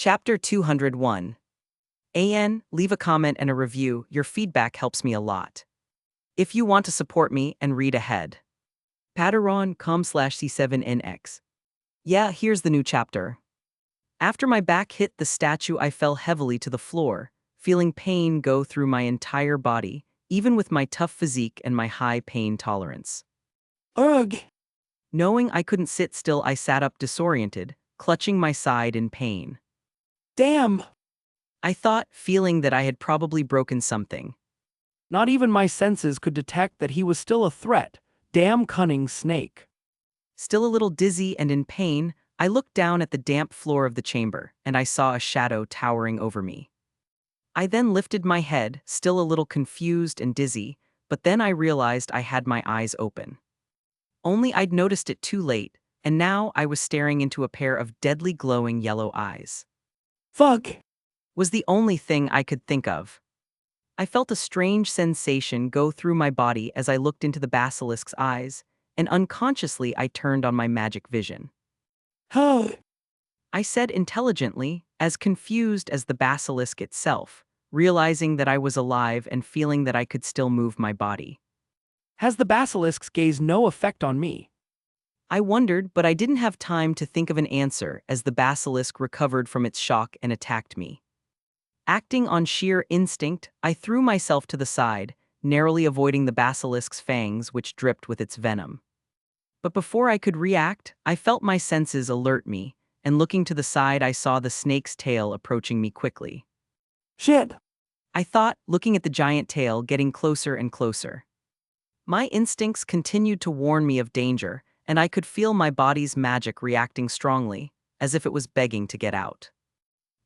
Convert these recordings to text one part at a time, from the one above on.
Chapter 201. Leave a comment and a review. Your feedback helps me a lot. If you want to support me and read ahead. Patreon.com/C7NX. Yeah, here's the new chapter. After my back hit the statue, I fell heavily to the floor, feeling pain go through my entire body, even with my tough physique and my high pain tolerance. Ugh! Knowing I couldn't sit still, I sat up disoriented, clutching my side in pain. Damn! I thought, feeling that I had probably broken something. Not even my senses could detect that he was still a threat. Damn cunning snake. Still a little dizzy and in pain, I looked down at the damp floor of the chamber, and I saw a shadow towering over me. I then lifted my head, still a little confused and dizzy, but then I realized I had my eyes open. Only I'd noticed it too late, and now I was staring into a pair of deadly glowing yellow eyes. Fuck! Was the only thing I could think of. I felt a strange sensation go through my body as I looked into the basilisk's eyes, and unconsciously I turned on my magic vision. Huh! I said intelligently, as confused as the basilisk itself, realizing that I was alive and feeling that I could still move my body. Has the basilisk's gaze no effect on me? I wondered, but I didn't have time to think of an answer as the basilisk recovered from its shock and attacked me. Acting on sheer instinct, I threw myself to the side, narrowly avoiding the basilisk's fangs which dripped with its venom. But before I could react, I felt my senses alert me, and looking to the side I saw the snake's tail approaching me quickly. Shit! I thought, looking at the giant tail getting closer and closer. My instincts continued to warn me of danger, and I could feel my body's magic reacting strongly, as if it was begging to get out.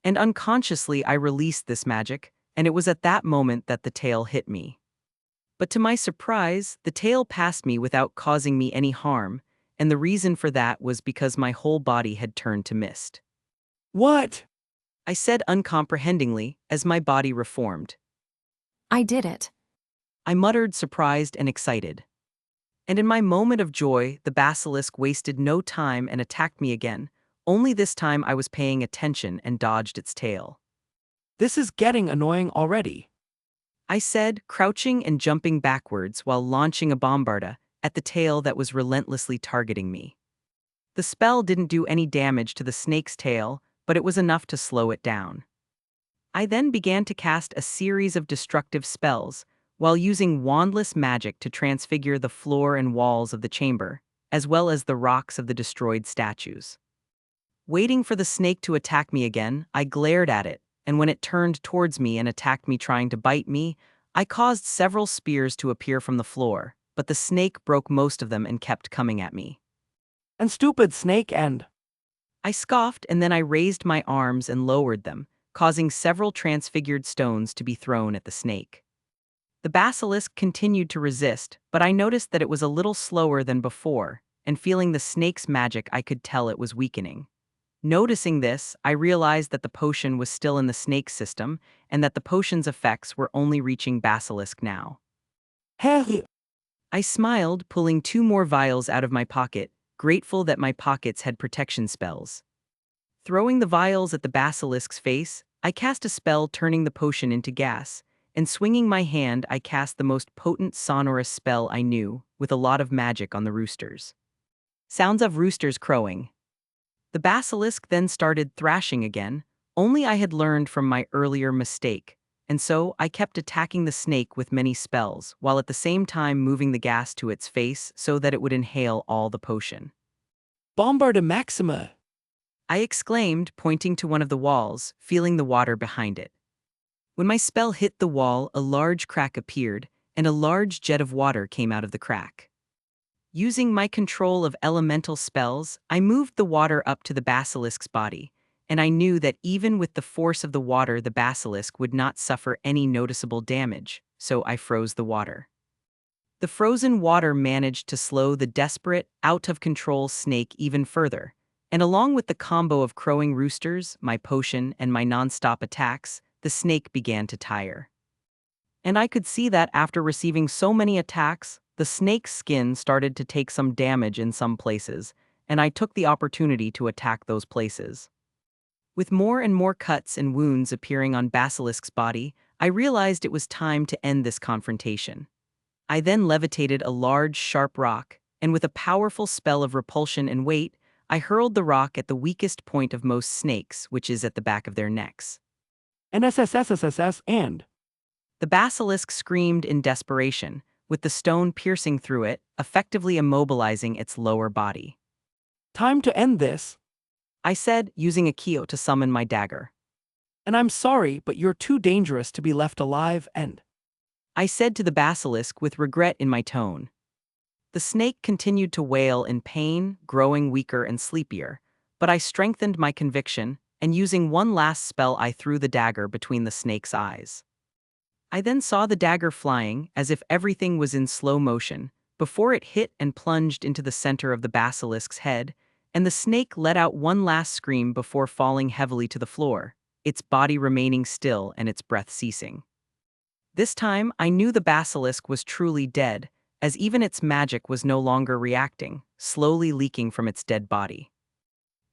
And unconsciously I released this magic, and it was at that moment that the tail hit me. But to my surprise, the tail passed me without causing me any harm, and the reason for that was because my whole body had turned to mist. What? I said uncomprehendingly, as my body reformed. I did it. I muttered, surprised and excited. And in my moment of joy, the basilisk wasted no time and attacked me again, only this time I was paying attention and dodged its tail. This is getting annoying already. I said, crouching and jumping backwards while launching a bombarda at the tail that was relentlessly targeting me. The spell didn't do any damage to the snake's tail, but it was enough to slow it down. I then began to cast a series of destructive spells, while using wandless magic to transfigure the floor and walls of the chamber, as well as the rocks of the destroyed statues. Waiting for the snake to attack me again, I glared at it, and when it turned towards me and attacked me trying to bite me, I caused several spears to appear from the floor, but the snake broke most of them and kept coming at me. And stupid snake and... I scoffed, and then I raised my arms and lowered them, causing several transfigured stones to be thrown at the snake. The basilisk continued to resist, but I noticed that it was a little slower than before, and feeling the snake's magic I could tell it was weakening. Noticing this, I realized that the potion was still in the snake's system, and that the potion's effects were only reaching basilisk now. Heh! I smiled, pulling 2 more vials out of my pocket, grateful that my pockets had protection spells. Throwing the vials at the basilisk's face, I cast a spell turning the potion into gas, and swinging my hand I cast the most potent sonorous spell I knew, with a lot of magic on the roosters. Sounds of roosters crowing. The basilisk then started thrashing again, only I had learned from my earlier mistake, and so I kept attacking the snake with many spells, while at the same time moving the gas to its face so that it would inhale all the potion. Bombarda Maxima! I exclaimed, pointing to one of the walls, feeling the water behind it. When my spell hit the wall, a large crack appeared, and a large jet of water came out of the crack. Using my control of elemental spells, I moved the water up to the basilisk's body, and I knew that even with the force of the water, the basilisk would not suffer any noticeable damage, so I froze the water. The frozen water managed to slow the desperate, out-of-control snake even further, and along with the combo of crowing roosters, my potion, and my non-stop attacks, the snake began to tire. And I could see that after receiving so many attacks, the snake's skin started to take some damage in some places, and I took the opportunity to attack those places. With more and more cuts and wounds appearing on Basilisk's body, I realized it was time to end this confrontation. I then levitated a large, sharp rock, and with a powerful spell of repulsion and weight, I hurled the rock at the weakest point of most snakes, which is at the back of their necks. NSSSSSS and. The basilisk screamed in desperation, with the stone piercing through it, effectively immobilizing its lower body. Time to end this. I said, using a kyo to summon my dagger. And I'm sorry, but you're too dangerous to be left alive and. I said to the basilisk with regret in my tone. The snake continued to wail in pain, growing weaker and sleepier, but I strengthened my conviction, and using one last spell I threw the dagger between the snake's eyes. I then saw the dagger flying, as if everything was in slow motion, before it hit and plunged into the center of the basilisk's head, and the snake let out one last scream before falling heavily to the floor, its body remaining still and its breath ceasing. This time, I knew the basilisk was truly dead, as even its magic was no longer reacting, slowly leaking from its dead body.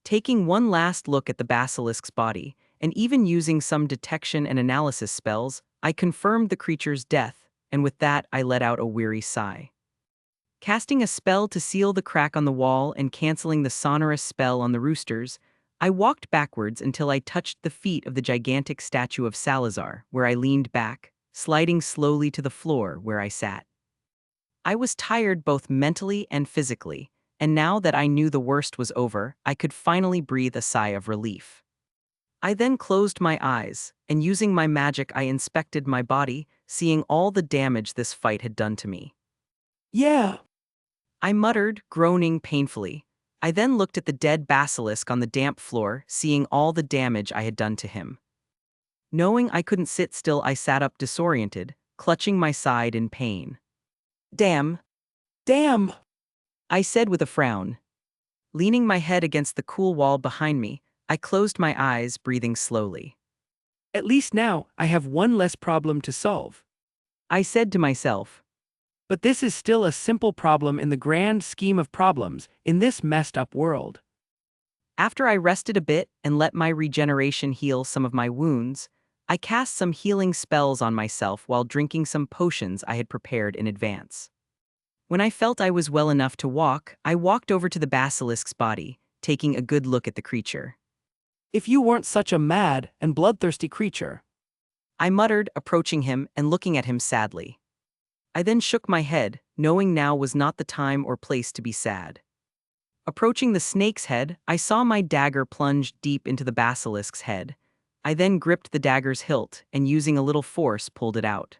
Taking one last look at the basilisk's body, and even using some detection and analysis spells, I confirmed the creature's death, and with that I let out a weary sigh. Casting a spell to seal the crack on the wall and canceling the sonorous spell on the roosters, I walked backwards until I touched the feet of the gigantic statue of Salazar, where I leaned back, sliding slowly to the floor where I sat. I was tired both mentally and physically, and now that I knew the worst was over, I could finally breathe a sigh of relief. I then closed my eyes, and using my magic I inspected my body, seeing all the damage this fight had done to me. Yeah. I muttered, groaning painfully. I then looked at the dead basilisk on the damp floor, seeing all the damage I had done to him. Knowing I couldn't sit still, I sat up disoriented, clutching my side in pain. Damn, Damn. I said with a frown. Leaning my head against the cool wall behind me, I closed my eyes, breathing slowly. At least now, I have one less problem to solve. I said to myself. But this is still a simple problem in the grand scheme of problems in this messed up world. After I rested a bit and let my regeneration heal some of my wounds, I cast some healing spells on myself while drinking some potions I had prepared in advance. When I felt I was well enough to walk, I walked over to the basilisk's body, taking a good look at the creature. If you weren't such a mad and bloodthirsty creature. I muttered, approaching him and looking at him sadly. I then shook my head, knowing now was not the time or place to be sad. Approaching the snake's head, I saw my dagger plunge deep into the basilisk's head. I then gripped the dagger's hilt and, using a little force, pulled it out.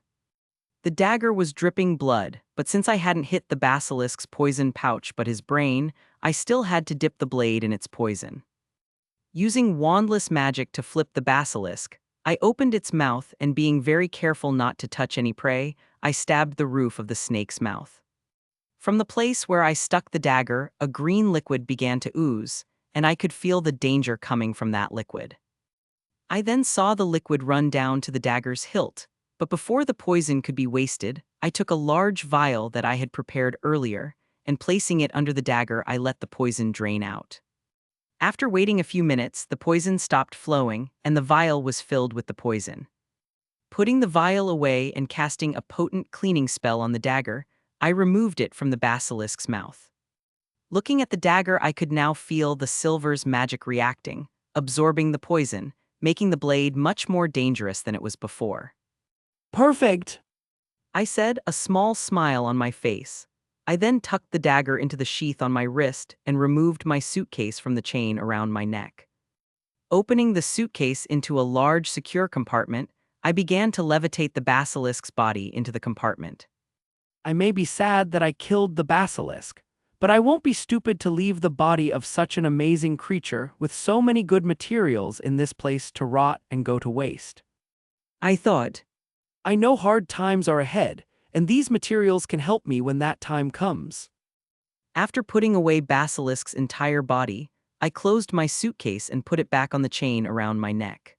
The dagger was dripping blood, but since I hadn't hit the basilisk's poison pouch but his brain, I still had to dip the blade in its poison. Using wandless magic to flip the basilisk, I opened its mouth and, being very careful not to touch any prey, I stabbed the roof of the snake's mouth. From the place where I stuck the dagger, a green liquid began to ooze, and I could feel the danger coming from that liquid. I then saw the liquid run down to the dagger's hilt, but before the poison could be wasted, I took a large vial that I had prepared earlier, and placing it under the dagger, I let the poison drain out. After waiting a few minutes, the poison stopped flowing, and the vial was filled with the poison. Putting the vial away and casting a potent cleaning spell on the dagger, I removed it from the basilisk's mouth. Looking at the dagger, I could now feel the silver's magic reacting, absorbing the poison, making the blade much more dangerous than it was before. Perfect. I said, a small smile on my face. I then tucked the dagger into the sheath on my wrist and removed my suitcase from the chain around my neck. Opening the suitcase into a large, secure compartment, I began to levitate the basilisk's body into the compartment. I may be sad that I killed the basilisk, but I won't be stupid to leave the body of such an amazing creature with so many good materials in this place to rot and go to waste. I thought. I know hard times are ahead, and these materials can help me when that time comes. After putting away Basilisk's entire body, I closed my suitcase and put it back on the chain around my neck.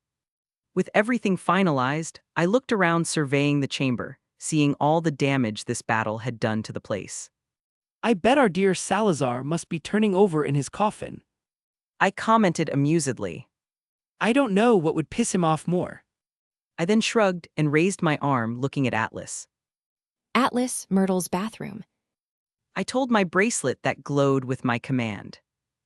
With everything finalized, I looked around surveying the chamber, seeing all the damage this battle had done to the place. I bet our dear Salazar must be turning over in his coffin. I commented amusedly. I don't know what would piss him off more. I then shrugged and raised my arm, looking at Atlas. Atlas, Myrtle's bathroom. I told my bracelet that glowed with my command.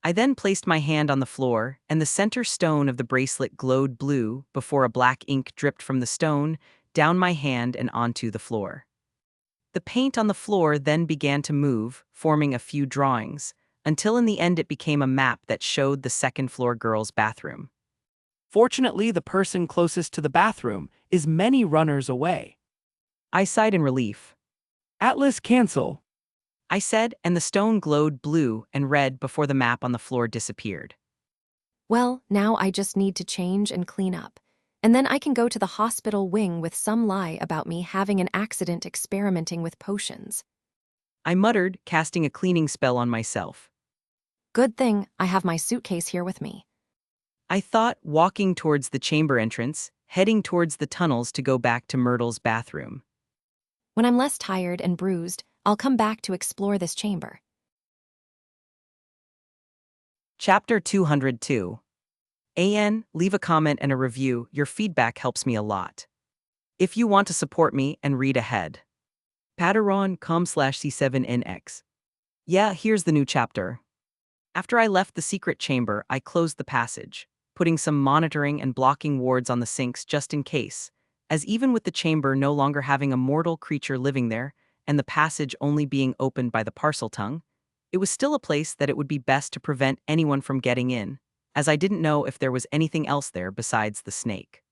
I then placed my hand on the floor, and the center stone of the bracelet glowed blue before a black ink dripped from the stone, down my hand and onto the floor. The paint on the floor then began to move, forming a few drawings, until in the end it became a map that showed the second-floor girls' bathroom. Fortunately, the person closest to the bathroom is many runners away. I sighed in relief. Atlas, cancel. I said, and the stone glowed blue and red before the map on the floor disappeared. Well, now I just need to change and clean up. And then I can go to the hospital wing with some lie about me having an accident experimenting with potions. I muttered, casting a cleaning spell on myself. Good thing I have my suitcase here with me. I thought, walking towards the chamber entrance, heading towards the tunnels to go back to Myrtle's bathroom. When I'm less tired and bruised, I'll come back to explore this chamber. Chapter 202. Leave a comment and a review. Your feedback helps me a lot. If you want to support me and read ahead. Patreon.com/C7NX. Yeah, here's the new chapter. After I left the secret chamber, I closed the passage, putting some monitoring and blocking wards on the sinks just in case, as even with the chamber no longer having a mortal creature living there, and the passage only being opened by the parcel tongue, it was still a place that it would be best to prevent anyone from getting in, as I didn't know if there was anything else there besides the snake.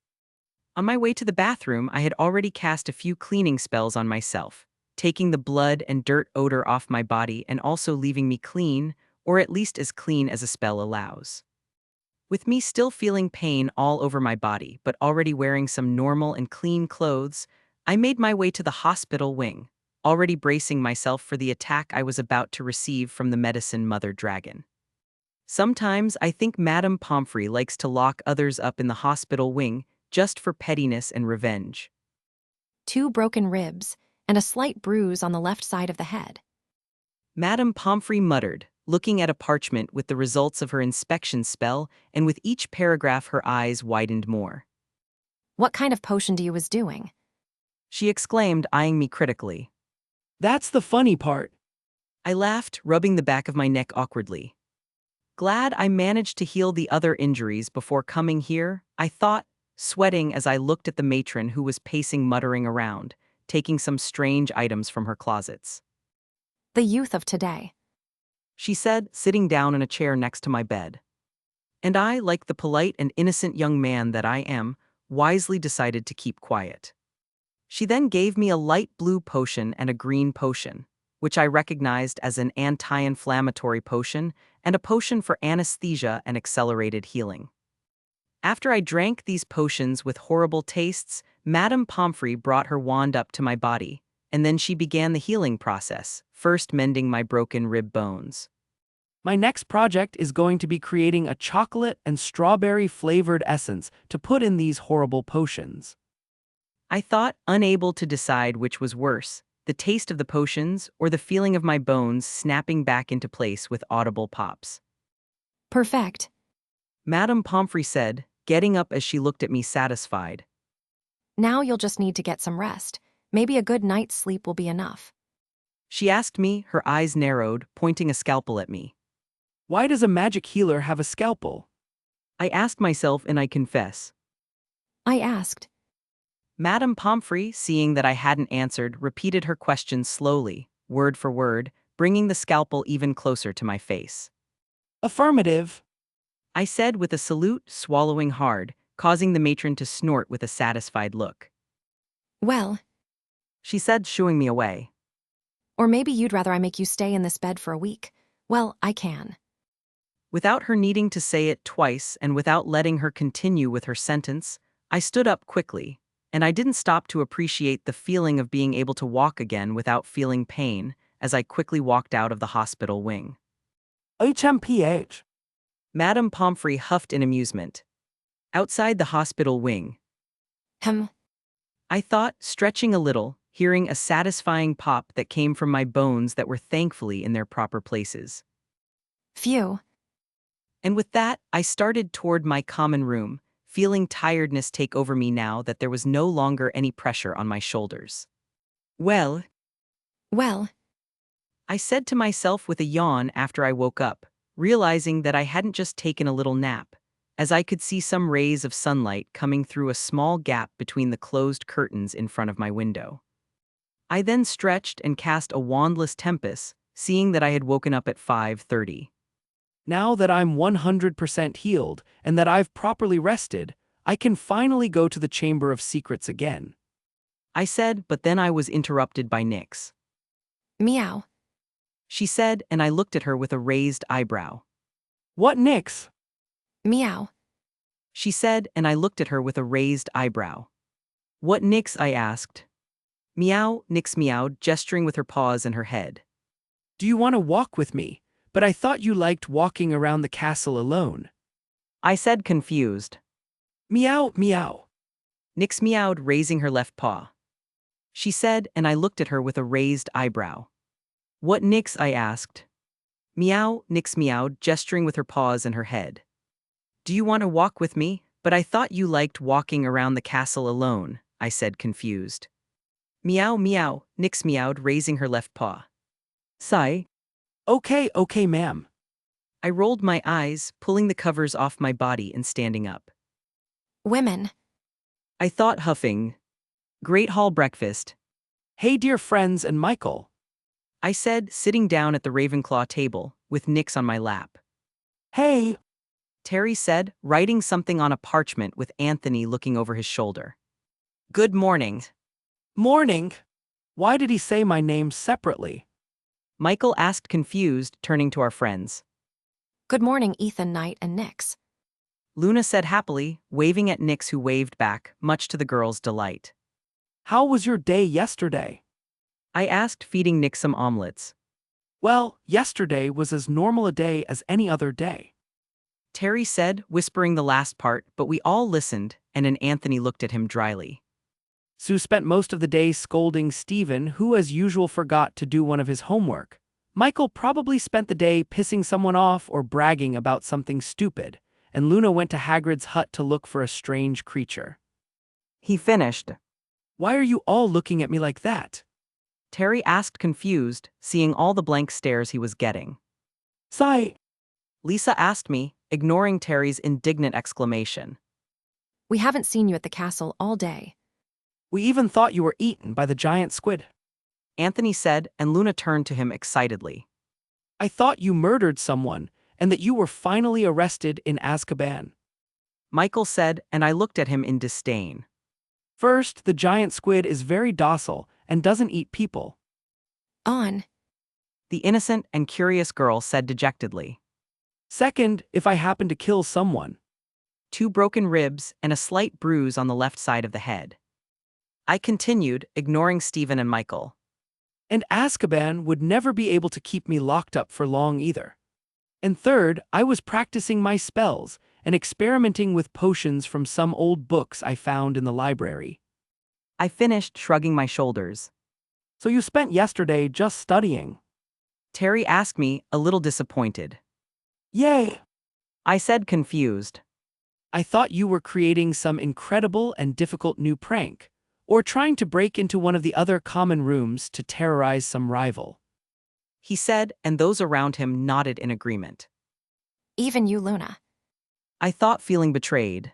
On my way to the bathroom, I had already cast a few cleaning spells on myself, taking the blood and dirt odor off my body and also leaving me clean, or at least as clean as a spell allows. With me still feeling pain all over my body, but already wearing some normal and clean clothes, I made my way to the hospital wing, already bracing myself for the attack I was about to receive from the medicine mother dragon. Sometimes I think Madame Pomfrey likes to lock others up in the hospital wing just for pettiness and revenge. 2 broken ribs and a slight bruise on the left side of the head. Madame Pomfrey muttered, looking at a parchment with the results of her inspection spell, and with each paragraph her eyes widened more. What kind of potion do you was doing? She exclaimed, eyeing me critically. That's the funny part. I laughed, rubbing the back of my neck awkwardly. Glad I managed to heal the other injuries before coming here, I thought, sweating as I looked at the matron who was pacing muttering around, taking some strange items from her closets. The youth of today. She said, sitting down in a chair next to my bed. And I, like the polite and innocent young man that I am, wisely decided to keep quiet. She then gave me a light blue potion and a green potion, which I recognized as an anti-inflammatory potion and a potion for anesthesia and accelerated healing. After I drank these potions with horrible tastes, Madame Pomfrey brought her wand up to my body, and then she began the healing process, first mending my broken rib bones. My next project is going to be creating a chocolate and strawberry-flavored essence to put in these horrible potions. I thought, unable to decide which was worse, the taste of the potions or the feeling of my bones snapping back into place with audible pops. Perfect. Madame Pomfrey said, getting up as she looked at me satisfied. Now you'll just need to get some rest. Maybe a good night's sleep will be enough. She asked me, her eyes narrowed, pointing a scalpel at me. Why does a magic healer have a scalpel? I asked myself, and I confess. I asked. Madame Pomfrey, seeing that I hadn't answered, repeated her question slowly, word for word, bringing the scalpel even closer to my face. Affirmative. I said with a salute, swallowing hard, causing the matron to snort with a satisfied look. Well, She said, shooing me away. or maybe you'd rather I make you stay in this bed for a week. Well, I can. Without her needing to say it twice and without letting her continue with her sentence, I stood up quickly, and I didn't stop to appreciate the feeling of being able to walk again without feeling pain as I quickly walked out of the hospital wing. HMPH. Madame Pomfrey huffed in amusement. Outside the hospital wing, I thought, stretching a little, hearing a satisfying pop that came from my bones that were thankfully in their proper places. Phew. And with that, I started toward my common room, feeling tiredness take over me now that there was no longer any pressure on my shoulders. Well, Well, I said to myself with a yawn after I woke up, realizing that I hadn't just taken a little nap, as I could see some rays of sunlight coming through a small gap between the closed curtains in front of my window. I then stretched and cast a wandless tempest, seeing that I had woken up at 5:30. Now that I'm 100% healed and that I've properly rested, I can finally go to the Chamber of Secrets again. I said, but then I was interrupted by Nyx. meow. She said, and I looked at her with a raised eyebrow. What, Nyx? Meow. She said, and I looked at her with a raised eyebrow. What, Nyx? I asked. Meow, Nyx meowed, gesturing with her paws and her head. Do you want to walk with me? But I thought you liked walking around the castle alone. I said, confused. Meow, meow. Nyx meowed, raising her left paw. She said, and I looked at her with a raised eyebrow. What, Nyx? I asked. Meow, Nyx meowed, gesturing with her paws and her head. Do you want to walk with me? But I thought you liked walking around the castle alone, I said, confused. Meow, meow, Nyx meowed, raising her left paw. Sigh. Okay, ma'am. I rolled my eyes, pulling the covers off my body and standing up. Women. I thought, huffing. Great hall breakfast, Hey, dear friends and Michael. I said, sitting down at the Ravenclaw table, with Nyx on my lap. Hey. Terry said, writing something on a parchment with Anthony looking over his shoulder. Good morning. Morning. Why did he say my name separately? Michael asked, confused, turning to our friends. Good morning, Ethan, Knight, and Nyx. Luna said happily, waving at Nyx, who waved back, much to the girls' delight. How was your day yesterday? I asked, feeding Nyx some omelets. Well, yesterday was as normal a day as any other day. Terry said, whispering the last part, but we all listened, and then Anthony looked at him dryly. Sue spent most of the day scolding Stephen, who as usual forgot to do one of his homework. Michael probably spent the day pissing someone off or bragging about something stupid, and Luna went to Hagrid's hut to look for a strange creature. He finished. Why are you all looking at me like that? Terry asked, confused, seeing all the blank stares he was getting. Sigh. Lisa asked me, ignoring Terry's indignant exclamation. We haven't seen you at the castle all day. We even thought you were eaten by the giant squid. Anthony said, and Luna turned to him excitedly. I thought you murdered someone, and that you were finally arrested in Azkaban. Michael said, and I looked at him in disdain. First, the giant squid is very docile and doesn't eat people. On. The innocent and curious girl said dejectedly. Second, if I happen to kill someone. 2 broken ribs and a slight bruise on the left side of the head. I continued, ignoring Stephen and Michael. And Azkaban would never be able to keep me locked up for long either. And third, I was practicing my spells and experimenting with potions from some old books I found in the library. I finished, shrugging my shoulders. So you spent yesterday just studying? Terry asked me, a little disappointed. Yay! I said, confused. I thought you were creating some incredible and difficult new prank, or trying to break into one of the other common rooms to terrorize some rival. He said, and those around him nodded in agreement. Even you, Luna. I thought, feeling betrayed.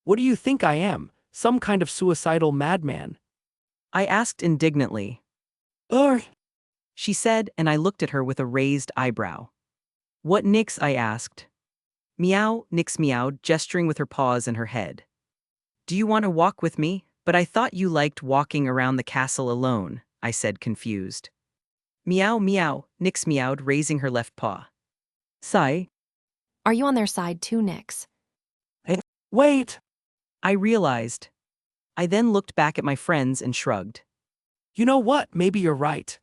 What do you think I am, some kind of suicidal madman? I asked indignantly. Ugh! She said, and I looked at her with a raised eyebrow. What, Nyx? I asked. Meow, Nyx meowed, gesturing with her paws and her head. Do you want to walk with me? But I thought you liked walking around the castle alone, I said, confused. Meow, meow, Nyx meowed, raising her left paw. Sigh. Are you on their side too, Nyx? Wait! I realized. I then looked back at my friends and shrugged. You know what, maybe you're right.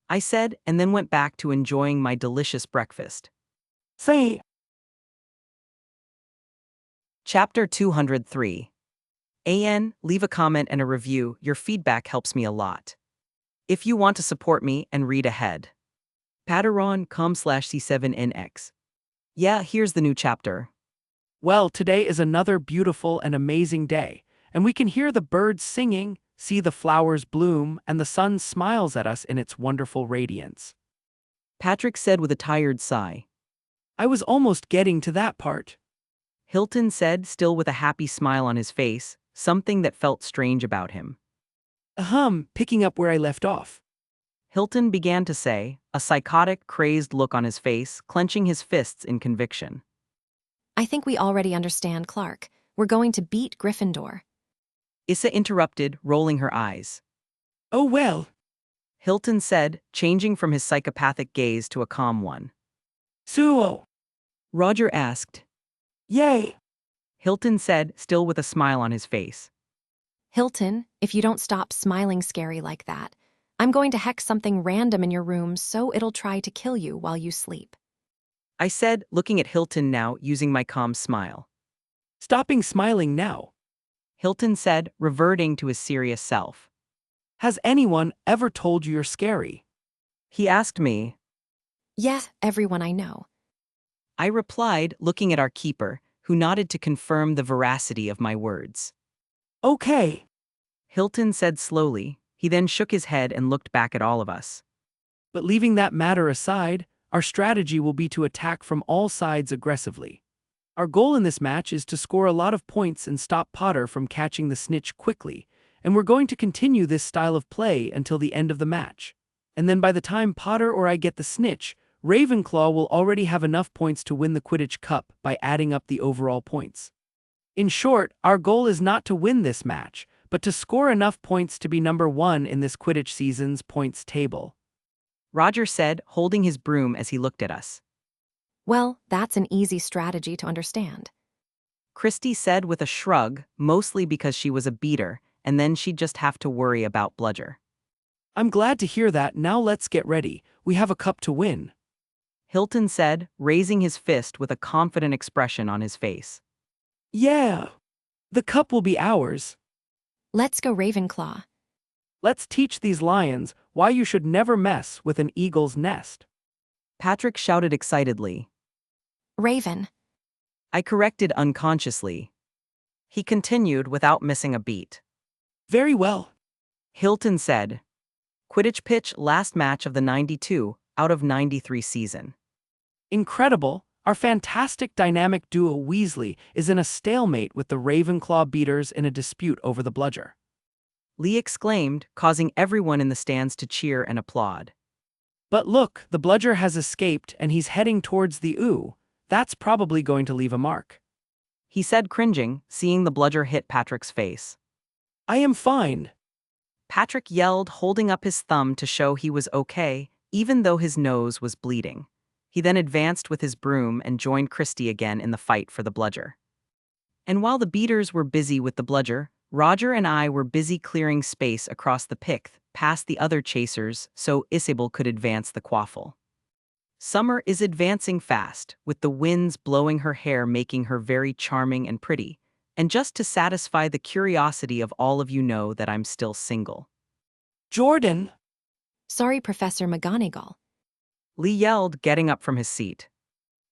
I said, and then went back to enjoying my delicious breakfast. Say. Chapter 203. Leave a comment and a review, your feedback helps me a lot. If you want to support me and read ahead. Patreon.com/C7NX. Yeah, here's the new chapter. Well, today is another beautiful and amazing day, and we can hear the birds singing, see the flowers bloom, and the sun smiles at us in its wonderful radiance. Patrick said with a tired sigh. I was almost getting to that part. Hilton said, still with a happy smile on his face, something that felt strange about him. Picking up where I left off. Hilton began to say, a psychotic, crazed look on his face, clenching his fists in conviction. I think we already understand, Clark. We're going to beat Gryffindor. Issa interrupted, rolling her eyes. Oh well. Hilton said, changing from his psychopathic gaze to a calm one. Suo. Roger asked. Yay. Hilton said, still with a smile on his face. Hilton, if you don't stop smiling scary like that, I'm going to hex something random in your room so it'll try to kill you while you sleep. I said, looking at Hilton now, using my calm smile. Stopping smiling now. Hilton said, reverting to his serious self. Has anyone ever told you you're scary? He asked me. Yeah, everyone I know. I replied, looking at our keeper, who nodded to confirm the veracity of my words. Okay. Hilton said slowly. He then shook his head and looked back at all of us. But leaving that matter aside, our strategy will be to attack from all sides aggressively. Our goal in this match is to score a lot of points and stop Potter from catching the snitch quickly, and we're going to continue this style of play until the end of the match. And then by the time Potter or I get the snitch, Ravenclaw will already have enough points to win the Quidditch Cup by adding up the overall points. In short, our goal is not to win this match, but to score enough points to be number 1 in this Quidditch season's points table. Roger said, holding his broom as he looked at us. Well, that's an easy strategy to understand. Christy said with a shrug, mostly because she was a beater, and then she'd just have to worry about Bludger. I'm glad to hear that. Now let's get ready. We have a cup to win. Hilton said, raising his fist with a confident expression on his face. Yeah. The cup will be ours. Let's go, Ravenclaw. Let's teach these lions why you should never mess with an eagle's nest. Patrick shouted excitedly. Raven. I corrected unconsciously. He continued without missing a beat. Very well. Hilton said, Quidditch pitch last match of the 92 out of 93 season. Incredible. Our fantastic dynamic duo Weasley is in a stalemate with the Ravenclaw beaters in a dispute over the bludger. Lee exclaimed, causing everyone in the stands to cheer and applaud. But look, the bludger has escaped and he's heading towards the ooh. That's probably going to leave a mark. He said, cringing, seeing the bludger hit Patrick's face. I am fine. Patrick yelled, holding up his thumb to show he was okay, even though his nose was bleeding. He then advanced with his broom and joined Christy again in the fight for the bludger. And while the beaters were busy with the bludger, Roger and I were busy clearing space across the picth, past the other chasers, so Isabel could advance the quaffle. Summer is advancing fast, with the winds blowing her hair making her very charming and pretty, and just to satisfy the curiosity of all of you know that I'm still single. Jordan! Sorry, Professor McGonagall. Lee yelled, getting up from his seat.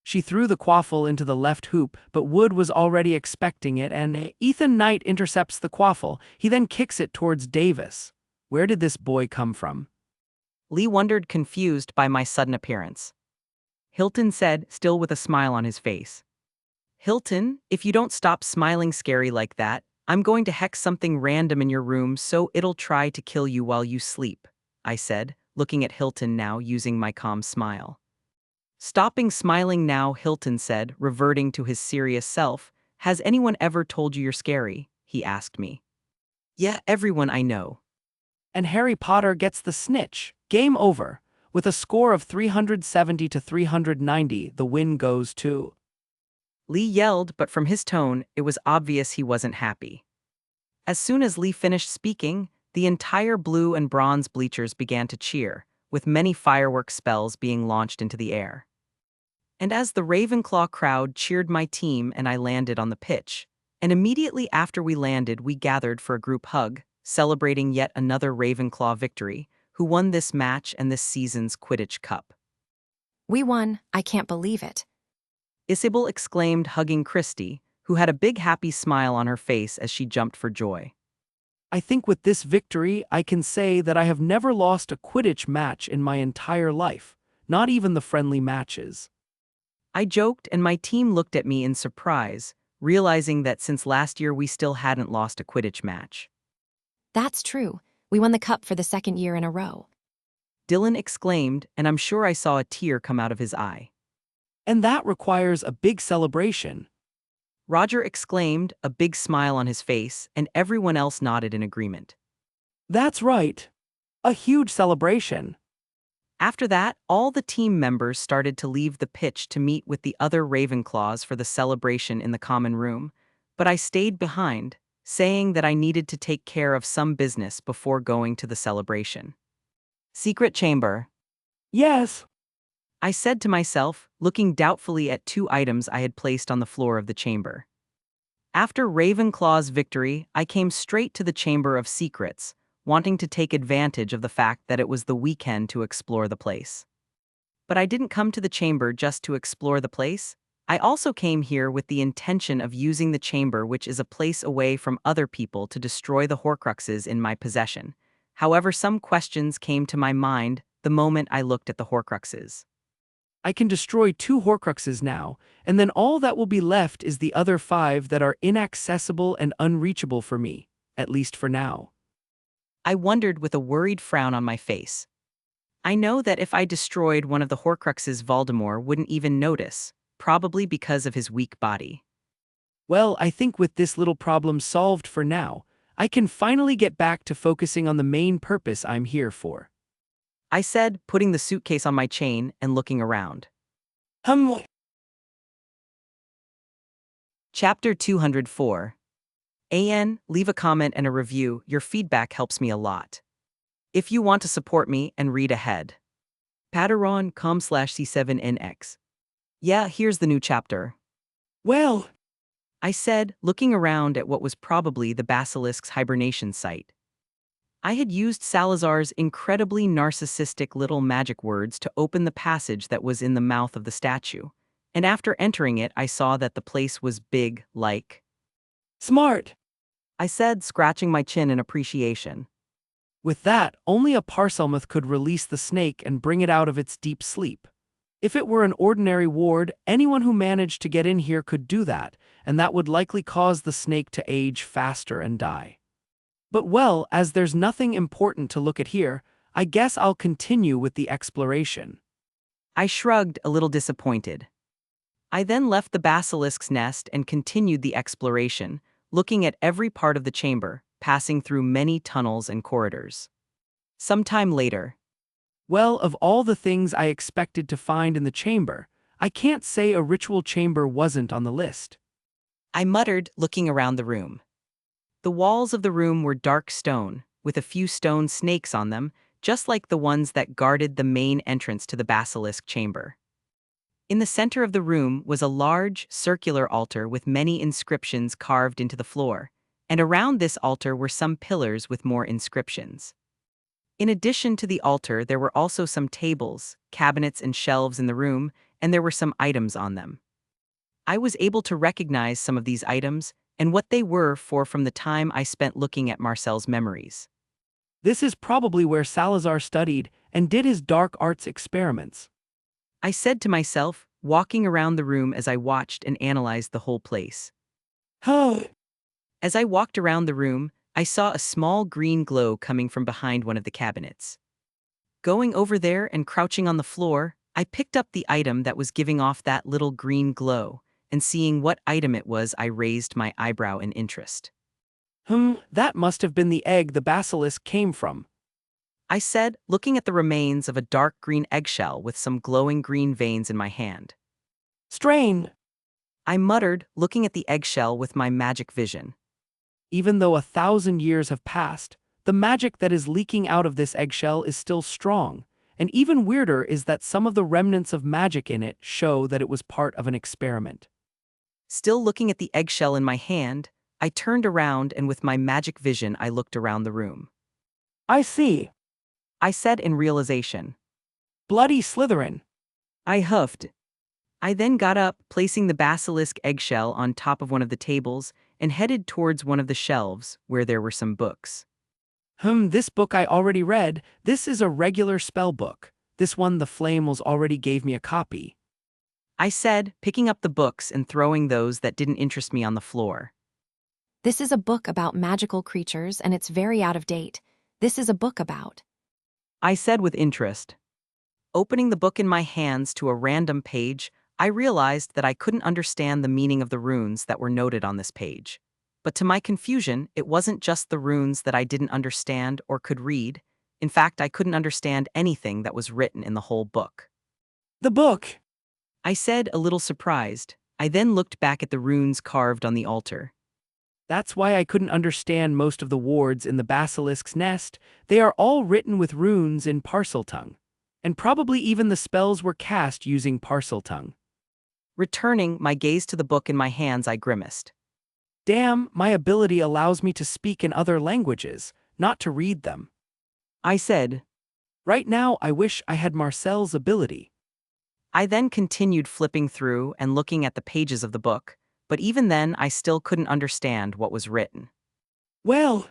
She threw the quaffle into the left hoop, but Wood was already expecting it, and Ethan Knight intercepts the quaffle. He then kicks it towards Davis. Where did this boy come from? Lee wondered, confused by my sudden appearance. Hilton said, still with a smile on his face. Hilton, if you don't stop smiling scary like that, I'm going to hex something random in your room so it'll try to kill you while you sleep, I said, looking at Hilton now using my calm smile. Stopping smiling now, Hilton said, reverting to his serious self. Has anyone ever told you you're scary? He asked me. Yeah, everyone I know. And Harry Potter gets the snitch. Game over. With a score of 370 to 390, the win goes to... Lee yelled, but from his tone, it was obvious he wasn't happy. As soon as Lee finished speaking, the entire blue and bronze bleachers began to cheer, with many firework spells being launched into the air. And as the Ravenclaw crowd cheered my team and I landed on the pitch, and immediately after we landed we gathered for a group hug, celebrating yet another Ravenclaw victory, who won this match and this season's Quidditch Cup. We won. I can't believe it. Isabel exclaimed, hugging Christy, who had a big happy smile on her face as she jumped for joy. I think with this victory, I can say that I have never lost a Quidditch match in my entire life, not even the friendly matches. I joked, and my team looked at me in surprise, realizing that since last year we still hadn't lost a Quidditch match. That's true. We won the cup for the second year in a row. Dylan exclaimed, and I'm sure I saw a tear come out of his eye. And that requires a big celebration. Roger exclaimed, a big smile on his face, and everyone else nodded in agreement. That's right. A huge celebration. After that, all the team members started to leave the pitch to meet with the other Ravenclaws for the celebration in the common room, but I stayed behind, saying that I needed to take care of some business before going to the celebration. Secret chamber, Yes. I said to myself, looking doubtfully at two items I had placed on the floor of the chamber. After Ravenclaw's victory, I came straight to the Chamber of Secrets, wanting to take advantage of the fact that it was the weekend to explore the place. But I didn't come to the chamber just to explore the place. I also came here with the intention of using the chamber, which is a place away from other people, to destroy the Horcruxes in my possession. However, some questions came to my mind the moment I looked at the Horcruxes. I can destroy 2 Horcruxes now, and then all that will be left is the other 5 that are inaccessible and unreachable for me, at least for now. I wondered with a worried frown on my face. I know that if I destroyed one of the Horcruxes, Voldemort wouldn't even notice, probably because of his weak body. Well, I think with this little problem solved for now, I can finally get back to focusing on the main purpose I'm here for. I said, putting the suitcase on my chain and looking around. Chapter 204. Leave a comment and a review. Your feedback helps me a lot. If you want to support me and read ahead. Patreon.com/C7NX. Yeah, here's the new chapter. Well, I said, looking around at what was probably the basilisk's hibernation site. I had used Salazar's incredibly narcissistic little magic words to open the passage that was in the mouth of the statue, and after entering it I saw that the place was big, like... smart. I said, scratching my chin in appreciation. With that, only a Parselmouth could release the snake and bring it out of its deep sleep. If it were an ordinary ward, anyone who managed to get in here could do that, and that would likely cause the snake to age faster and die. But well, as there's nothing important to look at here, I guess I'll continue with the exploration. I shrugged, a little disappointed. I then left the basilisk's nest and continued the exploration, looking at every part of the chamber, passing through many tunnels and corridors. Sometime later. Well, of all the things I expected to find in the chamber, I can't say a ritual chamber wasn't on the list. I muttered, looking around the room. The walls of the room were dark stone, with a few stone snakes on them, just like the ones that guarded the main entrance to the basilisk chamber. In the center of the room was a large, circular altar with many inscriptions carved into the floor, and around this altar were some pillars with more inscriptions. In addition to the altar, there were also some tables, cabinets, and shelves in the room, and there were some items on them. I was able to recognize some of these items and what they were from the time I spent looking at Marcel's memories. This is probably where Salazar studied and did his dark arts experiments. I said to myself, walking around the room as I watched and analyzed the whole place. As I walked around the room, I saw a small green glow coming from behind one of the cabinets. Going over there and crouching on the floor, I picked up the item that was giving off that little green glow, and seeing what item it was, I raised my eyebrow in interest. That must have been the egg the basilisk came from. I said, looking at the remains of a dark green eggshell with some glowing green veins in my hand. Strange. I muttered, looking at the eggshell with my magic vision. Even though 1,000 years have passed, the magic that is leaking out of this eggshell is still strong, and even weirder is that some of the remnants of magic in it show that it was part of an experiment. Still looking at the eggshell in my hand, I turned around and with my magic vision I looked around the room. I see. I said in realization. Bloody Slytherin. I huffed. I then got up, placing the basilisk eggshell on top of one of the tables, and headed towards one of the shelves where there were some books. This book I already read. This is a regular spell book. This one the Flamels already gave me a copy. I said, picking up the books and throwing those that didn't interest me on the floor. This is a book about magical creatures and it's very out of date. This is a book about. I said with interest. Opening the book in my hands to a random page, I realized that I couldn't understand the meaning of the runes that were noted on this page. But to my confusion, it wasn't just the runes that I didn't understand or could read. In fact, I couldn't understand anything that was written in the whole book. The book! I said, a little surprised. I then looked back at the runes carved on the altar. That's why I couldn't understand most of the wards in the basilisk's nest. They are all written with runes in Parseltongue. And probably even the spells were cast using Parseltongue. Returning my gaze to the book in my hands, I grimaced. Damn, my ability allows me to speak in other languages, not to read them. I said. Right now, I wish I had Marcel's ability. I then continued flipping through and looking at the pages of the book, but even then I still couldn't understand what was written. Well,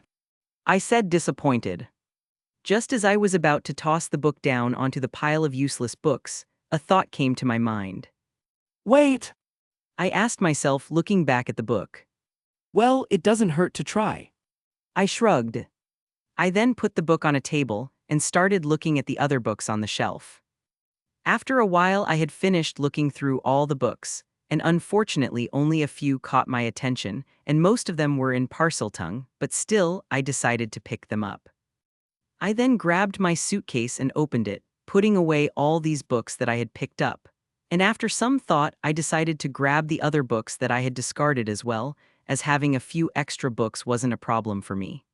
I said, disappointed. Just as I was about to toss the book down onto the pile of useless books, a thought came to my mind. wait. I asked myself, looking back at the book. Well, it doesn't hurt to try. I shrugged. I then put the book on a table and started looking at the other books on the shelf. After a while, I had finished looking through all the books, and unfortunately only a few caught my attention, and most of them were in Parseltongue, but still, I decided to pick them up. I then grabbed my suitcase and opened it, putting away all these books that I had picked up. And after some thought, I decided to grab the other books that I had discarded as well, as having a few extra books wasn't a problem for me.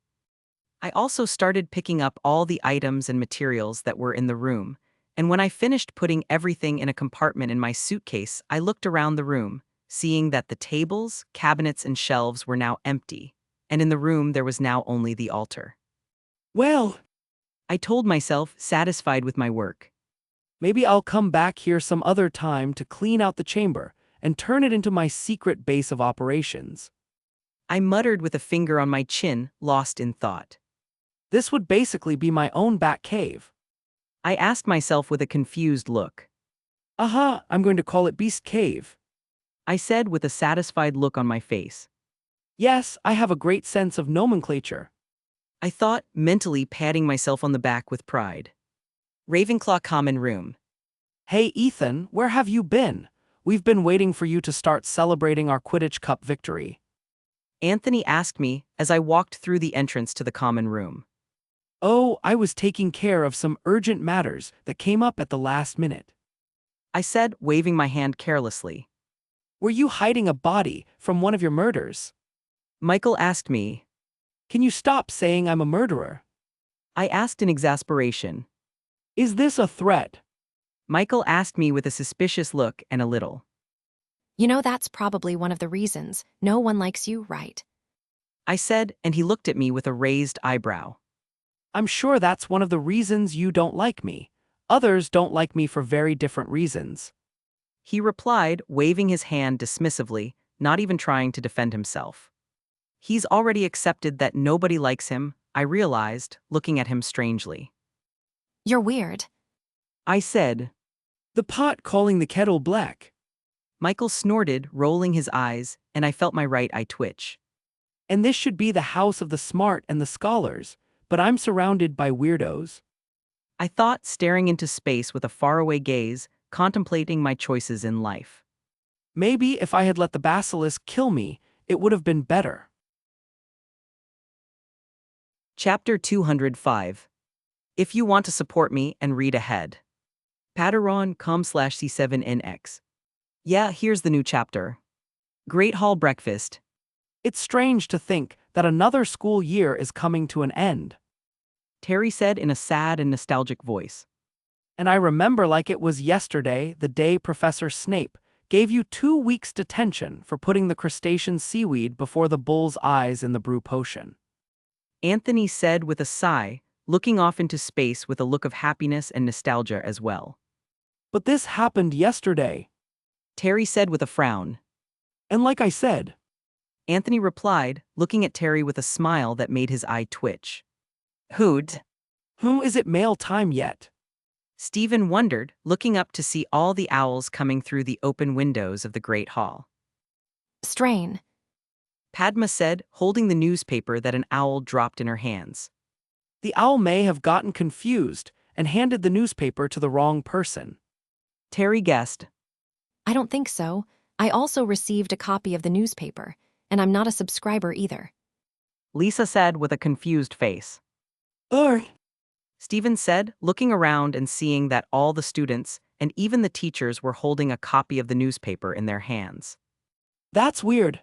I also started picking up all the items and materials that were in the room, and when I finished putting everything in a compartment in my suitcase, I looked around the room, seeing that the tables, cabinets, and shelves were now empty, and in the room there was now only the altar. Well, I told myself, satisfied with my work. maybe I'll come back here some other time to clean out the chamber and turn it into my secret base of operations. I muttered with a finger on my chin, lost in thought. This would basically be my own back cave. I asked myself with a confused look. Aha, I'm going to call it Beast Cave. I said with a satisfied look on my face. Yes, I have a great sense of nomenclature. I thought, mentally patting myself on the back with pride. Ravenclaw Common Room. Hey Ethan, where have you been? We've been waiting for you to start celebrating our Quidditch Cup victory. Anthony asked me as I walked through the entrance to the common room. Oh, I was taking care of some urgent matters that came up at the last minute. I said, waving my hand carelessly. Were you hiding a body from one of your murders? Michael asked me. Can you stop saying I'm a murderer? I asked in exasperation. Is this a threat? Michael asked me with a suspicious look and a little. You know, that's probably one of the reasons no one likes you, right? I said, and he looked at me with a raised eyebrow. I'm sure that's one of the reasons you don't like me. Others don't like me for very different reasons. He replied, waving his hand dismissively, not even trying to defend himself. He's already accepted that nobody likes him, I realized, looking at him strangely. You're weird. I said. The pot calling the kettle black. Michael snorted, rolling his eyes, and I felt my right eye twitch. And this should be the house of the smart and the scholars, but I'm surrounded by weirdos. I thought, staring into space with a faraway gaze, contemplating my choices in life. Maybe if I had let the basilisk kill me, it would have been better. Chapter 205. If you want to support me and read ahead. Patreon.com/C7NX. Yeah, here's the new chapter. Great Hall Breakfast. It's strange to think that another school year is coming to an end. Terry said in a sad and nostalgic voice. And I remember like it was yesterday, the day Professor Snape gave you 2 weeks detention for putting the crustacean seaweed before the bull's eyes in the brew potion. Anthony said with a sigh, looking off into space with a look of happiness and nostalgia as well. But this happened yesterday. Terry said with a frown. And like I said, Anthony replied, looking at Terry with a smile that made his eye twitch. Who'd? who is it mail time yet? Stephen wondered, looking up to see all the owls coming through the open windows of the great hall. Strain. Padma said, holding the newspaper that an owl dropped in her hands. The owl may have gotten confused and handed the newspaper to the wrong person. Terry guessed. I don't think so. I also received a copy of the newspaper, and I'm not a subscriber either. Lisa said with a confused face. Stephen said, looking around and seeing that all the students and even the teachers were holding a copy of the newspaper in their hands. That's weird.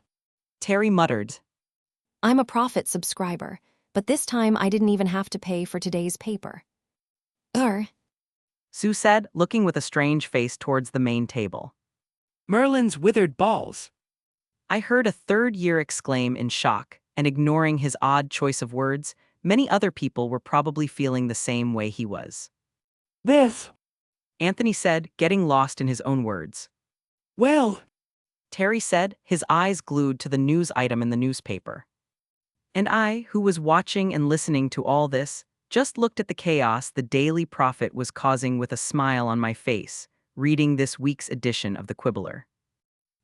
Terry muttered. I'm a Prophet subscriber, but this time I didn't even have to pay for today's paper. Sue said, looking with a strange face towards the main table. Merlin's withered balls. I heard a third year exclaim in shock, and ignoring his odd choice of words, many other people were probably feeling the same way he was. This. Anthony said, getting lost in his own words. Well. Terry said, his eyes glued to the news item in the newspaper. And I, who was watching and listening to all this, just looked at the chaos the Daily Prophet was causing with a smile on my face, reading this week's edition of the Quibbler.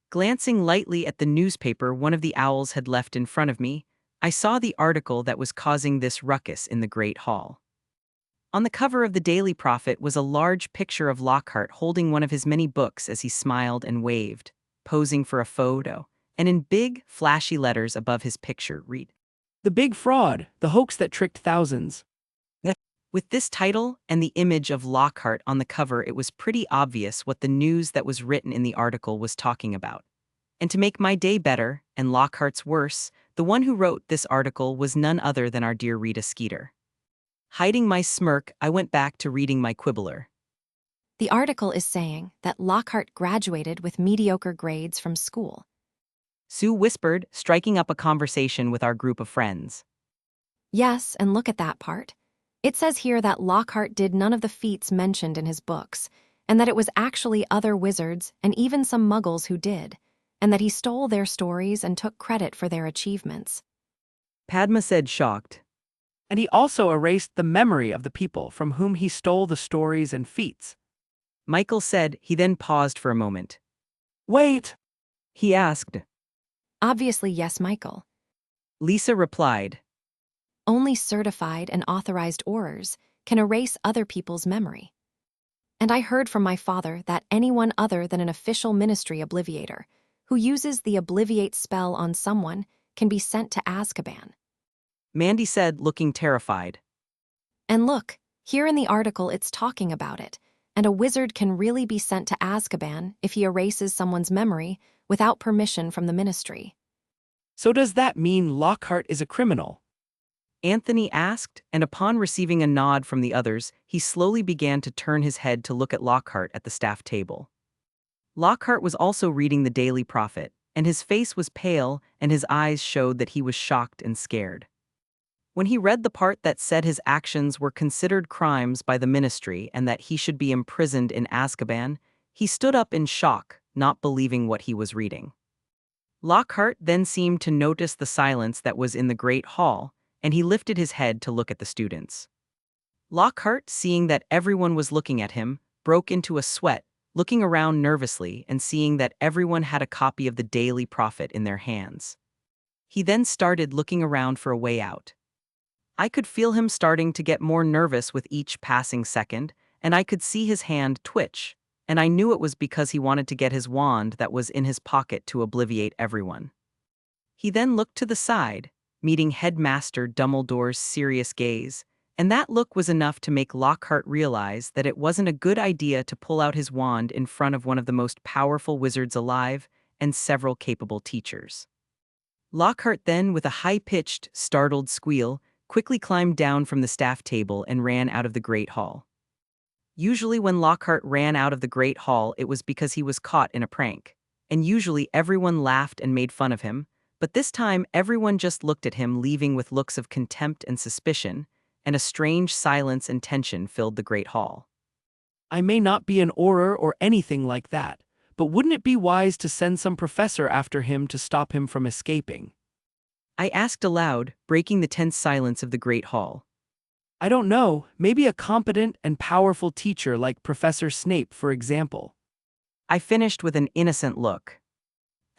Glancing lightly at the newspaper one of the owls had left in front of me, I saw the article that was causing this ruckus in the Great Hall. On the cover of the Daily Prophet was a large picture of Lockhart holding one of his many books as he smiled and waved, posing for a photo, and in big, flashy letters above his picture read, The big fraud, the hoax that tricked thousands. With this title and the image of Lockhart on the cover, it was pretty obvious what the news that was written in the article was talking about. And to make my day better, and Lockhart's worse, the one who wrote this article was none other than our dear Rita Skeeter. Hiding my smirk, I went back to reading my Quibbler. The article is saying that Lockhart graduated with mediocre grades from school. Sue whispered, striking up a conversation with our group of friends. Yes, and look at that part. It says here that Lockhart did none of the feats mentioned in his books, and that it was actually other wizards and even some muggles who did, and that he stole their stories and took credit for their achievements. Padma said, shocked. And he also erased the memory of the people from whom he stole the stories and feats. Michael said. He then paused for a moment. Wait, He asked. Obviously, yes, Michael. Lisa replied. Only certified and authorized aurors can erase other people's memory. And I heard from my father that anyone other than an official ministry obliviator who uses the obliviate spell on someone can be sent to Azkaban. Mandy said, looking terrified. And look, here in the article it's talking about it, and a wizard can really be sent to Azkaban if he erases someone's memory without permission from the ministry. so does that mean Lockhart is a criminal? Anthony asked, and upon receiving a nod from the others, he slowly began to turn his head to look at Lockhart at the staff table. Lockhart was also reading the Daily Prophet, and his face was pale and his eyes showed that he was shocked and scared. When he read the part that said his actions were considered crimes by the ministry and that he should be imprisoned in Azkaban, he stood up in shock, not believing what he was reading. Lockhart then seemed to notice the silence that was in the great hall, and he lifted his head to look at the students. Lockhart, seeing that everyone was looking at him, broke into a sweat, looking around nervously and seeing that everyone had a copy of the Daily Prophet in their hands. He then started looking around for a way out. I could feel him starting to get more nervous with each passing second, and I could see his hand twitch, and I knew it was because he wanted to get his wand that was in his pocket to obliviate everyone. He then looked to the side, meeting Headmaster Dumbledore's serious gaze, and that look was enough to make Lockhart realize that it wasn't a good idea to pull out his wand in front of one of the most powerful wizards alive and several capable teachers. Lockhart then, with a high-pitched, startled squeal, quickly climbed down from the staff table and ran out of the Great Hall. Usually when Lockhart ran out of the Great Hall, it was because he was caught in a prank, and usually everyone laughed and made fun of him, but this time everyone just looked at him, leaving with looks of contempt and suspicion, and a strange silence and tension filled the Great Hall. I may not be an auror or anything like that, but wouldn't it be wise to send some professor after him to stop him from escaping? I asked aloud, breaking the tense silence of the great hall. I don't know, maybe a competent and powerful teacher like Professor Snape, for example. I finished with an innocent look.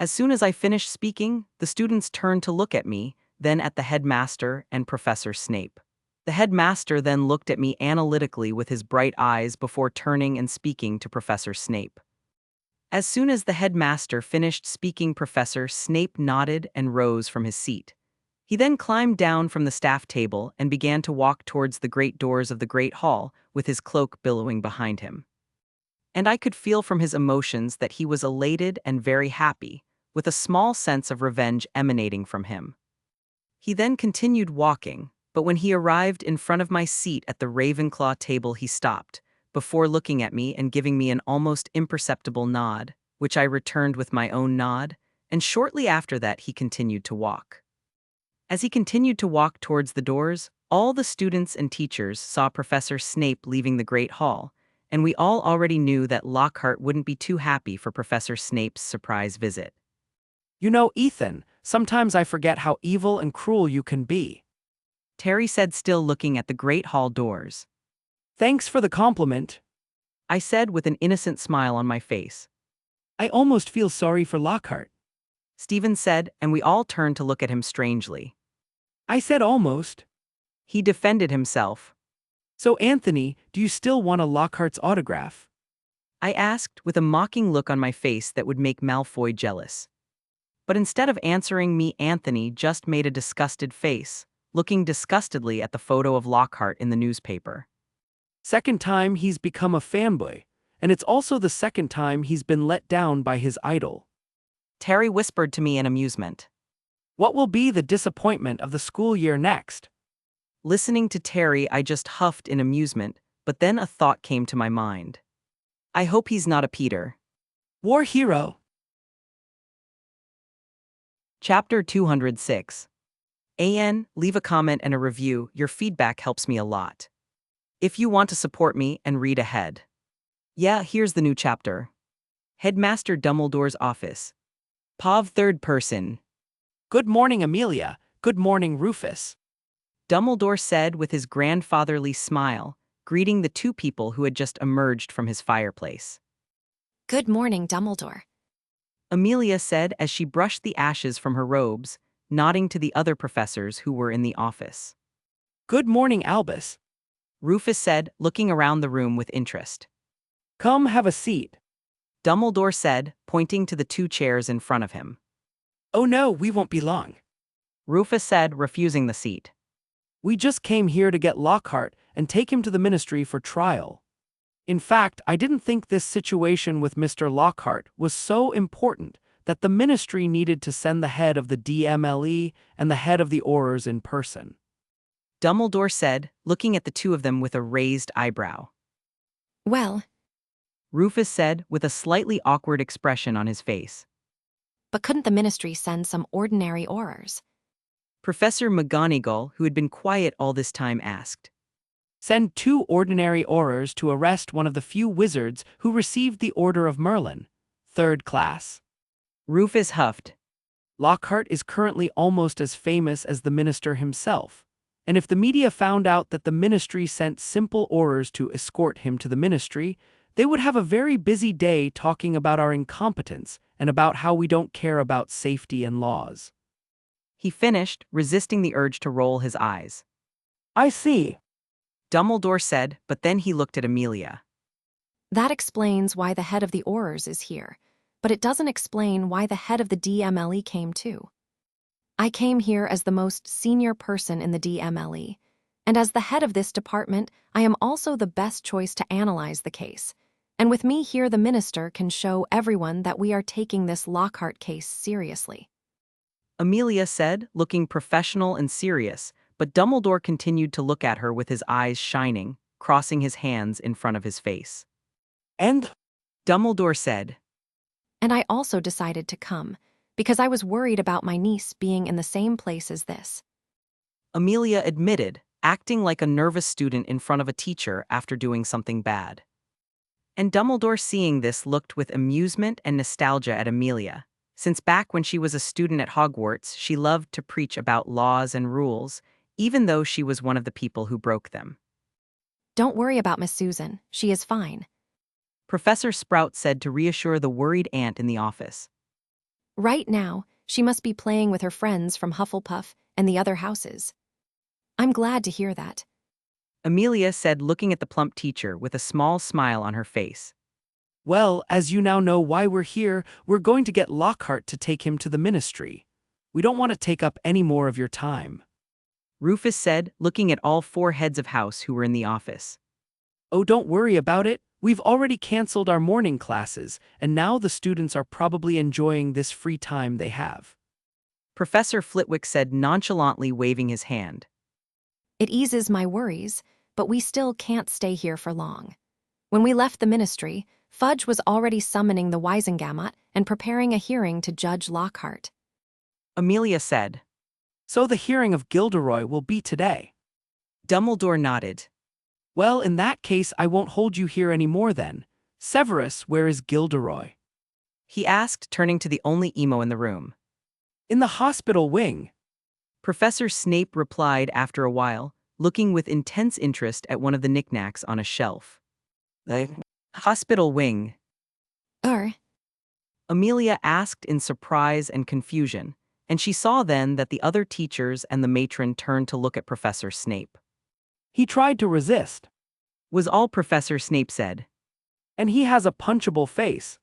As soon as I finished speaking, the students turned to look at me, then at the headmaster and Professor Snape. The headmaster then looked at me analytically with his bright eyes before turning and speaking to Professor Snape. As soon as the headmaster finished speaking, Professor Snape nodded and rose from his seat. He then climbed down from the staff table and began to walk towards the great doors of the great hall with his cloak billowing behind him. And I could feel from his emotions that he was elated and very happy, with a small sense of revenge emanating from him. He then continued walking, but when he arrived in front of my seat at the Ravenclaw table, he stopped, before looking at me and giving me an almost imperceptible nod, which I returned with my own nod, and shortly after that he continued to walk. As he continued to walk towards the doors, all the students and teachers saw Professor Snape leaving the Great Hall, and we all already knew that Lockhart wouldn't be too happy for Professor Snape's surprise visit. You know, Ethan, sometimes I forget how evil and cruel you can be. Terry said, still looking at the Great Hall doors. Thanks for the compliment. I said with an innocent smile on my face. I almost feel sorry for Lockhart. Stephen said, and we all turned to look at him strangely. I said almost. He defended himself. So Anthony, do you still want a Lockhart's autograph? I asked with a mocking look on my face that would make Malfoy jealous. But instead of answering me, Anthony just made a disgusted face, looking disgustedly at the photo of Lockhart in the newspaper. Second time he's become a fanboy, and it's also the second time he's been let down by his idol. Terry whispered to me in amusement. What will be the disappointment of the school year next? Listening to Terry, I just huffed in amusement, but then a thought came to my mind. I hope he's not a Peter. War hero. Chapter 206. Leave a comment and a review. Your feedback helps me a lot. If you want to support me and read ahead. Yeah, here's the new chapter. Headmaster Dumbledore's office. Pav third person. Good morning, Amelia. Good morning, Rufus. Dumbledore said with his grandfatherly smile, greeting the two people who had just emerged from his fireplace. Good morning, Dumbledore. Amelia said as she brushed the ashes from her robes, nodding to the other professors who were in the office. Good morning, Albus. Rufus said, looking around the room with interest. Come have a seat. Dumbledore said, pointing to the two chairs in front of him. Oh no, we won't be long. Rufus said, refusing the seat. We just came here to get Lockhart and take him to the ministry for trial. In fact, I didn't think this situation with Mr. Lockhart was so important that the ministry needed to send the head of the DMLE and the head of the Aurors in person. Dumbledore said, looking at the two of them with a raised eyebrow. Well, Rufus said, with a slightly awkward expression on his face. but couldn't the ministry send some ordinary Aurors? Professor McGonagall, who had been quiet all this time, asked. Send 2 ordinary Aurors to arrest one of the few wizards who received the Order of Merlin, 3rd class. Rufus huffed. Lockhart is currently almost as famous as the minister himself, and if the media found out that the ministry sent simple Aurors to escort him to the ministry, they would have a very busy day talking about our incompetence and about how we don't care about safety and laws. He finished, resisting the urge to roll his eyes. I see. Dumbledore said, but then he looked at Amelia. That explains why the head of the Aurors is here, but it doesn't explain why the head of the DMLE came too. I came here as the most senior person in the DMLE, and as the head of this department, I am also the best choice to analyze the case. And with me here, the minister can show everyone that we are taking this Lockhart case seriously. Amelia said, looking professional and serious, but Dumbledore continued to look at her with his eyes shining, crossing his hands in front of his face. And? Dumbledore said. And I also decided to come, because I was worried about my niece being in the same place as this. Amelia admitted, acting like a nervous student in front of a teacher after doing something bad. And Dumbledore, seeing this, looked with amusement and nostalgia at Amelia. Since back when she was a student at Hogwarts, she loved to preach about laws and rules, even though she was one of the people who broke them. Don't worry about Miss Susan, she is fine. Professor Sprout said to reassure the worried aunt in the office. Right now, she must be playing with her friends from Hufflepuff and the other houses. I'm glad to hear that. Amelia said, looking at the plump teacher with a small smile on her face. Well, as you now know why we're here, we're going to get Lockhart to take him to the ministry. We don't want to take up any more of your time. Rufus said, looking at all 4 heads of house who were in the office. Oh, don't worry about it. We've already canceled our morning classes, and now the students are probably enjoying this free time they have. Professor Flitwick said, nonchalantly waving his hand. It eases my worries, but we still can't stay here for long. When we left the ministry, Fudge was already summoning the Wisengamot and preparing a hearing to Judge Lockhart. Amelia said. So the hearing of Gilderoy will be today. Dumbledore nodded. Well, in that case, I won't hold you here any more then. Severus, where is Gilderoy? He asked, turning to the only emo in the room. In the hospital wing. Professor Snape replied after a while, looking with intense interest at one of the knickknacks on a shelf. The hospital wing. Amelia asked in surprise and confusion, and she saw then that the other teachers and the matron turned to look at Professor Snape. He tried to resist. Was all Professor Snape said. And he has a punchable face.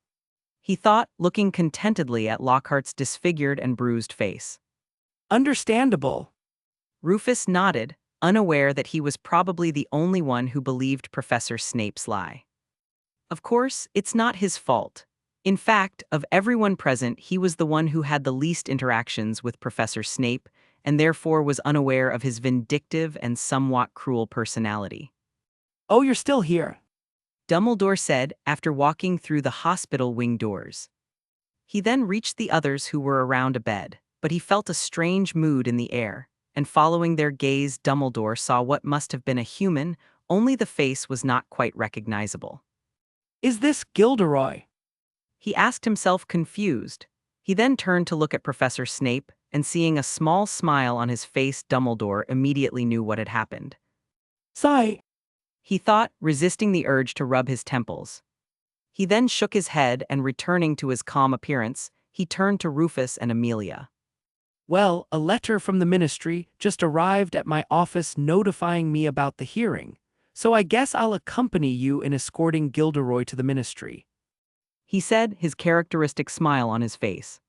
He thought, looking contentedly at Lockhart's disfigured and bruised face. Understandable. Rufus nodded, unaware that he was probably the only one who believed Professor Snape's lie. Of course, it's not his fault. In fact, of everyone present, he was the one who had the least interactions with Professor Snape, and therefore was unaware of his vindictive and somewhat cruel personality. Oh, you're still here, Dumbledore said after walking through the hospital wing doors. He then reached the others who were around a bed, but he felt a strange mood in the air, and following their gaze, Dumbledore saw what must have been a human, only the face was not quite recognizable. Is this Gilderoy? He asked himself, confused. He then turned to look at Professor Snape, and seeing a small smile on his face, Dumbledore immediately knew what had happened. Sigh, He thought, resisting the urge to rub his temples. He then shook his head and, returning to his calm appearance, he turned to Rufus and Amelia. Well, a letter from the ministry just arrived at my office notifying me about the hearing, so I guess I'll accompany you in escorting Gilderoy to the ministry, He said, his characteristic smile on his face.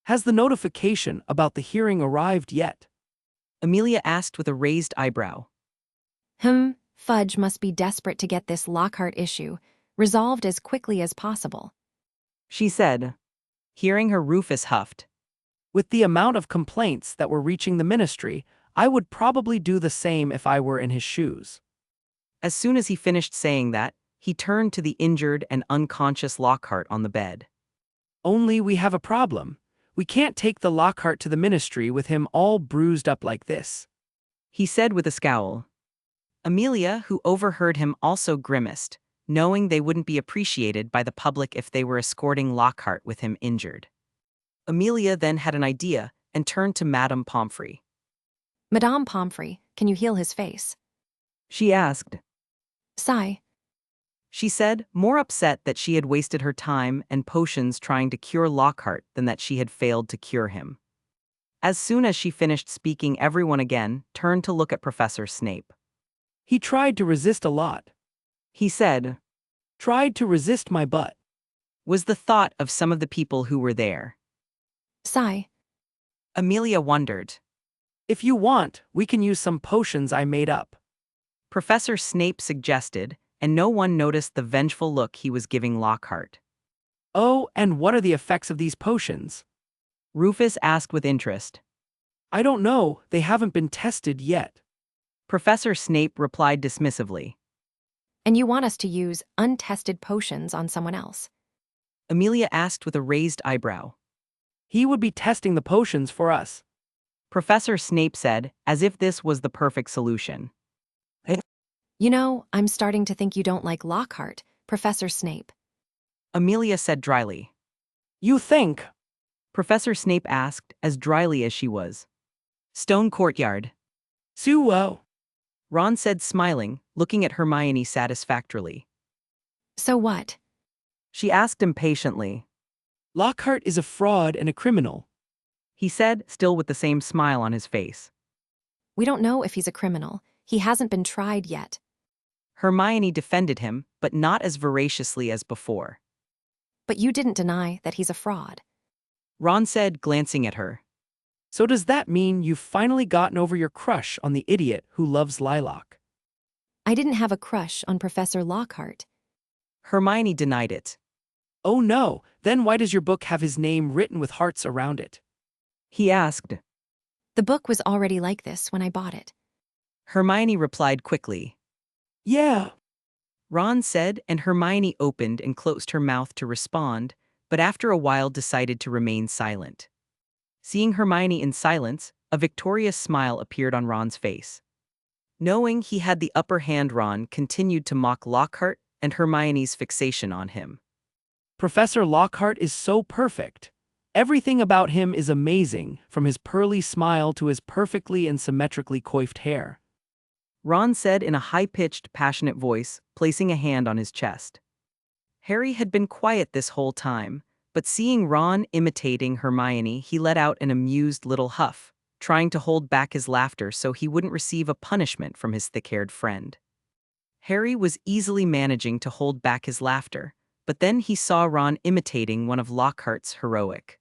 Has the notification about the hearing arrived yet? Amelia asked with a raised eyebrow. Fudge must be desperate to get this Lockhart issue resolved as quickly as possible. She said. Hearing her, Rufus huffed. With the amount of complaints that were reaching the ministry, I would probably do the same if I were in his shoes. As soon as he finished saying that, he turned to the injured and unconscious Lockhart on the bed. Only we have a problem. We can't take the Lockhart to the ministry with him all bruised up like this, He said with a scowl. Amelia, who overheard him, also grimaced, knowing they wouldn't be appreciated by the public if they were escorting Lockhart with him injured. Amelia then had an idea and turned to Madame Pomfrey. Madame Pomfrey, can you heal his face? She asked. Sigh. She said, more upset that she had wasted her time and potions trying to cure Lockhart than that she had failed to cure him. As soon as she finished speaking, everyone again turned to look at Professor Snape. He tried to resist a lot. He said, Tried to resist my butt. was the thought of some of the people who were there. Sigh. Amelia wondered. If you want, we can use some potions I made up. Professor Snape suggested, and no one noticed the vengeful look he was giving Lockhart. Oh, and what are the effects of these potions? Rufus asked with interest. I don't know, they haven't been tested yet. Professor Snape replied dismissively. And you want us to use untested potions on someone else? Amelia asked with a raised eyebrow. He would be testing the potions for us. Professor Snape said, as if this was the perfect solution. You know, I'm starting to think you don't like Lockhart, Professor Snape. Amelia said dryly. You think? Professor Snape asked, as dryly as she was. Stone Courtyard. Suo. Ron said, smiling, looking at Hermione satisfactorily. So what? She asked impatiently. Lockhart is a fraud and a criminal. He said, still with the same smile on his face. We don't know if he's a criminal. He hasn't been tried yet. Hermione defended him, but not as voraciously as before. But you didn't deny that he's a fraud. Ron said, glancing at her. So does that mean you've finally gotten over your crush on the idiot who loves lilac? I didn't have a crush on Professor Lockhart. Hermione denied it. Oh no, then why does your book have his name written with hearts around it? He asked. The book was already like this when I bought it. Hermione replied quickly. Yeah. Ron said, and Hermione opened and closed her mouth to respond, but after a while decided to remain silent. Seeing Hermione in silence, a victorious smile appeared on Ron's face. Knowing he had the upper hand, Ron continued to mock Lockhart and Hermione's fixation on him. Professor Lockhart is so perfect. Everything about him is amazing, from his pearly smile to his perfectly and symmetrically coiffed hair. Ron said in a high-pitched, passionate voice, placing a hand on his chest. Harry had been quiet this whole time, but seeing Ron imitating Hermione, he let out an amused little huff, trying to hold back his laughter so he wouldn't receive a punishment from his thick-haired friend. Harry was easily managing to hold back his laughter, but then he saw Ron imitating one of Lockhart's heroic.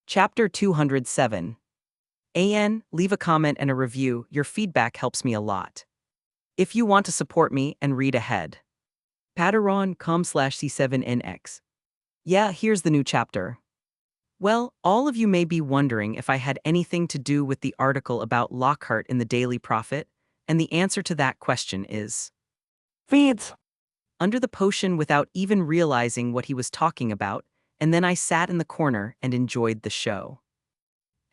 Chapter 207. Leave a comment and a review. Your feedback helps me a lot. If you want to support me and read ahead. Patreon.com/C7NX. Yeah, here's the new chapter. Well, all of you may be wondering if I had anything to do with the article about Lockhart in the Daily Prophet, and the answer to that question is Feeds. under the potion without even realizing what he was talking about, and then I sat in the corner and enjoyed the show.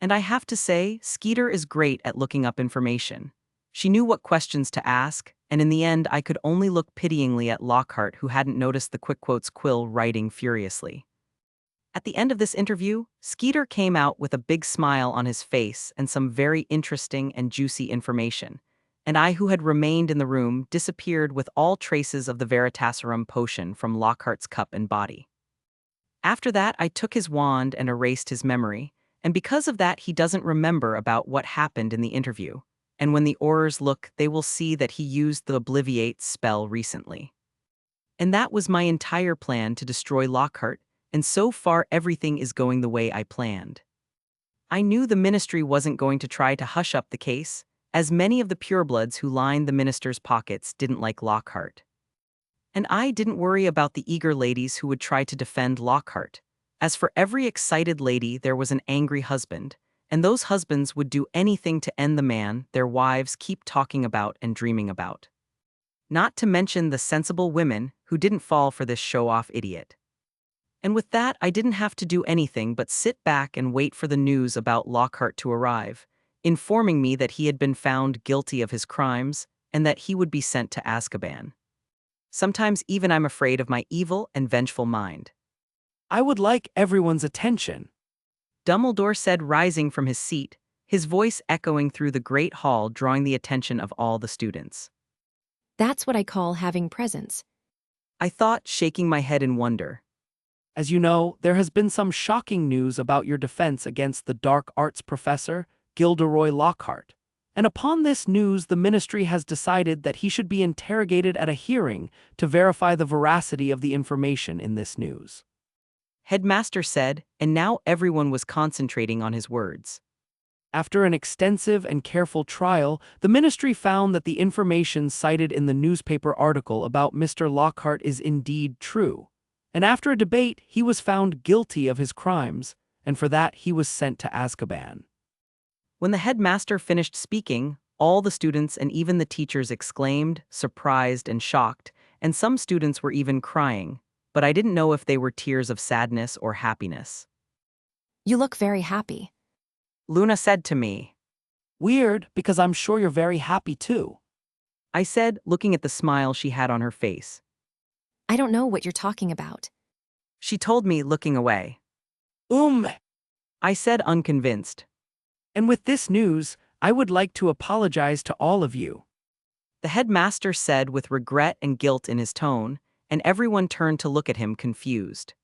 And I have to say, Skeeter is great at looking up information. She knew what questions to ask, and in the end I could only look pityingly at Lockhart, who hadn't noticed the quick quotes Quill writing furiously. At the end of this interview, Skeeter came out with a big smile on his face and some very interesting and juicy information, and I, who had remained in the room, disappeared with all traces of the Veritaserum potion from Lockhart's cup and body. After that, I took his wand and erased his memory, and because of that he doesn't remember about what happened in the interview, and when the Aurors look, they will see that he used the Obliviate spell recently. And that was my entire plan to destroy Lockhart, and so far everything is going the way I planned. I knew the Ministry wasn't going to try to hush up the case, as many of the purebloods who lined the Minister's pockets didn't like Lockhart. And I didn't worry about the eager ladies who would try to defend Lockhart. As for every excited lady, there was an angry husband, and those husbands would do anything to end the man their wives keep talking about and dreaming about. Not to mention the sensible women who didn't fall for this show-off idiot. And with that, I didn't have to do anything but sit back and wait for the news about Lockhart to arrive, informing me that he had been found guilty of his crimes and that he would be sent to Azkaban. Sometimes even I'm afraid of my evil and vengeful mind. I would like everyone's attention. Dumbledore said, rising from his seat, his voice echoing through the great hall, drawing the attention of all the students. That's what I call having presence. I thought, shaking my head in wonder. As you know, there has been some shocking news about your defense against the dark arts professor, Gilderoy Lockhart. And upon this news, the Ministry has decided that he should be interrogated at a hearing to verify the veracity of the information in this news. Headmaster said, and now everyone was concentrating on his words. After an extensive and careful trial, the Ministry found that the information cited in the newspaper article about Mr. Lockhart is indeed true. And after a debate, he was found guilty of his crimes, and for that he was sent to Azkaban. When the headmaster finished speaking, all the students and even the teachers exclaimed, surprised and shocked, and some students were even crying, but I didn't know if they were tears of sadness or happiness. You look very happy. Luna said to me. Weird, because I'm sure you're very happy too. I said, looking at the smile she had on her face. I don't know what you're talking about. She told me, looking away. I said, unconvinced. And with this news, I would like to apologize to all of you. The headmaster said with regret and guilt in his tone, and everyone turned to look at him confused.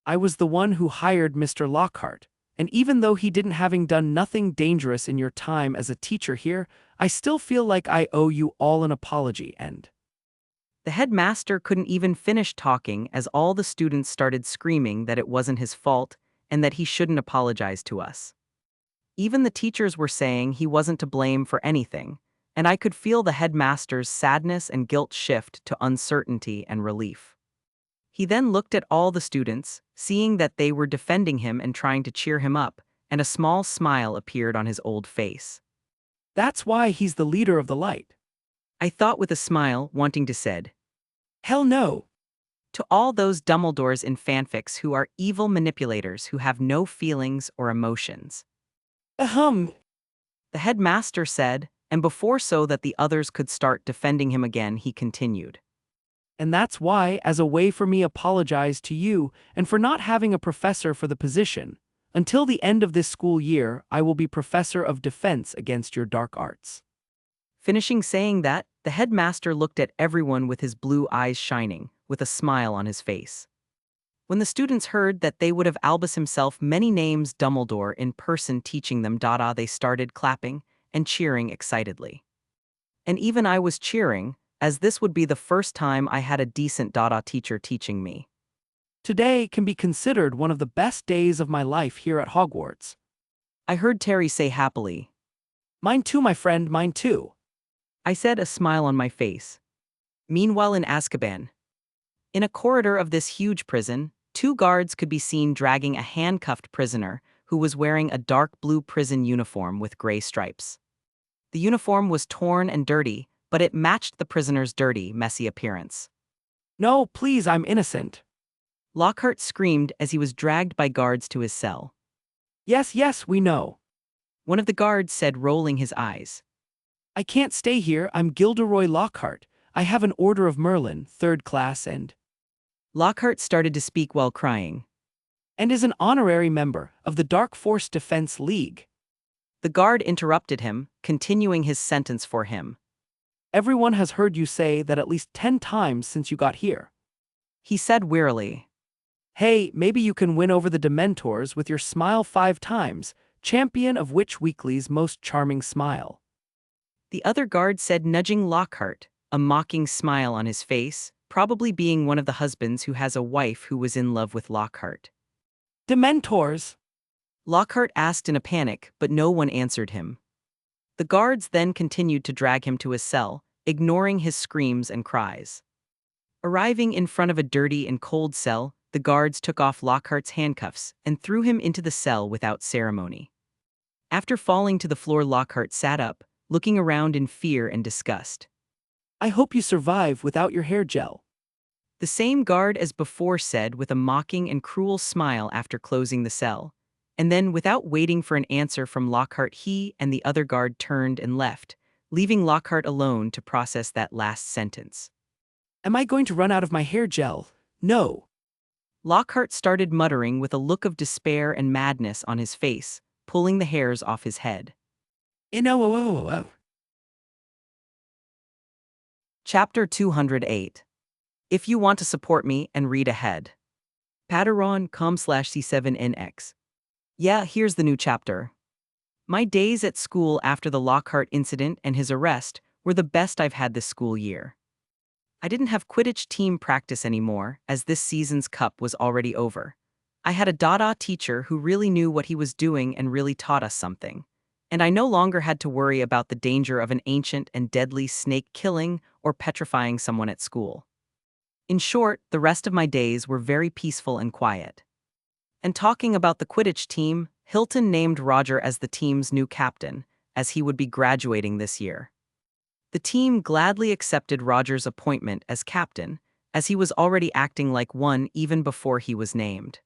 I was the one who hired Mr. Lockhart, and even though he didn't having done nothing dangerous in your time as a teacher here, I still feel like I owe you all an apology and— The headmaster couldn't even finish talking as all the students started screaming that it wasn't his fault and that he shouldn't apologize to us. Even the teachers were saying he wasn't to blame for anything, and I could feel the headmaster's sadness and guilt shift to uncertainty and relief. He then looked at all the students, seeing that they were defending him and trying to cheer him up, and a small smile appeared on his old face. That's why he's the leader of the light. I thought with a smile, wanting to said, Hell no. to all those Dumbledores in fanfics who are evil manipulators who have no feelings or emotions. Ahem. The headmaster said, and before so that the others could start defending him again, he continued. And that's why, as a way for me apologize to you and for not having a professor for the position, until the end of this school year, I will be professor of defense against your dark arts. Finishing saying that, the headmaster looked at everyone with his blue eyes shining, with a smile on his face. When the students heard that they would have Albus himself many names Dumbledore in person teaching them Dada, they started clapping and cheering excitedly. And even I was cheering, as this would be the first time I had a decent Dada teacher teaching me. Today can be considered one of the best days of my life here at Hogwarts. I heard Terry say happily. Mine too, my friend, mine too. I said, a smile on my face. Meanwhile in Azkaban. In a corridor of this huge prison, 2 guards could be seen dragging a handcuffed prisoner who was wearing a dark blue prison uniform with gray stripes. The uniform was torn and dirty, but it matched the prisoner's dirty, messy appearance. No, please, I'm innocent. Lockhart screamed as he was dragged by guards to his cell. Yes, yes, we know. One of the guards said, rolling his eyes. I can't stay here, I'm Gilderoy Lockhart. I have an Order of Merlin, 3rd class and— Lockhart started to speak while crying. And is an honorary member of the Dark Force Defense League. The guard interrupted him, continuing his sentence for him. Everyone has heard you say that at least 10 times since you got here. He said wearily. Hey, maybe you can win over the Dementors with your smile 5 times, champion of Witch Weekly's most charming smile. The other guard said, nudging Lockhart, a mocking smile on his face, probably being one of the husbands who has a wife who was in love with Lockhart. Dementors! Lockhart asked in a panic, but no one answered him. The guards then continued to drag him to his cell, ignoring his screams and cries. Arriving in front of a dirty and cold cell, the guards took off Lockhart's handcuffs and threw him into the cell without ceremony. After falling to the floor, Lockhart sat up, looking around in fear and disgust. I hope you survive without your hair gel. The same guard as before said with a mocking and cruel smile after closing the cell. And then, without waiting for an answer from Lockhart, he and the other guard turned and left, leaving Lockhart alone to process that last sentence. Am I going to run out of my hair gel? No. Lockhart started muttering with a look of despair and madness on his face, pulling the hairs off his head. Chapter 208. If you want to support me and read ahead. Patreon.com/C7NX. Yeah, here's the new chapter. My days at school after the Lockhart incident and his arrest were the best I've had this school year. I didn't have Quidditch team practice anymore, as this season's cup was already over. I had a Dada teacher who really knew what he was doing and really taught us something. And I no longer had to worry about the danger of an ancient and deadly snake killing or petrifying someone at school. In short, the rest of my days were very peaceful and quiet. And talking about the Quidditch team, Hilton named Roger as the team's new captain, as he would be graduating this year. The team gladly accepted Roger's appointment as captain, as he was already acting like one even before he was named.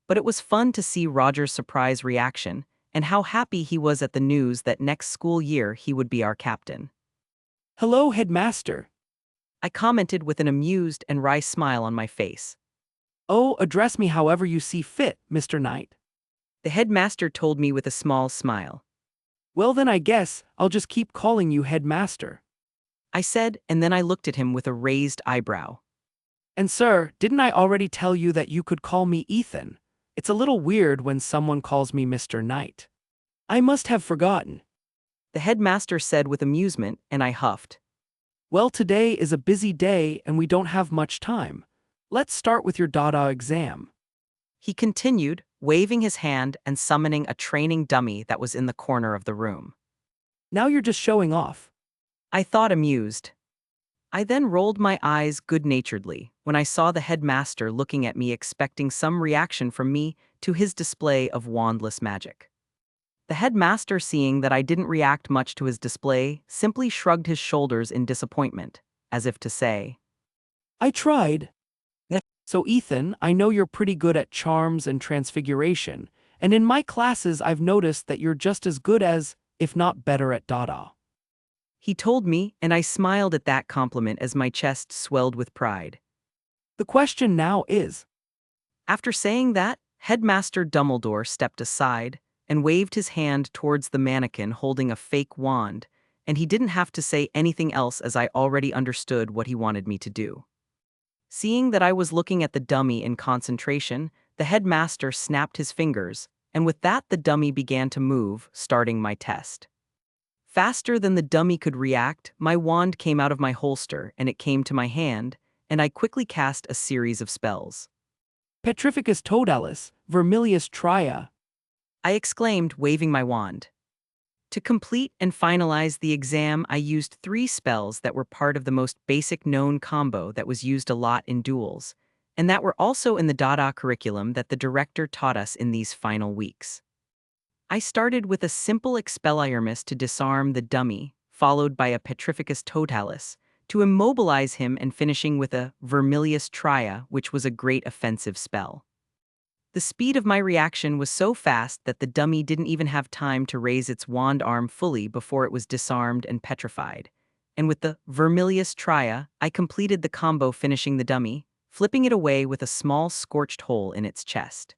But it was fun to see Roger's surprise reaction, and how happy he was at the news that next school year he would be our captain. Hello, headmaster. I commented with an amused and wry smile on my face. Oh, address me however you see fit, Mr. Knight. The headmaster told me with a small smile. Well then I guess I'll just keep calling you headmaster. I said, and then I looked at him with a raised eyebrow. And sir, didn't I already tell you that you could call me Ethan? It's a little weird when someone calls me Mr. Knight. I must have forgotten. The headmaster said with amusement, and I huffed. Well, today is a busy day and we don't have much time. Let's start with your Dada exam. He continued, waving his hand and summoning a training dummy that was in the corner of the room. Now you're just showing off. I thought amused. I then rolled my eyes good-naturedly when I saw the headmaster looking at me expecting some reaction from me to his display of wandless magic. The headmaster, seeing that I didn't react much to his display, simply shrugged his shoulders in disappointment, as if to say, I tried. Yeah. So Ethan, I know you're pretty good at charms and transfiguration, and in my classes I've noticed that you're just as good as, if not better at Dada. He told me, and I smiled at that compliment as my chest swelled with pride. The question now is, After saying that, Headmaster Dumbledore stepped aside and waved his hand towards the mannequin holding a fake wand, and he didn't have to say anything else as I already understood what he wanted me to do. Seeing that I was looking at the dummy in concentration, the headmaster snapped his fingers, and with that the dummy began to move, starting my test. Faster than the dummy could react, my wand came out of my holster and it came to my hand, and I quickly cast a series of spells. Petrificus totalis, vermilius tria. I exclaimed, waving my wand. To complete and finalize the exam, I used 3 spells that were part of the most basic known combo that was used a lot in duels, and that were also in the Dada curriculum that the director taught us in these final weeks. I started with a simple expelliarmus to disarm the dummy, followed by a petrificus totalis, to immobilize him, and finishing with a vermilius tria, which was a great offensive spell. The speed of my reaction was so fast that the dummy didn't even have time to raise its wand arm fully before it was disarmed and petrified. And with the vermilius tria, I completed the combo, finishing the dummy, flipping it away with a small scorched hole in its chest.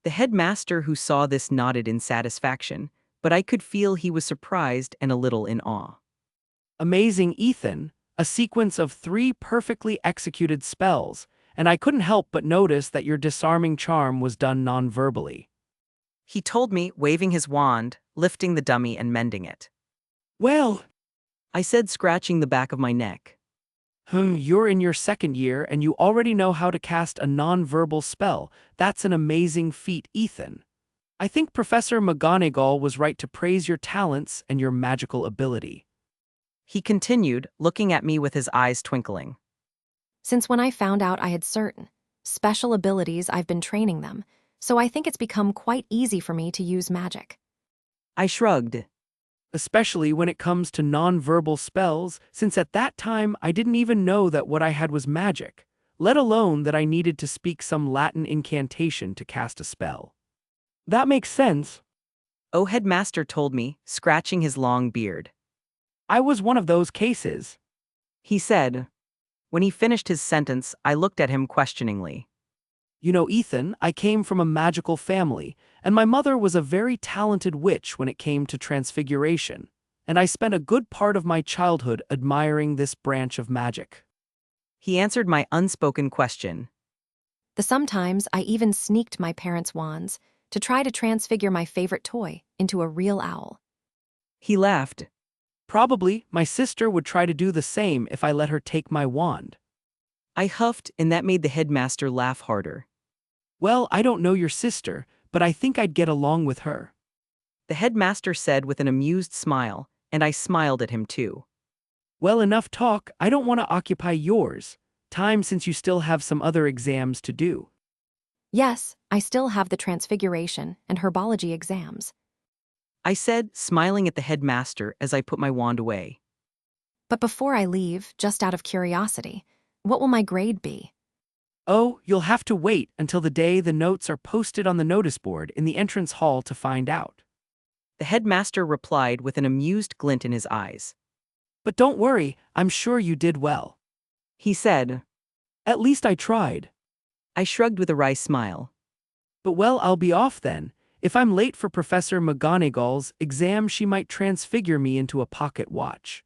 The headmaster who saw this nodded in satisfaction, but I could feel he was surprised and a little in awe. Amazing, Ethan, a sequence of 3 perfectly executed spells, and I couldn't help but notice that your disarming charm was done non-verbally. He told me, waving his wand, lifting the dummy and mending it. Well, I said, scratching the back of my neck. You're in your 2nd year and you already know how to cast a non-verbal spell. That's an amazing feat, Ethan. I think Professor McGonagall was right to praise your talents and your magical ability. He continued, looking at me with his eyes twinkling. Since when I found out I had certain special abilities, I've been training them, so I think it's become quite easy for me to use magic. I shrugged. Especially when it comes to non-verbal spells, since at that time I didn't even know that what I had was magic, let alone that I needed to speak some Latin incantation to cast a spell. That makes sense. Oh, headmaster told me, scratching his long beard. I was one of those cases. He said. When he finished his sentence, I looked at him questioningly. You know, Ethan, I came from a magical family, and my mother was a very talented witch when it came to transfiguration, and I spent a good part of my childhood admiring this branch of magic. He answered my unspoken question. Sometimes I even sneaked my parents' wands to try to transfigure my favorite toy into a real owl. He laughed. Probably, my sister would try to do the same if I let her take my wand. I huffed, and that made the headmaster laugh harder. Well, I don't know your sister, but I think I'd get along with her. The headmaster said with an amused smile, and I smiled at him too. Well, enough talk, I don't want to occupy yours time since you still have some other exams to do. Yes, I still have the transfiguration and herbology exams. I said, smiling at the headmaster as I put my wand away. But before I leave, just out of curiosity, what will my grade be? Oh, you'll have to wait until the day the notes are posted on the notice board in the entrance hall to find out. The headmaster replied with an amused glint in his eyes. But don't worry, I'm sure you did well. he said. At least I tried. I shrugged with a wry smile. But well, I'll be off then. If I'm late for Professor McGonagall's exam, she might transfigure me into a pocket watch.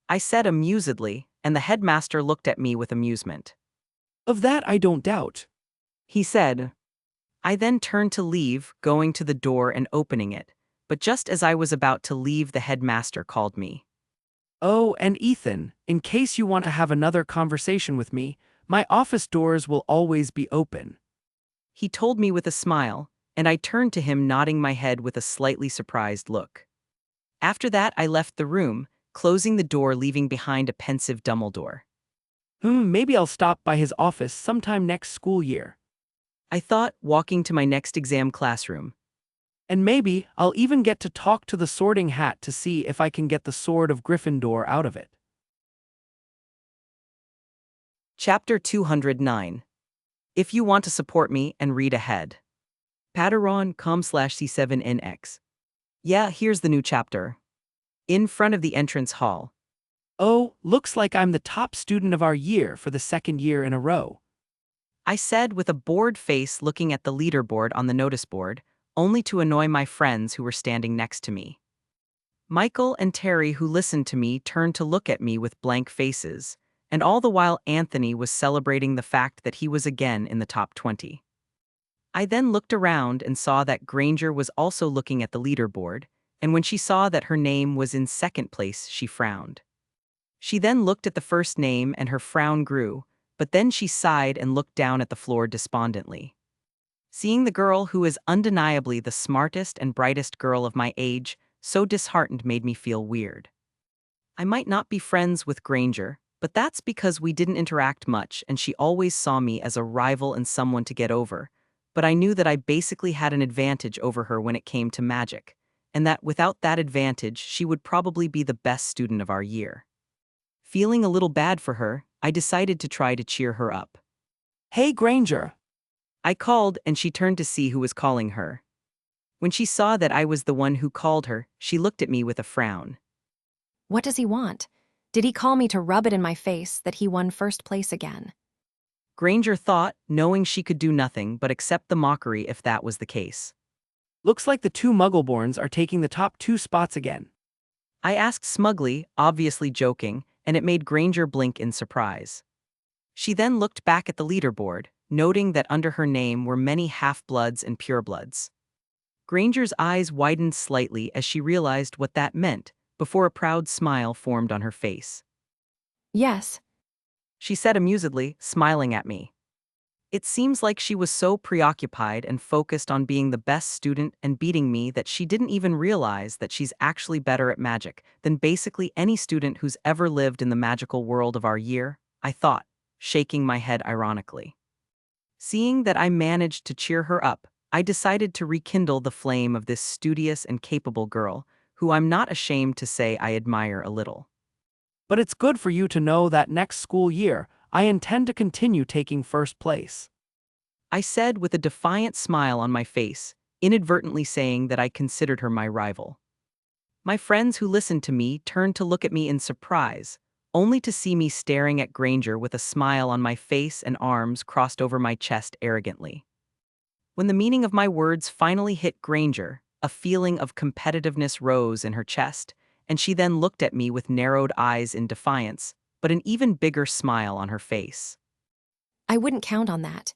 I said amusedly, and the headmaster looked at me with amusement. Of that I don't doubt. He said. I then turned to leave, going to the door and opening it, but just as I was about to leave, the headmaster called me. Oh, and Ethan, in case you want to have another conversation with me, my office doors will always be open. He told me with a smile, and I turned to him, nodding my head with a slightly surprised look. After that, I left the room, closing the door, leaving behind a pensive Dumbledore. Maybe I'll stop by his office sometime next school year. I thought, walking to my next exam classroom. And maybe I'll even get to talk to the Sorting Hat to see if I can get the Sword of Gryffindor out of it. Chapter 209. If you want to support me and read ahead. Patreon.com/C7NX. Yeah, here's the new chapter. In front of the entrance hall. Oh, looks like I'm the top student of our year for the second year in a row. I said with a bored face, looking at the leaderboard on the notice board, only to annoy my friends who were standing next to me. Michael and Terry, who listened to me, turned to look at me with blank faces, and all the while Anthony was celebrating the fact that he was again in the top 20. I then looked around and saw that Granger was also looking at the leaderboard, and when she saw that her name was in second place, she frowned. She then looked at the first name and her frown grew, but then she sighed and looked down at the floor despondently. Seeing the girl who is undeniably the smartest and brightest girl of my age so disheartened made me feel weird. I might not be friends with Granger, but that's because we didn't interact much and she always saw me as a rival and someone to get over, but I knew that I basically had an advantage over her when it came to magic, and that without that advantage she would probably be the best student of our year. Feeling a little bad for her, I decided to try to cheer her up. Hey, Granger. I called, and she turned to see who was calling her. When she saw that I was the one who called her, she looked at me with a frown. What does he want? Did he call me to rub it in my face that he won first place again? Granger thought, knowing she could do nothing but accept the mockery if that was the case. Looks like the two Muggleborns are taking the top 2 spots again. I asked smugly, obviously joking, and it made Granger blink in surprise. She then looked back at the leaderboard, noting that under her name were many half-bloods and purebloods. Granger's eyes widened slightly as she realized what that meant, before a proud smile formed on her face. Yes. She said amusedly, smiling at me. It seems like she was so preoccupied and focused on being the best student and beating me that she didn't even realize that she's actually better at magic than basically any student who's ever lived in the magical world of our year, I thought, shaking my head ironically. Seeing that I managed to cheer her up, I decided to rekindle the flame of this studious and capable girl, who I'm not ashamed to say I admire a little. But it's good for you to know that next school year, I intend to continue taking first place. I said with a defiant smile on my face, inadvertently saying that I considered her my rival. My friends who listened to me turned to look at me in surprise, only to see me staring at Granger with a smile on my face and arms crossed over my chest arrogantly. When the meaning of my words finally hit Granger, a feeling of competitiveness rose in her chest, and she then looked at me with narrowed eyes in defiance, but an even bigger smile on her face. I wouldn't count on that.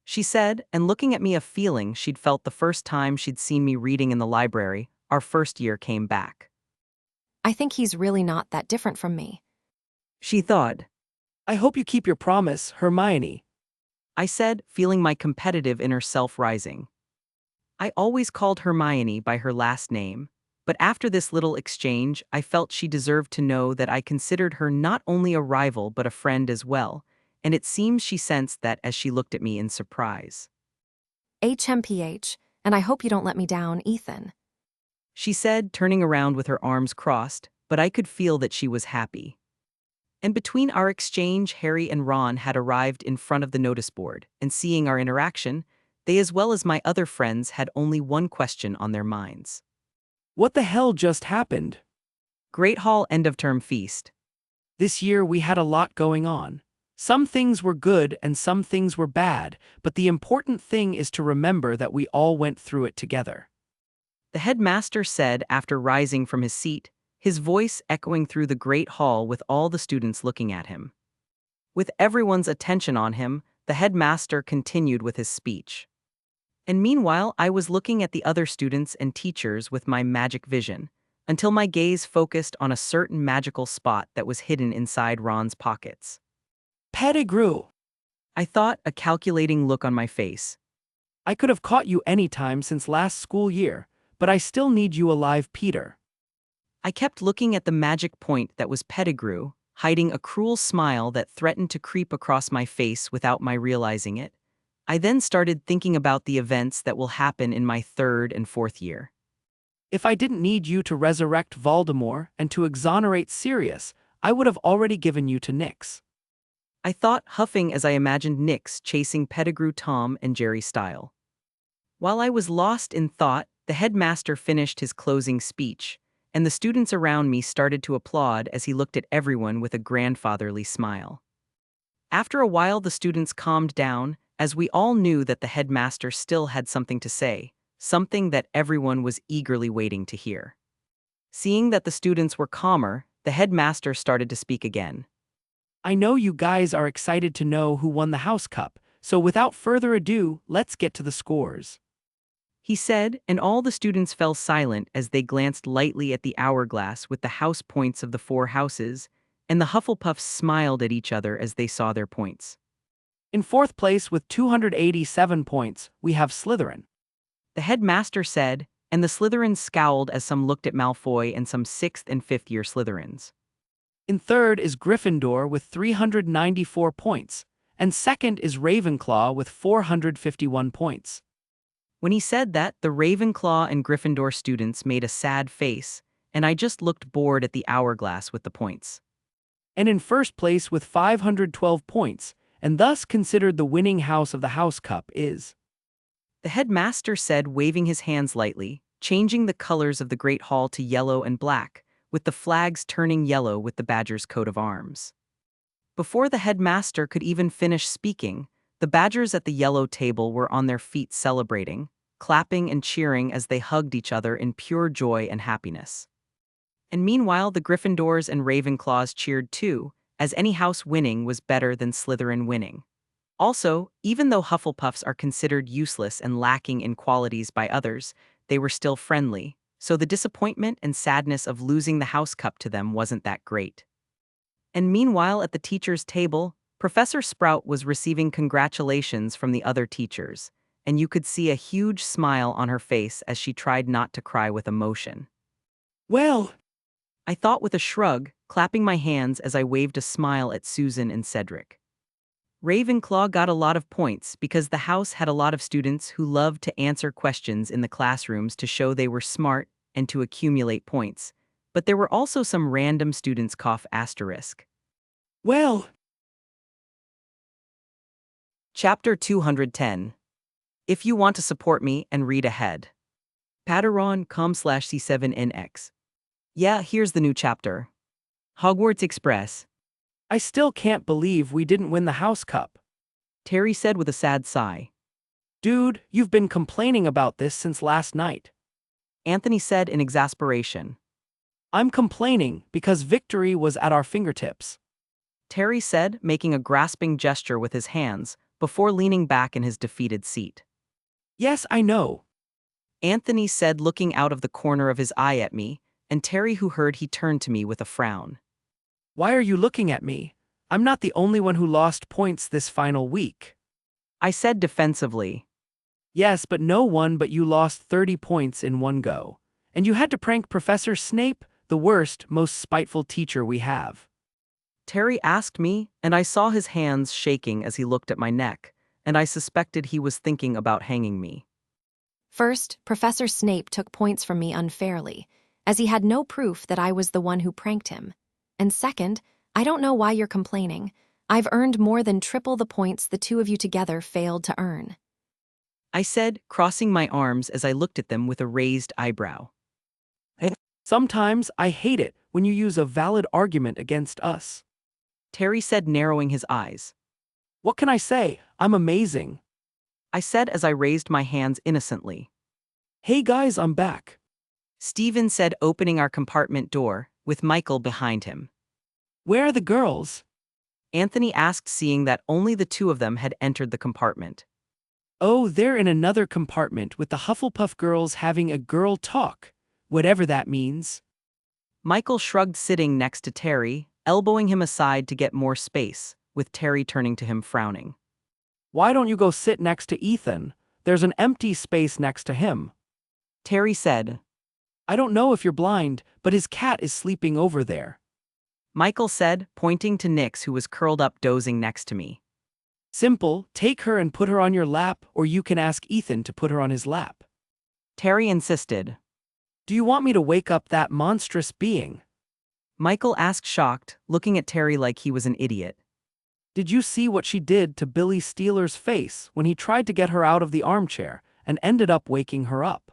She said, and looking at me a feeling she'd felt the first time she'd seen me reading in the library, our first year came back. I think he's really not that different from me. She thought. I hope you keep your promise, Hermione. I said, feeling my competitive inner self rising. I always called Hermione by her last name, but after this little exchange, I felt she deserved to know that I considered her not only a rival but a friend as well, and it seems she sensed that as she looked at me in surprise. HMPH, and I hope you don't let me down, Ethan. She said, turning around with her arms crossed, but I could feel that she was happy. And between our exchange, Harry and Ron had arrived in front of the notice board, and seeing our interaction, they as well as my other friends had only one question on their minds. What the hell just happened? Great Hall end-of-term feast. This year we had a lot going on. Some things were good and some things were bad, but the important thing is to remember that we all went through it together. The headmaster said after rising from his seat, his voice echoing through the great hall with all the students looking at him. With everyone's attention on him, the headmaster continued with his speech. And meanwhile, I was looking at the other students and teachers with my magic vision, until my gaze focused on a certain magical spot that was hidden inside Ron's pockets. Pettigrew! I thought, a calculating look on my face. I could have caught you any time since last school year, but I still need you alive, Peter. I kept looking at the magic point that was Pettigrew, hiding a cruel smile that threatened to creep across my face without my realizing it. I then started thinking about the events that will happen in my third and fourth year. If I didn't need you to resurrect Voldemort and to exonerate Sirius, I would have already given you to Nyx. I thought, huffing as I imagined Nyx chasing Pettigrew, Tom, and Jerry style. While I was lost in thought, the headmaster finished his closing speech, and the students around me started to applaud as he looked at everyone with a grandfatherly smile. After a while, the students calmed down, as we all knew that the headmaster still had something to say, something that everyone was eagerly waiting to hear. Seeing that the students were calmer, the headmaster started to speak again. I know you guys are excited to know who won the House Cup, so without further ado, let's get to the scores. He said, and all the students fell silent as they glanced lightly at the hourglass with the house points of the 4 houses, and the Hufflepuffs smiled at each other as they saw their points. In fourth place with 287 points, we have Slytherin. The headmaster said, and the Slytherins scowled as some looked at Malfoy and some 6th and 5th year Slytherins. In third is Gryffindor with 394 points, and second is Ravenclaw with 451 points. When he said that, the Ravenclaw and Gryffindor students made a sad face, and I just looked bored at the hourglass with the points. And in first place with 512 points, and thus considered the winning house of the House Cup is... The headmaster said, waving his hands lightly, changing the colors of the Great Hall to yellow and black, with the flags turning yellow with the Badger's coat of arms. Before the headmaster could even finish speaking, the Badgers at the yellow table were on their feet celebrating, clapping and cheering as they hugged each other in pure joy and happiness. And meanwhile, the Gryffindors and Ravenclaws cheered too, as any house winning was better than Slytherin winning. Also, even though Hufflepuffs are considered useless and lacking in qualities by others, they were still friendly, so the disappointment and sadness of losing the House Cup to them wasn't that great. And meanwhile, at the teachers' table, Professor Sprout was receiving congratulations from the other teachers, and you could see a huge smile on her face as she tried not to cry with emotion. Well, I thought with a shrug, clapping my hands as I waved a smile at Susan and Cedric. Ravenclaw got a lot of points because the house had a lot of students who loved to answer questions in the classrooms to show they were smart and to accumulate points, but there were also some random students ***. well, Chapter 210. If you want to support me and read ahead. Patreon.com/C7NX. Yeah, here's the new chapter. Hogwarts Express. I still can't believe we didn't win the House Cup. Terry said with a sad sigh. Dude, you've been complaining about this since last night. Anthony said in exasperation. I'm complaining because victory was at our fingertips. Terry said, making a grasping gesture with his hands, before leaning back in his defeated seat. Yes, I know. Anthony said, looking out of the corner of his eye at me, and Terry, who heard, he turned to me with a frown. Why are you looking at me? I'm not the only one who lost points this final week. I said defensively. Yes, but no one but you lost 30 points in one go. And you had to prank Professor Snape, the worst, most spiteful teacher we have. Terry asked me, and I saw his hands shaking as he looked at my neck, and I suspected he was thinking about hanging me. First, Professor Snape took points from me unfairly, as he had no proof that I was the one who pranked him. And second, I don't know why you're complaining. I've earned more than triple the points the two of you together failed to earn. I said, crossing my arms as I looked at them with a raised eyebrow. Sometimes I hate it when you use a valid argument against us. Terry said, narrowing his eyes. What can I say? I'm amazing. I said as I raised my hands innocently. Hey guys, I'm back. Stephen said, opening our compartment door, with Michael behind him. Where are the girls? Anthony asked, seeing that only the two of them had entered the compartment. Oh, they're in another compartment with the Hufflepuff girls having a girl talk, whatever that means. Michael shrugged, sitting next to Terry, elbowing him aside to get more space, with Terry turning to him, frowning. Why don't you go sit next to Ethan? There's an empty space next to him. Terry said. I don't know if you're blind, but his cat is sleeping over there. Michael said, pointing to Nyx, who was curled up dozing next to me. Simple, take her and put her on your lap, or you can ask Ethan to put her on his lap. Terry insisted. Do you want me to wake up that monstrous being? Michael asked, shocked, looking at Terry like he was an idiot. Did you see what she did to Billy Steeler's face when he tried to get her out of the armchair and ended up waking her up?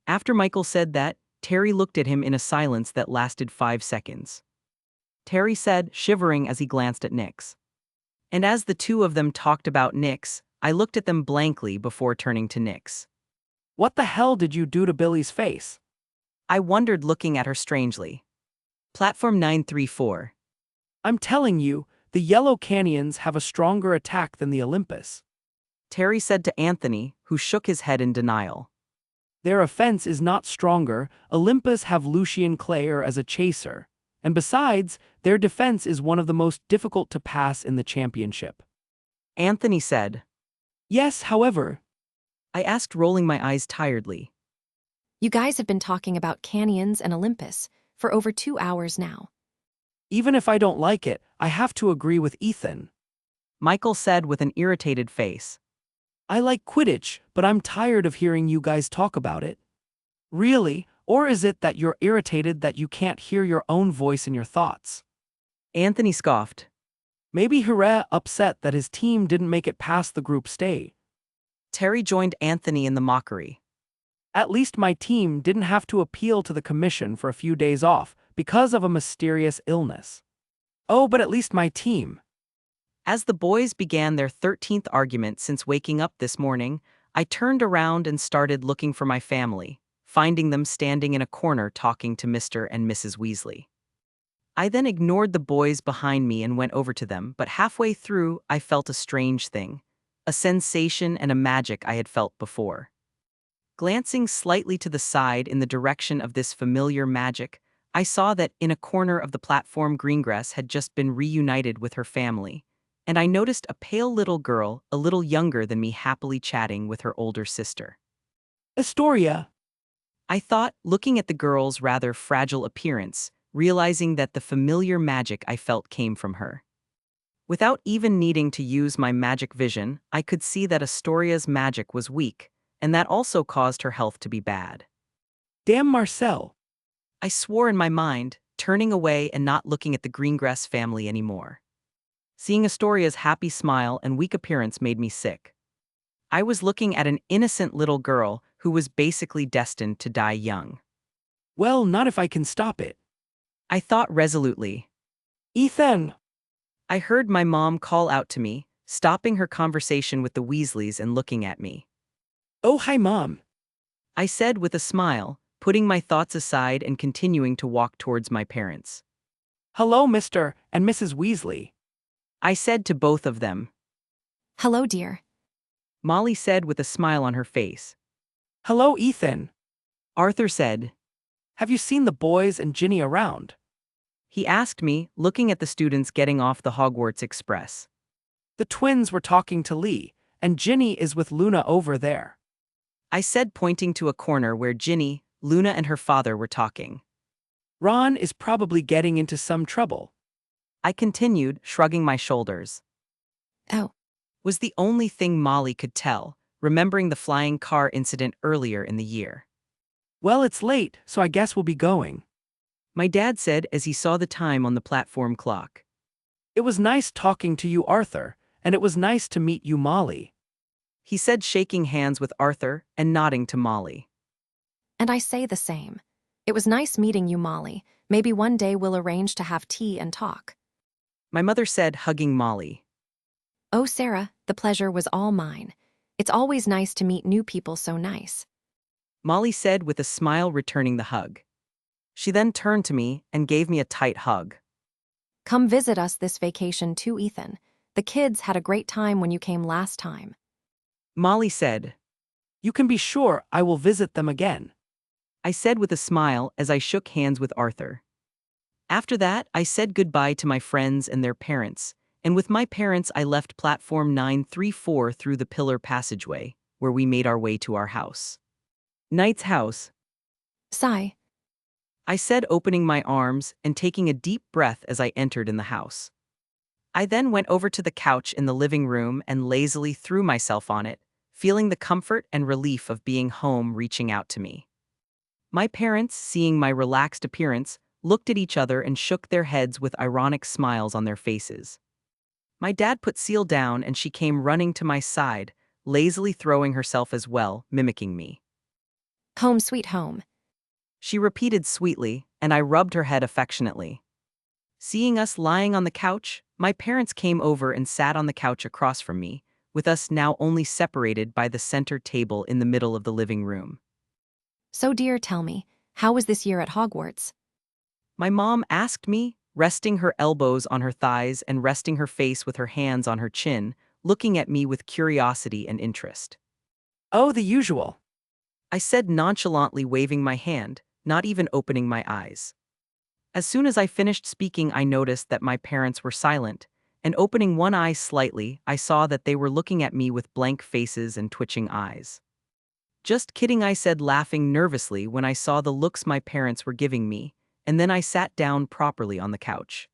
After Michael said that, Terry looked at him in a silence that lasted 5 seconds. Terry said, shivering as he glanced at Nyx. And as the two of them talked about Nyx, I looked at them blankly before turning to Nyx. What the hell did you do to Billy's face? I wondered, looking at her strangely. Platform 934. I'm telling you, the Yellow Canyons have a stronger attack than the Olympus. Terry said to Anthony, who shook his head in denial. Their offense is not stronger. Olympus have Lucian Clare as a chaser. And besides, their defense is one of the most difficult to pass in the championship. Anthony said. Yes, however. I asked, rolling my eyes tiredly. You guys have been talking about canyons and Olympus for over 2 hours now. Even if I don't like it, I have to agree with Ethan. Michael said with an irritated face. I like Quidditch, but I'm tired of hearing you guys talk about it. Really? Or is it that you're irritated that you can't hear your own voice in your thoughts? Anthony scoffed. Maybe Hurrah upset that his team didn't make it past the group stage. Terry joined Anthony in the mockery. At least my team didn't have to appeal to the commission for a few days off because of a mysterious illness. Oh, but at least my team. As the boys began their 13th argument since waking up this morning, I turned around and started looking for my family, finding them standing in a corner talking to Mr. and Mrs. Weasley. I then ignored the boys behind me and went over to them, but halfway through I felt a strange thing, a sensation and a magic I had felt before. Glancing slightly to the side in the direction of this familiar magic, I saw that in a corner of the platform Greengrass had just been reunited with her family, and I noticed a pale little girl, a little younger than me, happily chatting with her older sister. Astoria. I thought, looking at the girl's rather fragile appearance, realizing that the familiar magic I felt came from her. Without even needing to use my magic vision, I could see that Astoria's magic was weak, and that also caused her health to be bad. Damn Marcel. I swore in my mind, turning away and not looking at the Greengrass family anymore. Seeing Astoria's happy smile and weak appearance made me sick. I was looking at an innocent little girl who was basically destined to die young. Well, not if I can stop it. I thought resolutely. Ethan! I heard my mom call out to me, stopping her conversation with the Weasleys and looking at me. Oh, hi, Mom. I said with a smile, putting my thoughts aside and continuing to walk towards my parents. Hello, Mr. and Mrs. Weasley. I said to both of them. Hello, dear. Molly said with a smile on her face. Hello, Ethan. Arthur said. Have you seen the boys and Ginny around? He asked me, looking at the students getting off the Hogwarts Express. The twins were talking to Lee, and Ginny is with Luna over there. I said, pointing to a corner where Ginny, Luna and her father were talking. Ron is probably getting into some trouble. I continued, shrugging my shoulders. Oh. Was the only thing Molly could tell, remembering the flying car incident earlier in the year. Well, it's late, so I guess we'll be going. My dad said as he saw the time on the platform clock. It was nice talking to you, Arthur, and it was nice to meet you, Molly. He said, shaking hands with Arthur and nodding to Molly. And I say the same. It was nice meeting you, Molly. Maybe one day we'll arrange to have tea and talk. My mother said, hugging Molly. Oh, Sarah, the pleasure was all mine. It's always nice to meet new people so nice. Molly said with a smile, returning the hug. She then turned to me and gave me a tight hug. Come visit us this vacation too, Ethan. The kids had a great time when you came last time. Molly said. You can be sure I will visit them again. I said with a smile as I shook hands with Arthur. After that, I said goodbye to my friends and their parents, and with my parents I left platform 934 through the pillar passageway, where we made our way to our house. Knight's house, Sigh. I said, opening my arms and taking a deep breath as I entered in the house. I then went over to the couch in the living room and lazily threw myself on it, feeling the comfort and relief of being home reaching out to me. My parents, seeing my relaxed appearance, looked at each other and shook their heads with ironic smiles on their faces. My dad put Seal down and she came running to my side, lazily throwing herself as well, mimicking me. Home sweet home. She repeated sweetly, and I rubbed her head affectionately. Seeing us lying on the couch, my parents came over and sat on the couch across from me, with us now only separated by the center table in the middle of the living room. So dear, tell me, how was this year at Hogwarts? My mom asked me, resting her elbows on her thighs and resting her face with her hands on her chin, looking at me with curiosity and interest. Oh, the usual. I said, nonchalantly waving my hand, not even opening my eyes. As soon as I finished speaking, I noticed that my parents were silent, and opening one eye slightly, I saw that they were looking at me with blank faces and twitching eyes. Just kidding, I said, laughing nervously when I saw the looks my parents were giving me, and then I sat down properly on the couch.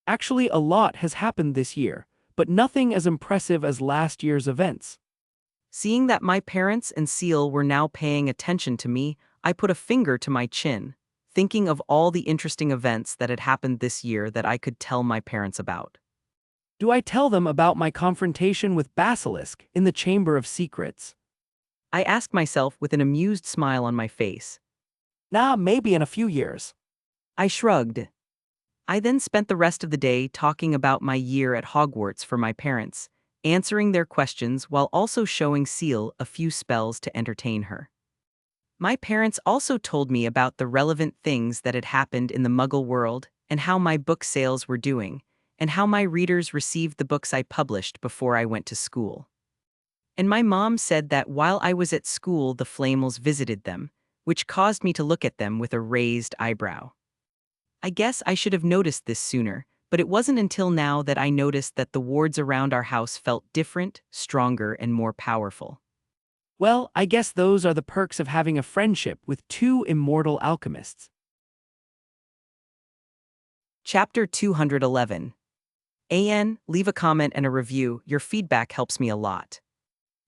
Actually, a lot has happened this year, but nothing as impressive as last year's events. Seeing that my parents and Seal were now paying attention to me, I put a finger to my chin, thinking of all the interesting events that had happened this year that I could tell my parents about. Do I tell them about my confrontation with Basilisk in the Chamber of Secrets? I asked myself with an amused smile on my face. Nah, maybe in a few years. I shrugged. I then spent the rest of the day talking about my year at Hogwarts for my parents, answering their questions while also showing Seal a few spells to entertain her. My parents also told me about the relevant things that had happened in the Muggle world and how my book sales were doing, and how my readers received the books I published before I went to school. And my mom said that while I was at school, the Flamels visited them, which caused me to look at them with a raised eyebrow. I guess I should have noticed this sooner, but it wasn't until now that I noticed that the wards around our house felt different, stronger, and more powerful. Well, I guess those are the perks of having a friendship with two immortal alchemists. Chapter 211. Leave a comment and a review. Your feedback helps me a lot.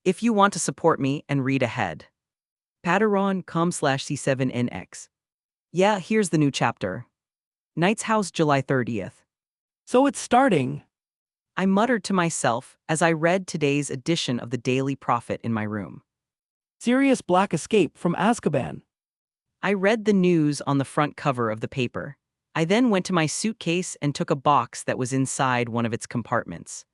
If you want to support me and read ahead, patreon.com/c7nx. Yeah, here's the new chapter. Knight's House, July 30th. So it's starting. I muttered to myself as I read today's edition of the Daily Prophet in my room. Sirius Black escape from Azkaban. I read the news on the front cover of the paper. I then went to my suitcase and took a box that was inside one of its compartments.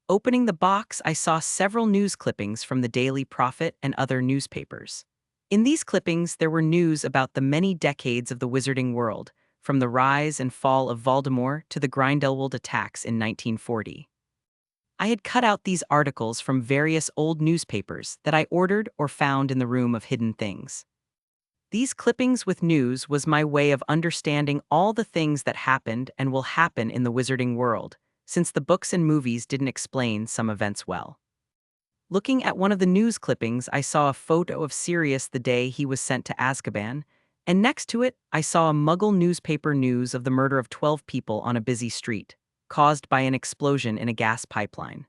Opening the box, I saw several news clippings from the Daily Prophet and other newspapers. In these clippings, there were news about the many decades of the wizarding world, from the rise and fall of Voldemort to the Grindelwald attacks in 1940. I had cut out these articles from various old newspapers that I ordered or found in the room of hidden things. These clippings with news was my way of understanding all the things that happened and will happen in the wizarding world, since the books and movies didn't explain some events well. Looking at one of the news clippings, I saw a photo of Sirius the day he was sent to Azkaban, and next to it, I saw a Muggle newspaper news of the murder of 12 people on a busy street, caused by an explosion in a gas pipeline.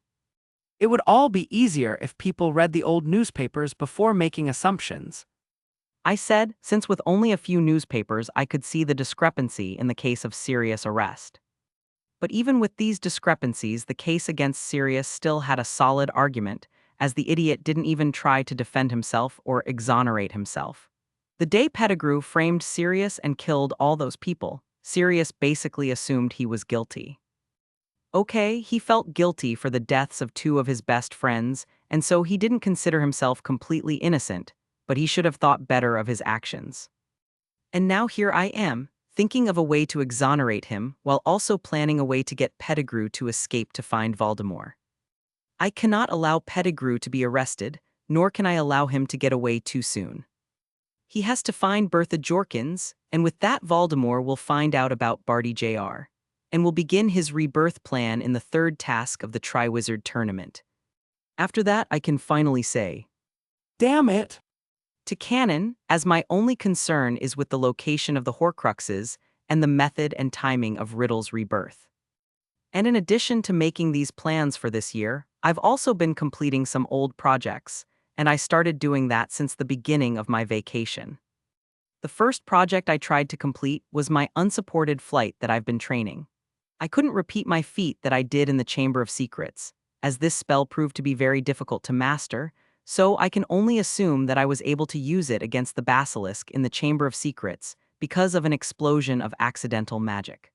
It would all be easier if people read the old newspapers before making assumptions. I said, since with only a few newspapers I could see the discrepancy in the case of Sirius' arrest. But even with these discrepancies, the case against Sirius still had a solid argument, as the idiot didn't even try to defend himself or exonerate himself. The day Pettigrew framed Sirius and killed all those people, Sirius basically assumed he was guilty. Okay, he felt guilty for the deaths of two of his best friends, and so he didn't consider himself completely innocent, but he should have thought better of his actions. And now here I am, thinking of a way to exonerate him while also planning a way to get Pettigrew to escape to find Voldemort. I cannot allow Pettigrew to be arrested, nor can I allow him to get away too soon. He has to find Bertha Jorkins, and with that Voldemort will find out about Barty Jr. and will begin his rebirth plan in the third task of the Triwizard Tournament. After that, I can finally say, Damn it! to canon, as my only concern is with the location of the Horcruxes and the method and timing of Riddle's rebirth. And in addition to making these plans for this year, I've also been completing some old projects, and I started doing that since the beginning of my vacation. The first project I tried to complete was my unsupported flight that I've been training. I couldn't repeat my feat that I did in the Chamber of Secrets, as this spell proved to be very difficult to master, so I can only assume that I was able to use it against the basilisk in the Chamber of Secrets because of an explosion of accidental magic.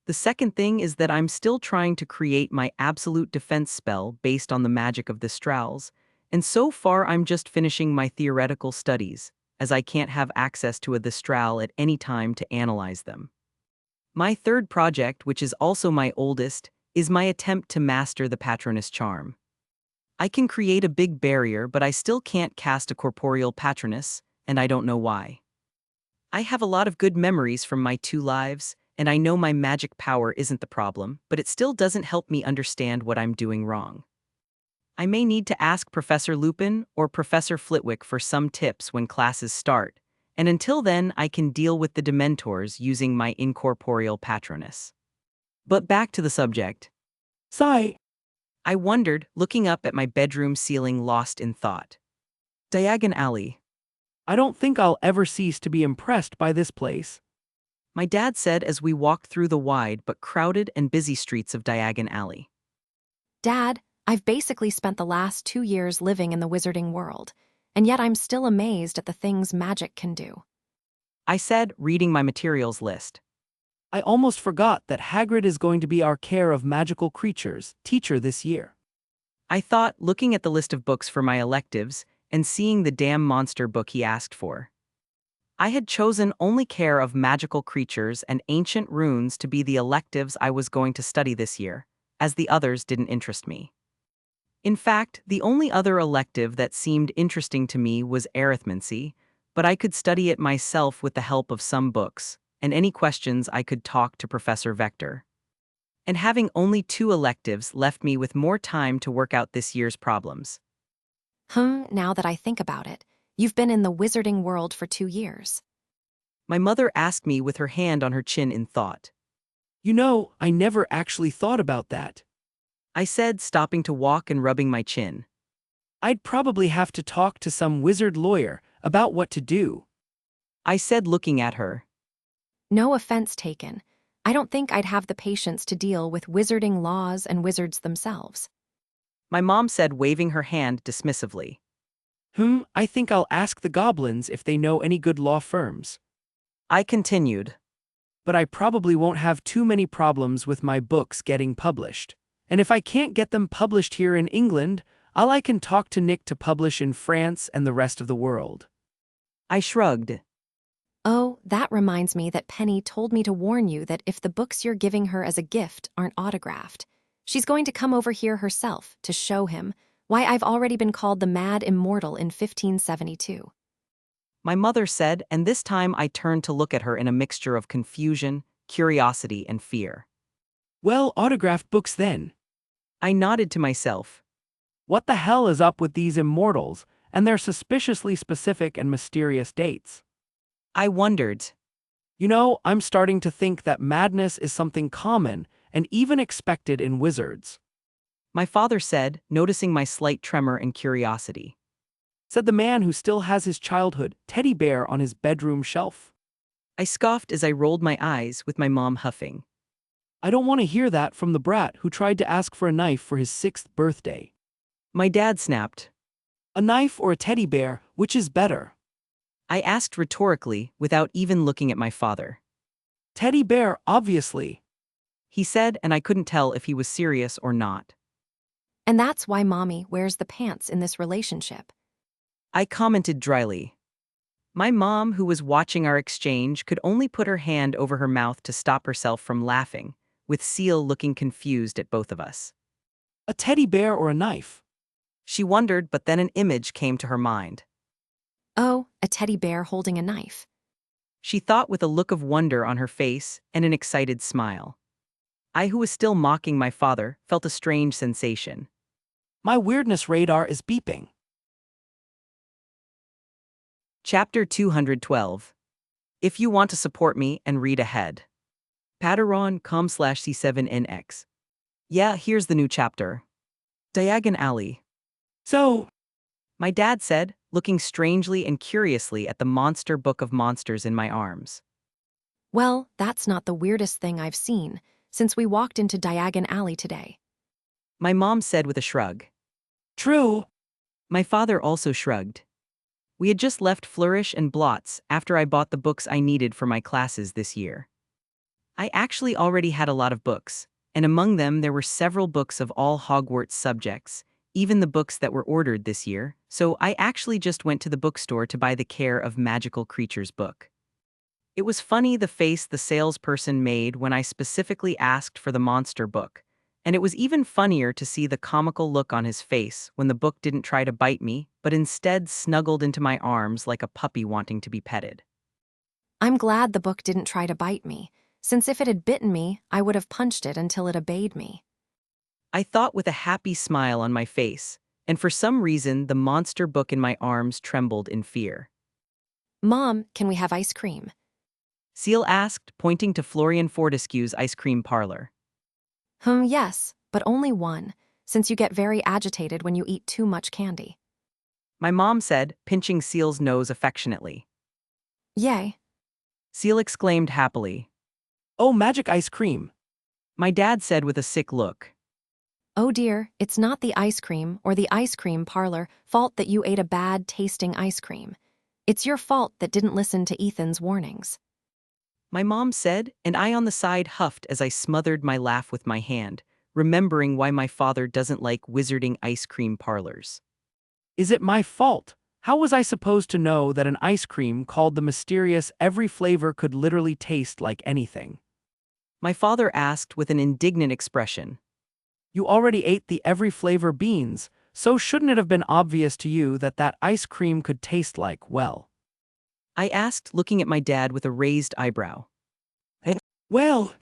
The second thing is that I'm still trying to create my absolute defense spell based on the magic of the Strals, and so far I'm just finishing my theoretical studies, as I can't have access to a Thestral at any time to analyze them. My third project, which is also my oldest, is my attempt to master the Patronus charm. I can create a big barrier, but I still can't cast a corporeal Patronus, and I don't know why. I have a lot of good memories from my 2 lives, and I know my magic power isn't the problem, but it still doesn't help me understand what I'm doing wrong. I may need to ask Professor Lupin or Professor Flitwick for some tips when classes start, and until then I can deal with the Dementors using my incorporeal Patronus. But back to the subject. Sigh. I wondered, looking up at my bedroom ceiling lost in thought. Diagon Alley. I don't think I'll ever cease to be impressed by this place. My dad said as we walked through the wide but crowded and busy streets of Diagon Alley. Dad, I've basically spent the last 2 years living in the wizarding world, and yet I'm still amazed at the things magic can do. I said, reading my materials list. I almost forgot that Hagrid is going to be our care of magical creatures teacher this year. I thought, looking at the list of books for my electives and seeing the damn monster book he asked for. I had chosen only care of magical creatures and ancient runes to be the electives I was going to study this year, as the others didn't interest me. In fact, the only other elective that seemed interesting to me was arithmancy, but I could study it myself with the help of some books, and any questions I could talk to Professor Vector. And having only 2 electives left me with more time to work out this year's problems. Now that I think about it, you've been in the wizarding world for 2 years. My mother asked me with her hand on her chin in thought. You know, I never actually thought about that. I said, stopping to walk and rubbing my chin. I'd probably have to talk to some wizard lawyer about what to do. I said, looking at her. No offense taken. I don't think I'd have the patience to deal with wizarding laws and wizards themselves. My mom said, waving her hand dismissively. I think I'll ask the goblins if they know any good law firms. I continued. But I probably won't have too many problems with my books getting published. And if I can't get them published here in England, I can talk to Nick to publish in France and the rest of the world. I shrugged. Oh, that reminds me that Penny told me to warn you that if the books you're giving her as a gift aren't autographed, she's going to come over here herself to show him why I've already been called the Mad Immortal in 1572. My mother said, and this time I turned to look at her in a mixture of confusion, curiosity, and fear. Well, autographed books then. I nodded to myself. What the hell is up with these immortals and their suspiciously specific and mysterious dates? I wondered. You know, I'm starting to think that madness is something common and even expected in wizards. My father said, noticing my slight tremor and curiosity. Said the man who still has his childhood teddy bear on his bedroom shelf. I scoffed as I rolled my eyes, with my mom huffing. I don't want to hear that from the brat who tried to ask for a knife for his 6th birthday. My dad snapped. A knife or a teddy bear, which is better? I asked rhetorically, without even looking at my father. Teddy bear, obviously. He said, and I couldn't tell if he was serious or not. And that's why Mommy wears the pants in this relationship. I commented dryly. My mom, who was watching our exchange, could only put her hand over her mouth to stop herself from laughing, with Seal looking confused at both of us. A teddy bear or a knife? She wondered, but then an image came to her mind. Oh, a teddy bear holding a knife. She thought with a look of wonder on her face and an excited smile. I, who was still mocking my father, felt a strange sensation. My weirdness radar is beeping. Chapter 212. If you want to support me and read ahead. Patreon.com/C7NX. Yeah, here's the new chapter. Diagon Alley. So, My dad said, looking strangely and curiously at the monster book of monsters in my arms. Well, that's not the weirdest thing I've seen since we walked into Diagon Alley today. My mom said with a shrug. true. My father also shrugged. We had just left Flourish and Blots after I bought the books I needed for my classes this year. I actually already had a lot of books, and among them there were several books of all Hogwarts subjects, even the books that were ordered this year, so I actually just went to the bookstore to buy the Care of Magical Creatures book. It was funny the face the salesperson made when I specifically asked for the monster book, and it was even funnier to see the comical look on his face when the book didn't try to bite me, but instead snuggled into my arms like a puppy wanting to be petted. I'm glad the book didn't try to bite me, since if it had bitten me, I would have punched it until it obeyed me. I thought with a happy smile on my face, and for some reason the monster book in my arms trembled in fear. Mom, can we have ice cream? Seal asked, pointing to Florian Fortescue's ice cream parlor. Yes, but only one, since you get very agitated when you eat too much candy. My mom said, pinching Seal's nose affectionately. Yay. Seal exclaimed happily. Oh, magic ice cream. My dad said with a sick look. Oh dear, it's not the ice cream or the ice cream parlor fault that you ate a bad-tasting ice cream. It's your fault that didn't listen to Ethan's warnings. My mom said, and I on the side huffed as I smothered my laugh with my hand, remembering why my father doesn't like wizarding ice cream parlors. Is it my fault? How was I supposed to know that an ice cream called the mysterious every flavor could literally taste like anything? My father asked with an indignant expression. You already ate the every flavor beans, so shouldn't it have been obvious to you that that ice cream could taste like, well? I asked, looking at my dad with a raised eyebrow. Well,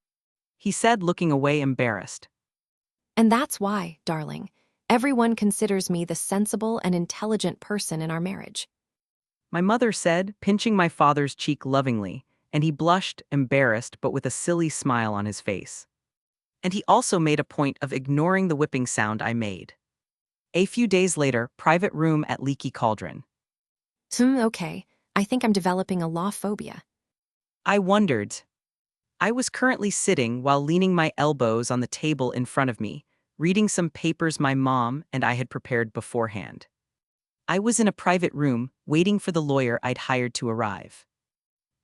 He said, looking away embarrassed. And that's why, darling, everyone considers me the sensible and intelligent person in our marriage. My mother said, pinching my father's cheek lovingly, and he blushed, embarrassed but with a silly smile on his face. And he also made a point of ignoring the whipping sound I made. A few days later, private room at Leaky Cauldron. Okay, I think I'm developing a law phobia. I wondered. I was currently sitting while leaning my elbows on the table in front of me, reading some papers my mom and I had prepared beforehand. I was in a private room, waiting for the lawyer I'd hired to arrive.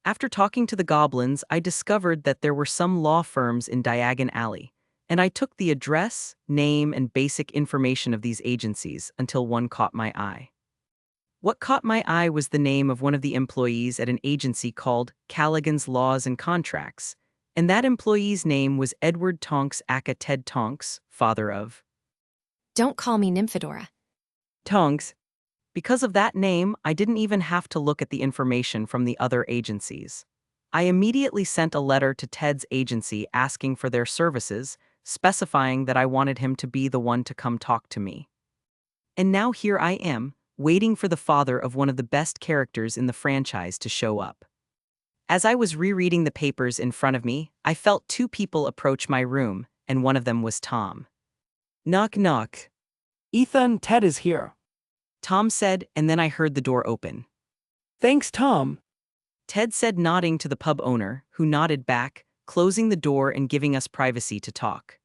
After talking to the goblins, I discovered that there were some law firms in Diagon Alley, and I took the address, name, and basic information of these agencies until one caught my eye. What caught my eye was the name of one of the employees at an agency called Callaghan's Laws and Contracts, and that employee's name was Edward Tonks aka Ted Tonks, father of Don't call me Nymphadora. Tonks. Because of that name, I didn't even have to look at the information from the other agencies. I immediately sent a letter to Ted's agency asking for their services, specifying that I wanted him to be the one to come talk to me. And now here I am, waiting for the father of one of the best characters in the franchise to show up. As I was rereading the papers in front of me, I felt two people approach my room, and one of them was Tom. Knock knock. Ethan, Ted is here. Tom said, and then I heard the door open. Thanks, Tom. Ted said, nodding to the pub owner, who nodded back, closing the door and giving us privacy to talk.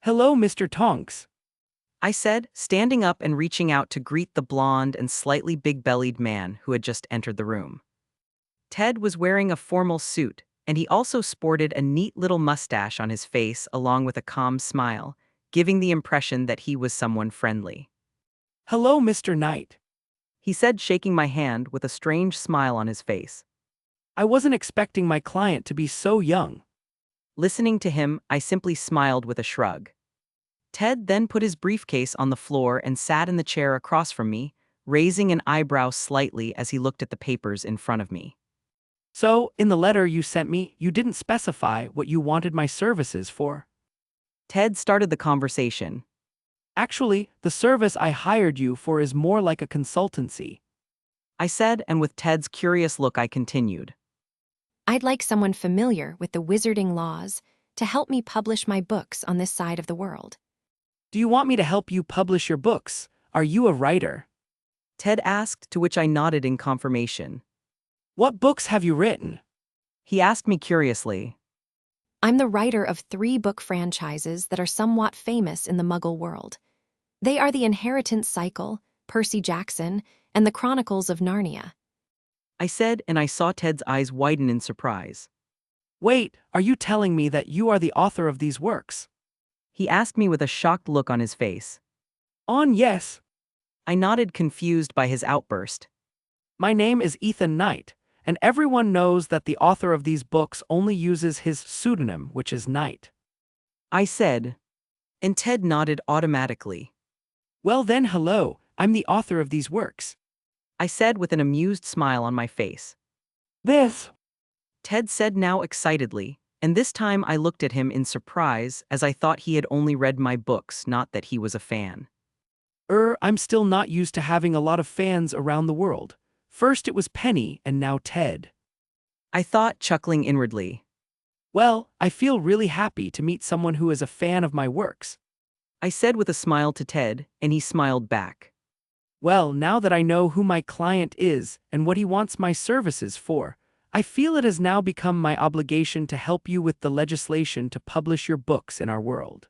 Hello, Mr. Tonks. I said, standing up and reaching out to greet the blonde and slightly big-bellied man who had just entered the room. Ted was wearing a formal suit, and he also sported a neat little mustache on his face along with a calm smile, giving the impression that he was someone friendly. Hello, Mr. Knight. He said, shaking my hand with a strange smile on his face. I wasn't expecting my client to be so young. Listening to him, I simply smiled with a shrug. Ted then put his briefcase on the floor and sat in the chair across from me, raising an eyebrow slightly as he looked at the papers in front of me. So, in the letter you sent me, you didn't specify what you wanted my services for. Ted started the conversation. Actually, the service I hired you for is more like a consultancy. I said, and with Ted's curious look I continued. I'd like someone familiar with the wizarding laws to help me publish my books on this side of the world. Do you want me to help you publish your books? Are you a writer? Ted asked, to which I nodded in confirmation. What books have you written? He asked me curiously. I'm the writer of 3 book franchises that are somewhat famous in the Muggle world. They are The Inheritance Cycle, Percy Jackson, and The Chronicles of Narnia. I said, and I saw Ted's eyes widen in surprise. Wait, are you telling me that you are the author of these works? He asked me with a shocked look on his face. Yes. I nodded, confused by his outburst. My name is Ethan Knight, and everyone knows that the author of these books only uses his pseudonym, which is Knight. I said, and Ted nodded automatically. Well then, hello, I'm the author of these works. I said with an amused smile on my face. This. Ted said now excitedly, and this time I looked at him in surprise as I thought he had only read my books, not that he was a fan. I'm still not used to having a lot of fans around the world. First it was Penny and now Ted. I thought, chuckling inwardly. Well, I feel really happy to meet someone who is a fan of my works. I said with a smile to Ted, and he smiled back. Well, now that I know who my client is and what he wants my services for, I feel it has now become my obligation to help you with the legislation to publish your books in our world.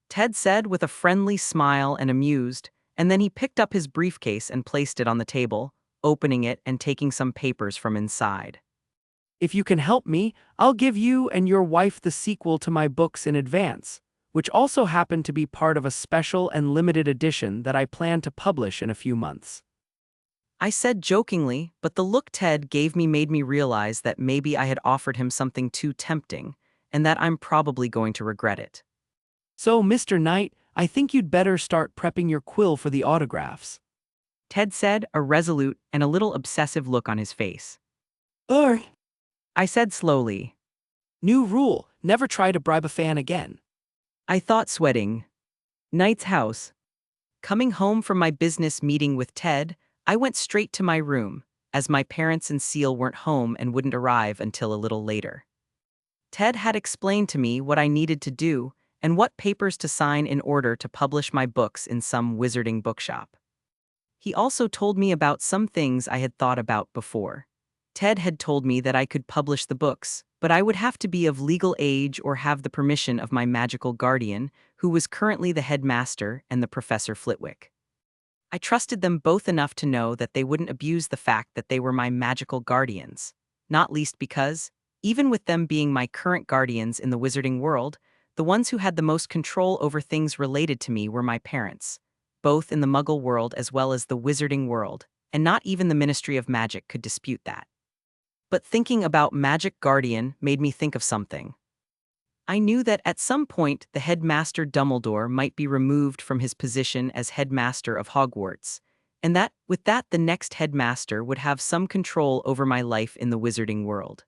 Ted said with a friendly smile and amused, and then he picked up his briefcase and placed it on the table, opening it and taking some papers from inside. If you can help me, I'll give you and your wife the sequel to my books in advance, which also happen to be part of a special and limited edition that I plan to publish in a few months. I said jokingly, but the look Ted gave me made me realize that maybe I had offered him something too tempting, and that I'm probably going to regret it. So, Mr. Knight, I think you'd better start prepping your quill for the autographs. Ted said, a resolute and a little obsessive look on his face. I said slowly. New rule, never try to bribe a fan again. I thought, sweating. Knight's house. Coming home from my business meeting with Ted, I went straight to my room, as my parents and Seal weren't home and wouldn't arrive until a little later. Ted had explained to me what I needed to do and what papers to sign in order to publish my books in some wizarding bookshop. He also told me about some things I had thought about before. Ted had told me that I could publish the books, but I would have to be of legal age or have the permission of my magical guardian, who was currently the headmaster and the Professor Flitwick. I trusted them both enough to know that they wouldn't abuse the fact that they were my magical guardians, not least because, even with them being my current guardians in the wizarding world, the ones who had the most control over things related to me were my parents, both in the Muggle world as well as the wizarding world, and not even the Ministry of Magic could dispute that. But thinking about Magic Guardian made me think of something. I knew that at some point the headmaster Dumbledore might be removed from his position as headmaster of Hogwarts, and that, with that, the next headmaster would have some control over my life in the wizarding world.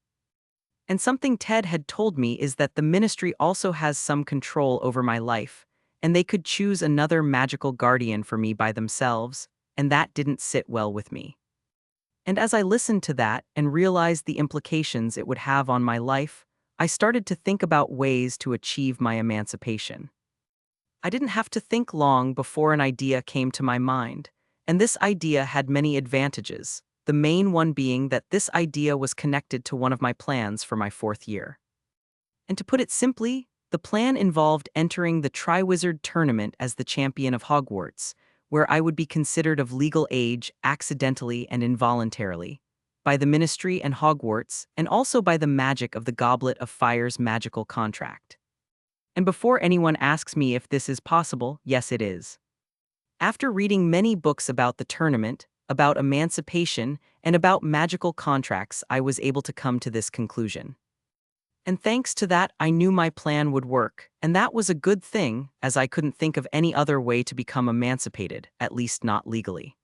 And something Ted had told me is that the Ministry also has some control over my life, and they could choose another magical guardian for me by themselves, and that didn't sit well with me. And as I listened to that and realized the implications it would have on my life, I started to think about ways to achieve my emancipation. I didn't have to think long before an idea came to my mind, and this idea had many advantages, the main one being that this idea was connected to one of my plans for my 4th year. And to put it simply, the plan involved entering the Triwizard Tournament as the champion of Hogwarts, where I would be considered of legal age accidentally and involuntarily, by the Ministry and Hogwarts, and also by the magic of the Goblet of Fire's magical contract. And before anyone asks me if this is possible, yes, it is. After reading many books about the tournament, about emancipation, and about magical contracts, I was able to come to this conclusion. And thanks to that, I knew my plan would work, and that was a good thing, as I couldn't think of any other way to become emancipated, at least not legally.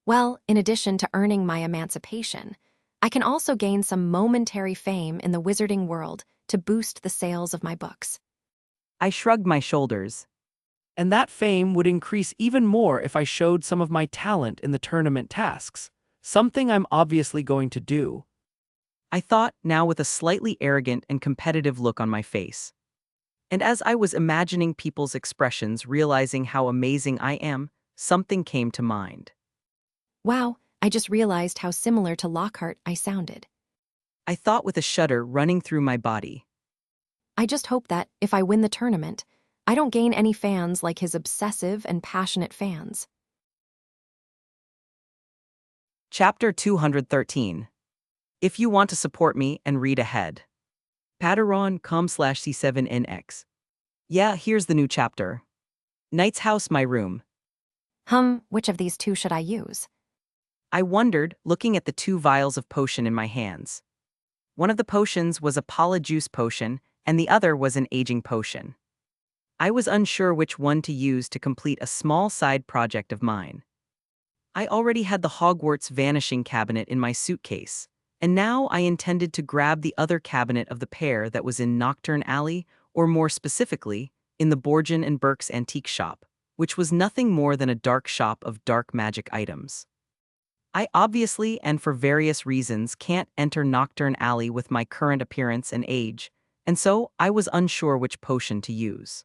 Well, in addition to earning my emancipation, I can also gain some momentary fame in the wizarding world to boost the sales of my books. I shrugged my shoulders. And that fame would increase even more if I showed some of my talent in the tournament tasks, something I'm obviously going to do. I thought, now with a slightly arrogant and competitive look on my face. And as I was imagining people's expressions, realizing how amazing I am, something came to mind. Wow, I just realized how similar to Lockhart I sounded. I thought with a shudder running through my body. I just hope that, if I win the tournament, I don't gain any fans like his obsessive and passionate fans. Chapter 213. If you want to support me and read ahead. Patreon.com/C7NX. Yeah, here's the new chapter. Knight's House, my room. Which of these two should I use? I wondered, looking at the 2 vials of potion in my hands. One of the potions was a polyjuice potion, and the other was an aging potion. I was unsure which one to use to complete a small side project of mine. I already had the Hogwarts vanishing cabinet in my suitcase, and now I intended to grab the other cabinet of the pair that was in Nocturne Alley, or more specifically, in the Borgin and Burke's antique shop, which was nothing more than a dark shop of dark magic items. I obviously, and for various reasons, can't enter Nocturne Alley with my current appearance and age, and so I was unsure which potion to use.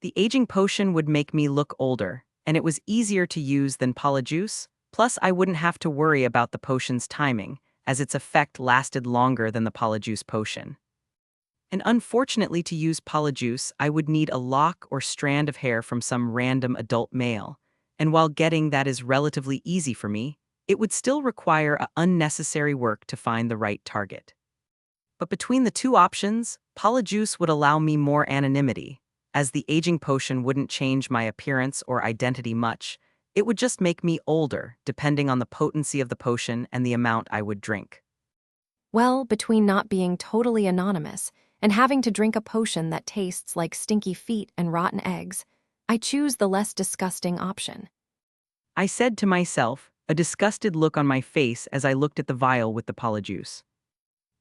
The aging potion would make me look older, and it was easier to use than polyjuice, plus I wouldn't have to worry about the potion's timing, as its effect lasted longer than the polyjuice potion. And unfortunately, to use polyjuice, I would need a lock or strand of hair from some random adult male, and while getting that is relatively easy for me, it would still require unnecessary work to find the right target. But between the 2 options, polyjuice would allow me more anonymity, as the aging potion wouldn't change my appearance or identity much. It would just make me older, depending on the potency of the potion and the amount I would drink. Well, between not being totally anonymous and having to drink a potion that tastes like stinky feet and rotten eggs, I choose the less disgusting option. I said to myself, a disgusted look on my face as I looked at the vial with the polyjuice.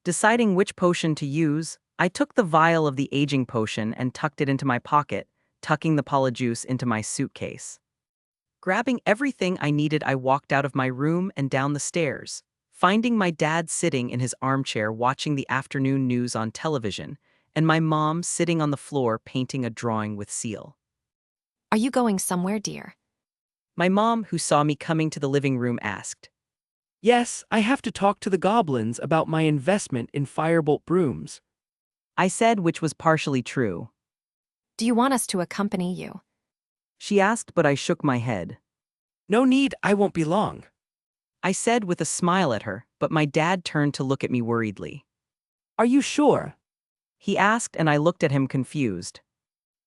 Deciding which potion to use, I took the vial of the aging potion and tucked it into my pocket, tucking the polyjuice into my suitcase. Grabbing everything I needed, I walked out of my room and down the stairs, finding my dad sitting in his armchair watching the afternoon news on television, and my mom sitting on the floor painting a drawing with seal. Are you going somewhere, dear? My mom, who saw me coming to the living room, asked. Yes, I have to talk to the goblins about my investment in firebolt brooms. I said, which was partially true. Do you want us to accompany you? She asked, but I shook my head. No need, I won't be long. I said with a smile at her, but my dad turned to look at me worriedly. Are you sure? He asked, and I looked at him confused.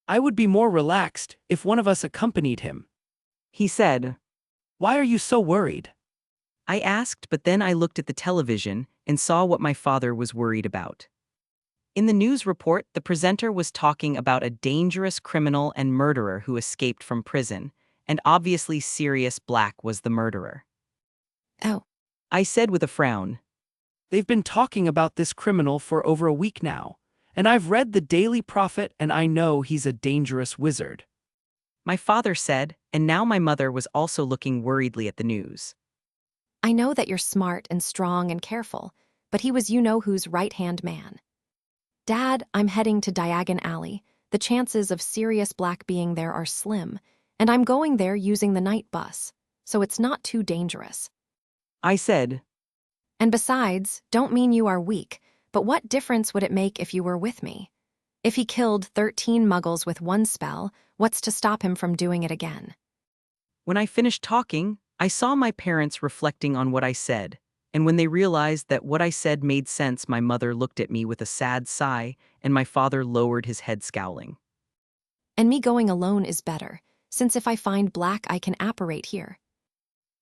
I would be more relaxed if one of us accompanied him. He said. Why are you so worried? I asked, but then I looked at the television and saw what my father was worried about. In the news report, the presenter was talking about a dangerous criminal and murderer who escaped from prison, and obviously Sirius Black was the murderer. Oh. I said with a frown. They've been talking about this criminal for over a week now, and I've read the Daily Prophet and I know he's a dangerous wizard. My father said, and now my mother was also looking worriedly at the news. I know that you're smart and strong and careful, but he was you-know-who's right-hand man. Dad, I'm heading to Diagon Alley. The chances of Sirius Black being there are slim, and I'm going there using the night bus, so it's not too dangerous. I said. And besides, don't mean you are weak, but what difference would it make if you were with me? If he killed 13 muggles with one spell, what's to stop him from doing it again? When I finished talking, I saw my parents reflecting on what I said, and when they realized that what I said made sense, my mother looked at me with a sad sigh, and my father lowered his head scowling. And me going alone is better, since if I find black, I can apparate here.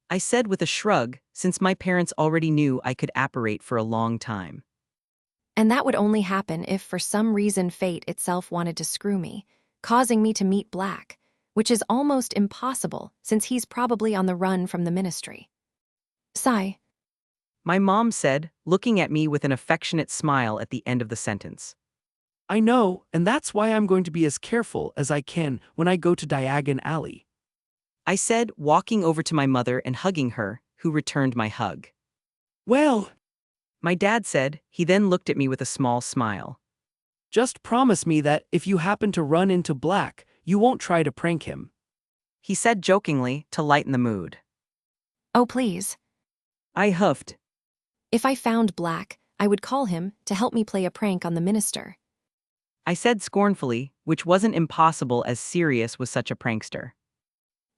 I said with a shrug, since my parents already knew I could apparate for a long time. And that would only happen if for some reason fate itself wanted to screw me, causing me to meet Black, which is almost impossible since he's probably on the run from the ministry. Sigh. My mom said, looking at me with an affectionate smile at the end of the sentence. I know, and that's why I'm going to be as careful as I can when I go to Diagon Alley. I said, walking over to my mother and hugging her, who returned my hug. Well, My dad said, he then looked at me with a small smile. just promise me that if you happen to run into Black, you won't try to prank him. He said jokingly to lighten the mood. Oh, please. I huffed. If I found Black, I would call him to help me play a prank on the minister. I said scornfully, which wasn't impossible as Sirius was such a prankster.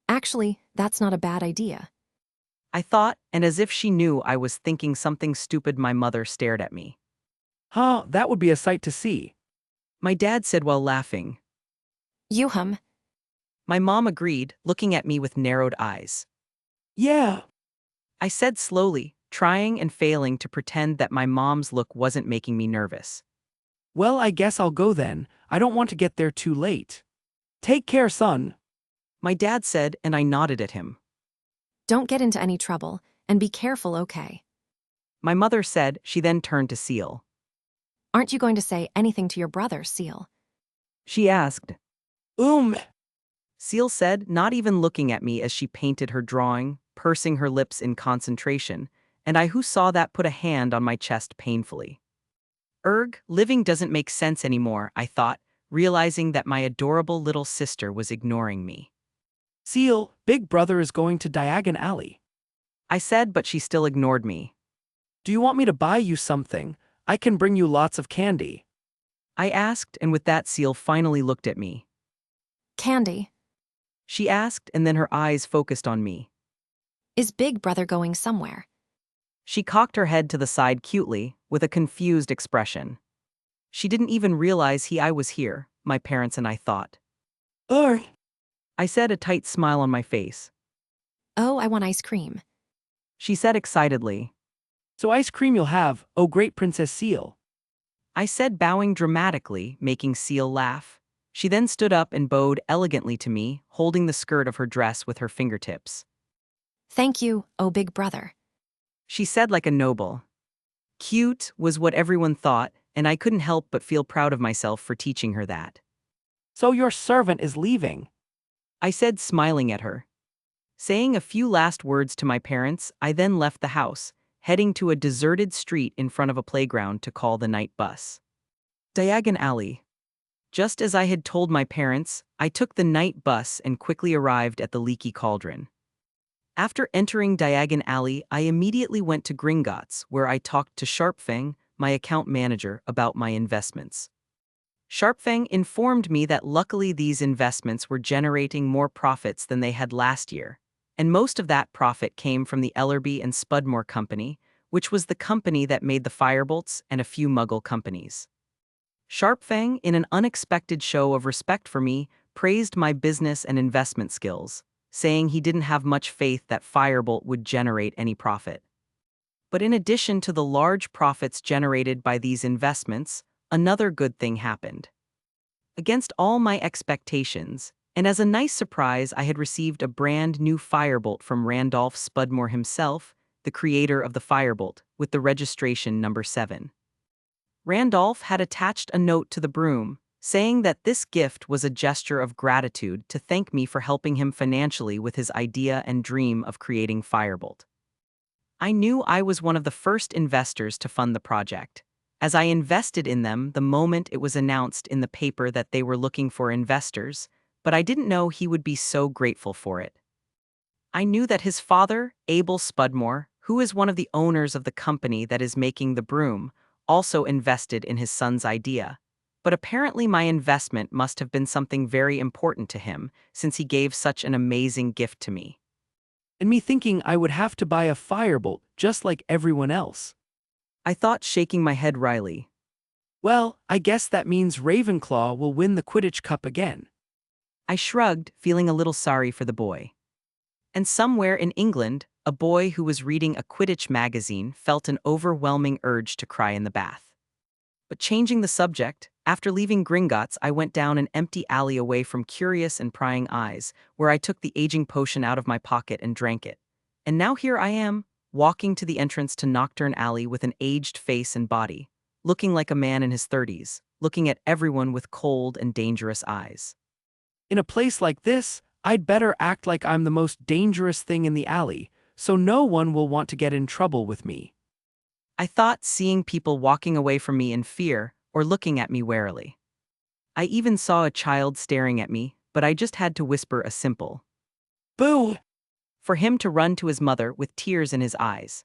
Actually, that's not a bad idea. I thought, and as if she knew I was thinking something stupid, my mother stared at me. Huh, that would be a sight to see. My dad said while laughing. You hum. My mom agreed, looking at me with narrowed eyes. Yeah. I said slowly, trying and failing to pretend that my mom's look wasn't making me nervous. Well, I guess I'll go then. I don't want to get there too late. Take care, son. My dad said, and I nodded at him. Don't get into any trouble, and be careful, okay? My mother said. She then turned to Seal. Aren't you going to say anything to your brother, Seal? She asked. Um, Seal said, not even looking at me as she painted her drawing, pursing her lips in concentration, and I who saw that put a hand on my chest painfully. Living doesn't make sense anymore, I thought, realizing that my adorable little sister was ignoring me. Seal, Big Brother is going to Diagon Alley. I said, but she still ignored me. Do you want me to buy you something? I can bring you lots of candy. I asked, and with that Seal finally looked at me. Candy. She asked, and then her eyes focused on me. Is Big Brother going somewhere? She cocked her head to the side cutely, with a confused expression. She didn't even realize I was here, my parents and I thought. I said, a tight smile on my face. Oh, I want ice cream. She said excitedly. So ice cream you'll have, oh great Princess Seal. I said, bowing dramatically, making Seal laugh. She then stood up and bowed elegantly to me, holding the skirt of her dress with her fingertips. Thank you, oh Big Brother. She said like a noble. Cute was what everyone thought, and I couldn't help but feel proud of myself for teaching her that. So your servant is leaving. I said, smiling at her. Saying a few last words to my parents, I then left the house, heading to a deserted street in front of a playground to call the night bus. Diagon Alley. Just as I had told my parents, I took the night bus and quickly arrived at the Leaky Cauldron. After entering Diagon Alley, I immediately went to Gringotts, where I talked to Sharpfang, my account manager, about my investments. Sharpfang informed me that luckily these investments were generating more profits than they had last year, and most of that profit came from the Ellerby and Spudmore Company, which was the company that made the Firebolts and a few Muggle companies. Sharpfang, in an unexpected show of respect for me, praised my business and investment skills, saying he didn't have much faith that Firebolt would generate any profit. But in addition to the large profits generated by these investments, another good thing happened. Against all my expectations, and as a nice surprise, I had received a brand new Firebolt from Randolph Spudmore himself, the creator of the Firebolt, with the registration number 7. Randolph had attached a note to the broom, saying that this gift was a gesture of gratitude to thank me for helping him financially with his idea and dream of creating Firebolt. I knew I was one of the first investors to fund the project, as I invested in them the moment it was announced in the paper that they were looking for investors, but I didn't know he would be so grateful for it. I knew that his father, Abel Spudmore, who is one of the owners of the company that is making the broom, also invested in his son's idea. But apparently my investment must have been something very important to him, since he gave such an amazing gift to me. and me thinking I would have to buy a firebolt just like everyone else. I thought, shaking my head wryly. Well, I guess that means Ravenclaw will win the Quidditch Cup again. I shrugged, feeling a little sorry for the boy. And somewhere in England, a boy who was reading a Quidditch magazine felt an overwhelming urge to cry in the bath. But changing the subject, after leaving Gringotts, I went down an empty alley away from curious and prying eyes, where I took the aging potion out of my pocket and drank it. And now here I am, walking to the entrance to Nocturne Alley with an aged face and body, looking like a man in his 30s, looking at everyone with cold and dangerous eyes. In a place like this, I'd better act like I'm the most dangerous thing in the alley, so no one will want to get in trouble with me. I thought, seeing people walking away from me in fear or looking at me warily. I even saw a child staring at me, but I just had to whisper a simple Boo! for him to run to his mother with tears in his eyes.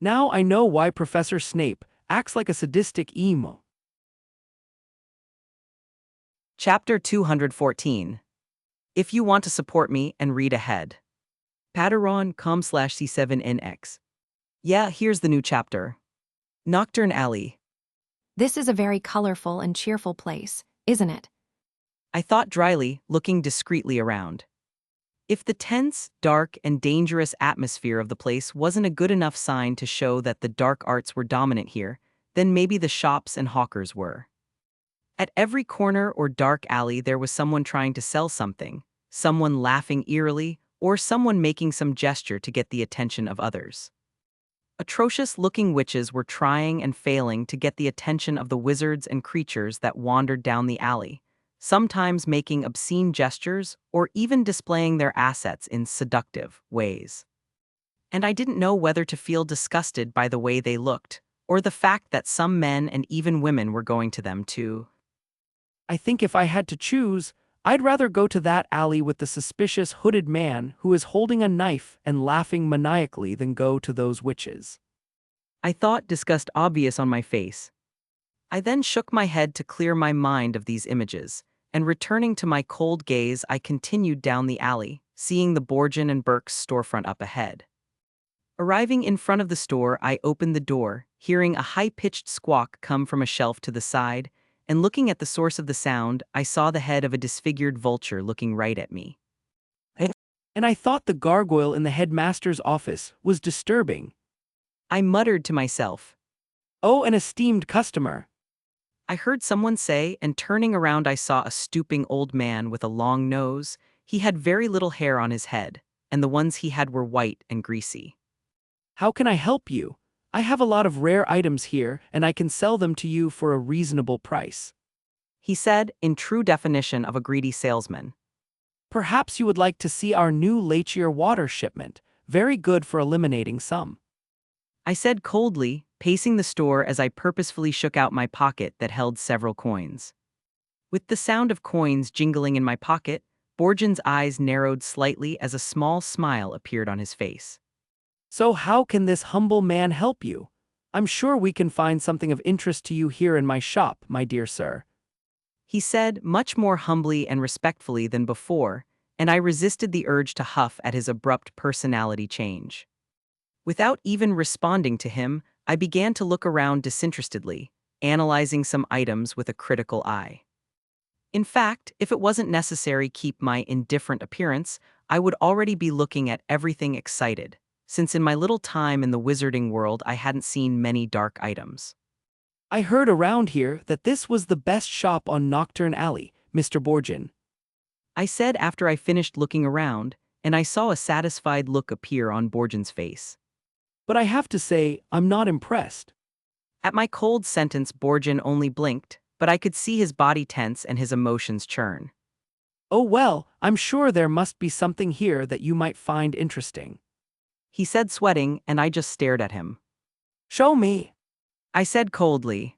Now I know why Professor Snape acts like a sadistic emo. Chapter 214. If you want to support me and read ahead. Patreon.com/C7NX. Yeah, here's the new chapter. Nocturne Alley. This is a very colorful and cheerful place, isn't it? I thought dryly, looking discreetly around. If the tense, dark, and dangerous atmosphere of the place wasn't a good enough sign to show that the dark arts were dominant here, then maybe the shops and hawkers were. At every corner or dark alley there was someone trying to sell something, someone laughing eerily, or someone making some gesture to get the attention of others. Atrocious-looking witches were trying and failing to get the attention of the wizards and creatures that wandered down the alley, sometimes making obscene gestures or even displaying their assets in seductive ways. And I didn't know whether to feel disgusted by the way they looked, or the fact that some men and even women were going to them too. I think if I had to choose, I'd rather go to that alley with the suspicious hooded man who is holding a knife and laughing maniacally than go to those witches. I thought, disgust obvious on my face. I then shook my head to clear my mind of these images, and returning to my cold gaze I continued down the alley, seeing the Borgin and Burke's storefront up ahead. Arriving in front of the store, I opened the door, hearing a high-pitched squawk come from a shelf to the side, and looking at the source of the sound, I saw the head of a disfigured vulture looking right at me. And I thought the gargoyle in the headmaster's office was disturbing. I muttered to myself. Oh, an esteemed customer. I heard someone say, and turning around I saw a stooping old man with a long nose. He had very little hair on his head, and the ones he had were white and greasy. How can I help you? I have a lot of rare items here, and I can sell them to you for a reasonable price. He said, in true definition of a greedy salesman. Perhaps you would like to see our new Lachir water shipment, very good for eliminating some. I said coldly, pacing the store as I purposefully shook out my pocket that held several coins. With the sound of coins jingling in my pocket, Borgin's eyes narrowed slightly as a small smile appeared on his face. So how can this humble man help you? I'm sure we can find something of interest to you here in my shop, my dear sir. He said, much more humbly and respectfully than before, and I resisted the urge to huff at his abrupt personality change. Without even responding to him, I began to look around disinterestedly, analyzing some items with a critical eye. In fact, if it wasn't necessary to keep my indifferent appearance, I would already be looking at everything excited, since in my little time in the wizarding world I hadn't seen many dark items. I heard around here that this was the best shop on Nocturne Alley, Mr. Borgin. I said after I finished looking around, and I saw a satisfied look appear on Borgin's face. But I have to say, I'm not impressed. At my cold sentence, Borgin only blinked, but I could see his body tense and his emotions churn. Oh well, I'm sure there must be something here that you might find interesting. He said, sweating, and I just stared at him. Show me. I said coldly.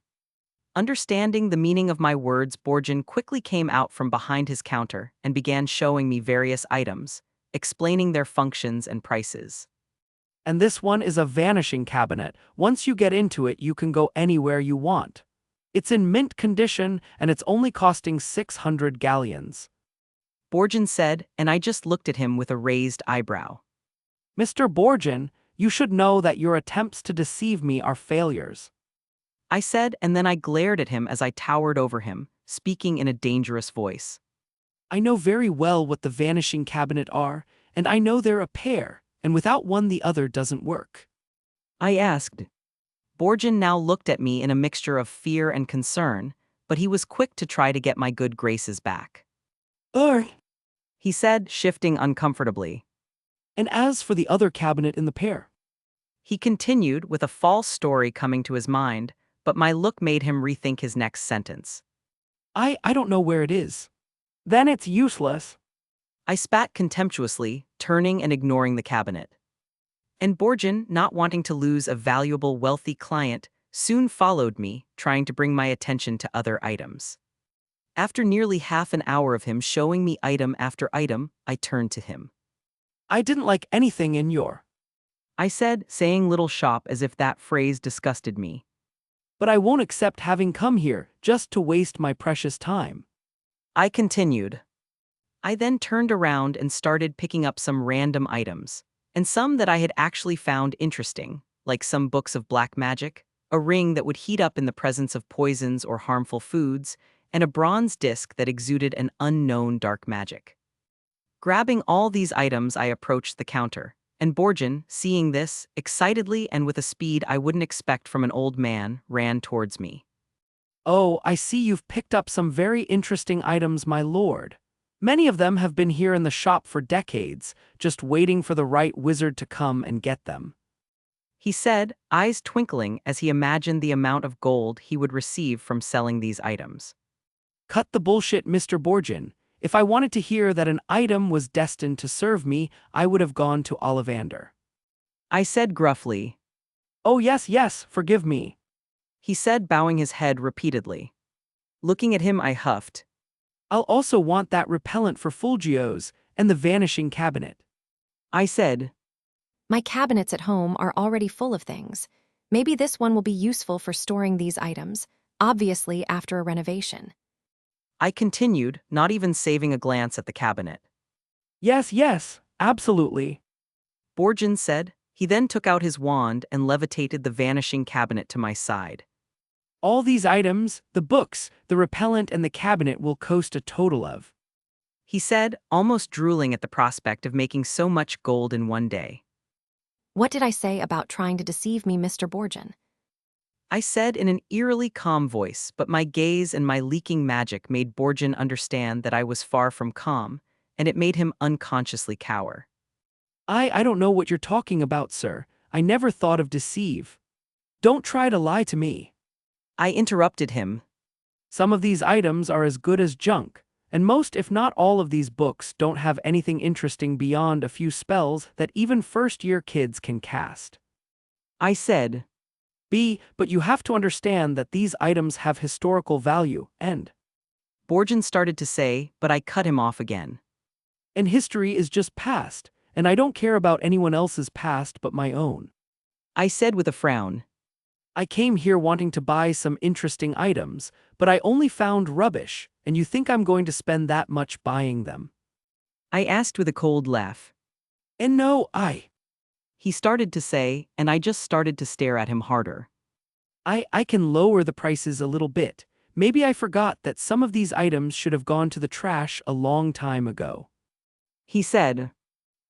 Understanding the meaning of my words, Borgin quickly came out from behind his counter and began showing me various items, explaining their functions and prices. And this one is a vanishing cabinet. Once you get into it, you can go anywhere you want. It's in mint condition, and it's only costing 600 galleons. Borgin said, and I just looked at him with a raised eyebrow. Mr. Borgin, you should know that your attempts to deceive me are failures. I said, and then I glared at him as I towered over him, speaking in a dangerous voice. I know very well what the vanishing cabinet are, and I know they're a pair, and without one the other doesn't work. I asked. Borgin now looked at me in a mixture of fear and concern, but he was quick to try to get my good graces back. He said, shifting uncomfortably. And as for the other cabinet in the pair? He continued, with a false story coming to his mind, but my look made him rethink his next sentence. I don't know where it is. Then it's useless. I spat contemptuously, turning and ignoring the cabinet. And Borgin, not wanting to lose a valuable, wealthy client, soon followed me, trying to bring my attention to other items. After nearly half an hour of him showing me item after item, I turned to him. I didn't like anything in your. I said, saying little shop as if that phrase disgusted me. But I won't accept having come here just to waste my precious time. I continued. I then turned around and started picking up some random items, and some that I had actually found interesting, like some books of black magic, a ring that would heat up in the presence of poisons or harmful foods, and a bronze disc that exuded an unknown dark magic. Grabbing all these items, I approached the counter, and Borgin, seeing this, excitedly and with a speed I wouldn't expect from an old man, ran towards me. Oh, I see you've picked up some very interesting items, my lord. Many of them have been here in the shop for decades, just waiting for the right wizard to come and get them. He said, eyes twinkling as he imagined the amount of gold he would receive from selling these items. Cut the bullshit, Mr. Borgin. If I wanted to hear that an item was destined to serve me, I would have gone to Ollivander. I said gruffly. Oh yes, forgive me. He said, bowing his head repeatedly. Looking at him, I huffed. I'll also want that repellent for Fulgios and the vanishing cabinet. I said. My cabinets at home are already full of things. Maybe this one will be useful for storing these items, obviously after a renovation. I continued, not even saving a glance at the cabinet. Yes, absolutely. Borgin said. He then took out his wand and levitated the vanishing cabinet to my side. All these items, the books, the repellent, and the cabinet will cost a total of. He said, almost drooling at the prospect of making so much gold in one day. What did I say about trying to deceive me, Mr. Borgin? I said in an eerily calm voice, but my gaze and my leaking magic made Borgin understand that I was far from calm, and it made him unconsciously cower. I don't know what you're talking about, sir. I never thought of deceive. Don't try to lie to me. I interrupted him. Some of these items are as good as junk, and most if not all of these books don't have anything interesting beyond a few spells that even first-year kids can cast. I said. But you have to understand that these items have historical value, and Borgin started to say, but I cut him off again. And history is just past, and I don't care about anyone else's past but my own. I said with a frown. I came here wanting to buy some interesting items, but I only found rubbish, and you think I'm going to spend that much buying them? I asked with a cold laugh. And no, He started to say, and I just started to stare at him harder. I can lower the prices a little bit. Maybe I forgot that some of these items should have gone to the trash a long time ago. He said.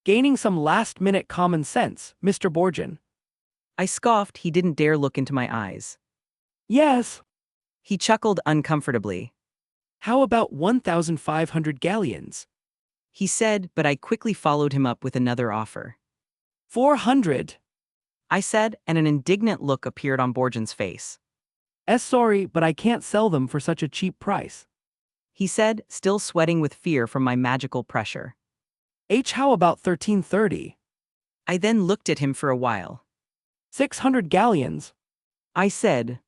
Gaining some last-minute common sense, Mr. Borgin. I scoffed. He didn't dare look into my eyes. Yes. He chuckled uncomfortably. How about 1,500 galleons? He said, but I quickly followed him up with another offer. 400. I said, and an indignant look appeared on Borgin's face. Sorry, but I can't sell them for such a cheap price. He said, still sweating with fear from my magical pressure. How about 1,330? I then looked at him for a while. 600 galleons. I said.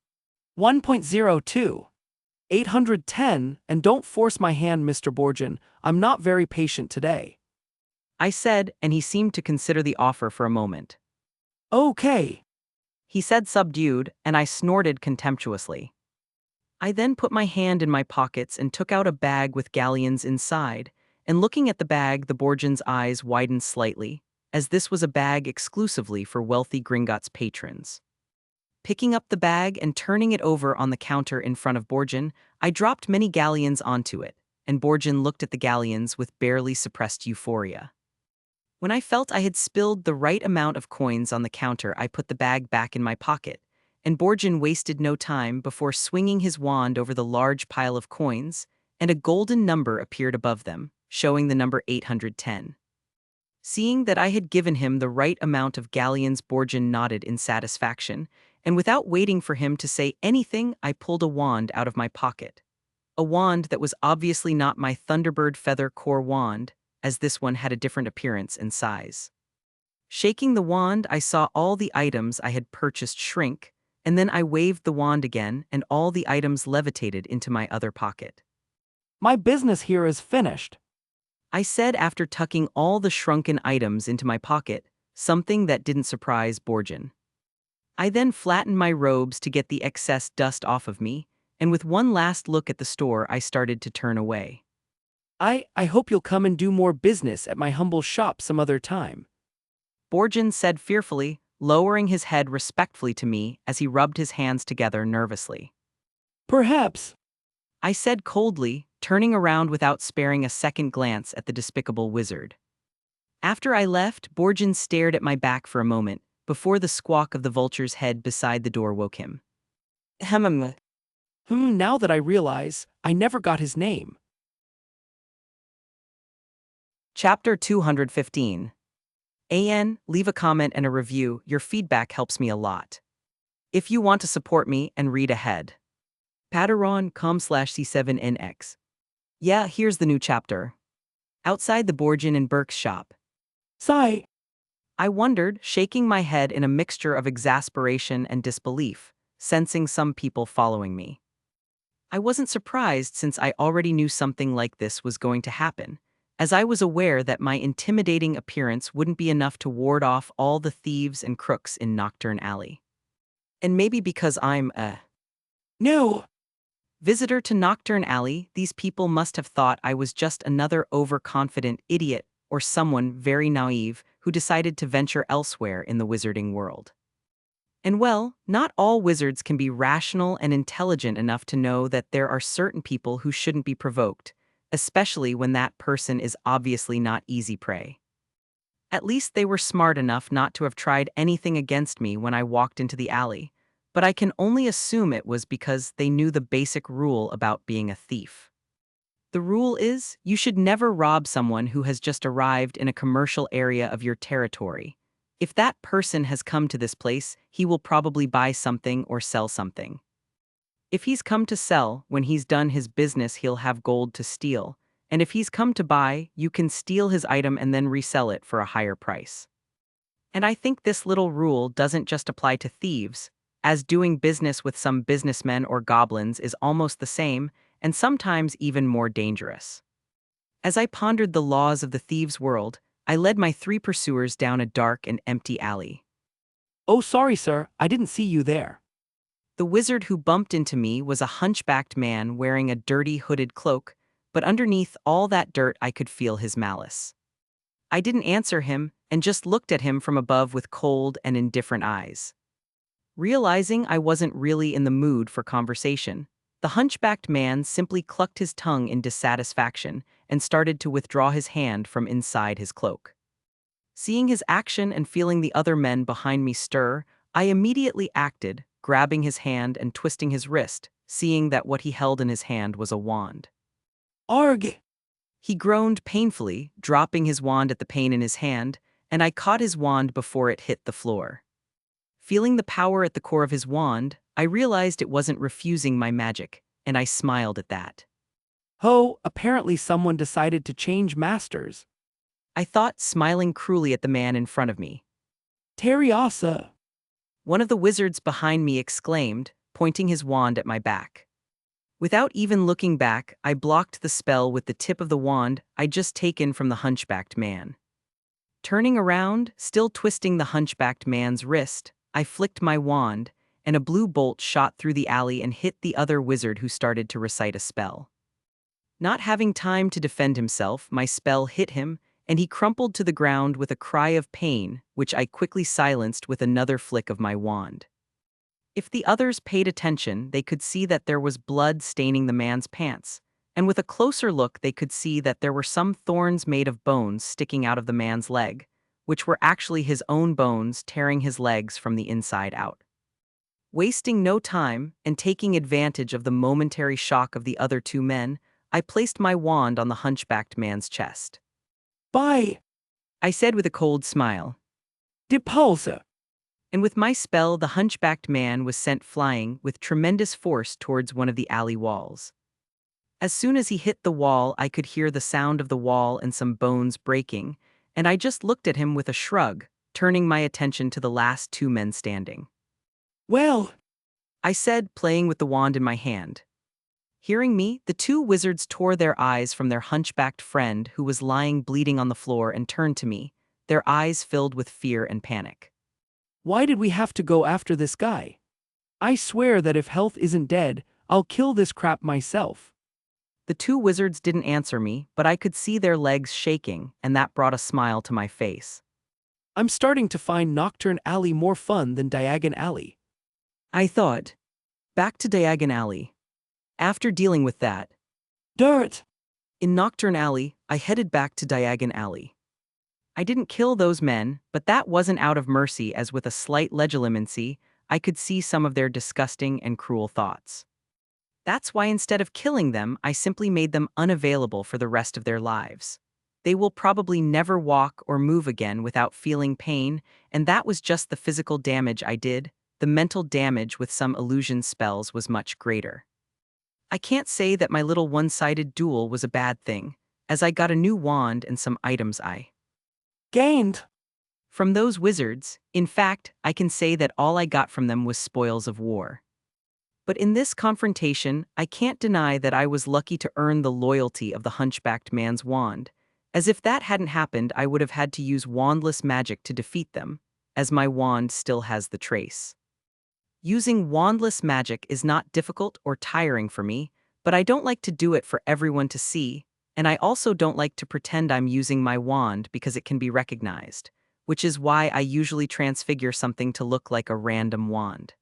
1.02. 810, and don't force my hand, Mr. Borgin. I'm not very patient today. I said, and he seemed to consider the offer for a moment. Okay. He said subdued, and I snorted contemptuously. I then put my hand in my pockets and took out a bag with galleons inside, and looking at the bag, the Borgin's eyes widened slightly, as this was a bag exclusively for wealthy Gringotts patrons. Picking up the bag and turning it over on the counter in front of Borgin, I dropped many galleons onto it, and Borgin looked at the galleons with barely suppressed euphoria. When I felt I had spilled the right amount of coins on the counter, I put the bag back in my pocket, and Borgin wasted no time before swinging his wand over the large pile of coins, and a golden number appeared above them, showing the number 810. Seeing that I had given him the right amount of galleons, Borgin nodded in satisfaction, and without waiting for him to say anything, I pulled a wand out of my pocket. A wand that was obviously not my Thunderbird Feather Core wand, as this one had a different appearance and size. Shaking the wand, I saw all the items I had purchased shrink, and then I waved the wand again, and all the items levitated into my other pocket. My business here is finished. I said after tucking all the shrunken items into my pocket, something that didn't surprise Borgin. I then flattened my robes to get the excess dust off of me, and with one last look at the store, I started to turn away. I hope you'll come and do more business at my humble shop some other time. Borgin said fearfully, lowering his head respectfully to me as he rubbed his hands together nervously. Perhaps. I said coldly, turning around without sparing a second glance at the despicable wizard. After I left, Borgin stared at my back for a moment, before the squawk of the vulture's head beside the door woke him. Now that I realize, I never got his name. Chapter 215. Leave a comment and a review. Your feedback helps me a lot. If you want to support me and read ahead. Patreon.com/C7NX. Yeah, here's the new chapter. Outside the Borgin and Burke's shop. Sigh. I wondered, shaking my head in a mixture of exasperation and disbelief, sensing some people following me. I wasn't surprised since I already knew something like this was going to happen, as I was aware that my intimidating appearance wouldn't be enough to ward off all the thieves and crooks in Nocturne Alley. And maybe because I'm a No. visitor to Nocturne Alley, these people must have thought I was just another overconfident idiot or someone very naive who decided to venture elsewhere in the wizarding world. And well, not all wizards can be rational and intelligent enough to know that there are certain people who shouldn't be provoked, especially when that person is obviously not easy prey. At least they were smart enough not to have tried anything against me when I walked into the alley, but I can only assume it was because they knew the basic rule about being a thief. The rule is, you should never rob someone who has just arrived in a commercial area of your territory. If that person has come to this place, he will probably buy something or sell something. If he's come to sell, when he's done his business he'll have gold to steal, and if he's come to buy, you can steal his item and then resell it for a higher price. And I think this little rule doesn't just apply to thieves, as doing business with some businessmen or goblins is almost the same, and sometimes even more dangerous. As I pondered the laws of the thieves' world, I led my 3 pursuers down a dark and empty alley. Oh, sorry, sir, I didn't see you there. The wizard who bumped into me was a hunchbacked man wearing a dirty hooded cloak, but underneath all that dirt I could feel his malice. I didn't answer him and just looked at him from above with cold and indifferent eyes. Realizing I wasn't really in the mood for conversation, the hunchbacked man simply clucked his tongue in dissatisfaction and started to withdraw his hand from inside his cloak. Seeing his action and feeling the other men behind me stir, I immediately acted, grabbing his hand and twisting his wrist, seeing that what he held in his hand was a wand. Arg! He groaned painfully, dropping his wand at the pain in his hand, and I caught his wand before it hit the floor. Feeling the power at the core of his wand, I realized it wasn't refusing my magic, and I smiled at that. Oh, apparently someone decided to change masters. I thought, smiling cruelly at the man in front of me. Terriasa. One of the wizards behind me exclaimed, pointing his wand at my back. Without even looking back, I blocked the spell with the tip of the wand I'd just taken from the hunchbacked man. Turning around, still twisting the hunchbacked man's wrist, I flicked my wand, and a blue bolt shot through the alley and hit the other wizard who started to recite a spell. Not having time to defend himself, my spell hit him, and he crumpled to the ground with a cry of pain, which I quickly silenced with another flick of my wand. If the others paid attention, they could see that there was blood staining the man's pants, and with a closer look they could see that there were some thorns made of bones sticking out of the man's leg, which were actually his own bones tearing his legs from the inside out. Wasting no time, and taking advantage of the momentary shock of the other two men, I placed my wand on the hunchbacked man's chest. By I said with a cold smile. Depulse. And with my spell, the hunchbacked man was sent flying with tremendous force towards one of the alley walls. As soon as he hit the wall, I could hear the sound of the wall and some bones breaking, and I just looked at him with a shrug, turning my attention to the last two men standing. Well, I said, playing with the wand in my hand. Hearing me, the two wizards tore their eyes from their hunchbacked friend who was lying bleeding on the floor and turned to me, their eyes filled with fear and panic. why did we have to go after this guy? I swear that if Health isn't dead, I'll kill this crap myself. The two wizards didn't answer me, but I could see their legs shaking, and that brought a smile to my face. I'm starting to find Nocturne Alley more fun than Diagon Alley. I thought. Back to Diagon Alley. After dealing with that, Dirt! in Nocturne Alley, I headed back to Diagon Alley. I didn't kill those men, but that wasn't out of mercy, as with a slight legilimency, I could see some of their disgusting and cruel thoughts. That's why instead of killing them, I simply made them unavailable for the rest of their lives. They will probably never walk or move again without feeling pain, and that was just the physical damage I did. The mental damage with some illusion spells was much greater. I can't say that my little one-sided duel was a bad thing, as I got a new wand and some items I Gained! from those wizards. In fact, I can say that all I got from them was spoils of war. But in this confrontation, I can't deny that I was lucky to earn the loyalty of the hunchbacked man's wand, as if that hadn't happened I would have had to use wandless magic to defeat them, as my wand still has the trace. Using wandless magic is not difficult or tiring for me, but I don't like to do it for everyone to see, and I also don't like to pretend I'm using my wand because it can be recognized, which is why I usually transfigure something to look like a random wand.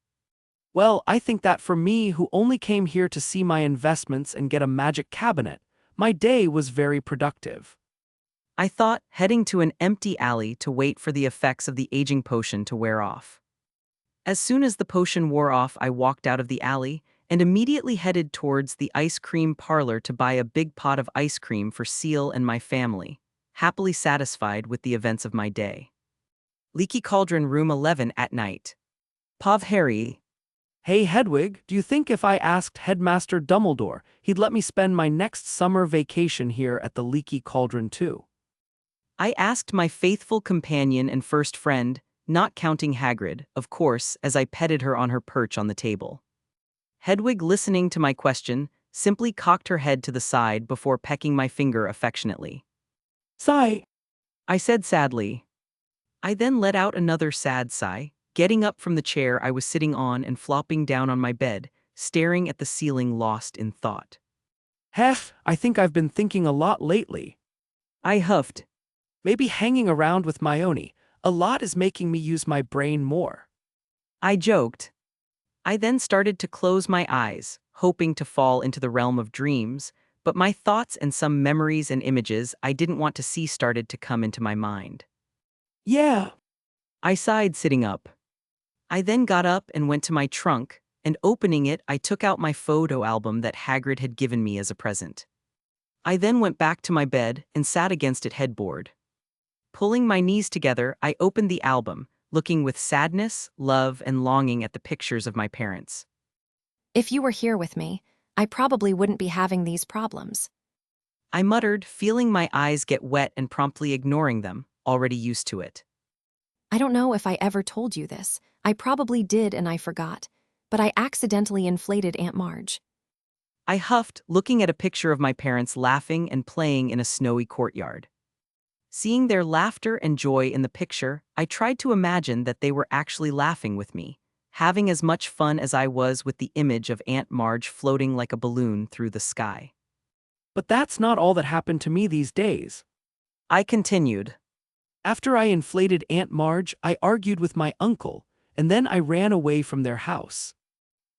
Well, I think that for me, who only came here to see my investments and get a magic cabinet, my day was very productive. I thought, heading to an empty alley to wait for the effects of the aging potion to wear off. As soon as the potion wore off, I walked out of the alley and immediately headed towards the ice cream parlor to buy a big pot of ice cream for Seal and my family, happily satisfied with the events of my day. Leaky Cauldron, Room 11 at night. Pav Harry. Hey Hedwig, do you think if I asked Headmaster Dumbledore, he'd let me spend my next summer vacation here at the Leaky Cauldron too? I asked my faithful companion and first friend, not counting Hagrid, of course, as I petted her on her perch on the table. Hedwig, listening to my question, simply cocked her head to the side before pecking my finger affectionately. Sigh. I said sadly. I then let out another sad sigh, getting up from the chair I was sitting on and flopping down on my bed, staring at the ceiling lost in thought. Hef, I think I've been thinking a lot lately. I huffed. Maybe hanging around with Myoni, a lot is making me use my brain more. I joked. I then started to close my eyes, hoping to fall into the realm of dreams, but my thoughts and some memories and images I didn't want to see started to come into my mind. Yeah. I sighed, sitting up. I then got up and went to my trunk, and opening it, I took out my photo album that Hagrid had given me as a present. I then went back to my bed and sat against it headboard. Pulling my knees together, I opened the album, looking with sadness, love, and longing at the pictures of my parents. If you were here with me, I probably wouldn't be having these problems. I muttered, feeling my eyes get wet and promptly ignoring them, already used to it. I don't know if I ever told you this. I probably did and I forgot, but I accidentally inflated Aunt Marge. I huffed, looking at a picture of my parents laughing and playing in a snowy courtyard. Seeing their laughter and joy in the picture, I tried to imagine that they were actually laughing with me, having as much fun as I was with the image of Aunt Marge floating like a balloon through the sky. But that's not all that happened to me these days. I continued. After I inflated Aunt Marge, I argued with my uncle, and then I ran away from their house.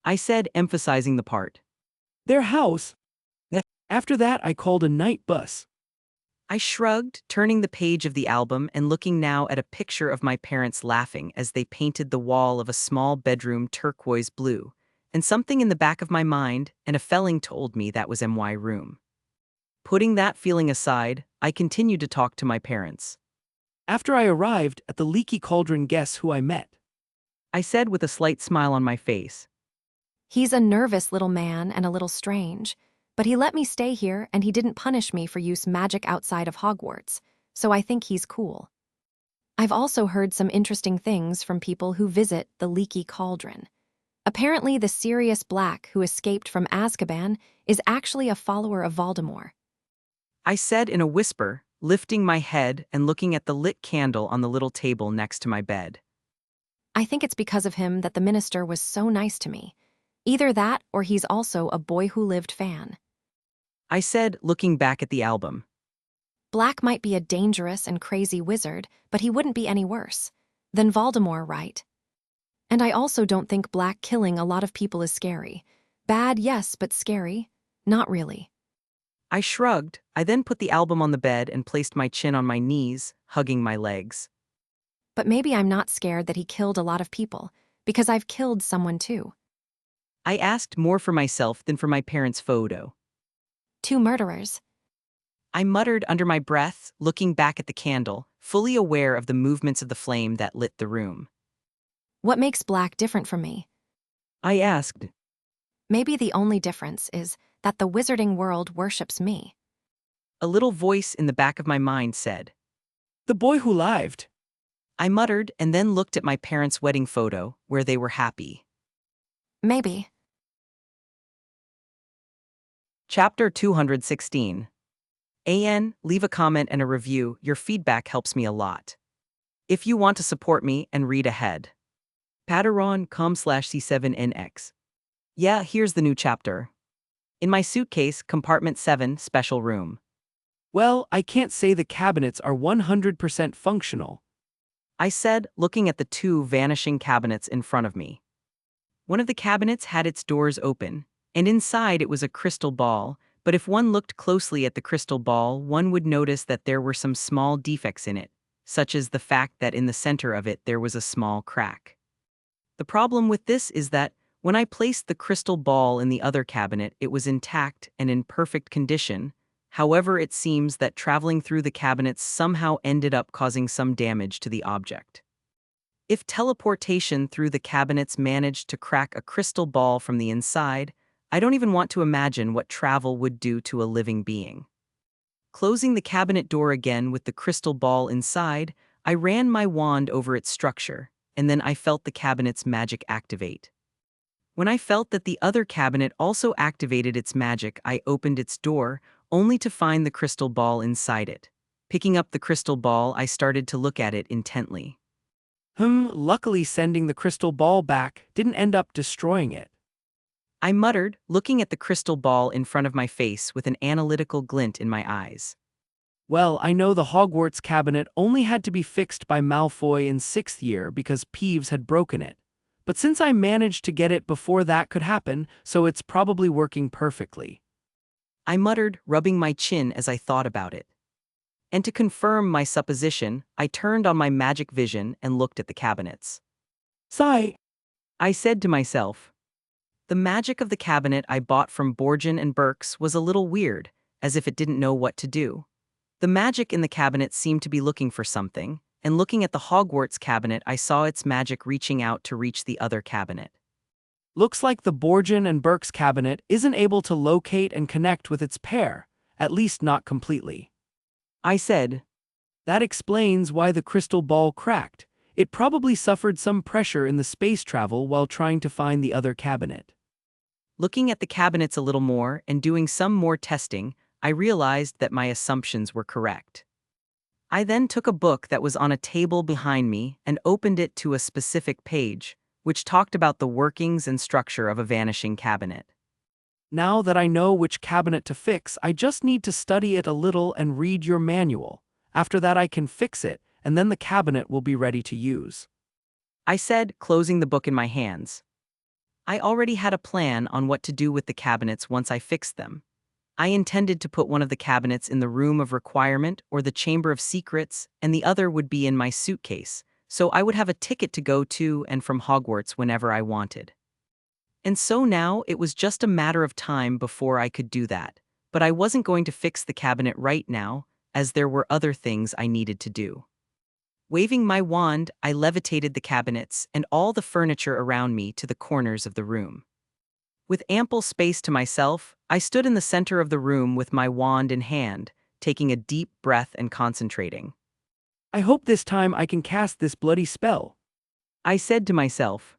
I said, emphasizing the part. Their house? Eh. After that, I called a night bus. I shrugged, turning the page of the album and looking now at a picture of my parents laughing as they painted the wall of a small bedroom turquoise blue, and something in the back of my mind and a feeling told me that was my room. Putting that feeling aside, I continued to talk to my parents. After I arrived at the leaky cauldron, guess who I met? I said with a slight smile on my face. He's a nervous little man and a little strange, but he let me stay here and he didn't punish me for use magic outside of Hogwarts, so I think he's cool. I've also heard some interesting things from people who visit the leaky cauldron. Apparently, the Sirius Black who escaped from Azkaban is actually a follower of Voldemort. I said in a whisper, lifting my head and looking at the lit candle on the little table next to my bed. I think it's because of him that the minister was so nice to me. Either that or he's also a Boy Who Lived fan. I said, looking back at the album. Black might be a dangerous and crazy wizard, but he wouldn't be any worse than Voldemort, right? And I also don't think Black killing a lot of people is scary. Bad, yes, but scary? Not really. I shrugged. I then put the album on the bed and placed my chin on my knees, hugging my legs. But maybe I'm not scared that he killed a lot of people, because I've killed someone too. I asked more for myself than for my parents' photo. 2 murderers. I muttered under my breath, looking back at the candle, fully aware of the movements of the flame that lit the room. What makes Black different from me? I asked. Maybe the only difference is that the wizarding world worships me. A little voice in the back of my mind said. The boy who lived. I muttered and then looked at my parents' wedding photo, where they were happy. Maybe. Chapter 216. Leave a comment and a review. Your feedback helps me a lot. If you want to support me and read ahead. Patreon.com/C7NX. Yeah, here's the new chapter. In my suitcase, compartment 7, special room. Well, I can't say the cabinets are 100% functional. I said, looking at the 2 vanishing cabinets in front of me. One of the cabinets had its doors open, and inside it was a crystal ball, but if one looked closely at the crystal ball, one would notice that there were some small defects in it, such as the fact that in the center of it there was a small crack. The problem with this is that, when I placed the crystal ball in the other cabinet, it was intact and in perfect condition. However, it seems that traveling through the cabinets somehow ended up causing some damage to the object. If teleportation through the cabinets managed to crack a crystal ball from the inside, I don't even want to imagine what travel would do to a living being. Closing the cabinet door again with the crystal ball inside, I ran my wand over its structure, and then I felt the cabinet's magic activate. When I felt that the other cabinet also activated its magic, I opened its door, only to find the crystal ball inside it. Picking up the crystal ball, I started to look at it intently. Luckily sending the crystal ball back didn't end up destroying it. I muttered, looking at the crystal ball in front of my face with an analytical glint in my eyes. Well, I know the Hogwarts cabinet only had to be fixed by Malfoy in 6th year because Peeves had broken it. But since I managed to get it before that could happen, so it's probably working perfectly. I muttered, rubbing my chin as I thought about it. And to confirm my supposition, I turned on my magic vision and looked at the cabinets. Sigh. I said to myself. The magic of the cabinet I bought from Borgin and Burke's was a little weird, as if it didn't know what to do. The magic in the cabinet seemed to be looking for something, and looking at the Hogwarts cabinet, I saw its magic reaching out to reach the other cabinet. Looks like the Borgin and Burke's cabinet isn't able to locate and connect with its pair, at least not completely. I said. That explains why the crystal ball cracked. It probably suffered some pressure in the space travel while trying to find the other cabinet. Looking at the cabinets a little more and doing some more testing, I realized that my assumptions were correct. I then took a book that was on a table behind me and opened it to a specific page, which talked about the workings and structure of a vanishing cabinet. Now that I know which cabinet to fix, I just need to study it a little and read your manual. After that I can fix it, and then the cabinet will be ready to use. I said, closing the book in my hands. I already had a plan on what to do with the cabinets once I fixed them. I intended to put one of the cabinets in the room of requirement or the chamber of secrets, and the other would be in my suitcase, so I would have a ticket to go to and from Hogwarts whenever I wanted. And so now it was just a matter of time before I could do that, but I wasn't going to fix the cabinet right now, as there were other things I needed to do. Waving my wand, I levitated the cabinets and all the furniture around me to the corners of the room. With ample space to myself, I stood in the center of the room with my wand in hand, taking a deep breath and concentrating. I hope this time I can cast this bloody spell. I said to myself.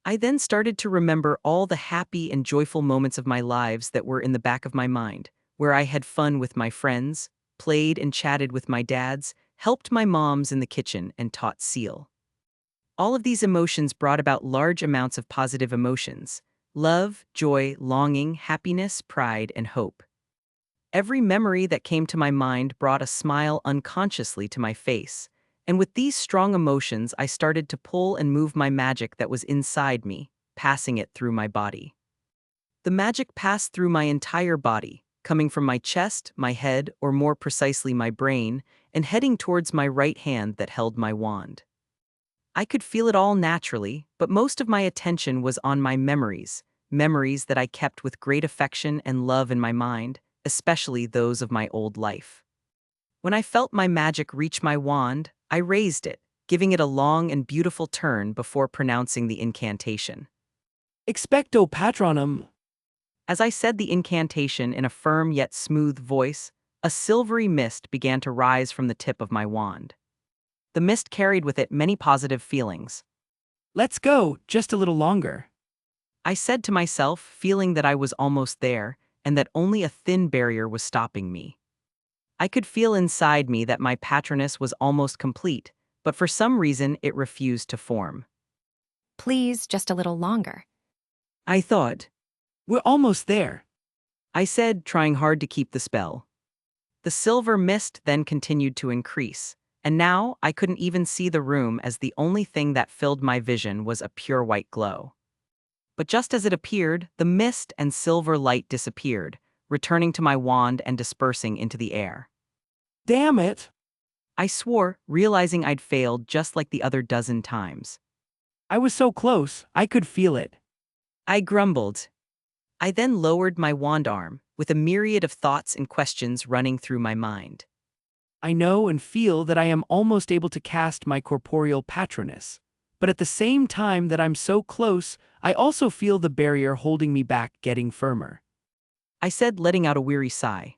I then started to remember all the happy and joyful moments of my lives that were in the back of my mind, where I had fun with my friends, played and chatted with my dads, helped my moms in the kitchen, and taught seal. All of these emotions brought about large amounts of positive emotions: love, joy, longing, happiness, pride, and hope. Every memory that came to my mind brought a smile unconsciously to my face, and with these strong emotions I started to pull and move my magic that was inside me, passing it through my body. The magic passed through my entire body, coming from my chest, my head, or more precisely my brain, and heading towards my right hand that held my wand. I could feel it all naturally, but most of my attention was on my memories, memories that I kept with great affection and love in my mind, especially those of my old life. When I felt my magic reach my wand, I raised it, giving it a long and beautiful turn before pronouncing the incantation. Expecto Patronum. As I said the incantation in a firm yet smooth voice, a silvery mist began to rise from the tip of my wand. The mist carried with it many positive feelings. Let's go, just a little longer. I said to myself, feeling that I was almost there, and that only a thin barrier was stopping me. I could feel inside me that my patroness was almost complete, but for some reason it refused to form. Please, just a little longer. I thought. We're almost there. I said, trying hard to keep the spell. The silver mist then continued to increase, and now I couldn't even see the room, as the only thing that filled my vision was a pure white glow. But just as it appeared, the mist and silver light disappeared, returning to my wand and dispersing into the air. Damn it! I swore, realizing I'd failed just like the other dozen times. I was so close, I could feel it. I grumbled. I then lowered my wand arm, with a myriad of thoughts and questions running through my mind. I know and feel that I am almost able to cast my corporeal patroness. But at the same time that I'm so close, I also feel the barrier holding me back getting firmer. I said, letting out a weary sigh.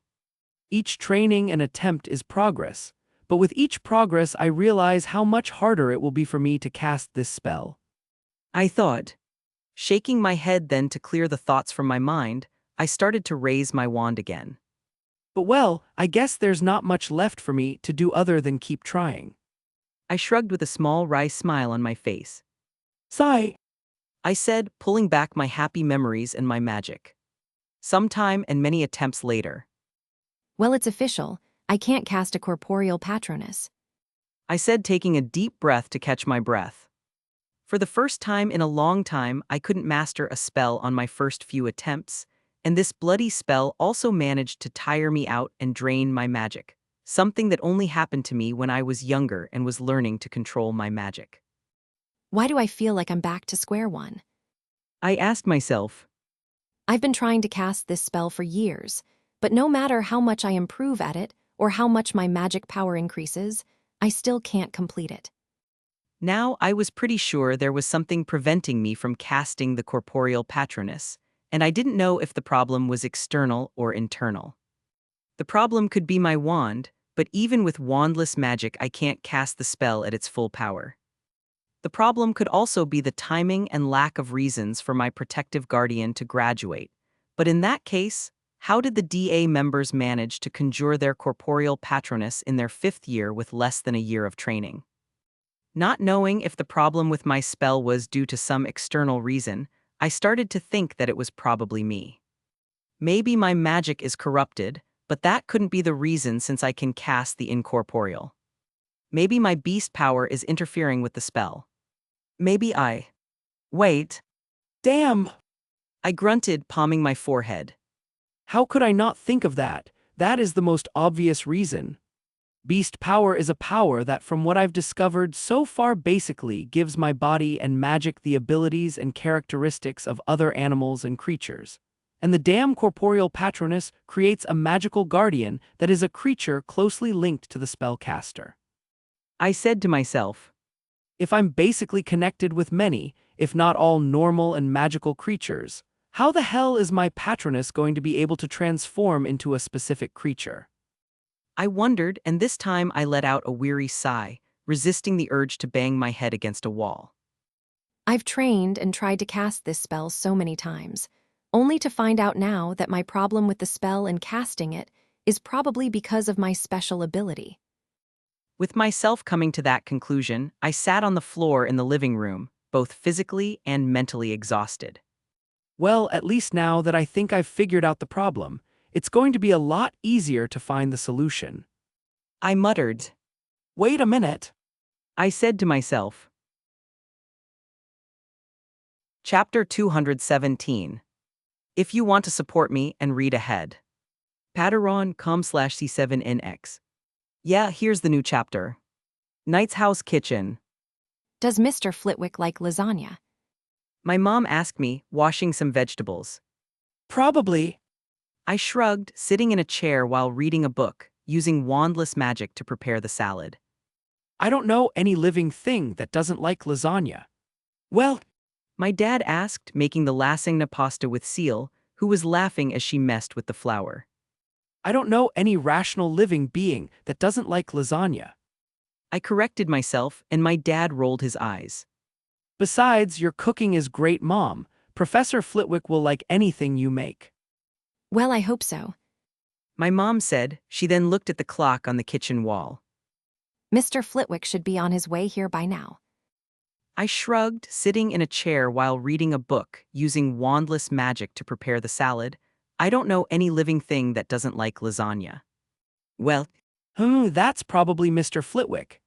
Each training and attempt is progress, but with each progress I realize how much harder it will be for me to cast this spell. I thought. Shaking my head then to clear the thoughts from my mind, I started to raise my wand again. But well, I guess there's not much left for me to do other than keep trying. I shrugged with a small wry smile on my face. Sigh. I said, pulling back my happy memories and my magic. Sometime and many attempts later. Well, it's official. I can't cast a corporeal patroness. I said, taking a deep breath to catch my breath. For the first time in a long time, I couldn't master a spell on my first few attempts, and this bloody spell also managed to tire me out and drain my magic, something that only happened to me when I was younger and was learning to control my magic. Why do I feel like I'm back to square one? I asked myself. I've been trying to cast this spell for years, but no matter how much I improve at it or how much my magic power increases, I still can't complete it. Now I was pretty sure there was something preventing me from casting the corporeal patroness, and I didn't know if the problem was external or internal. The problem could be my wand, but even with wandless magic I can't cast the spell at its full power. The problem could also be the timing and lack of reasons for my protective guardian to graduate, but in that case, how did the DA members manage to conjure their corporeal patroness in their 5th year with less than a year of training? Not knowing if the problem with my spell was due to some external reason, I started to think that it was probably me. Maybe my magic is corrupted, But that couldn't be the reason since I can cast the incorporeal. Maybe my beast power is interfering with the spell. Maybe I. Wait. Damn! I grunted, palming my forehead. How could I not think of that? That is the most obvious reason. Beast power is a power that, from what I've discovered so far, basically gives my body and magic the abilities and characteristics of other animals and creatures. And the damn corporeal patronus creates a magical guardian that is a creature closely linked to the spellcaster. I said to myself. If I'm basically connected with many, if not all normal and magical creatures, how the hell is my patronus going to be able to transform into a specific creature? I wondered, and this time I let out a weary sigh, resisting the urge to bang my head against a wall. I've trained and tried to cast this spell so many times, only to find out now that my problem with the spell and casting it is probably because of my special ability. With myself coming to that conclusion, I sat on the floor in the living room, both physically and mentally exhausted. Well, at least now that I think I've figured out the problem, it's going to be a lot easier to find the solution. I muttered. Wait a minute. I said to myself. Chapter 217. If you want to support me and read ahead. Patreon.com/C7NX. Yeah, here's the new chapter. Knight's House Kitchen. Does Mr. Flitwick like lasagna? My mom asked me, washing some vegetables. Probably. I shrugged, sitting in a chair while reading a book, using wandless magic to prepare the salad. I don't know any living thing that doesn't like lasagna. Well, My dad asked, making the lasagna pasta with Seal, who was laughing as she messed with the flour. I don't know any rational living being that doesn't like lasagna. I corrected myself, and my dad rolled his eyes. Besides, your cooking is great, Mom. Professor Flitwick will like anything you make. Well, I hope so. My mom said. She then looked at the clock on the kitchen wall. Mr. Flitwick should be on his way here by now. I shrugged, sitting in a chair while reading a book, using wandless magic to prepare the salad. I don't know any living thing that doesn't like lasagna. Well, That's probably Mr. Flitwick.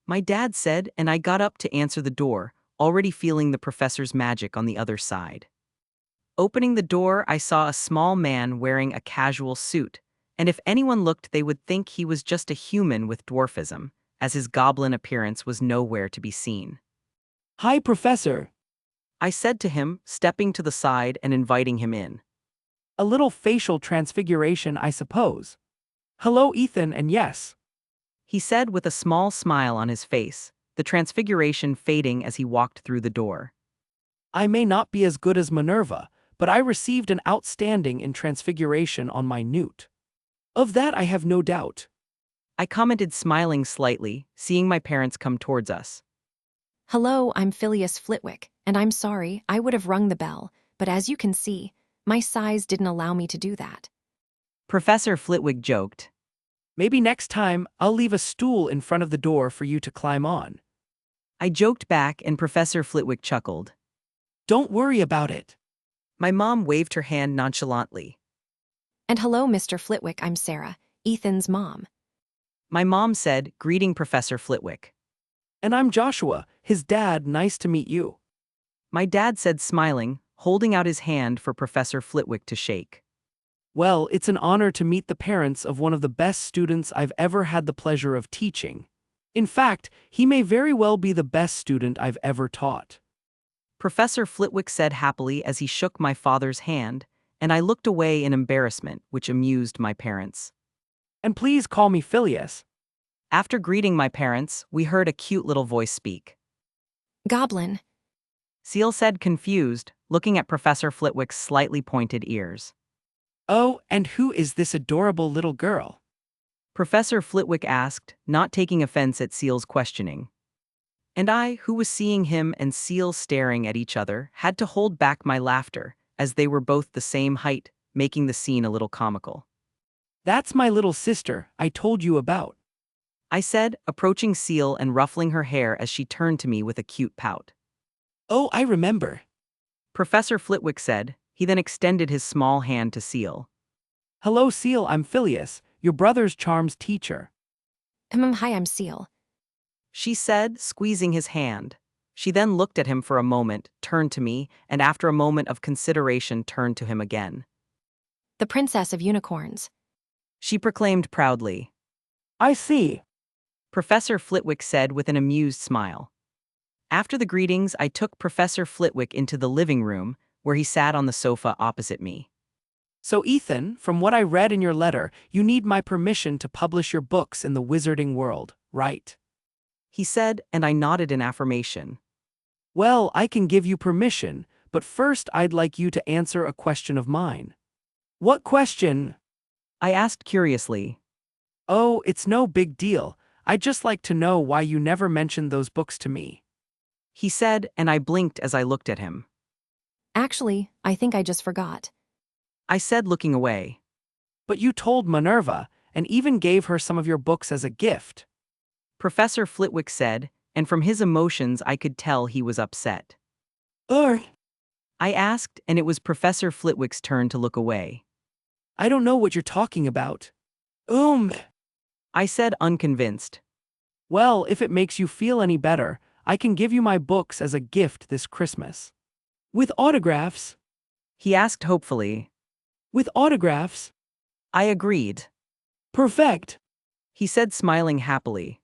my dad said, and I got up to answer the door, already feeling the professor's magic on the other side. Opening the door, I saw a small man wearing a casual suit, and if anyone looked, they would think he was just a human with dwarfism, as his goblin appearance was nowhere to be seen. Hi, Professor. I said to him, stepping to the side and inviting him in. A little facial transfiguration, I suppose. Hello, Ethan, and yes. He said with a small smile on his face, the transfiguration fading as he walked through the door. I may not be as good as Minerva, but I received an outstanding in transfiguration on my newt. Of that I have no doubt. I commented, smiling slightly, seeing my parents come towards us. Hello, I'm Phileas Flitwick, and I'm sorry, I would have rung the bell, but as you can see, my size didn't allow me to do that. Professor Flitwick joked. Maybe next time I'll leave a stool in front of the door for you to climb on. I joked back, and Professor Flitwick chuckled. Don't worry about it. My mom waved her hand nonchalantly. And hello, Mr. Flitwick, I'm Sarah, Ethan's mom. My mom said, greeting Professor Flitwick. And I'm Joshua, his dad. Nice to meet you. My dad said, smiling, holding out his hand for Professor Flitwick to shake. Well, it's an honor to meet the parents of one of the best students I've ever had the pleasure of teaching. In fact, he may very well be the best student I've ever taught. Professor Flitwick said happily as he shook my father's hand, and I looked away in embarrassment, which amused my parents. And please call me Phileas. After greeting my parents, we heard a cute little voice speak. Goblin. Seal said, confused, looking at Professor Flitwick's slightly pointed ears. Oh, and who is this adorable little girl? Professor Flitwick asked, not taking offense at Seal's questioning. And I, who was seeing him and Seal staring at each other, had to hold back my laughter, as they were both the same height, making the scene a little comical. That's my little sister I told you about. I said, approaching Seal and ruffling her hair as she turned to me with a cute pout. Oh, I remember. Professor Flitwick said. He then extended his small hand to Seal. Hello, Seal, I'm Phileas, your brother's charms teacher. Hi, I'm Seal. she said, squeezing his hand. She then looked at him for a moment, turned to me, and after a moment of consideration turned to him again. The Princess of Unicorns. She proclaimed proudly. I see. Professor Flitwick said with an amused smile. After the greetings, I took Professor Flitwick into the living room, where he sat on the sofa opposite me. So, Ethan, from what I read in your letter, you need my permission to publish your books in the wizarding world, right? He said, and I nodded in affirmation. Well, I can give you permission, but first I'd like you to answer a question of mine. What question? I asked curiously. Oh, it's no big deal. I'd just like to know why you never mentioned those books to me. He said, and I blinked as I looked at him. Actually, I think I just forgot. I said, looking away. But you told Minerva, and even gave her some of your books as a gift. Professor Flitwick said, and from his emotions I could tell he was upset. Er, I asked, and it was Professor Flitwick's turn to look away. I don't know what you're talking about. I said, unconvinced. Well, if it makes you feel any better, I can give you my books as a gift this Christmas. With autographs? He asked hopefully. With autographs? I agreed. Perfect. He said, smiling happily.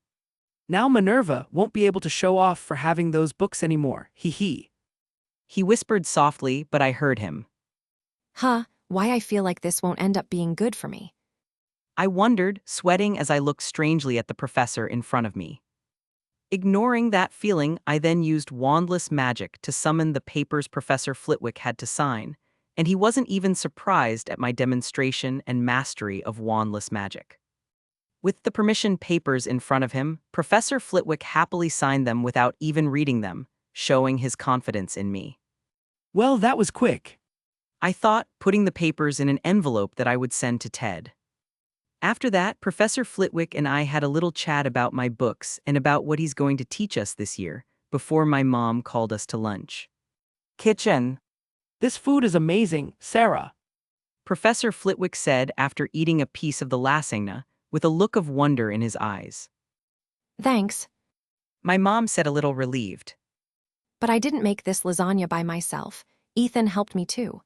Now Minerva won't be able to show off for having those books anymore, hee. He whispered softly, but I heard him. Why I feel like this won't end up being good for me. I wondered, sweating as I looked strangely at the professor in front of me. Ignoring that feeling, I then used wandless magic to summon the papers Professor Flitwick had to sign, and he wasn't even surprised at my demonstration and mastery of wandless magic. With the permission papers in front of him, Professor Flitwick happily signed them without even reading them, showing his confidence in me. Well, that was quick. I thought, putting the papers in an envelope that I would send to Ted. After that, Professor Flitwick and I had a little chat about my books and about what he's going to teach us this year, before my mom called us to lunch. Kitchen, This food is amazing, Sarah. Professor Flitwick said after eating a piece of the lasagna, with a look of wonder in his eyes. Thanks, My mom said, a little relieved. but I didn't make this lasagna by myself. Ethan helped me too.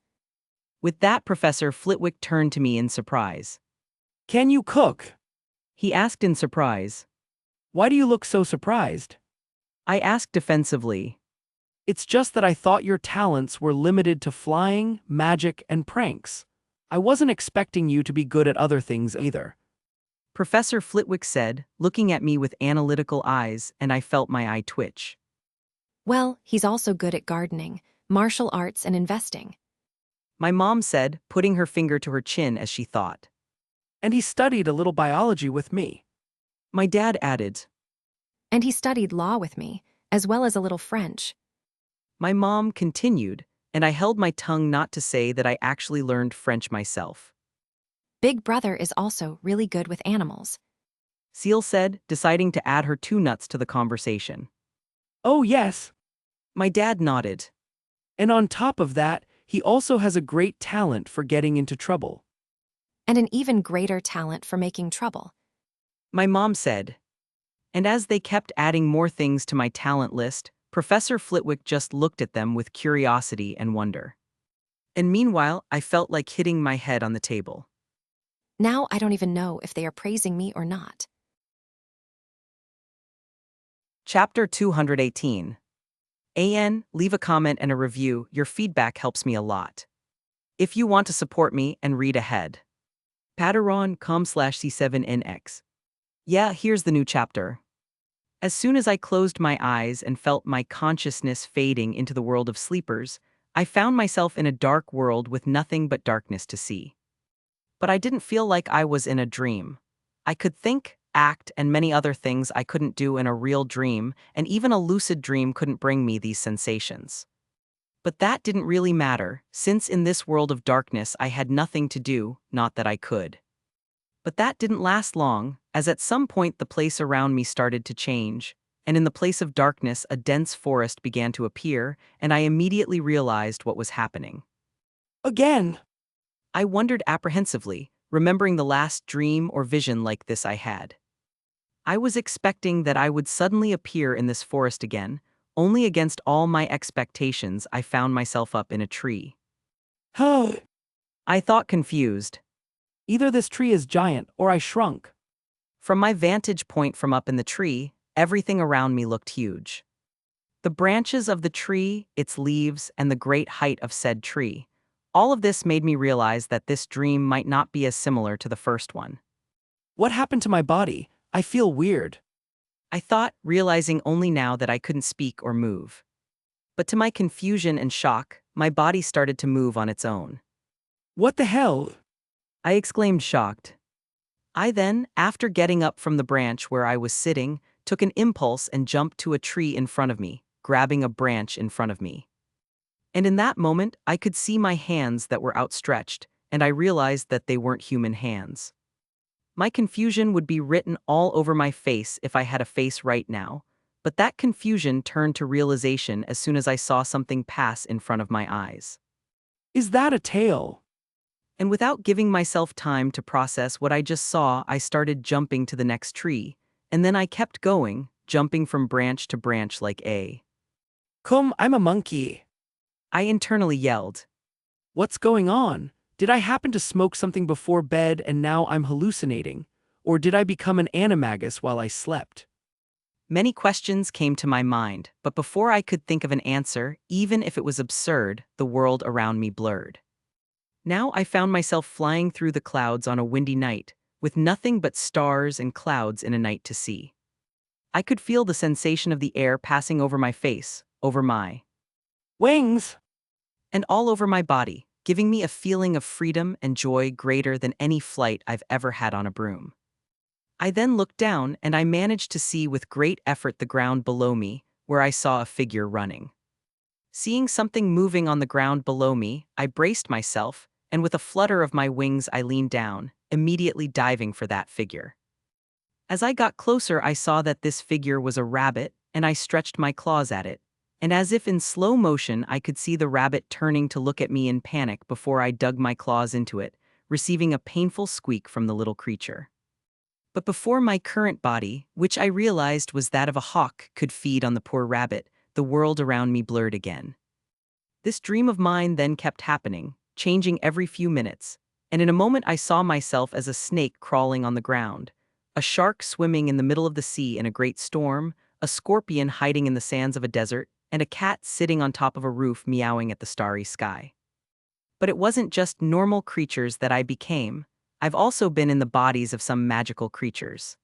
With that, Professor Flitwick turned to me in surprise. Can you cook? He asked in surprise. Why do you look so surprised? I asked defensively. It's just that I thought your talents were limited to flying, magic, and pranks. I wasn't expecting you to be good at other things either. Professor Flitwick said, looking at me with analytical eyes, and I felt my eye twitch. Well, he's also good at gardening, martial arts, and investing. My mom said, putting her finger to her chin as she thought. And he studied a little biology with me. My dad added. And he studied law with me, as well as a little French. My mom continued, and I held my tongue not to say that I actually learned French myself. Big Brother is also really good with animals. Seal said, deciding to add her 2 nuts to the conversation. Oh yes. My dad nodded. And on top of that, he also has a great talent for getting into trouble. And an even greater talent for making trouble. My mom said. And as they kept adding more things to my talent list, Professor Flitwick just looked at them with curiosity and wonder. And meanwhile, I felt like hitting my head on the table. Now I don't even know if they are praising me or not. Chapter 218. Leave a comment and a review. Your feedback helps me a lot. If you want to support me and read ahead. Patreon.com/C7NX. Yeah, here's the new chapter. As soon as I closed my eyes and felt my consciousness fading into the world of sleepers, I found myself in a dark world with nothing but darkness to see. But I didn't feel like I was in a dream. I could think, act, and many other things I couldn't do in a real dream, and even a lucid dream couldn't bring me these sensations. But that didn't really matter, since in this world of darkness I had nothing to do, not that I could. But that didn't last long, as at some point the place around me started to change, and in the place of darkness a dense forest began to appear, and I immediately realized what was happening. Again. I wondered apprehensively, remembering the last dream or vision like this I had. I was expecting that I would suddenly appear in this forest again, only against all my expectations I found myself up in a tree. Oh, I thought confused. either this tree is giant or I shrunk. From my vantage point from up in the tree, everything around me looked huge. The branches of the tree, its leaves, and the great height of said tree. All of this made me realize that this dream might not be as similar to the first one. What happened to my body? I feel weird. I thought, realizing only now that I couldn't speak or move. But to my confusion and shock, my body started to move on its own. What the hell? I exclaimed, shocked. I then, after getting up from the branch where I was sitting, took an impulse and jumped to a tree in front of me, grabbing a branch in front of me. And in that moment, I could see my hands that were outstretched, and I realized that they weren't human hands. My confusion would be written all over my face if I had a face right now, but that confusion turned to realization as soon as I saw something pass in front of my eyes. Is that a tail? And without giving myself time to process what I just saw, I started jumping to the next tree, and then I kept going, jumping from branch to branch like a. Come, I'm a monkey. I internally yelled. What's going on? Did I happen to smoke something before bed and now I'm hallucinating? Or did I become an animagus while I slept? Many questions came to my mind, but before I could think of an answer, even if it was absurd, the world around me blurred. Now I found myself flying through the clouds on a windy night, with nothing but stars and clouds in a night to see. I could feel the sensation of the air passing over my face, over my Wings! and all over my body, giving me a feeling of freedom and joy greater than any flight I've ever had on a broom. I then looked down and I managed to see with great effort the ground below me, where I saw a figure running. Seeing something moving on the ground below me, I braced myself, and with a flutter of my wings I leaned down, immediately diving for that figure. As I got closer, I saw that this figure was a rabbit, and I stretched my claws at it, and as if in slow motion I could see the rabbit turning to look at me in panic before I dug my claws into it, receiving a painful squeak from the little creature. But before my current body, which I realized was that of a hawk, could feed on the poor rabbit, the world around me blurred again. This dream of mine then kept happening, changing every few minutes, and in a moment I saw myself as a snake crawling on the ground, a shark swimming in the middle of the sea in a great storm, a scorpion hiding in the sands of a desert, and a cat sitting on top of a roof meowing at the starry sky. But it wasn't just normal creatures that I became. I've also been in the bodies of some magical creatures.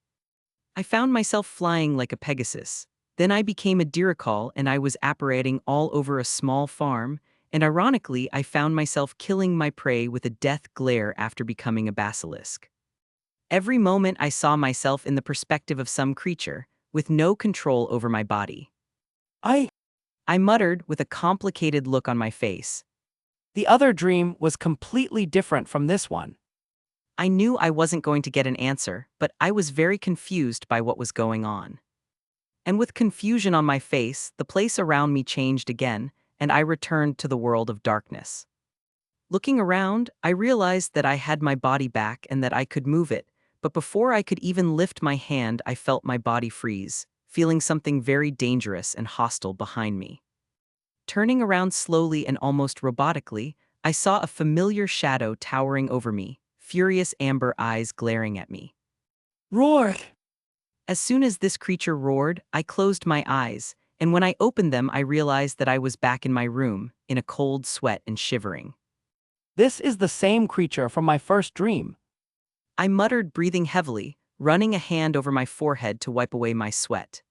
I found myself flying like a Pegasus. Then I became a dirical and I was apparating all over a small farm, and ironically I found myself killing my prey with a death glare after becoming a basilisk. Every moment I saw myself in the perspective of some creature, with no control over my body. I muttered with a complicated look on my face. The other dream was completely different from this one. I knew I wasn't going to get an answer, but I was very confused by what was going on. And with confusion on my face, the place around me changed again, and I returned to the world of darkness. Looking around, I realized that I had my body back and that I could move it, but before I could even lift my hand, I felt my body freeze, feeling something very dangerous and hostile behind me. Turning around slowly and almost robotically, I saw a familiar shadow towering over me, furious amber eyes glaring at me. Roar! As soon as this creature roared, I closed my eyes, and when I opened them I realized that I was back in my room, in a cold sweat and shivering. This is the same creature from my first dream. I muttered, breathing heavily, running a hand over my forehead to wipe away my sweat.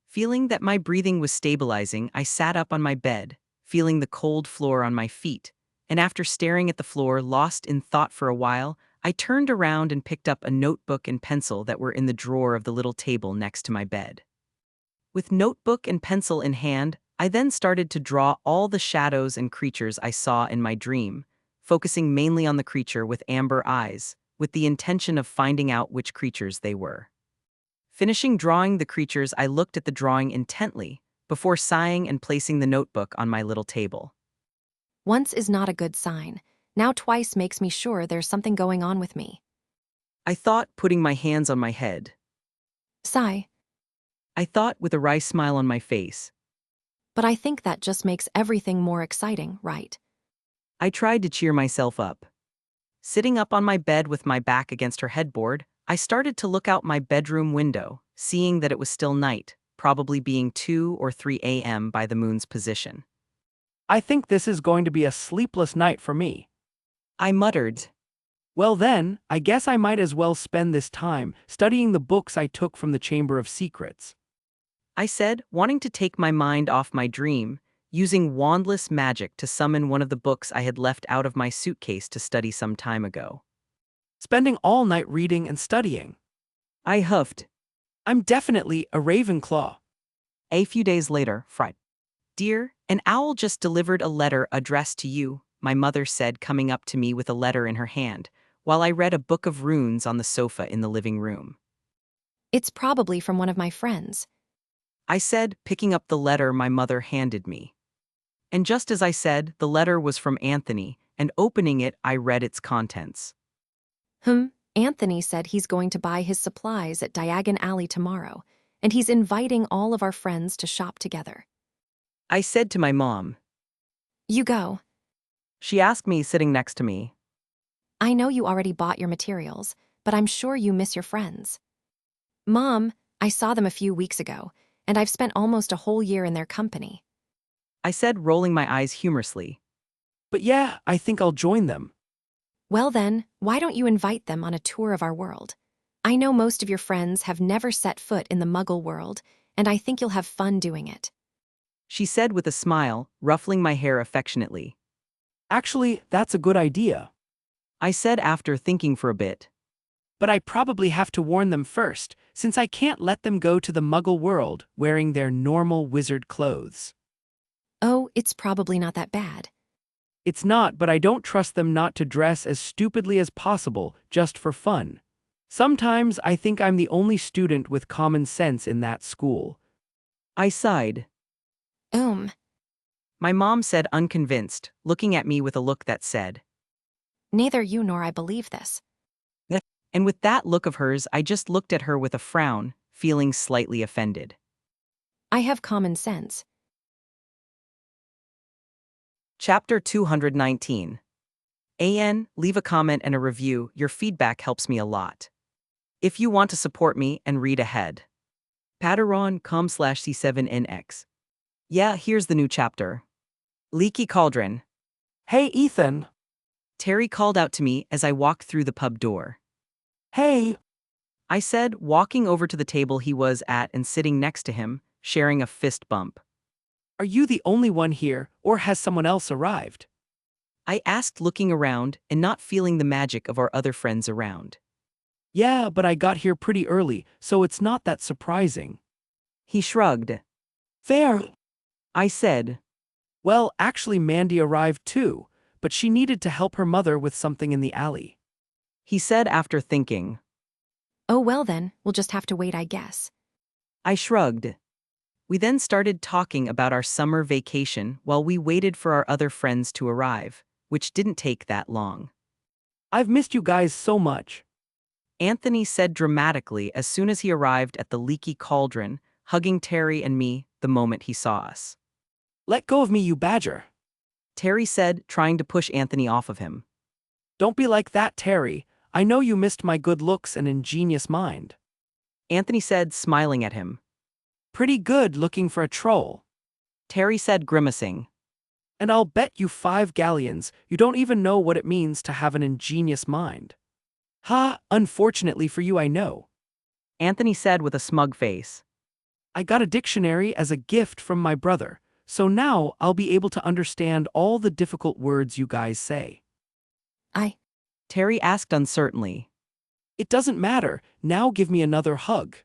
Feeling that my breathing was stabilizing, I sat up on my bed, feeling the cold floor on my feet, and after staring at the floor, lost in thought for a while, I turned around and picked up a notebook and pencil that were in the drawer of the little table next to my bed. With notebook and pencil in hand, I then started to draw all the shadows and creatures I saw in my dream, focusing mainly on the creature with amber eyes, with the intention of finding out which creatures they were. Finishing drawing the creatures, I looked at the drawing intently, before sighing and placing the notebook on my little table. Once is not a good sign. Now twice makes me sure there's something going on with me. I thought, putting my hands on my head. Sigh. I thought, with a wry smile on my face. But I think that just makes everything more exciting, right? I tried to cheer myself up. Sitting up on my bed with my back against her headboard, I started to look out my bedroom window, seeing that it was still night, probably being 2 or 3 a.m. by the moon's position. I think this is going to be a sleepless night for me. I muttered. Well then, I guess I might as well spend this time studying the books I took from the Chamber of Secrets. I said, wanting to take my mind off my dream, using wandless magic to summon one of the books I had left out of my suitcase to study some time ago. Spending all night reading and studying. I huffed. I'm definitely a Ravenclaw. A few days later, Friday. Dear, an owl just delivered a letter addressed to you, my mother said, coming up to me with a letter in her hand, while I read a book of runes on the sofa in the living room. It's probably from one of my friends. I said, picking up the letter my mother handed me. And just as I said, the letter was from Anthony, and opening it, I read its contents. Anthony said he's going to buy his supplies at Diagon Alley tomorrow, and he's inviting all of our friends to shop together. I said to my mom. You go. She asked me, sitting next to me. I know you already bought your materials, but I'm sure you miss your friends. Mom, I saw them a few weeks ago, and I've spent almost a whole year in their company. I said, rolling my eyes humorously. But yeah, I think I'll join them. Well then, why don't you invite them on a tour of our world? I know most of your friends have never set foot in the Muggle world, and I think you'll have fun doing it. She said with a smile, ruffling my hair affectionately. Actually, that's a good idea. I said after thinking for a bit. But I probably have to warn them first, since I can't let them go to the Muggle world wearing their normal wizard clothes. Oh, it's probably not that bad. It's not, but I don't trust them not to dress as stupidly as possible just for fun. Sometimes I think I'm the only student with common sense in that school. I sighed. My mom said, unconvinced, looking at me with a look that said. Neither you nor I believe this. And with that look of hers, I just looked at her with a frown, feeling slightly offended. I have common sense. Chapter 219. Leave a comment and a review. Your feedback helps me a lot. If you want to support me and read ahead. Patreon.com/C7NX. Yeah, here's the new chapter. Leaky Cauldron. Hey, Ethan. Terry called out to me as I walked through the pub door. Hey. I said, walking over to the table he was at and sitting next to him, sharing a fist bump. Are you the only one here, or has someone else arrived? I asked, looking around and not feeling the magic of our other friends around. Yeah, but I got here pretty early, so it's not that surprising. He shrugged. Fair. I said. Well, actually Mandy arrived too, but she needed to help her mother with something in the alley. He said after thinking. Oh well then, we'll just have to wait, I guess. I shrugged. We then started talking about our summer vacation while we waited for our other friends to arrive, which didn't take that long. I've missed you guys so much. Anthony said dramatically as soon as he arrived at the Leaky Cauldron, hugging Terry and me the moment he saw us. Let go of me, you badger. Terry said, trying to push Anthony off of him. Don't be like that, Terry. I know you missed my good looks and ingenious mind. Anthony said, smiling at him. Pretty good looking for a troll. Terry said, grimacing. And I'll bet you 5 galleons you don't even know what it means to have an ingenious mind. Ha, unfortunately for you, I know. Anthony said with a smug face. I got a dictionary as a gift from my brother, so now I'll be able to understand all the difficult words you guys say. Terry asked uncertainly. It doesn't matter, now give me another hug.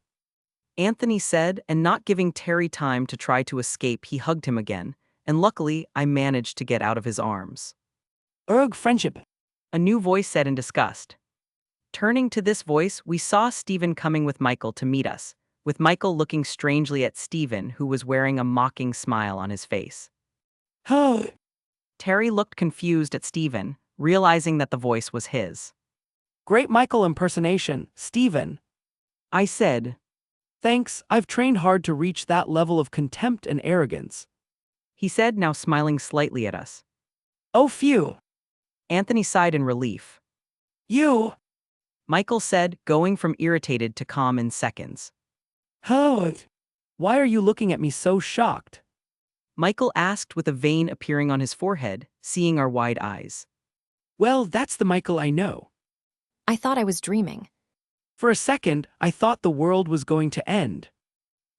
Anthony said, and not giving Terry time to try to escape, he hugged him again, and luckily I managed to get out of his arms. Friendship. A new voice said in disgust. Turning to this voice, we saw Stephen coming with Michael to meet us, with Michael looking strangely at Stephen, who was wearing a mocking smile on his face. Huh. Terry looked confused at Stephen, realizing that the voice was his. Great Michael impersonation, Steven. I said. Thanks, I've trained hard to reach that level of contempt and arrogance. He said, now smiling slightly at us. Oh phew. Anthony sighed in relief. You. Michael said, going from irritated to calm in seconds. Oh. Why are you looking at me so shocked? Michael asked with a vein appearing on his forehead, seeing our wide eyes. Well, that's the Michael I know. I thought I was dreaming. For a second, I thought the world was going to end.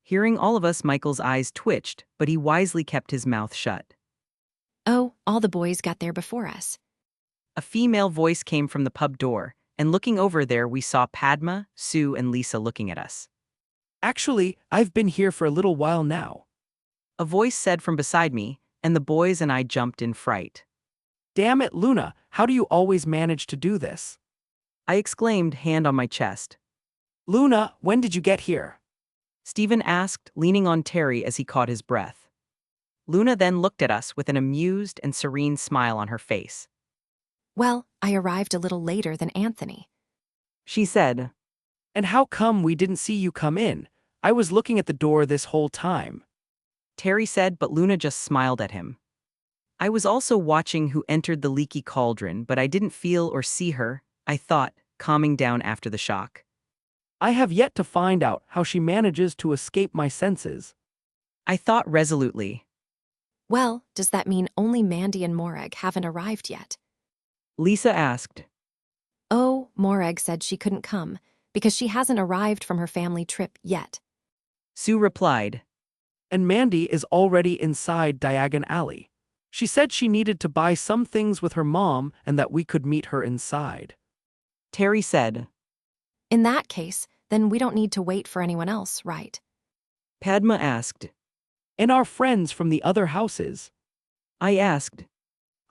Hearing all of us, Michael's eyes twitched, but he wisely kept his mouth shut. Oh, all the boys got there before us. A female voice came from the pub door, and looking over there we saw Padma, Sue, and Lisa looking at us. Actually, I've been here for a little while now. A voice said from beside me, and the boys and I jumped in fright. Damn it, Luna, how do you always manage to do this? I exclaimed, hand on my chest. Luna, when did you get here? Stephen asked, leaning on Terry as he caught his breath. Luna then looked at us with an amused and serene smile on her face. Well, I arrived a little later than Anthony. She said. And how come we didn't see you come in? I was looking at the door this whole time. Terry said, but Luna just smiled at him. I was also watching who entered the leaky cauldron, but I didn't feel or see her, I thought, calming down after the shock. I have yet to find out how she manages to escape my senses. I thought resolutely. Well, does that mean only Mandy and Morag haven't arrived yet? Lisa asked. Oh, Morag said she couldn't come because she hasn't arrived from her family trip yet. Sue replied. And Mandy is already inside Diagon Alley. She said she needed to buy some things with her mom and that we could meet her inside. Terry said. In that case, then we don't need to wait for anyone else, right? Padma asked. And our friends from the other houses. I asked.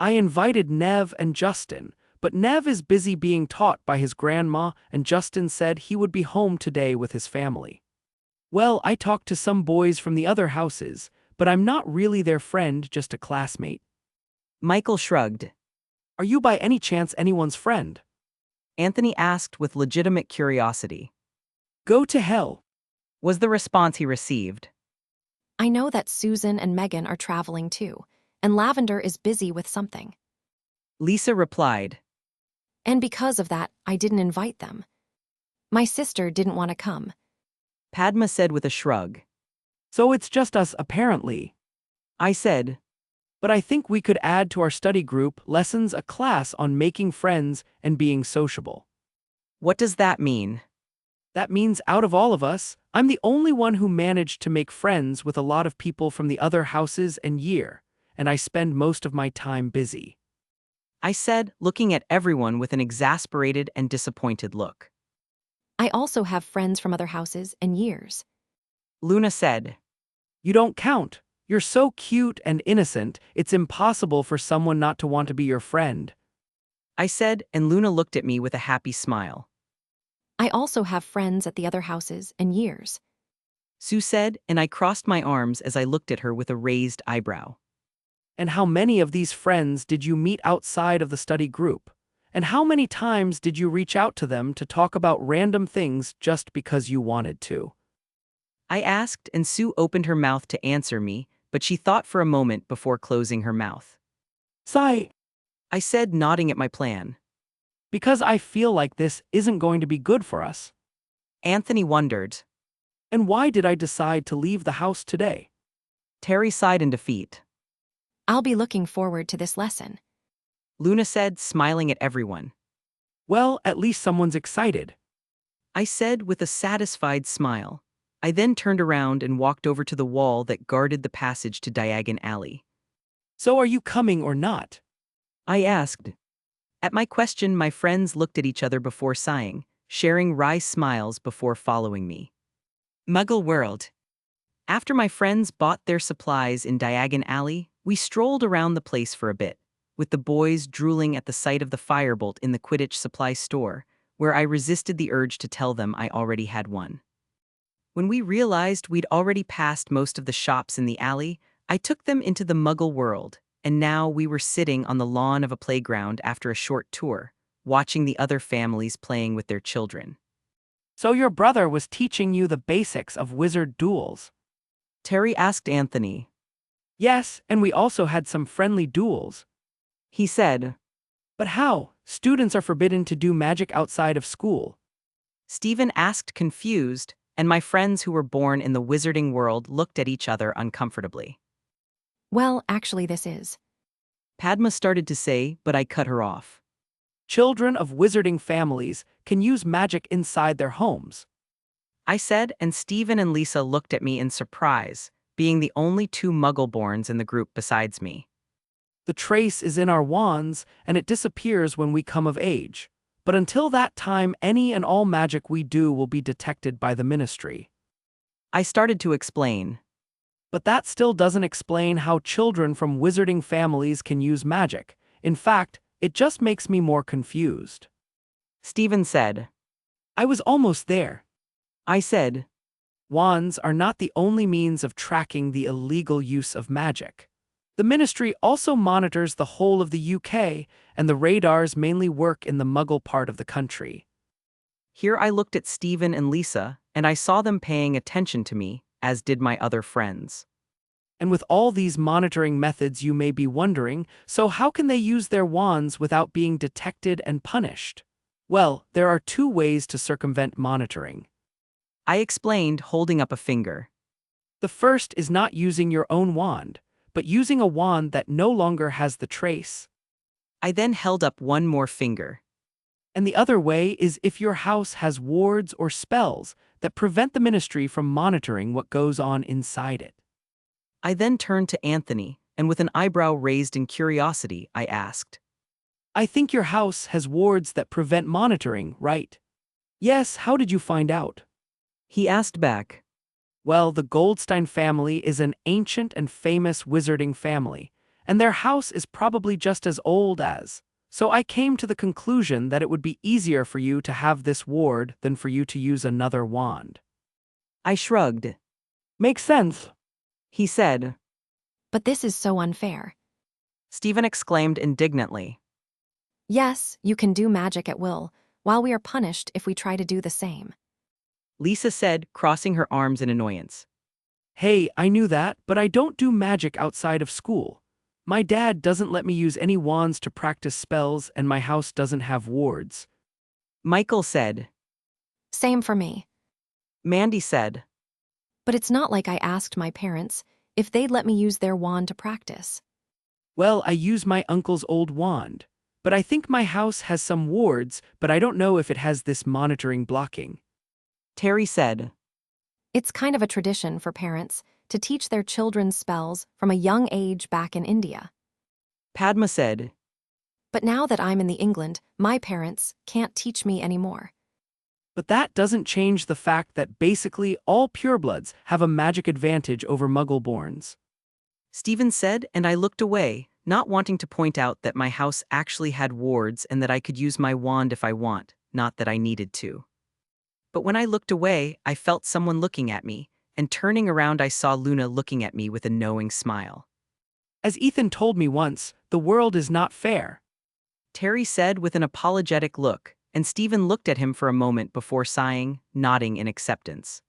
I invited Nev and Justin, but Nev is busy being taught by his grandma and Justin said he would be home today with his family. Well, I talked to some boys from the other houses, but I'm not really their friend, just a classmate. Michael shrugged. Are you by any chance anyone's friend? Anthony asked with legitimate curiosity. Go to hell, Was the response he received. I know that Susan and Megan are traveling too, and Lavender is busy with something. Lisa replied. And because of that, I didn't invite them. My sister didn't want to come. Padma said with a shrug. So it's just us apparently. I said. But I think we could add to our study group lessons a class on making friends and being sociable. What does that mean? That means out of all of us, I'm the only one who managed to make friends with a lot of people from the other houses and year, and I spend most of my time busy. I said, looking at everyone with an exasperated and disappointed look. I also have friends from other houses and years. Luna said. You don't count. You're so cute and innocent, it's impossible for someone not to want to be your friend. I said, and Luna looked at me with a happy smile. I also have friends at the other houses and years. Sue said, and I crossed my arms as I looked at her with a raised eyebrow. And how many of these friends did you meet outside of the study group? And how many times did you reach out to them to talk about random things just because you wanted to? I asked, and Sue opened her mouth to answer me, but she thought for a moment before closing her mouth. Sigh. I said, nodding at my plan. Because I feel like this isn't going to be good for us. Anthony wondered. And why did I decide to leave the house today? Terry sighed in defeat. I'll be looking forward to this lesson. Luna said, smiling at everyone. Well, at least someone's excited. I said with a satisfied smile. I then turned around and walked over to the wall that guarded the passage to Diagon Alley. So are you coming or not? I asked. At my question, my friends looked at each other before sighing, sharing wry smiles before following me. Muggle World. After my friends bought their supplies in Diagon Alley, we strolled around the place for a bit, with the boys drooling at the sight of the firebolt in the Quidditch supply store, where I resisted the urge to tell them I already had one. When we realized we'd already passed most of the shops in the alley, I took them into the Muggle World, and now we were sitting on the lawn of a playground after a short tour, watching the other families playing with their children. So your brother was teaching you the basics of wizard duels. Terry asked Anthony. Yes, and we also had some friendly duels. He said. But how? Students are forbidden to do magic outside of school. Stephen asked, confused, and my friends who were born in the wizarding world looked at each other uncomfortably. Well, actually, this is. Padma started to say, but I cut her off. Children of wizarding families can use magic inside their homes. I said, and Stephen and Lisa looked at me in surprise, being the only two Muggle-borns in the group besides me. The trace is in our wands, and it disappears when we come of age. But until that time, any and all magic we do will be detected by the ministry. I started to explain. But that still doesn't explain how children from wizarding families can use magic. In fact, it just makes me more confused. Stephen said. I was almost there. I said. Wands are not the only means of tracking the illegal use of magic. The ministry also monitors the whole of the UK, and the radars mainly work in the Muggle part of the country. Here I looked at Stephen and Lisa, and I saw them paying attention to me, as did my other friends. And with all these monitoring methods, you may be wondering, so how can they use their wands without being detected and punished? Well, there are two ways to circumvent monitoring. I explained, holding up a finger. The first is not using your own wand, but using a wand that no longer has the trace. I then held up one more finger. And the other way is if your house has wards or spells that prevent the ministry from monitoring what goes on inside it. I then turned to Anthony, and with an eyebrow raised in curiosity, I asked. I think your house has wards that prevent monitoring, right? Yes, how did you find out? He asked back. Well, the Goldstein family is an ancient and famous wizarding family, and their house is probably just as old as. So I came to the conclusion that it would be easier for you to have this ward than for you to use another wand. I shrugged. Makes sense, He said. But this is so unfair. Stephen exclaimed indignantly. Yes, you can do magic at will, while we are punished if we try to do the same. Lisa said, crossing her arms in annoyance. Hey, I knew that, but I don't do magic outside of school. My dad doesn't let me use any wands to practice spells, and my house doesn't have wards. Michael said. Same for me. Mandy said. But it's not like I asked my parents if they'd let me use their wand to practice. Well, I use my uncle's old wand, but I think my house has some wards, but I don't know if it has this monitoring blocking. Terry said. It's kind of a tradition for parents to teach their children spells from a young age back in India. Padma said. But now that I'm in the England, my parents can't teach me anymore. But that doesn't change the fact that basically all purebloods have a magic advantage over Muggle-borns. Stephen said, and I looked away, not wanting to point out that my house actually had wards and that I could use my wand if I want, not that I needed to. But when I looked away, I felt someone looking at me, and turning around I saw Luna looking at me with a knowing smile. As Ethan told me once, the world is not fair. Terry said with an apologetic look, and Stephen looked at him for a moment before sighing, nodding in acceptance.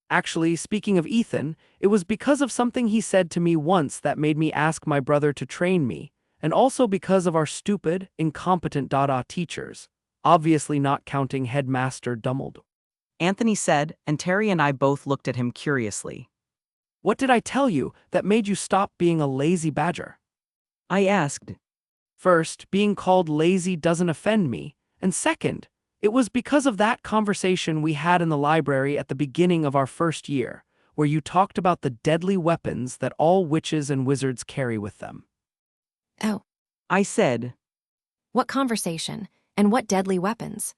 Actually, speaking of Ethan, it was because of something he said to me once that made me ask my brother to train me, and also because of our stupid, incompetent Dada teachers, obviously not counting Headmaster Dumbledore. Anthony said, and Terry and I both looked at him curiously. What did I tell you that made you stop being a lazy badger? I asked. First, being called lazy doesn't offend me, and second, it was because of that conversation we had in the library at the beginning of our first year, where you talked about the deadly weapons that all witches and wizards carry with them. Oh, I said. what conversation, and what deadly weapons?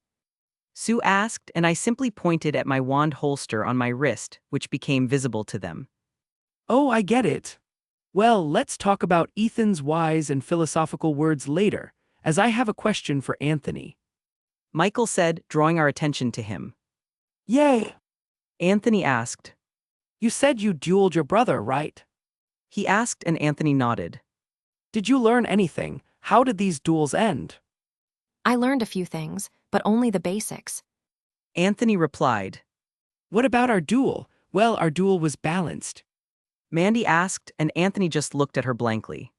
Sue asked, and I simply pointed at my wand holster on my wrist, which became visible to them. Oh, I get it. Well, let's talk about Ethan's wise and philosophical words later, as I have a question for Anthony. Michael said, drawing our attention to him. Yay! Anthony asked. You said you dueled your brother, right? He asked, and Anthony nodded. Did you learn anything? How did these duels end? I learned a few things, but only the basics. Anthony replied. What about our duel? Well, our duel was balanced. Mandy asked, and Anthony just looked at her blankly.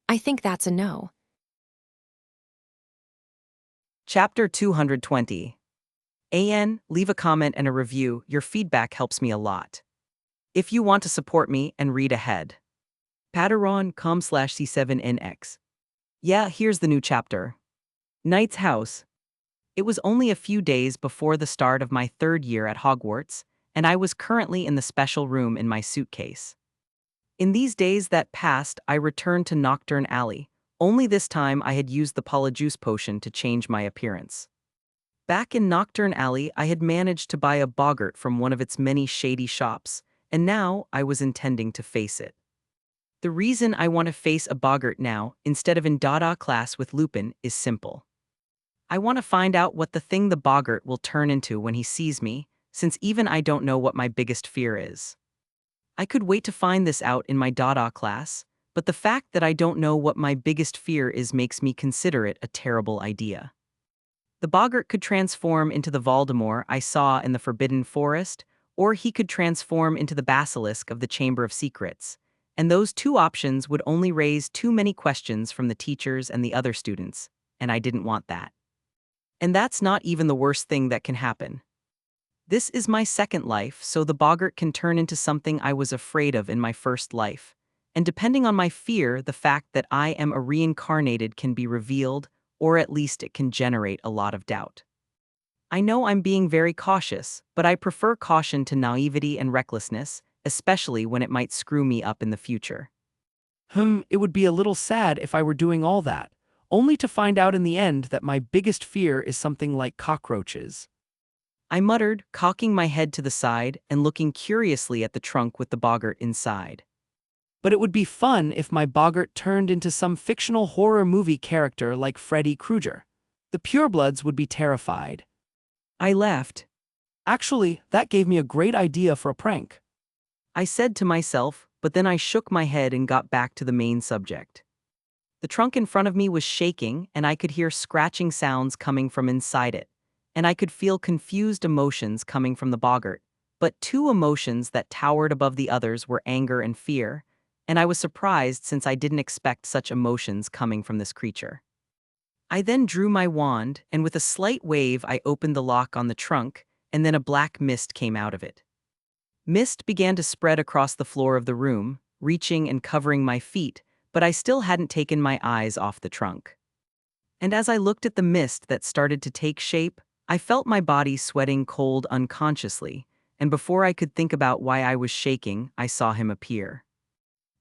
I think that's a no. Chapter 220. Leave a comment and a review. Your feedback helps me a lot. If you want to support me and read ahead. Patreon.com/C7NX. Yeah, here's the new chapter. Knight's House. It was only a few days before the start of my third year at Hogwarts, and I was currently in the special room in my suitcase. In these days that passed, I returned to Nocturne Alley, only this time I had used the Polyjuice potion to change my appearance. Back in Nocturne Alley, I had managed to buy a boggart from one of its many shady shops, and now I was intending to face it. The reason I want to face a boggart now, instead of in Dada class with Lupin, is simple. I want to find out what the thing the boggart will turn into when he sees me, since even I don't know what my biggest fear is. I could wait to find this out in my Dada class, but the fact that I don't know what my biggest fear is makes me consider it a terrible idea. The boggart could transform into the Voldemort I saw in the Forbidden Forest, or he could transform into the basilisk of the Chamber of Secrets, and those two options would only raise too many questions from the teachers and the other students, and I didn't want that. And that's not even the worst thing that can happen. This is my second life, so the boggart can turn into something I was afraid of in my first life, and depending on my fear, the fact that I am a reincarnated can be revealed, or at least it can generate a lot of doubt. I know I'm being very cautious, but I prefer caution to naivety and recklessness, especially when it might screw me up in the future. It would be a little sad if I were doing all that, only to find out in the end that my biggest fear is something like cockroaches. I muttered, cocking my head to the side and looking curiously at the trunk with the boggart inside. But it would be fun if my boggart turned into some fictional horror movie character like Freddy Krueger. The purebloods would be terrified. I laughed. Actually, that gave me a great idea for a prank. I said to myself, but then I shook my head and got back to the main subject. The trunk in front of me was shaking, and I could hear scratching sounds coming from inside it, and I could feel confused emotions coming from the boggart, but two emotions that towered above the others were anger and fear, and I was surprised since I didn't expect such emotions coming from this creature. I then drew my wand, and with a slight wave I opened the lock on the trunk, and then a black mist came out of it. Mist began to spread across the floor of the room, reaching and covering my feet, but I still hadn't taken my eyes off the trunk. And as I looked at the mist that started to take shape, I felt my body sweating cold unconsciously, and before I could think about why I was shaking, I saw him appear.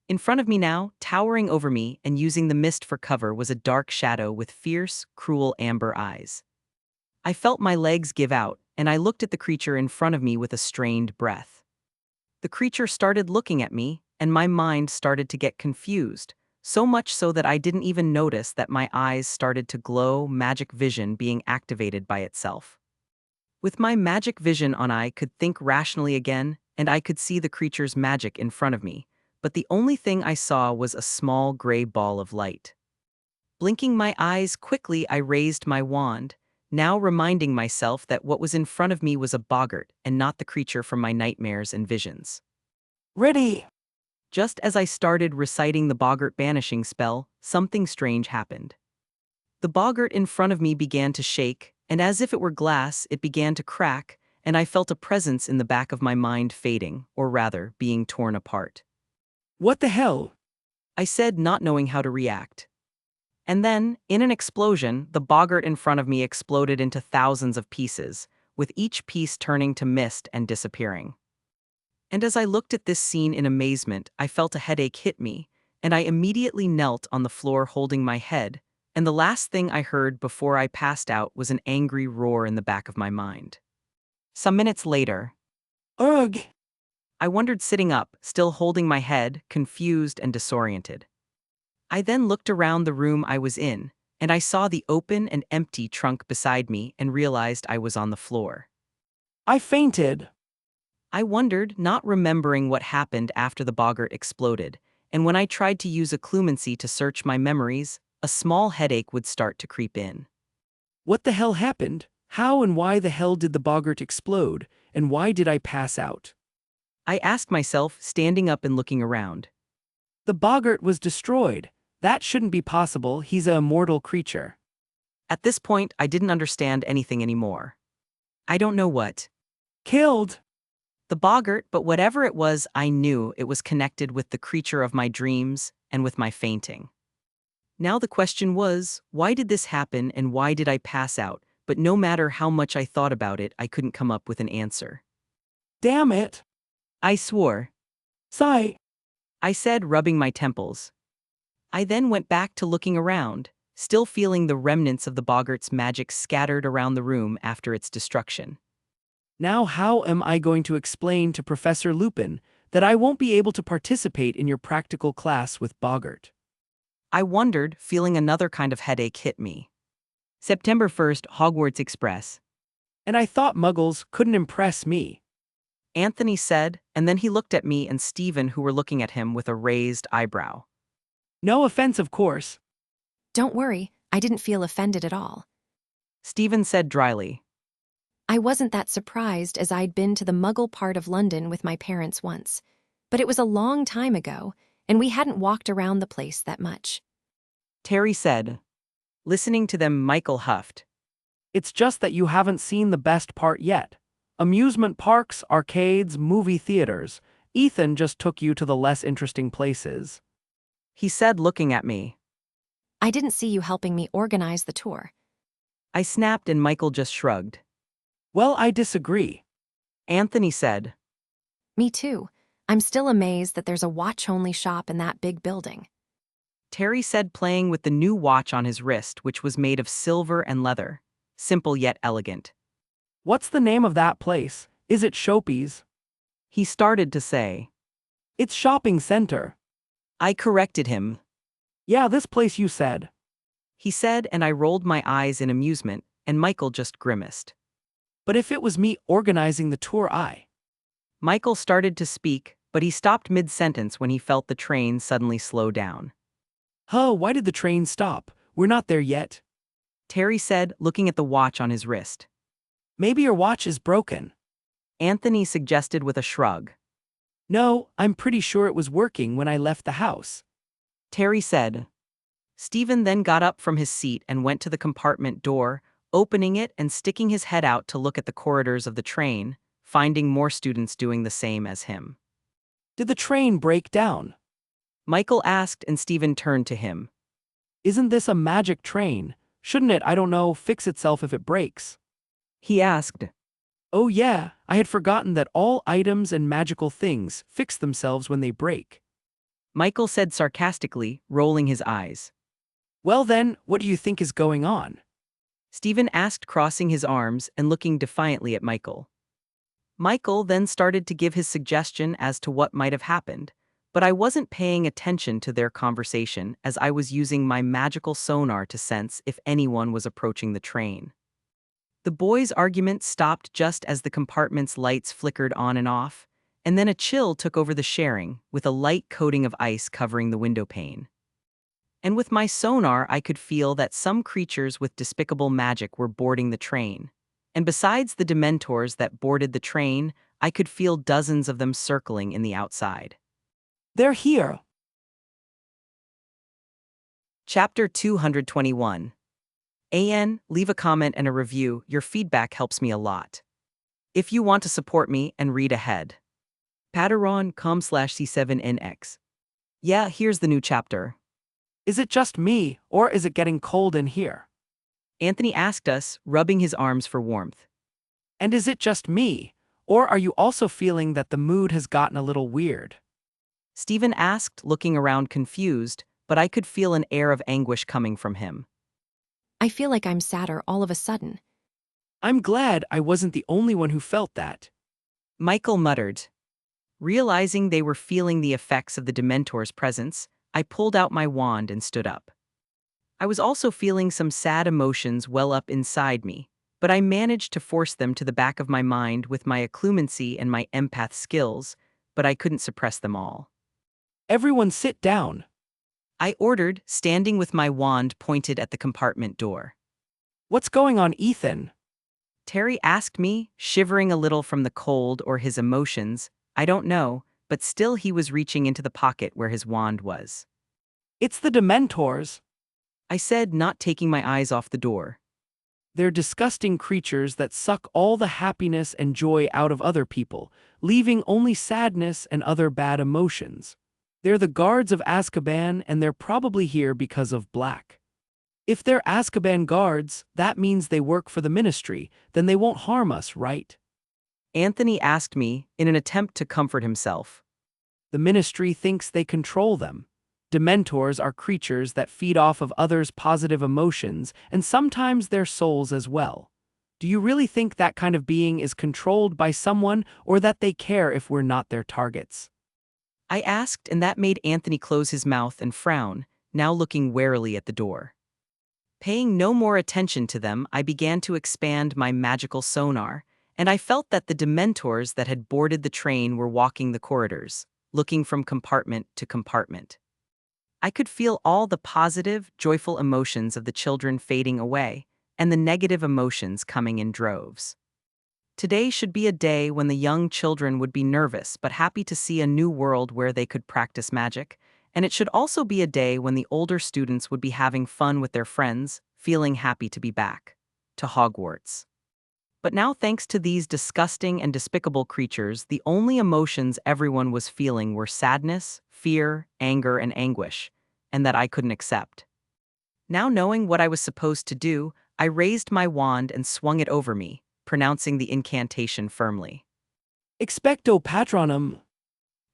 In front of me now, towering over me and using the mist for cover, was a dark shadow with fierce, cruel amber eyes. I felt my legs give out, and I looked at the creature in front of me with a strained breath. The creature started looking at me, and my mind started to get confused, so much so that I didn't even notice that my eyes started to glow, magic vision being activated by itself. With my magic vision on, I could think rationally again, and I could see the creature's magic in front of me, but the only thing I saw was a small gray ball of light. Blinking my eyes quickly, I raised my wand, now reminding myself that what was in front of me was a boggart and not the creature from my nightmares and visions. Ready! Just as I started reciting the boggart banishing spell, something strange happened. The boggart in front of me began to shake, and as if it were glass, it began to crack, and I felt a presence in the back of my mind fading, or rather, being torn apart. What the hell? I said, not knowing how to react. And then, in an explosion, the boggart in front of me exploded into thousands of pieces, with each piece turning to mist and disappearing. And as I looked at this scene in amazement, I felt a headache hit me, and I immediately knelt on the floor holding my head, and the last thing I heard before I passed out was an angry roar in the back of my mind. Some minutes later, Ugh! I wondered, sitting up, still holding my head, confused and disoriented. I then looked around the room I was in, and I saw the open and empty trunk beside me and realized I was on the floor. I fainted. I wondered, not remembering what happened after the boggart exploded, and when I tried to use occlumency to search my memories, a small headache would start to creep in. What the hell happened? How and why the hell did the boggart explode? And why did I pass out? I asked myself, standing up and looking around. The boggart was destroyed. That shouldn't be possible, he's a immortal creature. At this point, I didn't understand anything anymore. I don't know what. Killed! The boggart, but whatever it was, I knew it was connected with the creature of my dreams and with my fainting. Now the question was, why did this happen and why did I pass out? But no matter how much I thought about it, I couldn't come up with an answer. Damn it! I swore. Sigh! I said, rubbing my temples. I then went back to looking around, still feeling the remnants of the boggart's magic scattered around the room after its destruction. Now how am I going to explain to Professor Lupin that I won't be able to participate in your practical class with boggart? I wondered, feeling another kind of headache hit me. September 1st, Hogwarts Express. And I thought muggles couldn't impress me. Anthony said, and then he looked at me and Stephen, who were looking at him with a raised eyebrow. No offense, of course. Don't worry, I didn't feel offended at all. Stephen said dryly. I wasn't that surprised as I'd been to the Muggle part of London with my parents once. But it was a long time ago, and we hadn't walked around the place that much. Terry said. Listening to them, Michael huffed. It's just that you haven't seen the best part yet. Amusement parks, arcades, movie theaters. Ethan just took you to the less interesting places. He said, looking at me. I didn't see you helping me organize the tour. I snapped and Michael just shrugged. Well, I disagree. Anthony said. Me too. I'm still amazed that there's a watch-only shop in that big building. Terry said, playing with the new watch on his wrist, which was made of silver and leather. Simple yet elegant. What's the name of that place? Is it Shoppies? He started to say. It's shopping center. I corrected him. Yeah, this place you said. He said, and I rolled my eyes in amusement, and Michael just grimaced. But if it was me organizing the tour, Michael started to speak, but he stopped mid-sentence when he felt the train suddenly slow down. Huh, why did the train stop? We're not there yet. Terry said, looking at the watch on his wrist. Maybe your watch is broken. Anthony suggested with a shrug. No, I'm pretty sure it was working when I left the house. Terry said. Stephen then got up from his seat and went to the compartment door, opening it and sticking his head out to look at the corridors of the train, finding more students doing the same as him. Did the train break down? Michael asked, and Stephen turned to him. Isn't this a magic train? Shouldn't it, I don't know, fix itself if it breaks? He asked. Oh yeah, I had forgotten that all items and magical things fix themselves when they break. Michael said sarcastically, rolling his eyes. Well then, what do you think is going on? Stephen asked, crossing his arms and looking defiantly at Michael. Michael then started to give his suggestion as to what might have happened, but I wasn't paying attention to their conversation as I was using my magical sonar to sense if anyone was approaching the train. The boys' argument stopped just as the compartment's lights flickered on and off, and then a chill took over the sharing, with a light coating of ice covering the window pane. And with my sonar, I could feel that some creatures with despicable magic were boarding the train. And besides the Dementors that boarded the train, I could feel dozens of them circling in the outside. They're here. Chapter 221. Leave a comment and a review. Your feedback helps me a lot. If you want to support me and read ahead. Patreon.com/C7NX. Yeah, here's the new chapter. Is it just me, or is it getting cold in here? Anthony asked us, rubbing his arms for warmth. And is it just me, or are you also feeling that the mood has gotten a little weird? Stephen asked, looking around confused, but I could feel an air of anguish coming from him. I feel like I'm sadder all of a sudden. I'm glad I wasn't the only one who felt that. Michael muttered. Realizing they were feeling the effects of the Dementor's presence, I pulled out my wand and stood up. I was also feeling some sad emotions well up inside me, but I managed to force them to the back of my mind with my occlumency and my empath skills, but I couldn't suppress them all. Everyone sit down. I ordered, standing with my wand pointed at the compartment door. What's going on, Ethan? Terry asked me, shivering a little from the cold or his emotions. I don't know, but still he was reaching into the pocket where his wand was. It's the Dementors. I said, not taking my eyes off the door. They're disgusting creatures that suck all the happiness and joy out of other people, leaving only sadness and other bad emotions. They're the guards of Azkaban, and they're probably here because of Black. If they're Azkaban guards, that means they work for the Ministry, then they won't harm us, right? Anthony asked me, in an attempt to comfort himself. The Ministry thinks they control them. Dementors are creatures that feed off of others' positive emotions and sometimes their souls as well. Do you really think that kind of being is controlled by someone, or that they care if we're not their targets? I asked, and that made Anthony close his mouth and frown, now looking warily at the door. Paying no more attention to them, I began to expand my magical sonar, and I felt that the Dementors that had boarded the train were walking the corridors, looking from compartment to compartment. I could feel all the positive, joyful emotions of the children fading away, and the negative emotions coming in droves. Today should be a day when the young children would be nervous but happy to see a new world where they could practice magic, and it should also be a day when the older students would be having fun with their friends, feeling happy to be back. To Hogwarts. But now, thanks to these disgusting and despicable creatures, the only emotions everyone was feeling were sadness, fear, anger, and anguish, and that I couldn't accept. Now, knowing what I was supposed to do, I raised my wand and swung it over me, pronouncing the incantation firmly. Expecto Patronum.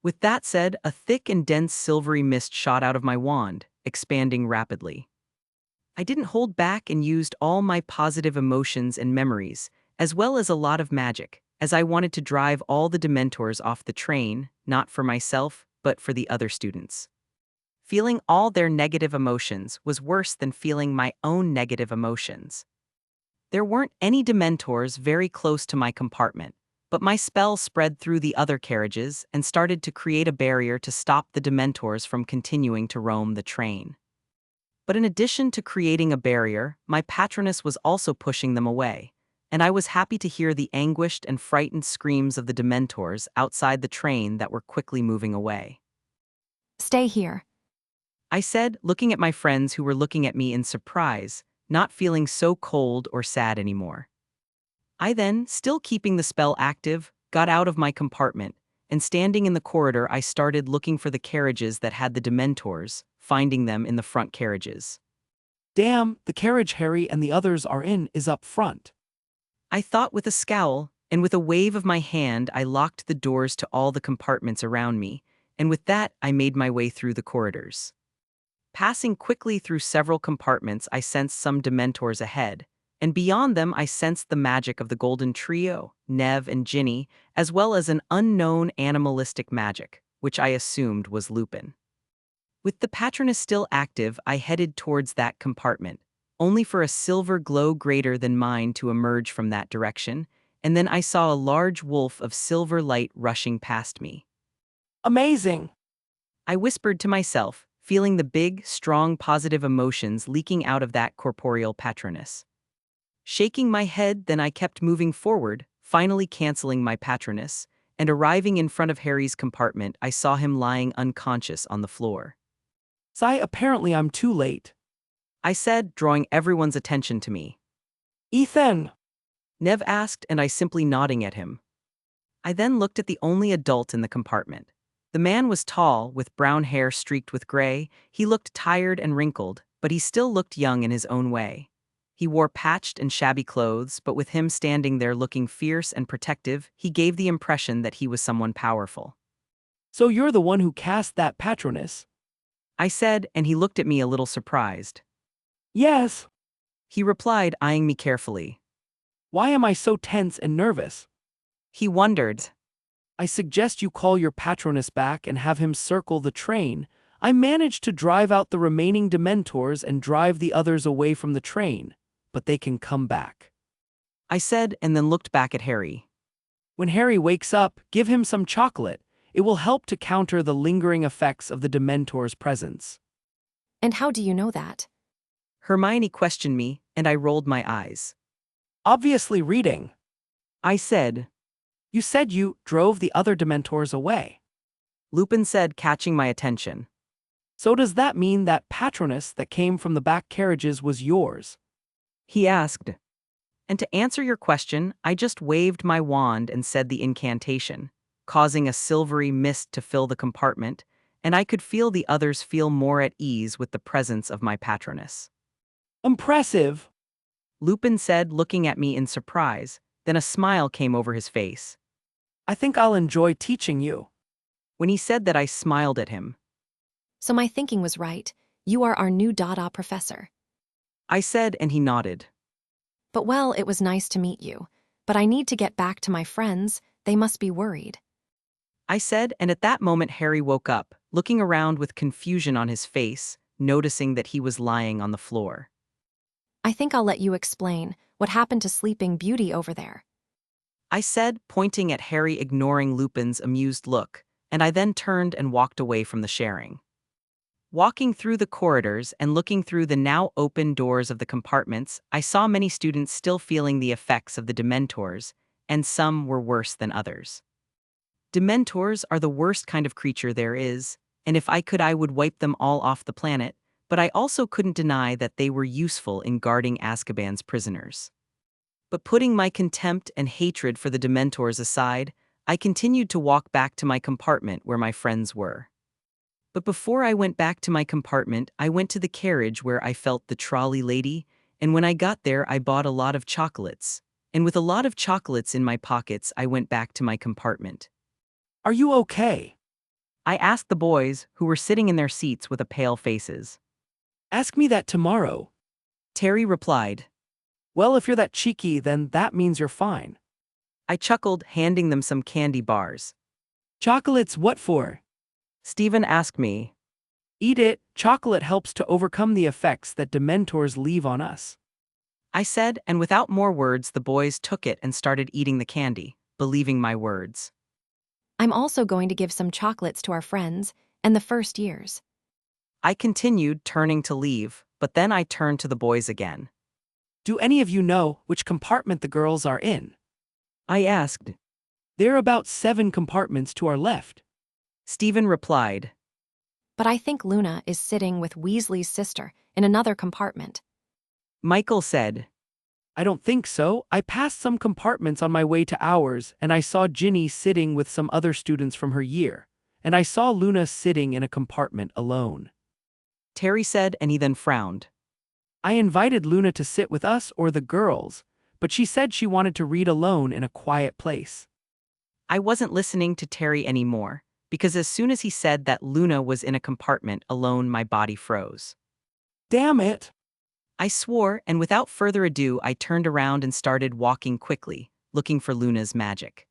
With that said, a thick and dense silvery mist shot out of my wand, expanding rapidly. I didn't hold back and used all my positive emotions and memories, as well as a lot of magic, as I wanted to drive all the Dementors off the train, not for myself, but for the other students. Feeling all their negative emotions was worse than feeling my own negative emotions. There weren't any Dementors very close to my compartment, but my spell spread through the other carriages and started to create a barrier to stop the Dementors from continuing to roam the train. But in addition to creating a barrier, my patroness was also pushing them away, and I was happy to hear the anguished and frightened screams of the Dementors outside the train that were quickly moving away. Stay here. I said, looking at my friends who were looking at me in surprise, not feeling so cold or sad anymore. I then, still keeping the spell active, got out of my compartment, and standing in the corridor I started looking for the carriages that had the Dementors, finding them in the front carriages. Damn, the carriage Harry and the others are in is up front. I thought with a scowl, and with a wave of my hand I locked the doors to all the compartments around me, and with that I made my way through the corridors. Passing quickly through several compartments, I sensed some Dementors ahead, and beyond them I sensed the magic of the Golden Trio, Nev and Ginny, as well as an unknown animalistic magic, which I assumed was Lupin. With the Patronus still active, I headed towards that compartment, only for a silver glow greater than mine to emerge from that direction, and then I saw a large wolf of silver light rushing past me. Amazing! I whispered to myself, feeling the big, strong positive emotions leaking out of that corporeal patroness. Shaking my head, then I kept moving forward, finally canceling my patroness, and arriving in front of Harry's compartment, I saw him lying unconscious on the floor. Apparently I'm too late. I said, drawing everyone's attention to me. Ethan! Nev asked, and I simply nodding at him. I then looked at the only adult in the compartment. The man was tall, with brown hair streaked with gray. He looked tired and wrinkled, but he still looked young in his own way. He wore patched and shabby clothes, but with him standing there looking fierce and protective, he gave the impression that he was someone powerful. So you're the one who cast that patronus? I said, and he looked at me a little surprised. Yes. He replied, eyeing me carefully. Why am I so tense and nervous? He wondered. I suggest you call your patronus back and have him circle the train. I managed to drive out the remaining Dementors and drive the others away from the train, but they can come back. I said, and then looked back at Harry. When Harry wakes up, give him some chocolate. It will help to counter the lingering effects of the Dementor's presence. And how do you know that? Hermione questioned me, and I rolled my eyes. Obviously reading. I said, You said you drove the other Dementors away. Lupin said, catching my attention. So does that mean that Patronus that came from the back carriages was yours? He asked. And to answer your question, I just waved my wand and said the incantation, causing a silvery mist to fill the compartment, and I could feel the others feel more at ease with the presence of my patroness. Impressive. Lupin said, looking at me in surprise, then a smile came over his face. I think I'll enjoy teaching you. When he said that, I smiled at him. So my thinking was right. You are our new Dada professor. I said, and he nodded. But well, it was nice to meet you. But I need to get back to my friends. They must be worried. I said, and at that moment Harry woke up, looking around with confusion on his face, noticing that he was lying on the floor. I think I'll let you explain what happened to Sleeping Beauty over there. I said, pointing at Harry, ignoring Lupin's amused look, and I then turned and walked away from the sharing. Walking through the corridors and looking through the now open doors of the compartments, I saw many students still feeling the effects of the Dementors, and some were worse than others. Dementors are the worst kind of creature there is, and if I could, I would wipe them all off the planet, but I also couldn't deny that they were useful in guarding Azkaban's prisoners. But putting my contempt and hatred for the Dementors aside, I continued to walk back to my compartment where my friends were. But before I went back to my compartment, I went to the carriage where I felt the trolley lady, and when I got there, I bought a lot of chocolates. And with a lot of chocolates in my pockets, I went back to my compartment. Are you okay? I asked the boys, who were sitting in their seats with pale faces. Ask me that tomorrow. Terry replied. Well, if you're that cheeky, then that means you're fine. I chuckled, handing them some candy bars. Chocolates, what for? Stephen asked me. Eat it. Chocolate helps to overcome the effects that Dementors leave on us. I said, and without more words, the boys took it and started eating the candy, believing my words. I'm also going to give some chocolates to our friends and the first years. I continued, turning to leave, but then I turned to the boys again. Do any of you know which compartment the girls are in? I asked. There are about 7 compartments to our left. Stephen replied. But I think Luna is sitting with Weasley's sister in another compartment. Michael said. I don't think so. I passed some compartments on my way to ours, and I saw Ginny sitting with some other students from her year, and I saw Luna sitting in a compartment alone. Terry said, and he then frowned. I invited Luna to sit with us or the girls, but she said she wanted to read alone in a quiet place. I wasn't listening to Terry anymore, because as soon as he said that Luna was in a compartment alone, my body froze. Damn it! I swore, and without further ado, I turned around and started walking quickly, looking for Luna's magic.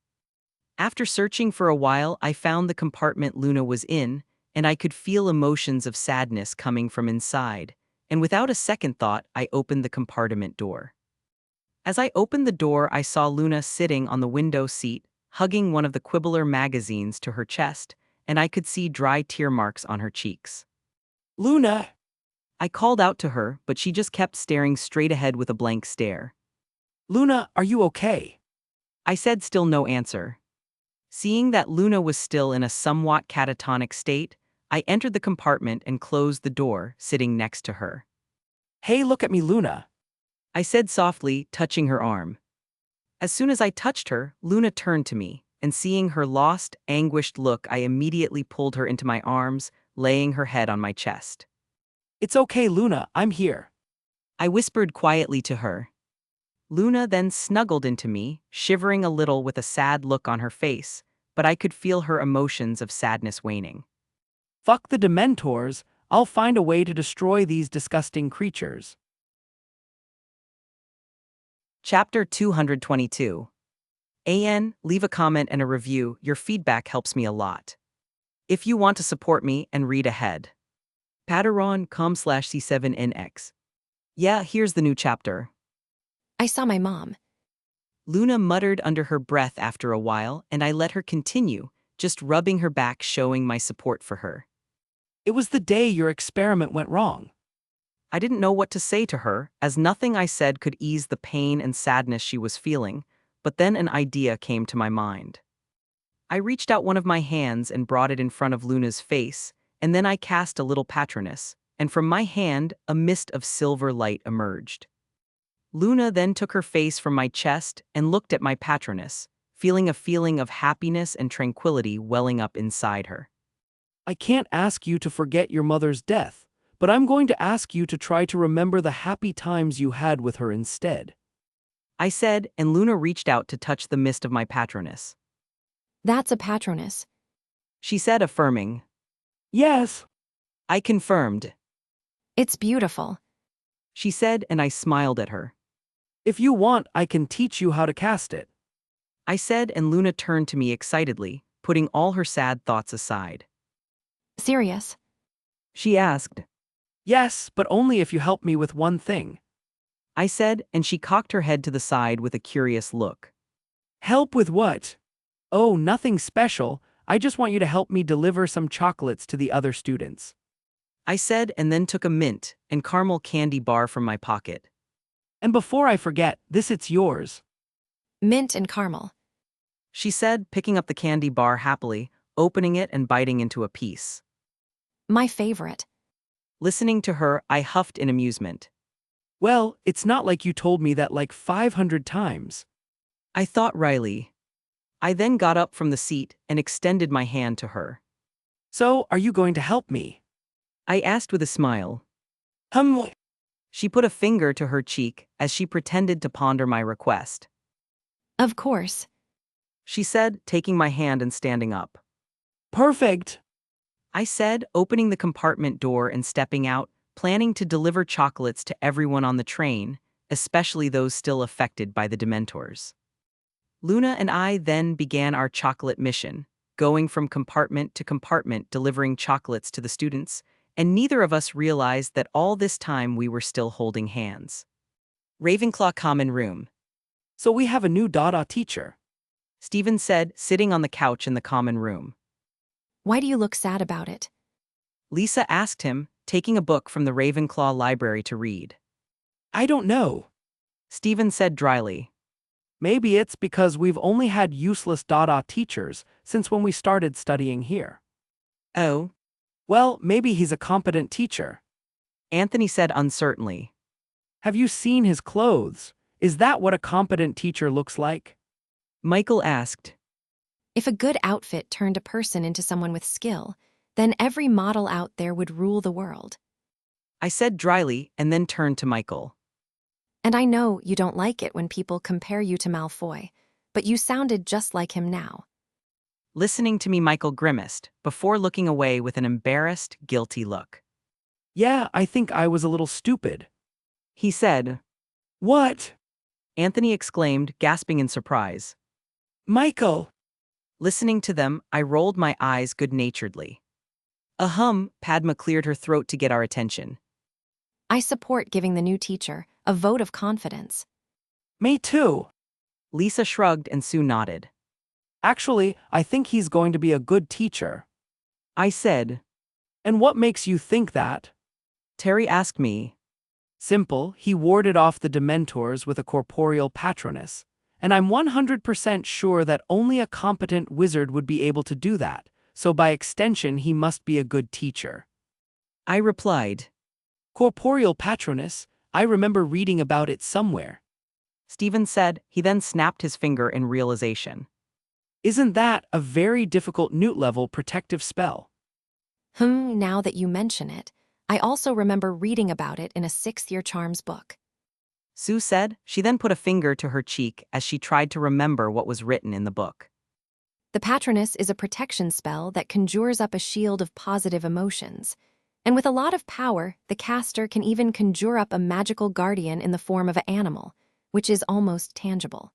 After searching for a while, I found the compartment Luna was in, and I could feel emotions of sadness coming from inside, and without a second thought, I opened the compartment door. As I opened the door, I saw Luna sitting on the window seat, hugging one of the Quibbler magazines to her chest, and I could see dry tear marks on her cheeks. Luna! I called out to her, but she just kept staring straight ahead with a blank stare. Luna, are you okay? I said, still no answer. Seeing that Luna was still in a somewhat catatonic state, I entered the compartment and closed the door, sitting next to her. Hey, look at me, Luna. I said softly, touching her arm. As soon as I touched her, Luna turned to me, and seeing her lost, anguished look, I immediately pulled her into my arms, laying her head on my chest. It's okay, Luna, I'm here. I whispered quietly to her. Luna then snuggled into me, shivering a little with a sad look on her face, but I could feel her emotions of sadness waning. Fuck the Dementors, I'll find a way to destroy these disgusting creatures. Chapter 222. Leave a comment and a review, your feedback helps me a lot. If you want to support me and read ahead. Patreon.com/C7NX. Yeah, here's the new chapter. I saw my mom. Luna muttered under her breath after a while, and I let her continue, just rubbing her back, showing my support for her. It was the day your experiment went wrong. I didn't know what to say to her, as nothing I said could ease the pain and sadness she was feeling, but then an idea came to my mind. I reached out one of my hands and brought it in front of Luna's face, and then I cast a little patronus, and from my hand a mist of silver light emerged. Luna then took her face from my chest and looked at my patronus, feeling a feeling of happiness and tranquility welling up inside her. I can't ask you to forget your mother's death, but I'm going to ask you to try to remember the happy times you had with her instead. I said, and Luna reached out to touch the mist of my patronus. That's a patronus. She said, affirming. Yes. I confirmed. It's beautiful. She said, and I smiled at her. If you want, I can teach you how to cast it. I said, and Luna turned to me excitedly, putting all her sad thoughts aside. Serious? She asked. Yes, but only if you help me with one thing. I said, and she cocked her head to the side with a curious look. Help with what? Oh, nothing special. I just want you to help me deliver some chocolates to the other students. I said, and then took a mint and caramel candy bar from my pocket. And before I forget, it's yours. Mint and caramel. She said, picking up the candy bar happily, opening it and biting into a piece. My favorite. Listening to her, I huffed in amusement. Well, it's not like you told me that like 500 times. I thought wryly. I then got up from the seat and extended my hand to her. So, are you going to help me? I asked with a smile. Hum. She put a finger to her cheek as she pretended to ponder my request. Of course. She said, taking my hand and standing up. Perfect. I said, opening the compartment door and stepping out, planning to deliver chocolates to everyone on the train, especially those still affected by the Dementors. Luna and I then began our chocolate mission, going from compartment to compartment delivering chocolates to the students, and neither of us realized that all this time we were still holding hands. Ravenclaw common room. So we have a new Dada teacher. Stephen said, sitting on the couch in the common room. Why do you look sad about it? Lisa asked him, taking a book from the Ravenclaw library to read. I don't know. Stephen said dryly. Maybe it's because we've only had useless Dada teachers since when we started studying here. Oh? Well, maybe he's a competent teacher. Anthony said uncertainly. Have you seen his clothes? Is that what a competent teacher looks like? Michael asked. If a good outfit turned a person into someone with skill, then every model out there would rule the world. I said dryly and then turned to Michael. And I know you don't like it when people compare you to Malfoy, but you sounded just like him now. Listening to me, Michael grimaced, before looking away with an embarrassed, guilty look. Yeah, I think I was a little stupid. He said. What? Anthony exclaimed, gasping in surprise. Michael! Listening to them, I rolled my eyes good-naturedly. Padma cleared her throat to get our attention. I support giving the new teacher a vote of confidence. Me too. Lisa shrugged and Sue nodded. Actually, I think he's going to be a good teacher. I said. And what makes you think that? Terry asked me. Simple, he warded off the Dementors with a corporeal patronus. And I'm 100% sure that only a competent wizard would be able to do that, so by extension he must be a good teacher. I replied. Corporeal patronus? I remember reading about it somewhere. Stephen said, he then snapped his finger in realization. Isn't that a very difficult newt-level protective spell? Now that you mention it, I also remember reading about it in a 6th-year charms book. Sue said. She then put a finger to her cheek as she tried to remember what was written in the book. The patronus is a protection spell that conjures up a shield of positive emotions. And with a lot of power, the caster can even conjure up a magical guardian in the form of an animal, which is almost tangible.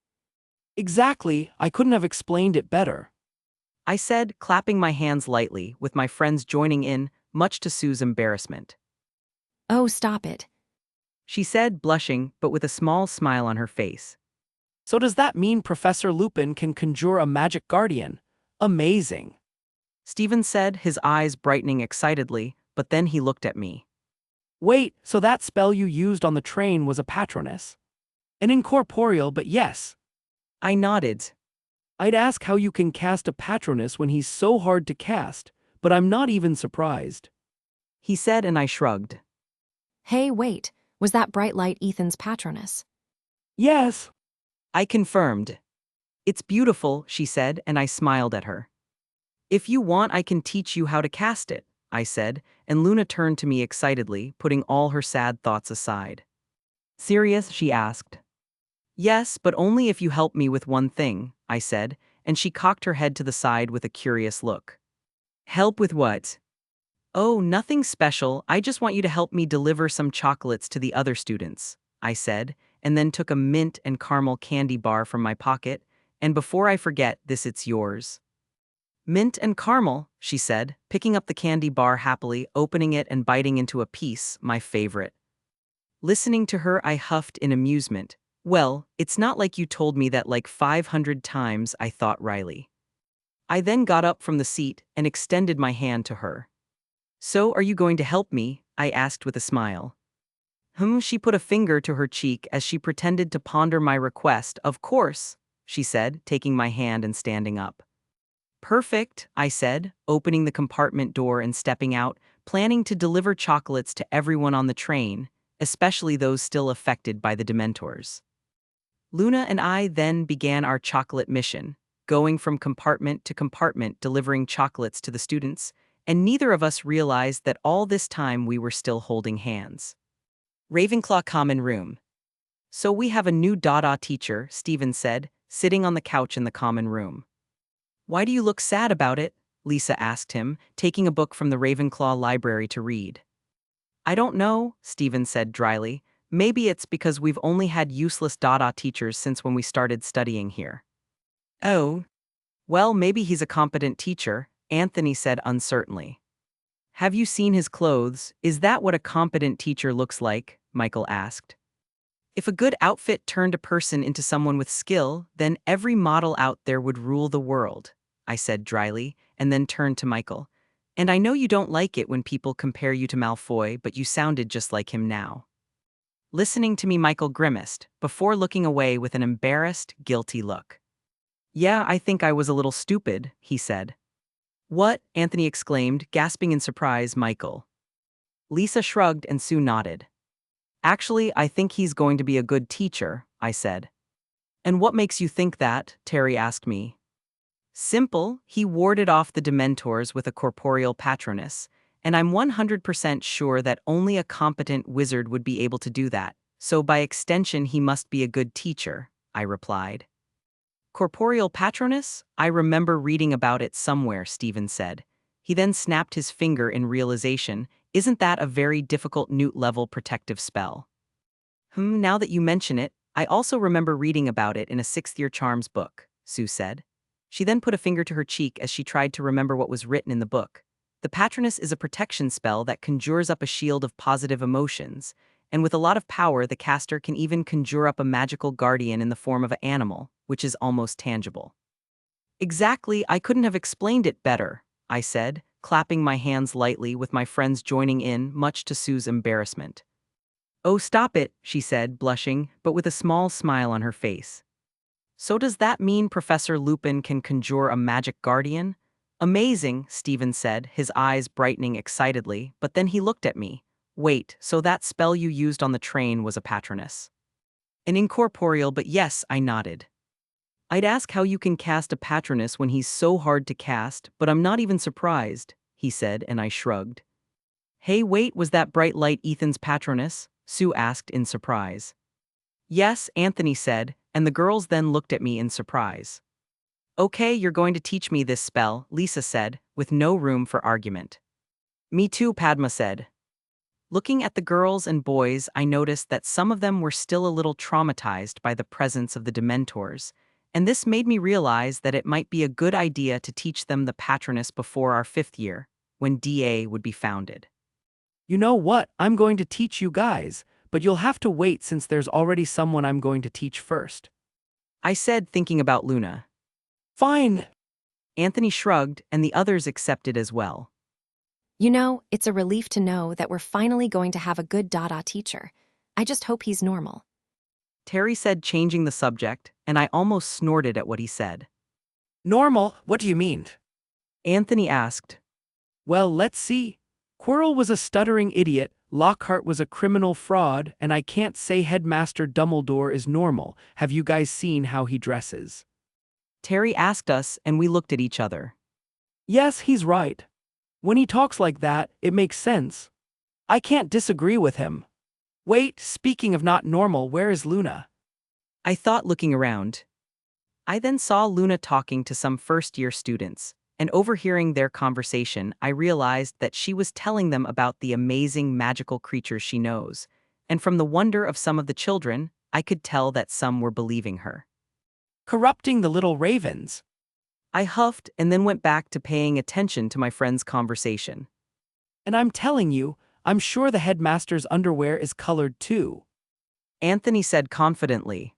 Exactly, I couldn't have explained it better. I said, clapping my hands lightly, with my friends joining in, much to Sue's embarrassment. Oh, stop it. She said, blushing, but with a small smile on her face. So does that mean Professor Lupin can conjure a magic guardian? Amazing. Stephen said, his eyes brightening excitedly, but then he looked at me. Wait, so that spell you used on the train was a patronus? An incorporeal, but yes. I nodded. I'd ask how you can cast a patronus when he's so hard to cast, but I'm not even surprised. He said, and I shrugged. Hey, wait, was that bright light Ethan's patronus? Yes. I confirmed. It's beautiful, she said, and I smiled at her. If you want, I can teach you how to cast it, I said, and Luna turned to me excitedly, putting all her sad thoughts aside. Serious? She asked. Yes, but only if you help me with one thing, I said, and she cocked her head to the side with a curious look. Help with what? Oh, nothing special, I just want you to help me deliver some chocolates to the other students, I said, and then took a mint and caramel candy bar from my pocket, and before I forget, it's yours. Mint and caramel, she said, picking up the candy bar happily, opening it and biting into a piece, my favorite. Listening to her, I huffed in amusement. Well, it's not like you told me that like 500 times, I thought wryly. I then got up from the seat and extended my hand to her. So are you going to help me? I asked with a smile. She put a finger to her cheek as she pretended to ponder my request. Of course, she said, taking my hand and standing up. Perfect, I said, opening the compartment door and stepping out, planning to deliver chocolates to everyone on the train, especially those still affected by the Dementors. Luna and I then began our chocolate mission, going from compartment to compartment delivering chocolates to the students, and neither of us realized that all this time we were still holding hands. Ravenclaw Common Room. So we have a new Dada teacher, Stephen said, sitting on the couch in the common room. Why do you look sad about it? Lisa asked him, taking a book from the Ravenclaw library to read. I don't know, Stephen said dryly. Maybe it's because we've only had useless Dada teachers since when we started studying here. Oh. Well, maybe he's a competent teacher, Anthony said uncertainly. Have you seen his clothes? Is that what a competent teacher looks like? Michael asked. If a good outfit turned a person into someone with skill, then every model out there would rule the world, I said dryly, and then turned to Michael. And I know you don't like it when people compare you to Malfoy, but you sounded just like him now. Listening to me, Michael grimaced, before looking away with an embarrassed, guilty look. Yeah, I think I was a little stupid, he said. What? Anthony exclaimed, gasping in surprise. Michael. Lisa shrugged and Sue nodded. Actually, I think he's going to be a good teacher, I said. And what makes you think that? Terry asked me. Simple, he warded off the Dementors with a corporeal patronus, and I'm 100% sure that only a competent wizard would be able to do that, so by extension he must be a good teacher, I replied. Corporeal patronus? I remember reading about it somewhere, Stephen said. He then snapped his finger in realization. Isn't that a very difficult Newt-level protective spell? Now that you mention it, I also remember reading about it in a 6th-year charms book, Sue said. She then put a finger to her cheek as she tried to remember what was written in the book. The patronus is a protection spell that conjures up a shield of positive emotions, and with a lot of power the caster can even conjure up a magical guardian in the form of an animal, which is almost tangible. Exactly, I couldn't have explained it better, I said, clapping my hands lightly with my friends joining in, much to Sue's embarrassment. Oh, stop it, she said, blushing, but with a small smile on her face. So does that mean Professor Lupin can conjure a magic guardian? Amazing, Stephen said, his eyes brightening excitedly, but then he looked at me. Wait, so that spell you used on the train was a patronus? An incorporeal, but yes, I nodded. I'd ask how you can cast a patronus when he's so hard to cast, but I'm not even surprised, he said, and I shrugged. Hey, wait, was that bright light Ethan's patronus? Sue asked in surprise. Yes, Anthony said, and the girls then looked at me in surprise. Okay, you're going to teach me this spell, Lisa said, with no room for argument. Me too, Padma said. Looking at the girls and boys, I noticed that some of them were still a little traumatized by the presence of the Dementors, and this made me realize that it might be a good idea to teach them the patronus before our 5th year, when DA would be founded. You know what? I'm going to teach you guys, but you'll have to wait since there's already someone I'm going to teach first. I said, thinking about Luna. Fine. Anthony shrugged, and the others accepted as well. You know, it's a relief to know that we're finally going to have a good Dada teacher. I just hope he's normal. Terry said, changing the subject, and I almost snorted at what he said. Normal? What do you mean? Anthony asked. Well, let's see. Quirrell was a stuttering idiot, Lockhart was a criminal fraud, and I can't say Headmaster Dumbledore is normal. Have you guys seen how he dresses? Terry asked us, and we looked at each other. Yes, he's right. When he talks like that, it makes sense. I can't disagree with him. Wait, speaking of not normal, where is Luna? I thought, looking around. I then saw Luna talking to some first-year students, and overhearing their conversation, I realized that she was telling them about the amazing magical creatures she knows, and from the wonder of some of the children, I could tell that some were believing her. Corrupting the little ravens. I huffed and then went back to paying attention to my friend's conversation. And I'm telling you, I'm sure the headmaster's underwear is colored too. Anthony said confidently.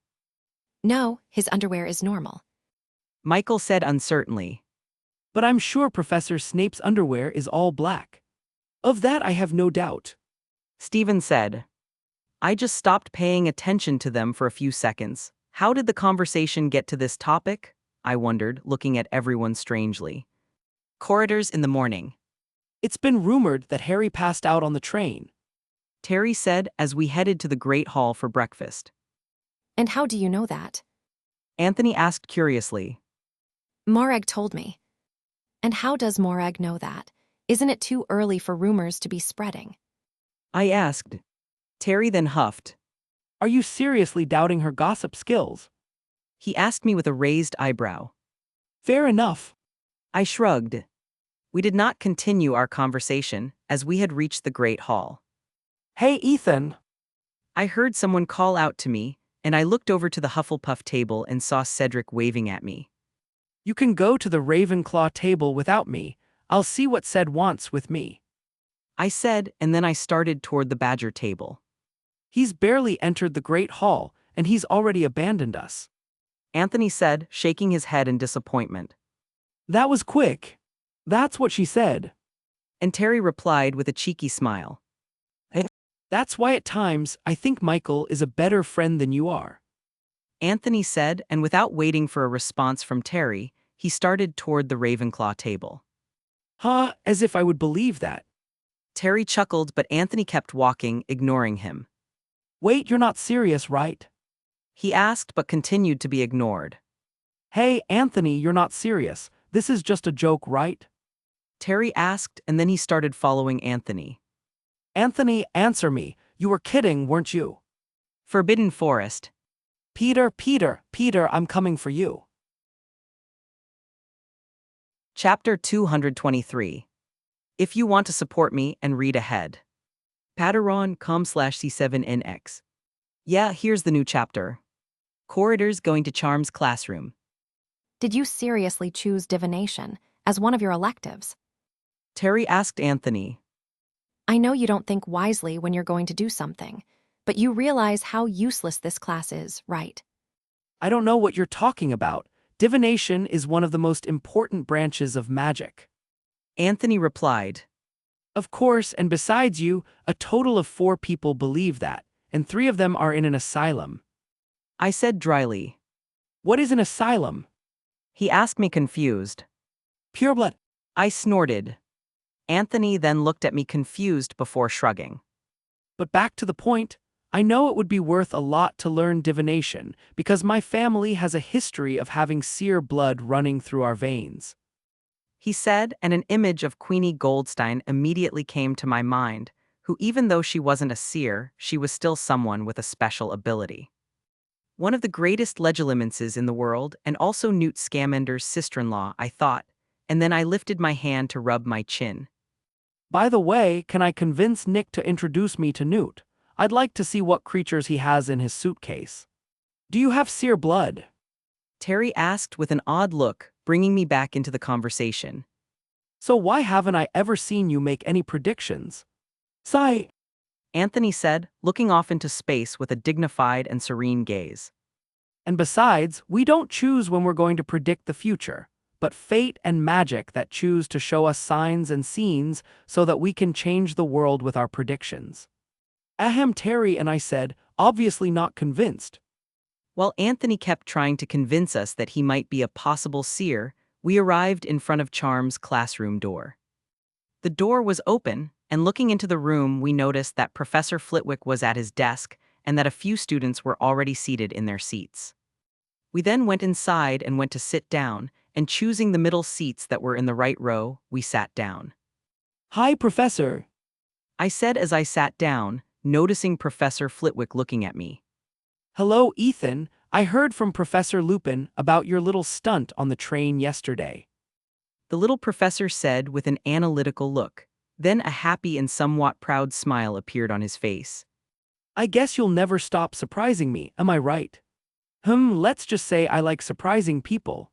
No, his underwear is normal. Michael said uncertainly. But I'm sure Professor Snape's underwear is all black. Of that I have no doubt. Stephen said. I just stopped paying attention to them for a few seconds. How did the conversation get to this topic? I wondered, looking at everyone strangely. Corridors in the morning. It's been rumored that Harry passed out on the train. Terry said as we headed to the Great Hall for breakfast. And how do you know that? Anthony asked curiously. Morag told me. And how does Morag know that? Isn't it too early for rumors to be spreading? I asked. Terry then huffed. Are you seriously doubting her gossip skills? He asked me with a raised eyebrow. Fair enough. I shrugged. We did not continue our conversation, as we had reached the Great Hall. Hey, Ethan. I heard someone call out to me, and I looked over to the Hufflepuff table and saw Cedric waving at me. You can go to the Ravenclaw table without me. I'll see what Ced wants with me. I said, and then I started toward the Badger table. He's barely entered the Great Hall, and he's already abandoned us. Anthony said, shaking his head in disappointment. That was quick. That's what she said. And Terry replied with a cheeky smile. That's why at times I think Michael is a better friend than you are. Anthony said, and without waiting for a response from Terry, he started toward the Ravenclaw table. Huh, as if I would believe that. Terry chuckled, but Anthony kept walking, ignoring him. Wait, you're not serious, right? He asked, but continued to be ignored. Hey, Anthony, you're not serious. This is just a joke, right? Terry asked, and then he started following Anthony. Anthony, answer me. You were kidding, weren't you? Forbidden Forest. Peter, I'm coming for you. Chapter 223. If you want to support me and read ahead. Patreon.com/C7NX. Yeah, here's the new chapter. Corridors going to Charm's classroom. Did you seriously choose divination as one of your electives? Terry asked Anthony. I know you don't think wisely when you're going to do something, but you realize how useless this class is, right? I don't know what you're talking about. Divination is one of the most important branches of magic. Anthony replied. Of course, and besides you, a total of 4 people believe that, and 3 of them are in an asylum. I said dryly. What is an asylum? He asked me confused. Pureblood. I snorted. Anthony then looked at me confused before shrugging. But back to the point, I know it would be worth a lot to learn divination because my family has a history of having seer blood running through our veins. He said, and an image of Queenie Goldstein immediately came to my mind, who even though she wasn't a seer, she was still someone with a special ability. One of the greatest legilimences in the world, and also Newt Scamander's sister-in-law, I thought, and then I lifted my hand to rub my chin. By the way, can I convince Nick to introduce me to Newt? I'd like to see what creatures he has in his suitcase. Do you have seer blood? Terry asked with an odd look, bringing me back into the conversation. So why haven't I ever seen you make any predictions? Sigh. Anthony said, looking off into space with a dignified and serene gaze. And besides, we don't choose when we're going to predict the future. but fate and magic that choose to show us signs and scenes so that we can change the world with our predictions. Ahem, Terry and I said, obviously not convinced. While Anthony kept trying to convince us that he might be a possible seer, we arrived in front of Charm's classroom door. The door was open, and looking into the room, we noticed that Professor Flitwick was at his desk and that a few students were already seated in their seats. We then went inside and went to sit down, and choosing the middle seats that were in the right row, we sat down. Hi, Professor. I said as I sat down, noticing Professor Flitwick looking at me. Hello, Ethan. I heard from Professor Lupin about your little stunt on the train yesterday. The little professor said with an analytical look. Then a happy and somewhat proud smile appeared on his face. I guess you'll never stop surprising me, am I right? Let's just say I like surprising people.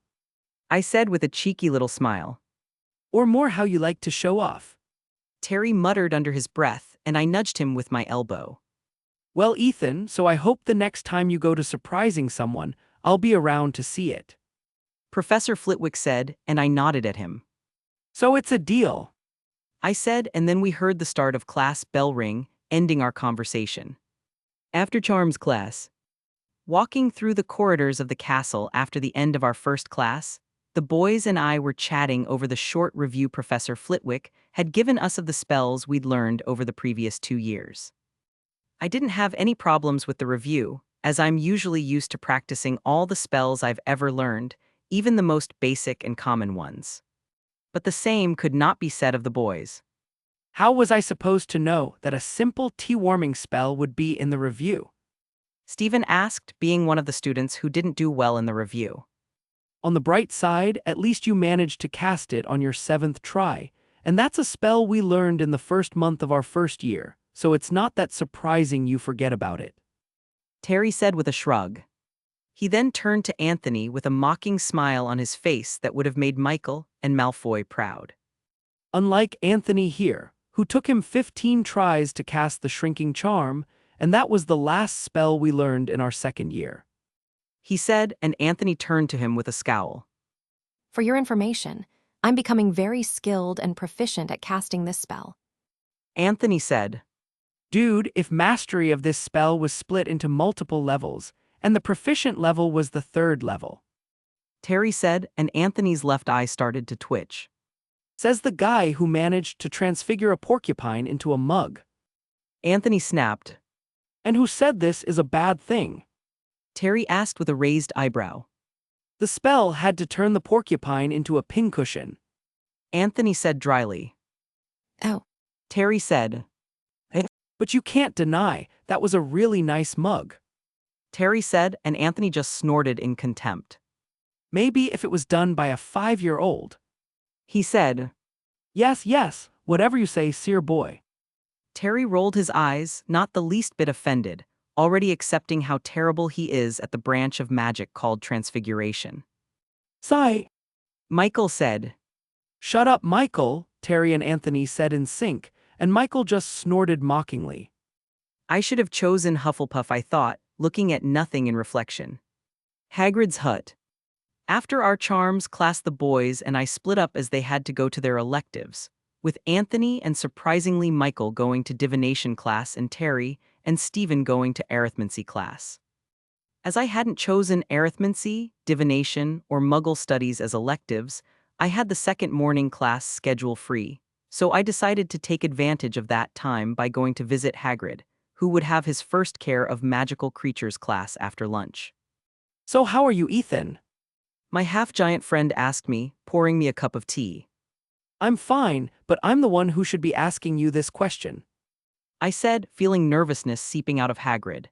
I said with a cheeky little smile. Or more how you like to show off. Terry muttered under his breath, and I nudged him with my elbow. Well, Ethan, so I hope the next time you go to surprising someone, I'll be around to see it. Professor Flitwick said, and I nodded at him. So it's a deal. I said, and then we heard the start of class bell ring, ending our conversation. After Charm's class. Walking through the corridors of the castle after the end of our first class, the boys and I were chatting over the short review Professor Flitwick had given us of the spells we'd learned over the previous 2 years. I didn't have any problems with the review, as I'm usually used to practicing all the spells I've ever learned, even the most basic and common ones. But the same could not be said of the boys. How was I supposed to know that a simple tea-warming spell would be in the review? Stephen asked, being one of the students who didn't do well in the review. On the bright side, at least you managed to cast it on your 7th try, and that's a spell we learned in the first month of our first year, so it's not that surprising you forget about it. Terry said with a shrug. He then turned to Anthony with a mocking smile on his face that would have made Michael and Malfoy proud. Unlike Anthony here, who took him 15 tries to cast the Shrinking Charm, and that was the last spell we learned in our 2nd year. He said, and Anthony turned to him with a scowl. For your information, I'm becoming very skilled and proficient at casting this spell. Anthony said. Dude, if mastery of this spell was split into multiple levels, and the proficient level was the 3rd level. Terry said, and Anthony's left eye started to twitch. Says the guy who managed to transfigure a porcupine into a mug. Anthony snapped. And who said this is a bad thing? Terry asked with a raised eyebrow. The spell had to turn the porcupine into a pincushion. Anthony said dryly. Oh. Terry said. But you can't deny, that was a really nice mug. Terry said, and Anthony just snorted in contempt. Maybe if it was done by a 5-year-old. He said. Yes, whatever you say, seer boy. Terry rolled his eyes, not the least bit offended, already accepting how terrible he is at the branch of magic called transfiguration. Sigh. Michael said. Shut up, Michael, Terry and Anthony said in sync, and Michael just snorted mockingly. I should have chosen Hufflepuff, I thought, looking at nothing in reflection. Hagrid's hut. After our charms class, the boys and I split up as they had to go to their electives, with Anthony and surprisingly Michael going to divination class and Terry and Stephen going to arithmancy class. As I hadn't chosen arithmancy, divination, or Muggle studies as electives, I had the second morning class schedule free, so I decided to take advantage of that time by going to visit Hagrid, who would have his first care of magical creatures class after lunch. So how are you, Ethan? My half-giant friend asked me, pouring me a cup of tea. I'm fine, but I'm the one who should be asking you this question. I said, feeling nervousness seeping out of Hagrid.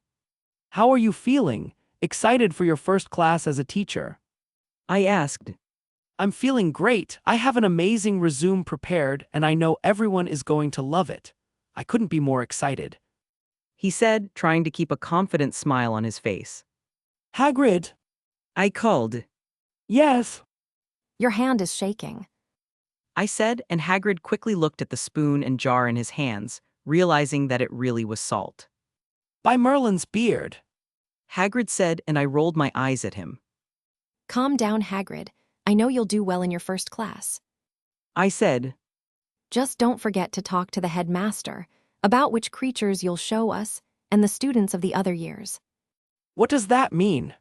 How are you feeling? Excited for your first class as a teacher? I asked. I'm feeling great. I have an amazing resume prepared, and I know everyone is going to love it. I couldn't be more excited. He said, trying to keep a confident smile on his face. Hagrid! I called. Yes. Your hand is shaking. I said, and Hagrid quickly looked at the spoon and jar in his hands, realizing that it really was salt. By Merlin's beard. Hagrid said, and I rolled my eyes at him. Calm down, Hagrid. I know you'll do well in your first class. I said. Just don't forget to talk to the headmaster about which creatures you'll show us and the students of the other years. What does that mean?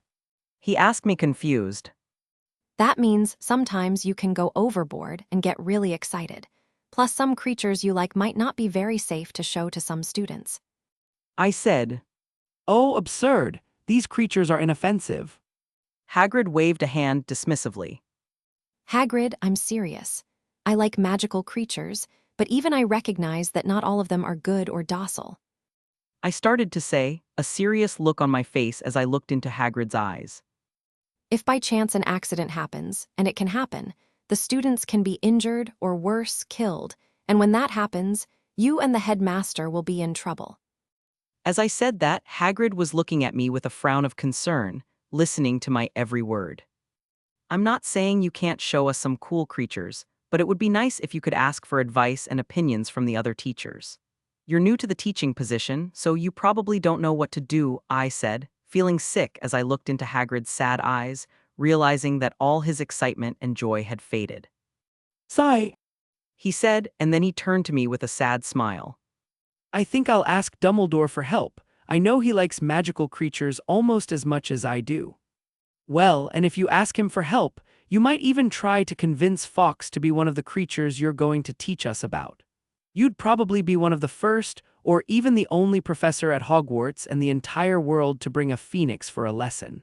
He asked me confused. That means sometimes you can go overboard and get really excited. Plus, some creatures you like might not be very safe to show to some students. I said. Oh, absurd. These creatures are inoffensive. Hagrid waved a hand dismissively. Hagrid, I'm serious. I like magical creatures, but even I recognize that not all of them are good or docile. I started to say, a serious look on my face as I looked into Hagrid's eyes. If by chance an accident happens, and it can happen, the students can be injured or worse, killed, and when that happens, you and the headmaster will be in trouble. As I said that, Hagrid was looking at me with a frown of concern, listening to my every word. I'm not saying you can't show us some cool creatures, but it would be nice if you could ask for advice and opinions from the other teachers. You're new to the teaching position, so you probably don't know what to do, I said, feeling sick as I looked into Hagrid's sad eyes, realizing that all his excitement and joy had faded. Sigh. He said, and then he turned to me with a sad smile. I think I'll ask Dumbledore for help. I know he likes magical creatures almost as much as I do. Well, and if you ask him for help, you might even try to convince Fawkes to be one of the creatures you're going to teach us about. You'd probably be one of the first, or even the only professor at Hogwarts and the entire world to bring a phoenix for a lesson.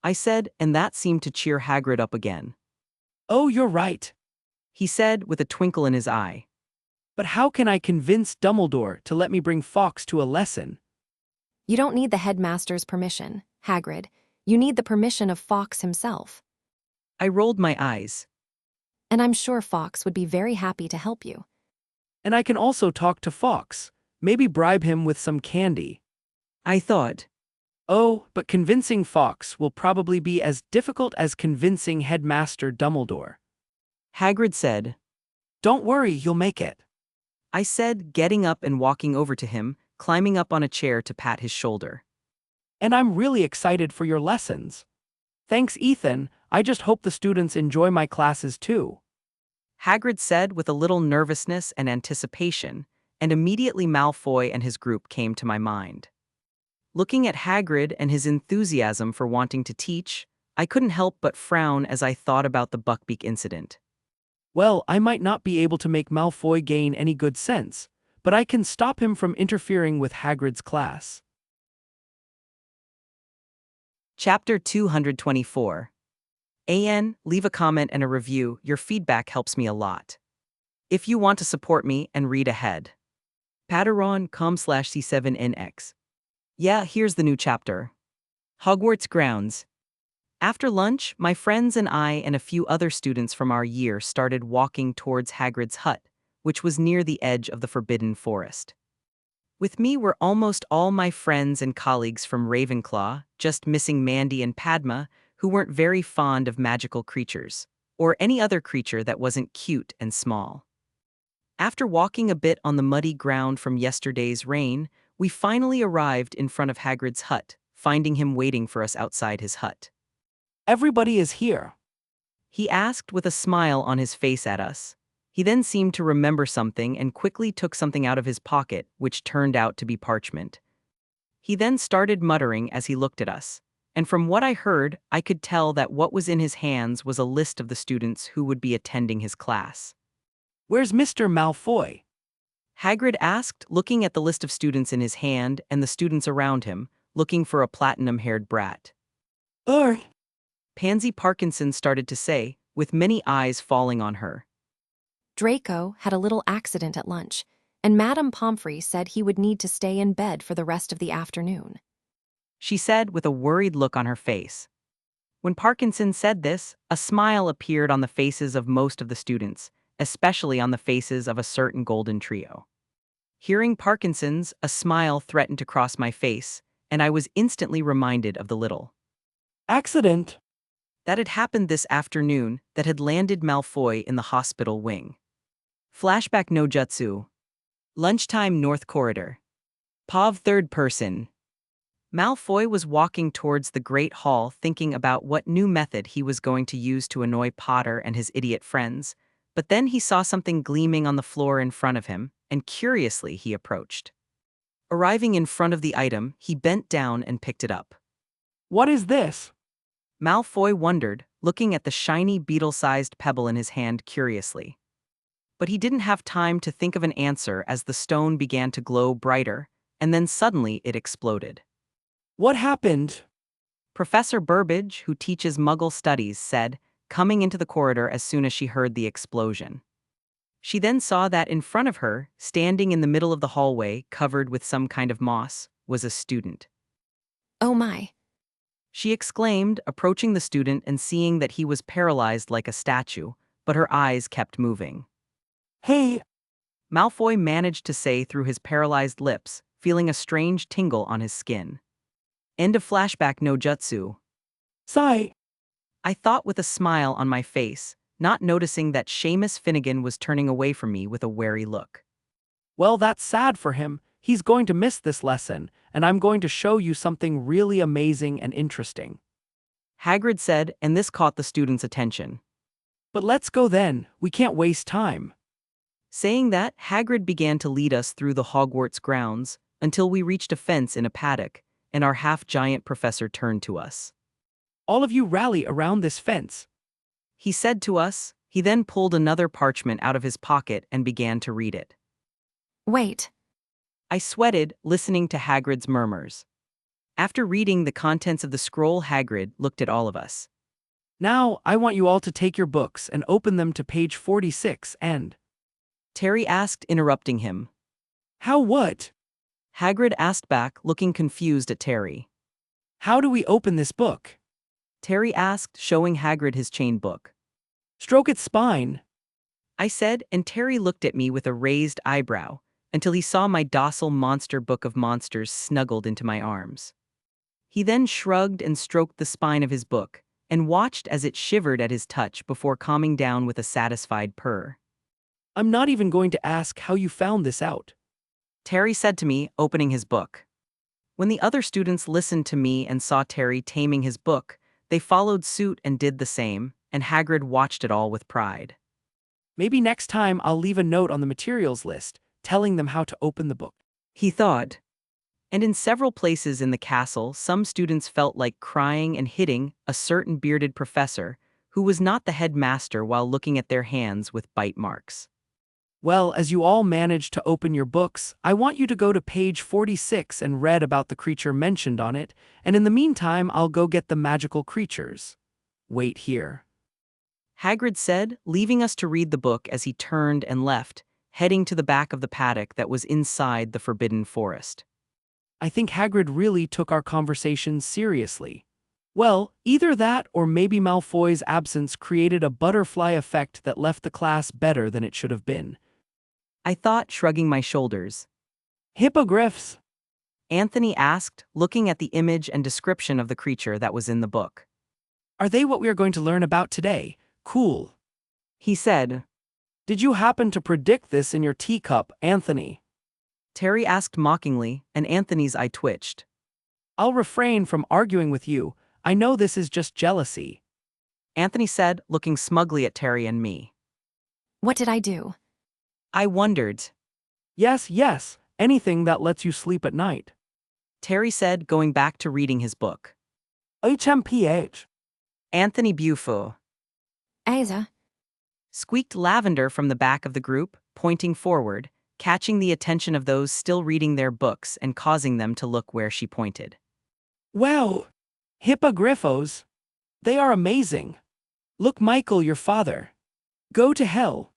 I said, and that seemed to cheer Hagrid up again. Oh, you're right. He said with a twinkle in his eye. But how can I convince Dumbledore to let me bring Fawkes to a lesson? You don't need the headmaster's permission, Hagrid. You need the permission of Fawkes himself. I rolled my eyes. And I'm sure Fawkes would be very happy to help you. And I can also talk to Fawkes, maybe bribe him with some candy. I thought. Oh, but convincing Fawkes will probably be as difficult as convincing Headmaster Dumbledore. Hagrid said. Don't worry, you'll make it. I said, getting up and walking over to him, climbing up on a chair to pat his shoulder. And I'm really excited for your lessons. Thanks, Ethan. I just hope the students enjoy my classes too. Hagrid said with a little nervousness and anticipation, and immediately Malfoy and his group came to my mind. Looking at Hagrid and his enthusiasm for wanting to teach, I couldn't help but frown as I thought about the Buckbeak incident. Well, I might not be able to make Malfoy gain any good sense, but I can stop him from interfering with Hagrid's class. Chapter 224. Leave a comment and a review. Your feedback helps me a lot. If you want to support me and read ahead. Patreon.com/C7NX. Yeah, here's the new chapter. Hogwarts grounds. After lunch, my friends and I and a few other students from our year started walking towards Hagrid's hut, which was near the edge of the Forbidden Forest. With me were almost all my friends and colleagues from Ravenclaw, just missing Mandy and Padma, who weren't very fond of magical creatures, or any other creature that wasn't cute and small. After walking a bit on the muddy ground from yesterday's rain, we finally arrived in front of Hagrid's hut, finding him waiting for us outside his hut. Everybody is here. He asked with a smile on his face at us. He then seemed to remember something and quickly took something out of his pocket, which turned out to be parchment. He then started muttering as he looked at us, and from what I heard, I could tell that what was in his hands was a list of the students who would be attending his class. Where's Mr. Malfoy? Hagrid asked, looking at the list of students in his hand and the students around him, looking for a platinum-haired brat. Pansy Parkinson started to say, with many eyes falling on her. Draco had a little accident at lunch, and Madame Pomfrey said he would need to stay in bed for the rest of the afternoon. She said with a worried look on her face. When Parkinson said this, a smile appeared on the faces of most of the students, especially on the faces of a certain golden trio. Hearing Parkinson's, a smile threatened to cross my face, and I was instantly reminded of the little accident that had happened this afternoon that had landed Malfoy in the hospital wing. Flashback no jutsu. Lunchtime North Corridor. Pav third person. Malfoy was walking towards the Great Hall thinking about what new method he was going to use to annoy Potter and his idiot friends, but then he saw something gleaming on the floor in front of him, and curiously he approached. Arriving in front of the item, he bent down and picked it up. What is this? Malfoy wondered, looking at the shiny beetle-sized pebble in his hand curiously. But he didn't have time to think of an answer as the stone began to glow brighter, and then suddenly it exploded. What happened? Professor Burbage, who teaches Muggle studies, said, coming into the corridor as soon as she heard the explosion. She then saw that in front of her, standing in the middle of the hallway, covered with some kind of moss, was a student. Oh my. She exclaimed, approaching the student and seeing that he was paralyzed like a statue, but her eyes kept moving. Hey, Malfoy managed to say through his paralyzed lips, feeling a strange tingle on his skin. End of flashback no jutsu. Sai. I thought with a smile on my face, not noticing that Seamus Finnegan was turning away from me with a wary look. Well, that's sad for him. He's going to miss this lesson, and I'm going to show you something really amazing and interesting. Hagrid said, and this caught the student's attention. But let's go then, we can't waste time. Saying that, Hagrid began to lead us through the Hogwarts grounds until we reached a fence in a paddock, and our half-giant professor turned to us. All of you rally around this fence. He said to us. He then pulled another parchment out of his pocket and began to read it. Wait. I sweated, listening to Hagrid's murmurs. After reading the contents of the scroll, Hagrid looked at all of us. Now, I want you all to take your books and open them to page 46 and... Terry asked, interrupting him. How what? Hagrid asked back, looking confused at Terry. How do we open this book? Terry asked, showing Hagrid his chain book. Stroke its spine. I said, and Terry looked at me with a raised eyebrow, until he saw my docile monster book of monsters snuggled into my arms. He then shrugged and stroked the spine of his book, and watched as it shivered at his touch before calming down with a satisfied purr. I'm not even going to ask how you found this out. Terry said to me, opening his book. When the other students listened to me and saw Terry taming his book, they followed suit and did the same, and Hagrid watched it all with pride. Maybe next time I'll leave a note on the materials list, telling them how to open the book. He thought. And in several places in the castle, some students felt like crying and hitting a certain bearded professor, who was not the headmaster, while looking at their hands with bite marks. Well, as you all managed to open your books, I want you to go to page 46 and read about the creature mentioned on it, and in the meantime I'll go get the magical creatures. Wait here. Hagrid said, leaving us to read the book as he turned and left, heading to the back of the paddock that was inside the Forbidden Forest. I think Hagrid really took our conversation seriously. Well, either that or maybe Malfoy's absence created a butterfly effect that left the class better than it should have been. I thought, shrugging my shoulders. Hippogriffs? Anthony asked, looking at the image and description of the creature that was in the book. Are they what we are going to learn about today? Cool. He said. Did you happen to predict this in your teacup, Anthony? Terry asked mockingly, and Anthony's eye twitched. I'll refrain from arguing with you. I know this is just jealousy. Anthony said, looking smugly at Terry and me. What did I do? I wondered. Yes, anything that lets you sleep at night. Terry said, going back to reading his book. HMPH. Anthony Bufo. Asa. Squeaked Lavender from the back of the group, pointing forward, catching the attention of those still reading their books and causing them to look where she pointed. Wow! Hippogriffos! They are amazing. Look, Michael, your father. Go to hell.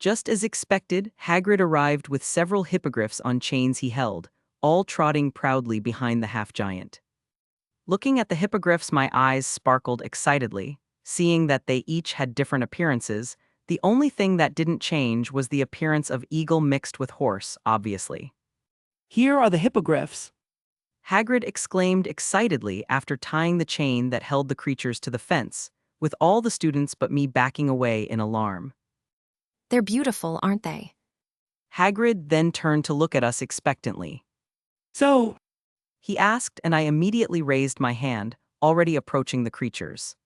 Just as expected, Hagrid arrived with several hippogriffs on chains he held, all trotting proudly behind the half-giant. Looking at the hippogriffs, my eyes sparkled excitedly, seeing that they each had different appearances. The only thing that didn't change was the appearance of eagle mixed with horse, obviously. Here are the hippogriffs. Hagrid exclaimed excitedly after tying the chain that held the creatures to the fence, with all the students but me backing away in alarm. They're beautiful, aren't they? Hagrid then turned to look at us expectantly. So, he asked, and I immediately raised my hand, already approaching the creatures.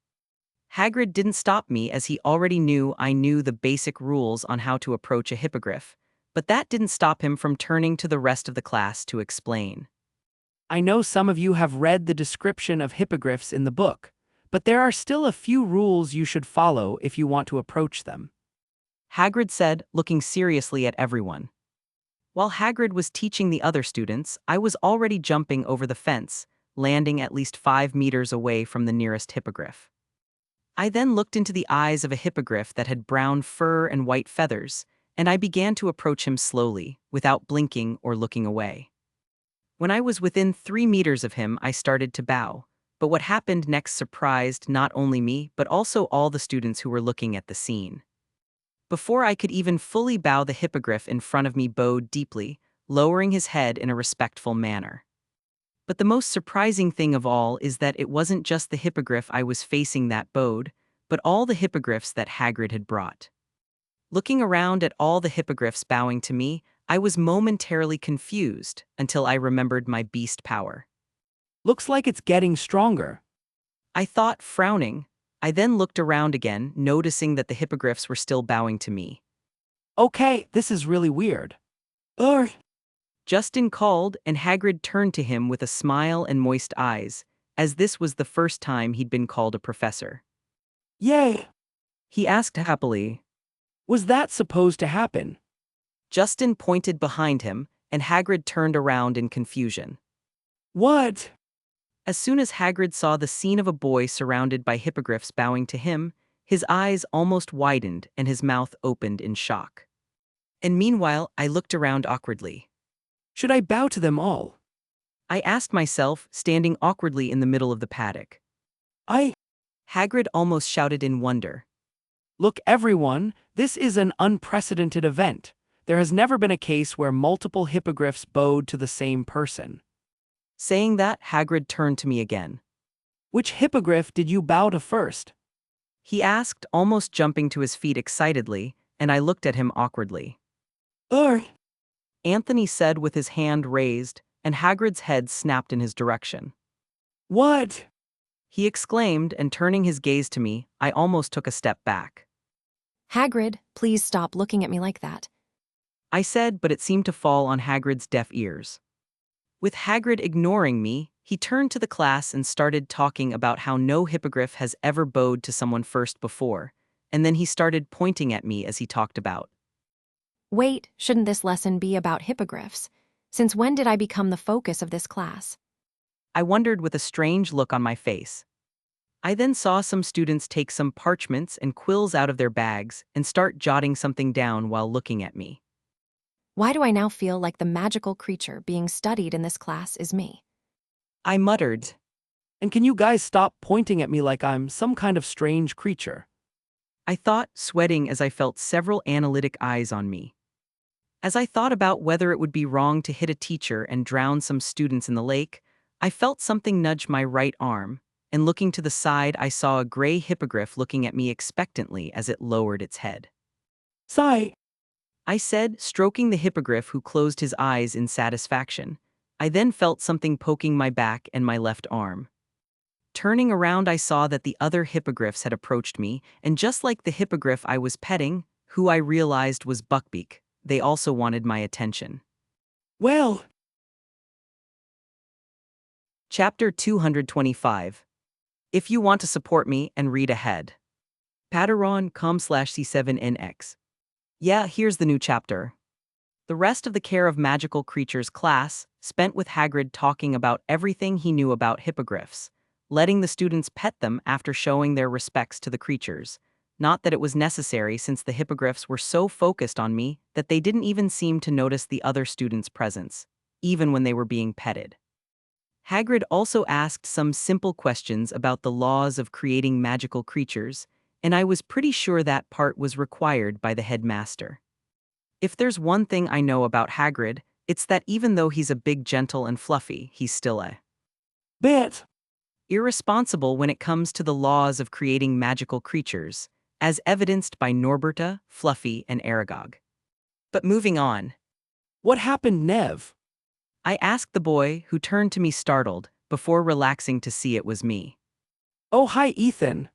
Hagrid didn't stop me as he already knew I knew the basic rules on how to approach a hippogriff, but that didn't stop him from turning to the rest of the class to explain. I know some of you have read the description of hippogriffs in the book, but there are still a few rules you should follow if you want to approach them. Hagrid said, looking seriously at everyone. While Hagrid was teaching the other students, I was already jumping over the fence, landing at least 5 meters away from the nearest hippogriff. I then looked into the eyes of a hippogriff that had brown fur and white feathers, and I began to approach him slowly, without blinking or looking away. When I was within 3 meters of him, I started to bow, but what happened next surprised not only me but also all the students who were looking at the scene. Before I could even fully bow, the hippogriff in front of me bowed deeply, lowering his head in a respectful manner. But the most surprising thing of all is that it wasn't just the hippogriff I was facing that bowed, but all the hippogriffs that Hagrid had brought. Looking around at all the hippogriffs bowing to me, I was momentarily confused until I remembered my beast power. Looks like it's getting stronger. I thought, frowning. I then looked around again, noticing that the hippogriffs were still bowing to me. Okay, this is really weird. Justin called, and Hagrid turned to him with a smile and moist eyes, as this was the first time he'd been called a professor. Yay! He asked happily. Was that supposed to happen? Justin pointed behind him, and Hagrid turned around in confusion. What? As soon as Hagrid saw the scene of a boy surrounded by hippogriffs bowing to him, his eyes almost widened and his mouth opened in shock. And meanwhile, I looked around awkwardly. Should I bow to them all? I asked myself, standing awkwardly in the middle of the paddock. Hagrid almost shouted in wonder. Look, everyone, this is an unprecedented event. There has never been a case where multiple hippogriffs bowed to the same person. Saying that, Hagrid turned to me again. Which hippogriff did you bow to first? He asked, almost jumping to his feet excitedly, and I looked at him awkwardly. Anthony said with his hand raised, and Hagrid's head snapped in his direction. What? He exclaimed, and turning his gaze to me, I almost took a step back. Hagrid, please stop looking at me like that. I said, but it seemed to fall on Hagrid's deaf ears. With Hagrid ignoring me, he turned to the class and started talking about how no hippogriff has ever bowed to someone first before, and then he started pointing at me as he talked about. Wait, shouldn't this lesson be about hippogriffs? Since when did I become the focus of this class? I wondered with a strange look on my face. I then saw some students take some parchments and quills out of their bags and start jotting something down while looking at me. Why do I now feel like the magical creature being studied in this class is me? I muttered. And can you guys stop pointing at me like I'm some kind of strange creature? I thought, sweating as I felt several analytic eyes on me. As I thought about whether it would be wrong to hit a teacher and drown some students in the lake, I felt something nudge my right arm, and looking to the side I saw a gray hippogriff looking at me expectantly as it lowered its head. Sigh. I said, stroking the hippogriff who closed his eyes in satisfaction. I then felt something poking my back and my left arm. Turning around, I saw that the other hippogriffs had approached me, and just like the hippogriff I was petting, who I realized was Buckbeak, they also wanted my attention. Well. Chapter 225. If you want to support me and read ahead. Patreon.com/C7NX. Yeah, here's the new chapter. The rest of the Care of Magical Creatures class spent with Hagrid talking about everything he knew about hippogriffs, letting the students pet them after showing their respects to the creatures. Not that it was necessary, since the hippogriffs were so focused on me that they didn't even seem to notice the other students' presence, even when they were being petted. Hagrid also asked some simple questions about the laws of creating magical creatures, and I was pretty sure that part was required by the headmaster. If there's one thing I know about Hagrid, it's that even though he's a big, gentle, and fluffy, he's still a bit irresponsible when it comes to the laws of creating magical creatures, as evidenced by Norberta, Fluffy, and Aragog. But moving on. What happened, Nev? I asked the boy, who turned to me startled, before relaxing to see it was me. Oh, hi, Ethan.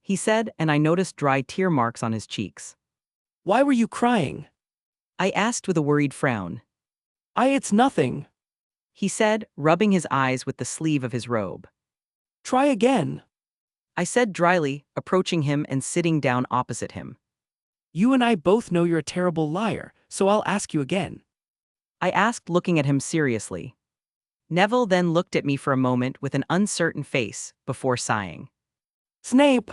He said, and I noticed dry tear marks on his cheeks. Why were you crying? I asked with a worried frown. It's nothing. He said, rubbing his eyes with the sleeve of his robe. Try again. I said dryly, approaching him and sitting down opposite him. You and I both know you're a terrible liar, so I'll ask you again. I asked, looking at him seriously. Neville then looked at me for a moment with an uncertain face, before sighing. Snape!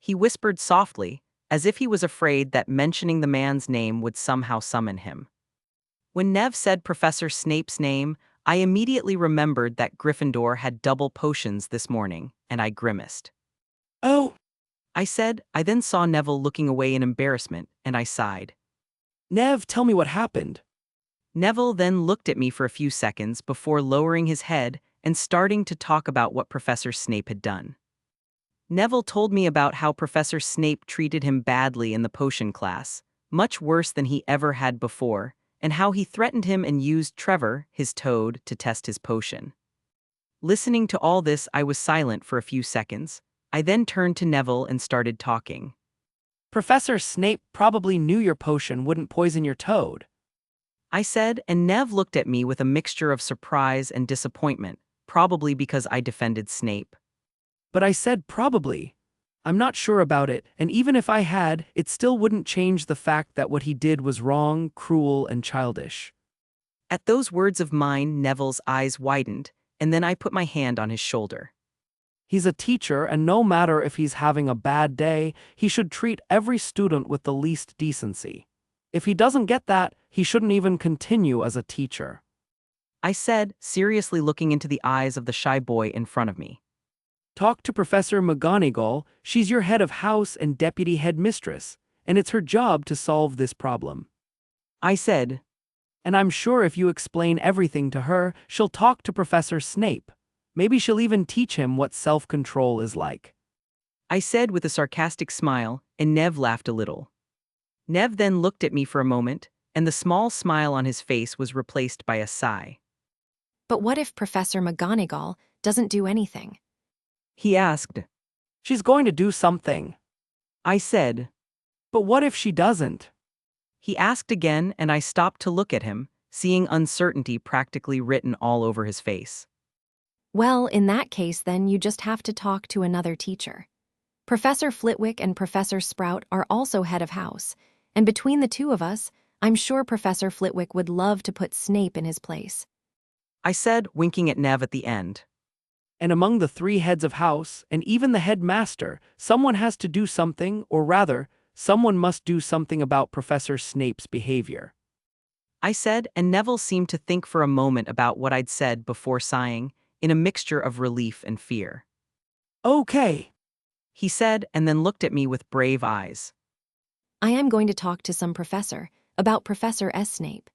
He whispered softly, as if he was afraid that mentioning the man's name would somehow summon him. When Nev said Professor Snape's name, I immediately remembered that Gryffindor had double potions this morning, and I grimaced. Oh, I said. I then saw Neville looking away in embarrassment, and I sighed. Nev, tell me what happened. Neville then looked at me for a few seconds before lowering his head and starting to talk about what Professor Snape had done. Neville told me about how Professor Snape treated him badly in the potion class, much worse than he ever had before, and how he threatened him and used Trevor, his toad, to test his potion. Listening to all this, I was silent for a few seconds. I then turned to Neville and started talking. Professor Snape probably knew your potion wouldn't poison your toad. I said, and Nev looked at me with a mixture of surprise and disappointment, probably because I defended Snape. But I said probably. I'm not sure about it, and even if I had, it still wouldn't change the fact that what he did was wrong, cruel, and childish. At those words of mine, Neville's eyes widened, and then I put my hand on his shoulder. He's a teacher, and no matter if he's having a bad day, he should treat every student with the least decency. If he doesn't get that, he shouldn't even continue as a teacher. I said, seriously looking into the eyes of the shy boy in front of me. Talk to Professor McGonagall. She's your head of house and deputy headmistress, and it's her job to solve this problem. I said, And I'm sure if you explain everything to her, she'll talk to Professor Snape. Maybe she'll even teach him what self-control is like. I said with a sarcastic smile, and Nev laughed a little. Nev then looked at me for a moment, and the small smile on his face was replaced by a sigh. But what if Professor McGonagall doesn't do anything? He asked. She's going to do something. I said. But what if she doesn't? He asked again, and I stopped to look at him, seeing uncertainty practically written all over his face. Well, in that case, then you just have to talk to another teacher. Professor Flitwick and Professor Sprout are also head of house, and between the two of us, I'm sure Professor Flitwick would love to put Snape in his place. I said, winking at Nev at the end. And among the three heads of house, and even the headmaster, someone has to do something, or rather, someone must do something about Professor Snape's behavior. I said, and Neville seemed to think for a moment about what I'd said before sighing, in a mixture of relief and fear. Okay, He said, and then looked at me with brave eyes. I am going to talk to some professor about Professor S. Snape.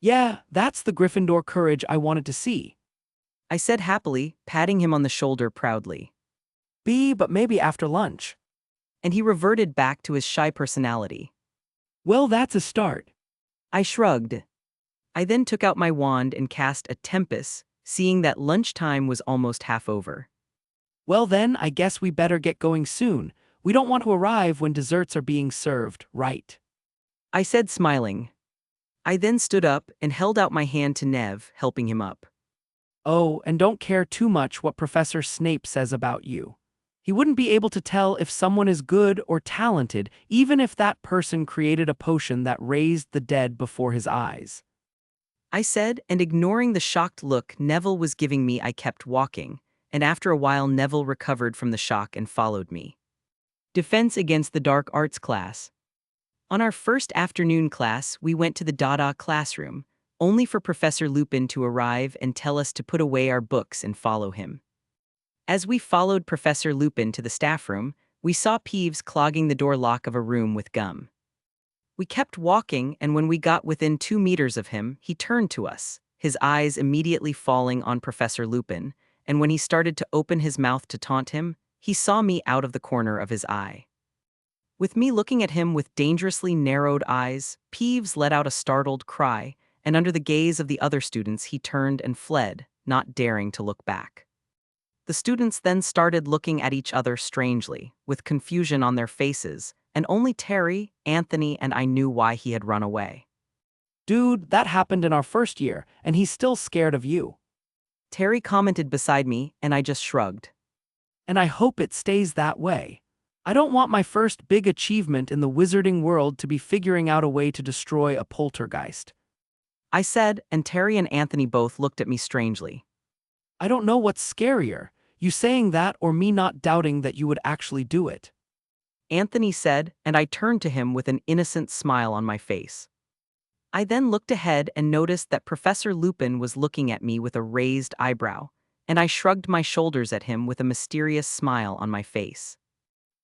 yeah, that's the Gryffindor courage I wanted to see. I said happily, patting him on the shoulder proudly. But maybe after lunch. And he reverted back to his shy personality. Well, that's a start. I shrugged. I then took out my wand and cast a tempest, seeing that lunchtime was almost half over. Well then, I guess we better get going soon. We don't want to arrive when desserts are being served, right? I said, smiling. I then stood up and held out my hand to Nev, helping him up. Oh, and don't care too much what Professor Snape says about you. He wouldn't be able to tell if someone is good or talented, even if that person created a potion that raised the dead before his eyes. I said, and ignoring the shocked look Neville was giving me, I kept walking, and after a while Neville recovered from the shock and followed me. Defense against the dark arts class. On our first afternoon class, we went to the Dada classroom, only for Professor Lupin to arrive and tell us to put away our books and follow him. As we followed Professor Lupin to the staff room, we saw Peeves clogging the door lock of a room with gum. We kept walking, and when we got within 2 meters of him, he turned to us, his eyes immediately falling on Professor Lupin, and when he started to open his mouth to taunt him, he saw me out of the corner of his eye. With me looking at him with dangerously narrowed eyes, Peeves let out a startled cry, and under the gaze of the other students he turned and fled, not daring to look back. The students then started looking at each other strangely, with confusion on their faces, and only Terry, Anthony, and I knew why he had run away. Dude, that happened in our first year, and he's still scared of you. Terry commented beside me, and I just shrugged. And I hope it stays that way. I don't want my first big achievement in the wizarding world to be figuring out a way to destroy a poltergeist. I said, and Terry and Anthony both looked at me strangely. I don't know what's scarier, you saying that or me not doubting that you would actually do it. Anthony said, and I turned to him with an innocent smile on my face. I then looked ahead and noticed that Professor Lupin was looking at me with a raised eyebrow, and I shrugged my shoulders at him with a mysterious smile on my face.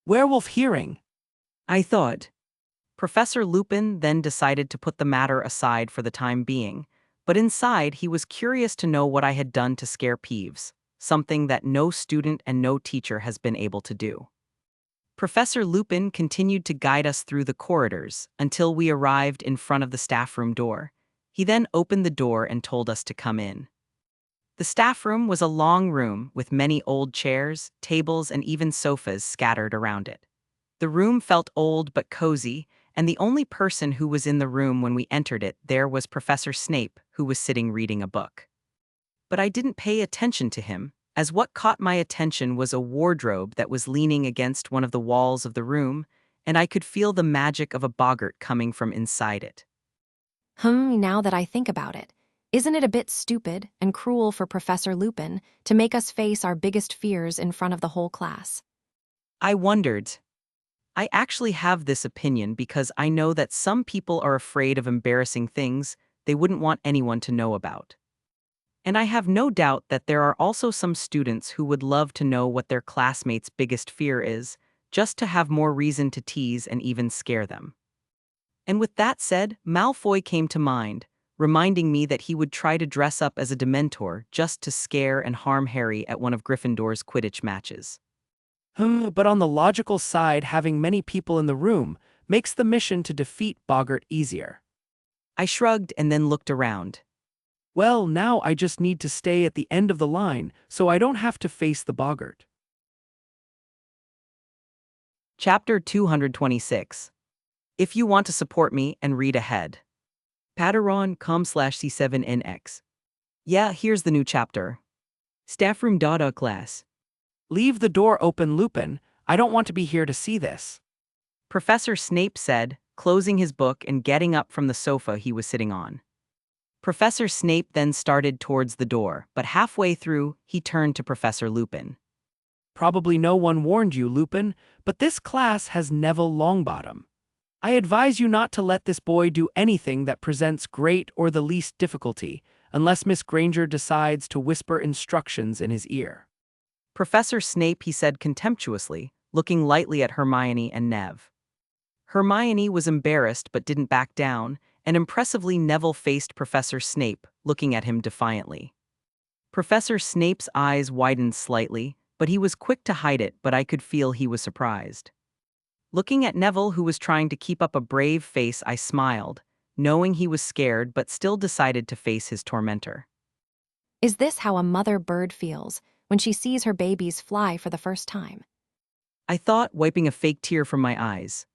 Werewolf hearing, I thought. Professor Lupin then decided to put the matter aside for the time being, but inside he was curious to know what I had done to scare Peeves, something that no student and no teacher has been able to do. Professor Lupin continued to guide us through the corridors until we arrived in front of the staff room door. He then opened the door and told us to come in. The staff room was a long room with many old chairs, tables, and even sofas scattered around it. The room felt old but cozy, and the only person who was in the room when we entered it there was Professor Snape, who was sitting reading a book. But I didn't pay attention to him, as what caught my attention was a wardrobe that was leaning against one of the walls of the room, and I could feel the magic of a boggart coming from inside it. Now that I think about it, isn't it a bit stupid and cruel for Professor Lupin to make us face our biggest fears in front of the whole class? I wondered. I actually have this opinion because I know that some people are afraid of embarrassing things they wouldn't want anyone to know about. And I have no doubt that there are also some students who would love to know what their classmates' biggest fear is, just to have more reason to tease and even scare them. And with that said, Malfoy came to mind, reminding me that he would try to dress up as a Dementor just to scare and harm Harry at one of Gryffindor's Quidditch matches. But on the logical side, having many people in the room makes the mission to defeat Boggart easier. I shrugged and then looked around. Well, now I just need to stay at the end of the line so I don't have to face the Boggart. Chapter 226. If you want to support me and read ahead. Patreon.com/C7NX. Yeah, here's the new chapter. Staffroom Dada class. Leave the door open, Lupin. I don't want to be here to see this. Professor Snape said, closing his book and getting up from the sofa he was sitting on. Professor Snape then started towards the door, but halfway through, he turned to Professor Lupin. Probably no one warned you, Lupin, but this class has Neville Longbottom. I advise you not to let this boy do anything that presents great or the least difficulty, unless Miss Granger decides to whisper instructions in his ear. Professor Snape, he said contemptuously, looking lightly at Hermione and Nev. Hermione was embarrassed but didn't back down, and impressively Neville faced Professor Snape, looking at him defiantly. Professor Snape's eyes widened slightly, but he was quick to hide it, but I could feel he was surprised. Looking at Neville, who was trying to keep up a brave face, I smiled, knowing he was scared but still decided to face his tormentor. Is this how a mother bird feels when she sees her babies fly for the first time? I thought, wiping a fake tear from my eyes.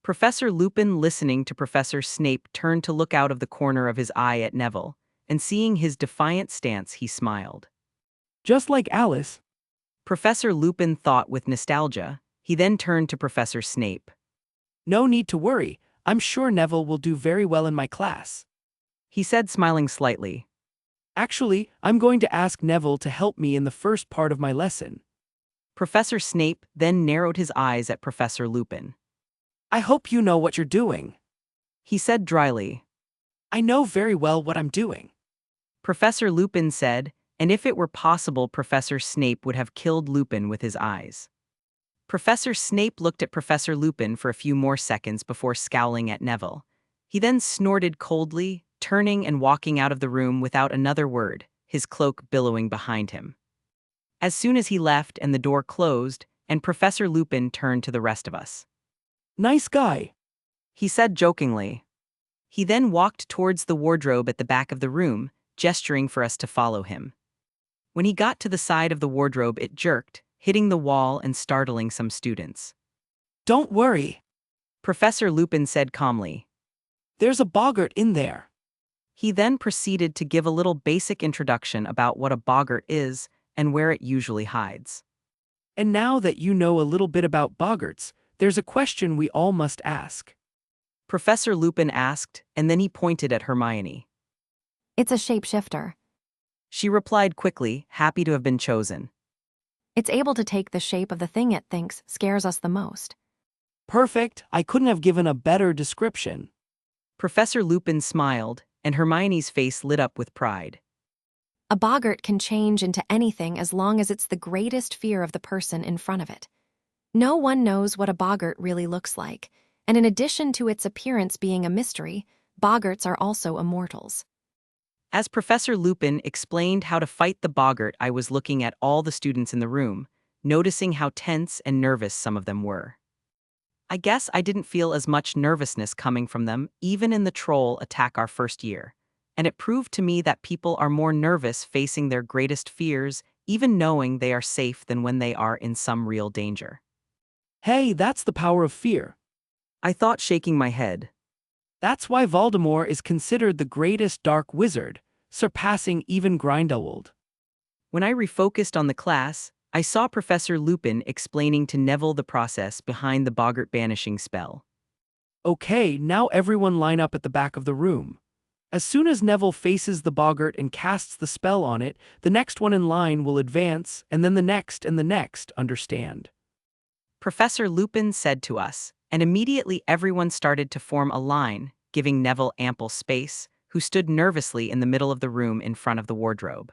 Professor Lupin, listening to Professor Snape, turned to look out of the corner of his eye at Neville, and seeing his defiant stance, he smiled. Just like Alice. Professor Lupin thought with nostalgia. He then turned to Professor Snape. No need to worry. I'm sure Neville will do very well in my class. He said, smiling slightly. Actually, I'm going to ask Neville to help me in the first part of my lesson. Professor Snape then narrowed his eyes at Professor Lupin. I hope you know what you're doing. He said dryly. I know very well what I'm doing. Professor Lupin said, and if it were possible, Professor Snape would have killed Lupin with his eyes. Professor Snape looked at Professor Lupin for a few more seconds before scowling at Neville. He then snorted coldly, turning and walking out of the room without another word, his cloak billowing behind him. As soon as he left and the door closed, and Professor Lupin turned to the rest of us. Nice guy, he said jokingly. He then walked towards the wardrobe at the back of the room, gesturing for us to follow him. When he got to the side of the wardrobe, it jerked, hitting the wall and startling some students. Don't worry. Professor Lupin said calmly. There's a boggart in there. He then proceeded to give a little basic introduction about what a boggart is and where it usually hides. And now that you know a little bit about boggarts, there's a question we all must ask. Professor Lupin asked, and then he pointed at Hermione. It's a shapeshifter. She replied quickly, happy to have been chosen. It's able to take the shape of the thing it thinks scares us the most. Perfect. I couldn't have given a better description. Professor Lupin smiled, and Hermione's face lit up with pride. A boggart can change into anything as long as it's the greatest fear of the person in front of it. No one knows what a boggart really looks like, and in addition to its appearance being a mystery, boggarts are also immortals. As Professor Lupin explained how to fight the boggart, I was looking at all the students in the room, noticing how tense and nervous some of them were. I guess I didn't feel as much nervousness coming from them, even in the troll attack our first year. And it proved to me that people are more nervous facing their greatest fears, even knowing they are safe, than when they are in some real danger. Hey, that's the power of fear. I thought, shaking my head. That's why Voldemort is considered the greatest dark wizard, surpassing even Grindelwald. When I refocused on the class, I saw Professor Lupin explaining to Neville the process behind the boggart banishing spell. Okay, now everyone line up at the back of the room. As soon as Neville faces the boggart and casts the spell on it, the next one in line will advance, and then the next and the next, understand? Professor Lupin said to us, and immediately everyone started to form a line, giving Neville ample space, who stood nervously in the middle of the room in front of the wardrobe.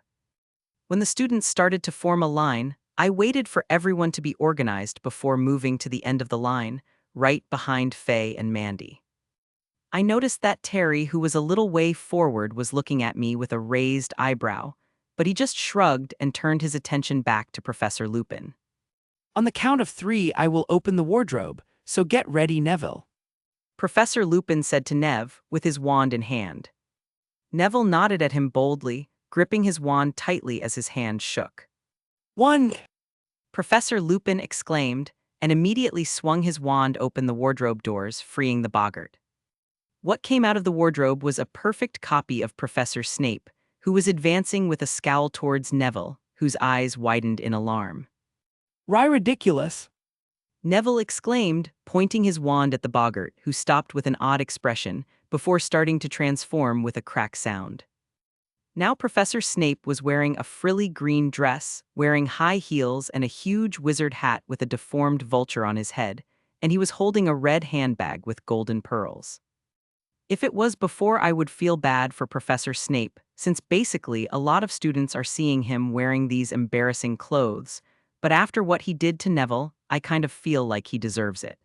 When the students started to form a line, I waited for everyone to be organized before moving to the end of the line, right behind Faye and Mandy. I noticed that Terry, who was a little way forward, was looking at me with a raised eyebrow, but he just shrugged and turned his attention back to Professor Lupin. On the count of 3, I will open the wardrobe, so get ready, Neville. Professor Lupin said to Nev, with his wand in hand. Neville nodded at him boldly, gripping his wand tightly as his hand shook. 1. Professor Lupin exclaimed, and immediately swung his wand open the wardrobe doors, freeing the boggart. What came out of the wardrobe was a perfect copy of Professor Snape, who was advancing with a scowl towards Neville, whose eyes widened in alarm. Ridiculous. Neville exclaimed, pointing his wand at the boggart, who stopped with an odd expression before starting to transform with a crack sound. Now Professor Snape was wearing a frilly green dress, wearing high heels and a huge wizard hat with a deformed vulture on his head, and he was holding a red handbag with golden pearls. If it was before, I would feel bad for Professor Snape, since basically a lot of students are seeing him wearing these embarrassing clothes, but after what he did to Neville, I kind of feel like he deserves it.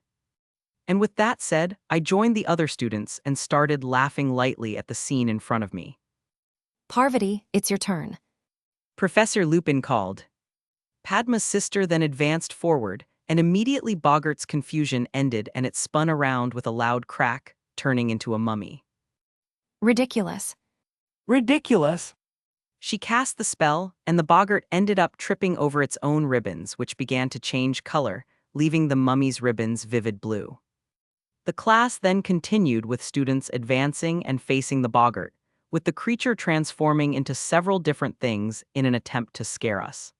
And with that said, I joined the other students and started laughing lightly at the scene in front of me. Parvati, it's your turn. Professor Lupin called. Padma's sister then advanced forward, and immediately Boggart's confusion ended and it spun around with a loud crack, turning into a mummy. Ridiculous. Ridiculous. She cast the spell, and the boggart ended up tripping over its own ribbons, which began to change color, leaving the mummy's ribbons vivid blue. The class then continued with students advancing and facing the boggart, with the creature transforming into several different things in an attempt to scare us.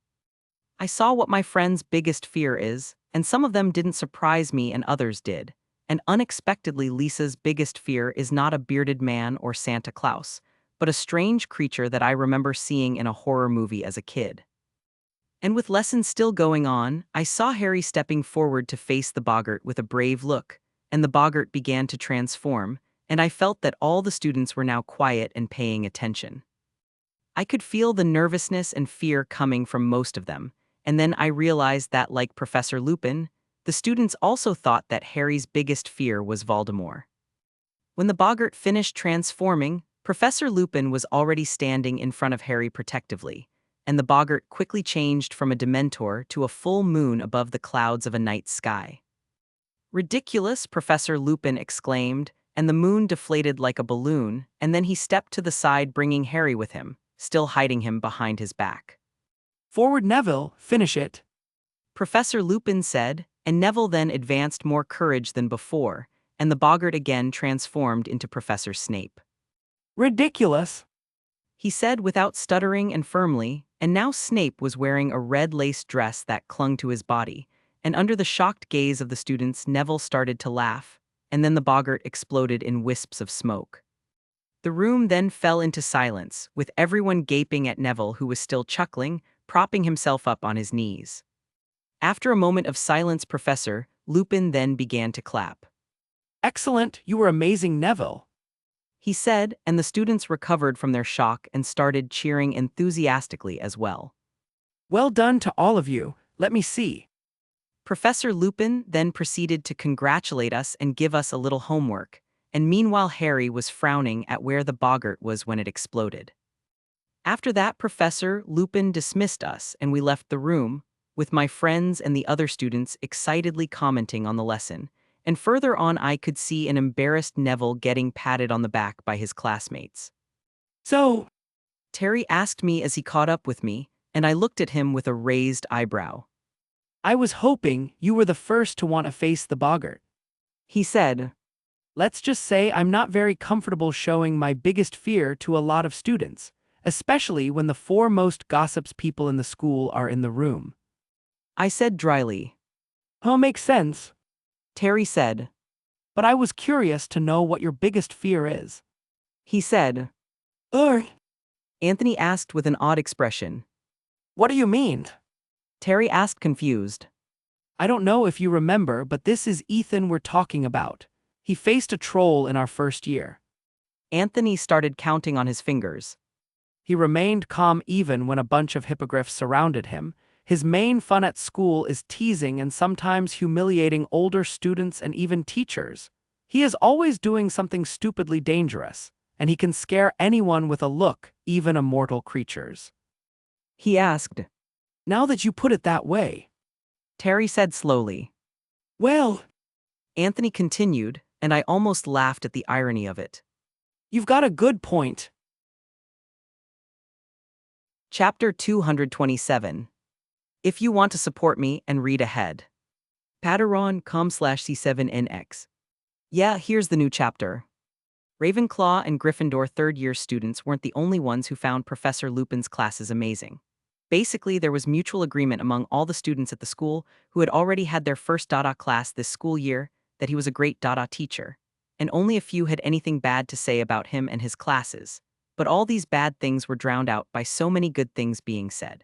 I saw what my friend's biggest fear is, and some of them didn't surprise me and others did. And unexpectedly, Lisa's biggest fear is not a bearded man or Santa Claus, but a strange creature that I remember seeing in a horror movie as a kid. And with lessons still going on, I saw Harry stepping forward to face the boggart with a brave look, and the boggart began to transform, and I felt that all the students were now quiet and paying attention. I could feel the nervousness and fear coming from most of them, and then I realized that, like Professor Lupin, the students also thought that Harry's biggest fear was Voldemort. When the boggart finished transforming, Professor Lupin was already standing in front of Harry protectively, and the boggart quickly changed from a Dementor to a full moon above the clouds of a night sky. Ridiculous, Professor Lupin exclaimed, and the moon deflated like a balloon, and then he stepped to the side bringing Harry with him, still hiding him behind his back. Forward, Neville, finish it. Professor Lupin said, and Neville then advanced more courage than before, and the boggart again transformed into Professor Snape. Ridiculous. He said without stuttering and firmly, and now Snape was wearing a red lace dress that clung to his body, and under the shocked gaze of the students Neville started to laugh, and then the boggart exploded in wisps of smoke. The room then fell into silence, with everyone gaping at Neville who was still chuckling, propping himself up on his knees. After a moment of silence, Professor Lupin then began to clap. Excellent, you were amazing, Neville. He said, and the students recovered from their shock and started cheering enthusiastically as well. Well done to all of you, let me see. Professor Lupin then proceeded to congratulate us and give us a little homework, and meanwhile Harry was frowning at where the boggart was when it exploded. After that, Professor Lupin dismissed us and we left the room, with my friends and the other students excitedly commenting on the lesson, and further on I could see an embarrassed Neville getting patted on the back by his classmates. So, Terry asked me as he caught up with me, and I looked at him with a raised eyebrow. I was hoping you were the first to want to face the boggart. He said, Let's just say I'm not very comfortable showing my biggest fear to a lot of students, especially when the foremost gossips people in the school are in the room. I said dryly. Oh, makes sense. Terry said. But I was curious to know what your biggest fear is. He said. Anthony asked with an odd expression. What do you mean? Terry asked confused. I don't know if you remember, but this is Ethan we're talking about. He faced a troll in our first year. Anthony started counting on his fingers. He remained calm even when a bunch of hippogriffs surrounded him. His main fun at school is teasing and sometimes humiliating older students and even teachers. He is always doing something stupidly dangerous, and he can scare anyone with a look, even immortal creatures. He asked. Now that you put it that way. Terry said slowly. Well, Anthony continued, and I almost laughed at the irony of it. You've got a good point. Chapter 227. If you want to support me and read ahead. Patreon.com/C7NX. Yeah, here's the new chapter. Ravenclaw and Gryffindor third-year students weren't the only ones who found Professor Lupin's classes amazing. Basically, there was mutual agreement among all the students at the school who had already had their first Dada class this school year that he was a great Dada teacher, and only a few had anything bad to say about him and his classes. But all these bad things were drowned out by so many good things being said.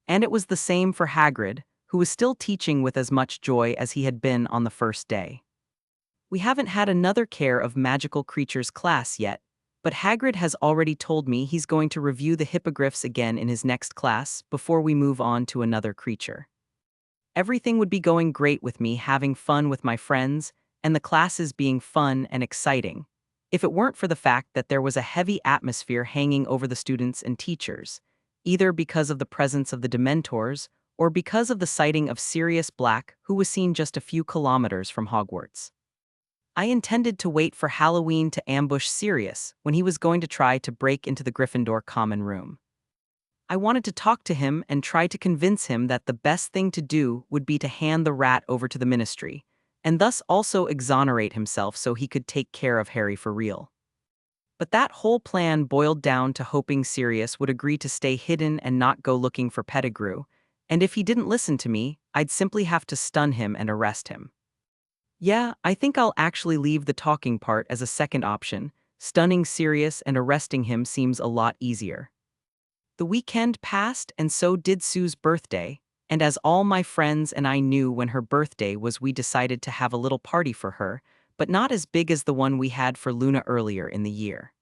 And it was the same for Hagrid, who was still teaching with as much joy as he had been on the first day. We haven't had another Care of Magical Creatures class yet, but Hagrid has already told me he's going to review the hippogriffs again in his next class before we move on to another creature. Everything would be going great with me having fun with my friends and the classes being fun and exciting, if it weren't for the fact that there was a heavy atmosphere hanging over the students and teachers, either because of the presence of the Dementors or because of the sighting of Sirius Black, who was seen just a few kilometers from Hogwarts. I intended to wait for Halloween to ambush Sirius when he was going to try to break into the Gryffindor common room. I wanted to talk to him and try to convince him that the best thing to do would be to hand the rat over to the Ministry, and thus also exonerate himself so he could take care of Harry for real. But that whole plan boiled down to hoping Sirius would agree to stay hidden and not go looking for Pettigrew, and if he didn't listen to me, I'd simply have to stun him and arrest him. Yeah, I think I'll actually leave the talking part as a second option. Stunning Sirius and arresting him seems a lot easier. The weekend passed and so did Sue's birthday, and as all my friends and I knew when her birthday was, we decided to have a little party for her, but not as big as the one we had for Luna earlier in the year.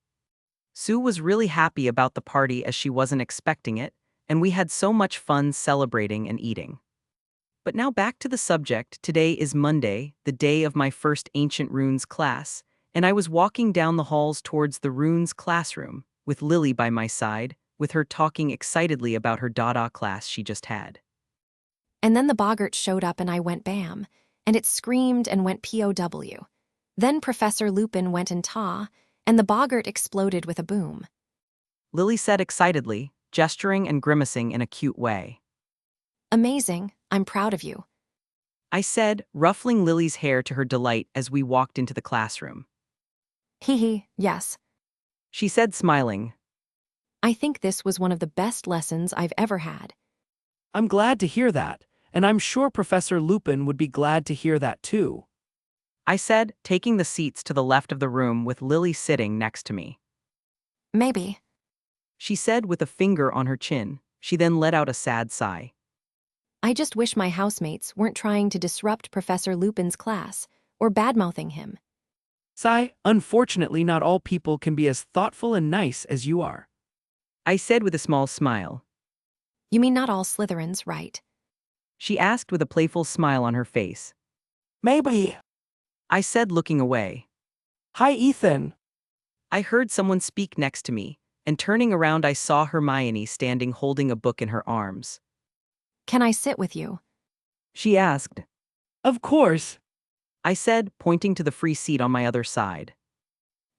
Sue was really happy about the party as she wasn't expecting it, and we had so much fun celebrating and eating. But now back to the subject. Today is Monday, the day of my first Ancient Runes class, and I was walking down the halls towards the Runes classroom, with Lily by my side, with her talking excitedly about her Dada class she just had. And then the boggart showed up and I went bam, and it screamed and went POW. Then Professor Lupin went in ta, and the boggart exploded with a boom. Lily said excitedly, gesturing and grimacing in a cute way. Amazing, I'm proud of you. I said, ruffling Lily's hair to her delight as we walked into the classroom. Hee hee, yes. She said, smiling. I think this was one of the best lessons I've ever had. I'm glad to hear that, and I'm sure Professor Lupin would be glad to hear that too. I said, taking the seats to the left of the room with Lily sitting next to me. Maybe. She said with a finger on her chin. She then let out a sad sigh. I just wish my housemates weren't trying to disrupt Professor Lupin's class, or badmouthing him. Sigh, unfortunately not all people can be as thoughtful and nice as you are. I said with a small smile. You mean not all Slytherins, right? She asked with a playful smile on her face. Maybe. I said, looking away. Hi, Ethan. I heard someone speak next to me, and turning around I saw Hermione standing holding a book in her arms. Can I sit with you? She asked. Of course. I said, pointing to the free seat on my other side.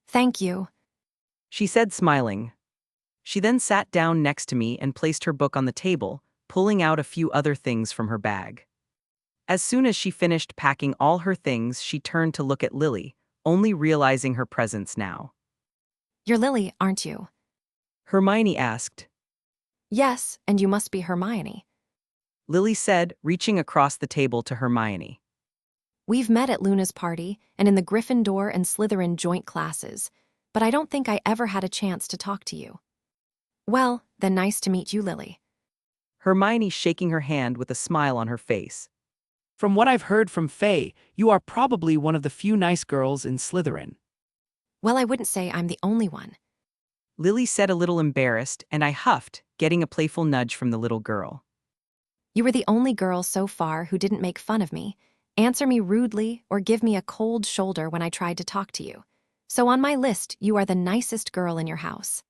Thank you. She said, smiling. She then sat down next to me and placed her book on the table, pulling out a few other things from her bag. As soon as she finished packing all her things, she turned to look at Lily, only realizing her presence now. You're Lily, aren't you? Hermione asked. Yes, and you must be Hermione. Lily said, reaching across the table to Hermione. We've met at Luna's party and in the Gryffindor and Slytherin joint classes, but I don't think I ever had a chance to talk to you. Well, then nice to meet you, Lily. Hermione shaking her hand with a smile on her face. From what I've heard from Faye, you are probably one of the few nice girls in Slytherin. Well, I wouldn't say I'm the only one. Lily said, a little embarrassed, and I huffed, getting a playful nudge from the little girl. You were the only girl so far who didn't make fun of me, answer me rudely, or give me a cold shoulder when I tried to talk to you. So on my list, you are the nicest girl in your house.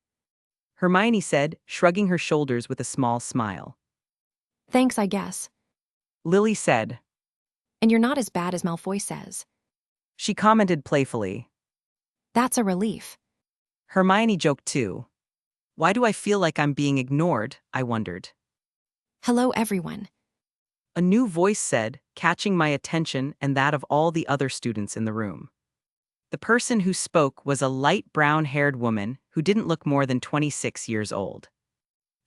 Hermione said, shrugging her shoulders with a small smile. Thanks, I guess. Lily said. And you're not as bad as Malfoy says. She commented playfully. That's a relief. Hermione joked too. Why do I feel like I'm being ignored? I wondered. Hello, everyone. A new voice said, catching my attention and that of all the other students in the room. The person who spoke was a light brown-haired woman who didn't look more than 26 years old.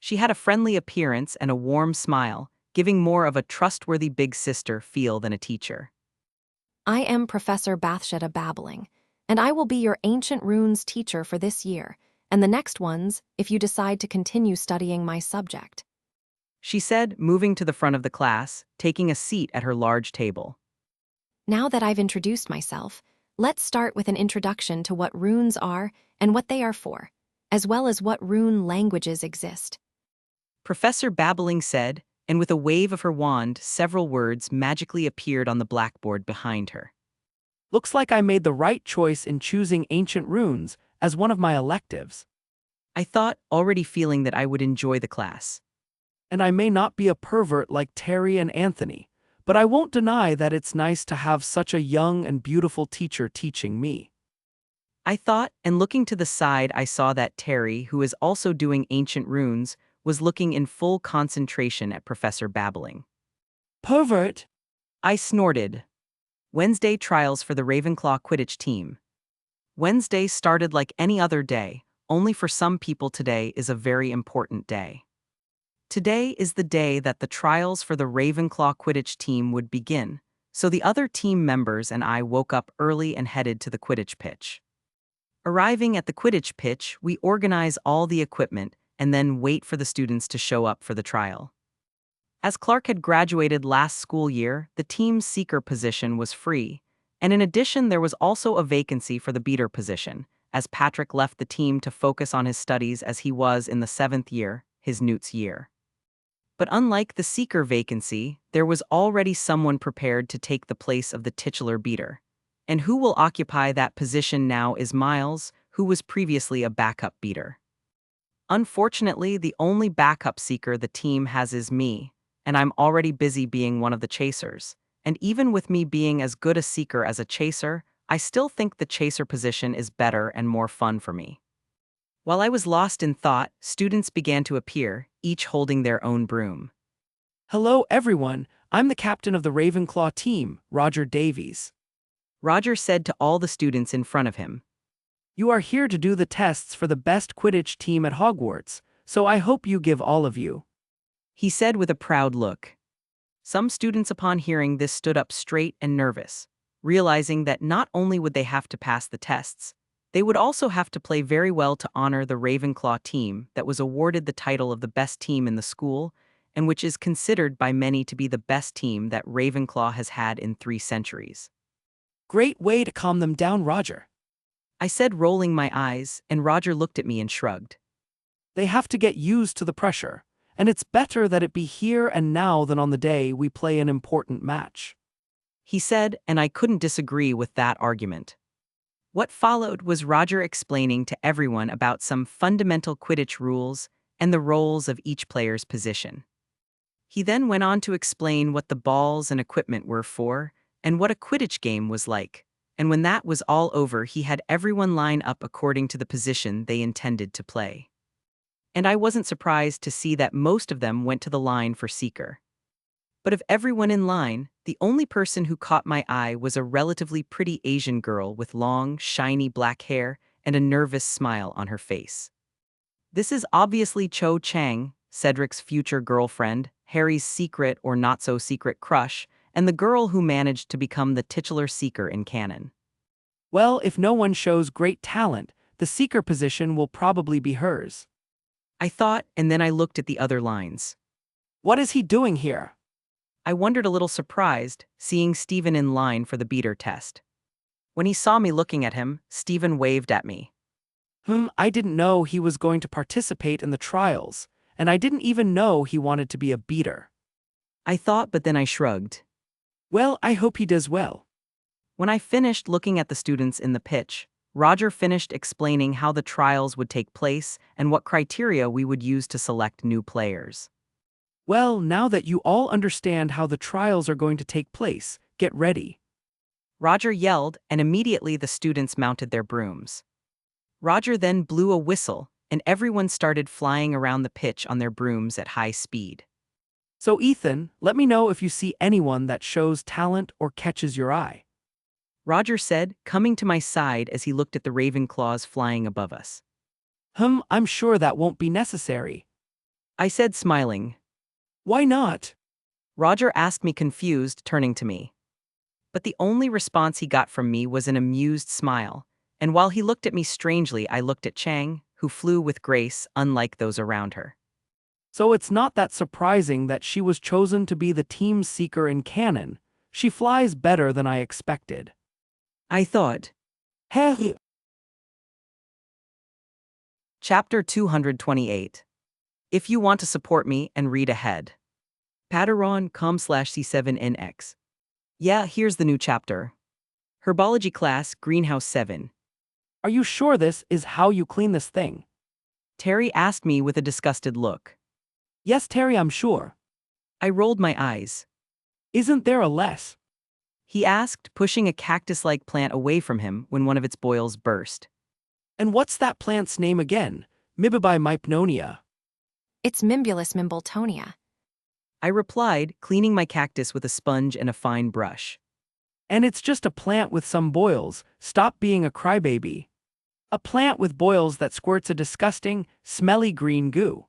She had a friendly appearance and a warm smile, giving more of a trustworthy big sister feel than a teacher. I am Professor Bathsheba Babbling, and I will be your ancient runes teacher for this year, and the next ones if you decide to continue studying my subject. She said, moving to the front of the class, taking a seat at her large table. Now that I've introduced myself, let's start with an introduction to what runes are and what they are for, as well as what rune languages exist. Professor Babbling said, and with a wave of her wand, several words magically appeared on the blackboard behind her. Looks like I made the right choice in choosing ancient runes as one of my electives. I thought, already feeling that I would enjoy the class. And I may not be a pervert like Terry and Anthony, but I won't deny that it's nice to have such a young and beautiful teacher teaching me. I thought, and looking to the side I saw that Terry, who is also doing ancient runes, was looking in full concentration at Professor Babbling. Pervert! I snorted. Wednesday trials for the Ravenclaw Quidditch team. Wednesday started like any other day, only for some people today is a very important day. Today is the day that the trials for the Ravenclaw Quidditch team would begin, so the other team members and I woke up early and headed to the Quidditch pitch. Arriving at the Quidditch pitch, we organize all the equipment and then wait for the students to show up for the trial. As Clark had graduated last school year, the team's seeker position was free, and in addition there was also a vacancy for the beater position, as Patrick left the team to focus on his studies as he was in the 7th year, his Newt's year. But unlike the seeker vacancy, there was already someone prepared to take the place of the titular beater. And who will occupy that position now is Miles, who was previously a backup beater. Unfortunately, the only backup seeker the team has is me, and I'm already busy being one of the chasers. And even with me being as good a seeker as a chaser, I still think the chaser position is better and more fun for me. While I was lost in thought, students began to appear, each holding their own broom. Hello, everyone. I'm the captain of the Ravenclaw team, Roger Davies. Roger said to all the students in front of him. You are here to do the tests for the best Quidditch team at Hogwarts, so I hope you give all of you. He said with a proud look. Some students upon hearing this stood up straight and nervous, realizing that not only would they have to pass the tests, they would also have to play very well to honor the Ravenclaw team that was awarded the title of the best team in the school and which is considered by many to be the best team that Ravenclaw has had in 3 centuries. Great way to calm them down, Roger. I said, rolling my eyes, and Roger looked at me and shrugged. They have to get used to the pressure, and it's better that it be here and now than on the day we play an important match. He said, and I couldn't disagree with that argument. What followed was Roger explaining to everyone about some fundamental Quidditch rules and the roles of each player's position. He then went on to explain what the balls and equipment were for and what a Quidditch game was like, and when that was all over he had everyone line up according to the position they intended to play. And I wasn't surprised to see that most of them went to the line for Seeker. But of everyone in line, the only person who caught my eye was a relatively pretty Asian girl with long, shiny black hair and a nervous smile on her face. This is obviously Cho Chang, Cedric's future girlfriend, Harry's secret or not-so-secret crush, and the girl who managed to become the titular Seeker in canon. Well, if no one shows great talent, the Seeker position will probably be hers. I thought, and then I looked at the other lines. What is he doing here? I wondered, a little surprised, seeing Stephen in line for the beater test. When he saw me looking at him, Stephen waved at me. I didn't know he was going to participate in the trials, and I didn't even know he wanted to be a beater. I thought, but then I shrugged. Well, I hope he does well. When I finished looking at the students in the pitch, Roger finished explaining how the trials would take place and what criteria we would use to select new players. Well, now that you all understand how the trials are going to take place, get ready. Roger yelled, and immediately the students mounted their brooms. Roger then blew a whistle, and everyone started flying around the pitch on their brooms at high speed. So Ethan, let me know if you see anyone that shows talent or catches your eye. Roger said, coming to my side as he looked at the Ravenclaws flying above us. I'm sure that won't be necessary. I said, smiling. Why not? Roger asked me, confused, turning to me. But the only response he got from me was an amused smile, and while he looked at me strangely, I looked at Chang, who flew with grace, unlike those around her. So it's not that surprising that she was chosen to be the team Seeker in canon. She flies better than I expected. I thought. Heh. Chapter 228. If you want to support me and read ahead. Patreon.com/C7NX. Yeah, here's the new chapter. Herbology class, Greenhouse 7. Are you sure this is how you clean this thing? Terry asked me with a disgusted look. Yes, Terry, I'm sure. I rolled my eyes. Isn't there a less? He asked, pushing a cactus-like plant away from him when one of its boils burst. And what's that plant's name again? Mypnonia. It's Mimbulus Mimbletonia. I replied, cleaning my cactus with a sponge and a fine brush. And it's just a plant with some boils. Stop being a crybaby. A plant with boils that squirts a disgusting, smelly green goo.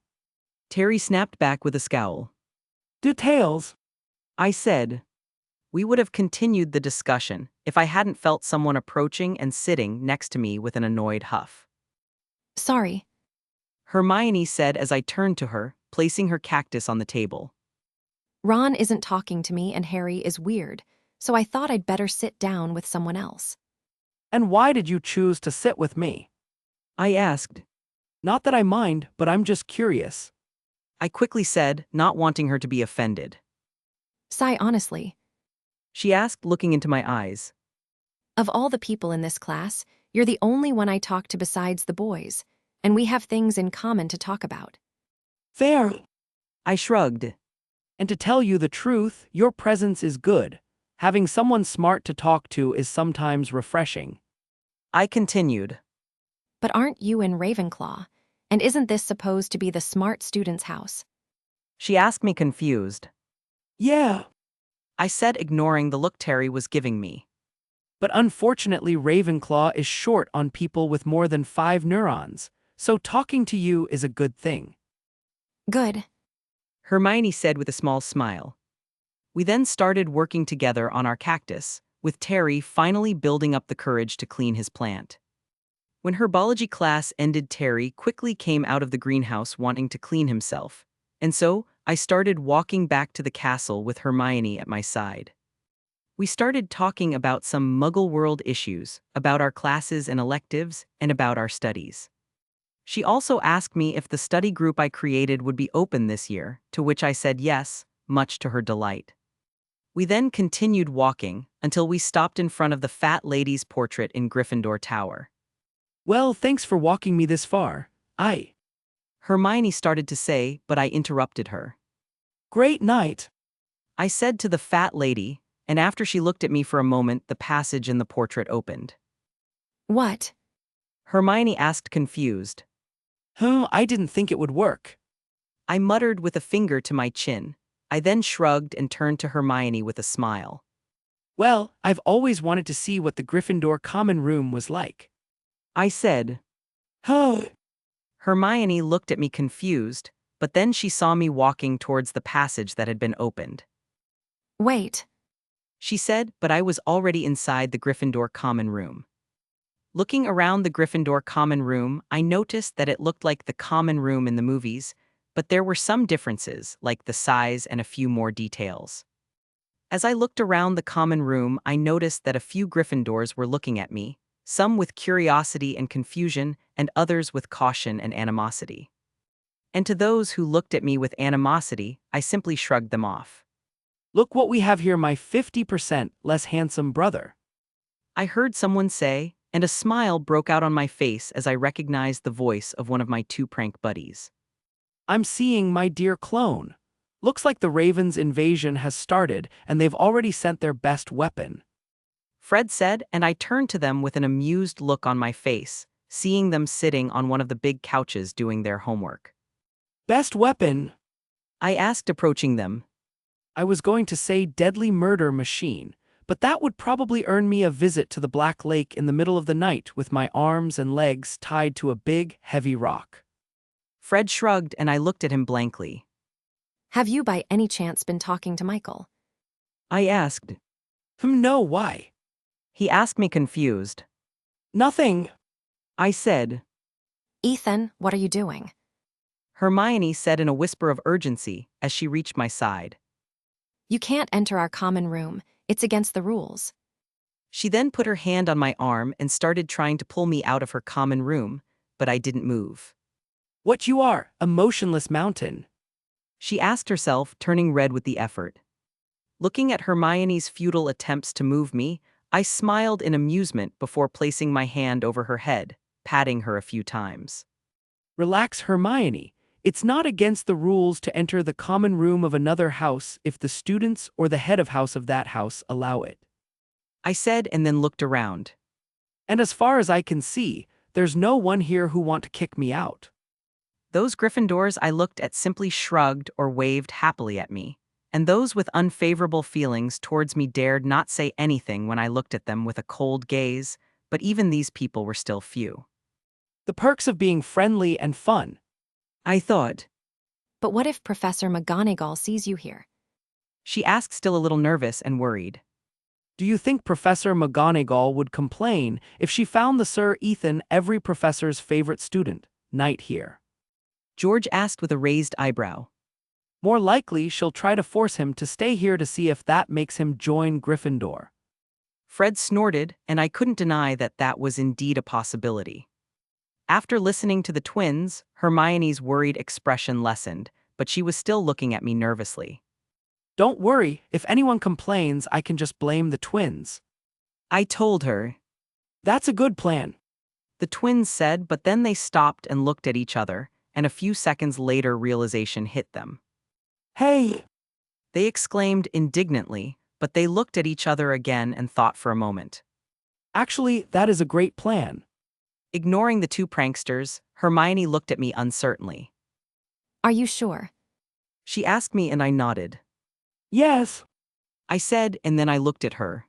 Terry snapped back with a scowl. Details. I said. We would have continued the discussion if I hadn't felt someone approaching and sitting next to me with an annoyed huff. Sorry. Hermione said as I turned to her, placing her cactus on the table. Ron isn't talking to me and Harry is weird, so I thought I'd better sit down with someone else. And why did you choose to sit with me? I asked. Not that I mind, but I'm just curious. I quickly said, not wanting her to be offended. Sai, honestly. She asked, looking into my eyes. Of all the people in this class, you're the only one I talk to besides the boys, and we have things in common to talk about. Fair. I shrugged. And to tell you the truth, your presence is good. Having someone smart to talk to is sometimes refreshing. I continued. But aren't you in Ravenclaw? And isn't this supposed to be the smart student's house? She asked me confused. Yeah, I said, ignoring the look Terry was giving me. but unfortunately Ravenclaw is short on people with more than 5 neurons, so talking to you is a good thing. Good. Hermione said with a small smile. We then started working together on our cactus, with Terry finally building up the courage to clean his plant. When herbology class ended, Terry quickly came out of the greenhouse wanting to clean himself, and so I started walking back to the castle with Hermione at my side. We started talking about some Muggle world issues, about our classes and electives, and about our studies. She also asked me if the study group I created would be open this year, to which I said yes, much to her delight. We then continued walking until we stopped in front of the fat lady's portrait in Gryffindor Tower. Well, thanks for walking me this far. Hermione started to say, but I interrupted her. Great night. I said to the fat lady, and after she looked at me for a moment, the passage in the portrait opened. What? Hermione asked, confused. I didn't think it would work. I muttered with a finger to my chin. I then shrugged and turned to Hermione with a smile. Well, I've always wanted to see what the Gryffindor common room was like. I said. Oh, Hermione looked at me confused, but then she saw me walking towards the passage that had been opened. Wait. She said, but I was already inside the Gryffindor common room. Looking around the Gryffindor common room, I noticed that it looked like the common room in the movies, but there were some differences, like the size and a few more details. As I looked around the common room, I noticed that a few Gryffindors were looking at me, some with curiosity and confusion, and others with caution and animosity. And to those who looked at me with animosity, I simply shrugged them off. look what we have here, my 50% less handsome brother. I heard someone say, and a smile broke out on my face as I recognized the voice of one of my 2 prank buddies. I'm seeing my dear clone. Looks like the Ravens' invasion has started, and they've already sent their best weapon. Fred said, and I turned to them with an amused look on my face, seeing them sitting on one of the big couches doing their homework. Best weapon? I asked, approaching them. I was going to say deadly murder machine, but that would probably earn me a visit to the Black Lake in the middle of the night with my arms and legs tied to a big, heavy rock. Fred shrugged, and I looked at him blankly. Have you by any chance been talking to Michael? I asked. No, why? He asked me, confused. Nothing. I said. Ethan, what are you doing? Hermione said in a whisper of urgency as she reached my side. You can't enter our common room. It's against the rules. She then put her hand on my arm and started trying to pull me out of her common room, but I didn't move. What you are, a motionless mountain. She asked herself, turning red with the effort. Looking at Hermione's futile attempts to move me, I smiled in amusement before placing my hand over her head, patting her a few times. Relax, Hermione. It's not against the rules to enter the common room of another house if the students or the head of house of that house allow it. I said, and then looked around. And as far as I can see, there's no one here who want to kick me out. Those Gryffindors I looked at simply shrugged or waved happily at me, and those with unfavorable feelings towards me dared not say anything when I looked at them with a cold gaze, but even these people were still few. The perks of being friendly and fun. I thought. But what if Professor McGonagall sees you here? She asked, still a little nervous and worried. Do you think Professor McGonagall would complain if she found the Sir Ethan, every professor's favorite student, knight here? George asked with a raised eyebrow. More likely, she'll try to force him to stay here to see if that makes him join Gryffindor. Fred snorted, and I couldn't deny that that was indeed a possibility. After listening to the twins, Hermione's worried expression lessened, but she was still looking at me nervously. Don't worry, if anyone complains, I can just blame the twins. I told her. That's a good plan. The twins said, but then they stopped and looked at each other, and a few seconds later realization hit them. Hey! They exclaimed indignantly, but they looked at each other again and thought for a moment. Actually, that is a great plan. Ignoring the two pranksters, Hermione looked at me uncertainly. Are you sure? She asked me and I nodded. Yes. I said, and then I looked at her.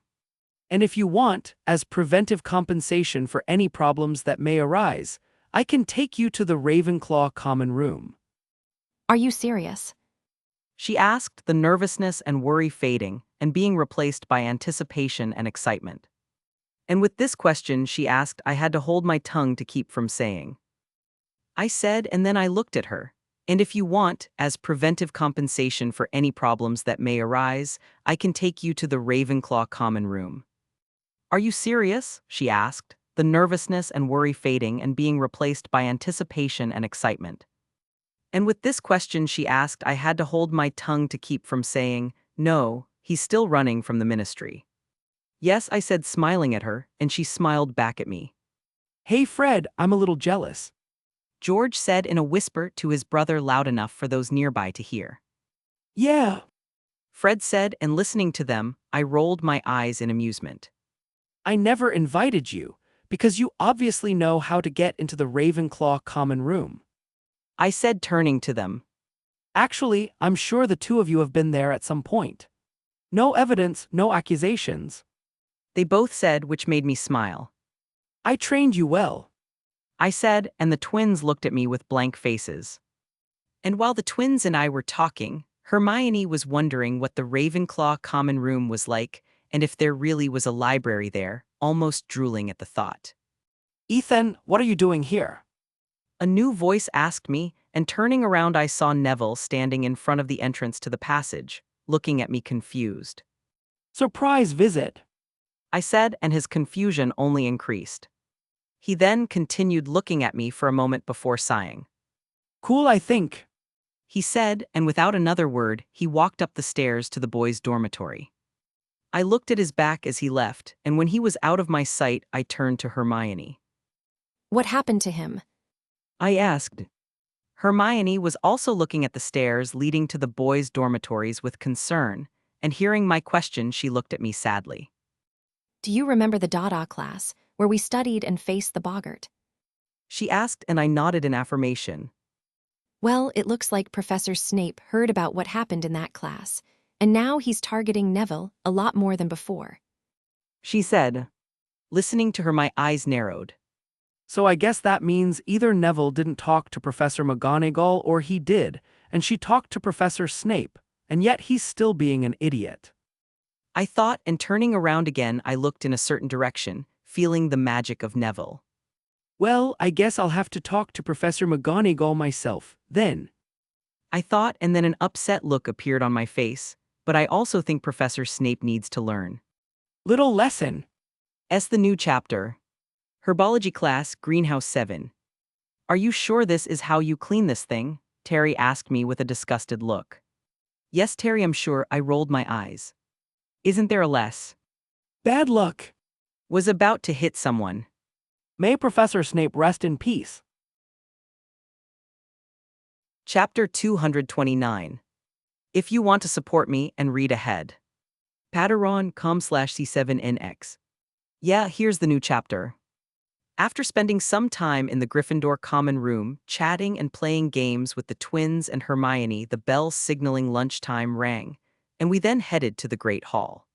And if you want, as preventive compensation for any problems that may arise, I can take you to the Ravenclaw common room. Are you serious? She asked, the nervousness and worry fading and being replaced by anticipation and excitement. And with this question she asked, I had to hold my tongue to keep from saying. I said, and then I looked at her. And if you want, as preventive compensation for any problems that may arise, I can take you to the Ravenclaw common room. Are you serious? She asked, the nervousness and worry fading and being replaced by anticipation and excitement. And with this question she asked, I had to hold my tongue to keep from saying, no, he's still running from the ministry. Yes, I said, smiling at her, and she smiled back at me. Hey Fred, I'm a little jealous. George said in a whisper to his brother, loud enough for those nearby to hear. Yeah. Fred said, and listening to them, I rolled my eyes in amusement. I never invited you, because you obviously know how to get into the Ravenclaw common room. I said, turning to them. Actually, I'm sure the two of you have been there at some point. No evidence, no accusations. They both said, which made me smile. I trained you well. I said, and the twins looked at me with blank faces. And while the twins and I were talking, Hermione was wondering what the Ravenclaw common room was like, and if there really was a library there, almost drooling at the thought. Ethan, what are you doing here? A new voice asked me, and turning around I saw Neville standing in front of the entrance to the passage, looking at me confused. Surprise visit. I said, and his confusion only increased. He then continued looking at me for a moment before sighing. Cool, I think. He said, and without another word, he walked up the stairs to the boys' dormitory. I looked at his back as he left, and when he was out of my sight, I turned to Hermione. What happened to him? I asked. Hermione was also looking at the stairs leading to the boys' dormitories with concern, and hearing my question, she looked at me sadly. Do you remember the Dada class, where we studied and faced the boggart? She asked, and I nodded in affirmation. Well, it looks like Professor Snape heard about what happened in that class, and now he's targeting Neville a lot more than before. She said. Listening to her, my eyes narrowed. So I guess that means either Neville didn't talk to Professor McGonagall or he did, and she talked to Professor Snape, and yet he's still being an idiot. I thought, and turning around again, I looked in a certain direction, feeling the magic of Neville. Well, I guess I'll have to talk to Professor McGonagall myself, then. I thought, and then an upset look appeared on my face, but I also think Professor Snape needs to learn. Little lesson. The new chapter. Herbology class, Greenhouse 7. Are you sure this is how you clean this thing? Terry asked me with a disgusted look. Yes, Terry, I'm sure. I rolled my eyes. Isn't there a less? Bad luck. Was about to hit someone. May Professor Snape rest in peace. Chapter 229. If you want to support me and read ahead. Patreon.com/C7NX. Yeah, here's the new chapter. After spending some time in the Gryffindor common room, chatting and playing games with the twins and Hermione, the bell signaling lunchtime rang, and we then headed to the Great Hall.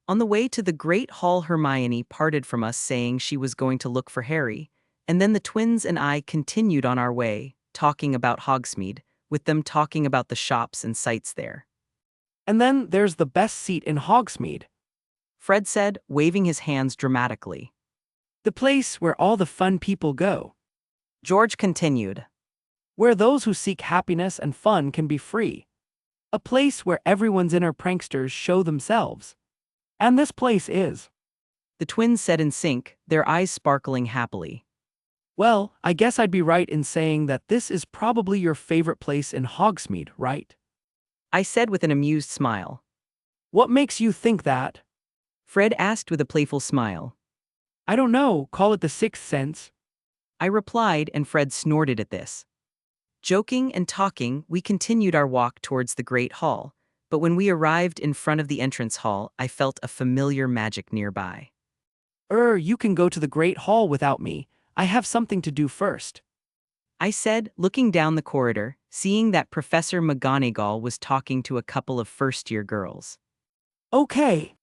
On the way to the Great Hall, Hermione parted from us saying she was going to look for Harry, and then the twins and I continued on our way, talking about Hogsmeade, with them talking about the shops and sights there. And then there's the best seat in Hogsmeade. Fred said, waving his hands dramatically. The place where all the fun people go. George continued. Where those who seek happiness and fun can be free. A place where everyone's inner pranksters show themselves. And this place is. The twins said in sync, their eyes sparkling happily. Well, I guess I'd be right in saying that this is probably your favorite place in Hogsmeade, right? I said with an amused smile. What makes you think that? Fred asked with a playful smile. I don't know, call it the sixth sense. I replied, and Fred snorted at this. Joking and talking, we continued our walk towards the Great Hall, but when we arrived in front of the entrance hall, I felt a familiar magic nearby. You can go to the Great Hall without me. I have something to do first. I said, looking down the corridor, seeing that Professor McGonagall was talking to a couple of first-year girls. Okay.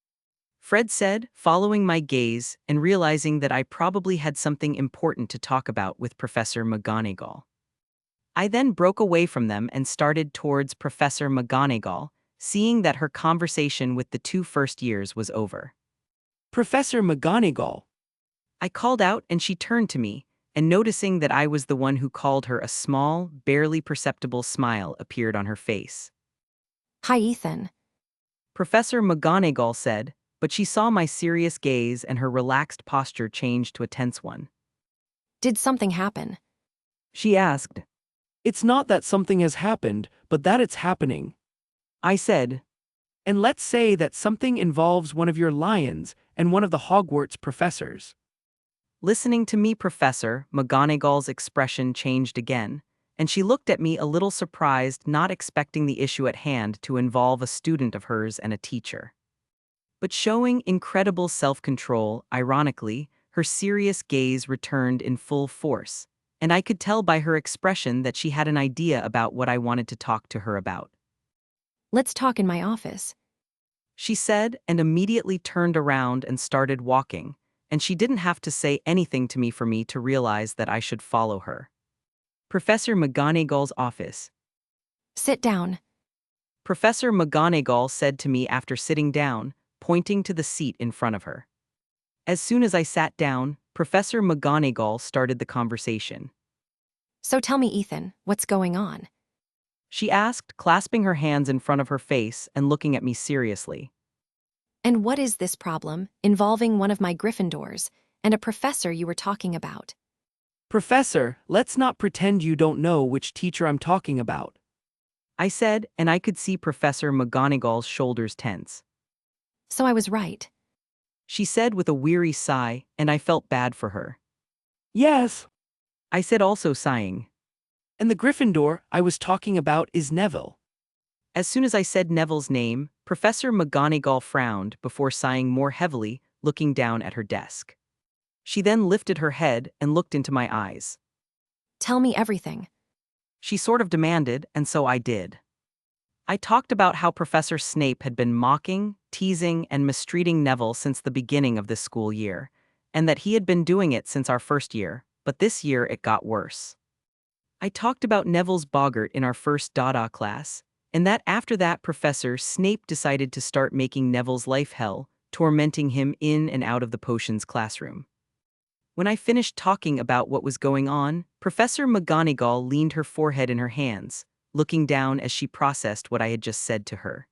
Fred said, following my gaze and realizing that I probably had something important to talk about with Professor McGonagall. I then broke away from them and started towards Professor McGonagall, seeing that her conversation with the two first years was over. Professor McGonagall. I called out and she turned to me, and noticing that I was the one who called her, a small, barely perceptible smile appeared on her face. Hi, Ethan. Professor McGonagall said, but she saw my serious gaze and her relaxed posture changed to a tense one. Did something happen? She asked. It's not that something has happened, but that it's happening. I said. And let's say that something involves one of your lions and one of the Hogwarts professors. Listening to me, Professor McGonagall's expression changed again, and she looked at me a little surprised, not expecting the issue at hand to involve a student of hers and a teacher. But showing incredible self-control, ironically, her serious gaze returned in full force, and I could tell by her expression that she had an idea about what I wanted to talk to her about. Let's talk in my office. She said, and immediately turned around and started walking, and she didn't have to say anything to me for me to realize that I should follow her. Professor McGonagall's office. Sit down. Professor McGonagall said to me after sitting down, pointing to the seat in front of her. As soon as I sat down, Professor McGonagall started the conversation. So tell me, Ethan, what's going on? She asked, clasping her hands in front of her face and looking at me seriously. And what is this problem involving one of my Gryffindors and a professor you were talking about? Professor, let's not pretend you don't know which teacher I'm talking about. I said, and I could see Professor McGonagall's shoulders tense. So I was right. She said with a weary sigh, and I felt bad for her. Yes. I said, also sighing. And the Gryffindor I was talking about is Neville. As soon as I said Neville's name, Professor McGonagall frowned before sighing more heavily, looking down at her desk. She then lifted her head and looked into my eyes. Tell me everything. She sort of demanded, and so I did. I talked about how Professor Snape had been mocking, teasing, and mistreating Neville since the beginning of this school year, and that he had been doing it since our first year, but this year it got worse. I talked about Neville's boggart in our first Dada class, and that after that Professor Snape decided to start making Neville's life hell, tormenting him in and out of the potions classroom. When I finished talking about what was going on, Professor McGonagall leaned her forehead in her hands, looking down as she processed what I had just said to her.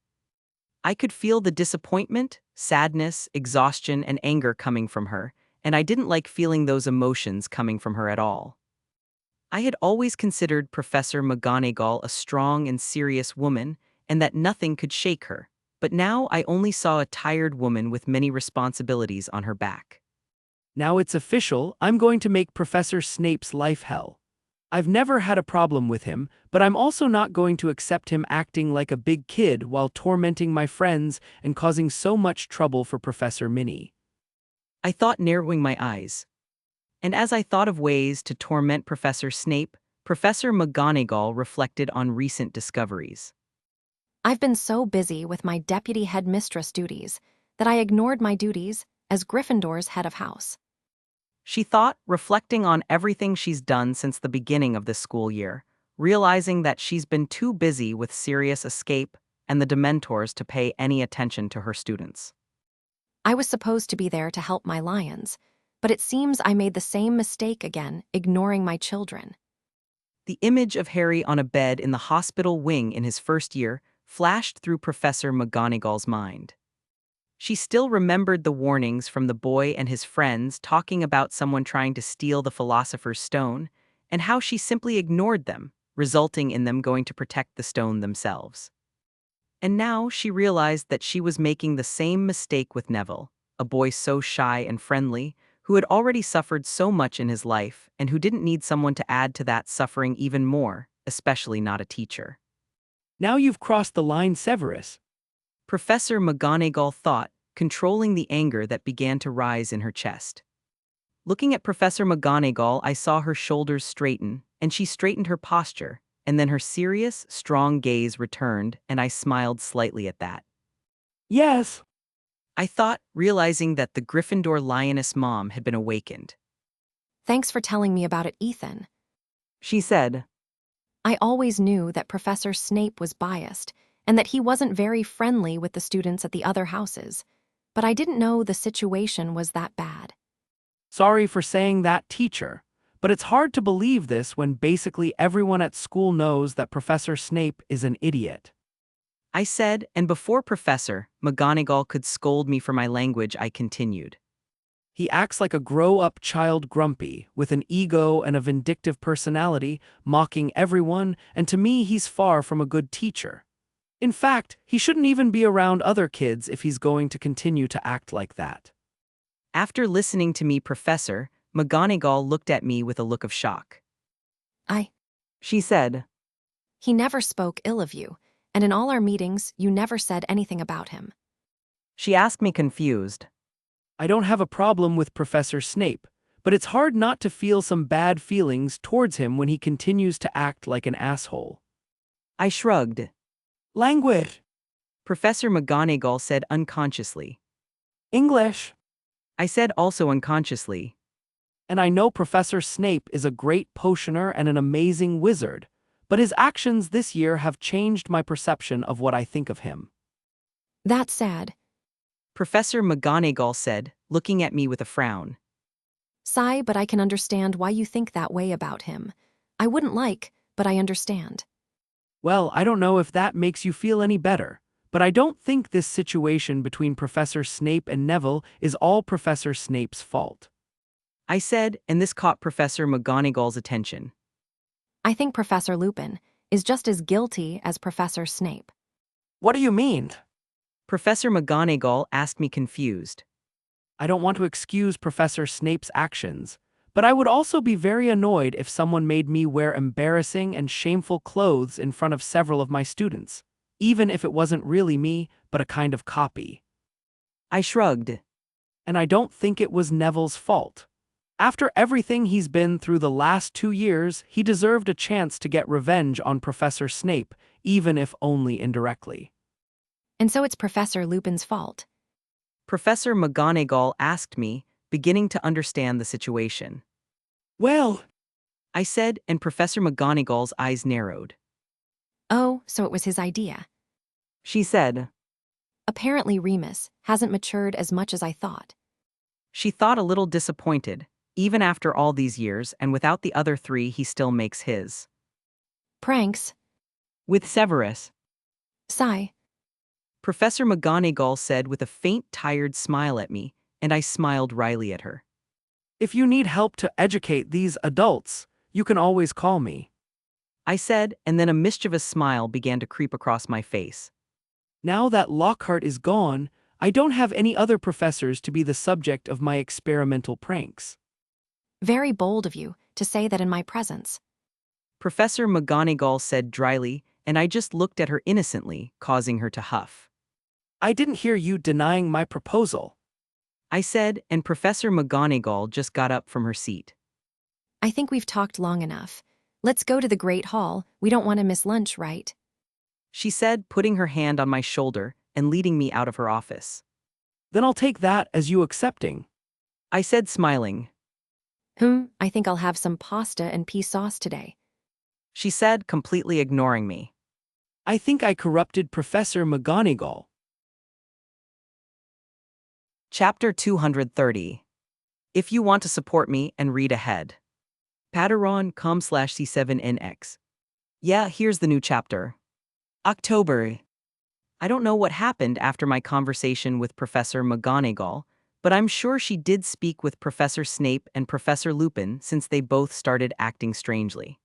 I could feel the disappointment, sadness, exhaustion, and anger coming from her, and I didn't like feeling those emotions coming from her at all. I had always considered Professor McGonagall a strong and serious woman, and that nothing could shake her, but now I only saw a tired woman with many responsibilities on her back. Now it's official, I'm going to make Professor Snape's life hell. I've never had a problem with him, but I'm also not going to accept him acting like a big kid while tormenting my friends and causing so much trouble for Professor Minnie. I thought, narrowing my eyes. And as I thought of ways to torment Professor Snape, Professor McGonagall reflected on recent discoveries. I've been so busy with my deputy headmistress duties that I ignored my duties as Gryffindor's head of house. She thought, reflecting on everything she's done since the beginning of this school year, realizing that she's been too busy with Sirius Escape and the Dementors to pay any attention to her students. I was supposed to be there to help my lions, but it seems I made the same mistake again, ignoring my children. The image of Harry on a bed in the hospital wing in his first year flashed through Professor McGonagall's mind. She still remembered the warnings from the boy and his friends talking about someone trying to steal the Philosopher's Stone, and how she simply ignored them, resulting in them going to protect the stone themselves. And now she realized that she was making the same mistake with Neville, a boy so shy and friendly, who had already suffered so much in his life and who didn't need someone to add to that suffering even more, especially not a teacher. Now you've crossed the line, Severus. Professor McGonagall thought, controlling the anger that began to rise in her chest. Looking at Professor McGonagall, I saw her shoulders straighten, and she straightened her posture, and then her serious, strong gaze returned, and I smiled slightly at that. Yes. I thought, realizing that the Gryffindor lioness mom had been awakened. Thanks for telling me about it, Ethan. She said, I always knew that Professor Snape was biased and that he wasn't very friendly with the students at the other houses, but I didn't know the situation was that bad. Sorry for saying that, teacher. But it's hard to believe this when basically everyone at school knows that Professor Snape is an idiot. I said, and before Professor McGonagall could scold me for my language, I continued. He acts like a grow-up child grumpy, with an ego and a vindictive personality, mocking everyone, and to me he's far from a good teacher. In fact, he shouldn't even be around other kids if he's going to continue to act like that. After listening to me, Professor McGonagall looked at me with a look of shock. She said, He never spoke ill of you, and in all our meetings, you never said anything about him. She asked me confused. I don't have a problem with Professor Snape, but it's hard not to feel some bad feelings towards him when he continues to act like an asshole. I shrugged. Language. Professor McGonagall said unconsciously. English. I said also unconsciously. And I know Professor Snape is a great potioner and an amazing wizard, but his actions this year have changed my perception of what I think of him. That's sad. Professor McGonagall said, looking at me with a frown. Sigh, but I can understand why you think that way about him. I wouldn't like, but I understand. Well, I don't know if that makes you feel any better, but I don't think this situation between Professor Snape and Neville is all Professor Snape's fault. I said, and this caught Professor McGonagall's attention. I think Professor Lupin is just as guilty as Professor Snape. What do you mean? Professor McGonagall asked me confused. I don't want to excuse Professor Snape's actions, but I would also be very annoyed if someone made me wear embarrassing and shameful clothes in front of several of my students, even if it wasn't really me, but a kind of copy. I shrugged. And I don't think it was Neville's fault. After everything he's been through the last 2 years, he deserved a chance to get revenge on Professor Snape, even if only indirectly. And so it's Professor Lupin's fault. Professor McGonagall asked me, beginning to understand the situation. Well, I said, and Professor McGonagall's eyes narrowed. Oh, so it was his idea. She said. Apparently Remus hasn't matured as much as I thought. She thought a little disappointed. Even after all these years and without the other 3, he still makes his. Pranks. With Severus. Sigh. Professor McGonagall said with a faint, tired smile at me, and I smiled wryly at her. if you need help to educate these adults, you can always call me. I said, and then a mischievous smile began to creep across my face. Now that Lockhart is gone, I don't have any other professors to be the subject of my experimental pranks. Very bold of you to say that in my presence. Professor McGonagall said dryly, and I just looked at her innocently, causing her to huff. I didn't hear you denying my proposal. I said, and Professor McGonagall just got up from her seat. I think we've talked long enough. Let's go to the Great Hall. We don't want to miss lunch, right? She said, putting her hand on my shoulder and leading me out of her office. Then I'll take that as you accepting. I said, smiling. I think I'll have some pasta and pea sauce today. She said, completely ignoring me. I think I corrupted Professor McGonagall. Chapter 230. If you want to support me and read ahead. Patreon.com/C7NX. Yeah, here's the new chapter. October. I don't know what happened after my conversation with Professor McGonagall, but I'm sure she did speak with Professor Snape and Professor Lupin since they both started acting strangely.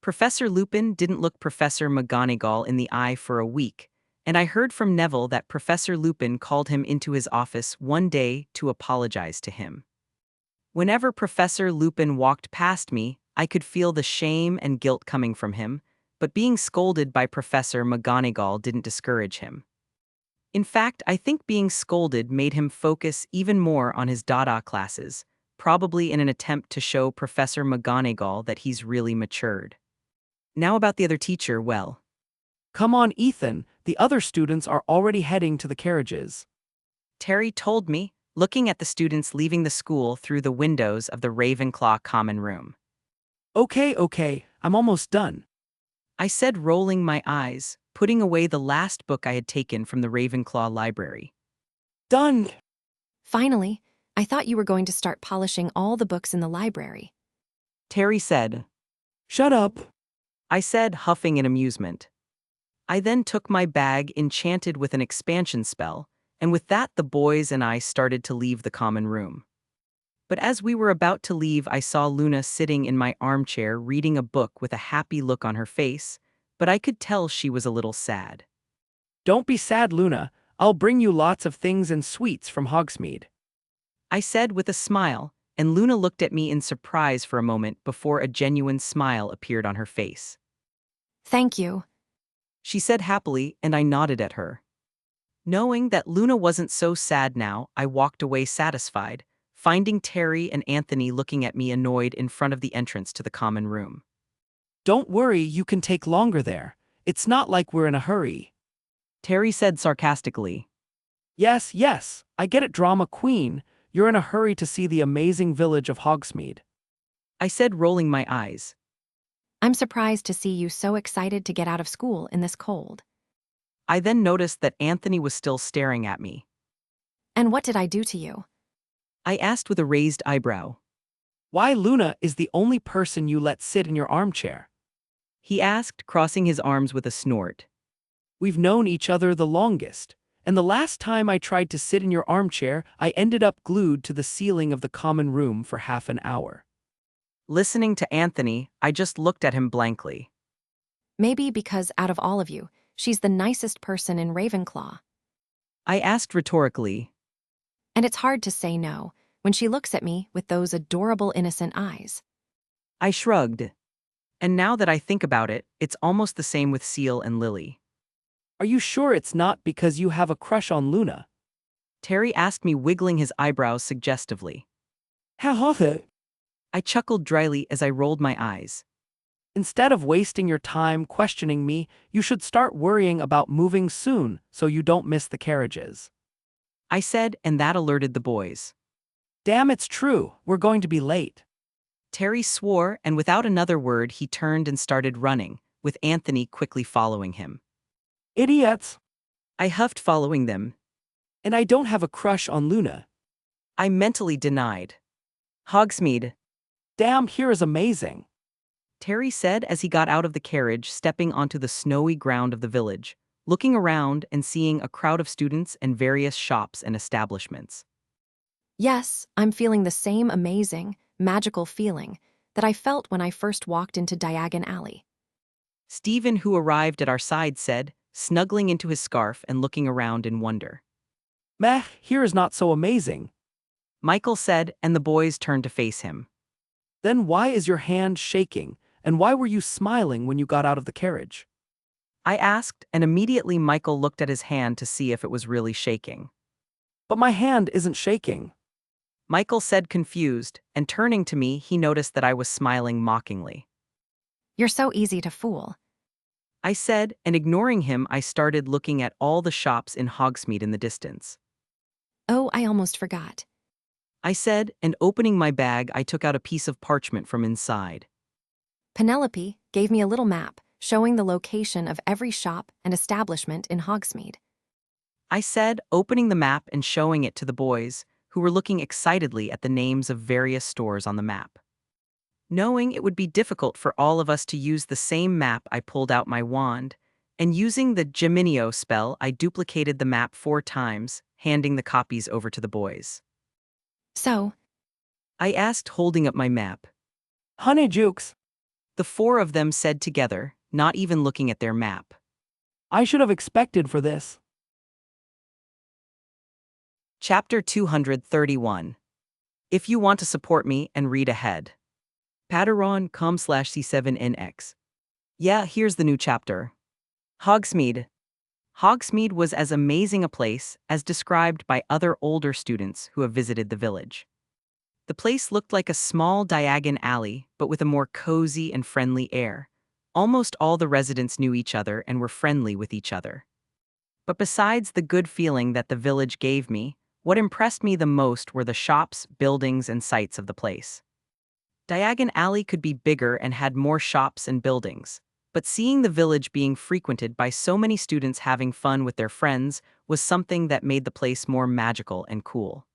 Professor Lupin didn't look Professor McGonagall in the eye for a week, and I heard from Neville that Professor Lupin called him into his office one day to apologize to him. Whenever Professor Lupin walked past me, I could feel the shame and guilt coming from him, but being scolded by Professor McGonagall didn't discourage him. In fact, I think being scolded made him focus even more on his Dada classes, probably in an attempt to show Professor McGonagall that he's really matured. Now about the other teacher, well, Come on, Ethan, the other students are already heading to the carriages. Terry told me, looking at the students leaving the school through the windows of the Ravenclaw common room. Okay, I'm almost done. I said, rolling my eyes, putting away the last book I had taken from the Ravenclaw library. Done! Finally, I thought you were going to start polishing all the books in the library. Terry said. Shut up. I said, huffing in amusement. I then took my bag enchanted with an expansion spell, and with that the boys and I started to leave the common room. But as we were about to leave, I saw Luna sitting in my armchair reading a book with a happy look on her face, but I could tell she was a little sad. Don't be sad, Luna. I'll bring you lots of things and sweets from Hogsmeade. I said with a smile, and Luna looked at me in surprise for a moment before a genuine smile appeared on her face. Thank you. She said happily, and I nodded at her. Knowing that Luna wasn't so sad now, I walked away satisfied, finding Terry and Anthony looking at me annoyed in front of the entrance to the common room. Don't worry, you can take longer there. It's not like we're in a hurry. Terry said sarcastically. Yes, I get it, drama queen. You're in a hurry to see the amazing village of Hogsmeade. I said, rolling my eyes. I'm surprised to see you so excited to get out of school in this cold. I then noticed that Anthony was still staring at me. And what did I do to you? I asked with a raised eyebrow. Why, Luna is the only person you let sit in your armchair. He asked, crossing his arms with a snort. We've known each other the longest, and the last time I tried to sit in your armchair, I ended up glued to the ceiling of the common room for half an hour. Listening to Anthony, I just looked at him blankly. Maybe because out of all of you, she's the nicest person in Ravenclaw. I asked rhetorically. And it's hard to say no when she looks at me with those adorable innocent eyes. I shrugged. And now that I think about it, it's almost the same with Seal and Lily. Are you sure it's not because you have a crush on Luna? Terry asked me, wiggling his eyebrows suggestively. Ha. I chuckled dryly as I rolled my eyes. Instead of wasting your time questioning me, you should start worrying about moving soon so you don't miss the carriages. I said, and that alerted the boys. Damn, it's true. We're going to be late. Terry swore, and without another word, he turned and started running, with Anthony quickly following him. Idiots. I huffed, following them. And I don't have a crush on Luna. I mentally denied. Hogsmeade, Damn, here is amazing. Terry said as he got out of the carriage, stepping onto the snowy ground of the village, looking around and seeing a crowd of students and various shops and establishments. Yes, I'm feeling the same amazing, magical feeling that I felt when I first walked into Diagon Alley. Stephen, who arrived at our side, said, snuggling into his scarf and looking around in wonder. Meh, here is not so amazing. Michael said, and the boys turned to face him. Then why is your hand shaking, and why were you smiling when you got out of the carriage? I asked, and immediately Michael looked at his hand to see if it was really shaking. But my hand isn't shaking. Michael said, confused, and turning to me, he noticed that I was smiling mockingly. You're so easy to fool. I said, and ignoring him, I started looking at all the shops in Hogsmeade in the distance. Oh, I almost forgot. I said, and opening my bag, I took out a piece of parchment from inside. Penelope gave me a little map showing the location of every shop and establishment in Hogsmeade. I said, opening the map and showing it to the boys, who were looking excitedly at the names of various stores on the map. Knowing it would be difficult for all of us to use the same map, I pulled out my wand, and using the Geminio spell, I duplicated the map 4 times, handing the copies over to the boys. So, I asked, holding up my map. Honey Jukes. The 4 of them said together, not even looking at their map. I should have expected for this. Chapter 231. If you want to support me and read ahead. Patreon.com/C7NX. Yeah, here's the new chapter. Hogsmeade. Hogsmeade was as amazing a place as described by other older students who have visited the village. The place looked like a small Diagon alley, but with a more cozy and friendly air. Almost all the residents knew each other and were friendly with each other. But besides the good feeling that the village gave me, what impressed me the most were the shops, buildings, and sights of the place. Diagon Alley could be bigger and had more shops and buildings, but seeing the village being frequented by so many students having fun with their friends was something that made the place more magical and cool.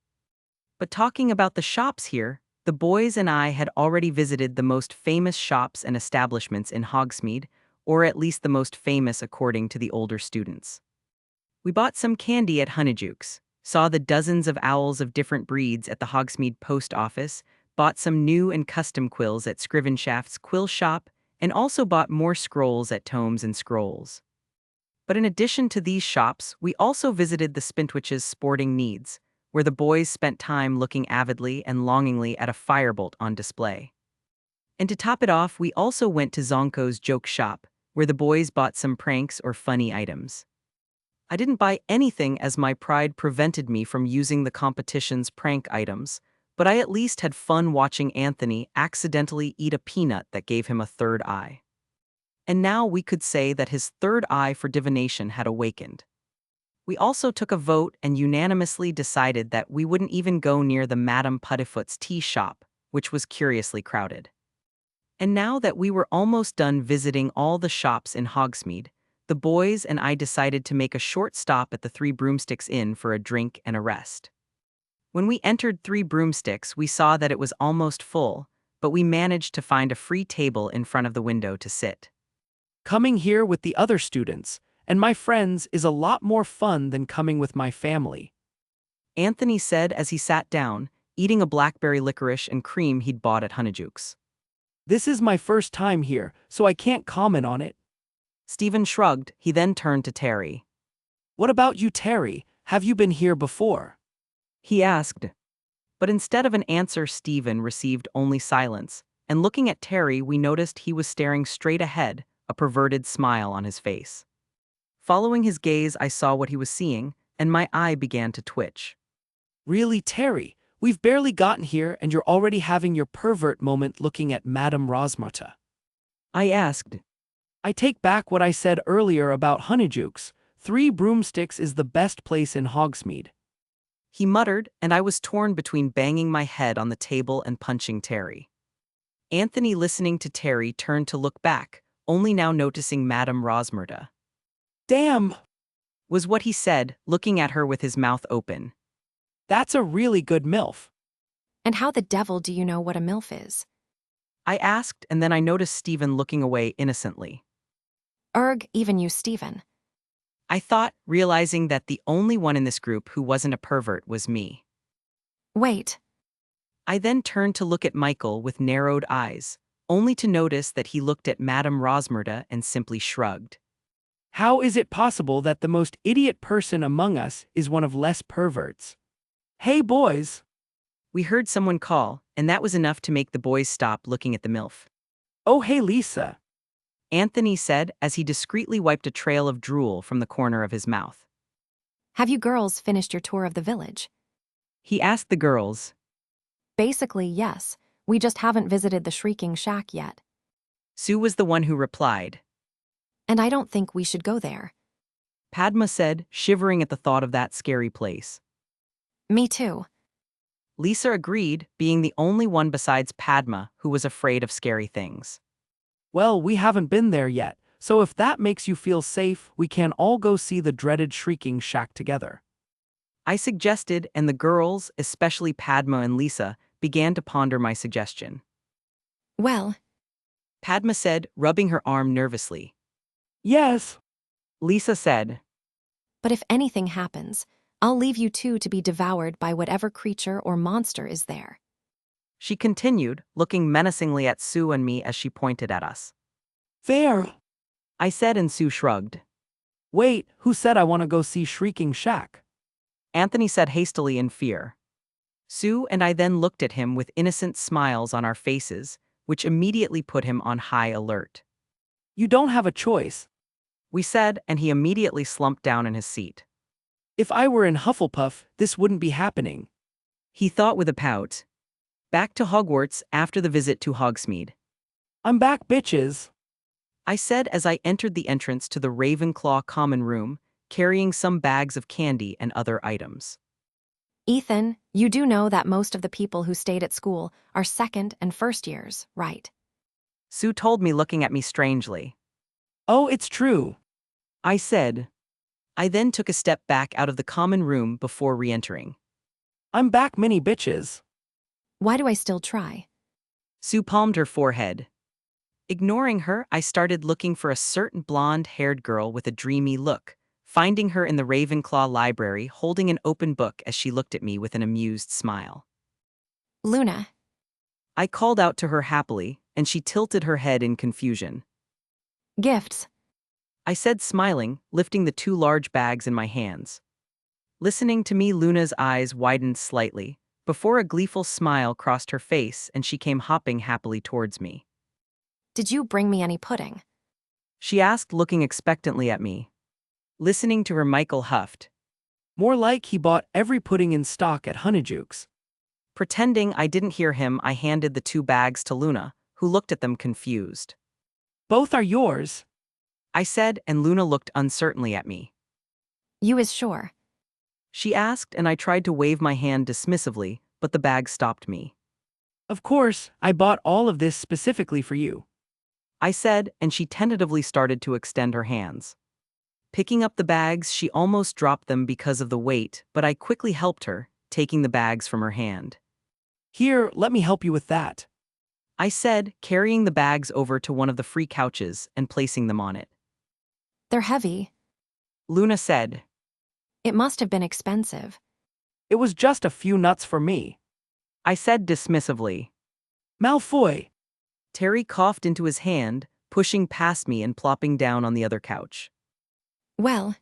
But talking about the shops here, the boys and I had already visited the most famous shops and establishments in Hogsmeade, or at least the most famous according to the older students. We bought some candy at Honeyjuke's, saw the dozens of owls of different breeds at the Hogsmeade post office, bought some new and custom quills at Scrivenshaft's quill shop, and also bought more scrolls at Tomes and Scrolls. But in addition to these shops, we also visited the Spintwitch's Sporting Needs, where the boys spent time looking avidly and longingly at a firebolt on display. And to top it off, we also went to Zonko's joke shop, where the boys bought some pranks or funny items. I didn't buy anything as my pride prevented me from using the competition's prank items, but I at least had fun watching Anthony accidentally eat a peanut that gave him a third eye. And now we could say that his third eye for divination had awakened. We also took a vote and unanimously decided that we wouldn't even go near the Madame Puddifoot's tea shop, which was curiously crowded. And now that we were almost done visiting all the shops in Hogsmeade, the boys and I decided to make a short stop at the Three Broomsticks Inn for a drink and a rest. When we entered Three Broomsticks, we saw that it was almost full, but we managed to find a free table in front of the window to sit. Coming here with the other students and my friends is a lot more fun than coming with my family, Anthony said as he sat down, eating a blackberry licorice and cream he'd bought at Honeyjuke's. This is my first time here, so I can't comment on it. Stephen shrugged. He then turned to Terry. What about you, Terry? Have you been here before? He asked. But instead of an answer, Stephen received only silence, and looking at Terry, we noticed he was staring straight ahead, a perverted smile on his face. Following his gaze, I saw what he was seeing, and my eye began to twitch. Really, Terry? We've barely gotten here and you're already having your pervert moment looking at Madame Rosmarta. I asked. I take back what I said earlier about Honeyjuke's. Three Broomsticks is the best place in Hogsmeade. He muttered, and I was torn between banging my head on the table and punching Terry. Anthony, listening to Terry, turned to look back, only now noticing Madame Rosmerta. Damn! Was what he said, looking at her with his mouth open. That's a really good MILF. And how the devil do you know what a MILF is? I asked, and then I noticed Stephen looking away innocently. Even you, Stephen. I thought, realizing that the only one in this group who wasn't a pervert was me. Wait. I then turned to look at Michael with narrowed eyes, only to notice that he looked at Madame Rosmerta and simply shrugged. How is it possible that the most idiot person among us is one of less perverts? Hey, boys! We heard someone call, and that was enough to make the boys stop looking at the MILF. Oh, hey, Lisa. Anthony said as he discreetly wiped a trail of drool from the corner of his mouth. Have you girls finished your tour of the village? He asked the girls. Basically, yes. We just haven't visited the Shrieking Shack yet. Sue was the one who replied. And I don't think we should go there. Padma said, shivering at the thought of that scary place. Me too. Lisa agreed, being the only one besides Padma who was afraid of scary things. Well, we haven't been there yet, so if that makes you feel safe, we can all go see the dreaded Shrieking Shack together. I suggested, and the girls, especially Padma and Lisa, began to ponder my suggestion. Well, Padma said, rubbing her arm nervously. Yes. Lisa said. but if anything happens, I'll leave you two to be devoured by whatever creature or monster is there. She continued, looking menacingly at Sue and me as she pointed at us. Fair. I said, and Sue shrugged. Wait, who said I want to go see Shrieking Shack? Anthony said hastily in fear. Sue and I then looked at him with innocent smiles on our faces, which immediately put him on high alert. You don't have a choice. we said, and he immediately slumped down in his seat. If I were in Hufflepuff, this wouldn't be happening. He thought with a pout. Back to Hogwarts after the visit to Hogsmeade. I'm back, bitches. I said as I entered the entrance to the Ravenclaw common room, carrying some bags of candy and other items. Ethan, you do know that most of the people who stayed at school are second and first years, right? Sue told me, looking at me strangely. Oh, it's true. I said. I then took a step back out of the common room before re-entering. I'm back, mini bitches. Why do I still try? Sue palmed her forehead. Ignoring her, I started looking for a certain blonde-haired girl with a dreamy look, finding her in the Ravenclaw library holding an open book as she looked at me with an amused smile. Luna. I called out to her happily, and she tilted her head in confusion. Gifts. I said, smiling, lifting the two large bags in my hands. Listening to me, Luna's eyes widened slightly, before a gleeful smile crossed her face and she came hopping happily towards me. Did you bring me any pudding? She asked, looking expectantly at me. Listening to her, Michael huffed. More like he bought every pudding in stock at Honeyjuke's. Pretending I didn't hear him, I handed the two bags to Luna, who looked at them confused. Both are yours. I said, and Luna looked uncertainly at me. You is sure? She asked, and I tried to wave my hand dismissively, but the bag stopped me. Of course, I bought all of this specifically for you. I said, and she tentatively started to extend her hands. Picking up the bags, she almost dropped them because of the weight, but I quickly helped her, taking the bags from her hand. Here, let me help you with that. I said, carrying the bags over to one of the free couches and placing them on it. They're heavy. Luna said. It must have been expensive. It was just a few nuts for me. I said dismissively. Malfoy. Terry coughed into his hand, pushing past me and plopping down on the other couch. Well,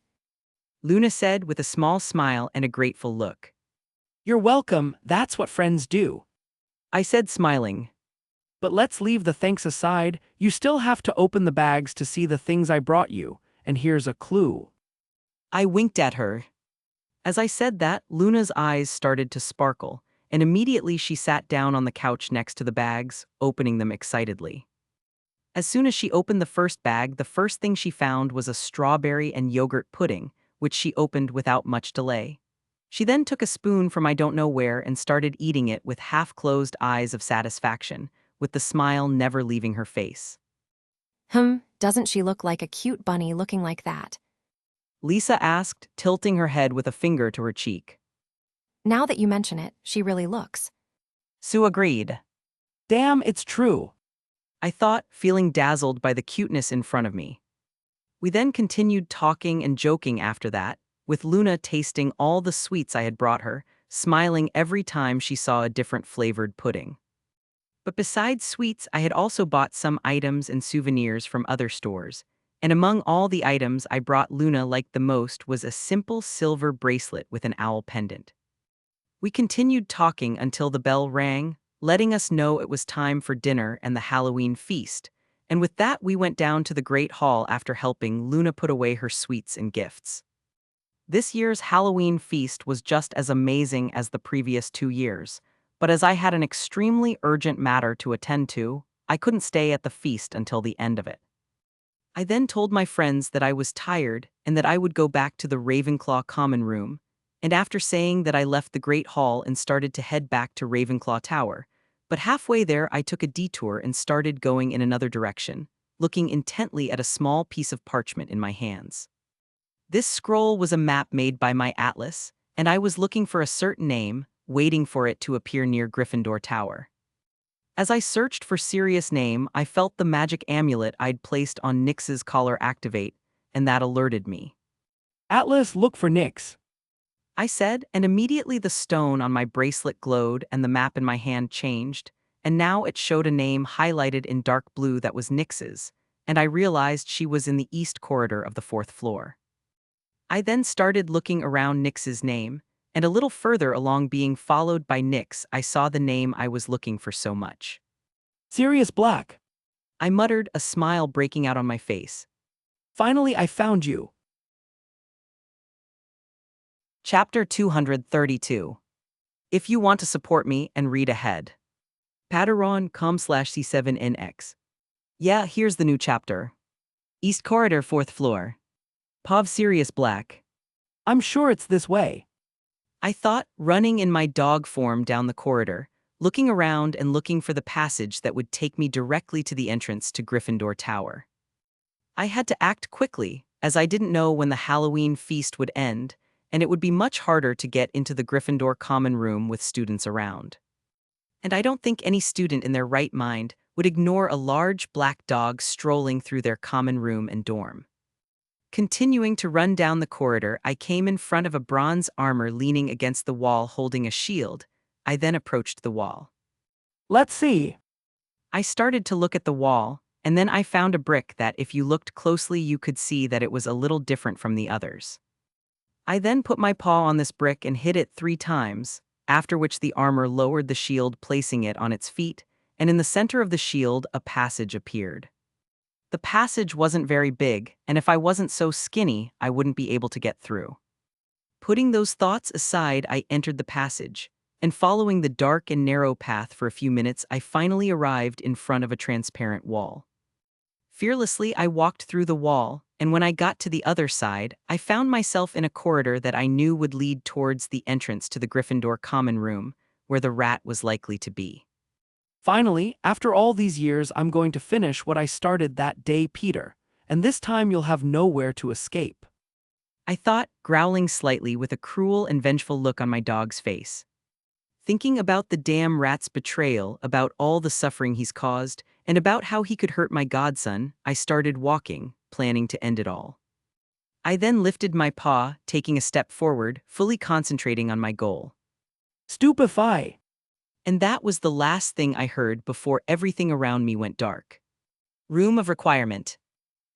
Luna said with a small smile and a grateful look. You're welcome, that's what friends do. I said, smiling. But let's leave the thanks aside, you still have to open the bags to see the things I brought you, and here's a clue. I winked at her. As I said that, Luna's eyes started to sparkle, and immediately she sat down on the couch next to the bags, opening them excitedly. As soon as she opened the first bag, the first thing she found was a strawberry and yogurt pudding, which she opened without much delay. She then took a spoon from I don't know where and started eating it with half-closed eyes of satisfaction, with the smile never leaving her face. Doesn't she look like a cute bunny looking like that? Lisa asked, tilting her head with a finger to her cheek. Now that you mention it, she really looks. Sue agreed. Damn, it's true. I thought, feeling dazzled by the cuteness in front of me. We then continued talking and joking after that, with Luna tasting all the sweets I had brought her, smiling every time she saw a different flavored pudding. But besides sweets, I had also bought some items and souvenirs from other stores, and among all the items I brought Luna liked the most was a simple silver bracelet with an owl pendant. We continued talking until the bell rang, letting us know it was time for dinner and the Halloween feast, and with that we went down to the Great Hall after helping Luna put away her sweets and gifts. This year's Halloween feast was just as amazing as the previous 2 years, but as I had an extremely urgent matter to attend to, I couldn't stay at the feast until the end of it. I then told my friends that I was tired and that I would go back to the Ravenclaw common room, and after saying that I left the Great Hall and started to head back to Ravenclaw Tower, but halfway there I took a detour and started going in another direction, looking intently at a small piece of parchment in my hands. This scroll was a map made by my atlas, and I was looking for a certain name, waiting for it to appear near Gryffindor Tower. As I searched for Sirius' name, I felt the magic amulet I'd placed on Nyx's collar activate, and that alerted me. Atlas, look for Nyx. I said, and immediately the stone on my bracelet glowed and the map in my hand changed, and now it showed a name highlighted in dark blue that was Nyx's, and I realized she was in the east corridor of the 4th floor. I then started looking around Nyx's name, and a little further along being followed by Nyx, I saw the name I was looking for so much. Sirius Black. I muttered, a smile breaking out on my face. Finally, I found you. Chapter 232. If you want to support me and read ahead. Patreon.com/C7NX. Yeah, here's the new chapter. East Corridor, 4th floor. Pav Sirius Black. I'm sure it's this way. I thought, running in my dog form down the corridor, looking around and looking for the passage that would take me directly to the entrance to Gryffindor Tower. I had to act quickly, as I didn't know when the Halloween feast would end, and it would be much harder to get into the Gryffindor common room with students around. And I don't think any student in their right mind would ignore a large black dog strolling through their common room and dorm. Continuing to run down the corridor, I came in front of a bronze armor leaning against the wall holding a shield. I then approached the wall. Let's see. I started to look at the wall, and then I found a brick that, if you looked closely, you could see that it was a little different from the others. I then put my paw on this brick and hit it 3 times, after which the armor lowered the shield, placing it on its feet, and in the center of the shield a passage appeared. The passage wasn't very big, and if I wasn't so skinny, I wouldn't be able to get through. Putting those thoughts aside, I entered the passage, and following the dark and narrow path for a few minutes, I finally arrived in front of a transparent wall. Fearlessly, I walked through the wall, and when I got to the other side, I found myself in a corridor that I knew would lead towards the entrance to the Gryffindor common room, where the rat was likely to be. Finally, after all these years, I'm going to finish what I started that day, Peter, and this time you'll have nowhere to escape. I thought, growling slightly with a cruel and vengeful look on my dog's face. Thinking about the damn rat's betrayal, about all the suffering he's caused, and about how he could hurt my godson, I started walking, planning to end it all. I then lifted my paw, taking a step forward, fully concentrating on my goal. Stupefy. And that was the last thing I heard before everything around me went dark. Room of requirement.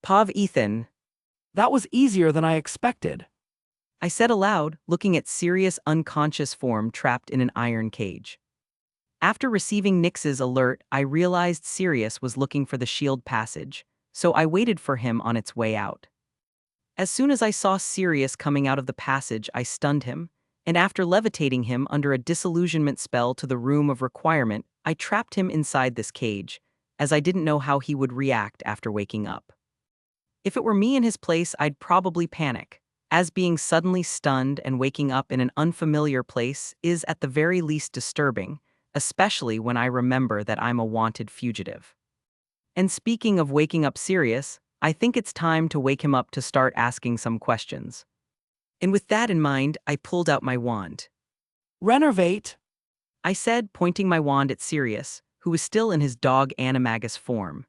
Pav Ethan. That was easier than I expected. I said aloud, looking at Sirius' unconscious form trapped in an iron cage. After receiving Nyx's alert, I realized Sirius was looking for the shield passage, so I waited for him on its way out. As soon as I saw Sirius coming out of the passage, I stunned him, and after levitating him under a disillusionment spell to the room of requirement, I trapped him inside this cage, as I didn't know how he would react after waking up. If it were me in his place, I'd probably panic, as being suddenly stunned and waking up in an unfamiliar place is at the very least disturbing, especially when I remember that I'm a wanted fugitive. And speaking of waking up Sirius, I think it's time to wake him up to start asking some questions. And with that in mind, I pulled out my wand. Renervate. I said, pointing my wand at Sirius, who was still in his dog animagus form.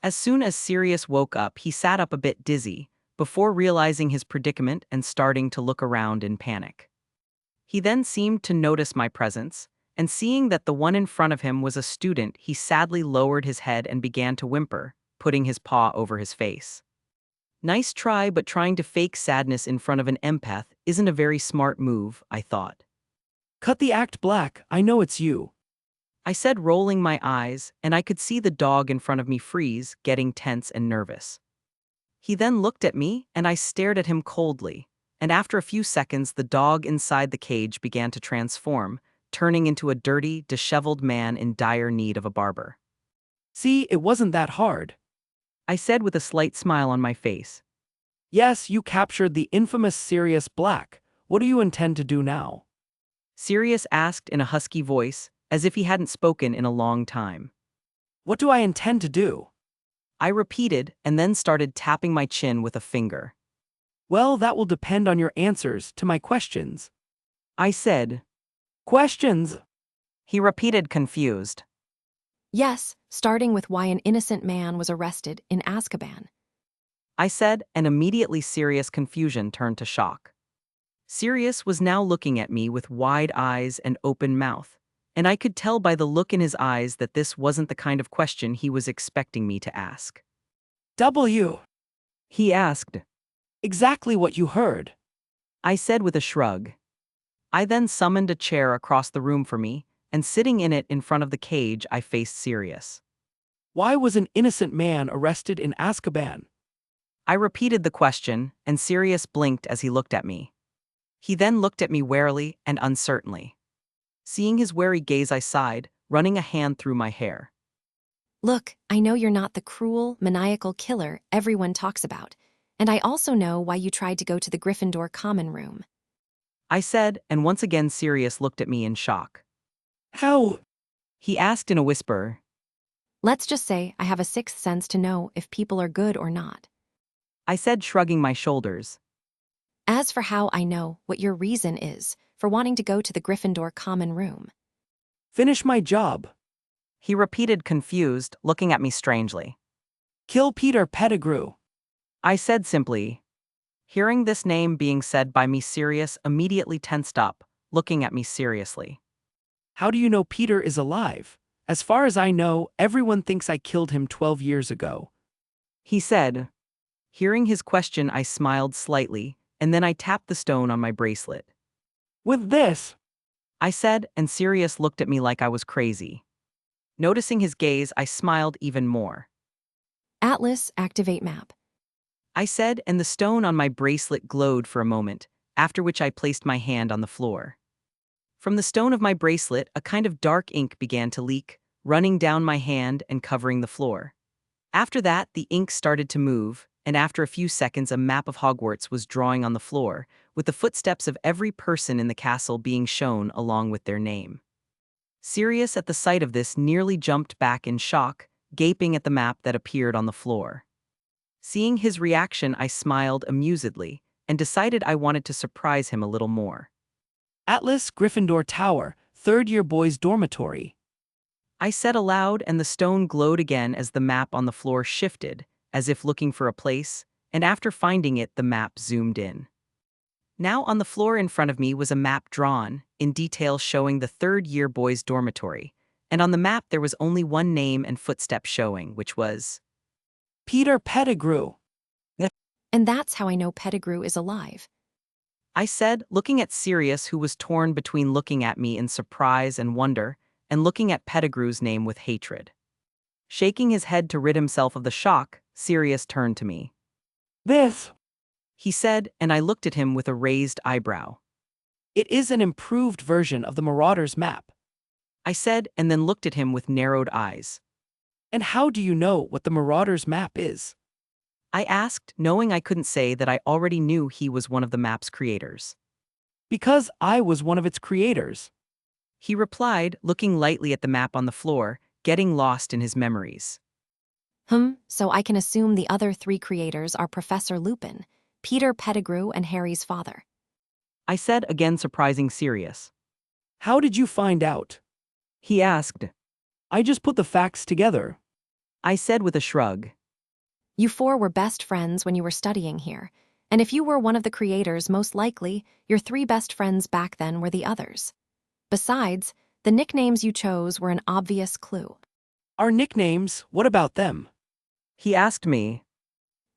As soon as Sirius woke up, he sat up a bit dizzy, before realizing his predicament and starting to look around in panic. He then seemed to notice my presence, and seeing that the one in front of him was a student, he sadly lowered his head and began to whimper, putting his paw over his face. Nice try, but trying to fake sadness in front of an empath isn't a very smart move, I thought. Cut the act black, I know it's you. I said, rolling my eyes, and I could see the dog in front of me freeze, getting tense and nervous. He then looked at me, and I stared at him coldly, and after a few seconds the dog inside the cage began to transform, turning into a dirty, disheveled man in dire need of a barber. See, it wasn't that hard. I said with a slight smile on my face. Yes, you captured the infamous Sirius Black. What do you intend to do now? Sirius asked in a husky voice, as if he hadn't spoken in a long time. What do I intend to do? I repeated, and then started tapping my chin with a finger. Well, that will depend on your answers to my questions. I said. Questions? He repeated, confused. Yes, starting with why an innocent man was arrested in Azkaban. I said, and immediately Sirius' confusion turned to shock. Sirius was now looking at me with wide eyes and open mouth, and I could tell by the look in his eyes that this wasn't the kind of question he was expecting me to ask. W. He asked. Exactly what you heard. I said with a shrug. I then summoned a chair across the room for me, and sitting in it in front of the cage, I faced Sirius. Why was an innocent man arrested in Azkaban? I repeated the question, and Sirius blinked as he looked at me. He then looked at me warily and uncertainly. Seeing his wary gaze, I sighed, running a hand through my hair. Look, I know you're not the cruel, maniacal killer everyone talks about, and I also know why you tried to go to the Gryffindor common room. I said, and once again Sirius looked at me in shock. How? He asked in a whisper. Let's just say I have a sixth sense to know if people are good or not. I said, shrugging my shoulders. As for how I know what your reason is for wanting to go to the Gryffindor common room. Finish my job. He repeated, confused, looking at me strangely. Kill Peter Pettigrew. I said simply. Hearing this name being said by me, Sirius immediately tensed up, looking at me seriously. How do you know Peter is alive? As far as I know, everyone thinks I killed him 12 years ago. He said. Hearing his question, I smiled slightly, and then I tapped the stone on my bracelet. With this, I said, and Sirius looked at me like I was crazy. Noticing his gaze, I smiled even more. Atlas, activate map. I said, and the stone on my bracelet glowed for a moment, after which I placed my hand on the floor. From the stone of my bracelet, a kind of dark ink began to leak, running down my hand and covering the floor. After that, the ink started to move, and after a few seconds, a map of Hogwarts was drawing on the floor, with the footsteps of every person in the castle being shown along with their name. Sirius, at the sight of this, nearly jumped back in shock, gaping at the map that appeared on the floor. Seeing his reaction, I smiled amusedly and decided I wanted to surprise him a little more. Atlas, Gryffindor Tower, third-year boys' dormitory. I said aloud, and the stone glowed again as the map on the floor shifted, as if looking for a place, and after finding it, the map zoomed in. Now on the floor in front of me was a map drawn, in detail showing the third-year boys' dormitory, and on the map there was only one name and footstep showing, which was Peter Pettigrew. And that's how I know Pettigrew is alive. I said, looking at Sirius, who was torn between looking at me in surprise and wonder, and looking at Pettigrew's name with hatred. Shaking his head to rid himself of the shock, Sirius turned to me. This. He said, and I looked at him with a raised eyebrow. It is an improved version of the Marauders map. I said, and then looked at him with narrowed eyes. And how do you know what the Marauders map is? I asked, knowing I couldn't say that I already knew he was one of the map's creators. Because I was one of its creators. He replied, looking lightly at the map on the floor, getting lost in his memories. So I can assume the other three creators are Professor Lupin, Peter Pettigrew, and Harry's father. I said, again surprising Sirius. How did you find out? He asked. I just put the facts together. I said with a shrug. You four were best friends when you were studying here, and if you were one of the creators, most likely, your three best friends back then were the others. Besides, the nicknames you chose were an obvious clue. Our nicknames, what about them? He asked me.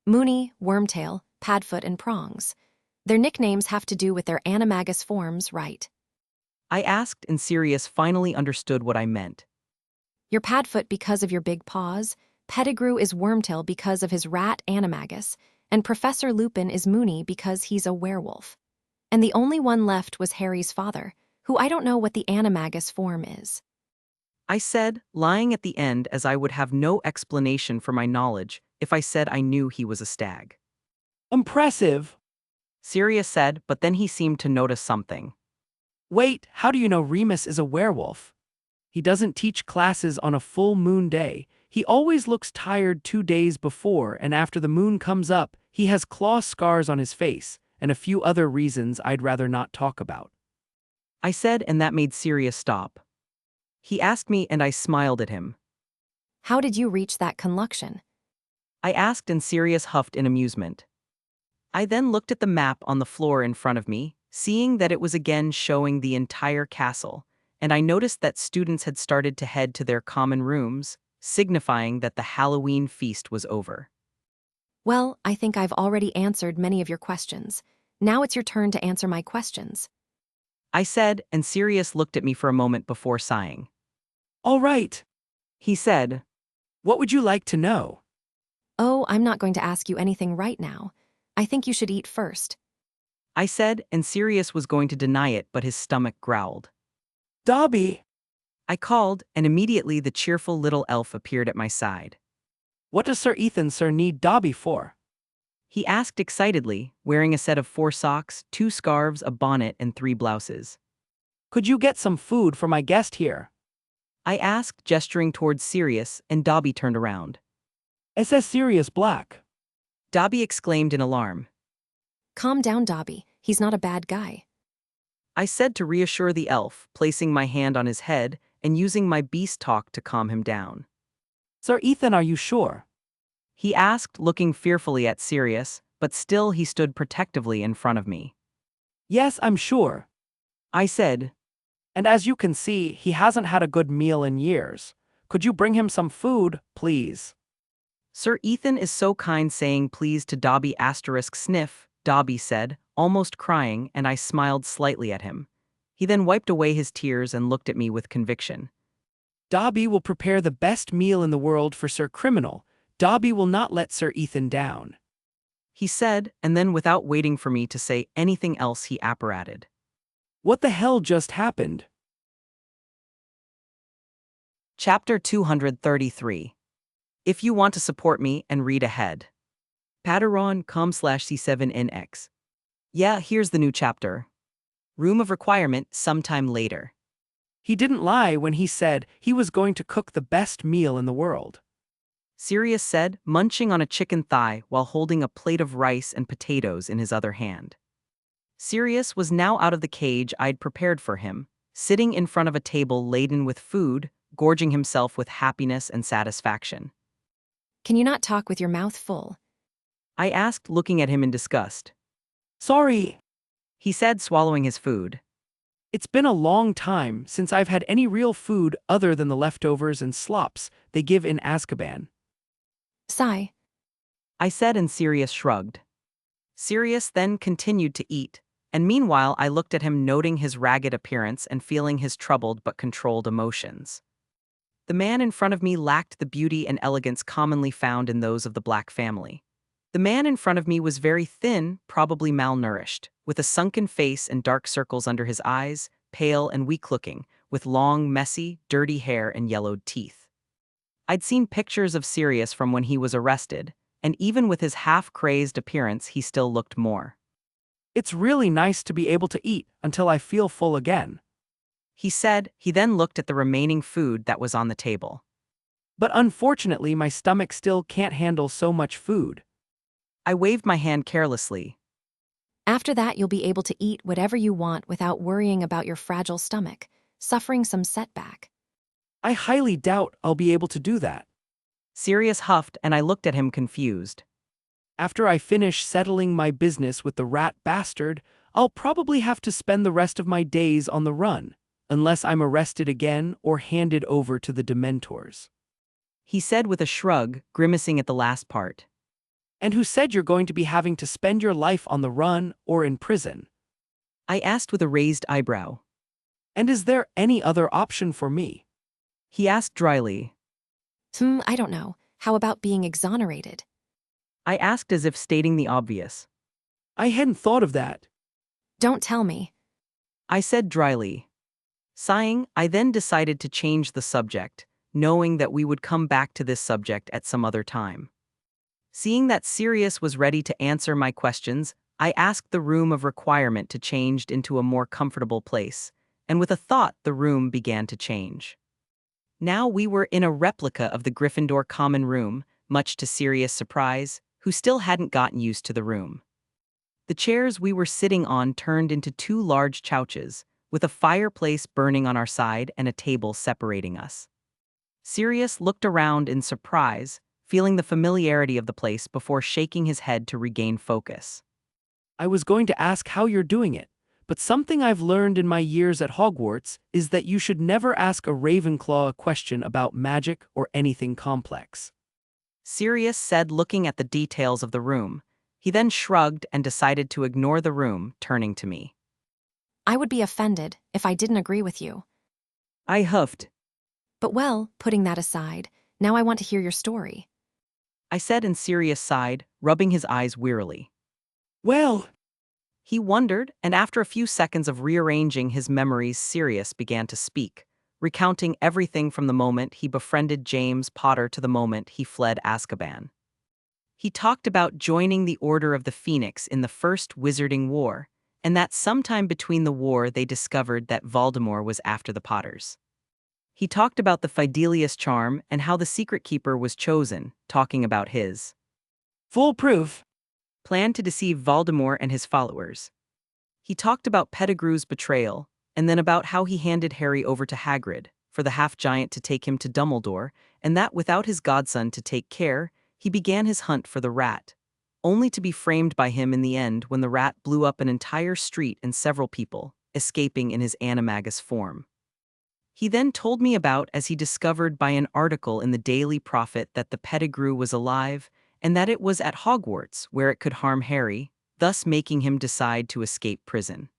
Moony, Wormtail, Padfoot, and Prongs. Their nicknames have to do with their animagus forms, right? I asked, and Sirius finally understood what I meant. You're Padfoot because of your big paws, Pettigrew is Wormtail because of his rat animagus, and Professor Lupin is Moony because he's a werewolf. And the only one left was Harry's father, who I don't know what the animagus form is. I said, lying at the end, as I would have no explanation for my knowledge if I said I knew he was a stag. Impressive. Sirius said, but then he seemed to notice something. Wait, how do you know Remus is a werewolf? He doesn't teach classes on a full moon day. He always looks tired 2 days before, and after the moon comes up, he has claw scars on his face, and a few other reasons I'd rather not talk about. I said, and that made Sirius stop. He asked me, and I smiled at him. How did you reach that conclusion? I asked, and Sirius huffed in amusement. I then looked at the map on the floor in front of me, seeing that it was again showing the entire castle, and I noticed that students had started to head to their common rooms, signifying that the Halloween feast was over. Well, I think I've already answered many of your questions. Now it's your turn to answer my questions. I said, and Sirius looked at me for a moment before sighing. All right. He said, What would you like to know? Oh, I'm not going to ask you anything right now. I think you should eat first. I said, and Sirius was going to deny it, but his stomach growled. Dobby, I called, and immediately the cheerful little elf appeared at my side. what does Sir Ethan sir need Dobby for? He asked excitedly, wearing a set of 4 socks, 2 scarves, a bonnet, and 3 blouses. Could you get some food for my guest here? I asked, gesturing towards Sirius, and Dobby turned around. SS Sirius Black. Dobby exclaimed in alarm. Calm down, Dobby. He's not a bad guy. I said to reassure the elf, placing my hand on his head and using my beast talk to calm him down. Sir Ethan, are you sure? He asked, looking fearfully at Sirius, but still he stood protectively in front of me. Yes, I'm sure. I said, And as you can see, he hasn't had a good meal in years. Could you bring him some food, please? Sir Ethan is so kind, saying please to Dobby sniff, Dobby said, almost crying, and I smiled slightly at him. He then wiped away his tears and looked at me with conviction. Dobby will prepare the best meal in the world for Sir Criminal. Dobby will not let Sir Ethan down. He said, and then without waiting for me to say anything else he apparated. What the hell just happened? Chapter 233. If you want to support me and read ahead. Patreon.com/C7NX. Yeah, here's the new chapter. Room of Requirement sometime later. He didn't lie when he said he was going to cook the best meal in the world. Sirius said, munching on a chicken thigh while holding a plate of rice and potatoes in his other hand. Sirius was now out of the cage I'd prepared for him, sitting in front of a table laden with food, gorging himself with happiness and satisfaction. Can you not talk with your mouth full? I asked, looking at him in disgust. Sorry, He said, swallowing his food. it's been a long time since I've had any real food other than the leftovers and slops they give in Azkaban. Sigh. I said, and Sirius shrugged. Sirius then continued to eat, and meanwhile I looked at him, noting his ragged appearance and feeling his troubled but controlled emotions. The man in front of me lacked the beauty and elegance commonly found in those of the Black family. The man in front of me was very thin, probably malnourished, with a sunken face and dark circles under his eyes, pale and weak-looking, with long, messy, dirty hair and yellowed teeth. I'd seen pictures of Sirius from when he was arrested, and even with his half-crazed appearance he still looked more. It's really nice to be able to eat until I feel full again. He said. He then looked at the remaining food that was on the table. But unfortunately, my stomach still can't handle so much food. I waved my hand carelessly. After that, you'll be able to eat whatever you want without worrying about your fragile stomach, suffering some setback. I highly doubt I'll be able to do that. Sirius huffed, and I looked at him confused. After I finish settling my business with the rat bastard, I'll probably have to spend the rest of my days on the run, unless I'm arrested again or handed over to the Dementors. He said with a shrug, grimacing at the last part. And who said you're going to be having to spend your life on the run or in prison? I asked with a raised eyebrow. And is there any other option for me? He asked dryly. I don't know. How about being exonerated? I asked as if stating the obvious. I hadn't thought of that. Don't tell me. I said dryly. Sighing, I then decided to change the subject, knowing that we would come back to this subject at some other time. Seeing that Sirius was ready to answer my questions, I asked the room of requirement to change into a more comfortable place, and with a thought the room began to change. Now we were in a replica of the Gryffindor common room, much to Sirius' surprise, who still hadn't gotten used to the room. The chairs we were sitting on turned into 2 large couches, with a fireplace burning on our side and a table separating us. Sirius looked around in surprise, feeling the familiarity of the place before shaking his head to regain focus. I was going to ask how you're doing it, but something I've learned in my years at Hogwarts is that you should never ask a Ravenclaw a question about magic or anything complex. Sirius said, looking at the details of the room. He then shrugged and decided to ignore the room, turning to me. I would be offended if I didn't agree with you. I huffed. But well, putting that aside, now I want to hear your story. I said, and Sirius sighed, rubbing his eyes wearily. Well, He wondered, and after a few seconds of rearranging his memories, Sirius began to speak, recounting everything from the moment he befriended James Potter to the moment he fled Azkaban. He talked about joining the Order of the Phoenix in the First Wizarding War, and that sometime between the war they discovered that Voldemort was after the Potters. He talked about the Fidelius charm and how the Secret Keeper was chosen, talking about his foolproof. plan to deceive Voldemort and his followers. He talked about Pettigrew's betrayal, and then about how he handed Harry over to Hagrid for the half-giant to take him to Dumbledore, and that without his godson to take care, he began his hunt for the rat, only to be framed by him in the end when the rat blew up an entire street and several people, escaping in his animagus form. He then told me about as he discovered by an article in the Daily Prophet that the Pettigrew was alive, and that it was at Hogwarts where it could harm Harry, thus making him decide to escape prison.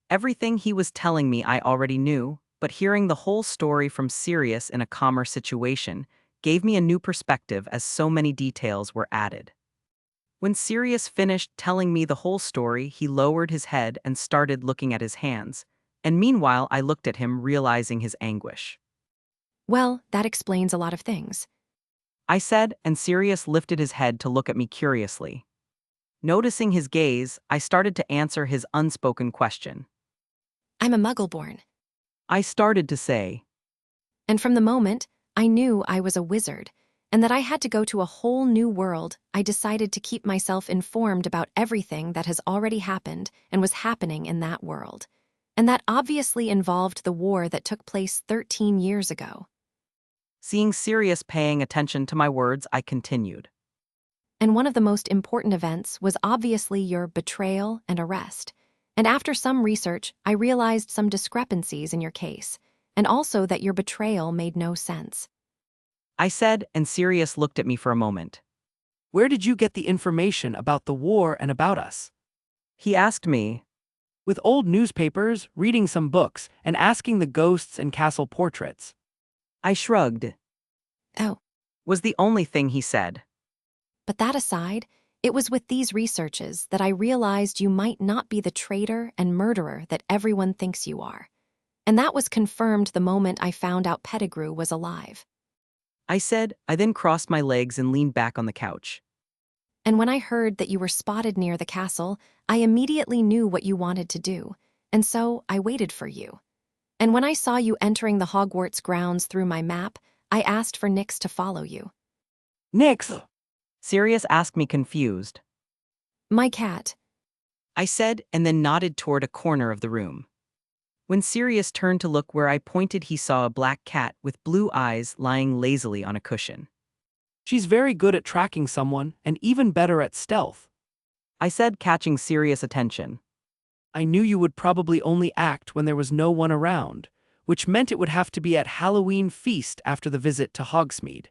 Everything he was telling me I already knew, but hearing the whole story from Sirius in a calmer situation gave me a new perspective as so many details were added. When Sirius finished telling me the whole story, he lowered his head and started looking at his hands, and meanwhile I looked at him, realizing his anguish. Well, that explains a lot of things. I said, and Sirius lifted his head to look at me curiously. Noticing his gaze, I started to answer his unspoken question. I'm a Muggle-born, I started to say, and from the moment I knew I was a wizard and that I had to go to a whole new world, I decided to keep myself informed about everything that has already happened and was happening in that world. And that obviously involved the war that took place 13 years ago. seeing Sirius paying attention to my words, I continued. And one of the most important events was obviously your betrayal and arrest. And after some research, I realized some discrepancies in your case, and also that your betrayal made no sense. I said, and Sirius looked at me for a moment. Where did you get the information about the war and about us? He asked me. With old newspapers, reading some books, and asking the ghosts and castle portraits. I shrugged. Oh, Was the only thing he said. but that aside, it was with these researches that I realized you might not be the traitor and murderer that everyone thinks you are. And that was confirmed the moment I found out Pettigrew was alive. I said, I then crossed my legs and leaned back on the couch. And when I heard that you were spotted near the castle, I immediately knew what you wanted to do, and so I waited for you. And when I saw you entering the Hogwarts grounds through my map, I asked for Nyx to follow you. Nyx! Sirius asked me, confused. My cat. I said, and then nodded toward a corner of the room. When Sirius turned to look where I pointed, he saw a black cat with blue eyes lying lazily on a cushion. She's very good at tracking someone, and even better at stealth. I said, catching Sirius' attention. I knew you would probably only act when there was no one around, which meant it would have to be at Halloween feast after the visit to Hogsmeade.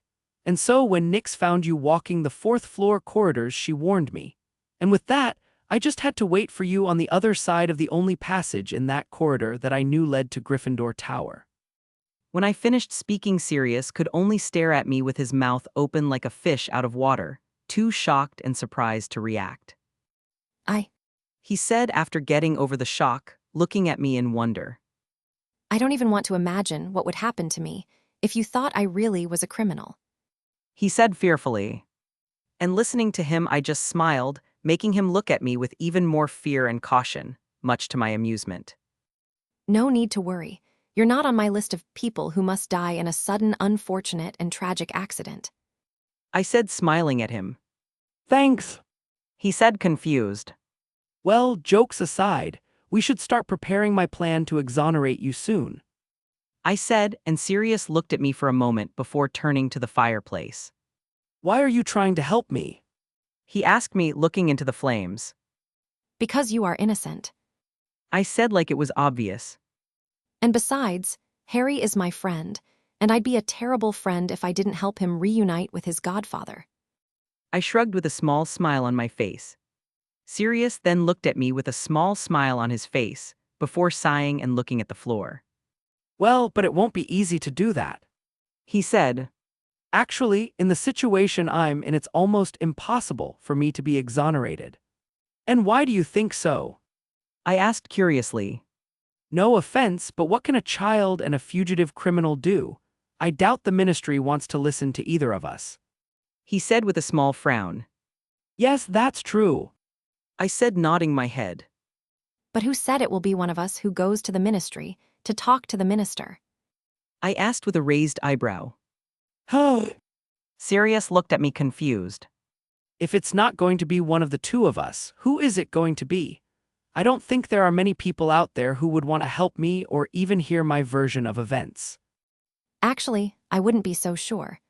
And so when Nyx found you walking the 4th-floor corridors, she warned me. And with that, I just had to wait for you on the other side of the only passage in that corridor that I knew led to Gryffindor Tower. When I finished speaking, Sirius could only stare at me with his mouth open like a fish out of water, too shocked and surprised to react. He said after getting over the shock, looking at me in wonder. I don't even want to imagine what would happen to me if you thought I really was a criminal. He said fearfully. And listening to him, I just smiled, making him look at me with even more fear and caution, much to my amusement. No need to worry. You're not on my list of people who must die in a sudden, unfortunate, and tragic accident. I said, smiling at him. Thanks. He said, confused. Well, jokes aside, we should start preparing my plan to exonerate you soon. I said, and Sirius looked at me for a moment before turning to the fireplace. Why are you trying to help me? He asked me, looking into the flames. Because you are innocent. I said like it was obvious. And besides, Harry is my friend, and I'd be a terrible friend if I didn't help him reunite with his godfather. I shrugged with a small smile on my face. Sirius then looked at me with a small smile on his face, before sighing and looking at the floor. Well, but it won't be easy to do that. He said. Actually, in the situation I'm in, it's almost impossible for me to be exonerated. And why do you think so? I asked curiously. No offense, but what can a child and a fugitive criminal do? I doubt the ministry wants to listen to either of us. He said with a small frown. Yes, that's true. I said, nodding my head. But who said it will be one of us who goes to the ministry to talk to the minister? I asked with a raised eyebrow. Huh. Sirius looked at me confused. If it's not going to be one of the two of us, who is it going to be? I don't think there are many people out there who would want to help me or even hear my version of events. Actually, I wouldn't be so sure.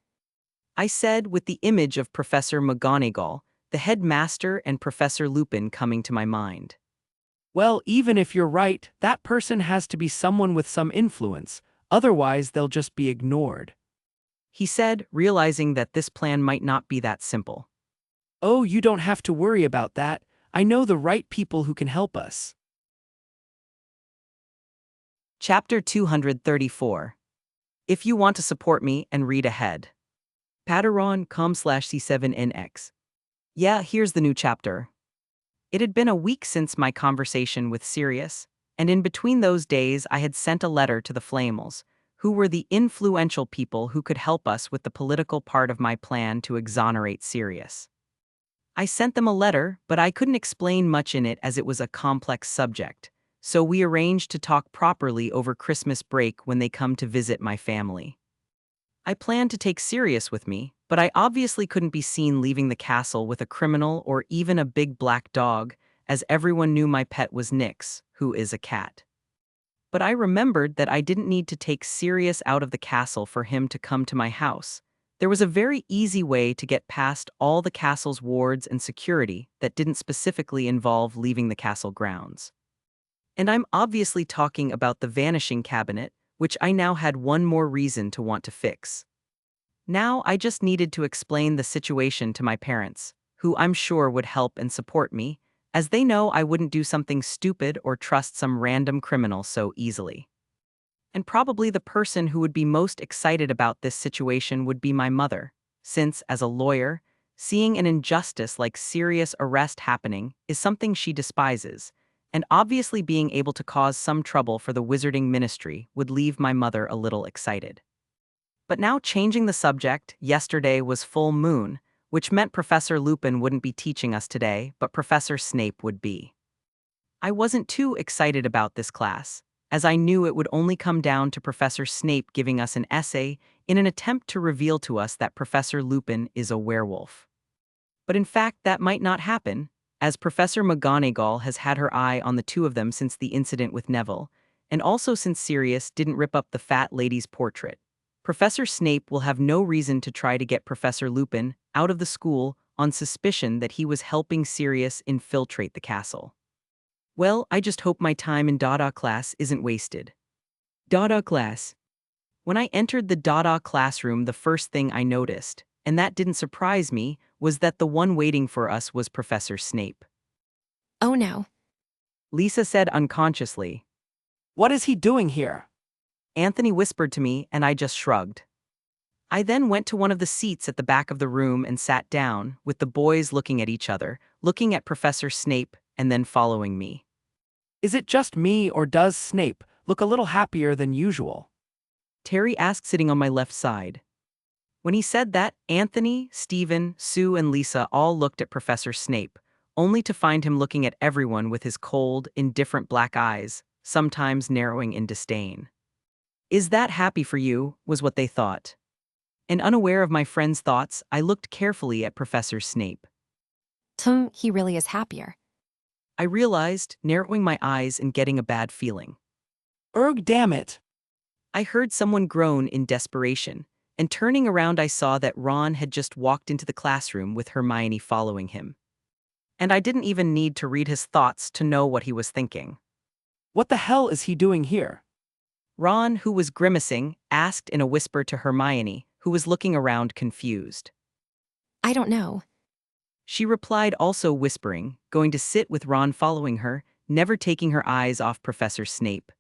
I said with the image of Professor McGonagall, the headmaster, and Professor Lupin coming to my mind. Well, even if you're right, that person has to be someone with some influence, otherwise they'll just be ignored. He said, realizing that this plan might not be that simple. Oh, you don't have to worry about that. I know the right people who can help us. Chapter 234. If you want to support me and read ahead. Patreon.com/C7NX. Yeah, here's the new chapter. It had been a week since my conversation with Sirius, and in between those days I had sent a letter to the Flamels, who were the influential people who could help us with the political part of my plan to exonerate Sirius. I sent them a letter, but I couldn't explain much in it as it was a complex subject, so we arranged to talk properly over Christmas break when they come to visit my family. I planned to take Sirius with me, but I obviously couldn't be seen leaving the castle with a criminal or even a big black dog, as everyone knew my pet was Nyx, who is a cat. But I remembered that I didn't need to take Sirius out of the castle for him to come to my house. There was a very easy way to get past all the castle's wards and security that didn't specifically involve leaving the castle grounds. And I'm obviously talking about the vanishing cabinet, which I now had one more reason to want to fix. Now I just needed to explain the situation to my parents, who I'm sure would help and support me, as they know I wouldn't do something stupid or trust some random criminal so easily. And probably the person who would be most excited about this situation would be my mother, since, as a lawyer, seeing an injustice like Sirius arrest happening is something she despises, and obviously being able to cause some trouble for the wizarding ministry would leave my mother a little excited. But now, changing the subject, yesterday was full moon, which meant Professor Lupin wouldn't be teaching us today, but Professor Snape would be. I wasn't too excited about this class, as I knew it would only come down to Professor Snape giving us an essay in an attempt to reveal to us that Professor Lupin is a werewolf. But in fact, that might not happen, as Professor McGonagall has had her eye on the two of them since the incident with Neville, and also since Sirius didn't rip up the fat lady's portrait. Professor Snape will have no reason to try to get Professor Lupin out of the school on suspicion that he was helping Sirius infiltrate the castle. Well, I just hope my time in Dada class isn't wasted. Dada class. When I entered the Dada classroom, the first thing I noticed, and that didn't surprise me, was that the one waiting for us was Professor Snape. Oh no. Lisa said unconsciously. What is he doing here? Anthony whispered to me, and I just shrugged. I then went to one of the seats at the back of the room and sat down, with the boys looking at each other, looking at Professor Snape, and then following me. Is it just me or does Snape look a little happier than usual? Terry asked, sitting on my left side. When he said that, Anthony, Stephen, Sue, and Lisa all looked at Professor Snape, only to find him looking at everyone with his cold, indifferent black eyes, sometimes narrowing in disdain. Is that happy for you, was what they thought. And unaware of my friend's thoughts, I looked carefully at Professor Snape. He really is happier. I realized, narrowing my eyes and getting a bad feeling. Erg, damn it. I heard someone groan in desperation, and turning around I saw that Ron had just walked into the classroom with Hermione following him. And I didn't even need to read his thoughts to know what he was thinking. What the hell is he doing here? Ron, who was grimacing, asked in a whisper to Hermione, who was looking around confused. I don't know. She replied, also whispering, going to sit with Ron following her, never taking her eyes off Professor Snape.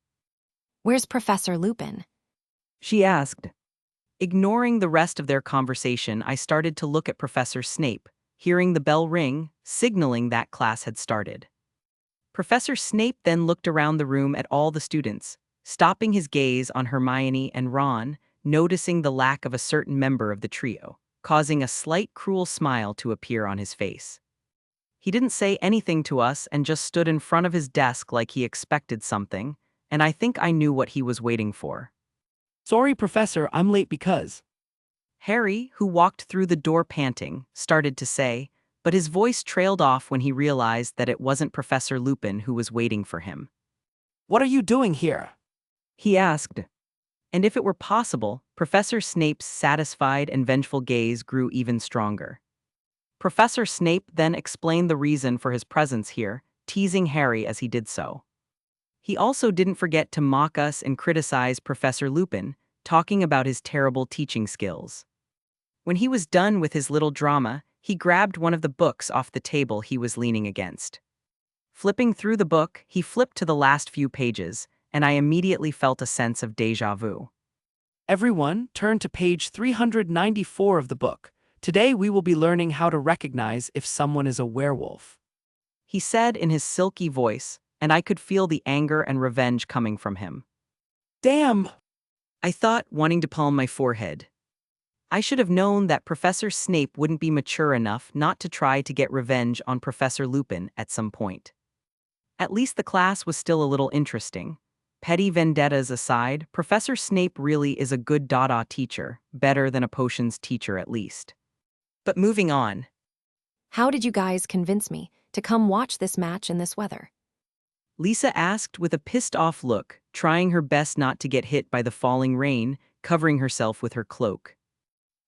Where's Professor Lupin? She asked. Ignoring the rest of their conversation, I started to look at Professor Snape, hearing the bell ring, signaling that class had started. Professor Snape then looked around the room at all the students, stopping his gaze on Hermione and Ron, noticing the lack of a certain member of the trio, causing a slight cruel smile to appear on his face. He didn't say anything to us and just stood in front of his desk like he expected something, and I think I knew what he was waiting for. Sorry, Professor, I'm late because. Harry, who walked through the door panting, started to say, but his voice trailed off when he realized that it wasn't Professor Lupin who was waiting for him. What are you doing here? He asked. And if it were possible, Professor Snape's satisfied and vengeful gaze grew even stronger. Professor Snape then explained the reason for his presence here, teasing Harry as he did so. He also didn't forget to mock us and criticize Professor Lupin, talking about his terrible teaching skills. When he was done with his little drama, he grabbed one of the books off the table he was leaning against. Flipping through the book, he flipped to the last few pages, and I immediately felt a sense of déjà vu. Everyone, turn to page 394 of the book. Today we will be learning how to recognize if someone is a werewolf. He said in his silky voice, and I could feel the anger and revenge coming from him. Damn! I thought, wanting to palm my forehead. I should have known that Professor Snape wouldn't be mature enough not to try to get revenge on Professor Lupin at some point. At least the class was still a little interesting. Petty vendettas aside, Professor Snape really is a good Dada teacher, better than a potions teacher at least. But moving on. How did you guys convince me to come watch this match in this weather? Lisa asked with a pissed-off look, trying her best not to get hit by the falling rain, covering herself with her cloak.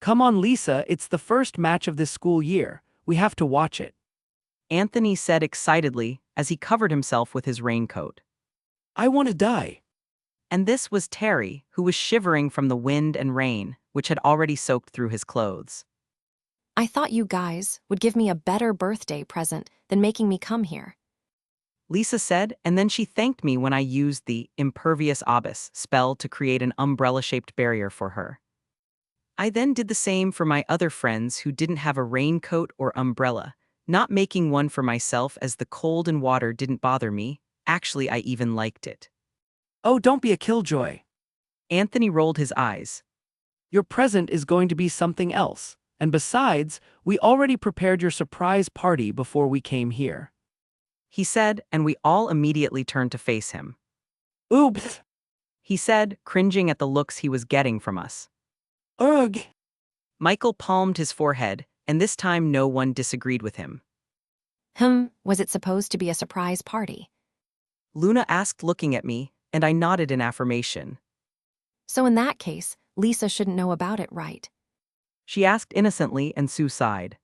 Come on, Lisa, it's the first match of this school year. We have to watch it. Anthony said excitedly as he covered himself with his raincoat. I want to die. And this was Terry, who was shivering from the wind and rain, which had already soaked through his clothes. I thought you guys would give me a better birthday present than making me come here. Lisa said, and then she thanked me when I used the impervious abyss spell to create an umbrella-shaped barrier for her. I then did the same for my other friends who didn't have a raincoat or umbrella, not making one for myself as the cold and water didn't bother me. Actually, I even liked it. Oh, don't be a killjoy. Anthony rolled his eyes. Your present is going to be something else. And besides, we already prepared your surprise party before we came here. He said, and we all immediately turned to face him. Oops. He said, cringing at the looks he was getting from us. Ugh. Michael palmed his forehead, and this time no one disagreed with him. Was it supposed to be a surprise party? Luna asked, looking at me, and I nodded in affirmation. So in that case, Lisa shouldn't know about it, right? She asked innocently, and Sue sighed.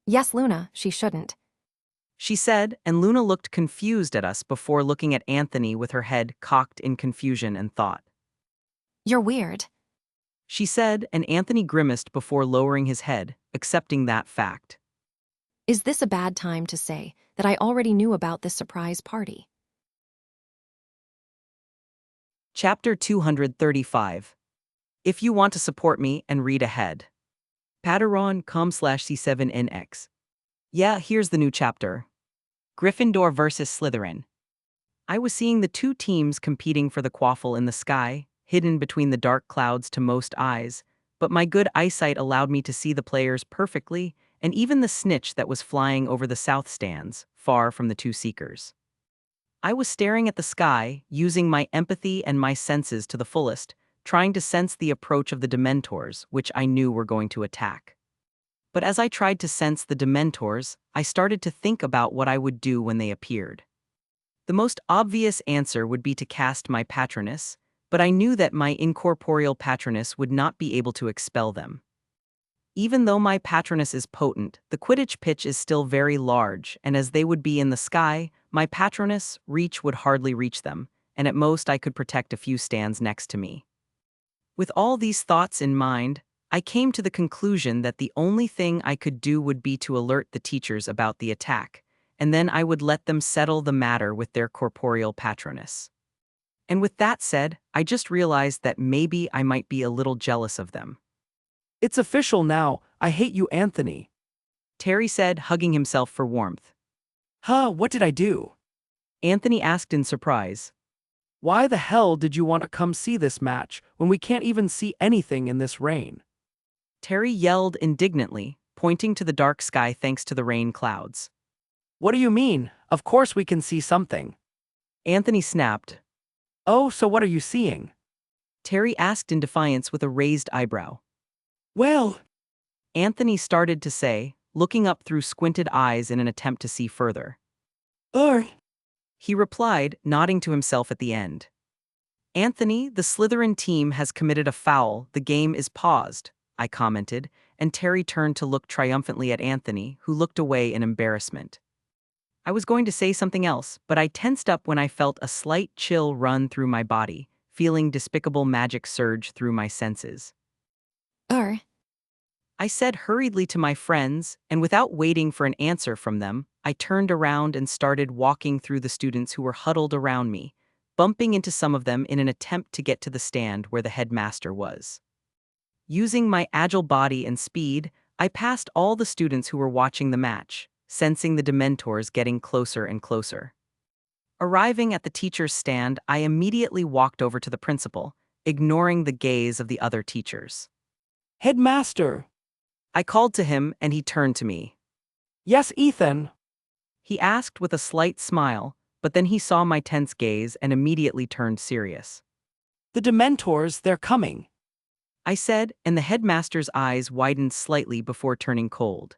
Yes, Luna, she shouldn't. She said, and Luna looked confused at us before looking at Anthony with her head cocked in confusion and thought. You're weird. She said, and Anthony grimaced before lowering his head, accepting that fact. Is this a bad time to say that I already knew about this surprise party? Chapter 235. If you want to support me and read ahead. Patreon.com/C7NX. Yeah, here's the new chapter. Gryffindor versus Slytherin. I was seeing the two teams competing for the quaffle in the sky, hidden between the dark clouds to most eyes, but my good eyesight allowed me to see the players perfectly, and even the snitch that was flying over the south stands, far from the two seekers. I was staring at the sky, using my empathy and my senses to the fullest, trying to sense the approach of the Dementors, which I knew were going to attack. But as I tried to sense the Dementors, I started to think about what I would do when they appeared. The most obvious answer would be to cast my Patronus, but I knew that my incorporeal Patronus would not be able to expel them. Even though my Patronus is potent, the Quidditch pitch is still very large, and as they would be in the sky, my Patronus' reach would hardly reach them, and at most I could protect a few stands next to me. With all these thoughts in mind, I came to the conclusion that the only thing I could do would be to alert the teachers about the attack, and then I would let them settle the matter with their corporeal Patronus. And with that said, I just realized that maybe I might be a little jealous of them. It's official now, I hate you, Anthony. Terry said, hugging himself for warmth. Huh, what did I do? Anthony asked in surprise. Why the hell did you want to come see this match when we can't even see anything in this rain? Terry yelled indignantly, pointing to the dark sky thanks to the rain clouds. What do you mean? Of course we can see something. Anthony snapped. Oh, so what are you seeing? Terry asked in defiance with a raised eyebrow. Well, Anthony started to say, looking up through squinted eyes in an attempt to see further. He replied, nodding to himself at the end. Anthony, the Slytherin team has committed a foul, the game is paused, I commented, and Terry turned to look triumphantly at Anthony, who looked away in embarrassment. I was going to say something else, but I tensed up when I felt a slight chill run through my body, feeling despicable magic surge through my senses. I said hurriedly to my friends, and without waiting for an answer from them, I turned around and started walking through the students who were huddled around me, bumping into some of them in an attempt to get to the stand where the headmaster was. Using my agile body and speed, I passed all the students who were watching the match, sensing the Dementors getting closer and closer. Arriving at the teacher's stand, I immediately walked over to the principal, ignoring the gaze of the other teachers. Headmaster. I called to him and he turned to me. Yes, Ethan. He asked with a slight smile, but then he saw my tense gaze and immediately turned serious. The Dementors, they're coming. I said, and the headmaster's eyes widened slightly before turning cold.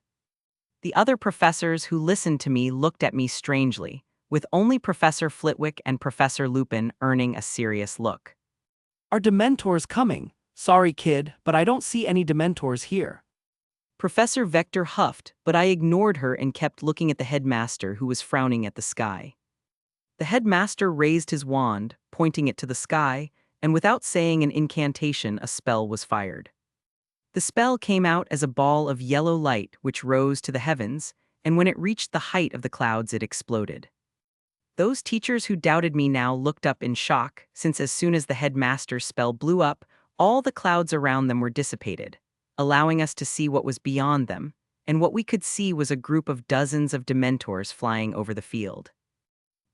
The other professors who listened to me looked at me strangely, with only Professor Flitwick and Professor Lupin earning a serious look. Are Dementors coming? Sorry, kid, but I don't see any Dementors here. Professor Vector huffed, but I ignored her and kept looking at the headmaster who was frowning at the sky. The headmaster raised his wand, pointing it to the sky, and without saying an incantation, a spell was fired. The spell came out as a ball of yellow light which rose to the heavens, and when it reached the height of the clouds it exploded. Those teachers who doubted me now looked up in shock, since as soon as the headmaster's spell blew up, all the clouds around them were dissipated, allowing us to see what was beyond them, and what we could see was a group of dozens of Dementors flying over the field.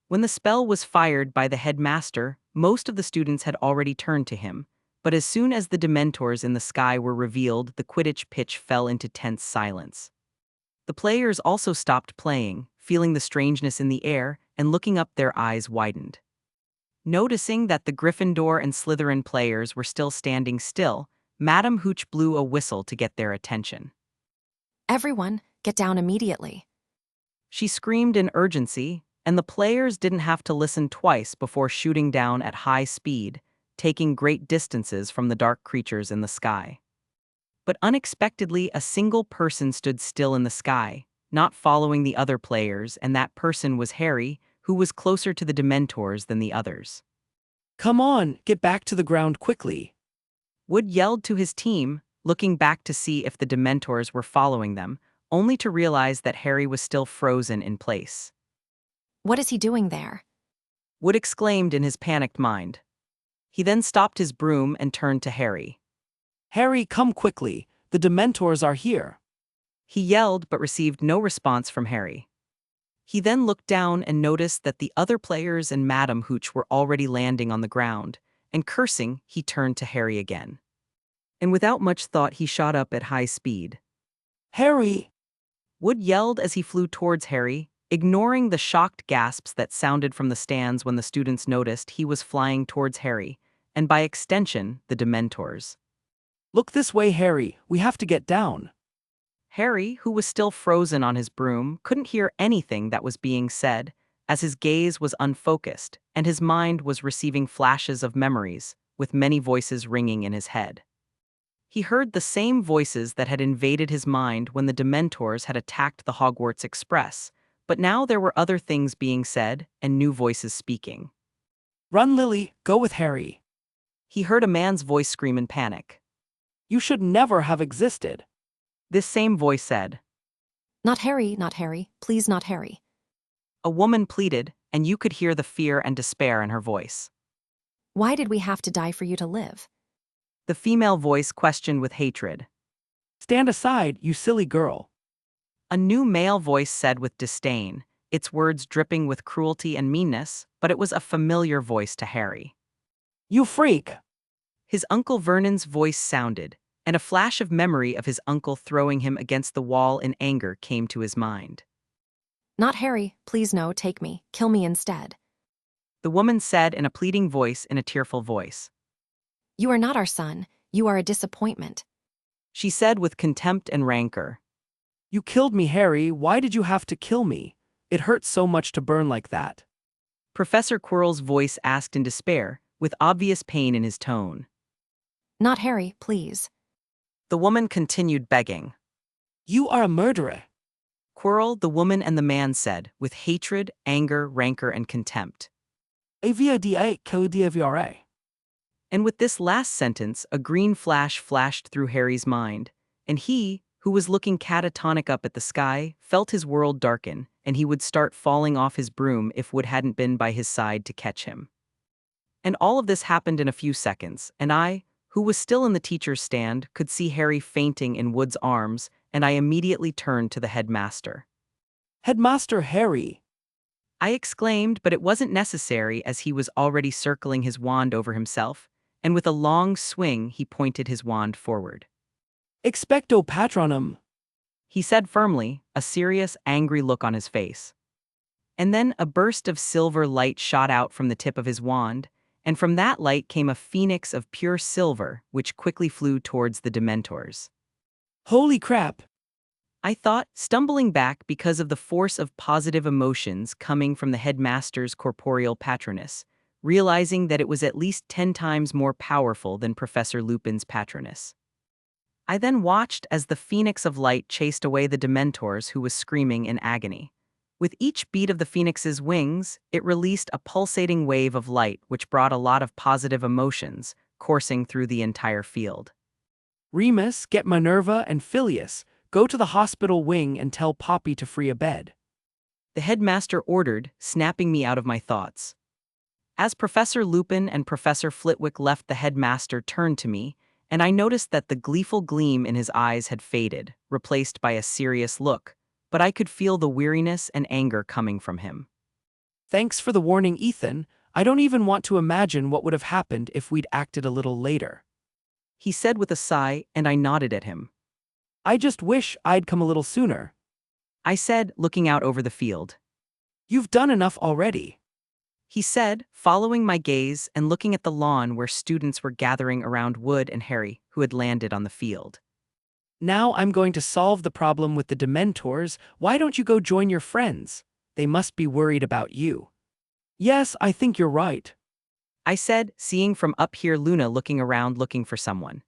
When the spell was fired by the headmaster, most of the students had already turned to him, but as soon as the Dementors in the sky were revealed, the Quidditch pitch fell into tense silence. The players also stopped playing, feeling the strangeness in the air, and looking up their eyes widened. Noticing that the Gryffindor and Slytherin players were still standing still, Madame Hooch blew a whistle to get their attention. Everyone, get down immediately. She screamed in urgency, and the players didn't have to listen twice before shooting down at high speed, taking great distances from the dark creatures in the sky. But unexpectedly, a single person stood still in the sky, not following the other players, and that person was Harry, who was closer to the Dementors than the others. Come on, get back to the ground quickly. Wood yelled to his team, looking back to see if the Dementors were following them, only to realize that Harry was still frozen in place. What is he doing there? Wood exclaimed in his panicked mind. He then stopped his broom and turned to Harry. Harry, come quickly. The Dementors are here. He yelled but received no response from Harry. He then looked down and noticed that the other players and Madame Hooch were already landing on the ground, and cursing, he turned to Harry again. And without much thought, he shot up at high speed. Harry! Wood yelled as he flew towards Harry, ignoring the shocked gasps that sounded from the stands when the students noticed he was flying towards Harry, and by extension, the Dementors. Look this way, Harry. We have to get down. Harry, who was still frozen on his broom, couldn't hear anything that was being said, as his gaze was unfocused, and his mind was receiving flashes of memories, with many voices ringing in his head. He heard the same voices that had invaded his mind when the Dementors had attacked the Hogwarts Express, but now there were other things being said, and new voices speaking. Run, Lily, go with Harry. He heard a man's voice scream in panic. You should never have existed. This same voice said, Not Harry, not Harry, please not Harry. A woman pleaded, and you could hear the fear and despair in her voice. Why did we have to die for you to live? The female voice questioned with hatred. Stand aside, you silly girl. A new male voice said with disdain, its words dripping with cruelty and meanness, but it was a familiar voice to Harry. You freak! His Uncle Vernon's voice sounded, and a flash of memory of his uncle throwing him against the wall in anger came to his mind. Not Harry, please no, take me, kill me instead. The woman said in a pleading voice, in a tearful voice. You are not our son, you are a disappointment. She said with contempt and rancor. You killed me, Harry, why did you have to kill me? It hurts so much to burn like that. Professor Quirrell's voice asked in despair, with obvious pain in his tone. Not Harry, please. The woman continued begging. You are a murderer. Quirrell, the woman, and the man said, with hatred, anger, rancor, and contempt. AVIDA KODVRA. And with this last sentence, a green flash flashed through Harry's mind, and he, who was looking catatonic up at the sky, felt his world darken, and he would start falling off his broom if Wood hadn't been by his side to catch him. And all of this happened in a few seconds, and I, who was still in the teacher's stand, could see Harry fainting in Wood's arms, and I immediately turned to the headmaster. Headmaster Harry. I exclaimed, but it wasn't necessary as he was already circling his wand over himself, and with a long swing he pointed his wand forward. Expecto patronum. He said firmly, a serious, angry look on his face. And then a burst of silver light shot out from the tip of his wand, and from that light came a phoenix of pure silver, which quickly flew towards the Dementors. Holy crap! I thought, stumbling back because of the force of positive emotions coming from the headmaster's corporeal patronus, realizing that it was at least 10 times more powerful than Professor Lupin's patronus. I then watched as the phoenix of light chased away the Dementors who was screaming in agony. With each beat of the phoenix's wings, it released a pulsating wave of light which brought a lot of positive emotions coursing through the entire field. Remus, get Minerva and Phileas. Go to the hospital wing and tell Poppy to free a bed. The headmaster ordered, snapping me out of my thoughts. As Professor Lupin and Professor Flitwick left, the headmaster turned to me, and I noticed that the gleeful gleam in his eyes had faded, replaced by a serious look, but I could feel the weariness and anger coming from him. Thanks for the warning, Ethan. I don't even want to imagine what would have happened if we'd acted a little later. He said with a sigh, and I nodded at him. I just wish I'd come a little sooner. I said, looking out over the field. You've done enough already. He said, following my gaze and looking at the lawn where students were gathering around Wood and Harry, who had landed on the field. Now I'm going to solve the problem with the Dementors. Why don't you go join your friends? They must be worried about you. Yes, I think you're right. I said, seeing from up here Luna looking around looking for someone.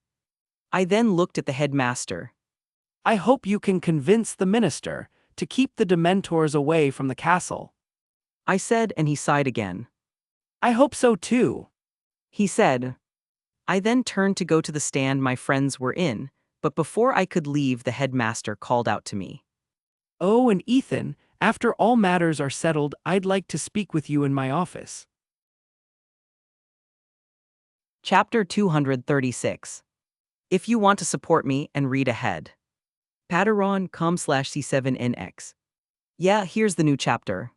I then looked at the headmaster. I hope you can convince the minister to keep the Dementors away from the castle. I said, and he sighed again. I hope so too. He said. I then turned to go to the stand my friends were in, but before I could leave, the headmaster called out to me. Oh, and Ethan, after all matters are settled, I'd like to speak with you in my office. Chapter 236. If you want to support me and read ahead. Patreon.com/C7NX. Yeah, here's the new chapter.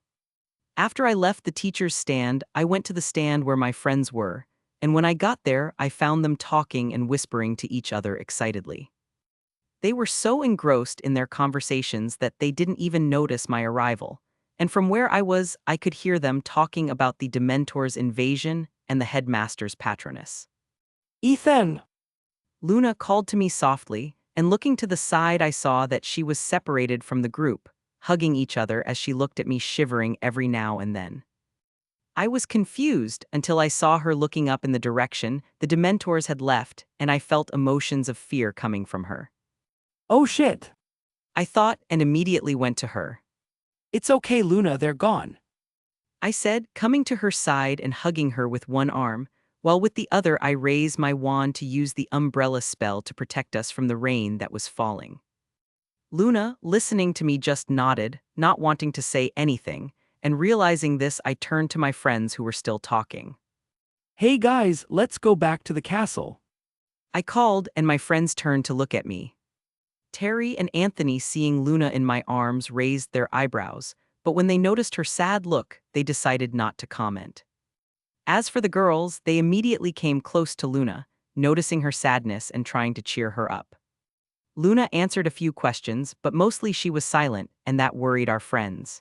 After I left the teacher's stand, I went to the stand where my friends were, and when I got there, I found them talking and whispering to each other excitedly. They were so engrossed in their conversations that they didn't even notice my arrival, and from where I was, I could hear them talking about the Dementors' invasion and the headmaster's patronus. Ethan! Luna called to me softly, and looking to the side I saw that she was separated from the group, hugging each other as she looked at me, shivering every now and then. I was confused until I saw her looking up in the direction the Dementors had left, and I felt emotions of fear coming from her. Oh shit! I thought and immediately went to her. It's okay, Luna, they're gone. I said, coming to her side and hugging her with one arm, while with the other I raised my wand to use the umbrella spell to protect us from the rain that was falling. Luna, listening to me, just nodded, not wanting to say anything, and realizing this, I turned to my friends who were still talking. Hey guys, let's go back to the castle. I called, and my friends turned to look at me. Terry and Anthony, seeing Luna in my arms, raised their eyebrows, but when they noticed her sad look, they decided not to comment. As for the girls, they immediately came close to Luna, noticing her sadness and trying to cheer her up. Luna answered a few questions, but mostly she was silent, and that worried our friends.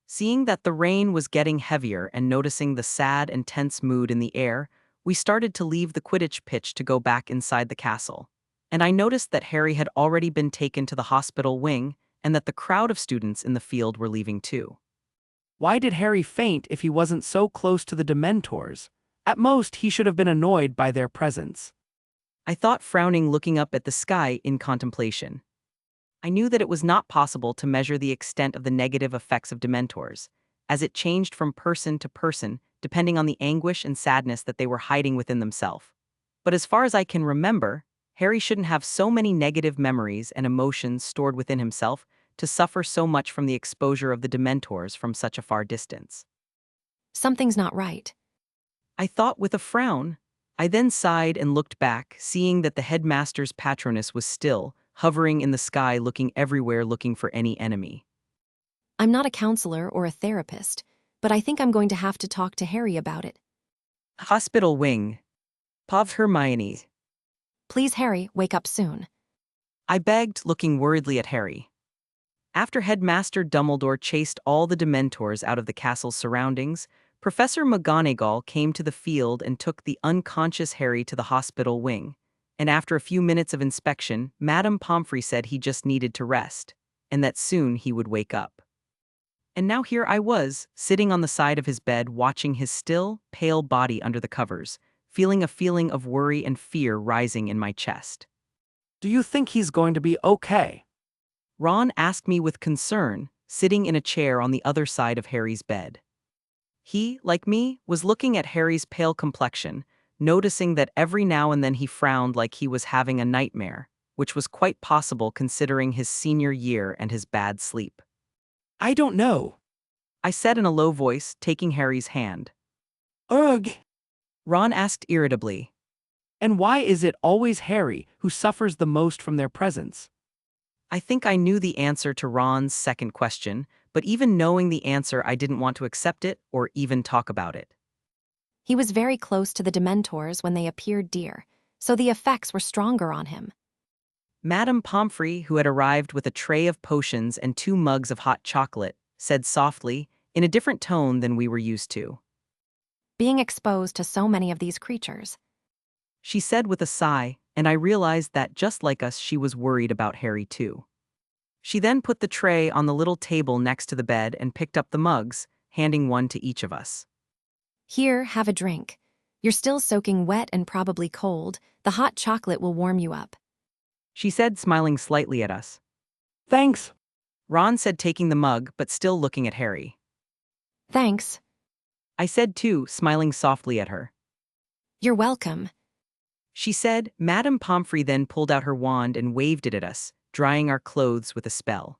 Seeing that the rain was getting heavier and noticing the sad and tense mood in the air, we started to leave the Quidditch pitch to go back inside the castle. And I noticed that Harry had already been taken to the hospital wing and that the crowd of students in the field were leaving too. Why did Harry faint if he wasn't so close to the Dementors? At most, he should have been annoyed by their presence. I thought, frowning, looking up at the sky in contemplation. I knew that it was not possible to measure the extent of the negative effects of Dementors, as it changed from person to person depending on the anguish and sadness that they were hiding within themselves. But as far as I can remember, Harry shouldn't have so many negative memories and emotions stored within himself to suffer so much from the exposure of the Dementors from such a far distance. Something's not right. I thought with a frown. I then sighed and looked back, seeing that the headmaster's Patronus was still, hovering in the sky, looking everywhere, looking for any enemy. I'm not a counselor or a therapist, but I think I'm going to have to talk to Harry about it. Hospital wing. Pav Hermione. Please, Harry, wake up soon. I begged, looking worriedly at Harry. After Headmaster Dumbledore chased all the Dementors out of the castle's surroundings, Professor McGonagall came to the field and took the unconscious Harry to the hospital wing. And after a few minutes of inspection, Madame Pomfrey said he just needed to rest, and that soon he would wake up. And now here I was, sitting on the side of his bed, watching his still, pale body under the covers, feeling a feeling of worry and fear rising in my chest. Do you think he's going to be okay? Ron asked me with concern, sitting in a chair on the other side of Harry's bed. He, like me, was looking at Harry's pale complexion, noticing that every now and then he frowned like he was having a nightmare, which was quite possible considering his senior year and his bad sleep. I don't know. I said in a low voice, taking Harry's hand. Ugh. Ron asked irritably. And why is it always Harry who suffers the most from their presence? I think I knew the answer to Ron's second question, but even knowing the answer, I didn't want to accept it or even talk about it. He was very close to the Dementors when they appeared dear, so the effects were stronger on him. Madame Pomfrey, who had arrived with a tray of potions and 2 mugs of hot chocolate, said softly, in a different tone than we were used to. Being exposed to so many of these creatures. She said with a sigh, and I realized that just like us, she was worried about Harry too. She then put the tray on the little table next to the bed and picked up the mugs, handing one to each of us. Here, have a drink. You're still soaking wet and probably cold. The hot chocolate will warm you up. She said, smiling slightly at us. Thanks. Ron said, taking the mug, but still looking at Harry. Thanks. I said too, smiling softly at her. You're welcome. She said. Madame Pomfrey then pulled out her wand and waved it at us, drying our clothes with a spell.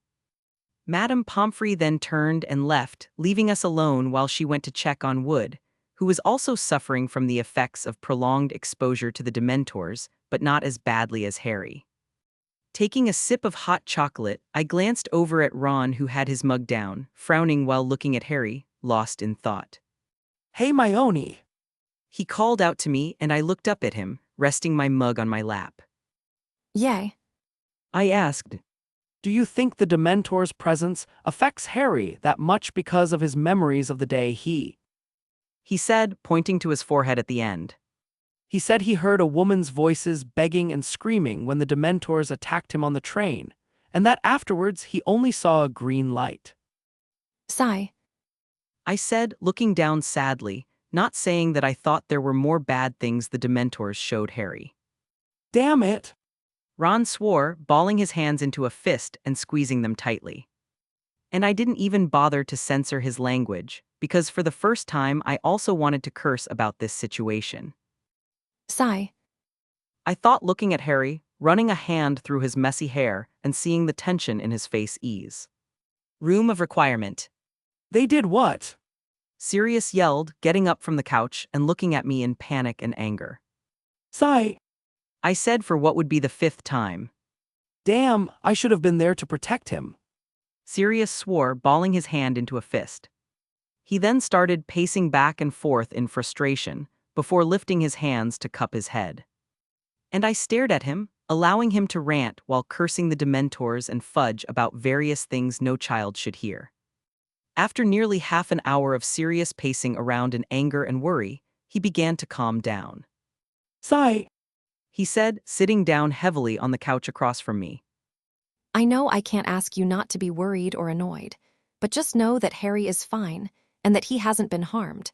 Madame Pomfrey then turned and left, leaving us alone while she went to check on Wood, who was also suffering from the effects of prolonged exposure to the Dementors, but not as badly as Harry. Taking a sip of hot chocolate, I glanced over at Ron, who had his mug down, frowning while looking at Harry, lost in thought. Hey, Hermione. He called out to me, and I looked up at him, resting my mug on my lap. Yay. I asked, Do you think the Dementor's presence affects Harry that much because of his memories of the day he said, pointing to his forehead at the end. He said he heard a woman's voices begging and screaming when the Dementors attacked him on the train, and that afterwards he only saw a green light. Sigh. I said, looking down sadly, not saying that I thought there were more bad things the Dementors showed Harry. Damn it! Ron swore, balling his hands into a fist and squeezing them tightly. And I didn't even bother to censor his language, because for the first time I also wanted to curse about this situation. Sigh. I thought, looking at Harry, running a hand through his messy hair and seeing the tension in his face ease. Room of requirement. They did what? Sirius yelled, getting up from the couch and looking at me in panic and anger. Sigh. I said for what would be the fifth time. Damn, I should have been there to protect him. Sirius swore, balling his hand into a fist. He then started pacing back and forth in frustration, before lifting his hands to cup his head. And I stared at him, allowing him to rant while cursing the Dementors and Fudge about various things no child should hear. After nearly half an hour of Sirius pacing around in anger and worry, he began to calm down. Sigh. He said, sitting down heavily on the couch across from me. I know I can't ask you not to be worried or annoyed, but just know that Harry is fine and that he hasn't been harmed.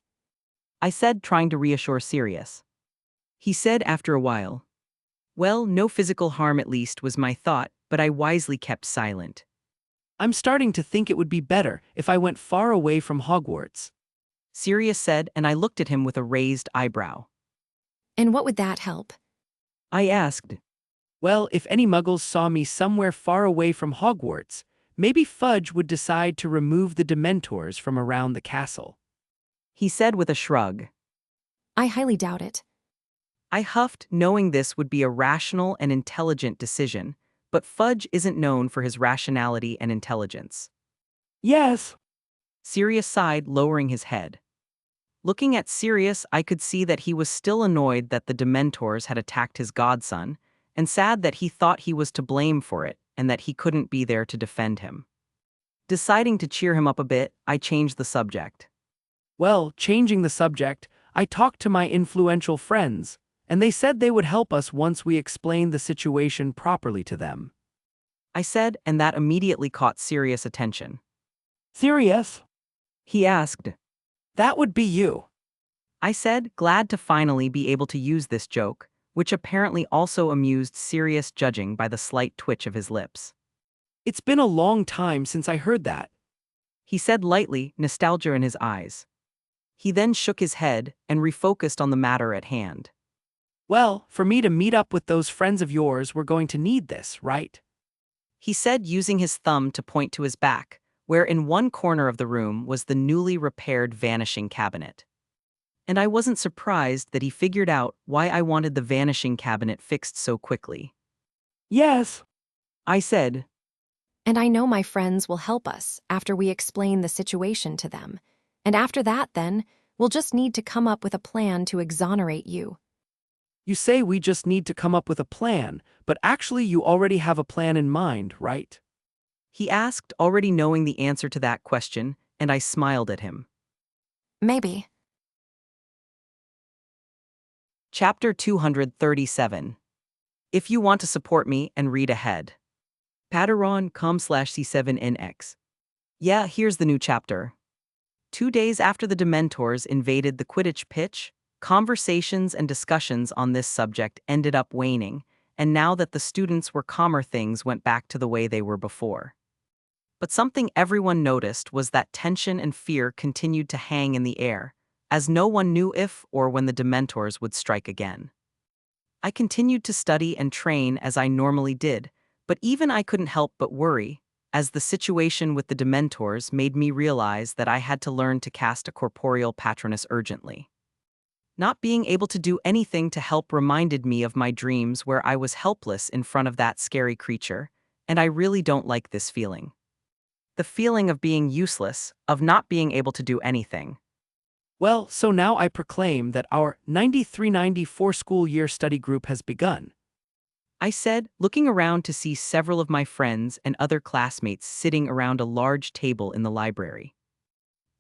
I said, trying to reassure Sirius. He said after a while, well, no physical harm at least was my thought, but I wisely kept silent. I'm starting to think it would be better if I went far away from Hogwarts. Sirius said, and I looked at him with a raised eyebrow. And what would that help? I asked. Well, if any muggles saw me somewhere far away from Hogwarts, maybe Fudge would decide to remove the Dementors from around the castle. He said with a shrug. I highly doubt it. I huffed, knowing this would be a rational and intelligent decision, but Fudge isn't known for his rationality and intelligence. Yes. Sirius sighed, lowering his head. Looking at Sirius, I could see that he was still annoyed that the Dementors had attacked his godson, and sad that he thought he was to blame for it and that he couldn't be there to defend him. Deciding to cheer him up a bit, I changed the subject. Well, changing the subject, I talked to my influential friends, and they said they would help us once we explained the situation properly to them. I said, and that immediately caught Sirius' attention. Serious? He asked. That would be you. I said, glad to finally be able to use this joke, which apparently also amused Sirius, judging by the slight twitch of his lips. It's been a long time since I heard that. He said lightly, nostalgia in his eyes. He then shook his head and refocused on the matter at hand. Well, for me to meet up with those friends of yours, we're going to need this, right? He said, using his thumb to point to his back, where in one corner of the room was the newly repaired vanishing cabinet. And I wasn't surprised that he figured out why I wanted the vanishing cabinet fixed so quickly. Yes, I said. And I know my friends will help us after we explain the situation to them. And after that, then, we'll just need to come up with a plan to exonerate you. you say we just need to come up with a plan, but actually you already have a plan in mind, right? He asked, already knowing the answer to that question, and I smiled at him. Maybe. Chapter 237. If you want to support me and read ahead. Patreon.com/C7NX. Yeah, here's the new chapter. 2 days after the Dementors invaded the Quidditch pitch, conversations and discussions on this subject ended up waning, and now that the students were calmer, things went back to the way they were before. But something everyone noticed was that tension and fear continued to hang in the air, as no one knew if or when the Dementors would strike again. I continued to study and train as I normally did, but even I couldn't help but worry, as the situation with the Dementors made me realize that I had to learn to cast a corporeal patronus urgently. Not being able to do anything to help reminded me of my dreams where I was helpless in front of that scary creature, and I really don't like this feeling. The feeling of being useless, of not being able to do anything. Well, so now I proclaim that our 93-94 school year study group has begun. I said, looking around to see several of my friends and other classmates sitting around a large table in the library.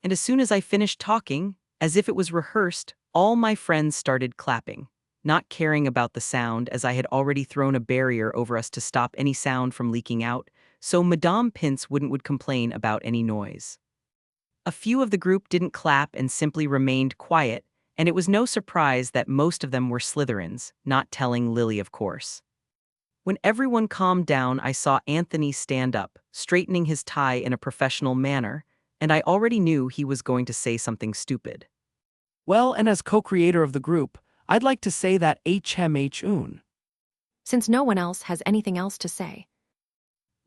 And as soon as I finished talking, as if it was rehearsed, all my friends started clapping, not caring about the sound, as I had already thrown a barrier over us to stop any sound from leaking out, so Madame Pince would complain about any noise. A few of the group didn't clap and simply remained quiet, and it was no surprise that most of them were Slytherins, not telling Lily, of course. When everyone calmed down, I saw Anthony stand up, straightening his tie in a professional manner, and I already knew he was going to say something stupid. Well, and as co-creator of the group, I'd like to say that HMHun. Since no one else has anything else to say.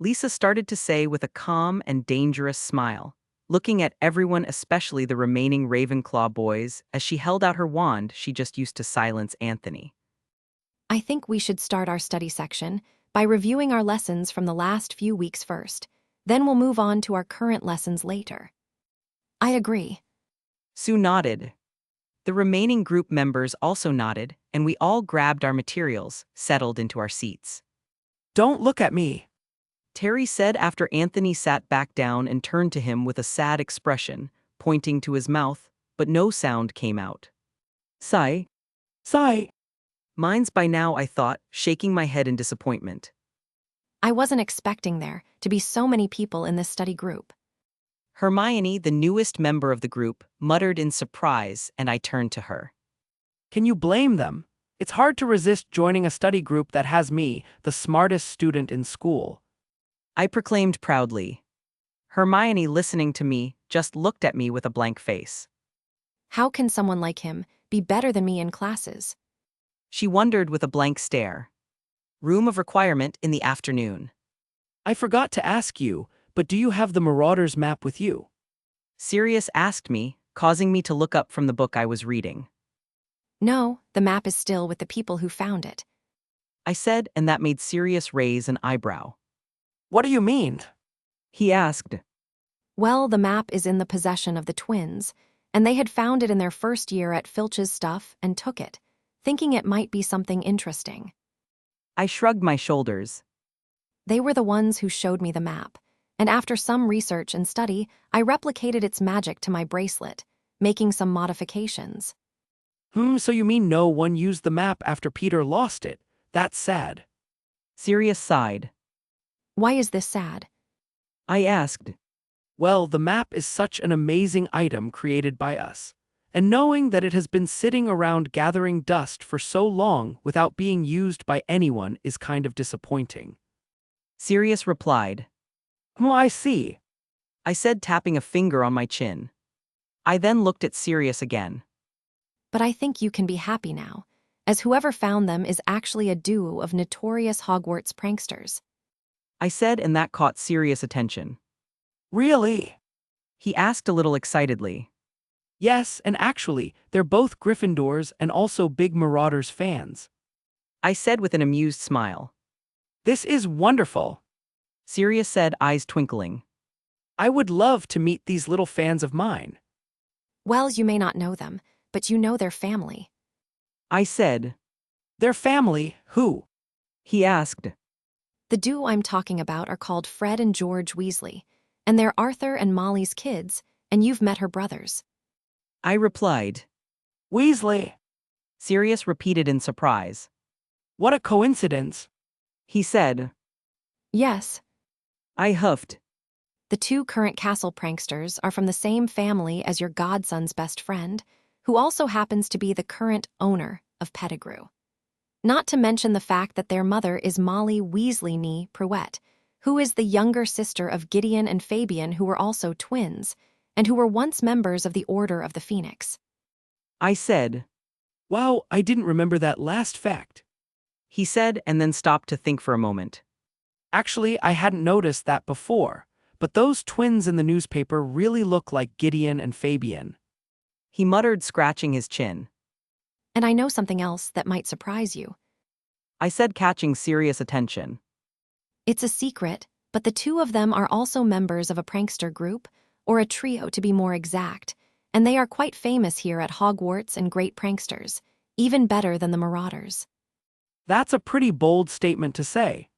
Lisa started to say with a calm and dangerous smile, looking at everyone, especially the remaining Ravenclaw boys. As she held out her wand she just used to silence Anthony. I think we should start our study section by reviewing our lessons from the last few weeks first. Then we'll move on to our current lessons later. I agree. Sue nodded. The remaining group members also nodded, and we all grabbed our materials, settled into our seats. Don't look at me. Terry said after Anthony sat back down and turned to him with a sad expression, pointing to his mouth, but no sound came out. Sigh. Sigh. Mine's by now, I thought, shaking my head in disappointment. I wasn't expecting there to be so many people in this study group. Hermione, the newest member of the group, muttered in surprise, and I turned to her. Can you blame them? It's hard to resist joining a study group that has me, the smartest student in school. I proclaimed proudly. Hermione, listening to me, just looked at me with a blank face. How can someone like him be better than me in classes? She wondered with a blank stare. Room of requirement in the afternoon. I forgot to ask you, but do you have the Marauders map with you? Sirius asked me, causing me to look up from the book I was reading. No, the map is still with the people who found it. I said, and that made Sirius raise an eyebrow. What do you mean? He asked. Well, the map is in the possession of the twins, and they had found it in their first year at Filch's stuff and took it, thinking it might be something interesting. I shrugged my shoulders. They were the ones who showed me the map, and after some research and study, I replicated its magic to my bracelet, making some modifications. So you mean no one used the map after Peter lost it? That's sad. Sirius sighed. Why is this sad? I asked. Well, the map is such an amazing item created by us, and knowing that it has been sitting around gathering dust for so long without being used by anyone is kind of disappointing. Sirius replied. I see. I said, tapping a finger on my chin. I then looked at Sirius again. But I think you can be happy now, as whoever found them is actually a duo of notorious Hogwarts pranksters. I said, and that caught Sirius' attention. Really? He asked a little excitedly. Yes, and actually, they're both Gryffindors and also big Marauders fans. I said with an amused smile. This is wonderful. Sirius said, eyes twinkling. I would love to meet these little fans of mine. Well, you may not know them, but you know their family. I said. Their family, who? He asked. The duo I'm talking about are called Fred and George Weasley, and they're Arthur and Molly's kids, and you've met her brothers. I replied. Weasley. Sirius repeated in surprise. What a coincidence. He said. Yes. I huffed. The two current castle pranksters are from the same family as your godson's best friend, who also happens to be the current owner of Pettigrew. Not to mention the fact that their mother is Molly Weasley nee Pruett, who is the younger sister of Gideon and Fabian, who were also twins, and who were once members of the Order of the Phoenix. I said. Wow, I didn't remember that last fact. He said, and then stopped to think for a moment. Actually, I hadn't noticed that before, but those twins in the newspaper really look like Gideon and Fabian. He muttered, scratching his chin. And I know something else that might surprise you. I said, catching Sirius' attention. It's a secret, but the two of them are also members of a prankster group, or a trio to be more exact, and they are quite famous here at Hogwarts and great pranksters, even better than the Marauders. That's a pretty bold statement to say.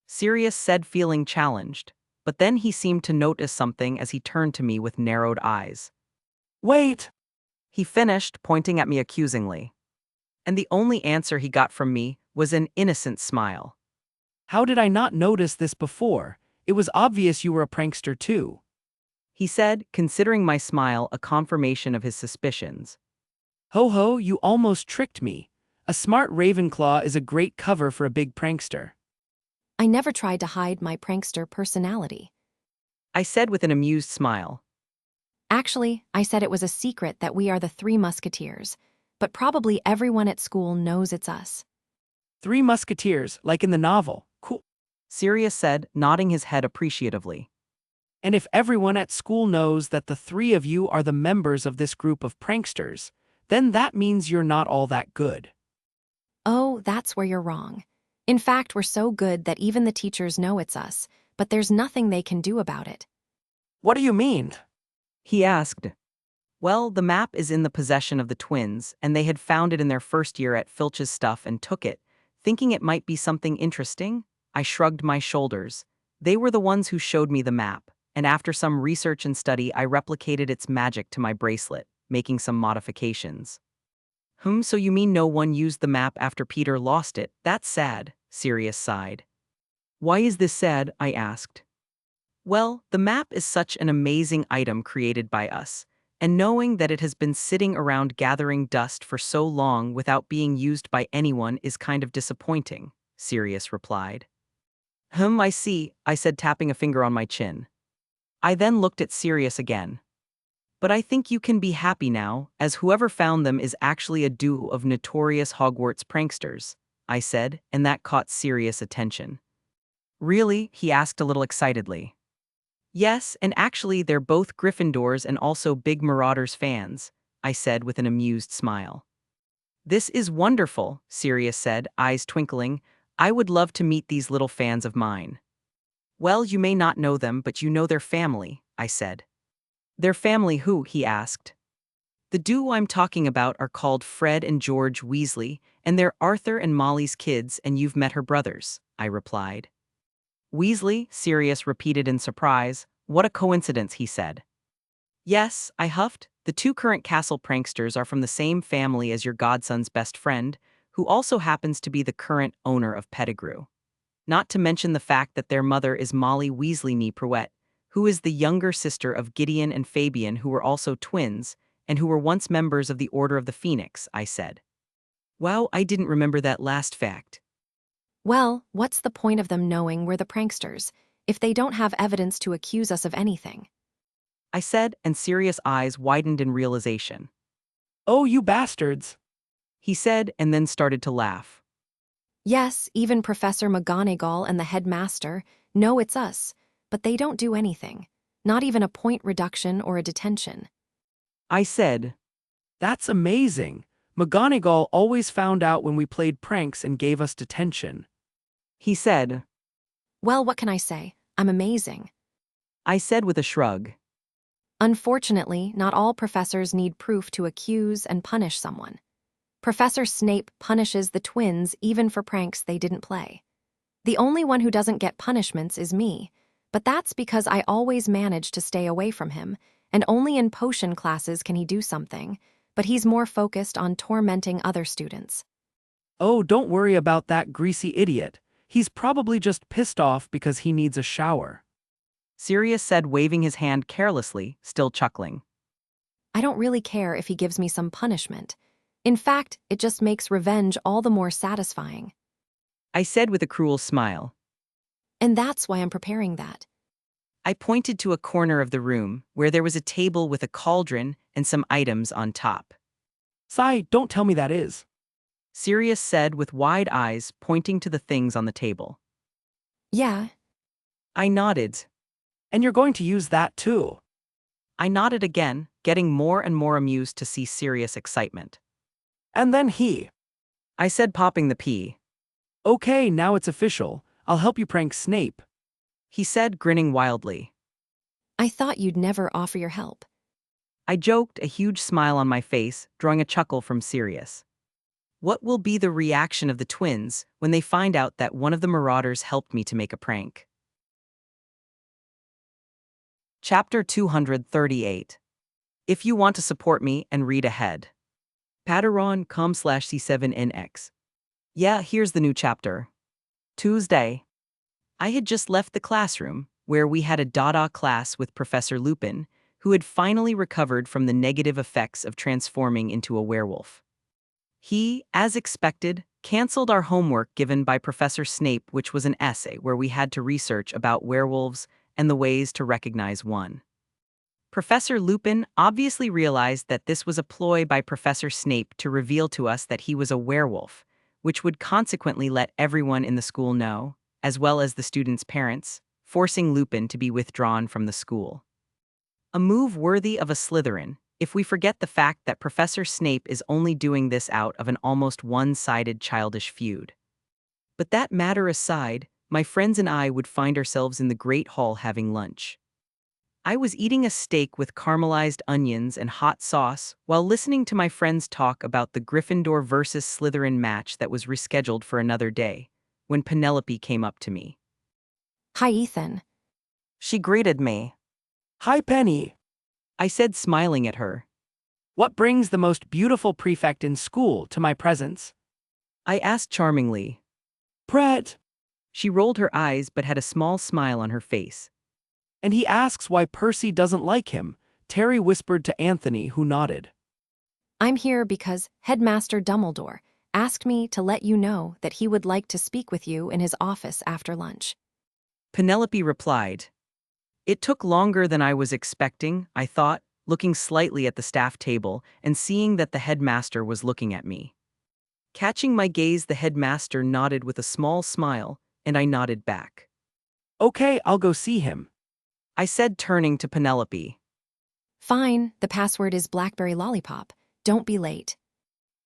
Sirius said, feeling challenged, but then he seemed to notice something as he turned to me with narrowed eyes. Wait! He finished, pointing at me accusingly. And the only answer he got from me was an innocent smile. How did I not notice this before? It was obvious you were a prankster too. He said, considering my smile a confirmation of his suspicions. Ho ho, you almost tricked me. A smart Ravenclaw is a great cover for a big prankster. I never tried to hide my prankster personality. I said with an amused smile. Actually, I said it was a secret that we are the Three Musketeers, but probably everyone at school knows it's us. Three Musketeers, like in the novel. Cool. Sirius said, nodding his head appreciatively. And if everyone at school knows that the three of you are the members of this group of pranksters, then that means you're not all that good. Oh, that's where you're wrong. In fact, we're so good that even the teachers know it's us, but there's nothing they can do about it. What do you mean? He asked. Well, the map is in the possession of the twins, and they had found it in their first year at Filch's stuff and took it. Thinking it might be something interesting, I shrugged my shoulders. They were the ones who showed me the map, and after some research and study, I replicated its magic to my bracelet, making some modifications. So you mean no one used the map after Peter lost it? That's sad, Sirius sighed. Why is this sad? I asked. Well, the map is such an amazing item created by us, and knowing that it has been sitting around gathering dust for so long without being used by anyone is kind of disappointing, Sirius replied. I see, I said, tapping a finger on my chin. I then looked at Sirius again. But I think you can be happy now, as whoever found them is actually a duo of notorious Hogwarts pranksters, I said, and that caught Sirius' attention. Really? He asked a little excitedly. Yes, and actually they're both Gryffindors and also big Marauders fans, I said with an amused smile. This is wonderful, Sirius said, eyes twinkling. I would love to meet these little fans of mine. Well, you may not know them, but you know their family, I said. Their family who? He asked. The duo I'm talking about are called Fred and George Weasley, and they're Arthur and Molly's kids, and you've met her brothers, I replied. Weasley? Sirius repeated in surprise. What a coincidence, he said. Yes, I huffed. The two current castle pranksters are from the same family as your godson's best friend, who also happens to be the current owner of Pettigrew. Not to mention the fact that their mother is Molly Weasley Nee Pruitt, who is the younger sister of Gideon and Fabian, who were also twins, and who were once members of the Order of the Phoenix, I said. Wow, I didn't remember that last fact. Well, what's the point of them knowing we're the pranksters, if they don't have evidence to accuse us of anything? I said, and Sirius' eyes widened in realization. Oh, you bastards! He said, and then started to laugh. Yes, even Professor McGonagall and the headmaster know it's us, but they don't do anything, not even a point reduction or a detention. I said, That's amazing. McGonagall always found out when we played pranks and gave us detention. He said. Well, what can I say? I'm amazing. I said with a shrug. Unfortunately, not all professors need proof to accuse and punish someone. Professor Snape punishes the twins even for pranks they didn't play. The only one who doesn't get punishments is me, but that's because I always manage to stay away from him, and only in potion classes can he do something, but he's more focused on tormenting other students. Oh, don't worry about that greasy idiot. He's probably just pissed off because he needs a shower. Sirius said, waving his hand carelessly, still chuckling. I don't really care if he gives me some punishment. In fact, it just makes revenge all the more satisfying. I said with a cruel smile. And that's why I'm preparing that. I pointed to a corner of the room where there was a table with a cauldron and some items on top. Sigh, don't tell me that is. Sirius said with wide eyes, pointing to the things on the table. Yeah. I nodded. And you're going to use that too. I nodded again, getting more and more amused to see Sirius' excitement. And then I said, popping the pea. Okay, now it's official. I'll help you prank Snape. He said, grinning wildly. I thought you'd never offer your help. I joked, a huge smile on my face, drawing a chuckle from Sirius. What will be the reaction of the twins when they find out that one of the Marauders helped me to make a prank? Chapter 238. If you want to support me and read ahead. Patreon.com/C7NX. Yeah, here's the new chapter. Tuesday. I had just left the classroom, where we had a Dada class with Professor Lupin, who had finally recovered from the negative effects of transforming into a werewolf. He, as expected, canceled our homework given by Professor Snape, which was an essay where we had to research about werewolves and the ways to recognize one. Professor Lupin obviously realized that this was a ploy by Professor Snape to reveal to us that he was a werewolf, which would consequently let everyone in the school know, as well as the students' parents, forcing Lupin to be withdrawn from the school. A move worthy of a Slytherin, if we forget the fact that Professor Snape is only doing this out of an almost one-sided childish feud. But that matter aside, my friends and I would find ourselves in the Great Hall having lunch. I was eating a steak with caramelized onions and hot sauce while listening to my friends talk about the Gryffindor versus Slytherin match that was rescheduled for another day, when Penelope came up to me. Hi, Ethan. She greeted me. Hi, Penny. I said, smiling at her. What brings the most beautiful prefect in school to my presence? I asked charmingly. Brett. She rolled her eyes but had a small smile on her face. And he asks why Percy doesn't like him, Terry whispered to Anthony, who nodded. I'm here because Headmaster Dumbledore asked me to let you know that he would like to speak with you in his office after lunch. Penelope replied. It took longer than I was expecting, I thought, looking slightly at the staff table and seeing that the headmaster was looking at me. Catching my gaze, the headmaster nodded with a small smile, and I nodded back. Okay, I'll go see him, I said, turning to Penelope. Fine, the password is Blackberry Lollipop. Don't be late.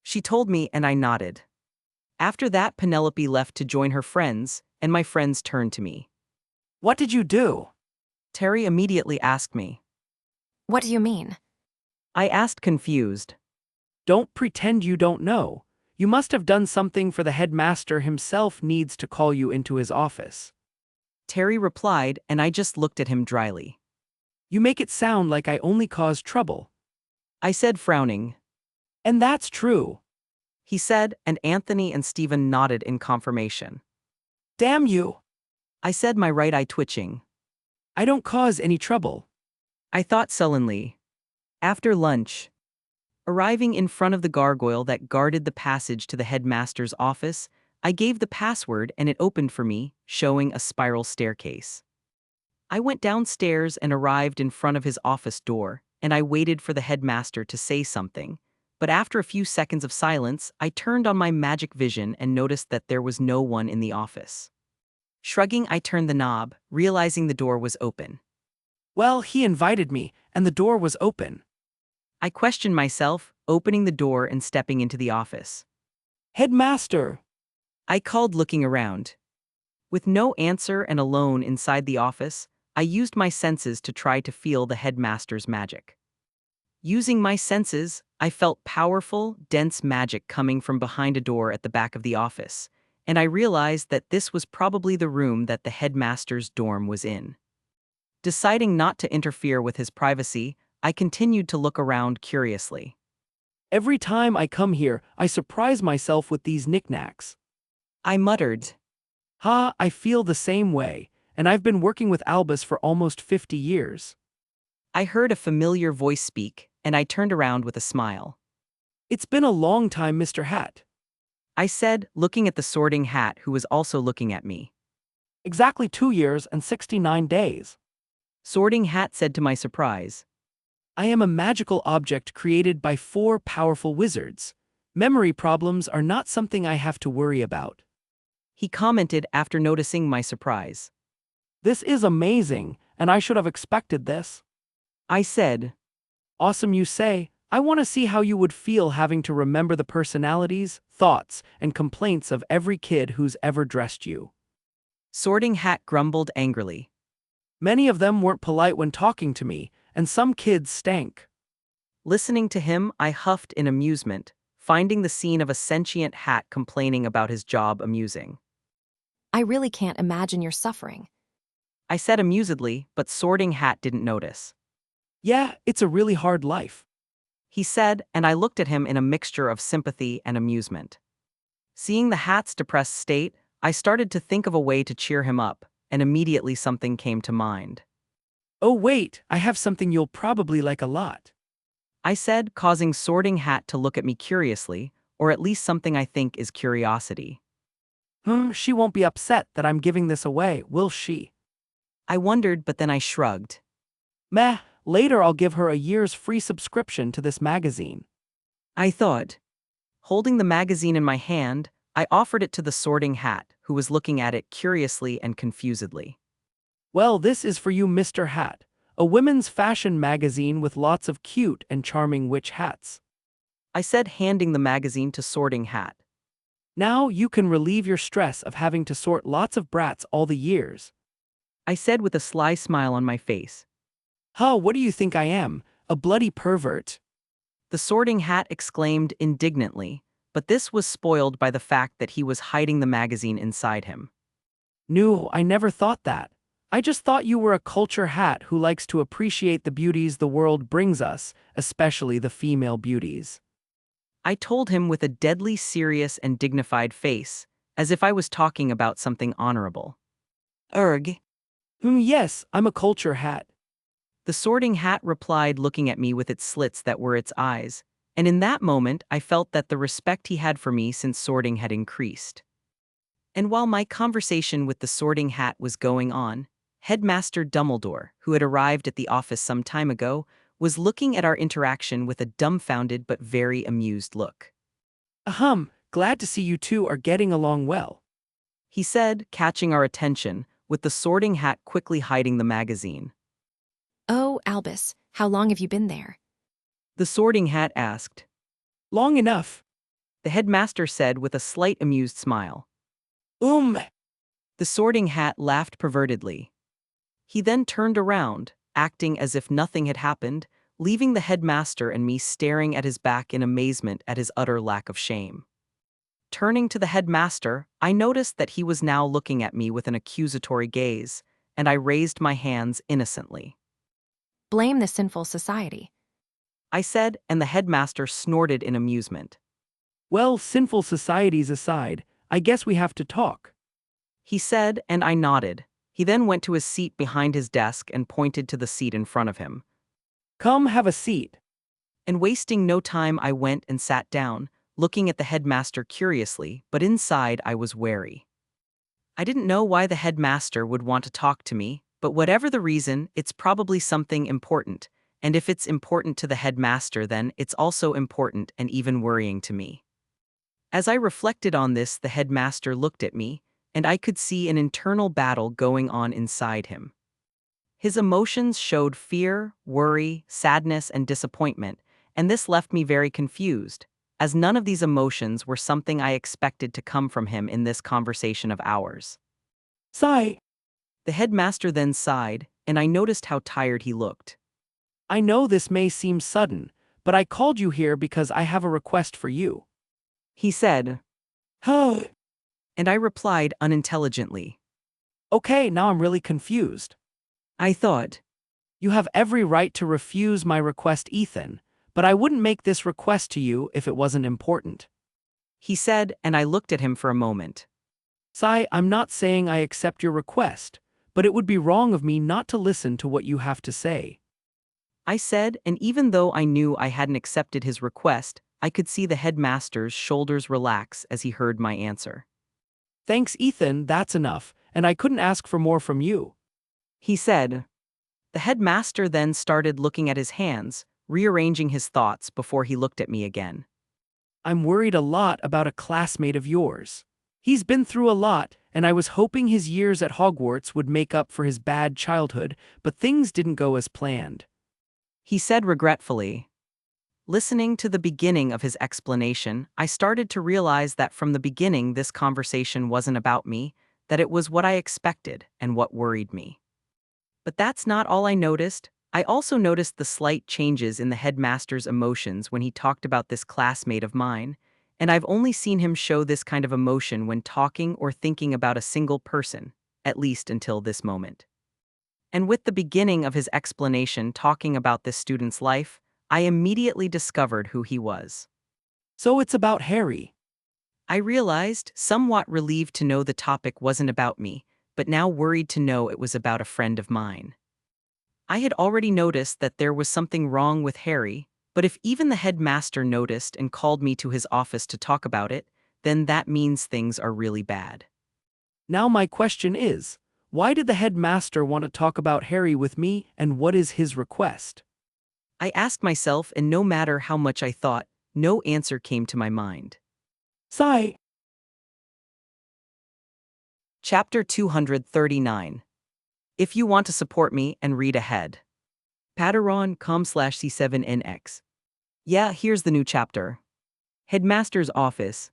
She told me, and I nodded. After that, Penelope left to join her friends, and my friends turned to me. What did you do? Terry immediately asked me. What do you mean? I asked, confused. Don't pretend you don't know. You must have done something, for the headmaster himself needs to call you into his office. Terry replied, and I just looked at him dryly. You make it sound like I only cause trouble. I said, frowning. And that's true. He said, and Anthony and Stephen nodded in confirmation. Damn you. I said, my right eye twitching. I don't cause any trouble. I thought sullenly. After lunch, arriving in front of the gargoyle that guarded the passage to the headmaster's office, I gave the password and it opened for me, showing a spiral staircase. I went downstairs and arrived in front of his office door, and I waited for the headmaster to say something. But after a few seconds of silence, I turned on my magic vision and noticed that there was no one in the office. Shrugging, I turned the knob, realizing the door was open. Well, he invited me, and the door was open. I questioned myself, opening the door and stepping into the office. Headmaster! I called, looking around. With no answer and alone inside the office, I used my senses to try to feel the headmaster's magic. Using my senses, I felt powerful, dense magic coming from behind a door at the back of the office, and I realized that this was probably the room that the headmaster's dorm was in. Deciding not to interfere with his privacy, I continued to look around curiously. Every time I come here, I surprise myself with these knickknacks. I muttered. Ha, I feel the same way, and I've been working with Albus for almost 50 years. I heard a familiar voice speak, and I turned around with a smile. It's been a long time, Mr. Hat. I said, looking at the Sorting Hat, who was also looking at me. Exactly 2 years and 69 days. Sorting Hat said to my surprise. I am a magical object created by 4 powerful wizards. Memory problems are not something I have to worry about. He commented after noticing my surprise. This is amazing, and I should have expected this. I said. Awesome, you say. I want to see how you would feel having to remember the personalities, thoughts, and complaints of every kid who's ever dressed you. Sorting Hat grumbled angrily. Many of them weren't polite when talking to me, and some kids stank. Listening to him, I huffed in amusement, finding the scene of a sentient hat complaining about his job amusing. I really can't imagine your suffering. I said amusedly, but Sorting Hat didn't notice. Yeah, it's a really hard life, He said, and I looked at him in a mixture of sympathy and amusement. Seeing the hat's depressed state, I started to think of a way to cheer him up, and immediately something came to mind. Oh wait, I have something you'll probably like a lot. I said, causing Sorting Hat to look at me curiously, or at least something I think is curiosity. She won't be upset that I'm giving this away, will she? I wondered, but then I shrugged. Meh, later I'll give her a year's free subscription to this magazine. I thought. Holding the magazine in my hand, I offered it to the Sorting Hat, who was looking at it curiously and confusedly. Well, this is for you, Mr. Hat, a women's fashion magazine with lots of cute and charming witch hats. I said, handing the magazine to Sorting Hat. Now you can relieve your stress of having to sort lots of brats all the years. I said with a sly smile on my face. Huh, what do you think I am? A bloody pervert? The Sorting Hat exclaimed indignantly, but this was spoiled by the fact that he was hiding the magazine inside him. No, I never thought that. I just thought you were a culture hat who likes to appreciate the beauties the world brings us, especially the female beauties. I told him with a deadly serious and dignified face, as if I was talking about something honorable. Erg. Yes, I'm a culture hat. The Sorting Hat replied, looking at me with its slits that were its eyes, and in that moment I felt that the respect he had for me since sorting had increased. And while my conversation with the Sorting Hat was going on, Headmaster Dumbledore, who had arrived at the office some time ago, was looking at our interaction with a dumbfounded but very amused look. Glad to see you two are getting along well. He said, catching our attention, with the Sorting Hat quickly hiding the magazine. Oh, Albus, how long have you been there? The Sorting Hat asked. Long enough. The headmaster said with a slight amused smile. The Sorting Hat laughed pervertedly. He then turned around, acting as if nothing had happened, leaving the headmaster and me staring at his back in amazement at his utter lack of shame. Turning to the headmaster, I noticed that he was now looking at me with an accusatory gaze, and I raised my hands innocently. Blame the sinful society. I said, and the headmaster snorted in amusement. Well, sinful societies aside, I guess we have to talk. He said, and I nodded. He then went to his seat behind his desk and pointed to the seat in front of him. Come have a seat. And wasting no time, I went and sat down, looking at the headmaster curiously, but inside I was wary. I didn't know why the headmaster would want to talk to me, but whatever the reason, it's probably something important, and if it's important to the headmaster, then it's also important and even worrying to me. As I reflected on this, the headmaster looked at me, and I could see an internal battle going on inside him. His emotions showed fear, worry, sadness, and disappointment, and this left me very confused, as none of these emotions were something I expected to come from him in this conversation of ours. Sigh. The headmaster then sighed, and I noticed how tired he looked. I know this may seem sudden, but I called you here because I have a request for you. He said, Huh. and I replied unintelligently. Okay, now I'm really confused. I thought, You have every right to refuse my request, Ethan, but I wouldn't make this request to you if it wasn't important. he said, and I looked at him for a moment. Sai, I'm not saying I accept your request, but it would be wrong of me not to listen to what you have to say. I said, and even though I knew I hadn't accepted his request, I could see the headmaster's shoulders relax as he heard my answer. Thanks, Ethan, that's enough, and I couldn't ask for more from you. He said. The headmaster then started looking at his hands, rearranging his thoughts before he looked at me again. I'm worried a lot about a classmate of yours. He's been through a lot, and I was hoping his years at Hogwarts would make up for his bad childhood, but things didn't go as planned. He said regretfully. Listening to the beginning of his explanation, I started to realize that from the beginning this conversation wasn't about me, that it was what I expected and what worried me. But that's not all I noticed. I also noticed the slight changes in the headmaster's emotions when he talked about this classmate of mine, and I've only seen him show this kind of emotion when talking or thinking about a single person, at least until this moment. And with the beginning of his explanation talking about this student's life, I immediately discovered who he was. So it's about Harry. I realized, somewhat relieved to know the topic wasn't about me, but now worried to know it was about a friend of mine. I had already noticed that there was something wrong with Harry, but if even the headmaster noticed and called me to his office to talk about it, then that means things are really bad. Now my question is, why did the headmaster want to talk about Harry with me, and what is his request? I asked myself, and no matter how much I thought, no answer came to my mind. Sigh. Chapter 239. If you want to support me and read ahead. Patreon.com/C7NX. Yeah, here's the new chapter. Headmaster's office.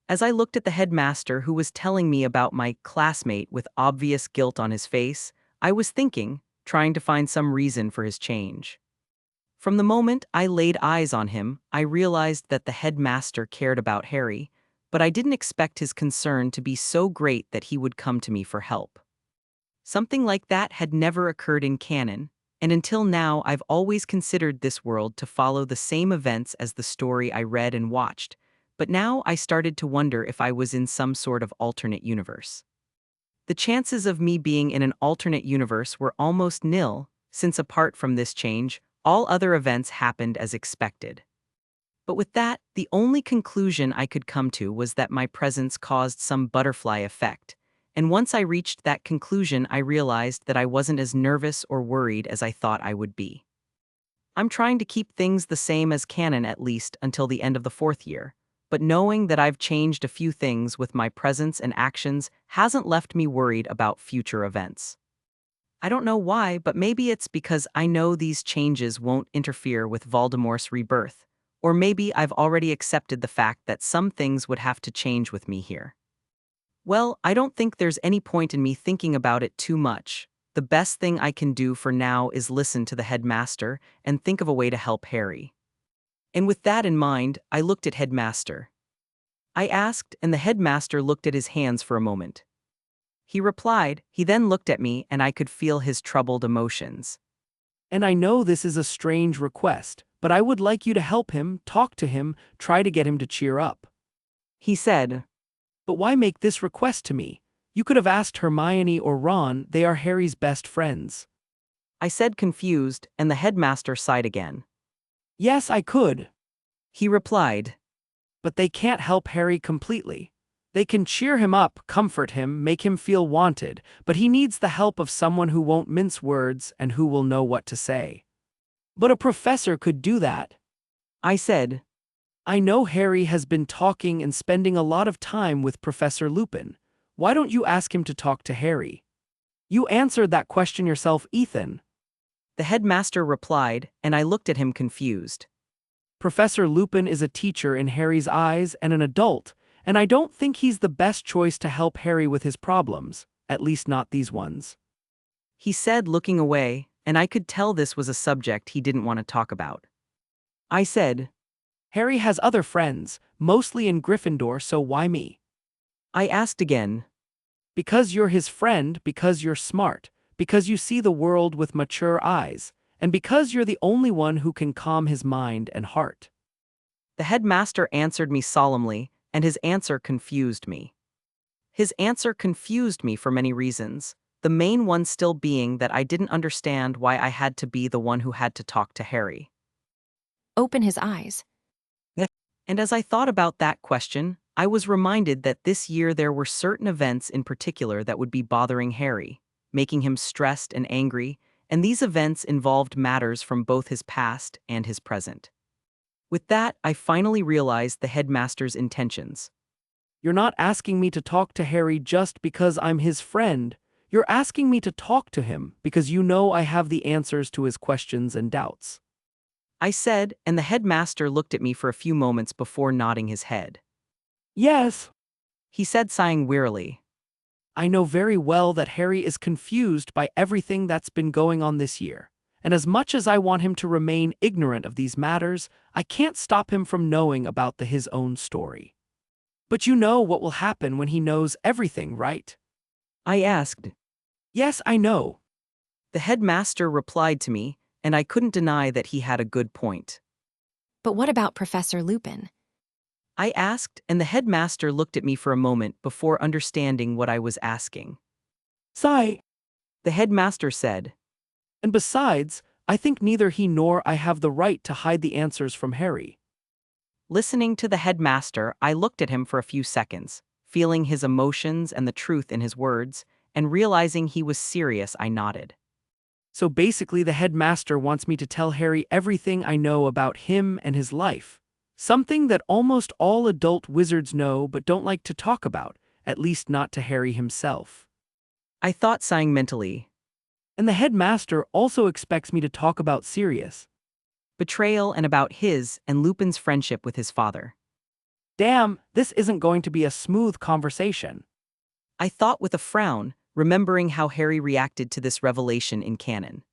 As I looked at the headmaster who was telling me about my classmate with obvious guilt on his face, I was thinking, trying to find some reason for his change. From the moment I laid eyes on him, I realized that the headmaster cared about Harry, but I didn't expect his concern to be so great that he would come to me for help. Something like that had never occurred in canon, and until now I've always considered this world to follow the same events as the story I read and watched, but now I started to wonder if I was in some sort of alternate universe. The chances of me being in an alternate universe were almost nil, since apart from this change, all other events happened as expected. But with that, the only conclusion I could come to was that my presence caused some butterfly effect, and once I reached that conclusion, I realized that I wasn't as nervous or worried as I thought I would be. I'm trying to keep things the same as canon at least until the end of the 4th year, but knowing that I've changed a few things with my presence and actions hasn't left me worried about future events. I don't know why, but maybe it's because I know these changes won't interfere with Voldemort's rebirth, or maybe I've already accepted the fact that some things would have to change with me here. Well, I don't think there's any point in me thinking about it too much. The best thing I can do for now is listen to the headmaster and think of a way to help Harry. And with that in mind, I looked at headmaster. I asked, and the headmaster looked at his hands for a moment. He replied, he then looked at me, and I could feel his troubled emotions. And I know this is a strange request, but I would like you to help him, talk to him, try to get him to cheer up. He said, But why make this request to me? You could have asked Hermione or Ron, they are Harry's best friends. I said confused, and the headmaster sighed again. Yes, I could. He replied, But they can't help Harry completely. They can cheer him up, comfort him, make him feel wanted, but he needs the help of someone who won't mince words and who will know what to say. But a professor could do that. I said, I know Harry has been talking and spending a lot of time with Professor Lupin. Why don't you ask him to talk to Harry? You answered that question yourself, Ethan. The headmaster replied, and I looked at him confused. Professor Lupin is a teacher in Harry's eyes and an adult, and I don't think he's the best choice to help Harry with his problems, at least not these ones. He said, looking away, and I could tell this was a subject he didn't want to talk about. I said, Harry has other friends, mostly in Gryffindor, so why me? I asked again, Because you're his friend, because you're smart, because you see the world with mature eyes, and because you're the only one who can calm his mind and heart. The headmaster answered me solemnly, and his answer confused me. His answer confused me for many reasons, the main one still being that I didn't understand why I had to be the one who had to talk to Harry. Open his eyes. And as I thought about that question, I was reminded that this year there were certain events in particular that would be bothering Harry, making him stressed and angry, and these events involved matters from both his past and his present. With that, I finally realized the headmaster's intentions. You're not asking me to talk to Harry just because I'm his friend. You're asking me to talk to him because you know I have the answers to his questions and doubts. I said, and the headmaster looked at me for a few moments before nodding his head. Yes, He said, sighing wearily. I know very well that Harry is confused by everything that's been going on this year, and as much as I want him to remain ignorant of these matters, I can't stop him from knowing about his own story. But you know what will happen when he knows everything, right? I asked. Yes, I know. The headmaster replied to me, and I couldn't deny that he had a good point. But what about Professor Lupin? I asked, and the headmaster looked at me for a moment before understanding what I was asking. Sigh. The headmaster said, And besides, I think neither he nor I have the right to hide the answers from Harry. Listening to the headmaster, I looked at him for a few seconds, feeling his emotions and the truth in his words, and realizing he was serious, I nodded. So basically the headmaster wants me to tell Harry everything I know about him and his life. Something that almost all adult wizards know but don't like to talk about, at least not to Harry himself. I thought, sighing mentally. And the headmaster also expects me to talk about Sirius. betrayal, and about his and Lupin's friendship with his father. Damn, this isn't going to be a smooth conversation. I thought with a frown, remembering how Harry reacted to this revelation in canon.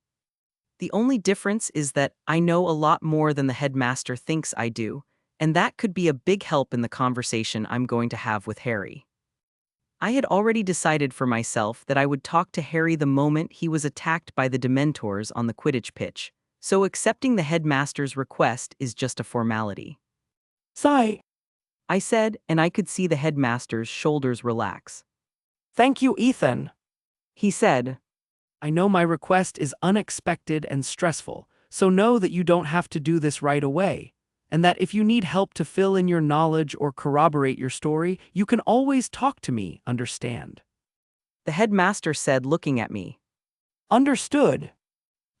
The only difference is that I know a lot more than the headmaster thinks I do, and that could be a big help in the conversation I'm going to have with Harry. I had already decided for myself that I would talk to Harry the moment he was attacked by the Dementors on the Quidditch pitch, so accepting the headmaster's request is just a formality. Sigh. I said, and I could see the headmaster's shoulders relax. Thank you, Ethan. He said, I know my request is unexpected and stressful, so know that you don't have to do this right away, and that if you need help to fill in your knowledge or corroborate your story, you can always talk to me, understand? the headmaster said, looking at me. Understood.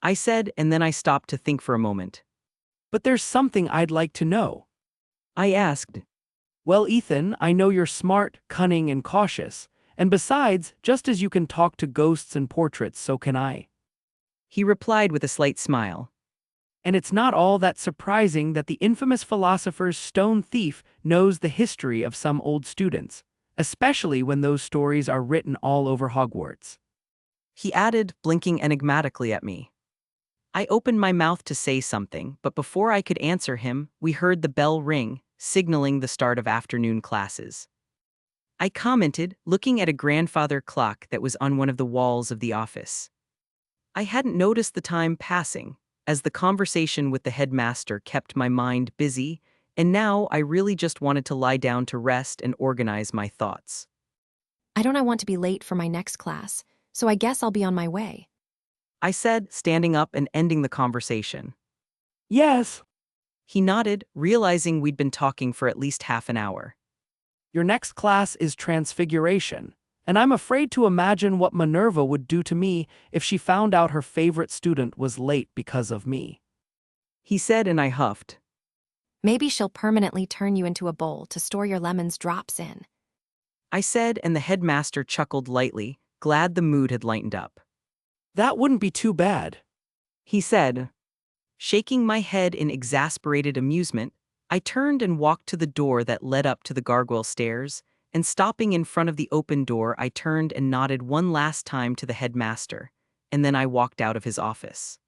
I said, and then I stopped to think for a moment. But there's something I'd like to know. I asked, Well, Ethan, I know you're smart, cunning, and cautious, and besides, just as you can talk to ghosts and portraits, so can I. he replied with a slight smile. And it's not all that surprising that the infamous philosopher's stone thief knows the history of some old students, especially when those stories are written all over Hogwarts. He added, blinking enigmatically at me. I opened my mouth to say something, but before I could answer him, we heard the bell ring, signaling the start of afternoon classes. I commented, looking at a grandfather clock that was on one of the walls of the office. I hadn't noticed the time passing, as the conversation with the headmaster kept my mind busy, and now I really just wanted to lie down to rest and organize my thoughts. I don't want to be late for my next class, so I guess I'll be on my way. I said, standing up and ending the conversation. Yes, He nodded, realizing we'd been talking for at least half an hour. your next class is Transfiguration, and I'm afraid to imagine what Minerva would do to me if she found out her favorite student was late because of me. He said, and I huffed. Maybe she'll permanently turn you into a bowl to store your lemon's drops in. I said, and the headmaster chuckled lightly, glad the mood had lightened up. That wouldn't be too bad. He said. Shaking my head in exasperated amusement, I turned and walked to the door that led up to the gargoyle stairs, and stopping in front of the open door, I turned and nodded one last time to the headmaster, and then I walked out of his office.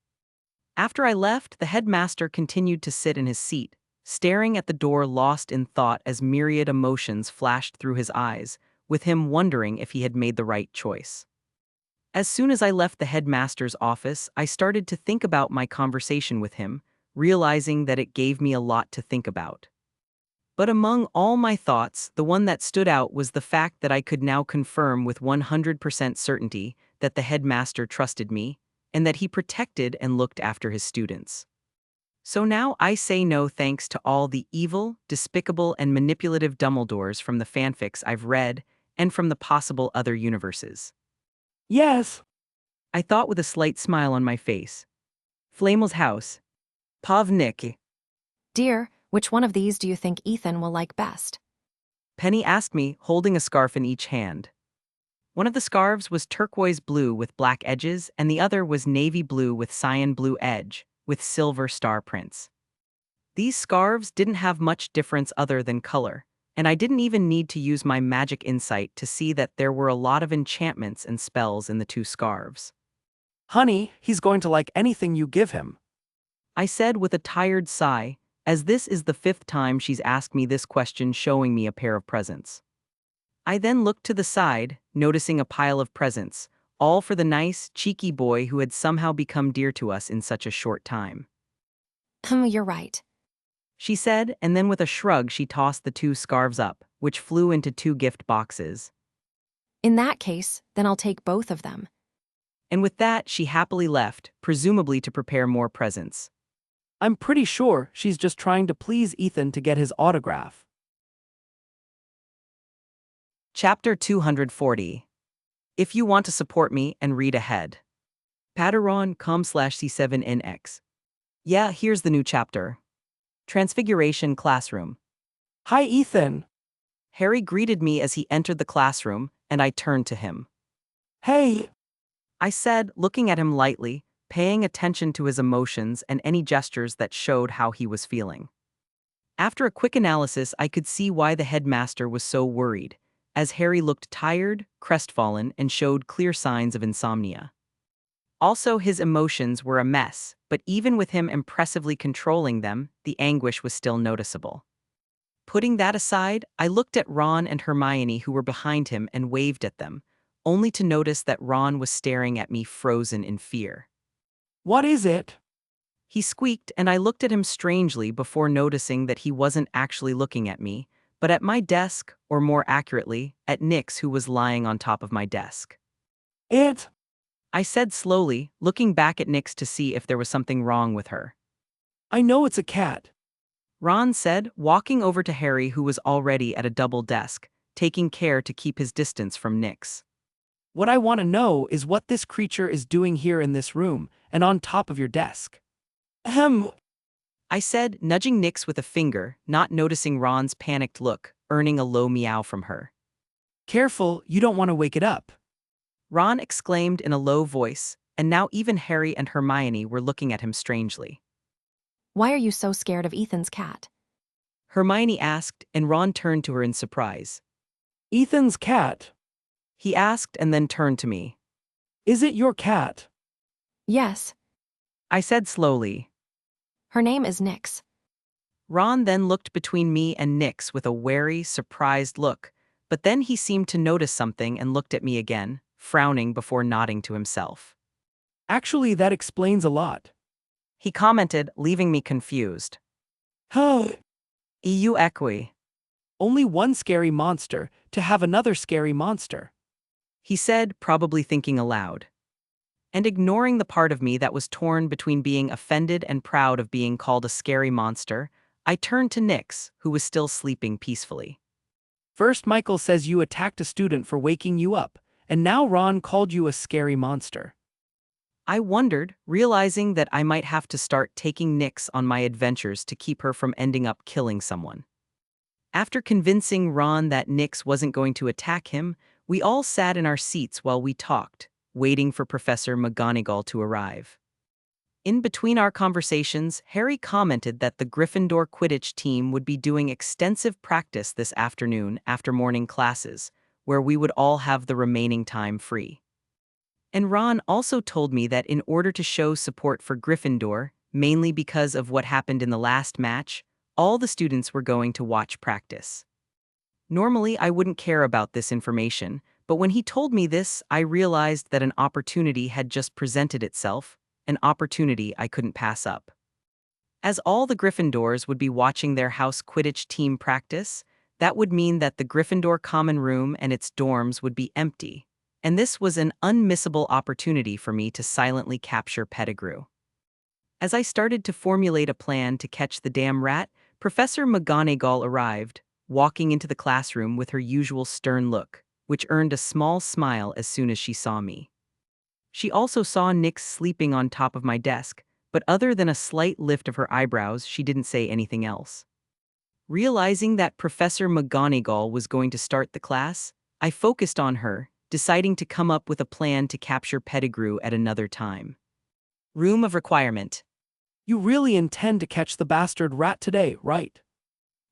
After I left, the headmaster continued to sit in his seat, staring at the door, lost in thought as myriad emotions flashed through his eyes, with him wondering if he had made the right choice. As soon as I left the headmaster's office, I started to think about my conversation with him, realizing that it gave me a lot to think about. But among all my thoughts, the one that stood out was the fact that I could now confirm with 100% certainty that the headmaster trusted me, and that he protected and looked after his students. So now I say no thanks to all the evil, despicable, and manipulative Dumbledores from the fanfics I've read and from the possible other universes. Yes, I thought with a slight smile on my face. Flamel's house. Pavnik. Dear, which one of these do you think Ethan will like best? Penny asked me, holding a scarf in each hand. One of the scarves was turquoise blue with black edges, and the other was navy blue with cyan blue edge, with silver star prints. These scarves didn't have much difference other than color, and I didn't even need to use my magic insight to see that there were a lot of enchantments and spells in the two scarves. honey, he's going to like anything you give him. I said with a tired sigh, as this is the 5th time she's asked me this question, showing me a pair of presents. I then looked to the side, noticing a pile of presents, all for the nice, cheeky boy who had somehow become dear to us in such a short time. You're right. She said, and then with a shrug she tossed the two scarves up, which flew into 2 gift boxes. In that case, then I'll take both of them. And with that she happily left, presumably to prepare more presents. I'm pretty sure she's just trying to please Ethan to get his autograph. Chapter 240. If you want to support me and read ahead. Patreon.com/C7NX. Yeah, here's the new chapter. Transfiguration Classroom. Hi, Ethan. Harry greeted me as he entered the classroom, and I turned to him. Hey. I said, looking at him lightly, paying attention to his emotions and any gestures that showed how he was feeling. After a quick analysis, I could see why the headmaster was so worried, as Harry looked tired, crestfallen, and showed clear signs of insomnia. Also, his emotions were a mess, but even with him impressively controlling them, the anguish was still noticeable. Putting that aside, I looked at Ron and Hermione who were behind him and waved at them, only to notice that Ron was staring at me frozen in fear. What is it? He squeaked, and I looked at him strangely before noticing that he wasn't actually looking at me, but at my desk, or more accurately, at Nyx who was lying on top of my desk. It. I said slowly, looking back at Nyx to see if there was something wrong with her. I know it's a cat. Ron said, walking over to Harry who was already at a double desk, taking care to keep his distance from Nyx. What I want to know is what this creature is doing here in this room and on top of your desk. Ahem. I said, nudging Nyx with a finger, not noticing Ron's panicked look, earning a low meow from her. Careful, you don't want to wake it up. Ron exclaimed in a low voice, and now even Harry and Hermione were looking at him strangely. Why are you so scared of Ethan's cat? Hermione asked, and Ron turned to her in surprise. Ethan's cat. He asked and then turned to me. Is it your cat? Yes, I said slowly. her name is Nyx. Ron then looked between me and Nyx with a wary, surprised look, but then he seemed to notice something and looked at me again, frowning before nodding to himself. Actually, that explains a lot. He commented, leaving me confused. Huh. Eu equi. Only one scary monster to have another scary monster. He said, probably thinking aloud. And ignoring the part of me that was torn between being offended and proud of being called a scary monster, I turned to Nyx, who was still sleeping peacefully. First, Michael says you attacked a student for waking you up, and now Ron called you a scary monster. I wondered, realizing that I might have to start taking Nyx on my adventures to keep her from ending up killing someone. After convincing Ron that Nyx wasn't going to attack him, we all sat in our seats while we talked, waiting for Professor McGonagall to arrive. In between our conversations, Harry commented that the Gryffindor Quidditch team would be doing extensive practice this afternoon after morning classes, where we would all have the remaining time free. And Ron also told me that in order to show support for Gryffindor, mainly because of what happened in the last match, all the students were going to watch practice. Normally, I wouldn't care about this information, but when he told me this, I realized that an opportunity had just presented itself, an opportunity I couldn't pass up. As all the Gryffindors would be watching their house Quidditch team practice, that would mean that the Gryffindor common room and its dorms would be empty, and this was an unmissable opportunity for me to silently capture Pettigrew. As I started to formulate a plan to catch the damn rat, Professor McGonagall arrived, walking into the classroom with her usual stern look, which earned a small smile as soon as she saw me. She also saw Nyx sleeping on top of my desk, but other than a slight lift of her eyebrows, she didn't say anything else. Realizing that Professor McGonagall was going to start the class, I focused on her, deciding to come up with a plan to capture Pettigrew at another time. Room of requirement. You really intend to catch the bastard rat today, right?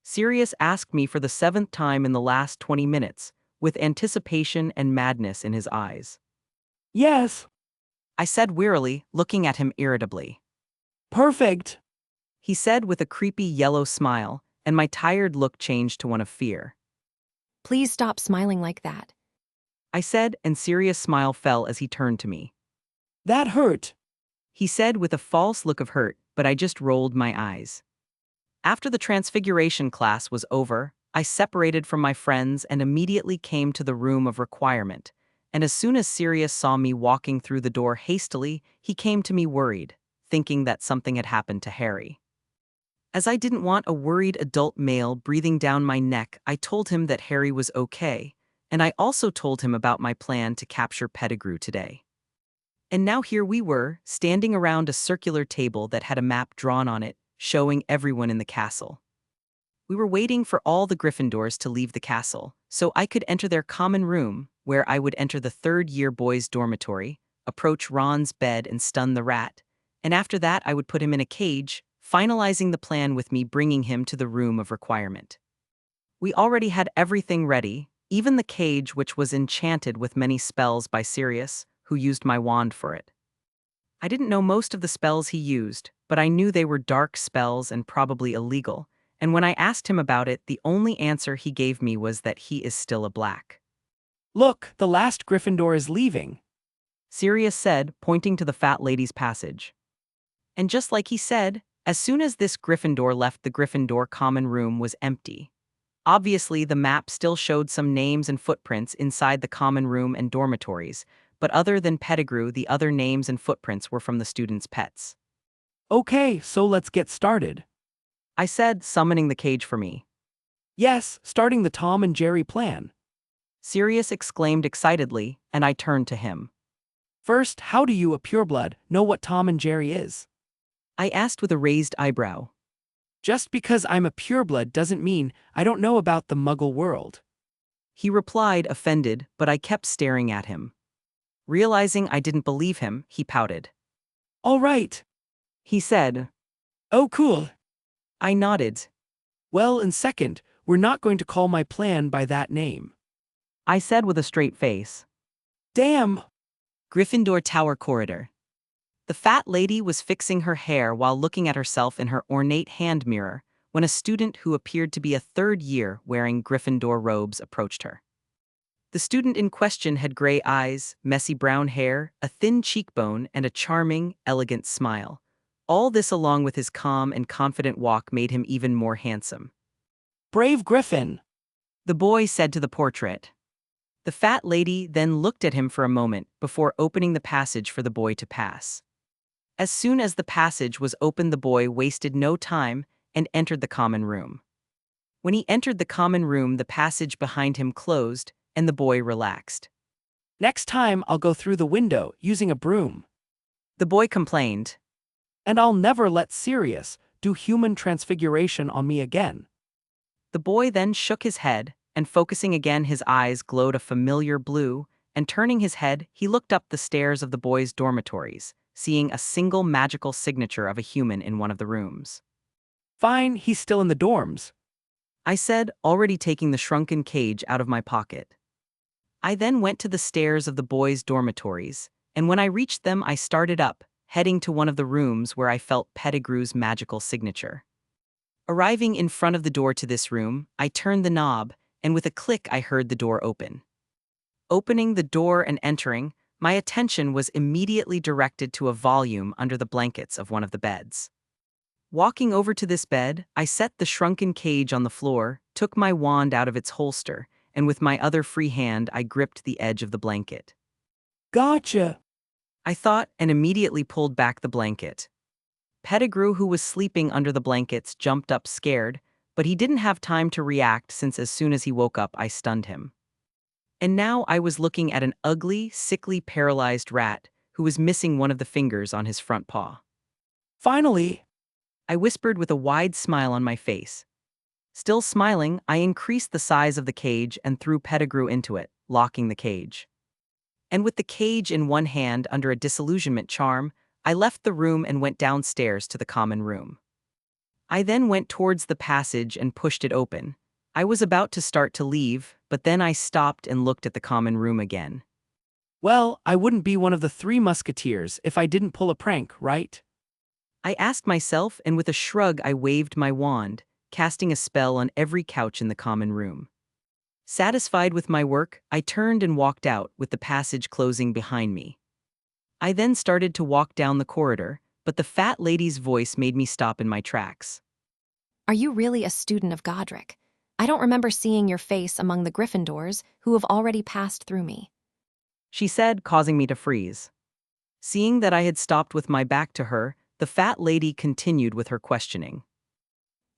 Sirius asked me for the 7th time in the last 20 minutes, with anticipation and madness in his eyes. Yes. I said wearily, looking at him irritably. Perfect. He said with a creepy yellow smile, and my tired look changed to one of fear. Please stop smiling like that. I said, and Sirius' smile fell as he turned to me. That hurt. He said with a false look of hurt, but I just rolled my eyes. After the transfiguration class was over, I separated from my friends and immediately came to the room of requirement, and as soon as Sirius saw me walking through the door hastily, he came to me worried, thinking that something had happened to Harry. As I didn't want a worried adult male breathing down my neck, I told him that Harry was okay, and I also told him about my plan to capture Pettigrew today. And now here we were, standing around a circular table that had a map drawn on it, showing everyone in the castle. We were waiting for all the Gryffindors to leave the castle, so I could enter their common room, where I would enter the third-year boys' dormitory, approach Ron's bed and stun the rat, and after that I would put him in a cage, finalizing the plan with me bringing him to the room of requirement. We already had everything ready, even the cage which was enchanted with many spells by Sirius, who used my wand for it. I didn't know most of the spells he used, but I knew they were dark spells and probably illegal, and when I asked him about it, the only answer he gave me was that he is still a black. Look, the last Gryffindor is leaving. Sirius said, pointing to the fat lady's passage. And just like he said, as soon as this Gryffindor left, the Gryffindor common room was empty. Obviously, the map still showed some names and footprints inside the common room and dormitories, but other than Pettigrew, the other names and footprints were from the students' pets. Okay, so let's get started. I said, summoning the cage for me. Yes, starting the Tom and Jerry plan. Sirius exclaimed excitedly, and I turned to him. First, how do you, a pureblood, know what Tom and Jerry is? I asked with a raised eyebrow. Just because I'm a pureblood doesn't mean I don't know about the Muggle world. He replied, offended, but I kept staring at him. Realizing I didn't believe him, he pouted. All right. He said. Oh, cool. I nodded. Well, and second, we're not going to call my plan by that name. I said with a straight face. Damn. Gryffindor Tower Corridor. The fat lady was fixing her hair while looking at herself in her ornate hand mirror when a student who appeared to be a third year wearing Gryffindor robes approached her. The student in question had gray eyes, messy brown hair, a thin cheekbone, and a charming, elegant smile. All this along with his calm and confident walk made him even more handsome. Brave Griffin, the boy said to the portrait. The fat lady then looked at him for a moment before opening the passage for the boy to pass. As soon as the passage was opened, the boy wasted no time and entered the common room. When he entered the common room, the passage behind him closed, and the boy relaxed. Next time I'll go through the window using a broom. The boy complained. And I'll never let Sirius do human transfiguration on me again. The boy then shook his head, and focusing again, his eyes glowed a familiar blue, and turning his head, he looked up the stairs of the boys' dormitories, seeing a single magical signature of a human in one of the rooms. Fine, he's still in the dorms, I said, already taking the shrunken cage out of my pocket. I then went to the stairs of the boys' dormitories, and when I reached them, I started up, heading to one of the rooms where I felt Pettigrew's magical signature. Arriving in front of the door to this room, I turned the knob, and with a click I heard the door open. Opening the door and entering, my attention was immediately directed to a volume under the blankets of one of the beds. Walking over to this bed, I set the shrunken cage on the floor, took my wand out of its holster, and with my other free hand I gripped the edge of the blanket. Gotcha, I thought, and immediately pulled back the blanket. Pettigrew, who was sleeping under the blankets, jumped up scared, but he didn't have time to react since as soon as he woke up I stunned him. And now I was looking at an ugly, sickly, paralyzed rat who was missing one of the fingers on his front paw. Finally, I whispered with a wide smile on my face. Still smiling, I increased the size of the cage and threw Pettigrew into it, locking the cage. And with the cage in one hand under a disillusionment charm, I left the room and went downstairs to the common room. I then went towards the passage and pushed it open. I was about to start to leave, but then I stopped and looked at the common room again. Well, I wouldn't be one of the three musketeers if I didn't pull a prank, right? I asked myself, and with a shrug I waved my wand, casting a spell on every couch in the common room. Satisfied with my work, I turned and walked out, with the passage closing behind me. I then started to walk down the corridor, but the fat lady's voice made me stop in my tracks. Are you really a student of Godric? I don't remember seeing your face among the Gryffindors who have already passed through me. She said, causing me to freeze. Seeing that I had stopped with my back to her, the fat lady continued with her questioning.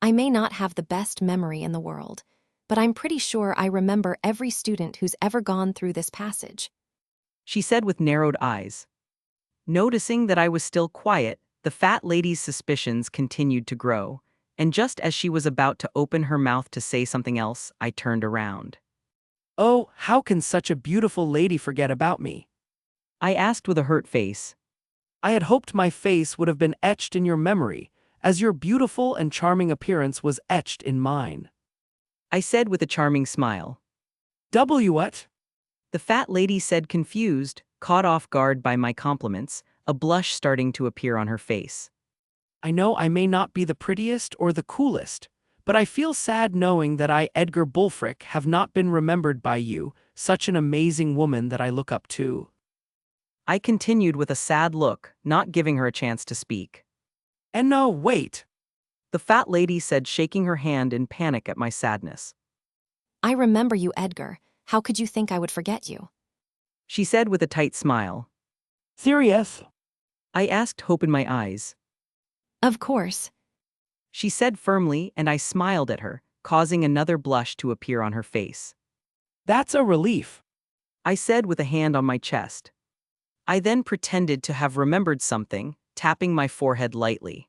I may not have the best memory in the world, but I'm pretty sure I remember every student who's ever gone through this passage. She said with narrowed eyes. Noticing that I was still quiet, the fat lady's suspicions continued to grow, and just as she was about to open her mouth to say something else, I turned around. Oh, how can such a beautiful lady forget about me? I asked with a hurt face. I had hoped my face would have been etched in your memory, as your beautiful and charming appearance was etched in mine. I said with a charming smile. What? The fat lady said, confused, caught off guard by my compliments, a blush starting to appear on her face. I know I may not be the prettiest or the coolest, but I feel sad knowing that I, Edgar Bulfric, have not been remembered by you, such an amazing woman that I look up to. I continued with a sad look, not giving her a chance to speak. And no, wait. The fat lady said, shaking her hand in panic at my sadness. I remember you, Edgar. How could you think I would forget you? She said with a tight smile. Serious? I asked, hope in my eyes. Of course. She said firmly, and I smiled at her, causing another blush to appear on her face. That's a relief. I said with a hand on my chest. I then pretended to have remembered something, tapping my forehead lightly.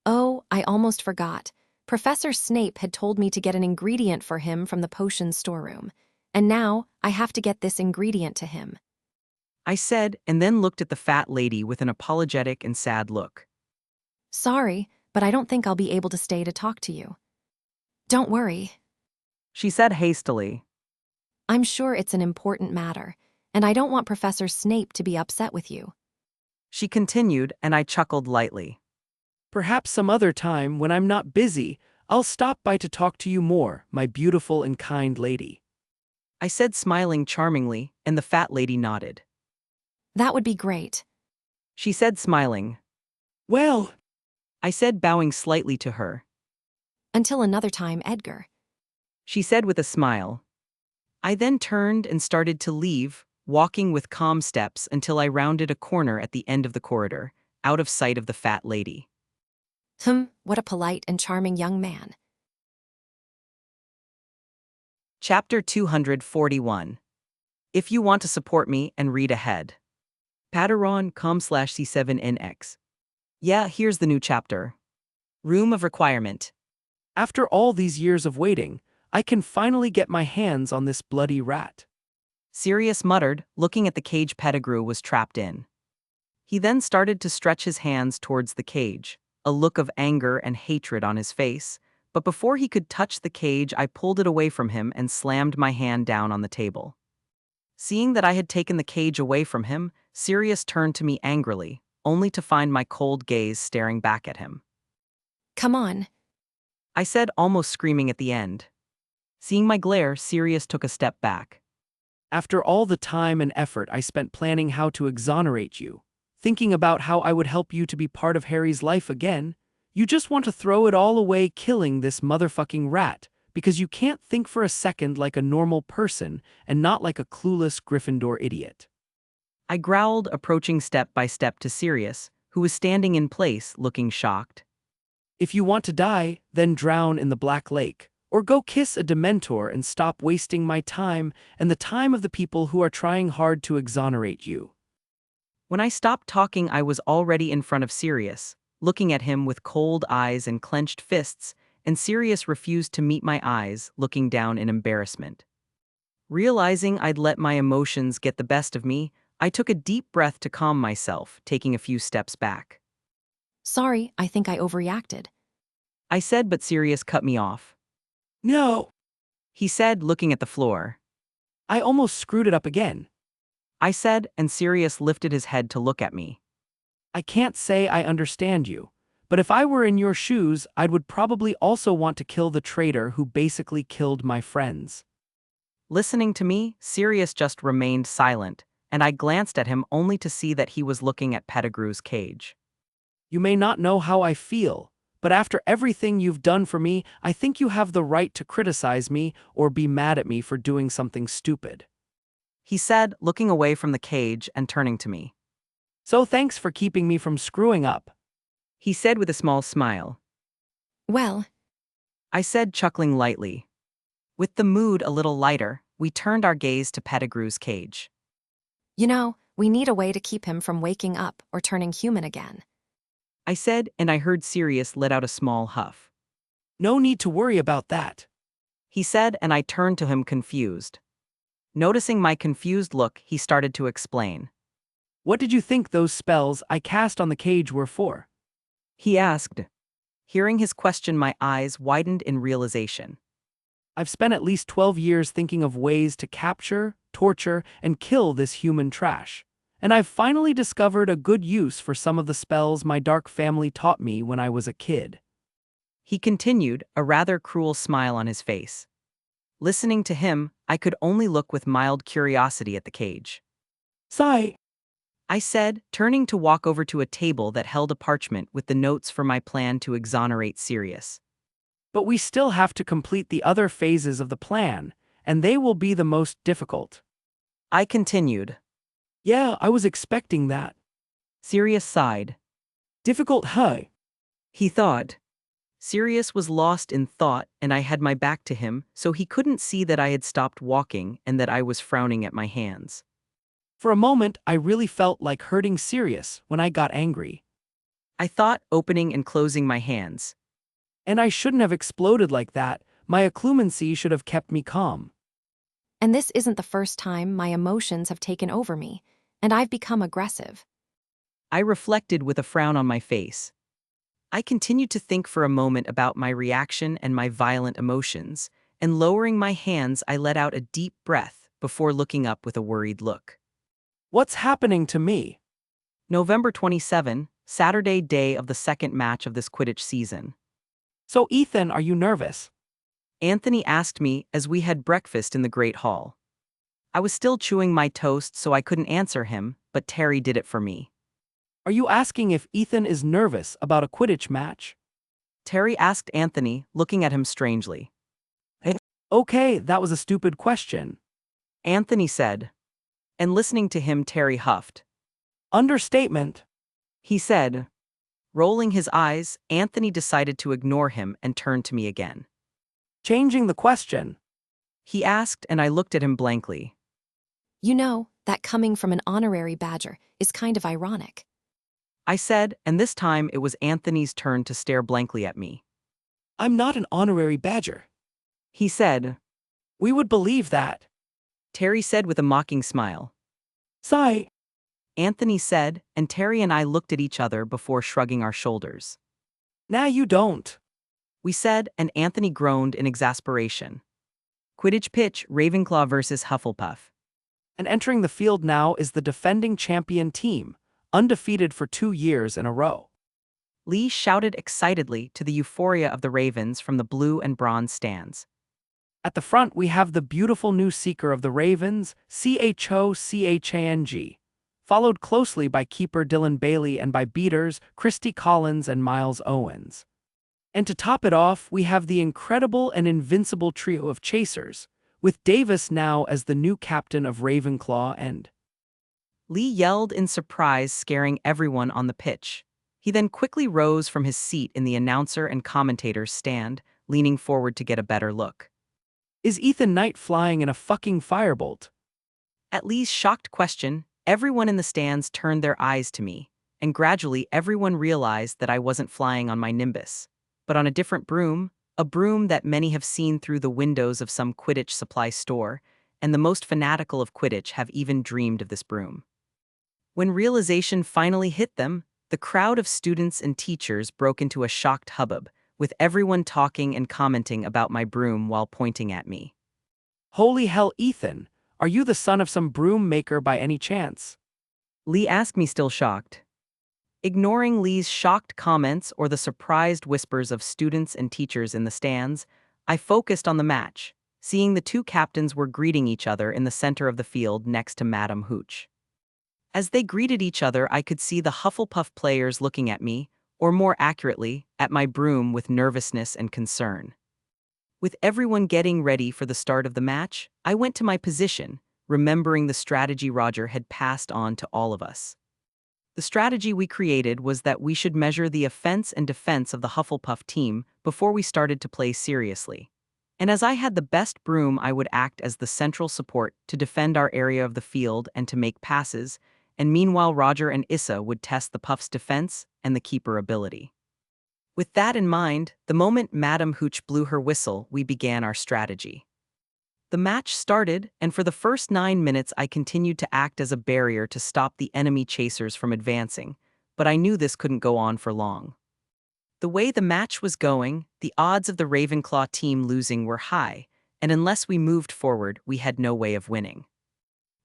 Oh, I almost forgot. Professor Snape had told me to get an ingredient for him from the potion storeroom, and now I have to get this ingredient to him. I said, and then looked at the fat lady with an apologetic and sad look. Sorry, but I don't think I'll be able to stay to talk to you. Don't worry. She said hastily. I'm sure it's an important matter, and I don't want Professor Snape to be upset with you. She continued, and I chuckled lightly. Perhaps some other time, when I'm not busy, I'll stop by to talk to you more, my beautiful and kind lady. I said, smiling charmingly, and the fat lady nodded. That would be great. She said, smiling. Well, I said, bowing slightly to her. Until another time, Edgar. She said with a smile. I then turned and started to leave, walking with calm steps until I rounded a corner at the end of the corridor, out of sight of the fat lady. What a polite and charming young man. Chapter 241. If you want to support me and read ahead. Patreon.com/C7NX. Yeah, here's the new chapter. Room of Requirement. after all these years of waiting, I can finally get my hands on this bloody rat. Sirius muttered, looking at the cage Pettigrew was trapped in. He then started to stretch his hands towards the cage, a look of anger and hatred on his face, but before he could touch the cage, I pulled it away from him and slammed my hand down on the table. Seeing that I had taken the cage away from him, Sirius turned to me angrily, only to find my cold gaze staring back at him. Come on. I said, almost screaming at the end. Seeing my glare, Sirius took a step back. After all the time and effort I spent planning how to exonerate you, thinking about how I would help you to be part of Harry's life again, you just want to throw it all away killing this motherfucking rat, because you can't think for a second like a normal person and not like a clueless Gryffindor idiot. I growled, approaching step by step to Sirius, who was standing in place, looking shocked. If you want to die, then drown in the Black Lake, or go kiss a Dementor and stop wasting my time and the time of the people who are trying hard to exonerate you. When I stopped talking, I was already in front of Sirius, looking at him with cold eyes and clenched fists, and Sirius refused to meet my eyes, looking down in embarrassment. Realizing I'd let my emotions get the best of me, I took a deep breath to calm myself, taking a few steps back. Sorry, I think I overreacted. I said, but Sirius cut me off. No, He said, looking at the floor. I almost screwed it up again. I said, and Sirius lifted his head to look at me. I can't say I understand you, but if I were in your shoes, I would probably also want to kill the traitor who basically killed my friends. Listening to me, Sirius just remained silent, and I glanced at him only to see that he was looking at Pettigrew's cage. You may not know how I feel, but after everything you've done for me, I think you have the right to criticize me or be mad at me for doing something stupid. He said, looking away from the cage and turning to me. So thanks for keeping me from screwing up. He said with a small smile. Well, I said, chuckling lightly. With the mood a little lighter, we turned our gaze to Pettigrew's cage. you know, we need a way to keep him from waking up or turning human again. I said, and I heard Sirius let out a small huff. No need to worry about that. He said, and I turned to him confused. Noticing my confused look, he started to explain. What did you think those spells I cast on the cage were for? He asked. Hearing his question, my eyes widened in realization. I've spent at least 12 years thinking of ways to capture, torture, and kill this human trash. And I've finally discovered a good use for some of the spells my dark family taught me when I was a kid. He continued, a rather cruel smile on his face. Listening to him, I could only look with mild curiosity at the cage. Sigh. I said, turning to walk over to a table that held a parchment with the notes for my plan to exonerate Sirius. But we still have to complete the other phases of the plan, and they will be the most difficult. I continued. Yeah, I was expecting that. Sirius sighed. Difficult, huh? He thought. Sirius was lost in thought, and I had my back to him, so he couldn't see that I had stopped walking and that I was frowning at my hands. For a moment, I really felt like hurting Sirius when I got angry. I thought, opening and closing my hands. And I shouldn't have exploded like that. My occlumency should have kept me calm. And this isn't the first time my emotions have taken over me, and I've become aggressive. I reflected with a frown on my face. I continued to think for a moment about my reaction and my violent emotions, and lowering my hands, I let out a deep breath before looking up with a worried look. What's happening to me? November 27, Saturday, day of the second match of this Quidditch season. So, Ethan, are you nervous? Anthony asked me as we had breakfast in the Great Hall. I was still chewing my toast, so I couldn't answer him, but Terry did it for me. Are you asking if Ethan is nervous about a Quidditch match? Terry asked Anthony, looking at him strangely. Okay, that was a stupid question. Anthony said. And listening to him, Terry huffed. Understatement. He said. Rolling his eyes, Anthony decided to ignore him and turned to me again. Changing the question. He asked, and I looked at him blankly. You know, that coming from an honorary badger is kind of ironic. I said, and this time it was Anthony's turn to stare blankly at me. I'm not an honorary badger. He said. We would believe that. Terry said with a mocking smile. Sigh. Anthony said, and Terry and I looked at each other before shrugging our shoulders. Nah, you don't. We said, and Anthony groaned in exasperation. Quidditch pitch, Ravenclaw versus Hufflepuff. And entering the field now is the defending champion team, undefeated for 2 years in a row. Lee shouted excitedly to the euphoria of the Ravens from the blue and bronze stands. At the front, we have the beautiful new Seeker of the Ravens, Chochang, followed closely by keeper Dylan Bailey and by beaters Christy Collins and Miles Owens. And to top it off, we have the incredible and invincible trio of chasers, with Davis now as the new captain of Ravenclaw and... Lee yelled in surprise, scaring everyone on the pitch. He then quickly rose from his seat in the announcer and commentator's stand, leaning forward to get a better look. Is Ethan Knight flying in a fucking firebolt? At Lee's shocked question, everyone in the stands turned their eyes to me, and gradually everyone realized that I wasn't flying on my Nimbus, but on a different broom, a broom that many have seen through the windows of some Quidditch supply store, and the most fanatical of Quidditch have even dreamed of this broom. When realization finally hit them, the crowd of students and teachers broke into a shocked hubbub, with everyone talking and commenting about my broom while pointing at me. Holy hell, Ethan, are you the son of some broom maker by any chance? Lee asked me, still shocked. Ignoring Lee's shocked comments or the surprised whispers of students and teachers in the stands, I focused on the match, seeing the two captains were greeting each other in the center of the field next to Madame Hooch. As they greeted each other, I could see the Hufflepuff players looking at me, or more accurately, at my broom with nervousness and concern. With everyone getting ready for the start of the match, I went to my position, remembering the strategy Roger had passed on to all of us. The strategy we created was that we should measure the offense and defense of the Hufflepuff team before we started to play seriously. And as I had the best broom, I would act as the central support to defend our area of the field and to make passes, and meanwhile Roger and Issa would test the Puff's defense and the keeper ability. With that in mind, the moment Madame Hooch blew her whistle, we began our strategy. The match started, and for the first 9 minutes I continued to act as a barrier to stop the enemy chasers from advancing, but I knew this couldn't go on for long. The way the match was going, the odds of the Ravenclaw team losing were high, and unless we moved forward, we had no way of winning.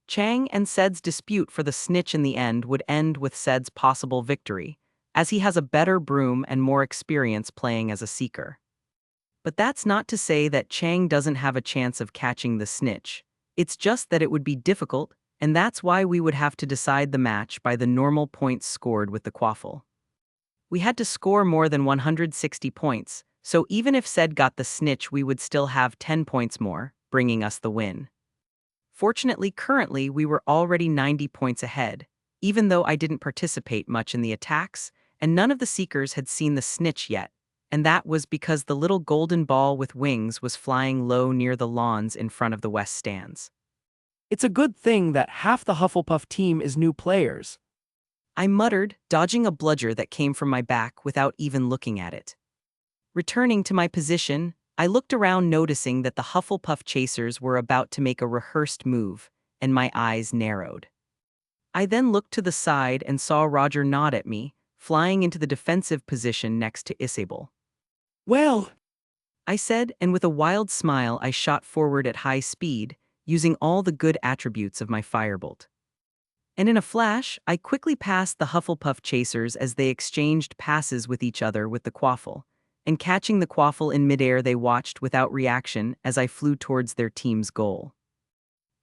Chang and Ced's dispute for the snitch in the end would end with Ced's possible victory, as he has a better broom and more experience playing as a seeker. But that's not to say that Chang doesn't have a chance of catching the snitch. It's just that it would be difficult, and that's why we would have to decide the match by the normal points scored with the quaffle. We had to score more than 160 points, so even if Ced got the snitch we would still have 10 points more, bringing us the win. Fortunately, currently we were already 90 points ahead, even though I didn't participate much in the attacks, and none of the seekers had seen the snitch yet, and that was because the little golden ball with wings was flying low near the lawns in front of the west stands. It's a good thing that half the Hufflepuff team is new players. I muttered, dodging a bludger that came from my back without even looking at it. Returning to my position, I looked around noticing that the Hufflepuff chasers were about to make a rehearsed move, and my eyes narrowed. I then looked to the side and saw Roger nod at me, flying into the defensive position next to Isabel. Well, I said, and with a wild smile I shot forward at high speed, using all the good attributes of my firebolt. And in a flash, I quickly passed the Hufflepuff chasers as they exchanged passes with each other with the quaffle, and catching the quaffle in midair they watched without reaction as I flew towards their team's goal.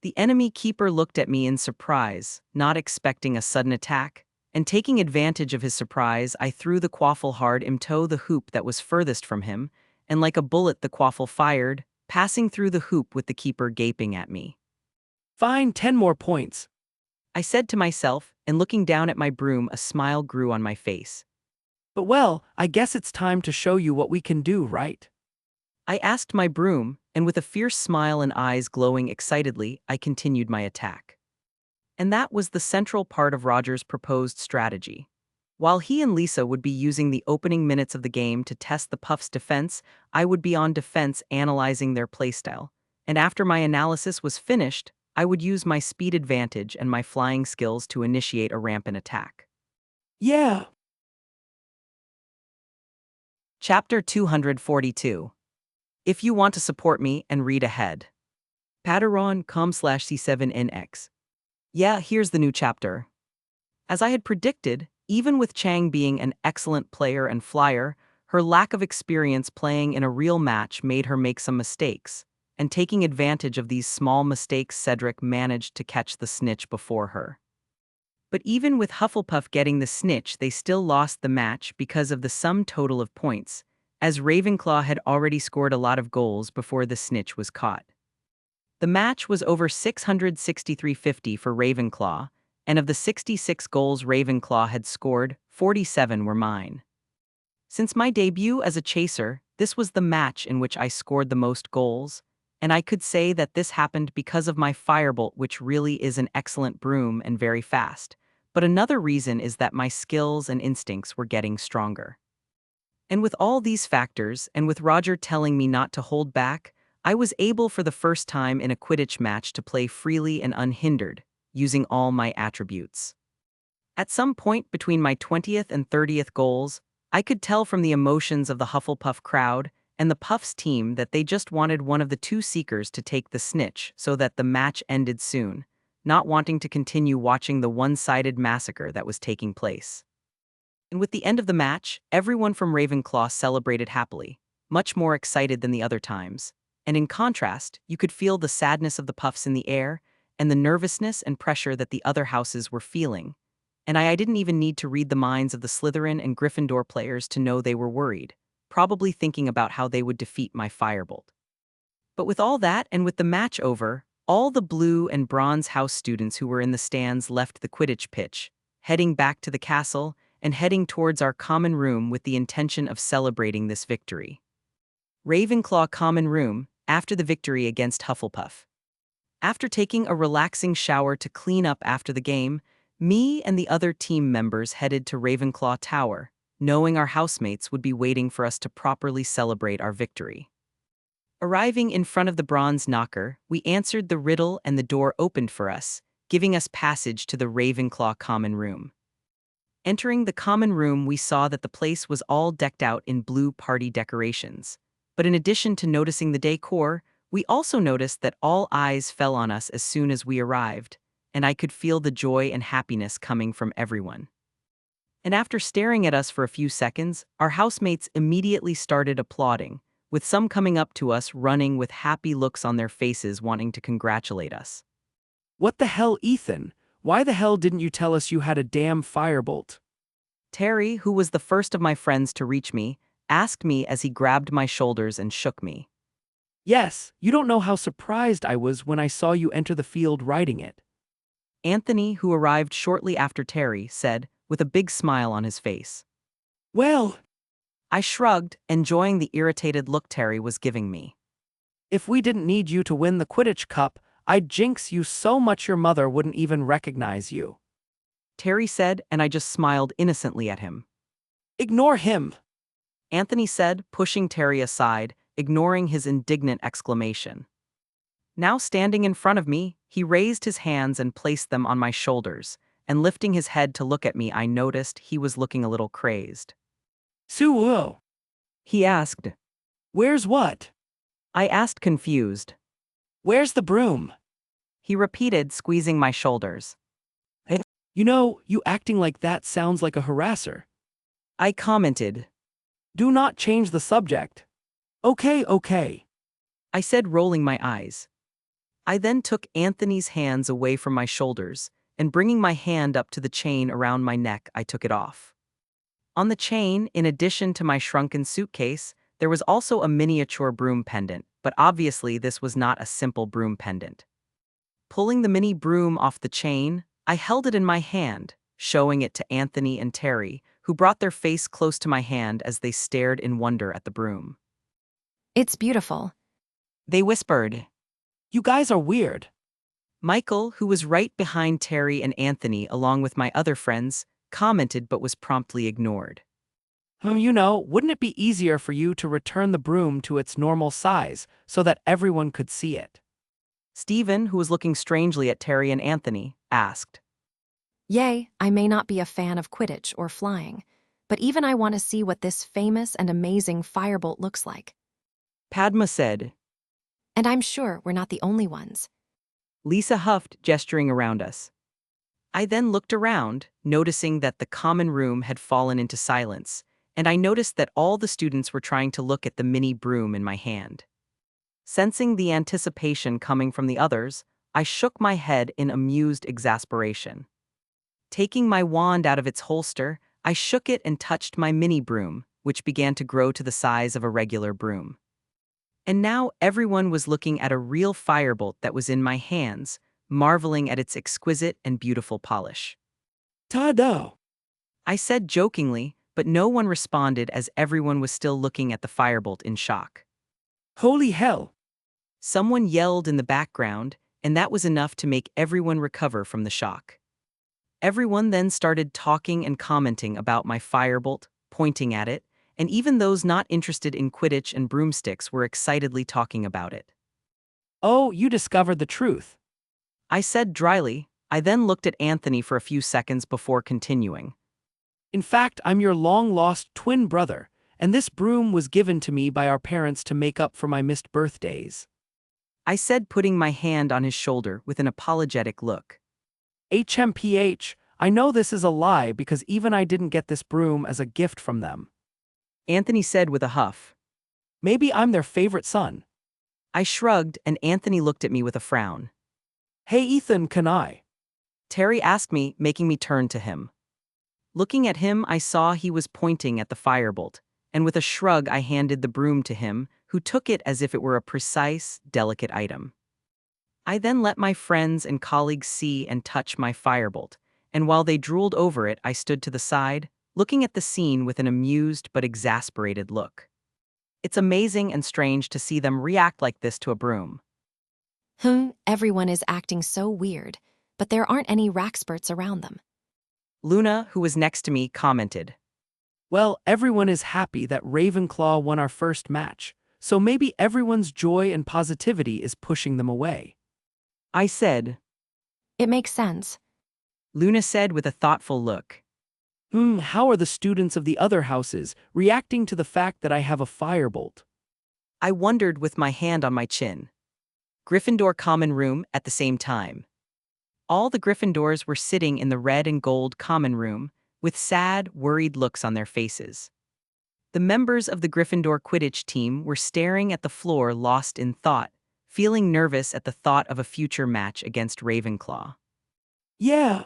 The enemy keeper looked at me in surprise, not expecting a sudden attack, and taking advantage of his surprise I threw the quaffle hard into the hoop that was furthest from him, and like a bullet the quaffle fired, passing through the hoop with the keeper gaping at me. fine, 10 more points. I said to myself, and looking down at my broom a smile grew on my face. But well, I guess it's time to show you what we can do, right? I asked my broom, and with a fierce smile and eyes glowing excitedly, I continued my attack. And that was the central part of Roger's proposed strategy. While he and Lisa would be using the opening minutes of the game to test the Puffs' defense, I would be on defense analyzing their playstyle. And after my analysis was finished, I would use my speed advantage and my flying skills to initiate a rampant attack. Yeah. Chapter 242. If you want to support me and read ahead. Patreon.com/C7NX. Yeah, here's the new chapter. As I had predicted, even with Chang being an excellent player and flyer, her lack of experience playing in a real match made her make some mistakes, and taking advantage of these small mistakes Cedric managed to catch the snitch before her. But even with Hufflepuff getting the snitch they still lost the match because of the sum total of points, as Ravenclaw had already scored a lot of goals before the snitch was caught. The match was over 663.50 for Ravenclaw, and of the 66 goals Ravenclaw had scored, 47 were mine. Since my debut as a chaser, this was the match in which I scored the most goals, and I could say that this happened because of my firebolt, which really is an excellent broom and very fast, but another reason is that my skills and instincts were getting stronger. And with all these factors, and with Roger telling me not to hold back, I was able for the first time in a Quidditch match to play freely and unhindered, using all my attributes. At some point between my 20th and 30th goals, I could tell from the emotions of the Hufflepuff crowd and the Puffs team that they just wanted one of the two seekers to take the snitch so that the match ended soon, not wanting to continue watching the one-sided massacre that was taking place. And with the end of the match, everyone from Ravenclaw celebrated happily, much more excited than the other times. And in contrast, you could feel the sadness of the Puffs in the air and the nervousness and pressure that the other houses were feeling. And I didn't even need to read the minds of the Slytherin and Gryffindor players to know they were worried, probably thinking about how they would defeat my firebolt. But with all that and with the match over, all the Blue and Bronze House students who were in the stands left the Quidditch pitch, heading back to the castle and heading towards our common room with the intention of celebrating this victory. Ravenclaw Common Room, after the victory against Hufflepuff. After taking a relaxing shower to clean up after the game, me and the other team members headed to Ravenclaw Tower, knowing our housemates would be waiting for us to properly celebrate our victory. Arriving in front of the bronze knocker, we answered the riddle and the door opened for us, giving us passage to the Ravenclaw common room. Entering the common room, we saw that the place was all decked out in blue party decorations. But in addition to noticing the decor, we also noticed that all eyes fell on us as soon as we arrived, and I could feel the joy and happiness coming from everyone. And after staring at us for a few seconds, our housemates immediately started applauding, with some coming up to us running with happy looks on their faces wanting to congratulate us. What the hell, Ethan? Why the hell didn't you tell us you had a damn firebolt? Terry, who was the first of my friends to reach me, asked me as he grabbed my shoulders and shook me. Yes, you don't know how surprised I was when I saw you enter the field riding it. Anthony, who arrived shortly after Terry, said, with a big smile on his face. Well, I shrugged, enjoying the irritated look Terry was giving me. if we didn't need you to win the Quidditch Cup, I'd jinx you so much your mother wouldn't even recognize you. Terry said, and I just smiled innocently at him. Ignore him. Anthony said, pushing Terry aside, ignoring his indignant exclamation. Now standing in front of me, he raised his hands and placed them on my shoulders, and lifting his head to look at me, I noticed he was looking a little crazed. Suo. He asked. Where's what? I asked confused. Where's the broom? He repeated, squeezing my shoulders. You know, you acting like that sounds like a harasser. I commented. Do not change the subject. Okay. I said, rolling my eyes. I then took Anthony's hands away from my shoulders, and bringing my hand up to the chain around my neck, I took it off. On the chain, in addition to my shrunken suitcase, there was also a miniature broom pendant, but obviously this was not a simple broom pendant. Pulling the mini broom off the chain, I held it in my hand, showing it to Anthony and Terry, who brought their face close to my hand as they stared in wonder at the broom. It's beautiful. They whispered. You guys are weird. Michael, who was right behind Terry and Anthony along with my other friends, commented but was promptly ignored. You know, wouldn't it be easier for you to return the broom to its normal size so that everyone could see it? Stephen, who was looking strangely at Terry and Anthony, asked. Yay, I may not be a fan of Quidditch or flying, but even I want to see what this famous and amazing firebolt looks like. Padma said. And I'm sure we're not the only ones. Lisa huffed, gesturing around us. I then looked around, noticing that the common room had fallen into silence, and I noticed that all the students were trying to look at the mini broom in my hand. Sensing the anticipation coming from the others, I shook my head in amused exasperation. Taking my wand out of its holster, I shook it and touched my mini broom, which began to grow to the size of a regular broom. And now everyone was looking at a real firebolt that was in my hands, marveling at its exquisite and beautiful polish. Ta-da! I said jokingly, but no one responded as everyone was still looking at the firebolt in shock. Holy hell! Someone yelled in the background, and that was enough to make everyone recover from the shock. Everyone then started talking and commenting about my firebolt, pointing at it, and even those not interested in Quidditch and broomsticks were excitedly talking about it. Oh, you discovered the truth. I said dryly. I then looked at Anthony for a few seconds before continuing. In fact, I'm your long-lost twin brother, and this broom was given to me by our parents to make up for my missed birthdays. I said, putting my hand on his shoulder with an apologetic look. HMPH, I know this is a lie because even I didn't get this broom as a gift from them. Anthony said with a huff. Maybe I'm their favorite son. I shrugged, and Anthony looked at me with a frown. Hey Ethan, can I? Terry asked me, making me turn to him. Looking at him, I saw he was pointing at the firebolt, and with a shrug I handed the broom to him, who took it as if it were a precise, delicate item. I then let my friends and colleagues see and touch my firebolt, and while they drooled over it, I stood to the side, looking at the scene with an amused but exasperated look. It's amazing and strange to see them react like this to a broom. Everyone is acting so weird, but there aren't any rackspurts around them. Luna, who was next to me, commented. Well, everyone is happy that Ravenclaw won our first match, So maybe everyone's joy and positivity is pushing them away. I said. It makes sense. Luna said with a thoughtful look. How are the students of the other houses reacting to the fact that I have a firebolt? I wondered with my hand on my chin. Gryffindor common room at the same time. All the Gryffindors were sitting in the red and gold common room, with sad, worried looks on their faces. The members of the Gryffindor Quidditch team were staring at the floor lost in thought, feeling nervous at the thought of a future match against Ravenclaw. Yeah.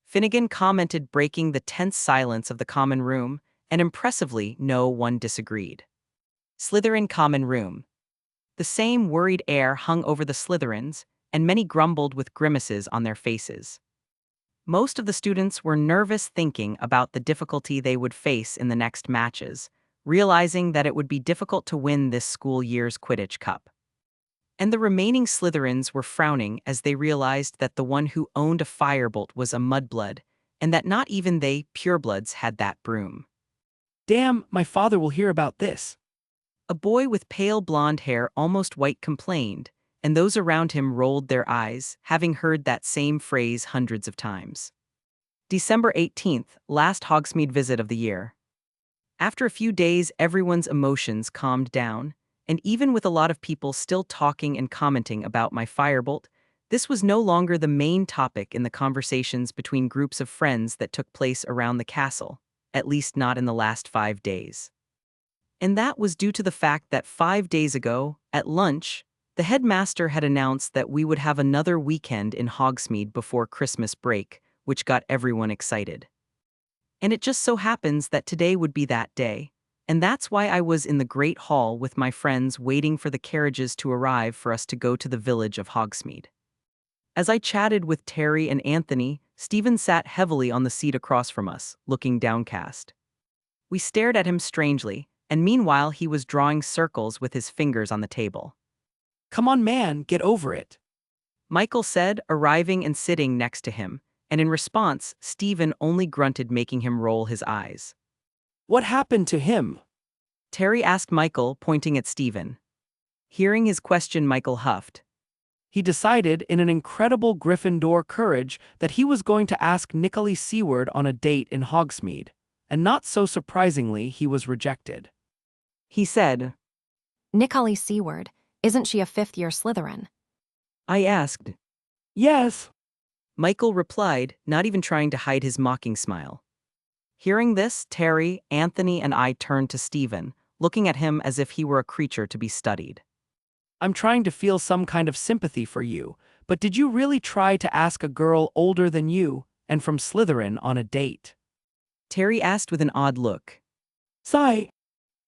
Finnegan commented, breaking the tense silence of the common room, and impressively, no one disagreed. Slytherin common room. The same worried air hung over the Slytherins, and many grumbled with grimaces on their faces. Most of the students were nervous, thinking about the difficulty they would face in the next matches, realizing that it would be difficult to win this school year's Quidditch Cup. And the remaining Slytherins were frowning as they realized that the one who owned a firebolt was a mudblood, and that not even they, purebloods, had that broom. Damn, my father will hear about this. A boy with pale blonde hair, almost white, complained, and those around him rolled their eyes, having heard that same phrase hundreds of times. December 18th, last Hogsmeade visit of the year. After a few days, everyone's emotions calmed down, and even with a lot of people still talking and commenting about my firebolt, this was no longer the main topic in the conversations between groups of friends that took place around the castle, at least not in the last 5 days. And that was due to the fact that 5 days ago, at lunch, the headmaster had announced that we would have another weekend in Hogsmeade before Christmas break, which got everyone excited. And it just so happens that today would be that day, and that's why I was in the Great Hall with my friends waiting for the carriages to arrive for us to go to the village of Hogsmeade. As I chatted with Terry and Anthony, Stephen sat heavily on the seat across from us, looking downcast. We stared at him strangely, and meanwhile he was drawing circles with his fingers on the table. Come on, man, get over it. Michael said, arriving and sitting next to him, and in response, Stephen only grunted, making him roll his eyes. What happened to him? Terry asked Michael, pointing at Stephen. Hearing his question, Michael huffed. He decided, in an incredible Gryffindor courage, that he was going to ask Nicole Seward on a date in Hogsmeade, and not so surprisingly, he was rejected. He said. Nicole Seward, isn't she a fifth-year Slytherin? I asked. Yes. Michael replied, not even trying to hide his mocking smile. Hearing this, Terry, Anthony, and I turned to Stephen, looking at him as if he were a creature to be studied. I'm trying to feel some kind of sympathy for you, but did you really try to ask a girl older than you, and from Slytherin, on a date? Terry asked with an odd look. Sigh.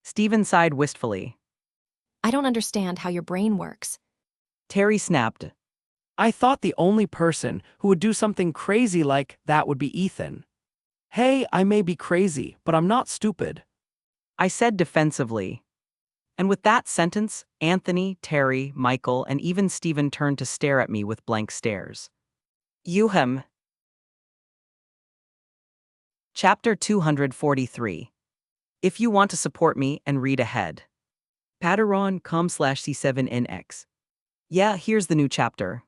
Stephen sighed wistfully. I don't understand how your brain works. Terry snapped. I thought the only person who would do something crazy like that would be Ethan. Hey, I may be crazy, but I'm not stupid. I said defensively. And with that sentence, Anthony, Terry, Michael, and even Stephen turned to stare at me with blank stares. Chapter 243. If you want to support me and read ahead. Patreon.com/C7NX. Yeah, here's the new chapter.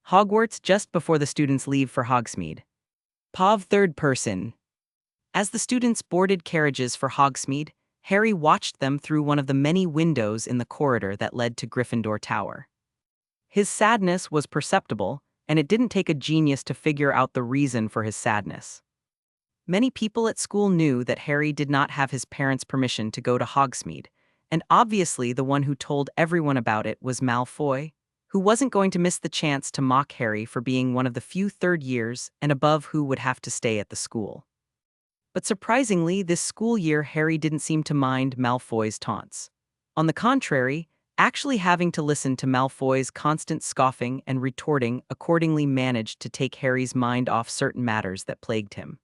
Hogwarts just before the students leave for Hogsmeade. Pav third person. As the students boarded carriages for Hogsmeade, Harry watched them through one of the many windows in the corridor that led to Gryffindor Tower. His sadness was perceptible, and it didn't take a genius to figure out the reason for his sadness. Many people at school knew that Harry did not have his parents' permission to go to Hogsmeade, and obviously the one who told everyone about it was Malfoy, who wasn't going to miss the chance to mock Harry for being one of the few third years and above who would have to stay at the school. But surprisingly, this school year Harry didn't seem to mind Malfoy's taunts. On the contrary, actually having to listen to Malfoy's constant scoffing and retorting accordingly managed to take Harry's mind off certain matters that plagued him.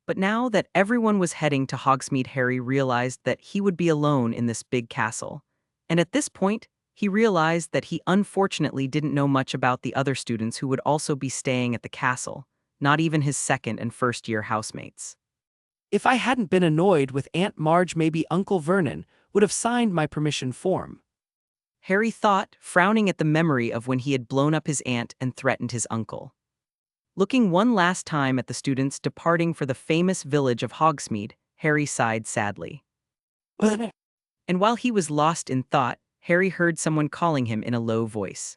But now that everyone was heading to Hogsmeade, Harry realized that he would be alone in this big castle. And at this point, he realized that he unfortunately didn't know much about the other students who would also be staying at the castle, not even his second and first-year housemates. If I hadn't been annoyed with Aunt Marge, maybe Uncle Vernon would have signed my permission form. Harry thought, frowning at the memory of when he had blown up his aunt and threatened his uncle. Looking one last time at the students departing for the famous village of Hogsmeade, Harry sighed sadly. And while he was lost in thought, Harry heard someone calling him in a low voice.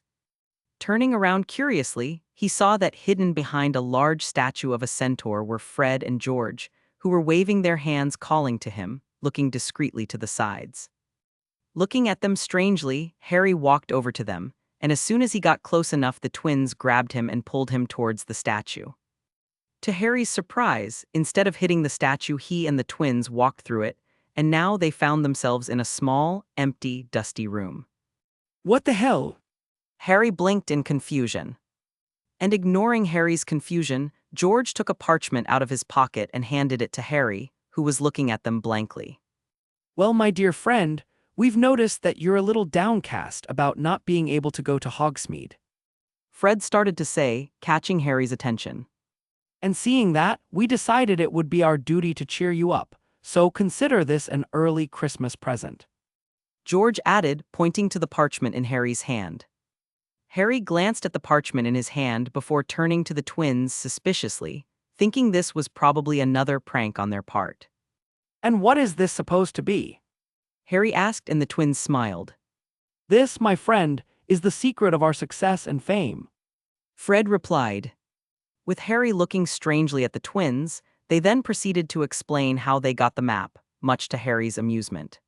Turning around curiously, he saw that hidden behind a large statue of a centaur were Fred and George, who were waving their hands calling to him, looking discreetly to the sides. Looking at them strangely, Harry walked over to them, and as soon as he got close enough, the twins grabbed him and pulled him towards the statue. To Harry's surprise, instead of hitting the statue, he and the twins walked through it, and now they found themselves in a small, empty, dusty room. What the hell? Harry blinked in confusion. And ignoring Harry's confusion, George took a parchment out of his pocket and handed it to Harry, who was looking at them blankly. Well, my dear friend, we've noticed that you're a little downcast about not being able to go to Hogsmeade. Fred started to say, catching Harry's attention. And seeing that, we decided it would be our duty to cheer you up, so consider this an early Christmas present. George added, pointing to the parchment in Harry's hand. Harry glanced at the parchment in his hand before turning to the twins suspiciously, thinking this was probably another prank on their part. And what is this supposed to be? Harry asked, and the twins smiled. This, my friend, is the secret of our success and fame. Fred replied. With Harry looking strangely at the twins, they then proceeded to explain how they got the map, much to Harry's amusement.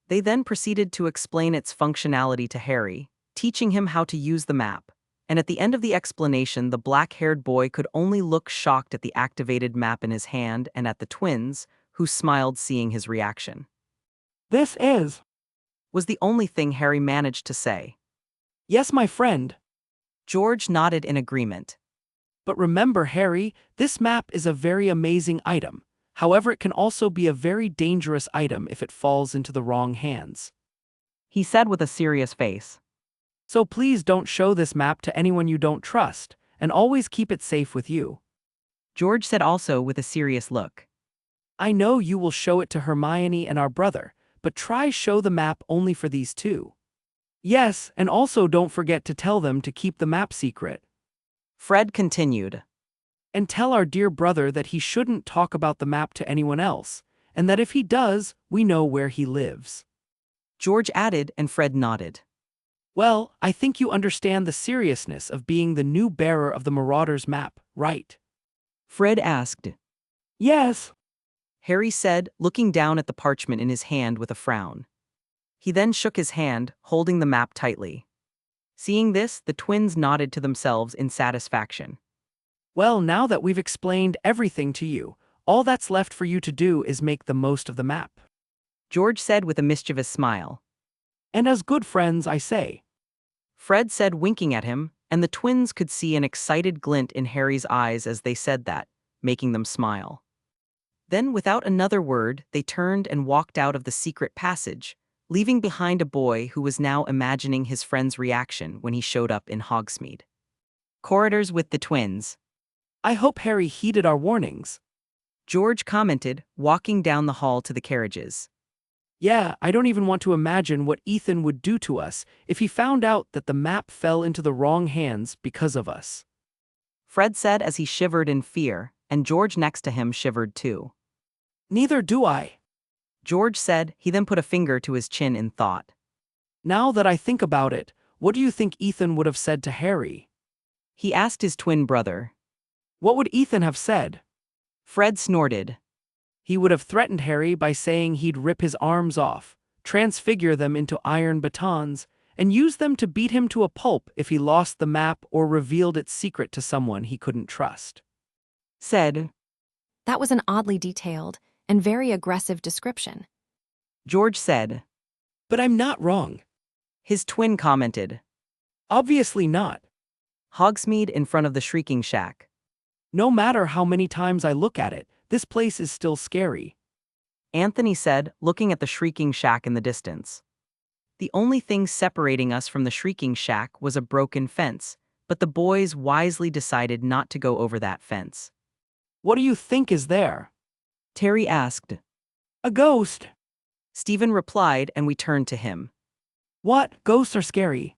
They then proceeded to explain its functionality to Harry, teaching him how to use the map, and at the end of the explanation, the black-haired boy could only look shocked at the activated map in his hand and at the twins, who smiled seeing his reaction. This was the only thing Harry managed to say. Yes, my friend. George nodded in agreement. But remember, Harry, this map is a very amazing item. However, it can also be a very dangerous item if it falls into the wrong hands. He said with a serious face. So please don't show this map to anyone you don't trust, and always keep it safe with you. George said also with a serious look. I know you will show it to Hermione and our brother, but try show the map only for these two. Yes, and also don't forget to tell them to keep the map secret. Fred continued. And tell our dear brother that he shouldn't talk about the map to anyone else, and that if he does, we know where he lives. George added, and Fred nodded. Well, I think you understand the seriousness of being the new bearer of the Marauder's map, right? Fred asked. Yes. Harry said, looking down at the parchment in his hand with a frown. He then shook his hand, holding the map tightly. Seeing this, the twins nodded to themselves in satisfaction. Well, now that we've explained everything to you, all that's left for you to do is make the most of the map. George said with a mischievous smile. And as good friends, I say. Fred said, winking at him, and the twins could see an excited glint in Harry's eyes as they said that, making them smile. Then, without another word, they turned and walked out of the secret passage, leaving behind a boy who was now imagining his friend's reaction when he showed up in Hogsmeade. Corridors with the twins. I hope Harry heeded our warnings. George commented, walking down the hall to the carriages. Yeah, I don't even want to imagine what Ethan would do to us if he found out that the map fell into the wrong hands because of us. Fred said as he shivered in fear, and George next to him shivered too. Neither do I. George said, he then put a finger to his chin in thought. Now that I think about it, what do you think Ethan would have said to Harry? He asked his twin brother. What would Ethan have said? Fred snorted. He would have threatened Harry by saying he'd rip his arms off, transfigure them into iron batons, and use them to beat him to a pulp if he lost the map or revealed its secret to someone he couldn't trust. Said. That was an oddly detailed and very aggressive description. George said. But I'm not wrong. His twin commented. Obviously not. Hogsmeade in front of the Shrieking Shack. No matter how many times I look at it, this place is still scary. Anthony said, looking at the Shrieking Shack in the distance. The only thing separating us from the Shrieking Shack was a broken fence, but the boys wisely decided not to go over that fence. What do you think is there? Terry asked. A ghost. Stephen replied, and we turned to him. What? Ghosts are scary.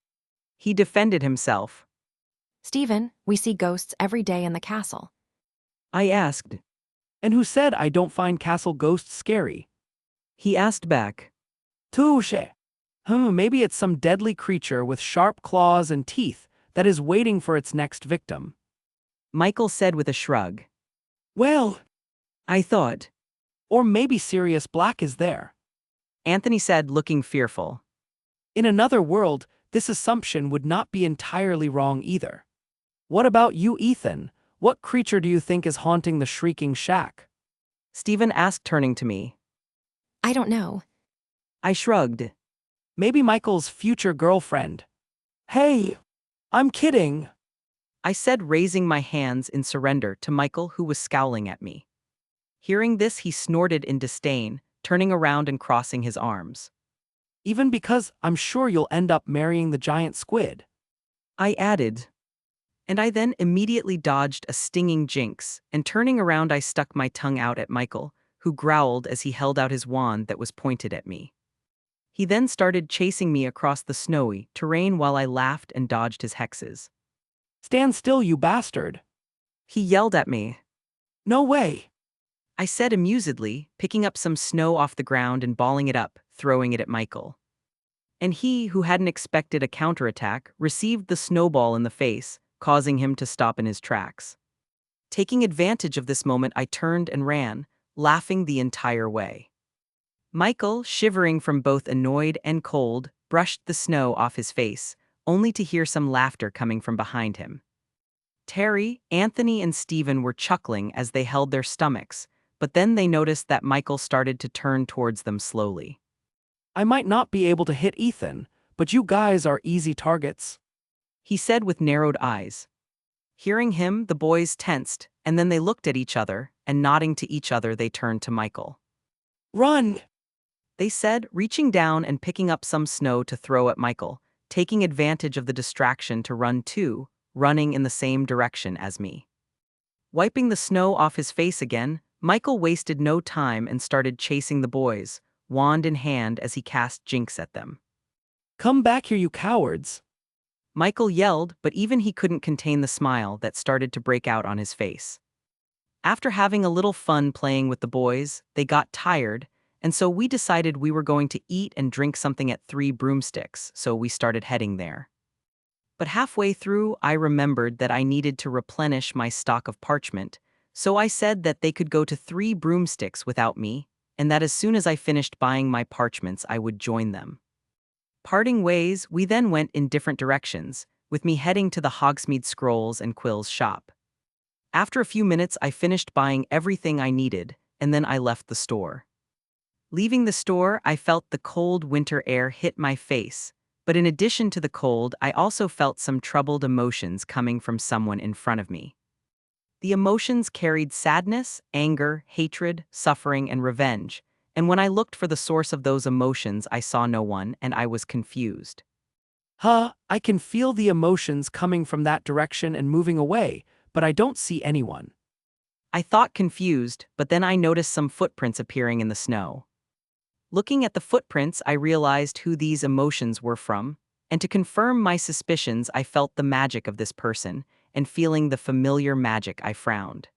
He defended himself. Stephen, we see ghosts every day in the castle. I asked. And who said I don't find castle ghosts scary? He asked back. Touche. Maybe it's some deadly creature with sharp claws and teeth that is waiting for its next victim. Michael said with a shrug. Well, I thought. or maybe Sirius Black is there. Anthony said, looking fearful. In another world, this assumption would not be entirely wrong either. What about you, Ethan? What creature do you think is haunting the shrieking shack? Stephen asked, turning to me. I don't know. I shrugged. Maybe Michael's future girlfriend. Hey, I'm kidding. I said, raising my hands in surrender to Michael, who was scowling at me. Hearing this, he snorted in disdain, turning around and crossing his arms. Even because I'm sure you'll end up marrying the giant squid. I added. And I then immediately dodged a stinging jinx, and turning around I stuck my tongue out at Michael, who growled as he held out his wand that was pointed at me. He then started chasing me across the snowy terrain while I laughed and dodged his hexes. Stand still, you bastard. He yelled at me. No way. I said amusedly, picking up some snow off the ground and balling it up, throwing it at Michael. And he, who hadn't expected a counterattack, received the snowball in the face, causing him to stop in his tracks. Taking advantage of this moment, I turned and ran, laughing the entire way. Michael, shivering from both annoyed and cold, brushed the snow off his face, only to hear some laughter coming from behind him. Terry, Anthony, and Stephen were chuckling as they held their stomachs, but then they noticed that Michael started to turn towards them slowly. I might not be able to hit Ethan, but you guys are easy targets. He said with narrowed eyes. Hearing him, the boys tensed, and then they looked at each other, and nodding to each other, they turned to Michael. Run! They said, reaching down and picking up some snow to throw at Michael, taking advantage of the distraction to run too, running in the same direction as me. Wiping the snow off his face again, Michael wasted no time and started chasing the boys, wand in hand as he cast jinx at them. Come back here, you cowards. Michael yelled, but even he couldn't contain the smile that started to break out on his face. After having a little fun playing with the boys, they got tired, and so we decided we were going to eat and drink something at 3 Broomsticks, so we started heading there. But halfway through, I remembered that I needed to replenish my stock of parchment, so I said that they could go to 3 Broomsticks without me, and that as soon as I finished buying my parchments, I would join them. Parting ways, we then went in different directions, with me heading to the Hogsmeade Scrolls and Quill's shop. After a few minutes, I finished buying everything I needed, and then I left the store. Leaving the store, I felt the cold winter air hit my face, but in addition to the cold, I also felt some troubled emotions coming from someone in front of me. The emotions carried sadness, anger, hatred, suffering, and revenge, and when I looked for the source of those emotions, I saw no one, and I was confused. I can feel the emotions coming from that direction and moving away, but I don't see anyone. I thought confused, but then I noticed some footprints appearing in the snow. Looking at the footprints, I realized who these emotions were from, and to confirm my suspicions, I felt the magic of this person, and feeling the familiar magic, I frowned.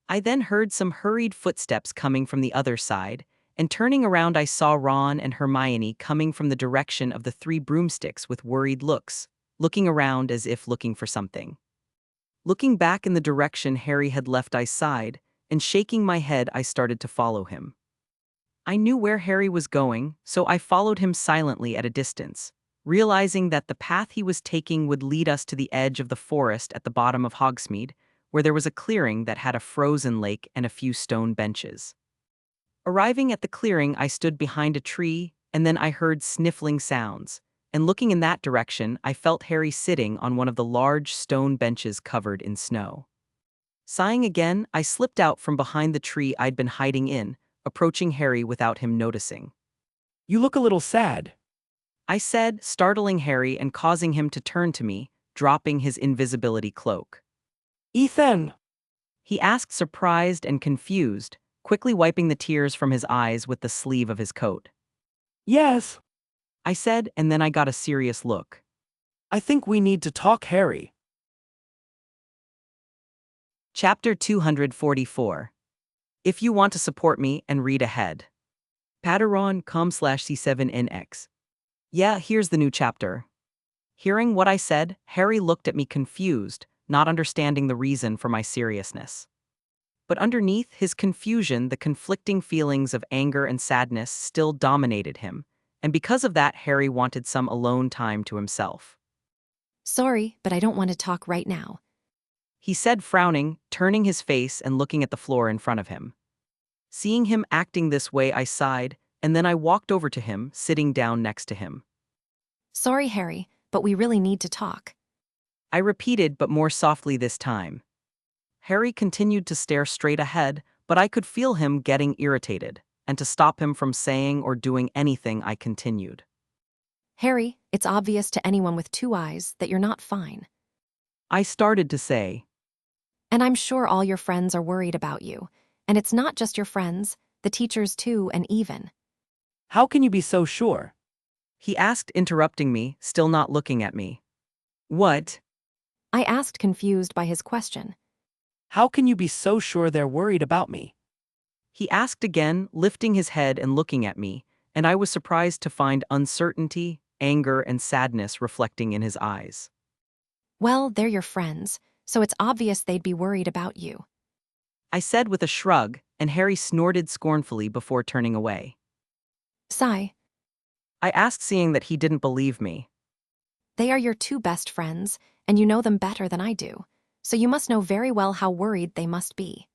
I then heard some hurried footsteps coming from the other side, and turning around I saw Ron and Hermione coming from the direction of the 3 Broomsticks with worried looks, looking around as if looking for something. Looking back in the direction Harry had left, I sighed, and shaking my head, I started to follow him. I knew where Harry was going, so I followed him silently at a distance, realizing that the path he was taking would lead us to the edge of the forest at the bottom of Hogsmeade, where there was a clearing that had a frozen lake and a few stone benches. Arriving at the clearing, I stood behind a tree, and then I heard sniffling sounds, and looking in that direction, I felt Harry sitting on one of the large stone benches covered in snow. Sighing again, I slipped out from behind the tree I'd been hiding in, approaching Harry without him noticing. You look a little sad. I said, startling Harry and causing him to turn to me, dropping his invisibility cloak. Ethan! He asked, surprised and confused, quickly wiping the tears from his eyes with the sleeve of his coat. Yes. I said, and then I got a serious look. I think we need to talk, Harry. Chapter 244. If you want to support me and read ahead. Patreon.com/C7NX. Yeah, here's the new chapter. Hearing what I said, Harry looked at me confused, not understanding the reason for my seriousness. But underneath his confusion, the conflicting feelings of anger and sadness still dominated him, and because of that, Harry wanted some alone time to himself. Sorry, but I don't want to talk right now. He said, frowning, turning his face and looking at the floor in front of him. Seeing him acting this way, I sighed, and then I walked over to him, sitting down next to him. Sorry, Harry, but we really need to talk. I repeated, but more softly this time. Harry continued to stare straight ahead, but I could feel him getting irritated, and to stop him from saying or doing anything, I continued. Harry, it's obvious to anyone with two eyes that you're not fine. I started to say. And I'm sure all your friends are worried about you. And it's not just your friends, the teachers too, and even. How can you be so sure? He asked, interrupting me, still not looking at me. What? I asked, confused by his question. How can you be so sure they're worried about me? He asked again, lifting his head and looking at me, and I was surprised to find uncertainty, anger, and sadness reflecting in his eyes. Well, they're your friends, so it's obvious they'd be worried about you. I said with a shrug, and Harry snorted scornfully before turning away. Sigh. I asked, seeing that he didn't believe me. They are your two best friends, and you know them better than I do, so you must know very well how worried they must be.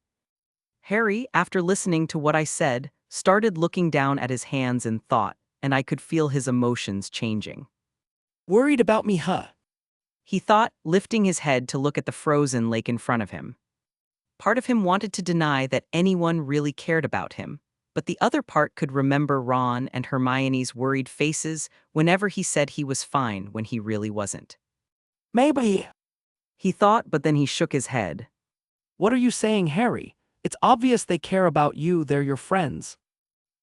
Harry, after listening to what I said, started looking down at his hands in thought, and I could feel his emotions changing. Worried about me, huh? He thought, lifting his head to look at the frozen lake in front of him. Part of him wanted to deny that anyone really cared about him, but the other part could remember Ron and Hermione's worried faces whenever he said he was fine when he really wasn't. Maybe. He thought, but then he shook his head. What are you saying, Harry? It's obvious they care about you, they're your friends.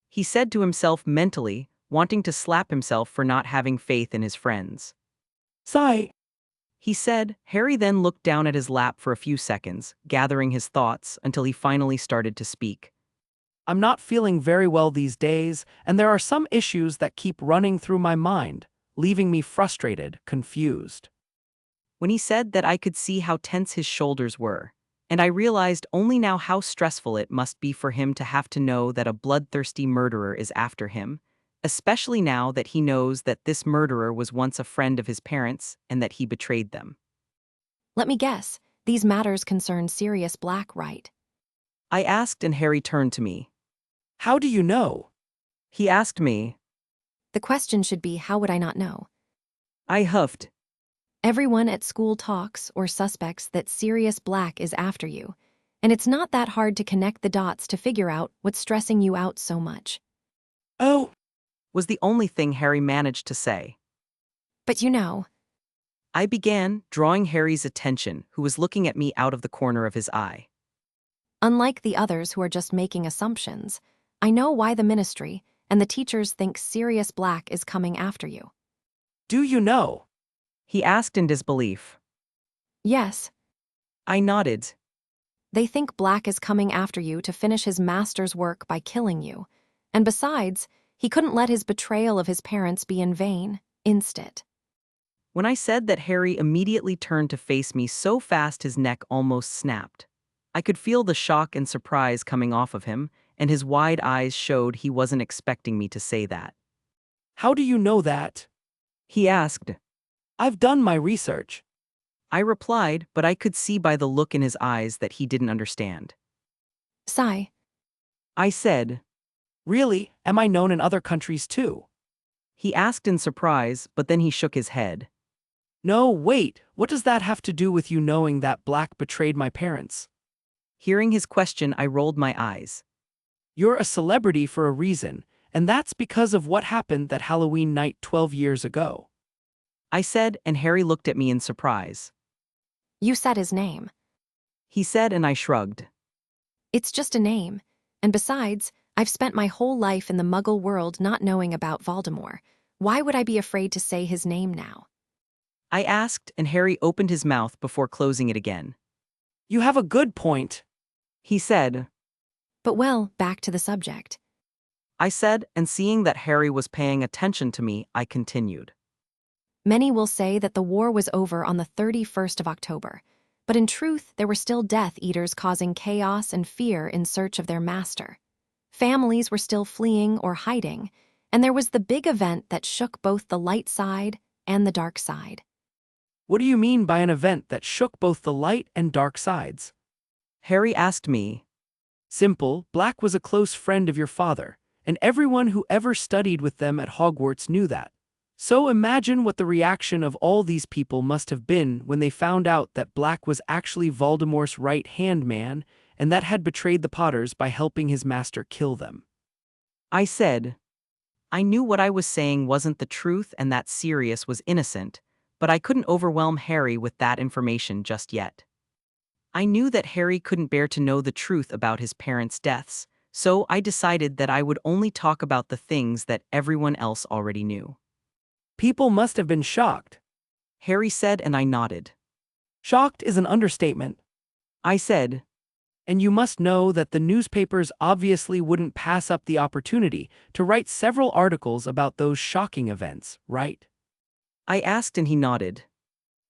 He said to himself mentally, wanting to slap himself for not having faith in his friends. Sigh. He said. Harry then looked down at his lap for a few seconds, gathering his thoughts until he finally started to speak. I'm not feeling very well these days, and there are some issues that keep running through my mind, leaving me frustrated, confused. When he said that, I could see how tense his shoulders were, and I realized only now how stressful it must be for him to have to know that a bloodthirsty murderer is after him, especially now that he knows that this murderer was once a friend of his parents and that he betrayed them. Let me guess, these matters concern Sirius Black, right? I asked, and Harry turned to me. How do you know? He asked me. The question should be, how would I not know? I huffed. Everyone at school talks or suspects that Sirius Black is after you, and it's not that hard to connect the dots to figure out what's stressing you out so much. Oh, Was the only thing Harry managed to say. But you know, I began, drawing Harry's attention, who was looking at me out of the corner of his eye. unlike the others who are just making assumptions, I know why the ministry and the teachers think Sirius Black is coming after you. do you know? He asked in disbelief. Yes, I nodded. they think Black is coming after you to finish his master's work by killing you. And besides, he couldn't let his betrayal of his parents be in vain, instant. When I said that, Harry immediately turned to face me so fast his neck almost snapped. I could feel the shock and surprise coming off of him, and his wide eyes showed he wasn't expecting me to say that. How do you know that? He asked. I've done my research. I replied, but I could see by the look in his eyes that he didn't understand. Sigh. I said. Really, am I known in other countries too? He asked in surprise, but then he shook his head. No, wait, what does that have to do with you knowing that Black betrayed my parents? Hearing his question, I rolled my eyes. You're a celebrity for a reason, and that's because of what happened that Halloween night 12 years ago. I said, and Harry looked at me in surprise. You said his name. He said, and I shrugged. It's just a name. And besides, I've spent my whole life in the Muggle world not knowing about Voldemort. Why would I be afraid to say his name now? I asked, and Harry opened his mouth before closing it again. You have a good point. He said. But well, back to the subject. I said, and seeing that Harry was paying attention to me, I continued. Many will say that the war was over on the 31st of October, but in truth there were still Death Eaters causing chaos and fear in search of their master. Families were still fleeing or hiding, and there was the big event that shook both the light side and the dark side. What do you mean by an event that shook both the light and dark sides? Harry asked me. Simple, Black was a close friend of your father, and everyone who ever studied with them at Hogwarts knew that. So imagine what the reaction of all these people must have been when they found out that Black was actually Voldemort's right-hand man and that had betrayed the Potters by helping his master kill them. I said. I knew what I was saying wasn't the truth and that Sirius was innocent, but I couldn't overwhelm Harry with that information just yet. I knew that Harry couldn't bear to know the truth about his parents' deaths, so I decided that I would only talk about the things that everyone else already knew. People must have been shocked. Harry said, and I nodded. Shocked is an understatement. I said. And you must know that the newspapers obviously wouldn't pass up the opportunity to write several articles about those shocking events, right? I asked, and he nodded.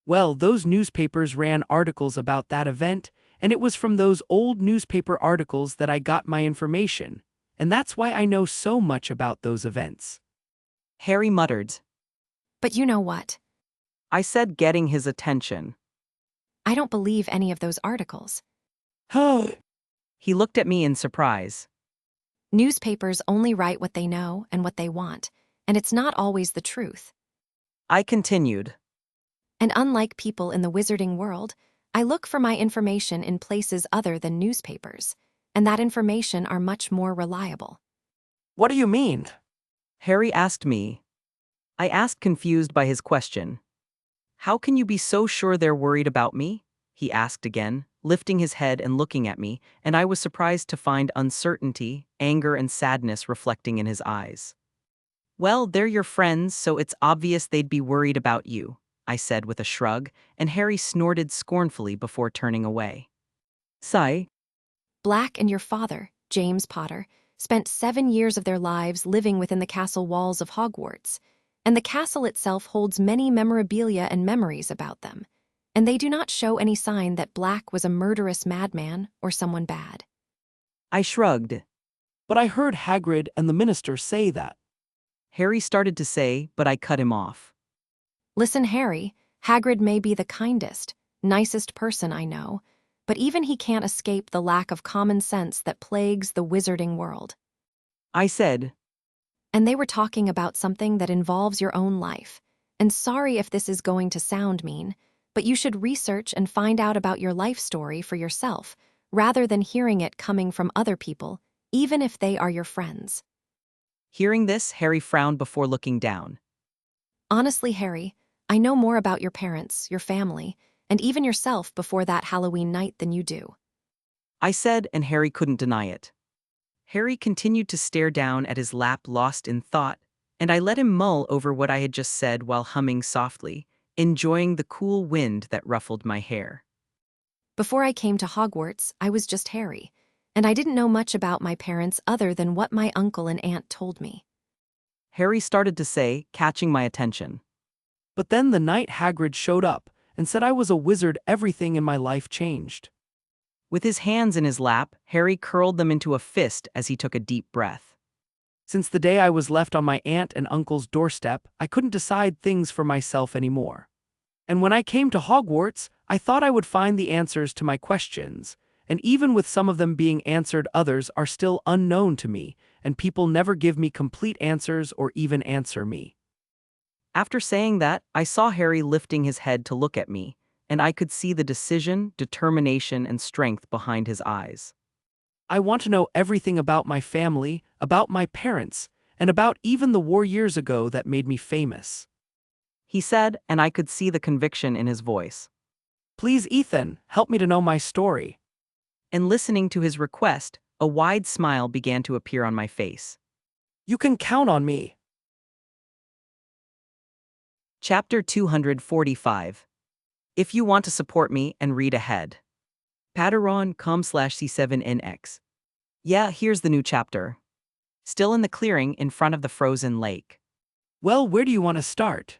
Well, those newspapers ran articles about that event, and it was from those old newspaper articles that I got my information, and that's why I know so much about those events. Harry muttered. But you know what? I said, getting his attention. I don't believe any of those articles. Oh. He looked at me in surprise. Newspapers only write what they know and what they want, and it's not always the truth. I continued. And unlike people in the wizarding world, I look for my information in places other than newspapers, and that information are much more reliable. What do you mean? Harry asked me. I asked, confused by his question. How can you be so sure they're worried about me? He asked again, lifting his head and looking at me, and I was surprised to find uncertainty, anger, and sadness reflecting in his eyes. Well, they're your friends, so it's obvious they'd be worried about you, I said with a shrug, and Harry snorted scornfully before turning away. Sigh. Black and your father, James Potter, spent 7 years of their lives living within the castle walls of Hogwarts, and the castle itself holds many memorabilia and memories about them, and they do not show any sign that Black was a murderous madman or someone bad. I shrugged. But I heard Hagrid and the minister say that. Harry started to say, but I cut him off. Listen, Harry, Hagrid may be the kindest, nicest person I know, but even he can't escape the lack of common sense that plagues the wizarding world. I said. And they were talking about something that involves your own life. And sorry if this is going to sound mean, but you should research and find out about your life story for yourself, rather than hearing it coming from other people, even if they are your friends. Hearing this, Harry frowned before looking down. Honestly, Harry, I know more about your parents, your family, and even yourself before that Halloween night than you do. I said, and Harry couldn't deny it. Harry continued to stare down at his lap, lost in thought, and I let him mull over what I had just said while humming softly, enjoying the cool wind that ruffled my hair. Before I came to Hogwarts, I was just Harry, and I didn't know much about my parents other than what my uncle and aunt told me. Harry started to say, catching my attention. But then the night Hagrid showed up and said I was a wizard, everything in my life changed. With his hands in his lap, Harry curled them into a fist as he took a deep breath. Since the day I was left on my aunt and uncle's doorstep, I couldn't decide things for myself anymore. And when I came to Hogwarts, I thought I would find the answers to my questions, and even with some of them being answered, others are still unknown to me, and people never give me complete answers or even answer me. After saying that, I saw Harry lifting his head to look at me, and I could see the decision, determination, and strength behind his eyes. I want to know everything about my family, about my parents, and about even the war years ago that made me famous. He said, and I could see the conviction in his voice. Please, Ethan, help me to know my story. And listening to his request, A wide smile began to appear on my face. You can count on me. Chapter 245. If you want to support me and read ahead. Patreon.com/C7NX. Yeah, here's the new chapter. Still in the clearing in front of the frozen lake. Well, where do you want to start?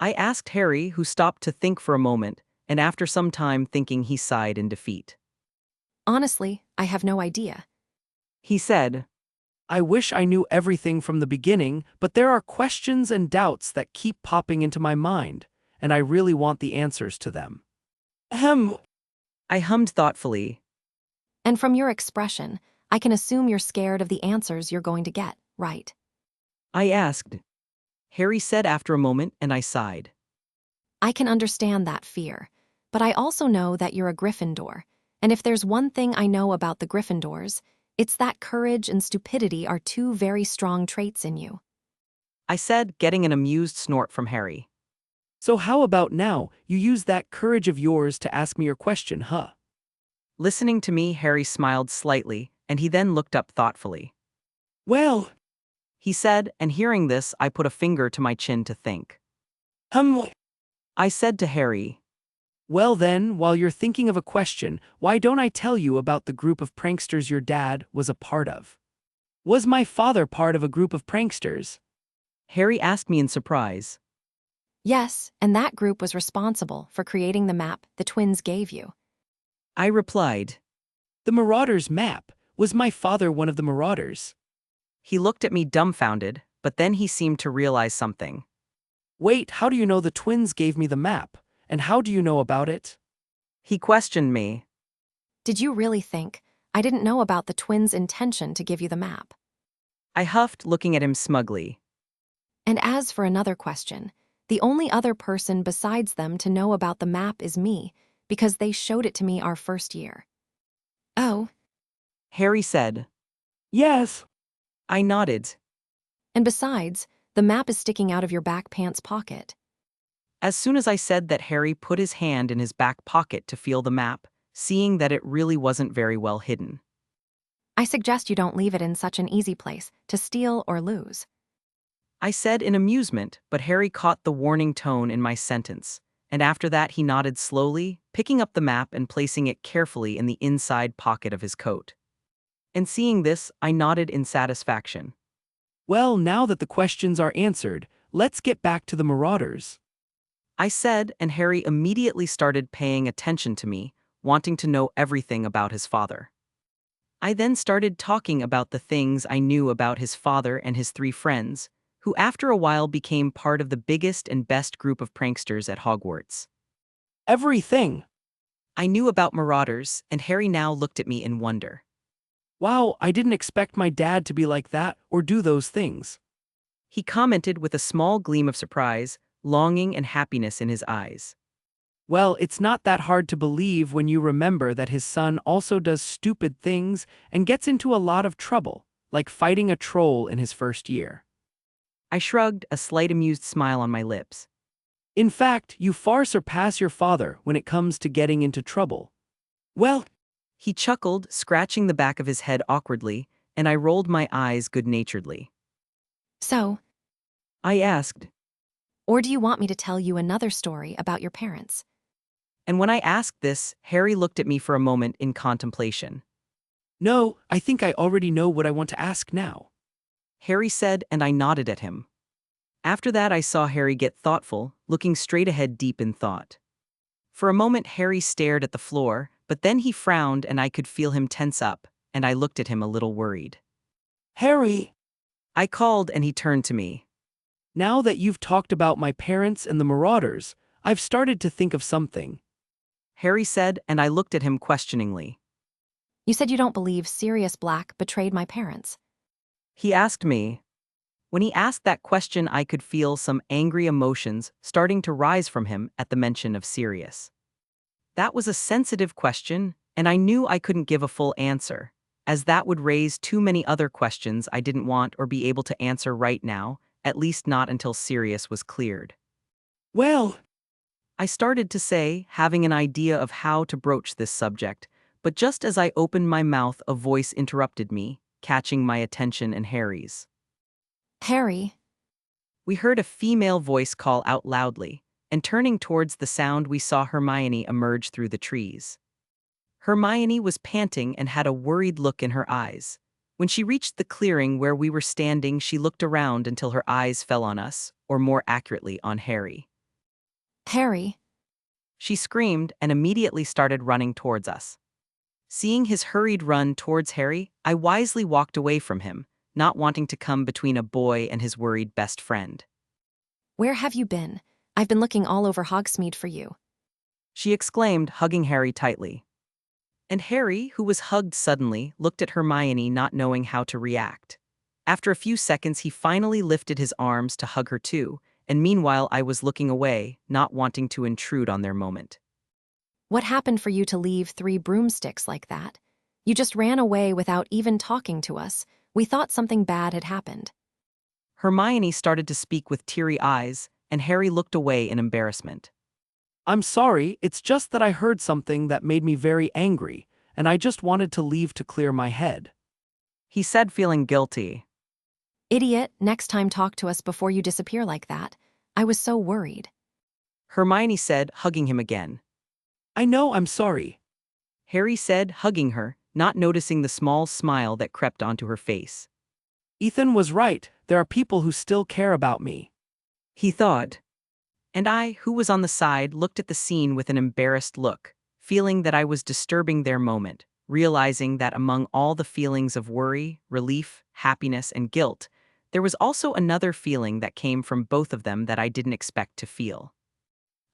I asked Harry, who stopped to think for a moment, and after some time thinking, he sighed in defeat. Honestly, I have no idea. He said, I wish I knew everything from the beginning, but there are questions and doubts that keep popping into my mind, and I really want the answers to them. Ahem. I hummed thoughtfully. And from your expression, I can assume you're scared of the answers you're going to get, right? I asked. Harry said after a moment, and I sighed. I can understand that fear, but I also know that you're a Gryffindor, and if there's one thing I know about the Gryffindors, it's that courage and stupidity are two very strong traits in you. I said, getting an amused snort from Harry. So how about now, you use that courage of yours to ask me your question, huh? Listening to me, Harry smiled slightly, and he then looked up thoughtfully. Well, He said, and hearing this, I put a finger to my chin to think. I said to Harry, well then, while you're thinking of a question, why don't I tell you about the group of pranksters your dad was a part of? Was my father part of a group of pranksters? Harry asked me in surprise. Yes, and that group was responsible for creating the map the twins gave you. I replied. The Marauders map. Was my father one of the Marauders? He looked at me dumbfounded, but then he seemed to realize something. Wait, how do you know the twins gave me the map? And how do you know about it? He questioned me. Did you really think I didn't know about the twins' intention to give you the map? I huffed, looking at him smugly. And as for another question, the only other person besides them to know about the map is me, because they showed it to me our first year. Oh, Harry said. Yes. I nodded. and besides, the map is sticking out of your back pants pocket. As soon as I said that, Harry put his hand in his back pocket to feel the map, seeing that it really wasn't very well hidden. I suggest you don't leave it in such an easy place to steal or lose. I said in amusement, but Harry caught the warning tone in my sentence, and after that he nodded slowly, picking up the map and placing it carefully in the inside pocket of his coat. And seeing this, I nodded in satisfaction. Well, now that the questions are answered, let's get back to the Marauders. I said, and Harry immediately started paying attention to me, wanting to know everything about his father. I then started talking about the things I knew about his father and his three friends, who after a while became part of the biggest and best group of pranksters at Hogwarts. Everything. I knew about Marauders, and Harry now looked at me in wonder. Wow, I didn't expect my dad to be like that or do those things. He commented with a small gleam of surprise, longing and happiness in his eyes. Well, it's not that hard to believe when you remember that his son also does stupid things and gets into a lot of trouble, like fighting a troll in his first year. I shrugged, a slight amused smile on my lips. In fact, you far surpass your father when it comes to getting into trouble. Well, He chuckled, scratching the back of his head awkwardly, and I rolled my eyes good-naturedly. So, I asked, or do you want me to tell you another story about your parents? and when I asked this, Harry looked at me for a moment in contemplation. no, I think I already know what I want to ask now. Harry said, and I nodded at him. After that, I saw Harry get thoughtful, looking straight ahead deep in thought. For a moment, Harry stared at the floor, but then he frowned and I could feel him tense up, and I looked at him a little worried. Harry, I called and he turned to me. now that you've talked about my parents and the Marauders, I've started to think of something. Harry said, and I looked at him questioningly. You said you don't believe Sirius Black betrayed my parents. He asked me. When he asked that question, I could feel some angry emotions starting to rise from him at the mention of Sirius. That was a sensitive question, and I knew I couldn't give a full answer, as that would raise too many other questions I didn't want or be able to answer right now, at least not until Sirius was cleared. Well, I started to say, having an idea of how to broach this subject, But just as I opened my mouth, a voice interrupted me, catching my attention and Harry's. Harry, We heard a female voice call out loudly, and turning towards the sound, we saw Hermione emerge through the trees. Hermione was panting and had a worried look in her eyes. When she reached the clearing where we were standing, she looked around until her eyes fell on us, or more accurately, on Harry. Harry, She screamed and immediately started running towards us. Seeing his hurried run towards Harry, I wisely walked away from him, not wanting to come between a boy and his worried best friend. where have you been? I've been looking all over Hogsmeade for you. She exclaimed, hugging Harry tightly. And Harry, who was hugged suddenly, looked at Hermione, not knowing how to react. After a few seconds, he finally lifted his arms to hug her too, and meanwhile I was looking away, not wanting to intrude on their moment. What happened for you to leave 3 broomsticks like that? You just ran away without even talking to us. We thought something bad had happened. Hermione started to speak with teary eyes, and Harry looked away in embarrassment. I'm sorry, it's just that I heard something that made me very angry, and I just wanted to leave to clear my head. He said, feeling guilty. Idiot, next time talk to us before you disappear like that. I was so worried. Hermione said, hugging him again. I know I'm sorry. Harry said, hugging her, not noticing the small smile that crept onto her face. Ethan was right, there are people who still care about me. He thought. And I, who was on the side, looked at the scene with an embarrassed look, feeling that I was disturbing their moment, realizing that among all the feelings of worry, relief, happiness, and guilt, there was also another feeling that came from both of them that I didn't expect to feel.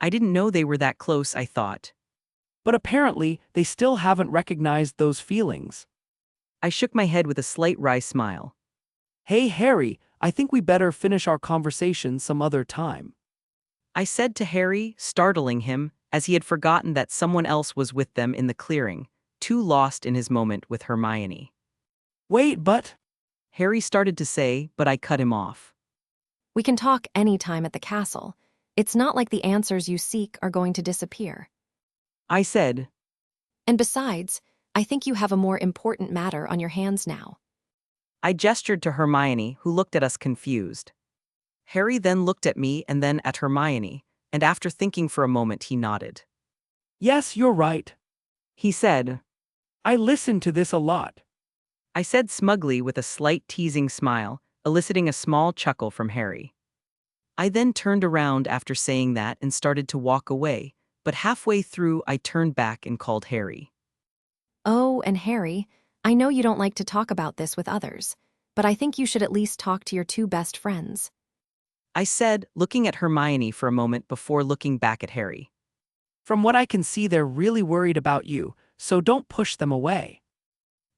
I didn't know they were that close, I thought. But apparently, they still haven't recognized those feelings. I shook my head with a slight wry smile. Hey Harry, I think we better finish our conversation some other time. I said to Harry, startling him, as he had forgotten that someone else was with them in the clearing, too lost in his moment with Hermione. Wait, but… Harry started to say, but I cut him off. We can talk anytime at the castle. It's not like the answers you seek are going to disappear. I said. And besides, I think you have a more important matter on your hands now. I gestured to Hermione, who looked at us confused. Harry then looked at me and then at Hermione, and after thinking for a moment he nodded. Yes, you're right. He said. I listened to this a lot. I said smugly with a slight teasing smile, eliciting a small chuckle from Harry. I then turned around after saying that and started to walk away, but halfway through I turned back and called Harry. Oh, and Harry, I know you don't like to talk about this with others, but I think you should at least talk to your 2 best friends. I said, looking at Hermione for a moment before looking back at Harry. From what I can see, they're really worried about you, so don't push them away.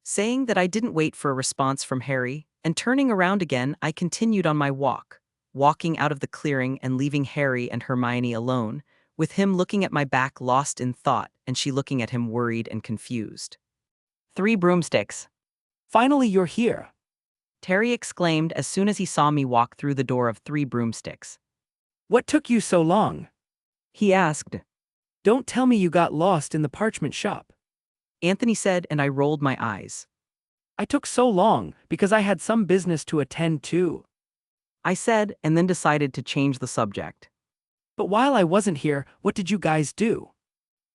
Saying that, I didn't wait for a response from Harry, and turning around again, I continued on my walk, walking out of the clearing and leaving Harry and Hermione alone, with him looking at my back lost in thought and she looking at him worried and confused. 3 broomsticks. Finally, you're here. Terry exclaimed as soon as he saw me walk through the door of 3 broomsticks. What took you so long? He asked. Don't tell me you got lost in the parchment shop. Anthony said, and I rolled my eyes. I took so long because I had some business to attend to. I said, and then decided to change the subject. But while I wasn't here, what did you guys do?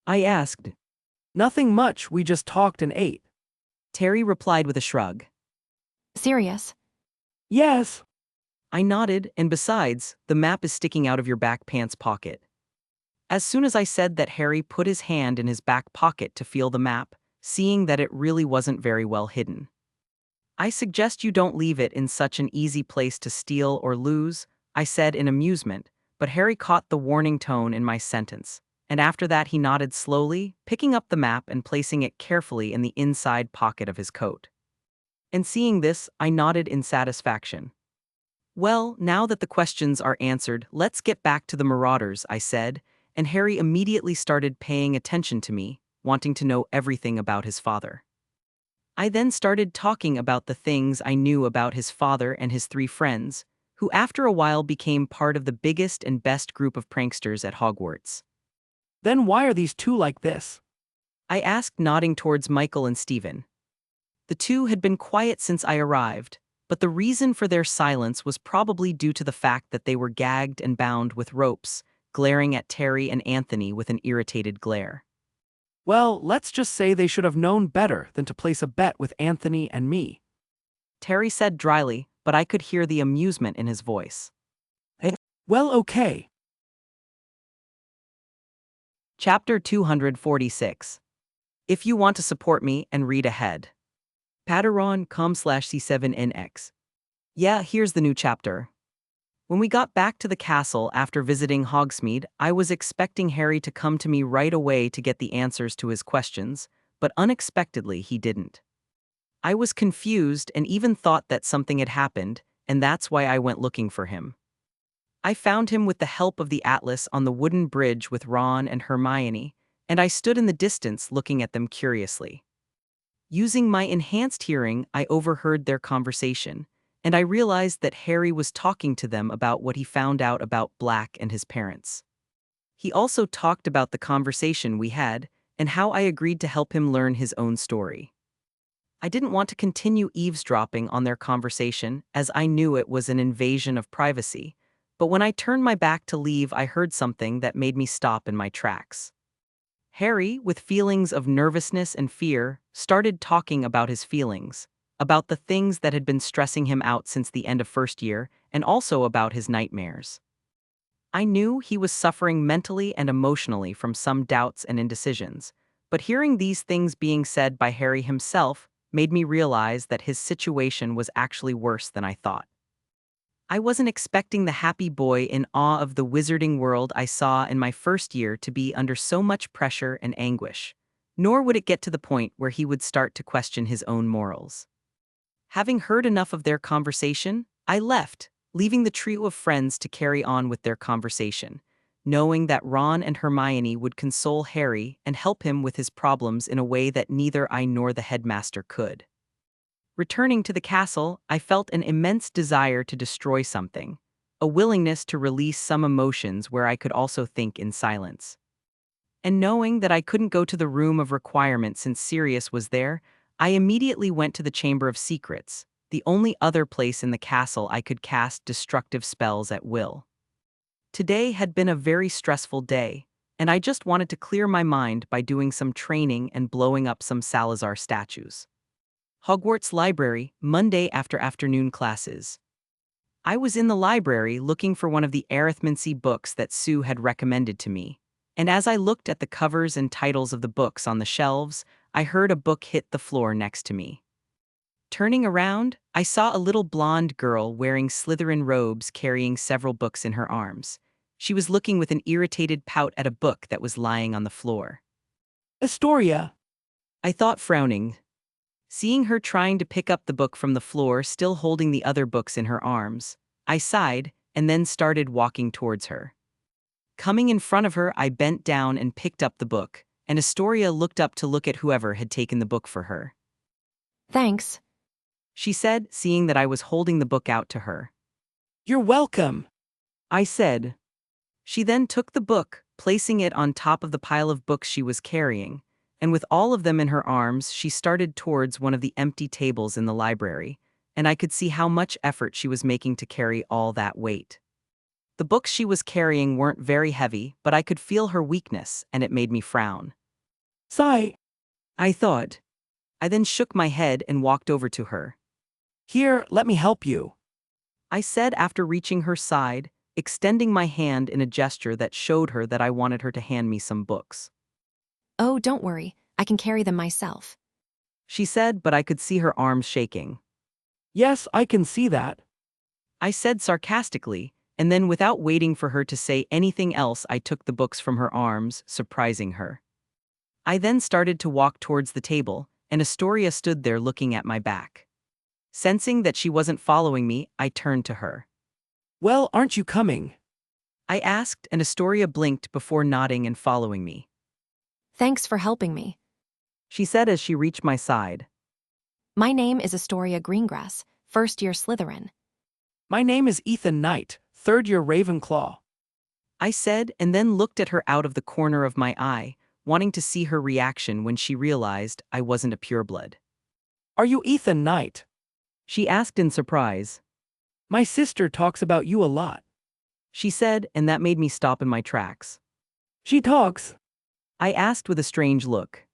I asked. Nothing much, we just talked and ate. Terry replied with a shrug. Serious? Yes. I nodded, and besides, the map is sticking out of your back pants pocket. As soon as I said that, Harry put his hand in his back pocket to feel the map, seeing that it really wasn't very well hidden. I suggest you don't leave it in such an easy place to steal or lose, I said in amusement, but Harry caught the warning tone in my sentence, and after that he nodded slowly, picking up the map and placing it carefully in the inside pocket of his coat. And seeing this, I nodded in satisfaction. Well, now that the questions are answered, let's get back to the marauders, I said, and Harry immediately started paying attention to me, wanting to know everything about his father. I then started talking about the things I knew about his father and his 3 friends, who after a while became part of the biggest and best group of pranksters at Hogwarts. Then why are these 2 like this? I asked, nodding towards Michael and Stephen. The two had been quiet since I arrived, but the reason for their silence was probably due to the fact that they were gagged and bound with ropes, glaring at Terry and Anthony with an irritated glare. Well, let's just say they should have known better than to place a bet with Anthony and me. Terry said dryly, but I could hear the amusement in his voice. Well, okay. Chapter 246. If you want to support me and read ahead. Patreon.com/C7NX. Yeah, here's the new chapter. When we got back to the castle after visiting Hogsmeade, I was expecting Harry to come to me right away to get the answers to his questions, but unexpectedly he didn't. I was confused and even thought that something had happened, and that's why I went looking for him. I found him with the help of the Atlas on the wooden bridge with Ron and Hermione, and I stood in the distance looking at them curiously. Using my enhanced hearing, I overheard their conversation, and I realized that Harry was talking to them about what he found out about Black and his parents. He also talked about the conversation we had and how I agreed to help him learn his own story. I didn't want to continue eavesdropping on their conversation, as I knew it was an invasion of privacy, but when I turned my back to leave, I heard something that made me stop in my tracks. Harry, with feelings of nervousness and fear, started talking about his feelings, about the things that had been stressing him out since the end of first year, and also about his nightmares. I knew he was suffering mentally and emotionally from some doubts and indecisions, but hearing these things being said by Harry himself made me realize that his situation was actually worse than I thought. I wasn't expecting the happy boy in awe of the wizarding world I saw in my first year to be under so much pressure and anguish, nor would it get to the point where he would start to question his own morals. Having heard enough of their conversation, I left, leaving the trio of friends to carry on with their conversation, knowing that Ron and Hermione would console Harry and help him with his problems in a way that neither I nor the headmaster could. Returning to the castle, I felt an immense desire to destroy something, a willingness to release some emotions where I could also think in silence. And knowing that I couldn't go to the room of requirement since Sirius was there, I immediately went to the Chamber of Secrets, the only other place in the castle I could cast destructive spells at will. Today had been a very stressful day, and I just wanted to clear my mind by doing some training and blowing up some Salazar statues. Hogwarts Library, Monday after afternoon classes. I was in the library looking for one of the arithmancy books that Sue had recommended to me, and as I looked at the covers and titles of the books on the shelves, I heard a book hit the floor next to me. Turning around, I saw a little blonde girl wearing Slytherin robes carrying several books in her arms. She was looking with an irritated pout at a book that was lying on the floor. Astoria, I thought, frowning. Seeing her trying to pick up the book from the floor, still holding the other books in her arms, I sighed and then started walking towards her. Coming in front of her, I bent down and picked up the book, and Astoria looked up to look at whoever had taken the book for her. Thanks. She said, seeing that I was holding the book out to her. You're welcome, I said. She then took the book, placing it on top of the pile of books she was carrying, and with all of them in her arms, she started towards one of the empty tables in the library, and I could see how much effort she was making to carry all that weight. The books she was carrying weren't very heavy, but I could feel her weakness, and it made me frown. Sigh. I thought. I then shook my head and walked over to her. Here, let me help you, I said after reaching her side, extending my hand in a gesture that showed her that I wanted her to hand me some books. Oh, don't worry, I can carry them myself. She said, but I could see her arms shaking. Yes, I can see that, I said sarcastically, and then without waiting for her to say anything else, I took the books from her arms, surprising her. I then started to walk towards the table, and Astoria stood there looking at my back. Sensing that she wasn't following me, I turned to her. Well, aren't you coming? I asked, and Astoria blinked before nodding and following me. Thanks for helping me. She said as she reached my side. My name is Astoria Greengrass, first-year Slytherin. My name is Ethan Knight, third-year Ravenclaw. I said, and then looked at her out of the corner of my eye, wanting to see her reaction when she realized I wasn't a pureblood. Are you Ethan Knight? She asked in surprise. My sister talks about you a lot. She said, and that made me stop in my tracks. She talks. I asked with a strange look.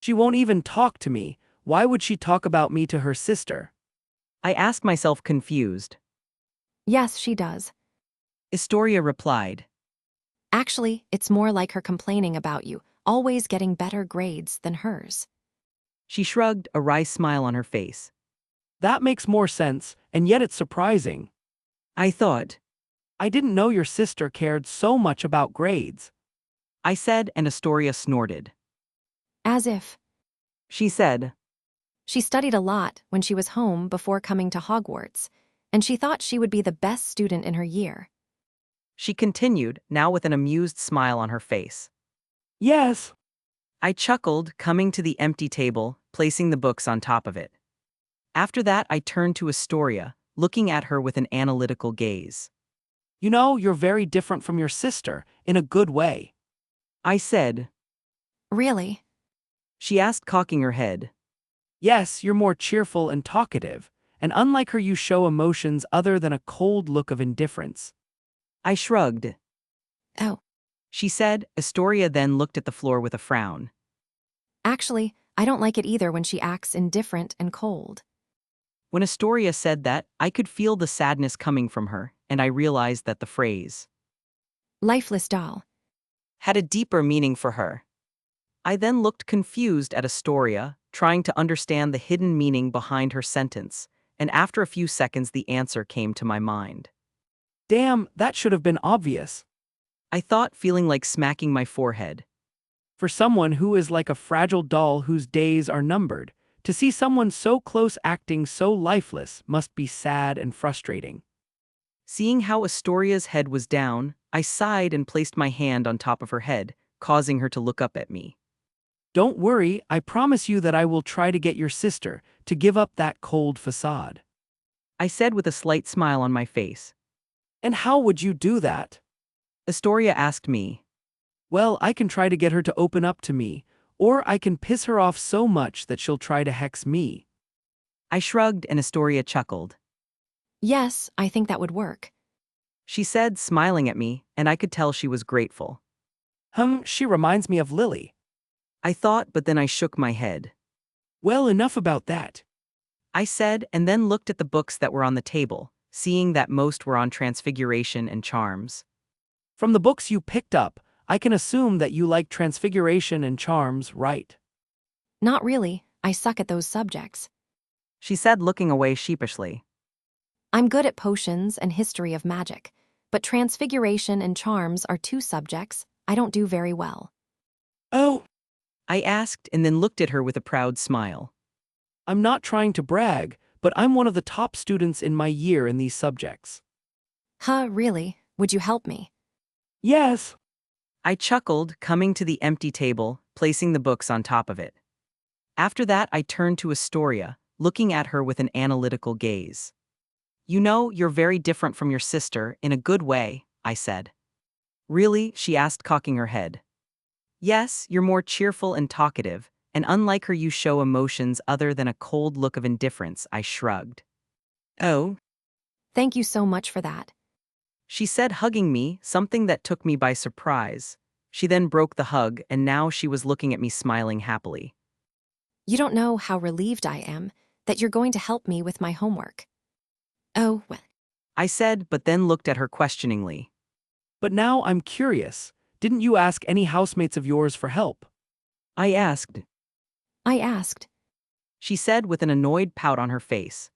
She won't even talk to me. Why would she talk about me to her sister? I asked myself confused. Yes, she does. Astoria replied. Actually, it's more like her complaining about you, always getting better grades than hers. She shrugged, a wry smile on her face. That makes more sense, and yet it's surprising. I thought. I didn't know your sister cared so much about grades. I said, and Astoria snorted. As if. She said. She studied a lot when she was home before coming to Hogwarts, and she thought she would be the best student in her year. She continued, now with an amused smile on her face. Yes. I chuckled, coming to the empty table, placing the books on top of it. After that, I turned to Astoria, looking at her with an analytical gaze. You know, you're very different from your sister, in a good way. I said. Really? She asked, cocking her head. Yes, you're more cheerful and talkative, and unlike her you show emotions other than a cold look of indifference. I shrugged. Oh. She said. Astoria then looked at the floor with a frown. Actually, I don't like it either when she acts indifferent and cold. When Astoria said that, I could feel the sadness coming from her, and I realized that the phrase Lifeless doll had a deeper meaning for her. I then looked confused at Astoria, trying to understand the hidden meaning behind her sentence, and after a few seconds the answer came to my mind. Damn, that should have been obvious. I thought, feeling like smacking my forehead. For someone who is like a fragile doll whose days are numbered, to see someone so close acting so lifeless must be sad and frustrating. Seeing how Astoria's head was down, I sighed and placed my hand on top of her head, causing her to look up at me. Don't worry, I promise you that I will try to get your sister to give up that cold facade. I said with a slight smile on my face. And how would you do that? Astoria asked me. Well, I can try to get her to open up to me, or I can piss her off so much that she'll try to hex me. I shrugged and Astoria chuckled. Yes, I think that would work. She said, smiling at me, and I could tell she was grateful. She reminds me of Lily. I thought, but then I shook my head. Well, enough about that. I said, and then looked at the books that were on the table, seeing that most were on transfiguration and charms. From the books you picked up, I can assume that you like transfiguration and charms, right? Not really, I suck at those subjects. She said, looking away sheepishly. I'm good at potions and history of magic, but transfiguration and charms are two subjects I don't do very well. Oh, I asked and then looked at her with a proud smile. I'm not trying to brag, but I'm one of the top students in my year in these subjects. Huh, really? Would you help me? Yes. I chuckled, coming to the empty table, placing the books on top of it. After that, I turned to Astoria, looking at her with an analytical gaze. You know, you're very different from your sister, in a good way, I said. Really? She asked, cocking her head. Yes, you're more cheerful and talkative, and unlike her you show emotions other than a cold look of indifference, I shrugged. Oh? Thank you so much for that. She said, hugging me, something that took me by surprise. She then broke the hug, and now she was looking at me smiling happily. You don't know how relieved I am that you're going to help me with my homework. Oh, well. I said, but then looked at her questioningly. But now I'm curious. Didn't you ask any housemates of yours for help? I asked. I asked, She said with an annoyed pout on her face.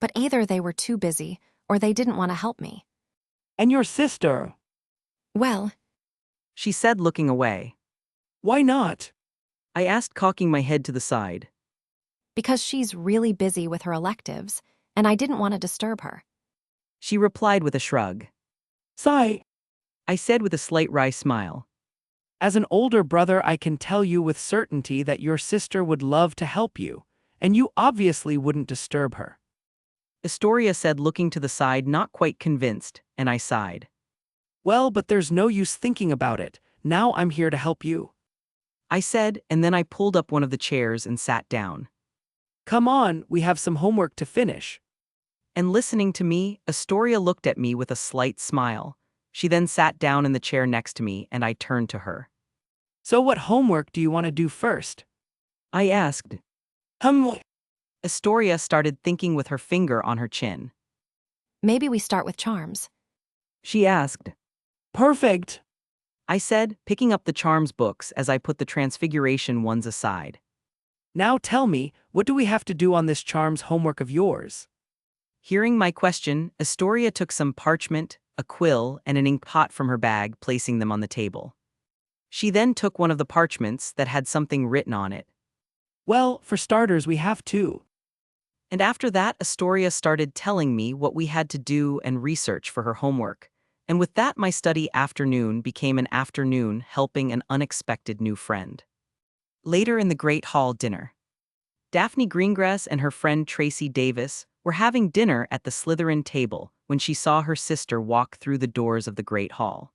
but either they were too busy or they didn't want to help me. And your sister? Well, She said, looking away. Why not? I asked, cocking my head to the side. because she's really busy with her electives, and I didn't want to disturb her. She replied with a shrug. Sigh. I said with a slight wry smile. As an older brother, I can tell you with certainty that your sister would love to help you, and you obviously wouldn't disturb her. Astoria said, looking to the side, not quite convinced, and I sighed. Well, but there's no use thinking about it. Now I'm here to help you. I said, and then I pulled up one of the chairs and sat down. Come on, we have some homework to finish. And listening to me, Astoria looked at me with a slight smile. She then sat down in the chair next to me, and I turned to her. So what homework do you want to do first? I asked. Astoria started thinking with her finger on her chin. Maybe we start with charms. She asked. Perfect. I said, picking up the charms books as I put the transfiguration ones aside. Now tell me, what do we have to do on this charms homework of yours? Hearing my question, Astoria took some parchment, a quill, and an ink pot from her bag, placing them on the table. She then took one of the parchments that had something written on it. Well, for starters, we have two. And after that, Astoria started telling me what we had to do and research for her homework. And with that, my study afternoon became an afternoon helping an unexpected new friend. Later in the Great Hall dinner, Daphne Greengrass and her friend Tracy Davis were having dinner at the Slytherin table when she saw her sister walk through the doors of the Great Hall.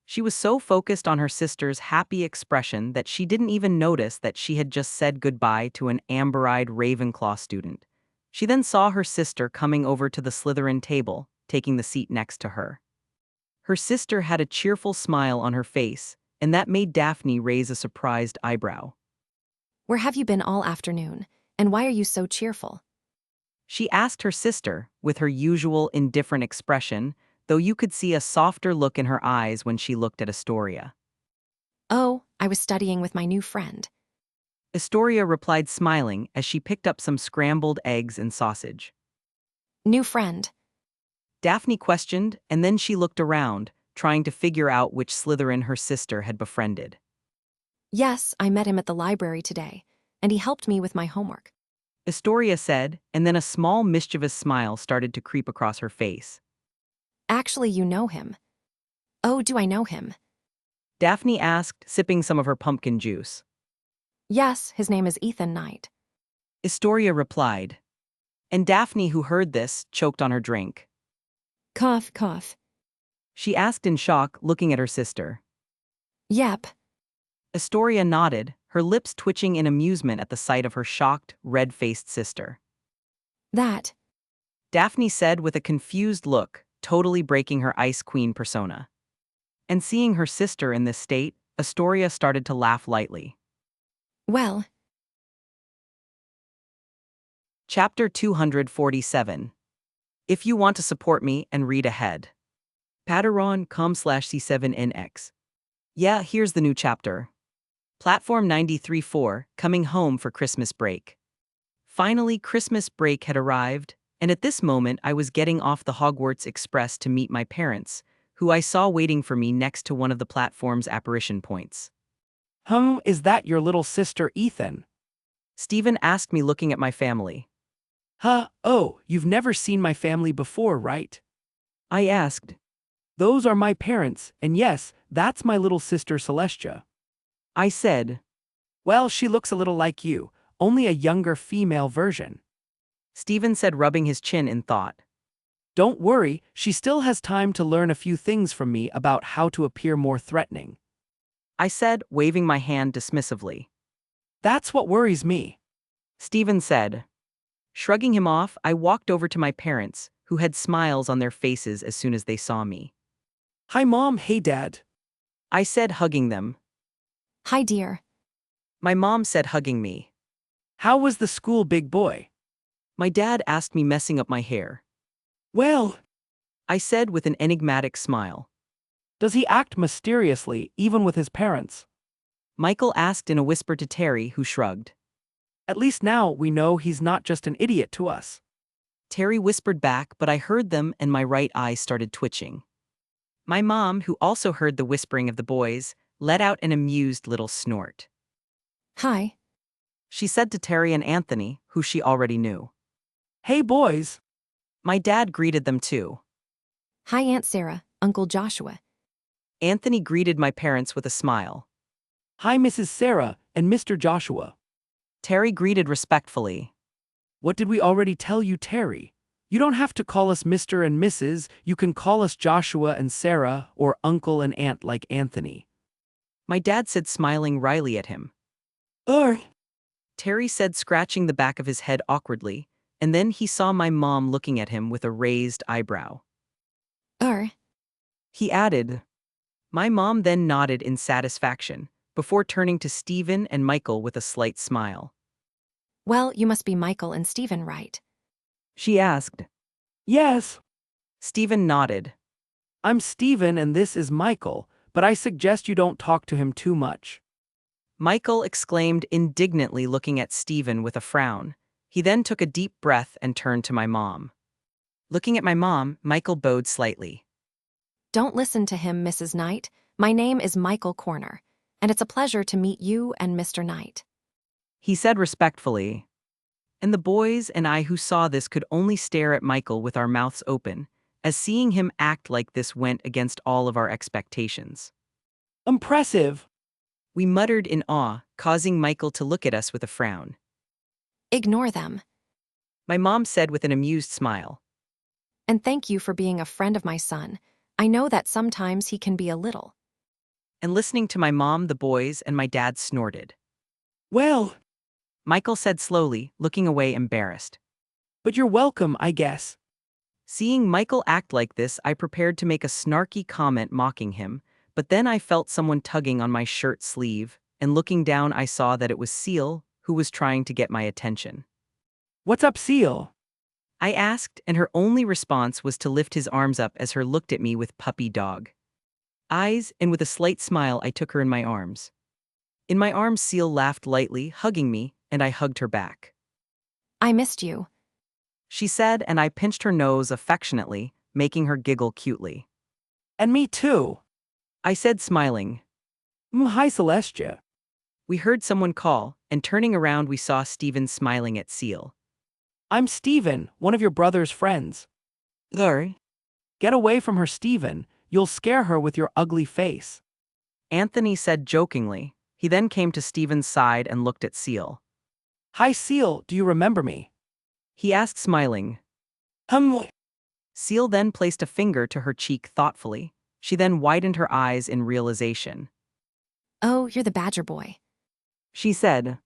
She was so focused on her sister's happy expression that she didn't even notice that she had just said goodbye to an amber-eyed Ravenclaw student. She then saw her sister coming over to the Slytherin table, taking the seat next to her. Her sister had a cheerful smile on her face, and that made Daphne raise a surprised eyebrow. Where have you been all afternoon, and why are you so cheerful? She asked her sister, with her usual indifferent expression, though you could see a softer look in her eyes when she looked at Astoria. Oh, I was studying with my new friend. Astoria replied smiling as she picked up some scrambled eggs and sausage. New friend. Daphne questioned, and then she looked around, trying to figure out which Slytherin her sister had befriended. Yes, I met him at the library today, and he helped me with my homework. Astoria said, and then a small mischievous smile started to creep across her face. Actually, you know him. Oh, do I know him? Daphne asked, sipping some of her pumpkin juice. Yes, his name is Ethan Knight. Astoria replied. And Daphne, who heard this, choked on her drink. Cough, cough. She asked in shock, looking at her sister. Yep. Astoria nodded, her lips twitching in amusement at the sight of her shocked, red-faced sister. That. Daphne said with a confused look, totally breaking her Ice Queen persona. And seeing her sister in this state, Astoria started to laugh lightly. Well. Chapter 247. If you want to support me and read ahead. Patreon.com/C7NX. Yeah, here's the new chapter. Platform 93.4, coming home for Christmas break. Finally, Christmas break had arrived, and at this moment I was getting off the Hogwarts Express to meet my parents, who I saw waiting for me next to one of the platform's apparition points. Is that your little sister Ethan? Stephen asked me, looking at my family. Oh, you've never seen my family before, right? I asked. Those are my parents, and yes, that's my little sister Celestia. I said. Well, she looks a little like you, only a younger female version. Stephen said, rubbing his chin in thought. Don't worry, she still has time to learn a few things from me about how to appear more threatening. I said, waving my hand dismissively. That's what worries me. Stephen said. Shrugging him off, I walked over to my parents, who had smiles on their faces as soon as they saw me. Hi Mom, hey Dad. I said, hugging them. Hi, dear. My mom said, hugging me. How was the school, big boy? My dad asked me, messing up my hair. Well, I said with an enigmatic smile. Does he act mysteriously, even with his parents? Michael asked in a whisper to Terry, who shrugged. At least now we know he's not just an idiot to us. Terry whispered back, but I heard them and my right eye started twitching. My mom, who also heard the whispering of the boys, let out an amused little snort. Hi. She said to Terry and Anthony, who she already knew. Hey boys. My dad greeted them too. Hi, Aunt Sarah, Uncle Joshua. Anthony greeted my parents with a smile. Hi Mrs. Sarah and Mr. Joshua. Terry greeted respectfully. What did we already tell you, Terry? You don't have to call us Mr. and Mrs., you can call us Joshua and Sarah, or Uncle and Aunt like Anthony. My dad said, smiling wryly at him. Terry said, scratching the back of his head awkwardly, and then he saw my mom looking at him with a raised eyebrow. He added. My mom then nodded in satisfaction, before turning to Stephen and Michael with a slight smile. Well, you must be Michael and Stephen, right? She asked. Yes, Stephen nodded. I'm Stephen and this is Michael, but I suggest you don't talk to him too much. Michael exclaimed indignantly, looking at Stephen with a frown. He then took a deep breath and turned to my mom. Looking at my mom, Michael bowed slightly. Don't listen to him, Mrs. Knight. My name is Michael Corner, and it's a pleasure to meet you and Mr. Knight. He said respectfully. And the boys and I who saw this could only stare at Michael with our mouths open, as seeing him act like this went against all of our expectations. Impressive. We muttered in awe, causing Michael to look at us with a frown. Ignore them. My mom said with an amused smile. And thank you for being a friend of my son. I know that sometimes he can be a little. And listening to my mom, the boys, and my dad snorted. Well, Michael said slowly, looking away embarrassed. but you're welcome, I guess. Seeing Michael act like this, I prepared to make a snarky comment mocking him, but then I felt someone tugging on my shirt sleeve, and looking down I saw that it was Seal, who was trying to get my attention. What's up, Seal? I asked, and her only response was to lift his arms up as her looked at me with puppy dog eyes, and with a slight smile I took her in my arms. In my arms, Seal laughed lightly, hugging me, and I hugged her back. I missed you. She said, and I pinched her nose affectionately, making her giggle cutely. And me too. I said, smiling. Hi, Celestia. We heard someone call, and turning around we saw Stephen smiling at Seal. I'm Stephen, one of your brother's friends. Sorry. Get away from her, Stephen. You'll scare her with your ugly face. Anthony said jokingly. He then came to Stephen's side and looked at Seal. Hi, Seal, do you remember me? He asked, smiling. Seal then placed a finger to her cheek thoughtfully. She then widened her eyes in realization. Oh, you're the Badger Boy. She said.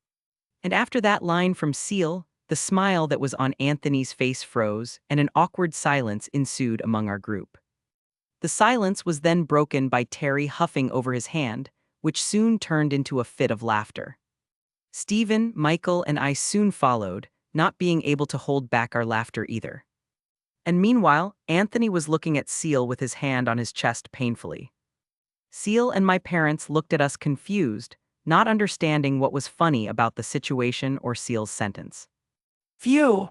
And after that line from Seal, the smile that was on Anthony's face froze, and an awkward silence ensued among our group. The silence was then broken by Terry huffing over his hand, which soon turned into a fit of laughter. Stephen, Michael, and I soon followed, not being able to hold back our laughter either. And meanwhile, Anthony was looking at Seal with his hand on his chest painfully. Seal and my parents looked at us confused, not understanding what was funny about the situation or Seal's sentence. Phew.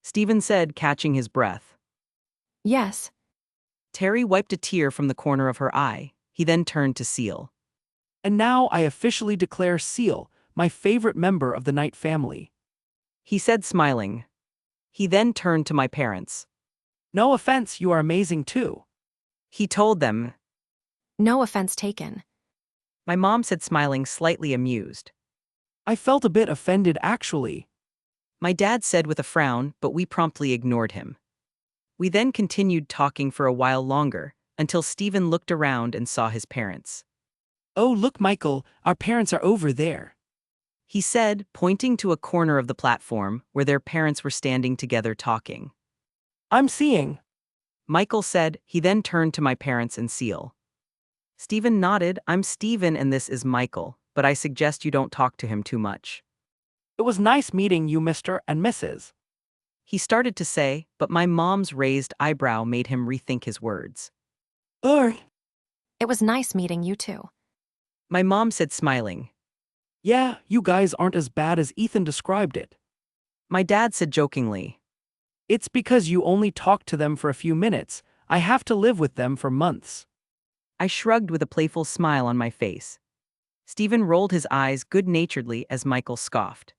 Stephen said, catching his breath. Yes. Terry wiped a tear from the corner of her eye. He then turned to Seal. And now I officially declare Seal my favorite member of the Knight family. He said, smiling. He then turned to my parents. No offense, you are amazing too. He told them. No offense taken. My mom said, smiling, slightly amused. I felt a bit offended, actually. My dad said with a frown, but we promptly ignored him. We then continued talking for a while longer, until Stephen looked around and saw his parents. Oh, look, Michael, our parents are over there. He said, pointing to a corner of the platform where their parents were standing together talking. I'm seeing. Michael said. He then turned to my parents and Seal. Stephen nodded. I'm Stephen and this is Michael, but I suggest you don't talk to him too much. It was nice meeting you, Mr. and Mrs. He started to say, but my mom's raised eyebrow made him rethink his words. It was nice meeting you too. My mom said, smiling. Yeah, you guys aren't as bad as Ethan described it. My dad said jokingly. It's because you only talked to them for a few minutes. I have to live with them for months. I shrugged with a playful smile on my face. Stephen rolled his eyes good-naturedly as Michael scoffed.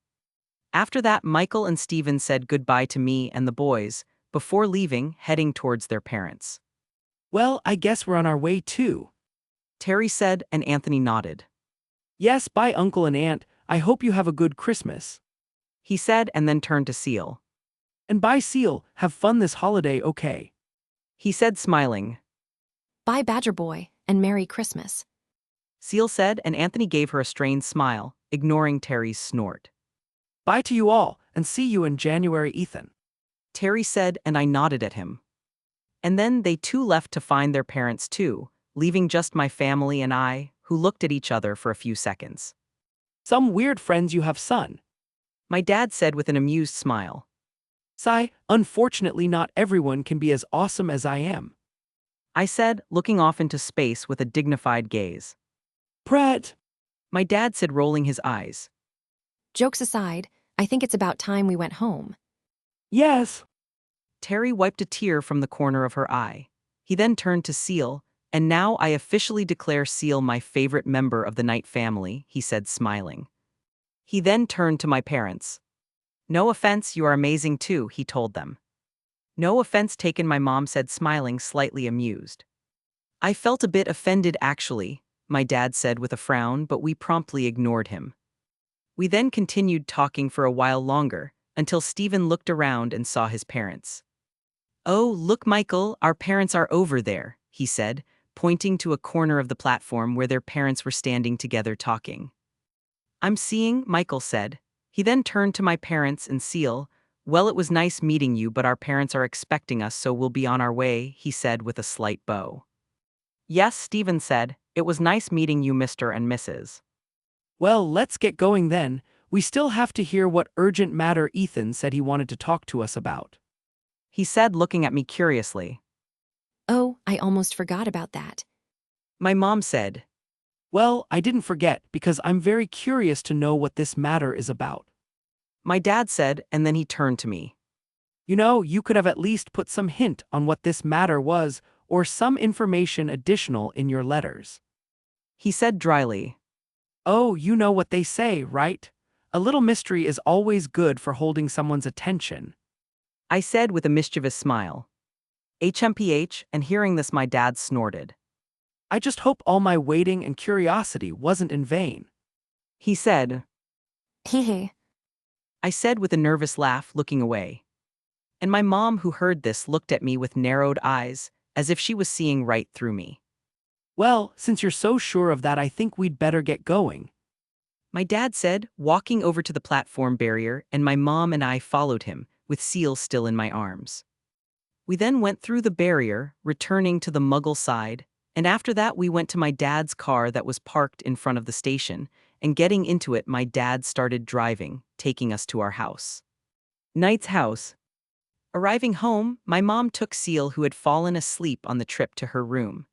After that, Michael and Stephen said goodbye to me and the boys, before leaving, heading towards their parents. Well, I guess we're on our way too. Terry said, and Anthony nodded. Yes, bye, Uncle and Aunt. I hope you have a good Christmas. He said, and then turned to Seal. And bye, Seal. Have fun this holiday, okay? He said, smiling. Bye, Badger Boy, and Merry Christmas. Seal said, and Anthony gave her a strained smile, ignoring Terry's snort. Bye to you all, and see you in January, Ethan. Terry said, and I nodded at him. And then they too left to find their parents too, leaving just my family and I, who looked at each other for a few seconds. Some weird friends you have, son. My dad said with an amused smile. Sigh, unfortunately not everyone can be as awesome as I am. I said, looking off into space with a dignified gaze. Brett. My dad said, rolling his eyes. Jokes aside, I think it's about time we went home. Yes. Terry wiped a tear from the corner of her eye. He then turned to Seal, and now I officially declare Seal my favorite member of the Knight family, he said, smiling. He then turned to my parents. No offense, you are amazing too, he told them. No offense taken, my mom said, smiling, slightly amused. I felt a bit offended actually, my dad said with a frown, but we promptly ignored him. We then continued talking for a while longer, until Stephen looked around and saw his parents. Oh, look, Michael, our parents are over there, he said, pointing to a corner of the platform where their parents were standing together talking. I'm seeing, Michael said. He then turned to my parents and Seal. Well, it was nice meeting you, but our parents are expecting us, so we'll be on our way, he said with a slight bow. Yes, Stephen said, it was nice meeting you, Mr. and Mrs. Well, let's get going then. We still have to hear what urgent matter Ethan said he wanted to talk to us about. He said, looking at me curiously. Oh, I almost forgot about that. My mom said. Well, I didn't forget because I'm very curious to know what this matter is about. My dad said, and then he turned to me. You know, you could have at least put some hint on what this matter was or some information additional in your letters. He said dryly. Oh, you know what they say, right? A little mystery is always good for holding someone's attention. I said with a mischievous smile. HMPH, and hearing this my dad snorted. I just hope all my waiting and curiosity wasn't in vain. He said. Hehe. I said with a nervous laugh, looking away. And my mom, who heard this, looked at me with narrowed eyes, as if she was seeing right through me. Well, since you're so sure of that, I think we'd better get going. My dad said, walking over to the platform barrier, and my mom and I followed him, with Seal still in my arms. We then went through the barrier, returning to the Muggle side, and after that we went to my dad's car that was parked in front of the station, and getting into it my dad started driving, taking us to our house. Knight's house. Arriving home, my mom took Seal, who had fallen asleep on the trip, to her room.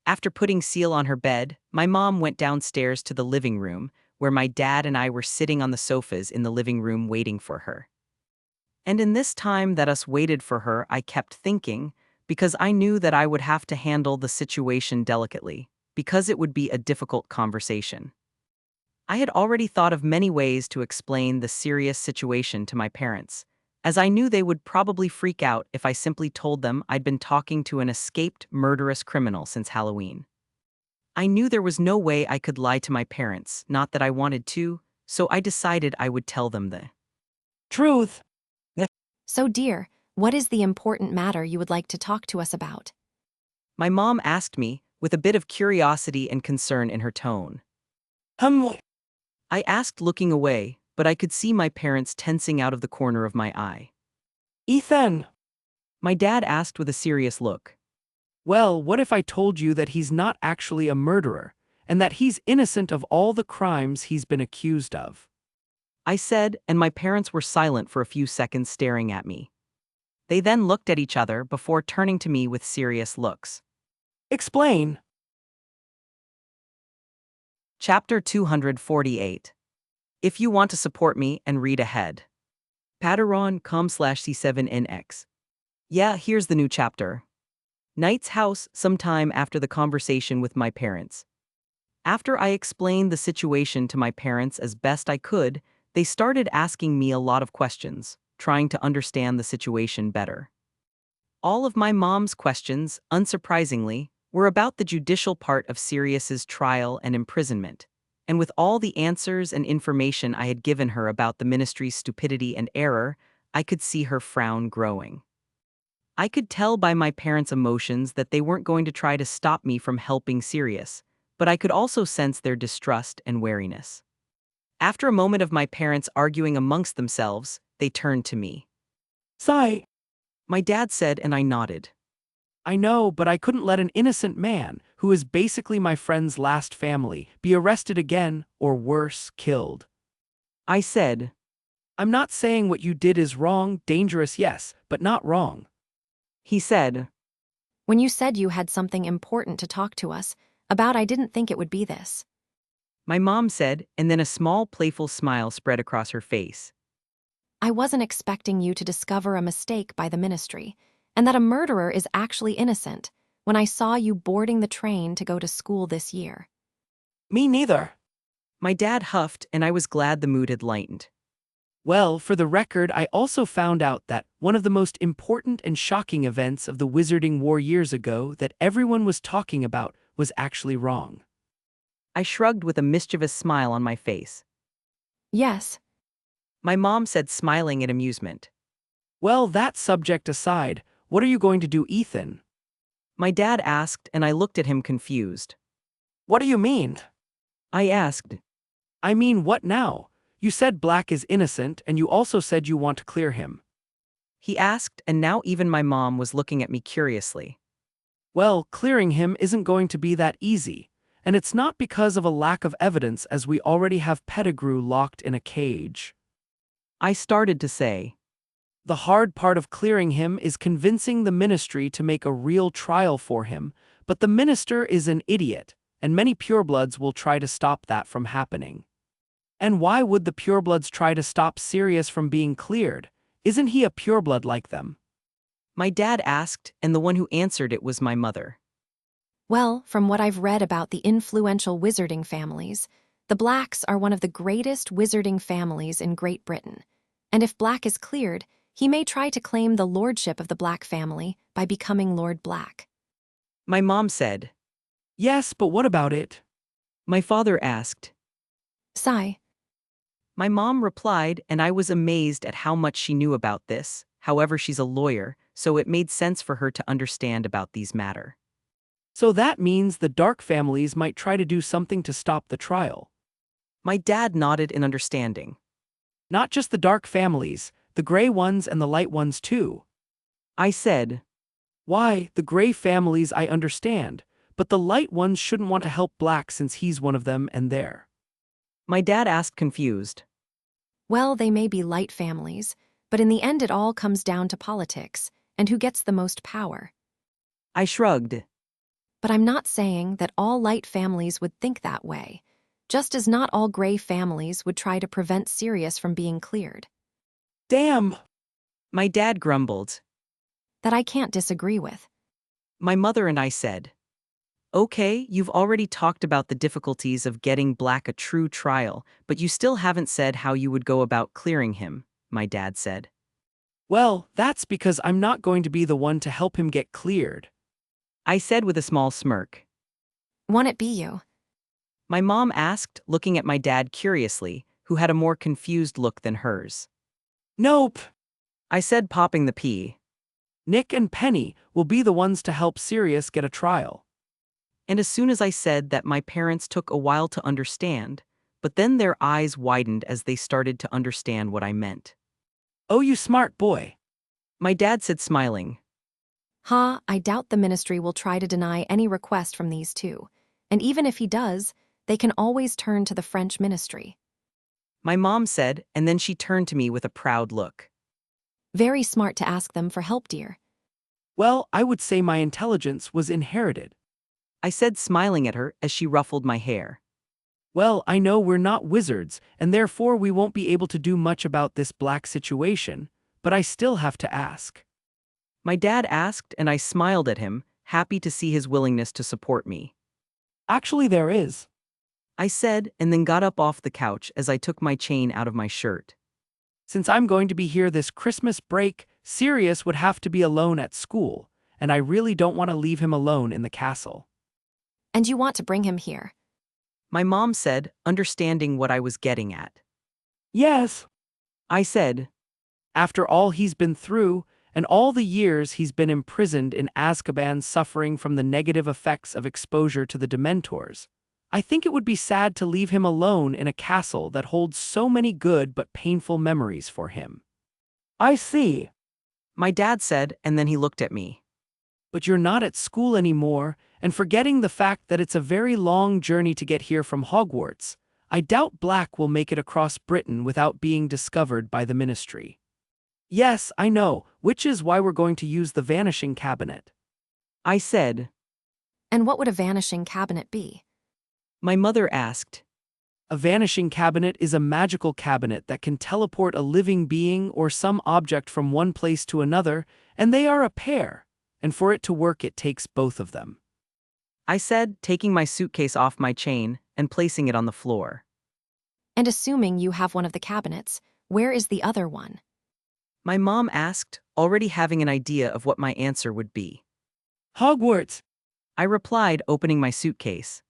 After putting Seal on her bed, my mom went downstairs to the living room, where my dad and I were sitting on the sofas in the living room waiting for her. And in this time that us waited for her, I kept thinking, because I knew that I would have to handle the situation delicately, because it would be a difficult conversation. I had already thought of many ways to explain the serious situation to my parents, as I knew they would probably freak out if I simply told them I'd been talking to an escaped murderous criminal since Halloween. I knew there was no way I could lie to my parents, not that I wanted to, so I decided I would tell them the Truth. So, dear, what is the important matter you would like to talk to us about? My mom asked me, with a bit of curiosity and concern in her tone. I asked, looking away, but I could see my parents tensing out of the corner of my eye. Ethan. My dad asked with a serious look. Well, what if I told you that he's not actually a murderer, and that he's innocent of all the crimes he's been accused of? I said, and my parents were silent for a few seconds, staring at me. They then looked at each other before turning to me with serious looks. Explain. Chapter 248. If you want to support me and read ahead. Patreon.com/C7NX. Yeah, here's the new chapter. Knight's house, sometime after the conversation with my parents. After I explained the situation to my parents as best I could, they started asking me a lot of questions, trying to understand the situation better. All of my mom's questions, unsurprisingly, were about the judicial part of Sirius's trial and imprisonment, and with all the answers and information I had given her about the ministry's stupidity and error, I could see her frown growing. I could tell by my parents' emotions that they weren't going to try to stop me from helping Sirius, but I could also sense their distrust and wariness. After a moment of my parents arguing amongst themselves, they turned to me. Sigh. My dad said, and I nodded. I know, but I couldn't let an innocent man, who is basically my friend's last family, be arrested again, or worse, killed. I said, I'm not saying what you did is wrong, dangerous, yes, but not wrong. he said, When you said you had something important to talk to us about, I didn't think it would be this. my mom said, and then a small playful smile spread across her face. I wasn't expecting you to discover a mistake by the ministry, and that a murderer is actually innocent, when I saw you boarding the train to go to school this year. Me neither. My dad huffed, and I was glad the mood had lightened. Well, for the record, I also found out that one of the most important and shocking events of the Wizarding War years ago that everyone was talking about was actually wrong. I shrugged with a mischievous smile on my face. Yes, My mom said, smiling in amusement. Well, that subject aside, what are you going to do, Ethan? My dad asked, and I looked at him confused. What do you mean? I asked, I mean, what now? You said Black is innocent, and you also said you want to clear him. he asked, and now even my mom was looking at me curiously. Well, clearing him isn't going to be that easy, and it's not because of a lack of evidence, as we already have Pettigrew locked in a cage. I started to say, The hard part of clearing him is convincing the ministry to make a real trial for him, but the minister is an idiot, and many purebloods will try to stop that from happening. And why would the purebloods try to stop Sirius from being cleared? Isn't he a pureblood like them? my dad asked, and the one who answered it was my mother. well, from what I've read about the influential wizarding families, the Blacks are one of the greatest wizarding families in Great Britain. And if Black is cleared, he may try to claim the lordship of the Black family by becoming Lord Black. My mom said. Yes, but what about it? My father asked. Sigh. My mom replied, and I was amazed at how much she knew about this. However, she's a lawyer, so it made sense for her to understand about these matter. So that means the dark families might try to do something to stop the trial. My dad nodded in understanding. Not just the dark families, the gray ones and the light ones too. I said, Why, the gray families I understand, but the light ones shouldn't want to help Black since he's one of them and they're. my dad asked, confused. Well, they may be light families, but in the end it all comes down to politics and who gets the most power. I shrugged. But I'm not saying that all light families would think that way, just as not all gray families would try to prevent Sirius from being cleared. Damn! My dad grumbled. That I can't disagree with. My mother and I said, okay, you've already talked about the difficulties of getting Black a true trial, but you still haven't said how you would go about clearing him, my dad said. Well, that's because I'm not going to be the one to help him get cleared. I said with a small smirk. Won't it be you? My mom asked, looking at my dad curiously, who had a more confused look than hers. Nope. I said, popping the pea. Nick and Penny will be the ones to help Sirius get a trial. And as soon as I said that, my parents took a while to understand, but then their eyes widened as they started to understand what I meant. Oh, you smart boy. My dad said, smiling. I doubt the ministry will try to deny any request from these two. And even if he does, they can always turn to the French ministry. My mom said, and then she turned to me with a proud look. Very smart to ask them for help, dear. Well, I would say my intelligence was inherited. I said, smiling at her as she ruffled my hair. Well, I know we're not wizards, and therefore we won't be able to do much about this Black situation, but I still have to ask. My dad asked, and I smiled at him, happy to see his willingness to support me. Actually, there is. I said, and then got up off the couch as I took my chain out of my shirt. Since I'm going to be here this Christmas break, Sirius would have to be alone at school, and I really don't want to leave him alone in the castle. And you want to bring him here. My mom said, understanding what I was getting at. Yes. I said, After all he's been through, and all the years he's been imprisoned in Azkaban suffering from the negative effects of exposure to the Dementors, I think it would be sad to leave him alone in a castle that holds so many good but painful memories for him. I see. My dad said, and then he looked at me. But you're not at school anymore, and forgetting the fact that it's a very long journey to get here from Hogwarts, I doubt Black will make it across Britain without being discovered by the Ministry. Yes, I know, which is why we're going to use the vanishing cabinet. I said. And what would a vanishing cabinet be? My mother asked. A vanishing cabinet is a magical cabinet that can teleport a living being or some object from one place to another, and they are a pair, and for it to work it takes both of them. I said, taking my suitcase off my chain and placing it on the floor. And assuming you have one of the cabinets, where is the other one? My mom asked, already having an idea of what my answer would be. Hogwarts! I replied, opening my suitcase.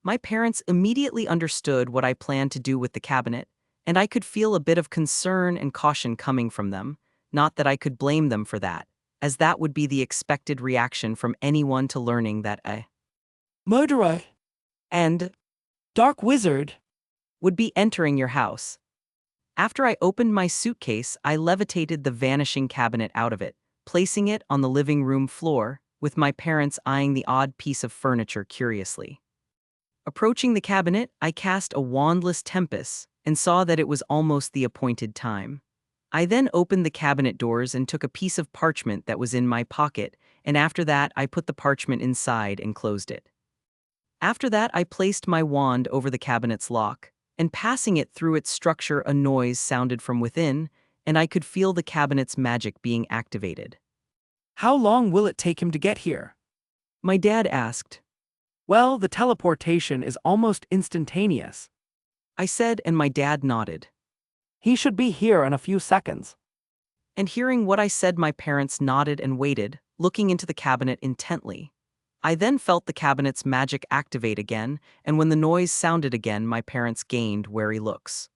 My parents immediately understood what I planned to do with the cabinet, and I could feel a bit of concern and caution coming from them, not that I could blame them for that, as that would be the expected reaction from anyone to learning that a Murderer! and Dark wizard! would be entering your house. After I opened my suitcase, I levitated the vanishing cabinet out of it, placing it on the living room floor, with my parents eyeing the odd piece of furniture curiously. Approaching the cabinet, I cast a wandless tempest and saw that it was almost the appointed time. I then opened the cabinet doors and took a piece of parchment that was in my pocket, and after that I put the parchment inside and closed it. After that I placed my wand over the cabinet's lock, and passing it through its structure a noise sounded from within, and I could feel the cabinet's magic being activated. How long will it take him to get here? My dad asked. Well, the teleportation is almost instantaneous. I said, and my dad nodded. He should be here in a few seconds. And hearing what I said, my parents nodded and waited, looking into the cabinet intently. I then felt the cabinet's magic activate again, and when the noise sounded again, my parents gained wary looks.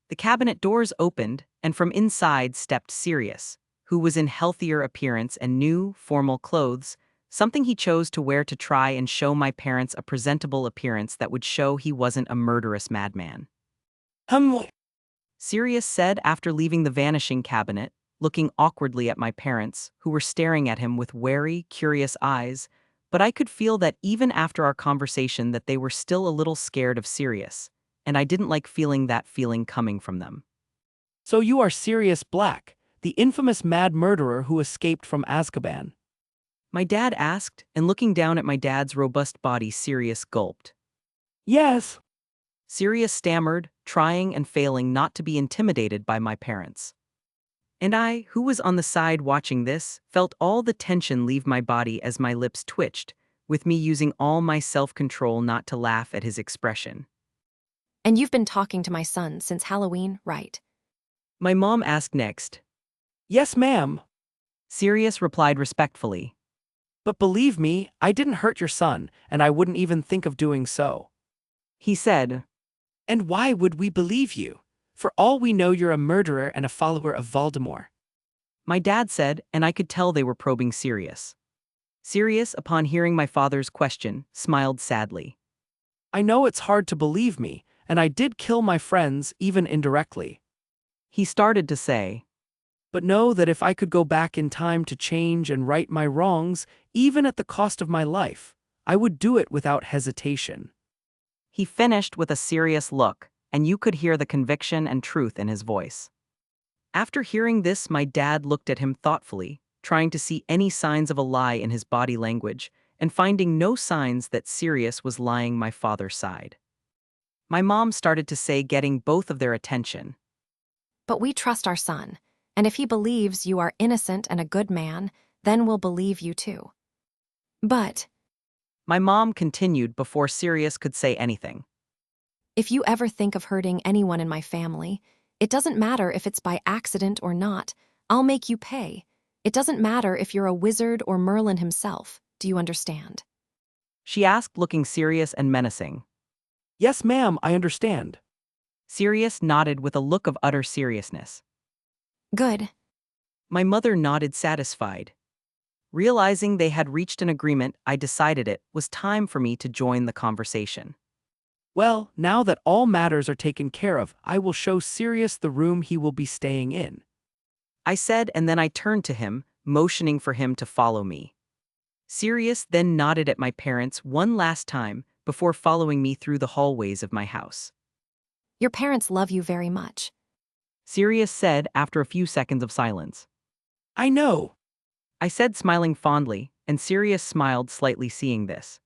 The cabinet doors opened, and from inside stepped Sirius, who was in healthier appearance and new, formal clothes, something he chose to wear to try and show my parents a presentable appearance that would show he wasn't a murderous madman. Sirius said after leaving the vanishing cabinet, looking awkwardly at my parents, who were staring at him with wary, curious eyes, but I could feel that even after our conversation that they were still a little scared of Sirius, and I didn't like feeling that feeling coming from them. So you are Sirius Black, the infamous mad murderer who escaped from Azkaban? My dad asked, and looking down at my dad's robust body, Sirius gulped. Yes. Sirius stammered, trying and failing not to be intimidated by my parents. And I, who was on the side watching this, felt all the tension leave my body as my lips twitched, with me using all my self-control not to laugh at his expression. And you've been talking to my son since Halloween, right? My mom asked next. Yes, ma'am. Sirius replied respectfully. But believe me, I didn't hurt your son, and I wouldn't even think of doing so. He said. And why would we believe you? For all we know, you're a murderer and a follower of Voldemort. My dad said, and I could tell they were probing Sirius. Sirius, upon hearing my father's question, smiled sadly. I know it's hard to believe me, and I did kill my friends, even indirectly. He started to say. But know that if I could go back in time to change and right my wrongs, even at the cost of my life, I would do it without hesitation. He finished with a serious look, and you could hear the conviction and truth in his voice. After hearing this, my dad looked at him thoughtfully, trying to see any signs of a lie in his body language, and finding no signs that Sirius was lying my father's side. My mom started to say, getting both of their attention. But we trust our son, and if he believes you are innocent and a good man, then we'll believe you too. But my mom continued before Sirius could say anything. If you ever think of hurting anyone in my family, it doesn't matter if it's by accident or not, I'll make you pay. It doesn't matter if you're a wizard or Merlin himself. Do you understand? She asked, looking serious and menacing. Yes, ma'am, I understand. Sirius nodded with a look of utter seriousness. Good. My mother nodded, satisfied. Realizing they had reached an agreement, I decided it was time for me to join the conversation. Well, now that all matters are taken care of, I will show Sirius the room he will be staying in. I said, and then I turned to him, motioning for him to follow me. Sirius then nodded at my parents one last time before following me through the hallways of my house. Your parents love you very much. Sirius said after a few seconds of silence. I know. I said, smiling fondly, and Sirius smiled slightly seeing this.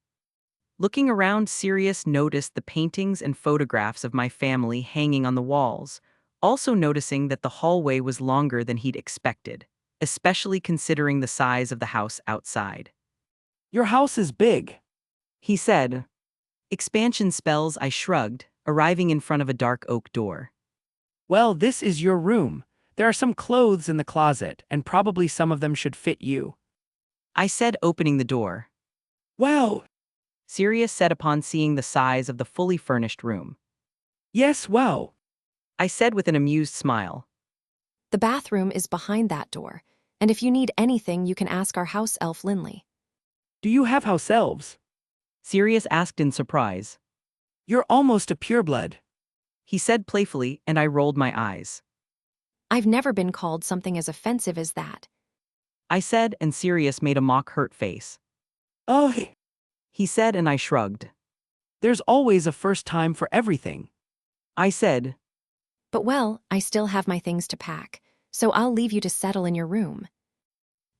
Looking around, Sirius noticed the paintings and photographs of my family hanging on the walls, also noticing that the hallway was longer than he'd expected, especially considering the size of the house outside. Your house is big. He said. Expansion spells, I shrugged, arriving in front of a dark oak door. Well, this is your room. There are some clothes in the closet, and probably some of them should fit you. I said, opening the door. Wow. Sirius said upon seeing the size of the fully furnished room. Yes, wow. I said with an amused smile. The bathroom is behind that door, and if you need anything, you can ask our house elf Linley. Do you have house elves? Sirius asked in surprise. You're almost a pureblood. He said playfully, and I rolled my eyes. I've never been called something as offensive as that. I said, and Sirius made a mock hurt face. Oh, He said, and I shrugged. there's always a first time for everything. I said, But well, I still have my things to pack, so I'll leave you to settle in your room.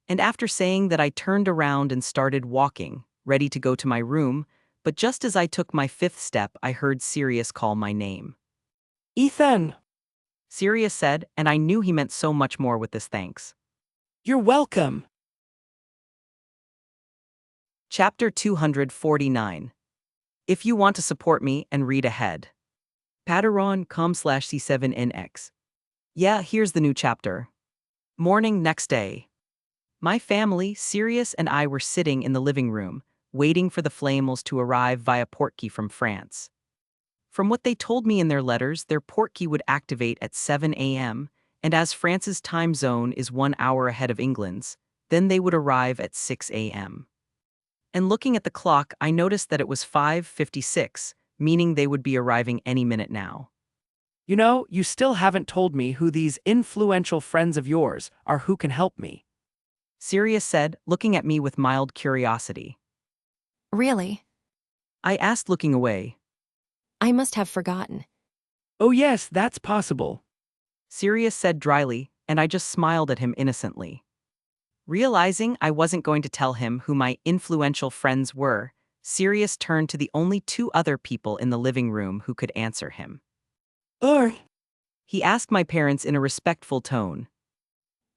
and after saying that, I turned around and started walking, ready to go to my room, but just as I took my fifth step, I heard Sirius call my name. Ethan, Sirius said, and I knew he meant so much more with this thanks. you're welcome. Chapter 249. If you want to support me and read ahead. Patreon.com/C7NX. Yeah, here's the new chapter. Morning next day. My family, Sirius and I were sitting in the living room, waiting for the Flamels to arrive via portkey from France. From what they told me in their letters, their portkey would activate at 7 a.m., and as France's time zone is 1 hour ahead of England's, then they would arrive at 6 a.m. And looking at the clock, I noticed that it was 5:56, meaning they would be arriving any minute now. You know, you still haven't told me who these influential friends of yours are who can help me. Sirius said, looking at me with mild curiosity. Really? I asked, looking away. I must have forgotten. Oh yes, that's possible. Sirius said dryly, and I just smiled at him innocently. Realizing I wasn't going to tell him who my influential friends were, Sirius turned to the only two other people in the living room who could answer him. He asked my parents in a respectful tone.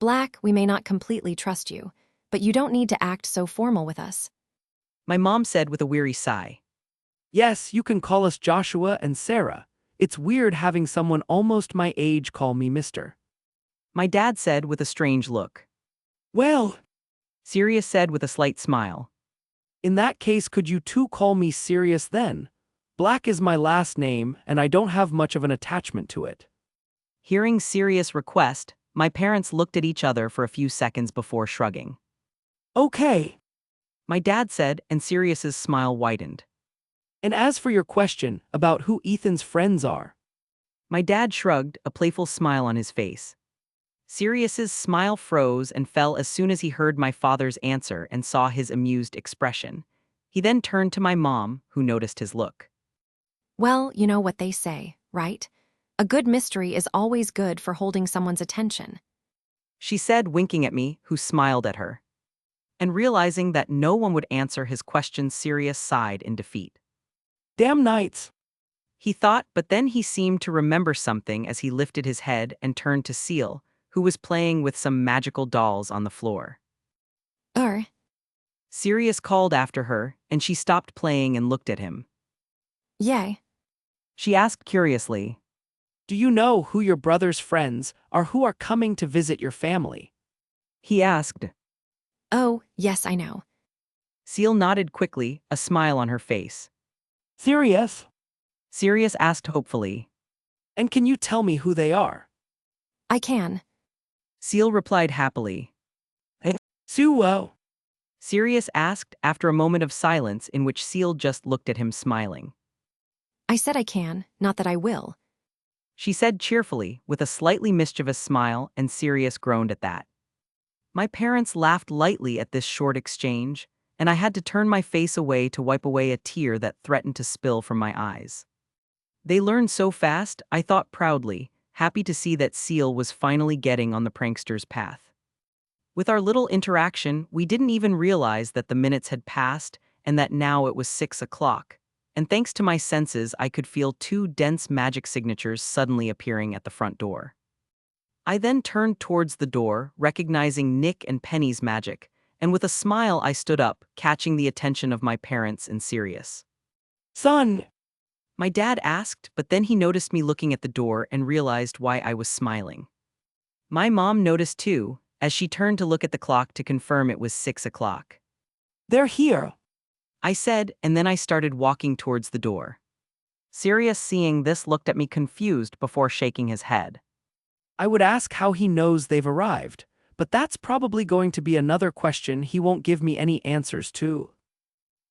Black, we may not completely trust you, but you don't need to act so formal with us. My mom said with a weary sigh. Yes, you can call us Joshua and Sarah. It's weird having someone almost my age call me Mr. My dad said with a strange look. Well, Sirius said with a slight smile. in that case, could you two call me Sirius then? Black is my last name, and I don't have much of an attachment to it. Hearing Sirius' request, my parents looked at each other for a few seconds before shrugging. Okay. My dad said, and Sirius's smile widened. And as for your question about who Ethan's friends are, My dad shrugged, a playful smile on his face. Sirius's smile froze and fell as soon as he heard my father's answer and saw his amused expression. He then turned to my mom, who noticed his look. Well, you know what they say, right? A good mystery is always good for holding someone's attention. She said, winking at me, who smiled at her. And realizing that no one would answer his question, Sirius sighed in defeat. damn knights. He thought, but then he seemed to remember something as he lifted his head and turned to Seal, who was playing with some magical dolls on the floor. Sirius called after her, and she stopped playing and looked at him. Yay. She asked curiously. Do you know who your brother's friends are who are coming to visit your family? He asked. Oh, yes, I know. Seal nodded quickly, a smile on her face. Sirius? Sirius asked hopefully. And can you tell me who they are? I can. Seal replied happily. Suo. Sirius asked after a moment of silence in which Seal just looked at him smiling. I said I can, not that I will. she said cheerfully, with a slightly mischievous smile, and Sirius groaned at that. My parents laughed lightly at this short exchange, and I had to turn my face away to wipe away a tear that threatened to spill from my eyes. They learned so fast, I thought proudly, happy to see that Seal was finally getting on the prankster's path. With our little interaction, we didn't even realize that the minutes had passed and that now it was 6 o'clock. And thanks to my senses, I could feel 2 dense magic signatures suddenly appearing at the front door. I then turned towards the door, recognizing Nick and Penny's magic, and with a smile I stood up, catching the attention of my parents and Sirius. Son! My dad asked, but then he noticed me looking at the door and realized why I was smiling. My mom noticed too, as she turned to look at the clock to confirm it was 6 o'clock. They're here! I said, and then I started walking towards the door. Sirius, seeing this, looked at me confused before shaking his head. I would ask how he knows they've arrived, but that's probably going to be another question he won't give me any answers to.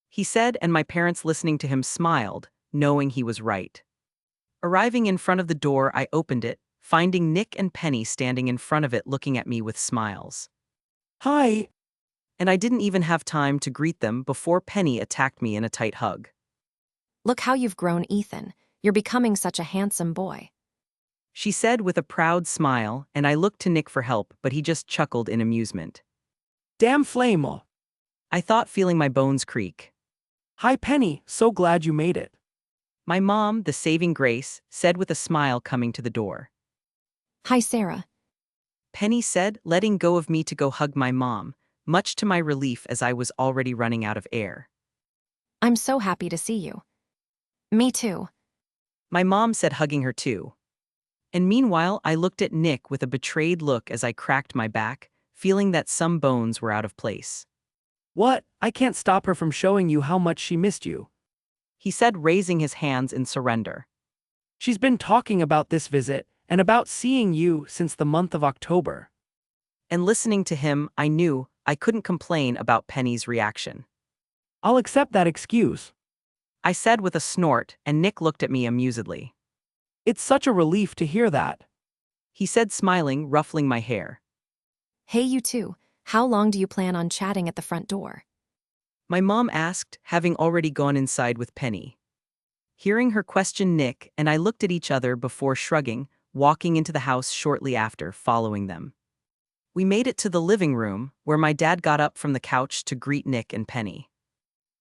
He said, and my parents listening to him smiled, knowing he was right. Arriving in front of the door, I opened it, finding Nick and Penny standing in front of it looking at me with smiles. Hi! And I didn't even have time to greet them before Penny attacked me in a tight hug. Look how you've grown, Ethan. You're becoming such a handsome boy. She said with a proud smile, and I looked to Nick for help, but he just chuckled in amusement. Damn flame! I thought, feeling my bones creak. Hi Penny, so glad you made it. My mom, the saving grace, said with a smile coming to the door. Hi, Sarah. Penny said, letting go of me to go hug my mom, much to my relief as I was already running out of air. I'm so happy to see you. Me too. My mom said, hugging her too. And meanwhile, I looked at Nick with a betrayed look as I cracked my back, feeling that some bones were out of place. What? I can't stop her from showing you how much she missed you. He said, raising his hands in surrender. She's been talking about this visit and about seeing you since the month of October. And listening to him, I knew I couldn't complain about Penny's reaction. I'll accept that excuse. I said with a snort, and Nick looked at me amusedly. It's such a relief to hear that. He said, smiling, ruffling my hair. Hey, you two. How long do you plan on chatting at the front door? My mom asked, having already gone inside with Penny. Hearing her question Nick and I looked at each other before shrugging, walking into the house shortly after, following them. We made it to the living room, where my dad got up from the couch to greet Nick and Penny.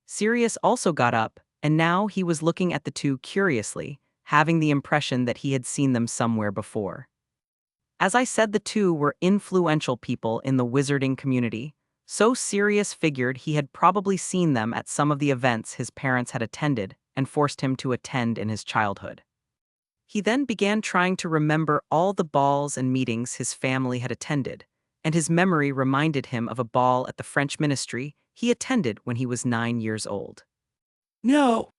Sirius also got up, and now he was looking at the two curiously, having the impression that he had seen them somewhere before. As I said, the two were influential people in the wizarding community, so Sirius figured he had probably seen them at some of the events his parents had attended and forced him to attend in his childhood. He then began trying to remember all the balls and meetings his family had attended, and his memory reminded him of a ball at the French ministry he attended when he was 9 years old. No!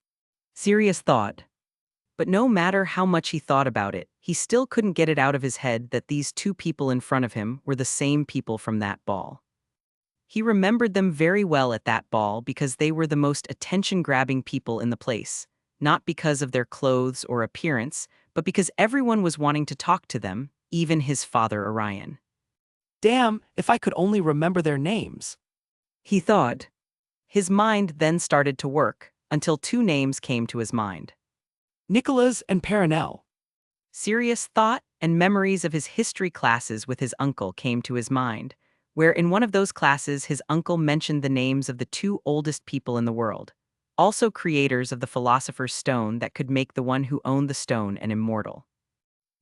Sirius thought. But no matter how much he thought about it, he still couldn't get it out of his head that these two people in front of him were the same people from that ball. He remembered them very well at that ball because they were the most attention-grabbing people in the place, not because of their clothes or appearance, but because everyone was wanting to talk to them, even his father Orion. Damn, if I could only remember their names. He thought. His mind then started to work, until two names came to his mind. Nicholas and Perenelle. Sirius thought, and memories of his history classes with his uncle came to his mind, where in one of those classes his uncle mentioned the names of the two oldest people in the world, also creators of the Philosopher's Stone that could make the one who owned the stone an immortal.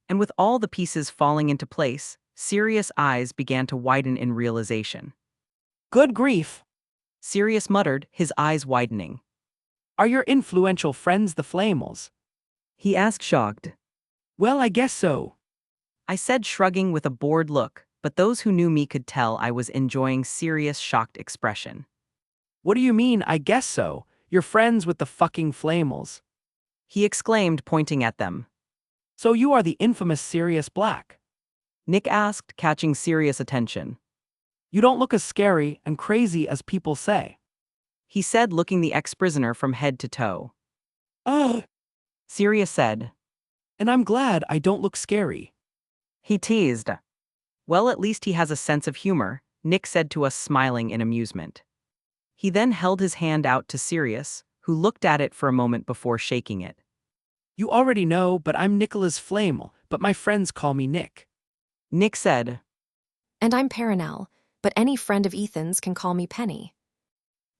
And with all the pieces falling into place, Sirius' eyes began to widen in realization. Good grief! Sirius muttered, his eyes widening. Are your influential friends the Flamels? He asked, shocked. Well, I guess so. I said, shrugging with a bored look, but those who knew me could tell I was enjoying Sirius' shocked expression. What do you mean, I guess so? You're friends with the fucking Flamels. He exclaimed, pointing at them. So you are the infamous Sirius Black? Nick asked, catching Sirius' attention. You don't look as scary and crazy as people say. He said, looking the ex-prisoner from head to toe. Ugh! Sirius said. And I'm glad I don't look scary. He teased. Well, at least he has a sense of humor, Nick said to us, smiling in amusement. He then held his hand out to Sirius, who looked at it for a moment before shaking it. You already know, but I'm Nicholas Flamel, but my friends call me Nick. Nick said. And I'm Perenelle, but any friend of Ethan's can call me Penny.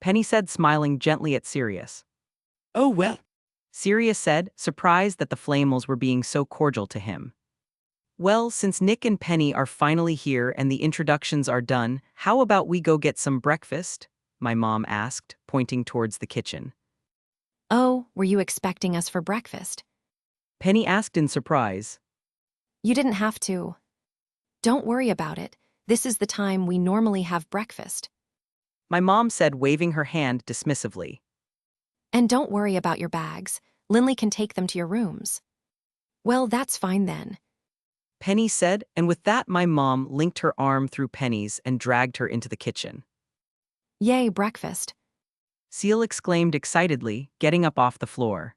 Penny said, smiling gently at Sirius. Oh well. Sirius said, surprised that the Flamels were being so cordial to him. Well, since Nick and Penny are finally here and the introductions are done, how about we go get some breakfast? My mom asked, pointing towards the kitchen. Oh, were you expecting us for breakfast? Penny asked in surprise. You didn't have to. Don't worry about it. This is the time we normally have breakfast. My mom said, waving her hand dismissively. And don't worry about your bags. Lindley can take them to your rooms. Well, that's fine then. Penny said, and with that my mom linked her arm through Penny's and dragged her into the kitchen. Yay, breakfast. Seal exclaimed excitedly, getting up off the floor.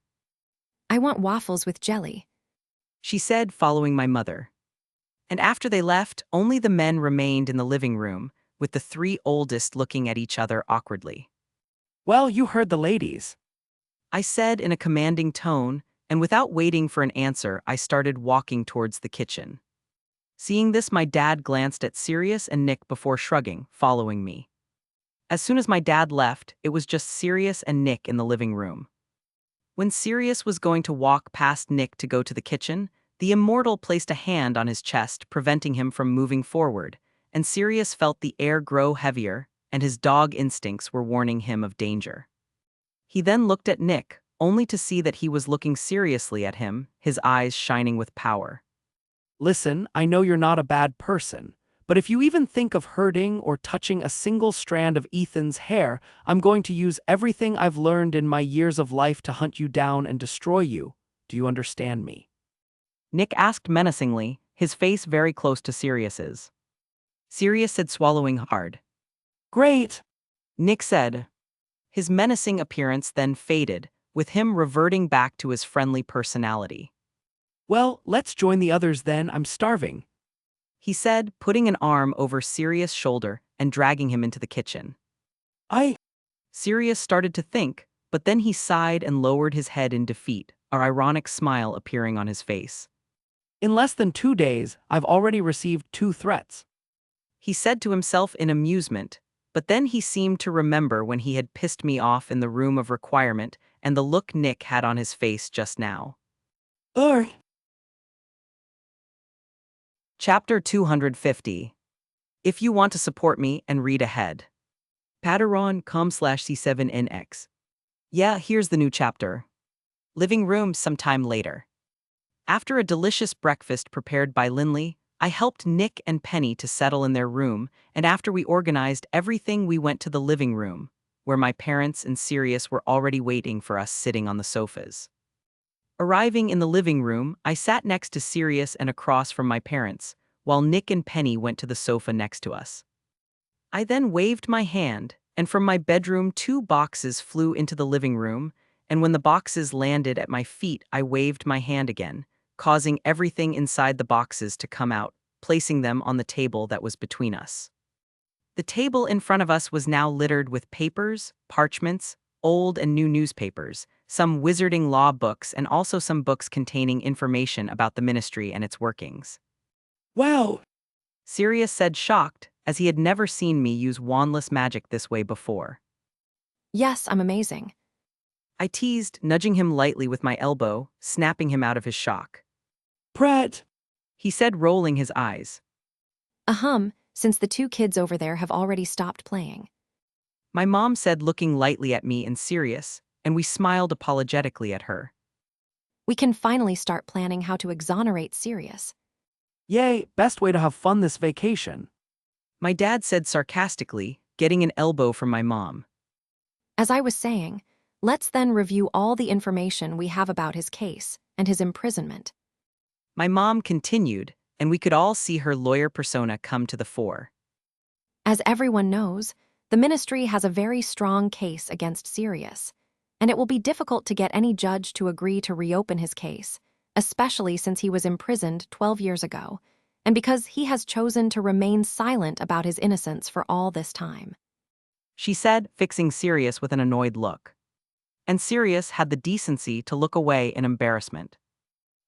I want waffles with jelly. She said, following my mother. And after they left, only the men remained in the living room, with the three oldest looking at each other awkwardly. Well, you heard the ladies. I said in a commanding tone, and without waiting for an answer, I started walking towards the kitchen. Seeing this, my dad glanced at Sirius and Nick before shrugging, following me. As soon as my dad left, it was just Sirius and Nick in the living room. When Sirius was going to walk past Nick to go to the kitchen, the immortal placed a hand on his chest, preventing him from moving forward, and Sirius felt the air grow heavier, and his dog instincts were warning him of danger. He then looked at Nick, only to see that he was looking seriously at him, his eyes shining with power. Listen, I know you're not a bad person, but if you even think of hurting or touching a single strand of Ethan's hair, I'm going to use everything I've learned in my years of life to hunt you down and destroy you. Do you understand me? Nick asked menacingly, his face very close to Sirius's. Sirius said, swallowing hard. Great, Nick said. His menacing appearance then faded, with him reverting back to his friendly personality. Well, let's join the others then, I'm starving. He said, putting an arm over Sirius' shoulder and dragging him into the kitchen. Sirius started to think, but then he sighed and lowered his head in defeat, an ironic smile appearing on his face. In less than 2 days, I've already received 2 threats. He said to himself in amusement, but then he seemed to remember when he had pissed me off in the room of requirement and the look Nick had on his face just now. Chapter 250. If you want to support me and read ahead. Patreon.com/C7NX. Yeah, here's the new chapter. Living room sometime later. After a delicious breakfast prepared by Lindley, I helped Nick and Penny to settle in their room, and after we organized everything, we went to the living room, where my parents and Sirius were already waiting for us sitting on the sofas. Arriving in the living room, I sat next to Sirius and across from my parents, while Nick and Penny went to the sofa next to us. I then waved my hand, and from my bedroom 2 boxes flew into the living room, and when the boxes landed at my feet, I waved my hand again, causing everything inside the boxes to come out, placing them on the table that was between us. The table in front of us was now littered with papers, parchments, old and new newspapers, some wizarding law books, and also some books containing information about the ministry and its workings. Wow! Sirius said, shocked, as he had never seen me use wandless magic this way before. Yes, I'm amazing. I teased, nudging him lightly with my elbow, snapping him out of his shock. Pratt! He said, rolling his eyes. Since the 2 kids over there have already stopped playing. My mom said, looking lightly at me and Sirius, and we smiled apologetically at her. We can finally start planning how to exonerate Sirius. Yay, best way to have fun this vacation. My dad said sarcastically, getting an elbow from my mom. As I was saying, let's then review all the information we have about his case and his imprisonment. My mom continued, and we could all see her lawyer persona come to the fore. As everyone knows, the ministry has a very strong case against Sirius, and it will be difficult to get any judge to agree to reopen his case, especially since he was imprisoned 12 years ago, and because he has chosen to remain silent about his innocence for all this time. She said, fixing Sirius with an annoyed look. And Sirius had the decency to look away in embarrassment.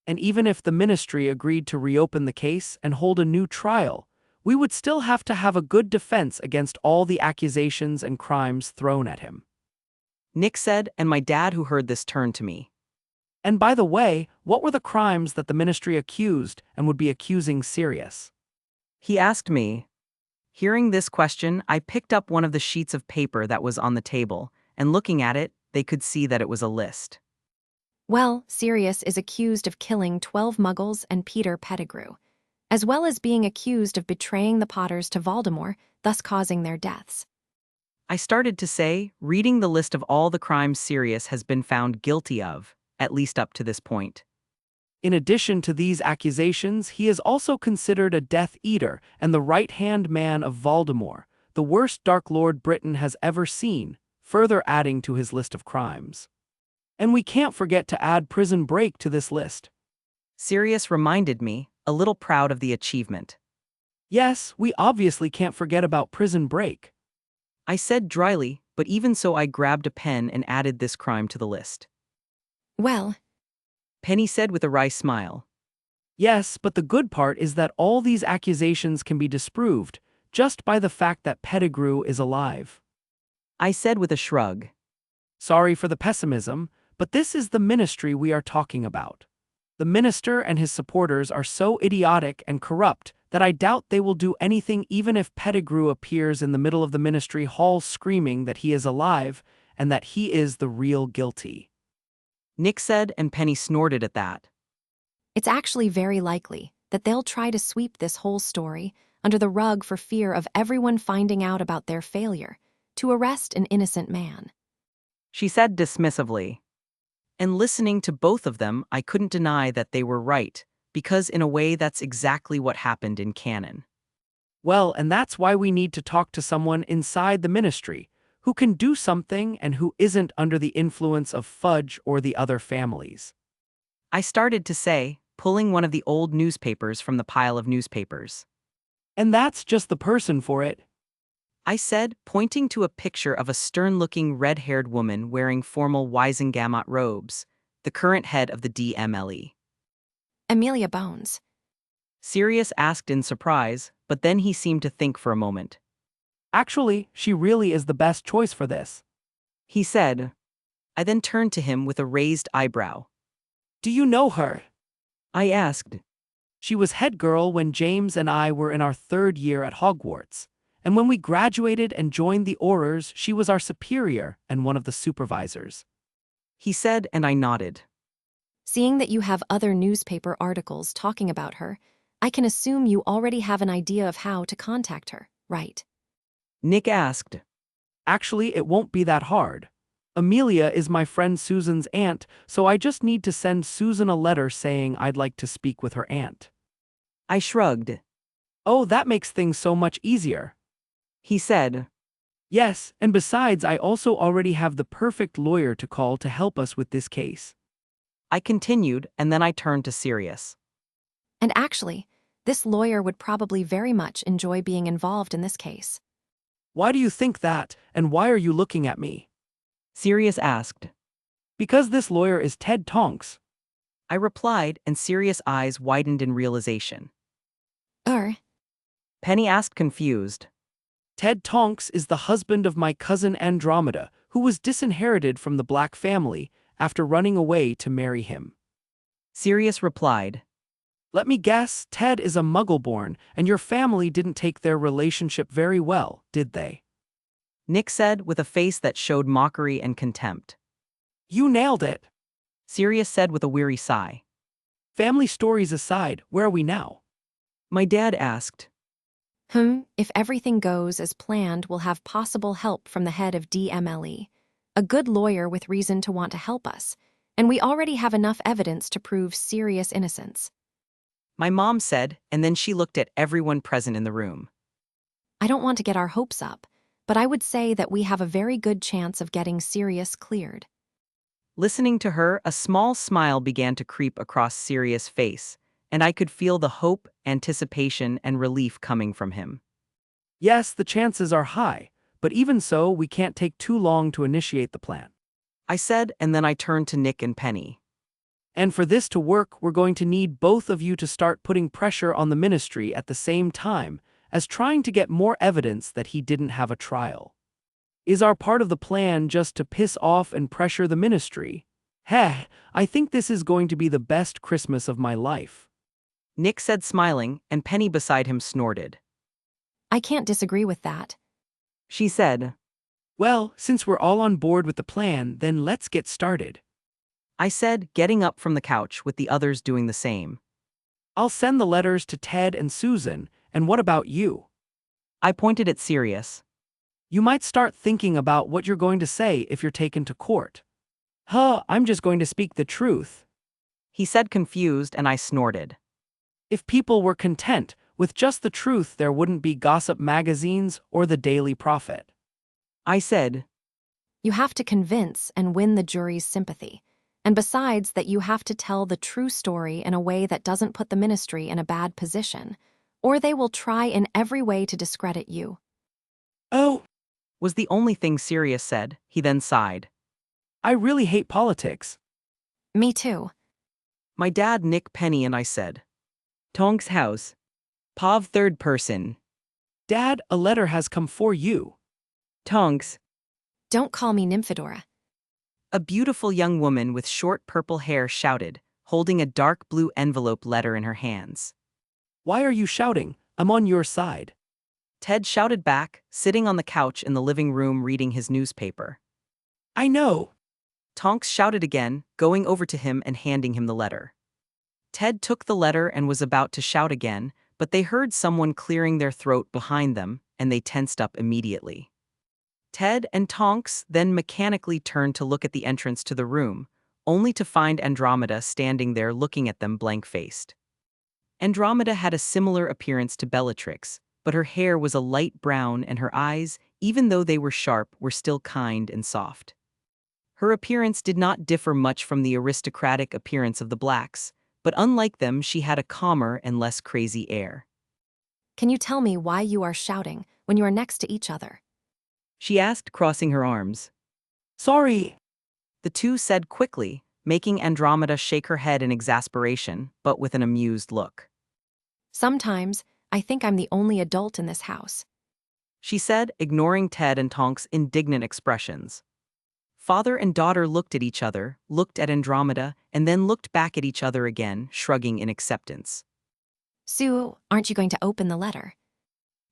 And even if the ministry agreed to reopen the case and hold a new trial, we would still have to have a good defense against all the accusations and crimes thrown at him. Nick said, and my dad, who heard this, turned to me. And by the way, what were the crimes that the ministry accused and would be accusing Sirius? He asked me. Hearing this question, I picked up one of the sheets of paper that was on the table, and looking at it, they could see that it was a list. Well, Sirius is accused of killing 12 Muggles and Peter Pettigrew, as well as being accused of betraying the Potters to Voldemort, thus causing their deaths. I started to say, reading the list of all the crimes Sirius has been found guilty of, at least up to this point. In addition to these accusations, he is also considered a Death Eater and the right-hand man of Voldemort, the worst Dark Lord Britain has ever seen, further adding to his list of crimes. And we can't forget to add Prison Break to this list. Sirius reminded me, a little proud of the achievement. Yes, we obviously can't forget about Prison Break. I said dryly, but even so I grabbed a pen and added this crime to the list. Well, Penny said with a wry smile. Yes, but the good part is that all these accusations can be disproved just by the fact that Pettigrew is alive. I said with a shrug. Sorry for the pessimism, but this is the ministry we are talking about. The minister and his supporters are so idiotic and corrupt that I doubt they will do anything even if Pettigrew appears in the middle of the ministry hall screaming that he is alive and that he is the real guilty. Nick said, and Penny snorted at that. it's actually very likely that they'll try to sweep this whole story under the rug for fear of everyone finding out about their failure to arrest an innocent man. She said dismissively. And listening to both of them, I couldn't deny that they were right, because in a way that's exactly what happened in canon. Well, and that's why we need to talk to someone inside the ministry who can do something and who isn't under the influence of Fudge or the other families. I started to say, pulling one of the old newspapers from the pile of newspapers. And that's just the person for it. I said, pointing to a picture of a stern-looking red-haired woman wearing formal Wisengamot robes, the current head of the DMLE. Amelia Bones. Sirius asked in surprise, but then he seemed to think for a moment. Actually, she really is the best choice for this. He said. I then turned to him with a raised eyebrow. Do you know her? I asked. She was head girl when James and I were in our 3rd year at Hogwarts. And when we graduated and joined the Aurors, she was our superior and one of the supervisors. He said, and I nodded. Seeing that you have other newspaper articles talking about her, I can assume you already have an idea of how to contact her, right? Nick asked. Actually, it won't be that hard. Amelia is my friend Susan's aunt, so I just need to send Susan a letter saying I'd like to speak with her aunt. I shrugged. Oh, that makes things so much easier. He said. Yes, and besides, I also already have the perfect lawyer to call to help us with this case. I continued, and then I turned to Sirius. And actually, this lawyer would probably very much enjoy being involved in this case. Why do you think that, and why are you looking at me? Sirius asked. Because this lawyer is Ted Tonks. I replied, and Sirius' eyes widened in realization. Penny asked confused. Ted Tonks is the husband of my cousin Andromeda, who was disinherited from the Black family after running away to marry him. Sirius replied. Let me guess, Ted is a Muggle-born, and your family didn't take their relationship very well, did they? Nick said with a face that showed mockery and contempt. You nailed it. Sirius said with a weary sigh. Family stories aside, where are we now? My dad asked. If everything goes as planned, we'll have possible help from the head of DMLE, a good lawyer with reason to want to help us, and we already have enough evidence to prove serious innocence. My mom said, and then she looked at everyone present in the room. I don't want to get our hopes up, but I would say that we have a very good chance of getting Sirius cleared. Listening to her, a small smile began to creep across Sirius' face, and I could feel the hope, anticipation, and relief coming from him. Yes, the chances are high, but even so, we can't take too long to initiate the plan. I said, and then I turned to Nick and Penny. And for this to work, we're going to need both of you to start putting pressure on the ministry at the same time as trying to get more evidence that he didn't have a trial. Is our part of the plan just to piss off and pressure the ministry? Heh, I think this is going to be the best Christmas of my life. Nick said, smiling, and Penny beside him snorted. I can't disagree with that. She said. Well, since we're all on board with the plan, then let's get started. I said, getting up from the couch with the others doing the same. I'll send the letters to Ted and Susan, and what about you? I pointed at Sirius. You might start thinking about what you're going to say if you're taken to court. I'm just going to speak the truth. He said, confused, and I snorted. If people were content with just the truth, there wouldn't be gossip magazines or the Daily Prophet. I said. You have to convince and win the jury's sympathy. And besides that, you have to tell the true story in a way that doesn't put the ministry in a bad position, or they will try in every way to discredit you. Oh, Was the only thing Sirius said. He then sighed. I really hate politics. Me too. My dad, Nick, Penny, and I said. Tonk's house. Pav third person. Dad, a letter has come for you. Tonks. Don't call me Nymphadora. A beautiful young woman with short purple hair shouted, holding a dark blue envelope letter in her hands. Why are you shouting? I'm on your side. Ted shouted back, sitting on the couch in the living room reading his newspaper. I know. Tonks shouted again, going over to him and handing him the letter. Ted took the letter and was about to shout again, but they heard someone clearing their throat behind them, and they tensed up immediately. Ted and Tonks then mechanically turned to look at the entrance to the room, only to find Andromeda standing there looking at them blank-faced. Andromeda had a similar appearance to Bellatrix, but her hair was a light brown and her eyes, even though they were sharp, were still kind and soft. Her appearance did not differ much from the aristocratic appearance of the Blacks, but unlike them, she had a calmer and less crazy air. Can you tell me why you are shouting when you are next to each other? She asked, crossing her arms. Sorry. The two said quickly, making Andromeda shake her head in exasperation, but with an amused look. Sometimes, I think I'm the only adult in this house. She said, ignoring Ted and Tonks' indignant expressions. Father and daughter looked at each other, looked at Andromeda, and then looked back at each other again, shrugging in acceptance. Sue, aren't you going to open the letter?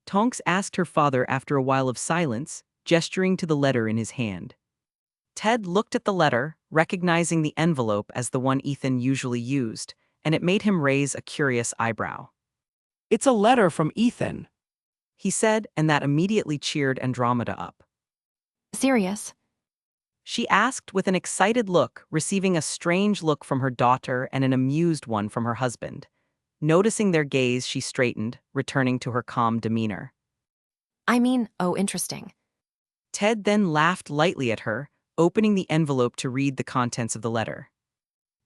Tonks asked her father after a while of silence, gesturing to the letter in his hand. Ted looked at the letter, recognizing the envelope as the one Ethan usually used, and it made him raise a curious eyebrow. It's a letter from Ethan, He said, and that immediately cheered Andromeda up. Serious? She asked with an excited look, receiving a strange look from her daughter and an amused one from her husband. Noticing their gaze, she straightened, returning to her calm demeanor. I mean, oh, interesting. Ted then laughed lightly at her, opening the envelope to read the contents of the letter.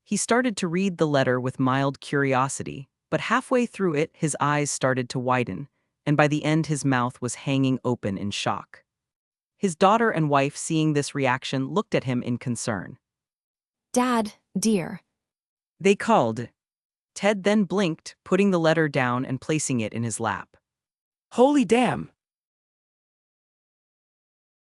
He started to read the letter with mild curiosity, but halfway through it, his eyes started to widen, and by the end his mouth was hanging open in shock. His daughter and wife, seeing this reaction, looked at him in concern. Dad, dear. They called. Ted then blinked, putting the letter down and placing it in his lap. Holy damn!